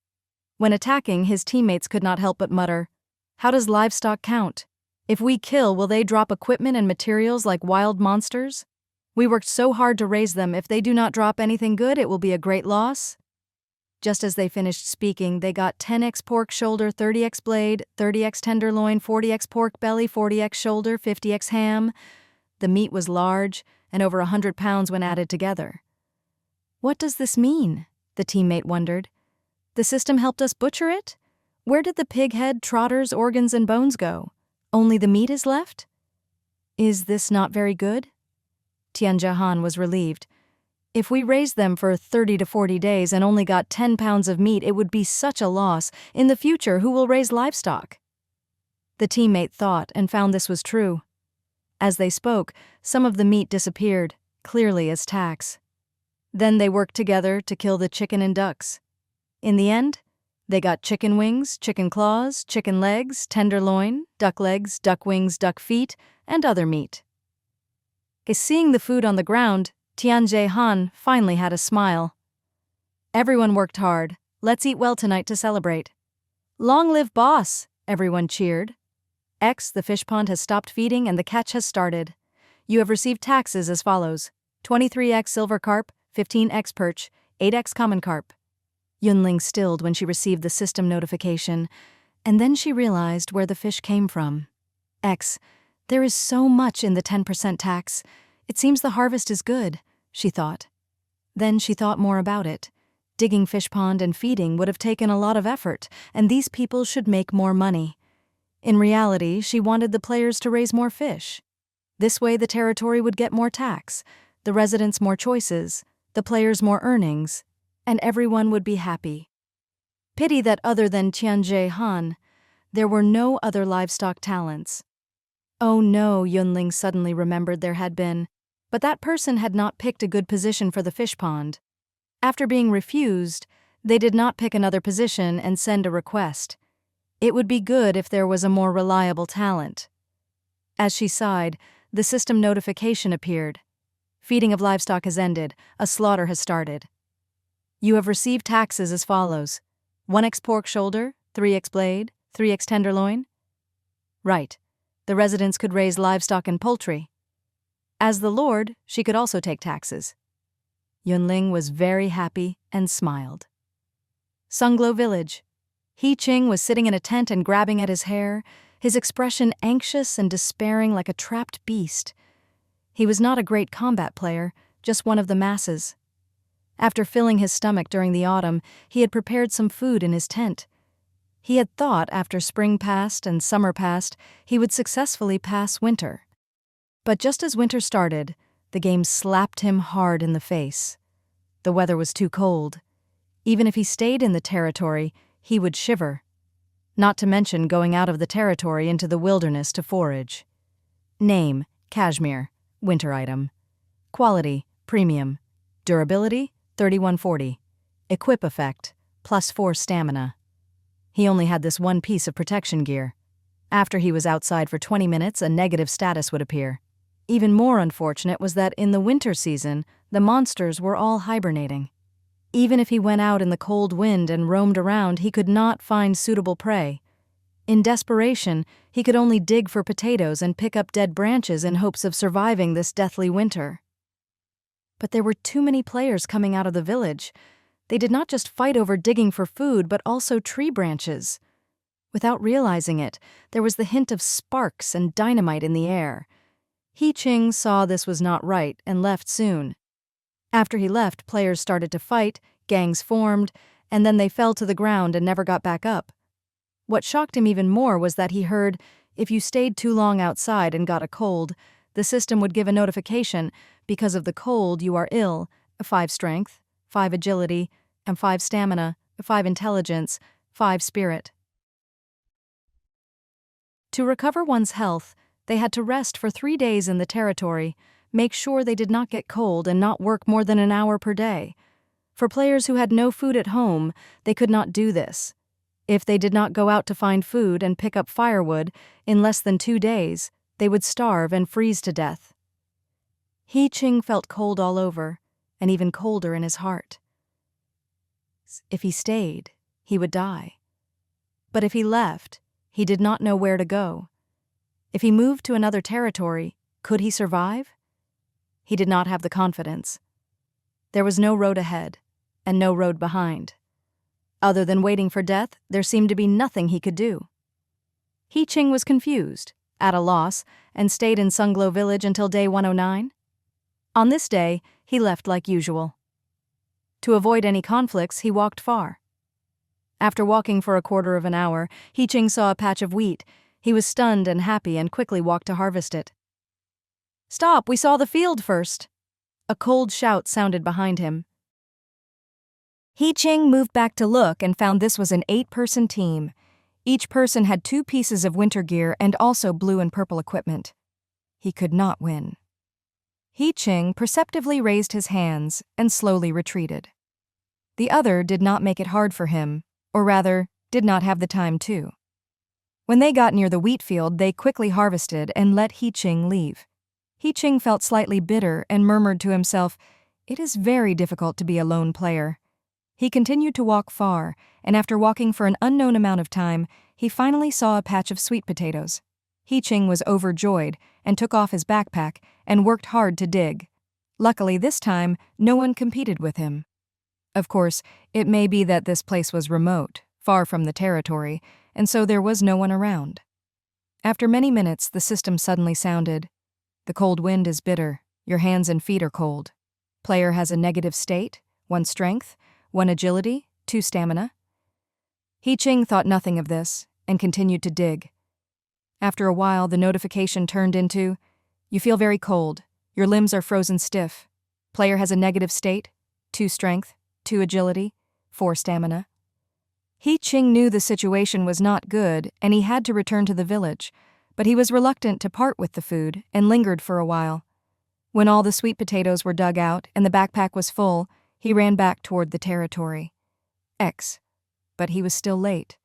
[SPEAKER 1] When attacking, his teammates could not help but mutter, "How does livestock count? If we kill, will they drop equipment and materials like wild monsters? We worked so hard to raise them. If they do not drop anything good, it will be a great loss." Just as they finished speaking, they got 10x pork shoulder, 30x blade, 30x tenderloin, 40x pork belly, 40x shoulder, 50x ham. The meat was large and over 100 pounds when added together. "What does this mean?" the teammate wondered. "The system helped us butcher it? Where did the pig head, trotters, organs, and bones go? Only the meat is left? Is this not very good?" Tianjahan was relieved. "If we raised them for 30 to 40 days and only got 10 pounds of meat, it would be such a loss. In the future, who will raise livestock?" The teammate thought and found this was true. As they spoke, some of the meat disappeared, clearly as tax. Then they worked together to kill the chicken and ducks. In the end, they got chicken wings, chicken claws, chicken legs, tenderloin, duck legs, duck wings, duck feet, and other meat. Seeing the food on the ground, Tianjie Han finally had a smile. Everyone worked hard. Let's eat well tonight to celebrate. Long live boss, everyone cheered. The fish pond has stopped feeding and the catch has started. You have received taxes as follows: 23x silver carp, 15x perch, 8x common carp. Yun Ling stilled when she received the system notification, and then she realized where the fish came from. There is so much in the 10% tax. It seems the harvest is good, she thought. Then she thought more about it. Digging fish pond and feeding would have taken a lot of effort, and these people should make more money. In reality, she wanted the players to raise more fish. This way the territory would get more tax, the residents more choices, the players more earnings, and everyone would be happy. Pity that other than Tianjie Han, there were no other livestock talents. Oh no, Yun Ling suddenly remembered there had been, but that person had not picked a good position for the fish pond. After being refused, they did not pick another position and send a request. It would be good if there was a more reliable talent. As she sighed, the system notification appeared. Feeding of livestock has ended. A slaughter has started. You have received taxes as follows: 1x pork shoulder, 3x blade, 3x tenderloin. Right. The residents could raise livestock and poultry. As the lord, she could also take taxes. Yun Ling was very happy and smiled. Sunglow Village. He Ching was sitting in a tent and grabbing at his hair, his expression anxious and despairing like a trapped beast. He was not a great combat player, just one of the masses. After filling his stomach during the autumn, he had prepared some food in his tent. He had thought after spring passed and summer passed, he would successfully pass winter. But just as winter started, the game slapped him hard in the face. The weather was too cold. Even if he stayed in the territory, he would shiver. Not to mention going out of the territory into the wilderness to forage. Name: Cashmere, winter item. Quality: premium. Durability: 3140. Equip effect: +4 stamina. He only had this one piece of protection gear. After he was outside for 20 minutes, a negative status would appear. Even more unfortunate was that in the winter season, the monsters were all hibernating. Even if he went out in the cold wind and roamed around, he could not find suitable prey. In desperation, he could only dig for potatoes and pick up dead branches in hopes of surviving this deathly winter. But there were too many players coming out of the village. They did not just fight over digging for food, but also tree branches. Without realizing it, there was the hint of sparks and dynamite in the air. He Ching saw this was not right and left soon. After he left, players started to fight, gangs formed, and then they fell to the ground and never got back up. What shocked him even more was that he heard, if you stayed too long outside and got a cold, the system would give a notification, because of the cold you are ill, 5 strength, 5 agility, and 5 stamina, 5 intelligence, 5 spirit. To recover one's health, they had to rest for 3 days in the territory, make sure they did not get cold and not work more than an hour per day. For players who had no food at home, they could not do this. If they did not go out to find food and pick up firewood, in less than 2 days, they would starve and freeze to death. He Ching felt cold all over, and even colder in his heart. If he stayed, he would die. But if he left, he did not know where to go. If he moved to another territory, could he survive? He did not have the confidence. There was no road ahead, and no road behind. Other than waiting for death, there seemed to be nothing he could do. He Ching was confused, at a loss, and stayed in Sunglow Village until day 109. On this day, he left like usual. To avoid any conflicts, he walked far. After walking for a quarter of an hour, He Ching saw a patch of wheat. He was stunned and happy and quickly walked to harvest it. "Stop, we saw the field first!" A cold shout sounded behind him. He Ching moved back to look and found this was an 8-person team. Each person had 2 pieces of winter gear and also blue and purple equipment. He could not win. He Ching perceptively raised his hands and slowly retreated. The other did not make it hard for him, or rather, did not have the time to. When they got near the wheat field, they quickly harvested and let He-Ching leave. He-Ching felt slightly bitter and murmured to himself, "It is very difficult to be a lone player." He continued to walk far, and after walking for an unknown amount of time, he finally saw a patch of sweet potatoes. He-Ching was overjoyed and took off his backpack and worked hard to dig. Luckily, this time, no one competed with him. Of course, it may be that this place was remote, far from the territory, and so there was no one around. After many minutes, the system suddenly sounded, "The cold wind is bitter. Your hands and feet are cold. Player has a negative state, 1 strength, 1 agility, 2 stamina." He-Ching thought nothing of this and continued to dig. After a while, the notification turned into, "You feel very cold. Your limbs are frozen stiff. Player has a negative state, 2 strength, 2 agility, 4 stamina." He-Ching knew the situation was not good and he had to return to the village, but he was reluctant to part with the food and lingered for a while. When all the sweet potatoes were dug out and the backpack was full, he ran back toward the territory. But he was still late.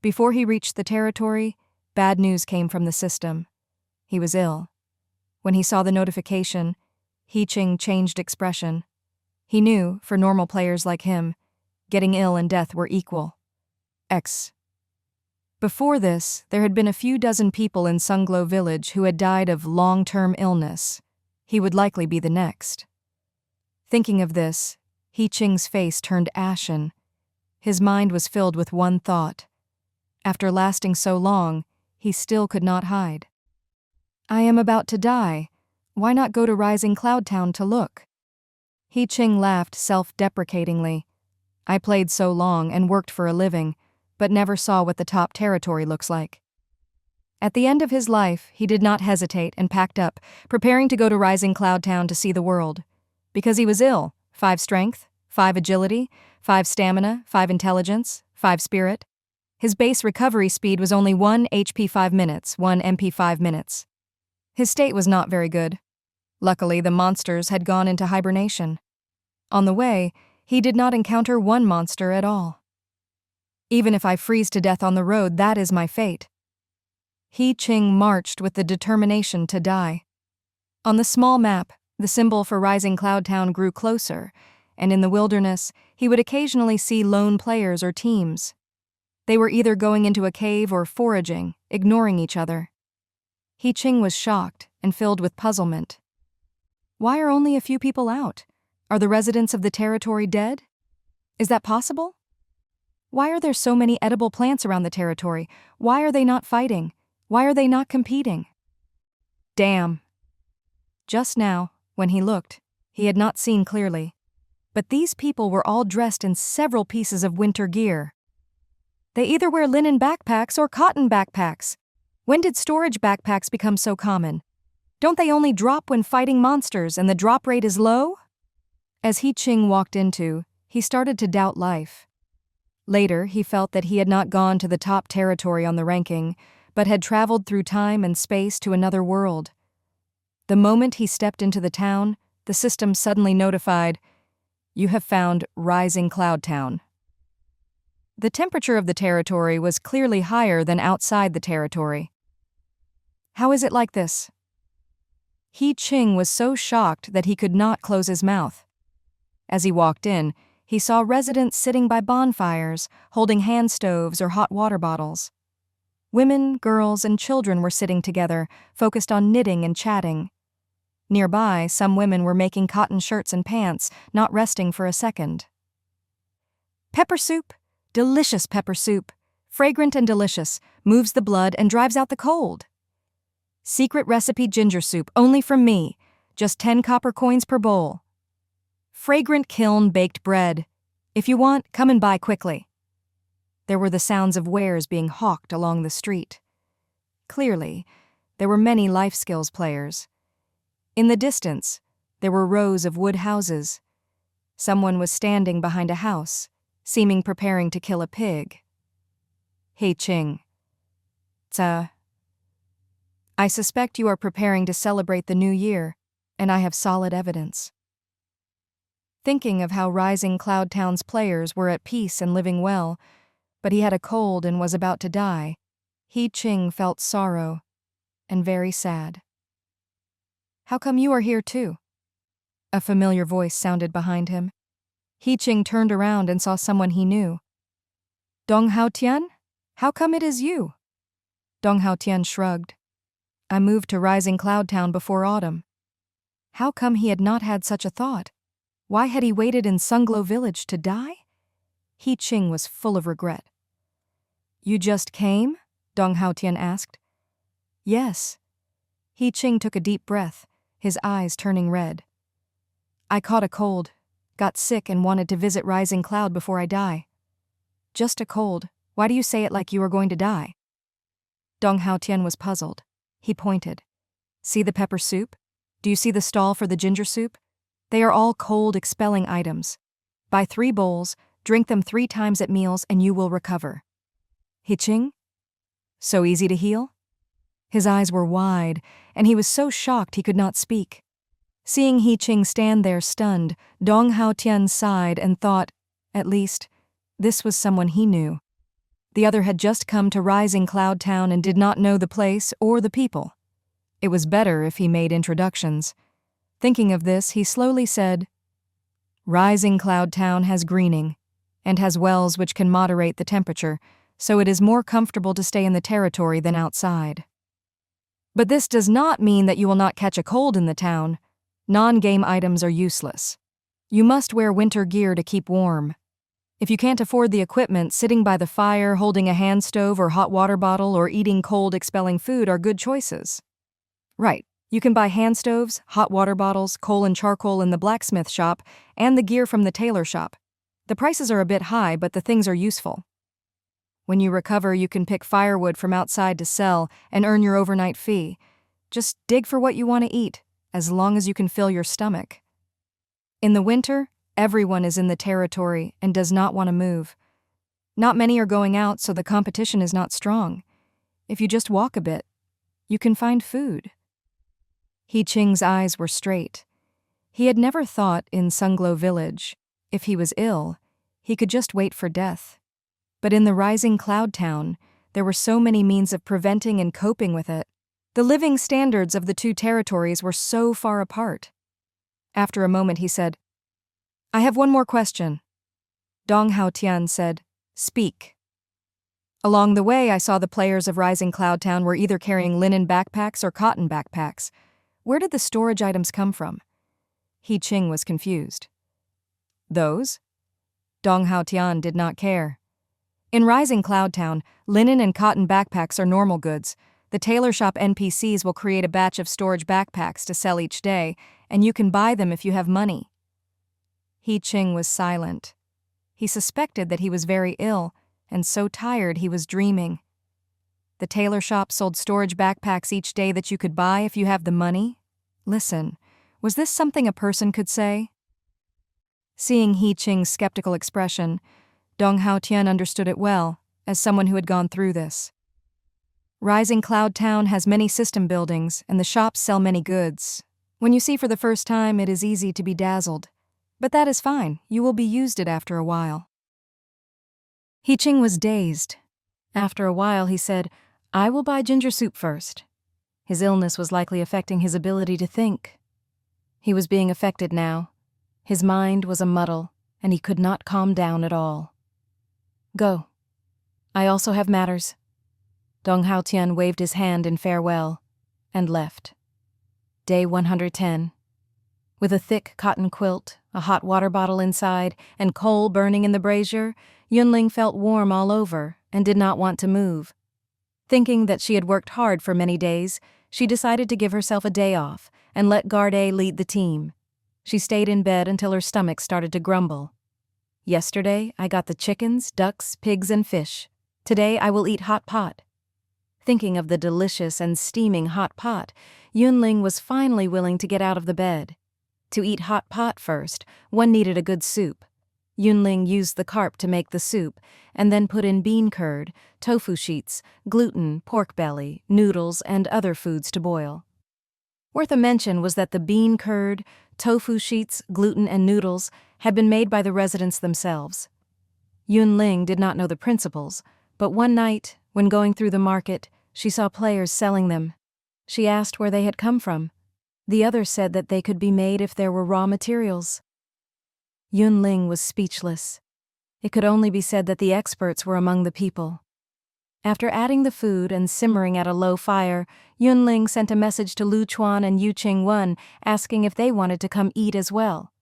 [SPEAKER 1] Before he reached the territory, bad news came from the system. He was ill. When he saw the notification, He-Ching changed expression. He knew, for normal players like him, getting ill and death were equal. Before this, there had been a few dozen people in Sunglow village who had died of long-term illness. He would likely be the next. Thinking of this, He-Ching's face turned ashen. His mind was filled with one thought. After lasting so long, he still could not hide. "I am about to die. Why not go to Rising Cloud Town to look?" He-Ching laughed self-deprecatingly. "I played so long and worked for a living, but never saw what the top territory looks like." At the end of his life, he did not hesitate and packed up, preparing to go to Rising Cloud Town to see the world. Because he was ill, 5 strength, 5 agility, 5 stamina, 5 intelligence, 5 spirit. His base recovery speed was only 1 HP 5 minutes, 1 MP 5 minutes. His state was not very good. Luckily, the monsters had gone into hibernation. On the way, he did not encounter one monster at all. "Even if I freeze to death on the road, that is my fate." He-Ching marched with the determination to die. On the small map, the symbol for Rising Cloud Town grew closer, and in the wilderness, he would occasionally see lone players or teams. They were either going into a cave or foraging, ignoring each other. He-Ching was shocked and filled with puzzlement. Why are only a few people out? Are the residents of the territory dead? Is that possible? Why are there so many edible plants around the territory? Why are they not fighting? Why are they not competing? Damn. Just now, when he looked, he had not seen clearly. But these people were all dressed in several pieces of winter gear. They either wear linen backpacks or cotton backpacks. When did storage backpacks become so common? Don't they only drop when fighting monsters and the drop rate is low? As He-Ching walked into, he started to doubt life. Later, he felt that he had not gone to the top territory on the ranking, but had traveled through time and space to another world. The moment he stepped into the town, the system suddenly notified, "You have found Rising Cloud Town." The temperature of the territory was clearly higher than outside the territory. How is it like this? He-Ching was so shocked that he could not close his mouth. As he walked in, he saw residents sitting by bonfires, holding hand stoves or hot water bottles. Women, girls, and children were sitting together, focused on knitting and chatting. Nearby, some women were making cotton shirts and pants, not resting for a second. Pepper soup? Delicious pepper soup. Fragrant and delicious, moves the blood and drives out the cold. Secret recipe ginger soup, only from me. Just 10 copper coins per bowl. Fragrant kiln baked bread. If you want, come and buy quickly. There were the sounds of wares being hawked along the street. Clearly, there were many life skills players. In the distance, there were rows of wood houses. Someone was standing behind a house, seeming preparing to kill a pig. He-Ching. I suspect you are preparing to celebrate the new year, and I have solid evidence. thinking of how Rising Cloud Town's players were at peace and living well, but he had a cold and was about to die. He-ching felt sorrow and very sad. "How come you are here too?" A familiar voice sounded behind him. He-ching turned around and saw someone he knew. "Dong Hao-tian? How come it is you?" Dong Hao-tian shrugged. "I moved to Rising Cloud Town before autumn." How come he had not had such a thought? Why had he waited in Sunglow Village to die? He-ching was full of regret. "You just came?" Dong Hao-tian asked. "Yes." He-ching took a deep breath, his eyes turning red. "I caught a cold, got sick and wanted to visit Rising Cloud before I die." "Just a cold. Why do you say it like you are going to die?" Dong Hao-tian was puzzled. He pointed. "See the pepper soup? Do you see the stall for the ginger soup? They are all cold-expelling items. Buy 3 bowls, drink them 3 times at meals, and you will recover." "He-ching? So easy to heal?" His eyes were wide, and he was so shocked he could not speak. Seeing He-ching stand there stunned, Dong Hao-tian sighed and thought, at least, this was someone he knew. The other had just come to Rising Cloud Town and did not know the place or the people. It was better if he made introductions. Thinking of this, he slowly said, "Rising Cloud Town has greening, and has wells which can moderate the temperature, so it is more comfortable to stay in the territory than outside. But this does not mean that you will not catch a cold in the town. Non-game items are useless. You must wear winter gear to keep warm. If you can't afford the equipment, sitting by the fire, holding a hand stove or hot water bottle, or eating cold-expelling food are good choices." Right. You can buy hand stoves, hot water bottles, coal and charcoal in the blacksmith shop, and the gear from the tailor shop. The prices are a bit high, but the things are useful. When you recover, you can pick firewood from outside to sell and earn your overnight fee. Just dig for what you want to eat, as long as you can fill your stomach. In the winter, everyone is in the territory and does not want to move. Not many are going out, so the competition is not strong. If you just walk a bit, you can find food. He-ching's eyes were straight. He had never thought in Sunglow Village, if he was ill, he could just wait for death. But in the Rising Cloud Town, there were so many means of preventing and coping with it. The living standards of the 2 territories were so far apart. After a moment he said, "I have one more question." Dong Hao-tian said, "Speak." "Along the way, I saw the players of Rising Cloud Town were either carrying linen backpacks or cotton backpacks. Where did the storage items come from?" He-ching was confused. "Those?" Dong Hao-tian did not care. "In Rising Cloud Town, linen and cotton backpacks are normal goods. The tailor shop NPCs will create a batch of storage backpacks to sell each day, and you can buy them if you have money." He-ching was silent. He suspected that he was very ill, and so tired he was dreaming. The tailor shop sold storage backpacks each day that you could buy if you have the money? Listen, was this something a person could say? Seeing He-ching's skeptical expression, Dong Hao-tian understood it well, as someone who had gone through this. Rising Cloud Town has many system buildings, and the shops sell many goods. When you see for the first time, it is easy to be dazzled. But that is fine, you will be used it after a while. He-ching was dazed. After a while he said, "I will buy ginger soup first." His illness was likely affecting his ability to think. He was being affected now. His mind was a muddle, and he could not calm down at all. "Go. I also have matters." Dong Hao-tian waved his hand in farewell, and left. Day 110. With a thick cotton quilt, a hot water bottle inside, and coal burning in the brazier, Yun Ling felt warm all over and did not want to move. Thinking that she had worked hard for many days, she decided to give herself a day off and let Garde lead the team. She stayed in bed until her stomach started to grumble. "Yesterday, I got the chickens, ducks, pigs, and fish. Today, I will eat hot pot." Thinking of the delicious and steaming hot pot, Yun Ling was finally willing to get out of the bed. To eat hot pot first, one needed a good soup. Yun Ling used the carp to make the soup, and then put in bean curd, tofu sheets, gluten, pork belly, noodles, and other foods to boil. Worth a mention was that the bean curd, tofu sheets, gluten, and noodles had been made by the residents themselves. Yun Ling did not know the principles, but one night, when going through the market, she saw players selling them. She asked where they had come from. The others said that they could be made if there were raw materials. Yun Ling was speechless. It could only be said that the experts were among the people. After adding the food and simmering at a low fire, Yun Ling sent a message to Lu Chuan and Yu Qingwen asking if they wanted to come eat as well.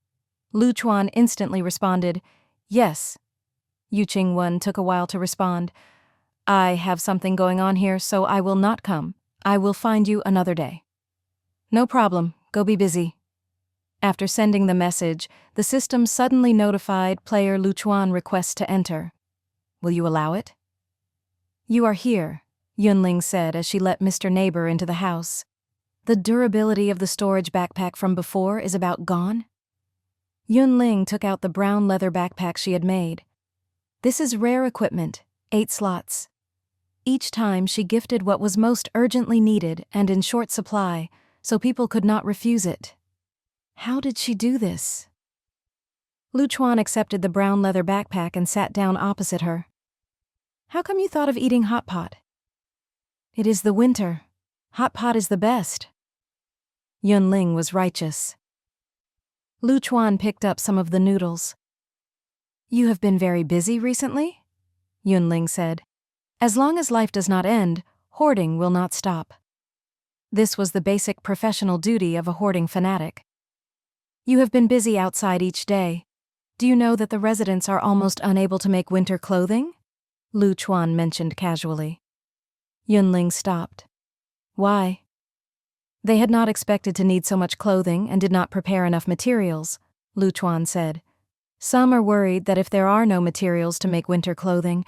[SPEAKER 1] Lu Chuan instantly responded, "Yes." Yu Qingwen took a while to respond, "I have something going on here, so I will not come. I will find you another day." "No problem, go be busy." After sending the message, the system suddenly notified player Lu Chuan requests to enter. "Will you allow it?" "You are here," Yun Ling said as she let Mr. Neighbor into the house. "The durability of the storage backpack from before is about gone?" Yun Ling took out the brown leather backpack she had made. "This is rare equipment, 8 slots." Each time she gifted what was most urgently needed and in short supply, so people could not refuse it. How did she do this? Lu Chuan accepted the brown leather backpack and sat down opposite her. "How come you thought of eating hot pot?" "It is the winter. Hot pot is the best." Yun Ling was righteous. Lu Chuan picked up some of the noodles. "You have been very busy recently?" Yun Ling said. "As long as life does not end, hoarding will not stop." This was the basic professional duty of a hoarding fanatic. "You have been busy outside each day. Do you know that the residents are almost unable to make winter clothing?" Lu Chuan mentioned casually. Yun Ling stopped. "Why?" "They had not expected to need so much clothing and did not prepare enough materials," Lu Chuan said. "Some are worried that if there are no materials to make winter clothing,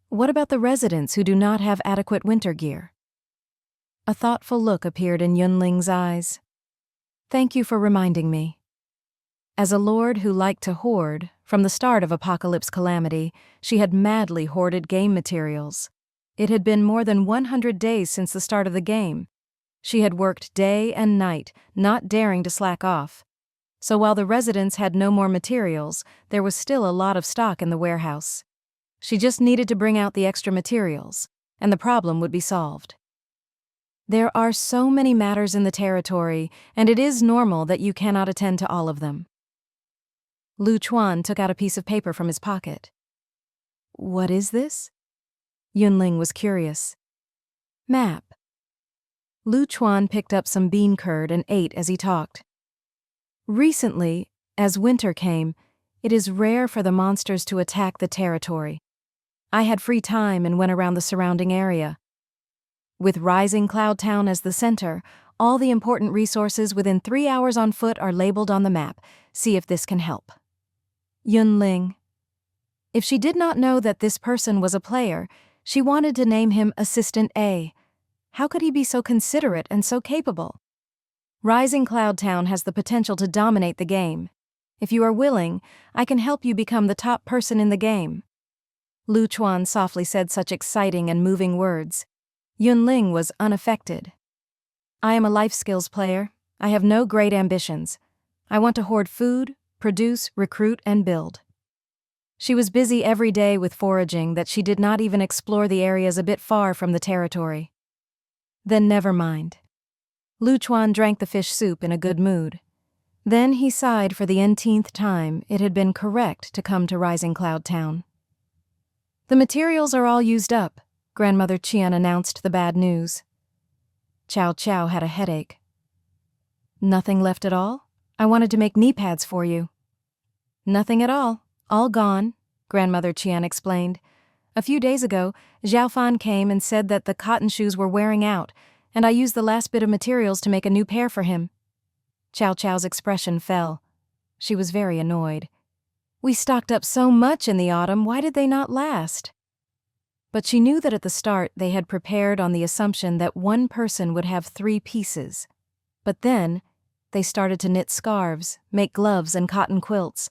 [SPEAKER 1] what about the residents who do not have adequate winter gear?" A thoughtful look appeared in Yun Ling's eyes. "Thank you for reminding me." As a lord who liked to hoard, from the start of Apocalypse Calamity, she had madly hoarded game materials. It had been more than 100 days since the start of the game. She had worked day and night, not daring to slack off. So while the residents had no more materials, there was still a lot of stock in the warehouse. She just needed to bring out the extra materials, and the problem would be solved. There are so many matters in the territory, and it is normal that you cannot attend to all of them. Lu Chuan took out a piece of paper from his pocket. "What is this?" Yun Ling was curious. "Map." Lu Chuan picked up some bean curd and ate as he talked. "Recently, as winter came, it is rare for the monsters to attack the territory. I had free time and went around the surrounding area. With Rising Cloud Town as the center, all the important resources within 3 hours on foot are labeled on the map. See if this can help." Yun Ling. If she did not know that this person was a player, she wanted to name him Assistant A. How could he be so considerate and so capable? Rising Cloud Town has the potential to dominate the game. If you are willing, I can help you become the top person in the game. Lu Chuan softly said such exciting and moving words. Yun Ling was unaffected. "I am a life skills player. I have no great ambitions. I want to hoard food, produce, recruit, and build." She was busy every day with foraging that she did not even explore the areas a bit far from the territory. Then never mind. Lu Chuan drank the fish soup in a good mood. Then he sighed for the n-th time it had been correct to come to Rising Cloud Town. "The materials are all used up," Grandmother Qian announced the bad news. Chow Chow had a headache. "Nothing left at all? I wanted to make knee pads for you." "Nothing at all gone," Grandmother Qian explained. "A few days ago, Zhao Fan came and said that the cotton shoes were wearing out, and I used the last bit of materials to make a new pair for him." Chow Chow's expression fell. She was very annoyed. "We stocked up so much in the autumn, why did they not last?" But she knew that at the start they had prepared on the assumption that one person would have 3 pieces. But then, they started to knit scarves, make gloves and cotton quilts.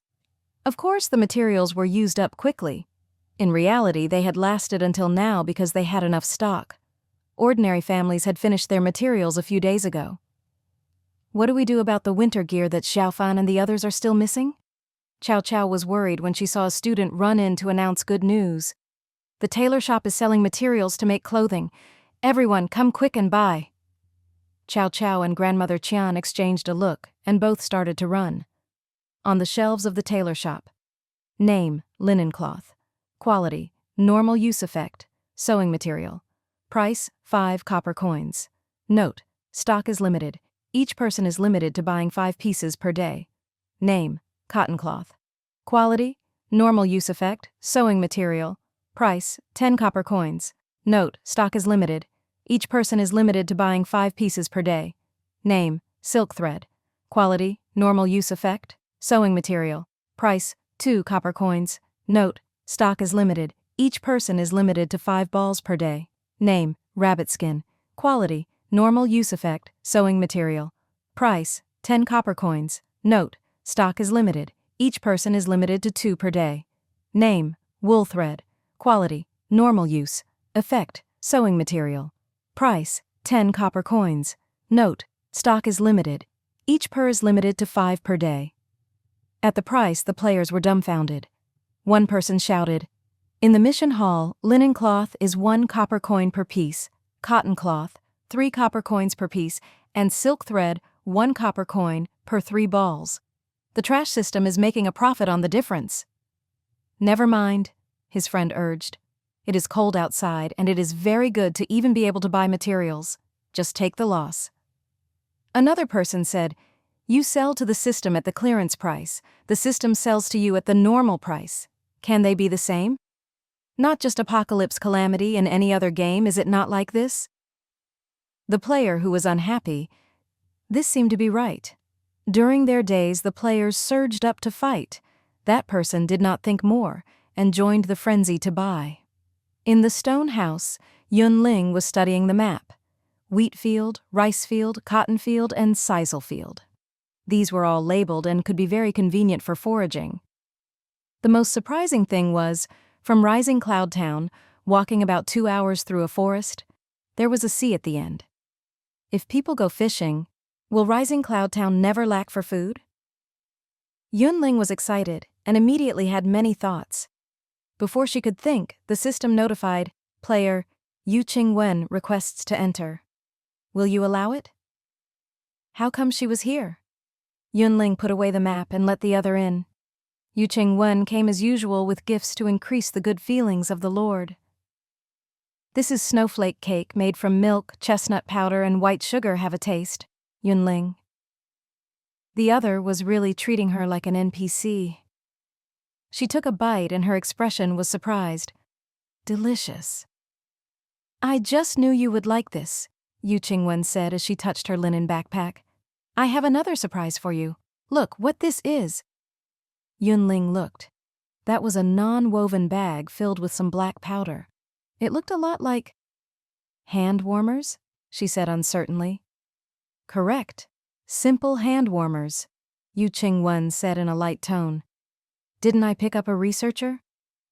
[SPEAKER 1] Of course the materials were used up quickly. In reality, they had lasted until now because they had enough stock. Ordinary families had finished their materials a few days ago. What do we do about the winter gear that Xiaofan and the others are still missing? Chow Chow was worried when she saw a student run in to announce good news. The tailor shop is selling materials to make clothing. Everyone, come quick and buy. Chow Chow and Grandmother Qian exchanged a look, and both started to run. On the shelves of the tailor shop. Name, linen cloth. Quality, normal use effect, sewing material. Price, 5 copper coins. Note, stock is limited. Each person is limited to buying 5 pieces per day. Name, cotton cloth. Quality, normal use effect, sewing material. Price, 10 copper coins. Note, stock is limited. Each person is limited to buying 5 pieces per day. Name, silk thread. Quality, normal use effect, sewing material. Price, 2 copper coins. Note, stock is limited. Each person is limited to 5 balls per day. Name, rabbit skin. Quality, normal use effect, sewing material. Price, 10 copper coins. Note, stock is limited. Each person is limited to 2 per day. Name, wool thread. Quality, normal use, effect, sewing material. Price, 10 copper coins. Note, stock is limited. Each per is limited to 5 per day. At the price, the players were dumbfounded. One person shouted, "In the mission hall, linen cloth is 1 copper coin per piece, cotton cloth, 3 copper coins per piece, and silk thread, 1 copper coin per 3 balls. The trash system is making a profit on the difference." "Never mind," his friend urged. "It is cold outside, and it is very good to even be able to buy materials. Just take the loss." Another person said, "You sell to the system at the clearance price. The system sells to you at the normal price. Can they be the same? Not just Apocalypse Calamity in any other game, is it not like this?" The player, who was unhappy, this seemed to be right. During their days, the players surged up to fight. That person did not think more, and joined the frenzy to buy. In the stone house, Yun Ling was studying the map. Wheat field, rice field, cotton field, and sisal field. These were all labeled and could be very convenient for foraging. The most surprising thing was, from Rising Cloud Town, walking about 2 hours through a forest, there was a sea at the end. If people go fishing, will Rising Cloud Town never lack for food? Yun Ling was excited and immediately had many thoughts. Before she could think, the system notified, "Player, Yu Qingwen requests to enter. Will you allow it?" How come she was here? Yun Ling put away the map and let the other in. Yu Qingwen came as usual with gifts to increase the good feelings of the Lord. "This is snowflake cake made from milk, chestnut powder, and white sugar. Have a taste, Yun Ling." The other was really treating her like an NPC. She took a bite and her expression was surprised. "Delicious." "I just knew you would like this," Yu Qingwen said as she touched her linen backpack. "I have another surprise for you. Look what this is." Yun Ling looked. That was a non-woven bag filled with some black powder. It looked a lot like hand warmers, she said uncertainly. "Correct. Simple hand warmers," Yu Qingwen said in a light tone. "Didn't I pick up a researcher?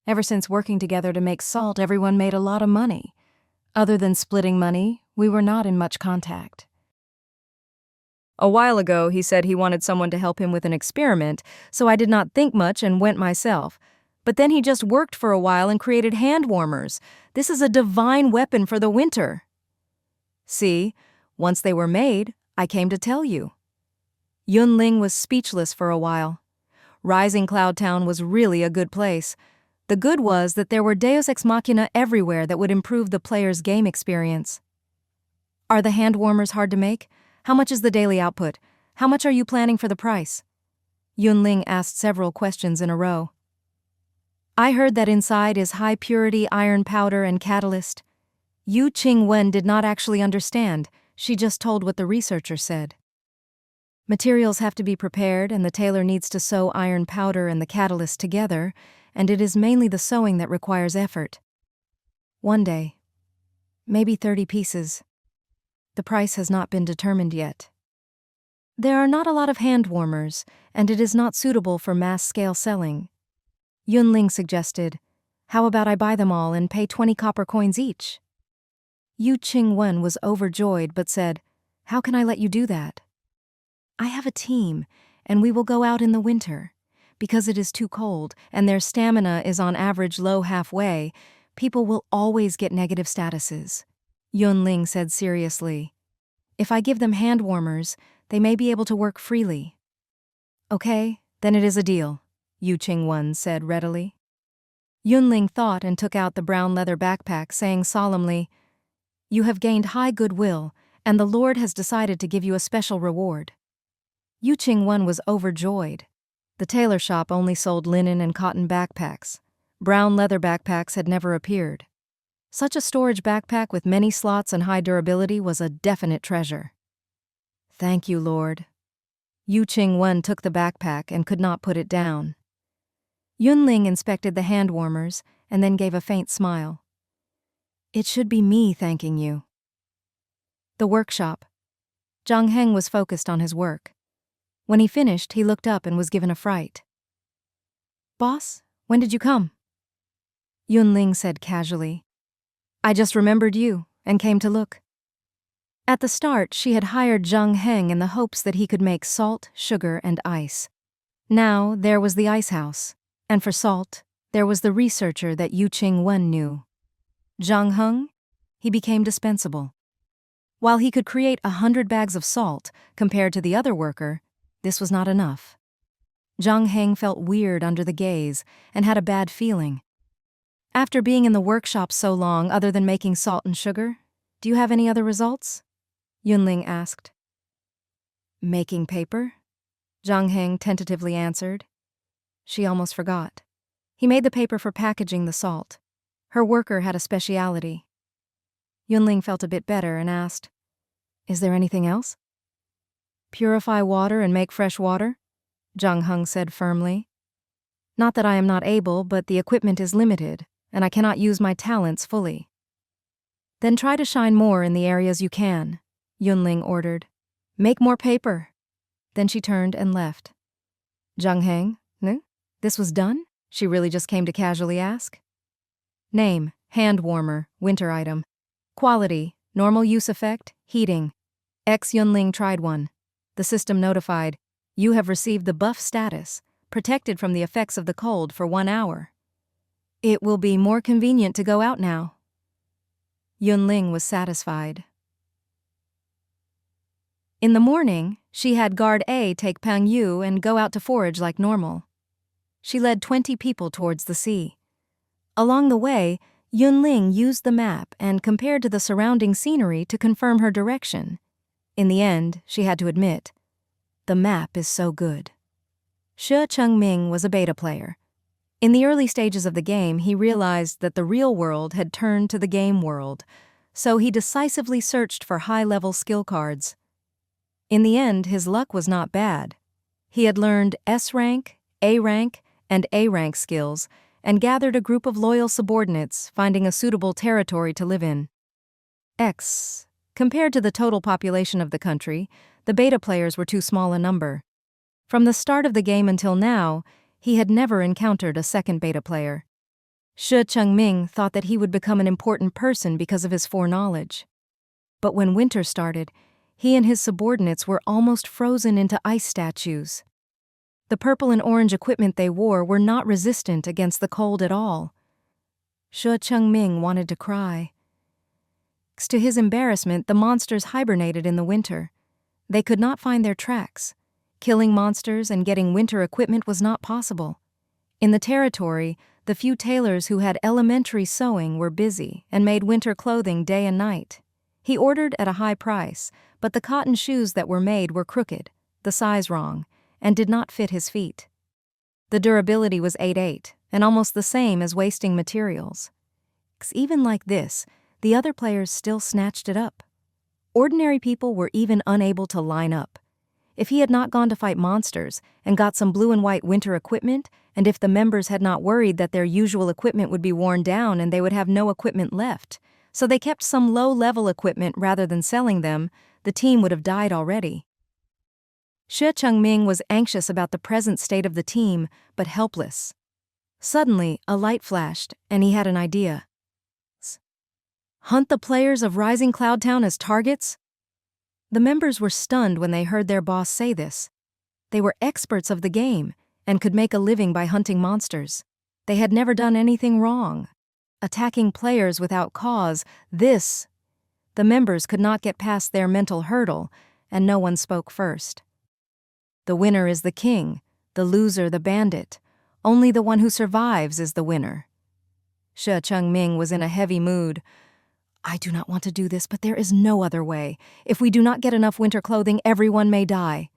[SPEAKER 1] Ever since working together to make salt, everyone made a lot of money. Other than splitting money, we were not in much contact." A while ago, he said he wanted someone to help him with an experiment, so I did not think much and went myself. But then he just worked for a while and created hand warmers. This is a divine weapon for the winter. See, once they were made, I came to tell you. Yun Ling was speechless for a while. Rising Cloud Town was really a good place. The good was that there were deus ex machina everywhere that would improve the player's game experience. "Are the hand warmers hard to make? How much is the daily output? How much are you planning for the price?" Yun Ling asked several questions in a row. "I heard that inside is high-purity iron powder and catalyst." Yu Qingwen did not actually understand. She just told what the researcher said. "Materials have to be prepared, and the tailor needs to sew iron powder and the catalyst together, and it is mainly the sewing that requires effort. One day. Maybe 30 pieces. The price has not been determined yet. There are not a lot of hand warmers, and it is not suitable for mass-scale selling." Yun Ling suggested, "How about I buy them all and pay 20 copper coins each?" Yu Qingwen was overjoyed but said, "How can I let you do that?" I have a team, and we will go out in the winter. Because it is too cold, and their stamina is on average low halfway, people will always get negative statuses. Yun Ling said seriously. If I give them hand warmers, they may be able to work freely. Okay, then it is a deal, Yu Qingwen said readily. Yun Ling thought and took out the brown leather backpack, saying solemnly, You have gained high goodwill, and the Lord has decided to give you a special reward. Yu Qingwen was overjoyed. The tailor shop only sold linen and cotton backpacks. Brown leather backpacks had never appeared. Such a storage backpack with many slots and high durability was a definite treasure. Thank you, Lord. Yu Qingwen took the backpack and could not put it down. Yun Ling inspected the hand warmers and then gave a faint smile. It should be me thanking you. The workshop. Zhang Heng was focused on his work. When he finished, he looked up and was given a fright. Boss, when did you come? Yun Ling said casually. I just remembered you and came to look. At the start, she had hired Zhang Heng in the hopes that he could make salt, sugar, and ice. Now, there was the ice house, and for salt, there was the researcher that Yu Qingwen knew. Zhang Heng? He became dispensable. While he could create 100 bags of salt, compared to the other worker, this was not enough. Zhang Heng felt weird under the gaze and had a bad feeling. After being in the workshop so long, other than making salt and sugar, do you have any other results? Yun Ling asked. Making paper? Zhang Heng tentatively answered. She almost forgot. He made the paper for packaging the salt. Her worker had a speciality. Yun Ling felt a bit better and asked, Is there anything else? Purify water and make fresh water? Zhang Heng said firmly. Not that I am not able, but the equipment is limited, and I cannot use my talents fully. Then try to shine more in the areas you can, Yun Ling ordered. Make more paper. Then she turned and left. Zhang Heng, no? This was done? She really just came to casually ask. Name, hand warmer, winter item. Quality, normal use effect, heating. Yun Ling tried one. The system notified, you have received the buff status, protected from the effects of the cold for 1 hour. It will be more convenient to go out now. Yun Ling was satisfied. In the morning, she had Guard A take Pang Yu and go out to forage like normal. She led 20 people towards the sea. Along the way, Yun Ling used the map and compared to the surrounding scenery to confirm her direction. In the end, she had to admit, the map is so good. Shi Chengming was a beta player. In the early stages of the game, he realized that the real world had turned to the game world, so he decisively searched for high-level skill cards. In the end, his luck was not bad. He had learned S-rank, A-rank, and A-rank skills, and gathered a group of loyal subordinates, finding a suitable territory to live in. Compared to the total population of the country, the beta players were too small a number. From the start of the game until now, he had never encountered a second beta player. Shi Chengming thought that he would become an important person because of his foreknowledge. But when winter started, he and his subordinates were almost frozen into ice statues. The purple and orange equipment they wore were not resistant against the cold at all. Shi Chengming wanted to cry. To his embarrassment, the monsters hibernated in the winter. They could not find their tracks. Killing monsters and getting winter equipment was not possible. In the territory, the few tailors who had elementary sewing were busy and made winter clothing day and night. He ordered at a high price, but the cotton shoes that were made were crooked, the size wrong, and did not fit his feet. The durability was 8.8, and almost the same as wasting materials. Even like this, the other players still snatched it up. Ordinary people were even unable to line up. If he had not gone to fight monsters and got some blue and white winter equipment, and if the members had not worried that their usual equipment would be worn down and they would have no equipment left, so they kept some low-level equipment rather than selling them, the team would have died already. Shi Chengming was anxious about the present state of the team, but helpless. Suddenly, a light flashed, and he had an idea. Hunt the players of Rising Cloud Town as targets? The members were stunned when they heard their boss say this. They were experts of the game and could make a living by hunting monsters. They had never done anything wrong. Attacking players without cause, this. The members could not get past their mental hurdle, and no one spoke first. The winner is the king, the loser the bandit. Only the one who survives is the winner. She Cheng-ming was in a heavy mood. I do not want to do this, but there is no other way. If we do not get enough winter clothing, everyone may die.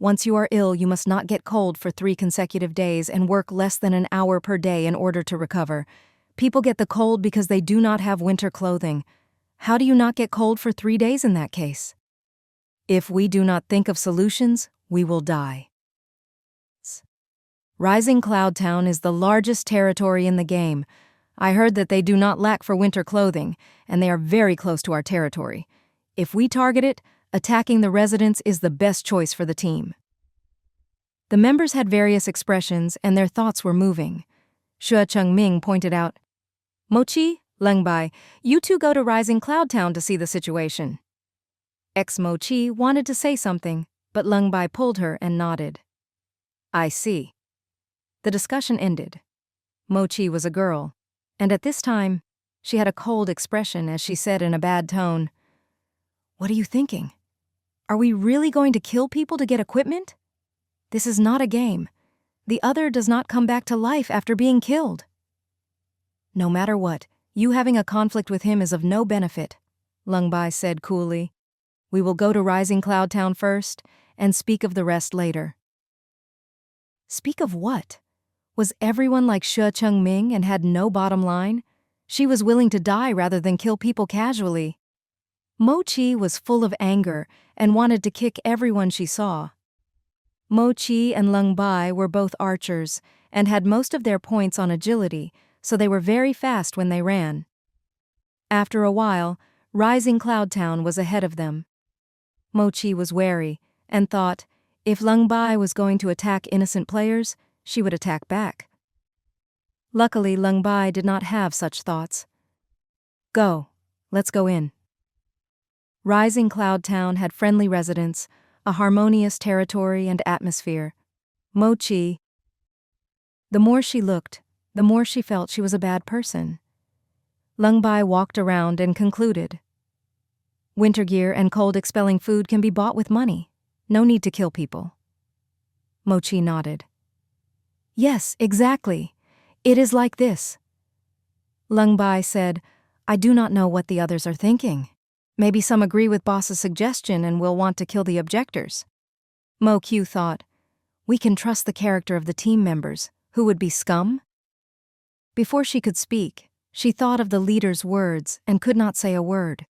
[SPEAKER 1] Once you are ill, you must not get cold for 3 consecutive days and work less than an hour per day in order to recover. People get the cold because they do not have winter clothing. How do you not get cold for 3 days in that case? If we do not think of solutions, we will die. Rising Cloud Town is the largest territory in the game. I heard that they do not lack for winter clothing, and they are very close to our territory. If we target it, attacking the residents is the best choice for the team. The members had various expressions, and their thoughts were moving. She Cheng-ming pointed out, Mochi, Lengbai, you two go to Rising Cloud Town to see the situation. Ex-Mochi wanted to say something, but Lengbai pulled her and nodded. I see. The discussion ended. Mochi was a girl, and at this time, she had a cold expression as she said in a bad tone, What are you thinking? Are we really going to kill people to get equipment? This is not a game. The other does not come back to life after being killed. No matter what, you having a conflict with him is of no benefit, Lengbai said coolly. We will go to Rising Cloud Town first and speak of the rest later. Speak of what? Was everyone like She Cheng-ming and had no bottom line? She was willing to die rather than kill people casually. Mochi was full of anger and wanted to kick everyone she saw. Mochi and Lengbai were both archers and had most of their points on agility, so they were very fast when they ran. After a while, Rising Cloud Town was ahead of them. Mochi was wary and thought, if Lengbai was going to attack innocent players, she would attack back. Luckily, Lengbai did not have such thoughts. Go, let's go in. Rising Cloud Town had friendly residents, a harmonious territory and atmosphere. Mochi. The more she looked, the more she felt she was a bad person. Lengbai walked around and concluded. Winter gear and cold-expelling food can be bought with money. No need to kill people. Mochi nodded. Yes, exactly. It is like this. Lengbai said, I do not know what the others are thinking. Maybe some agree with boss's suggestion and will want to kill the objectors. Mo Q thought, we can trust the character of the team members, who would be scum? Before she could speak, she thought of the leader's words and could not say a word.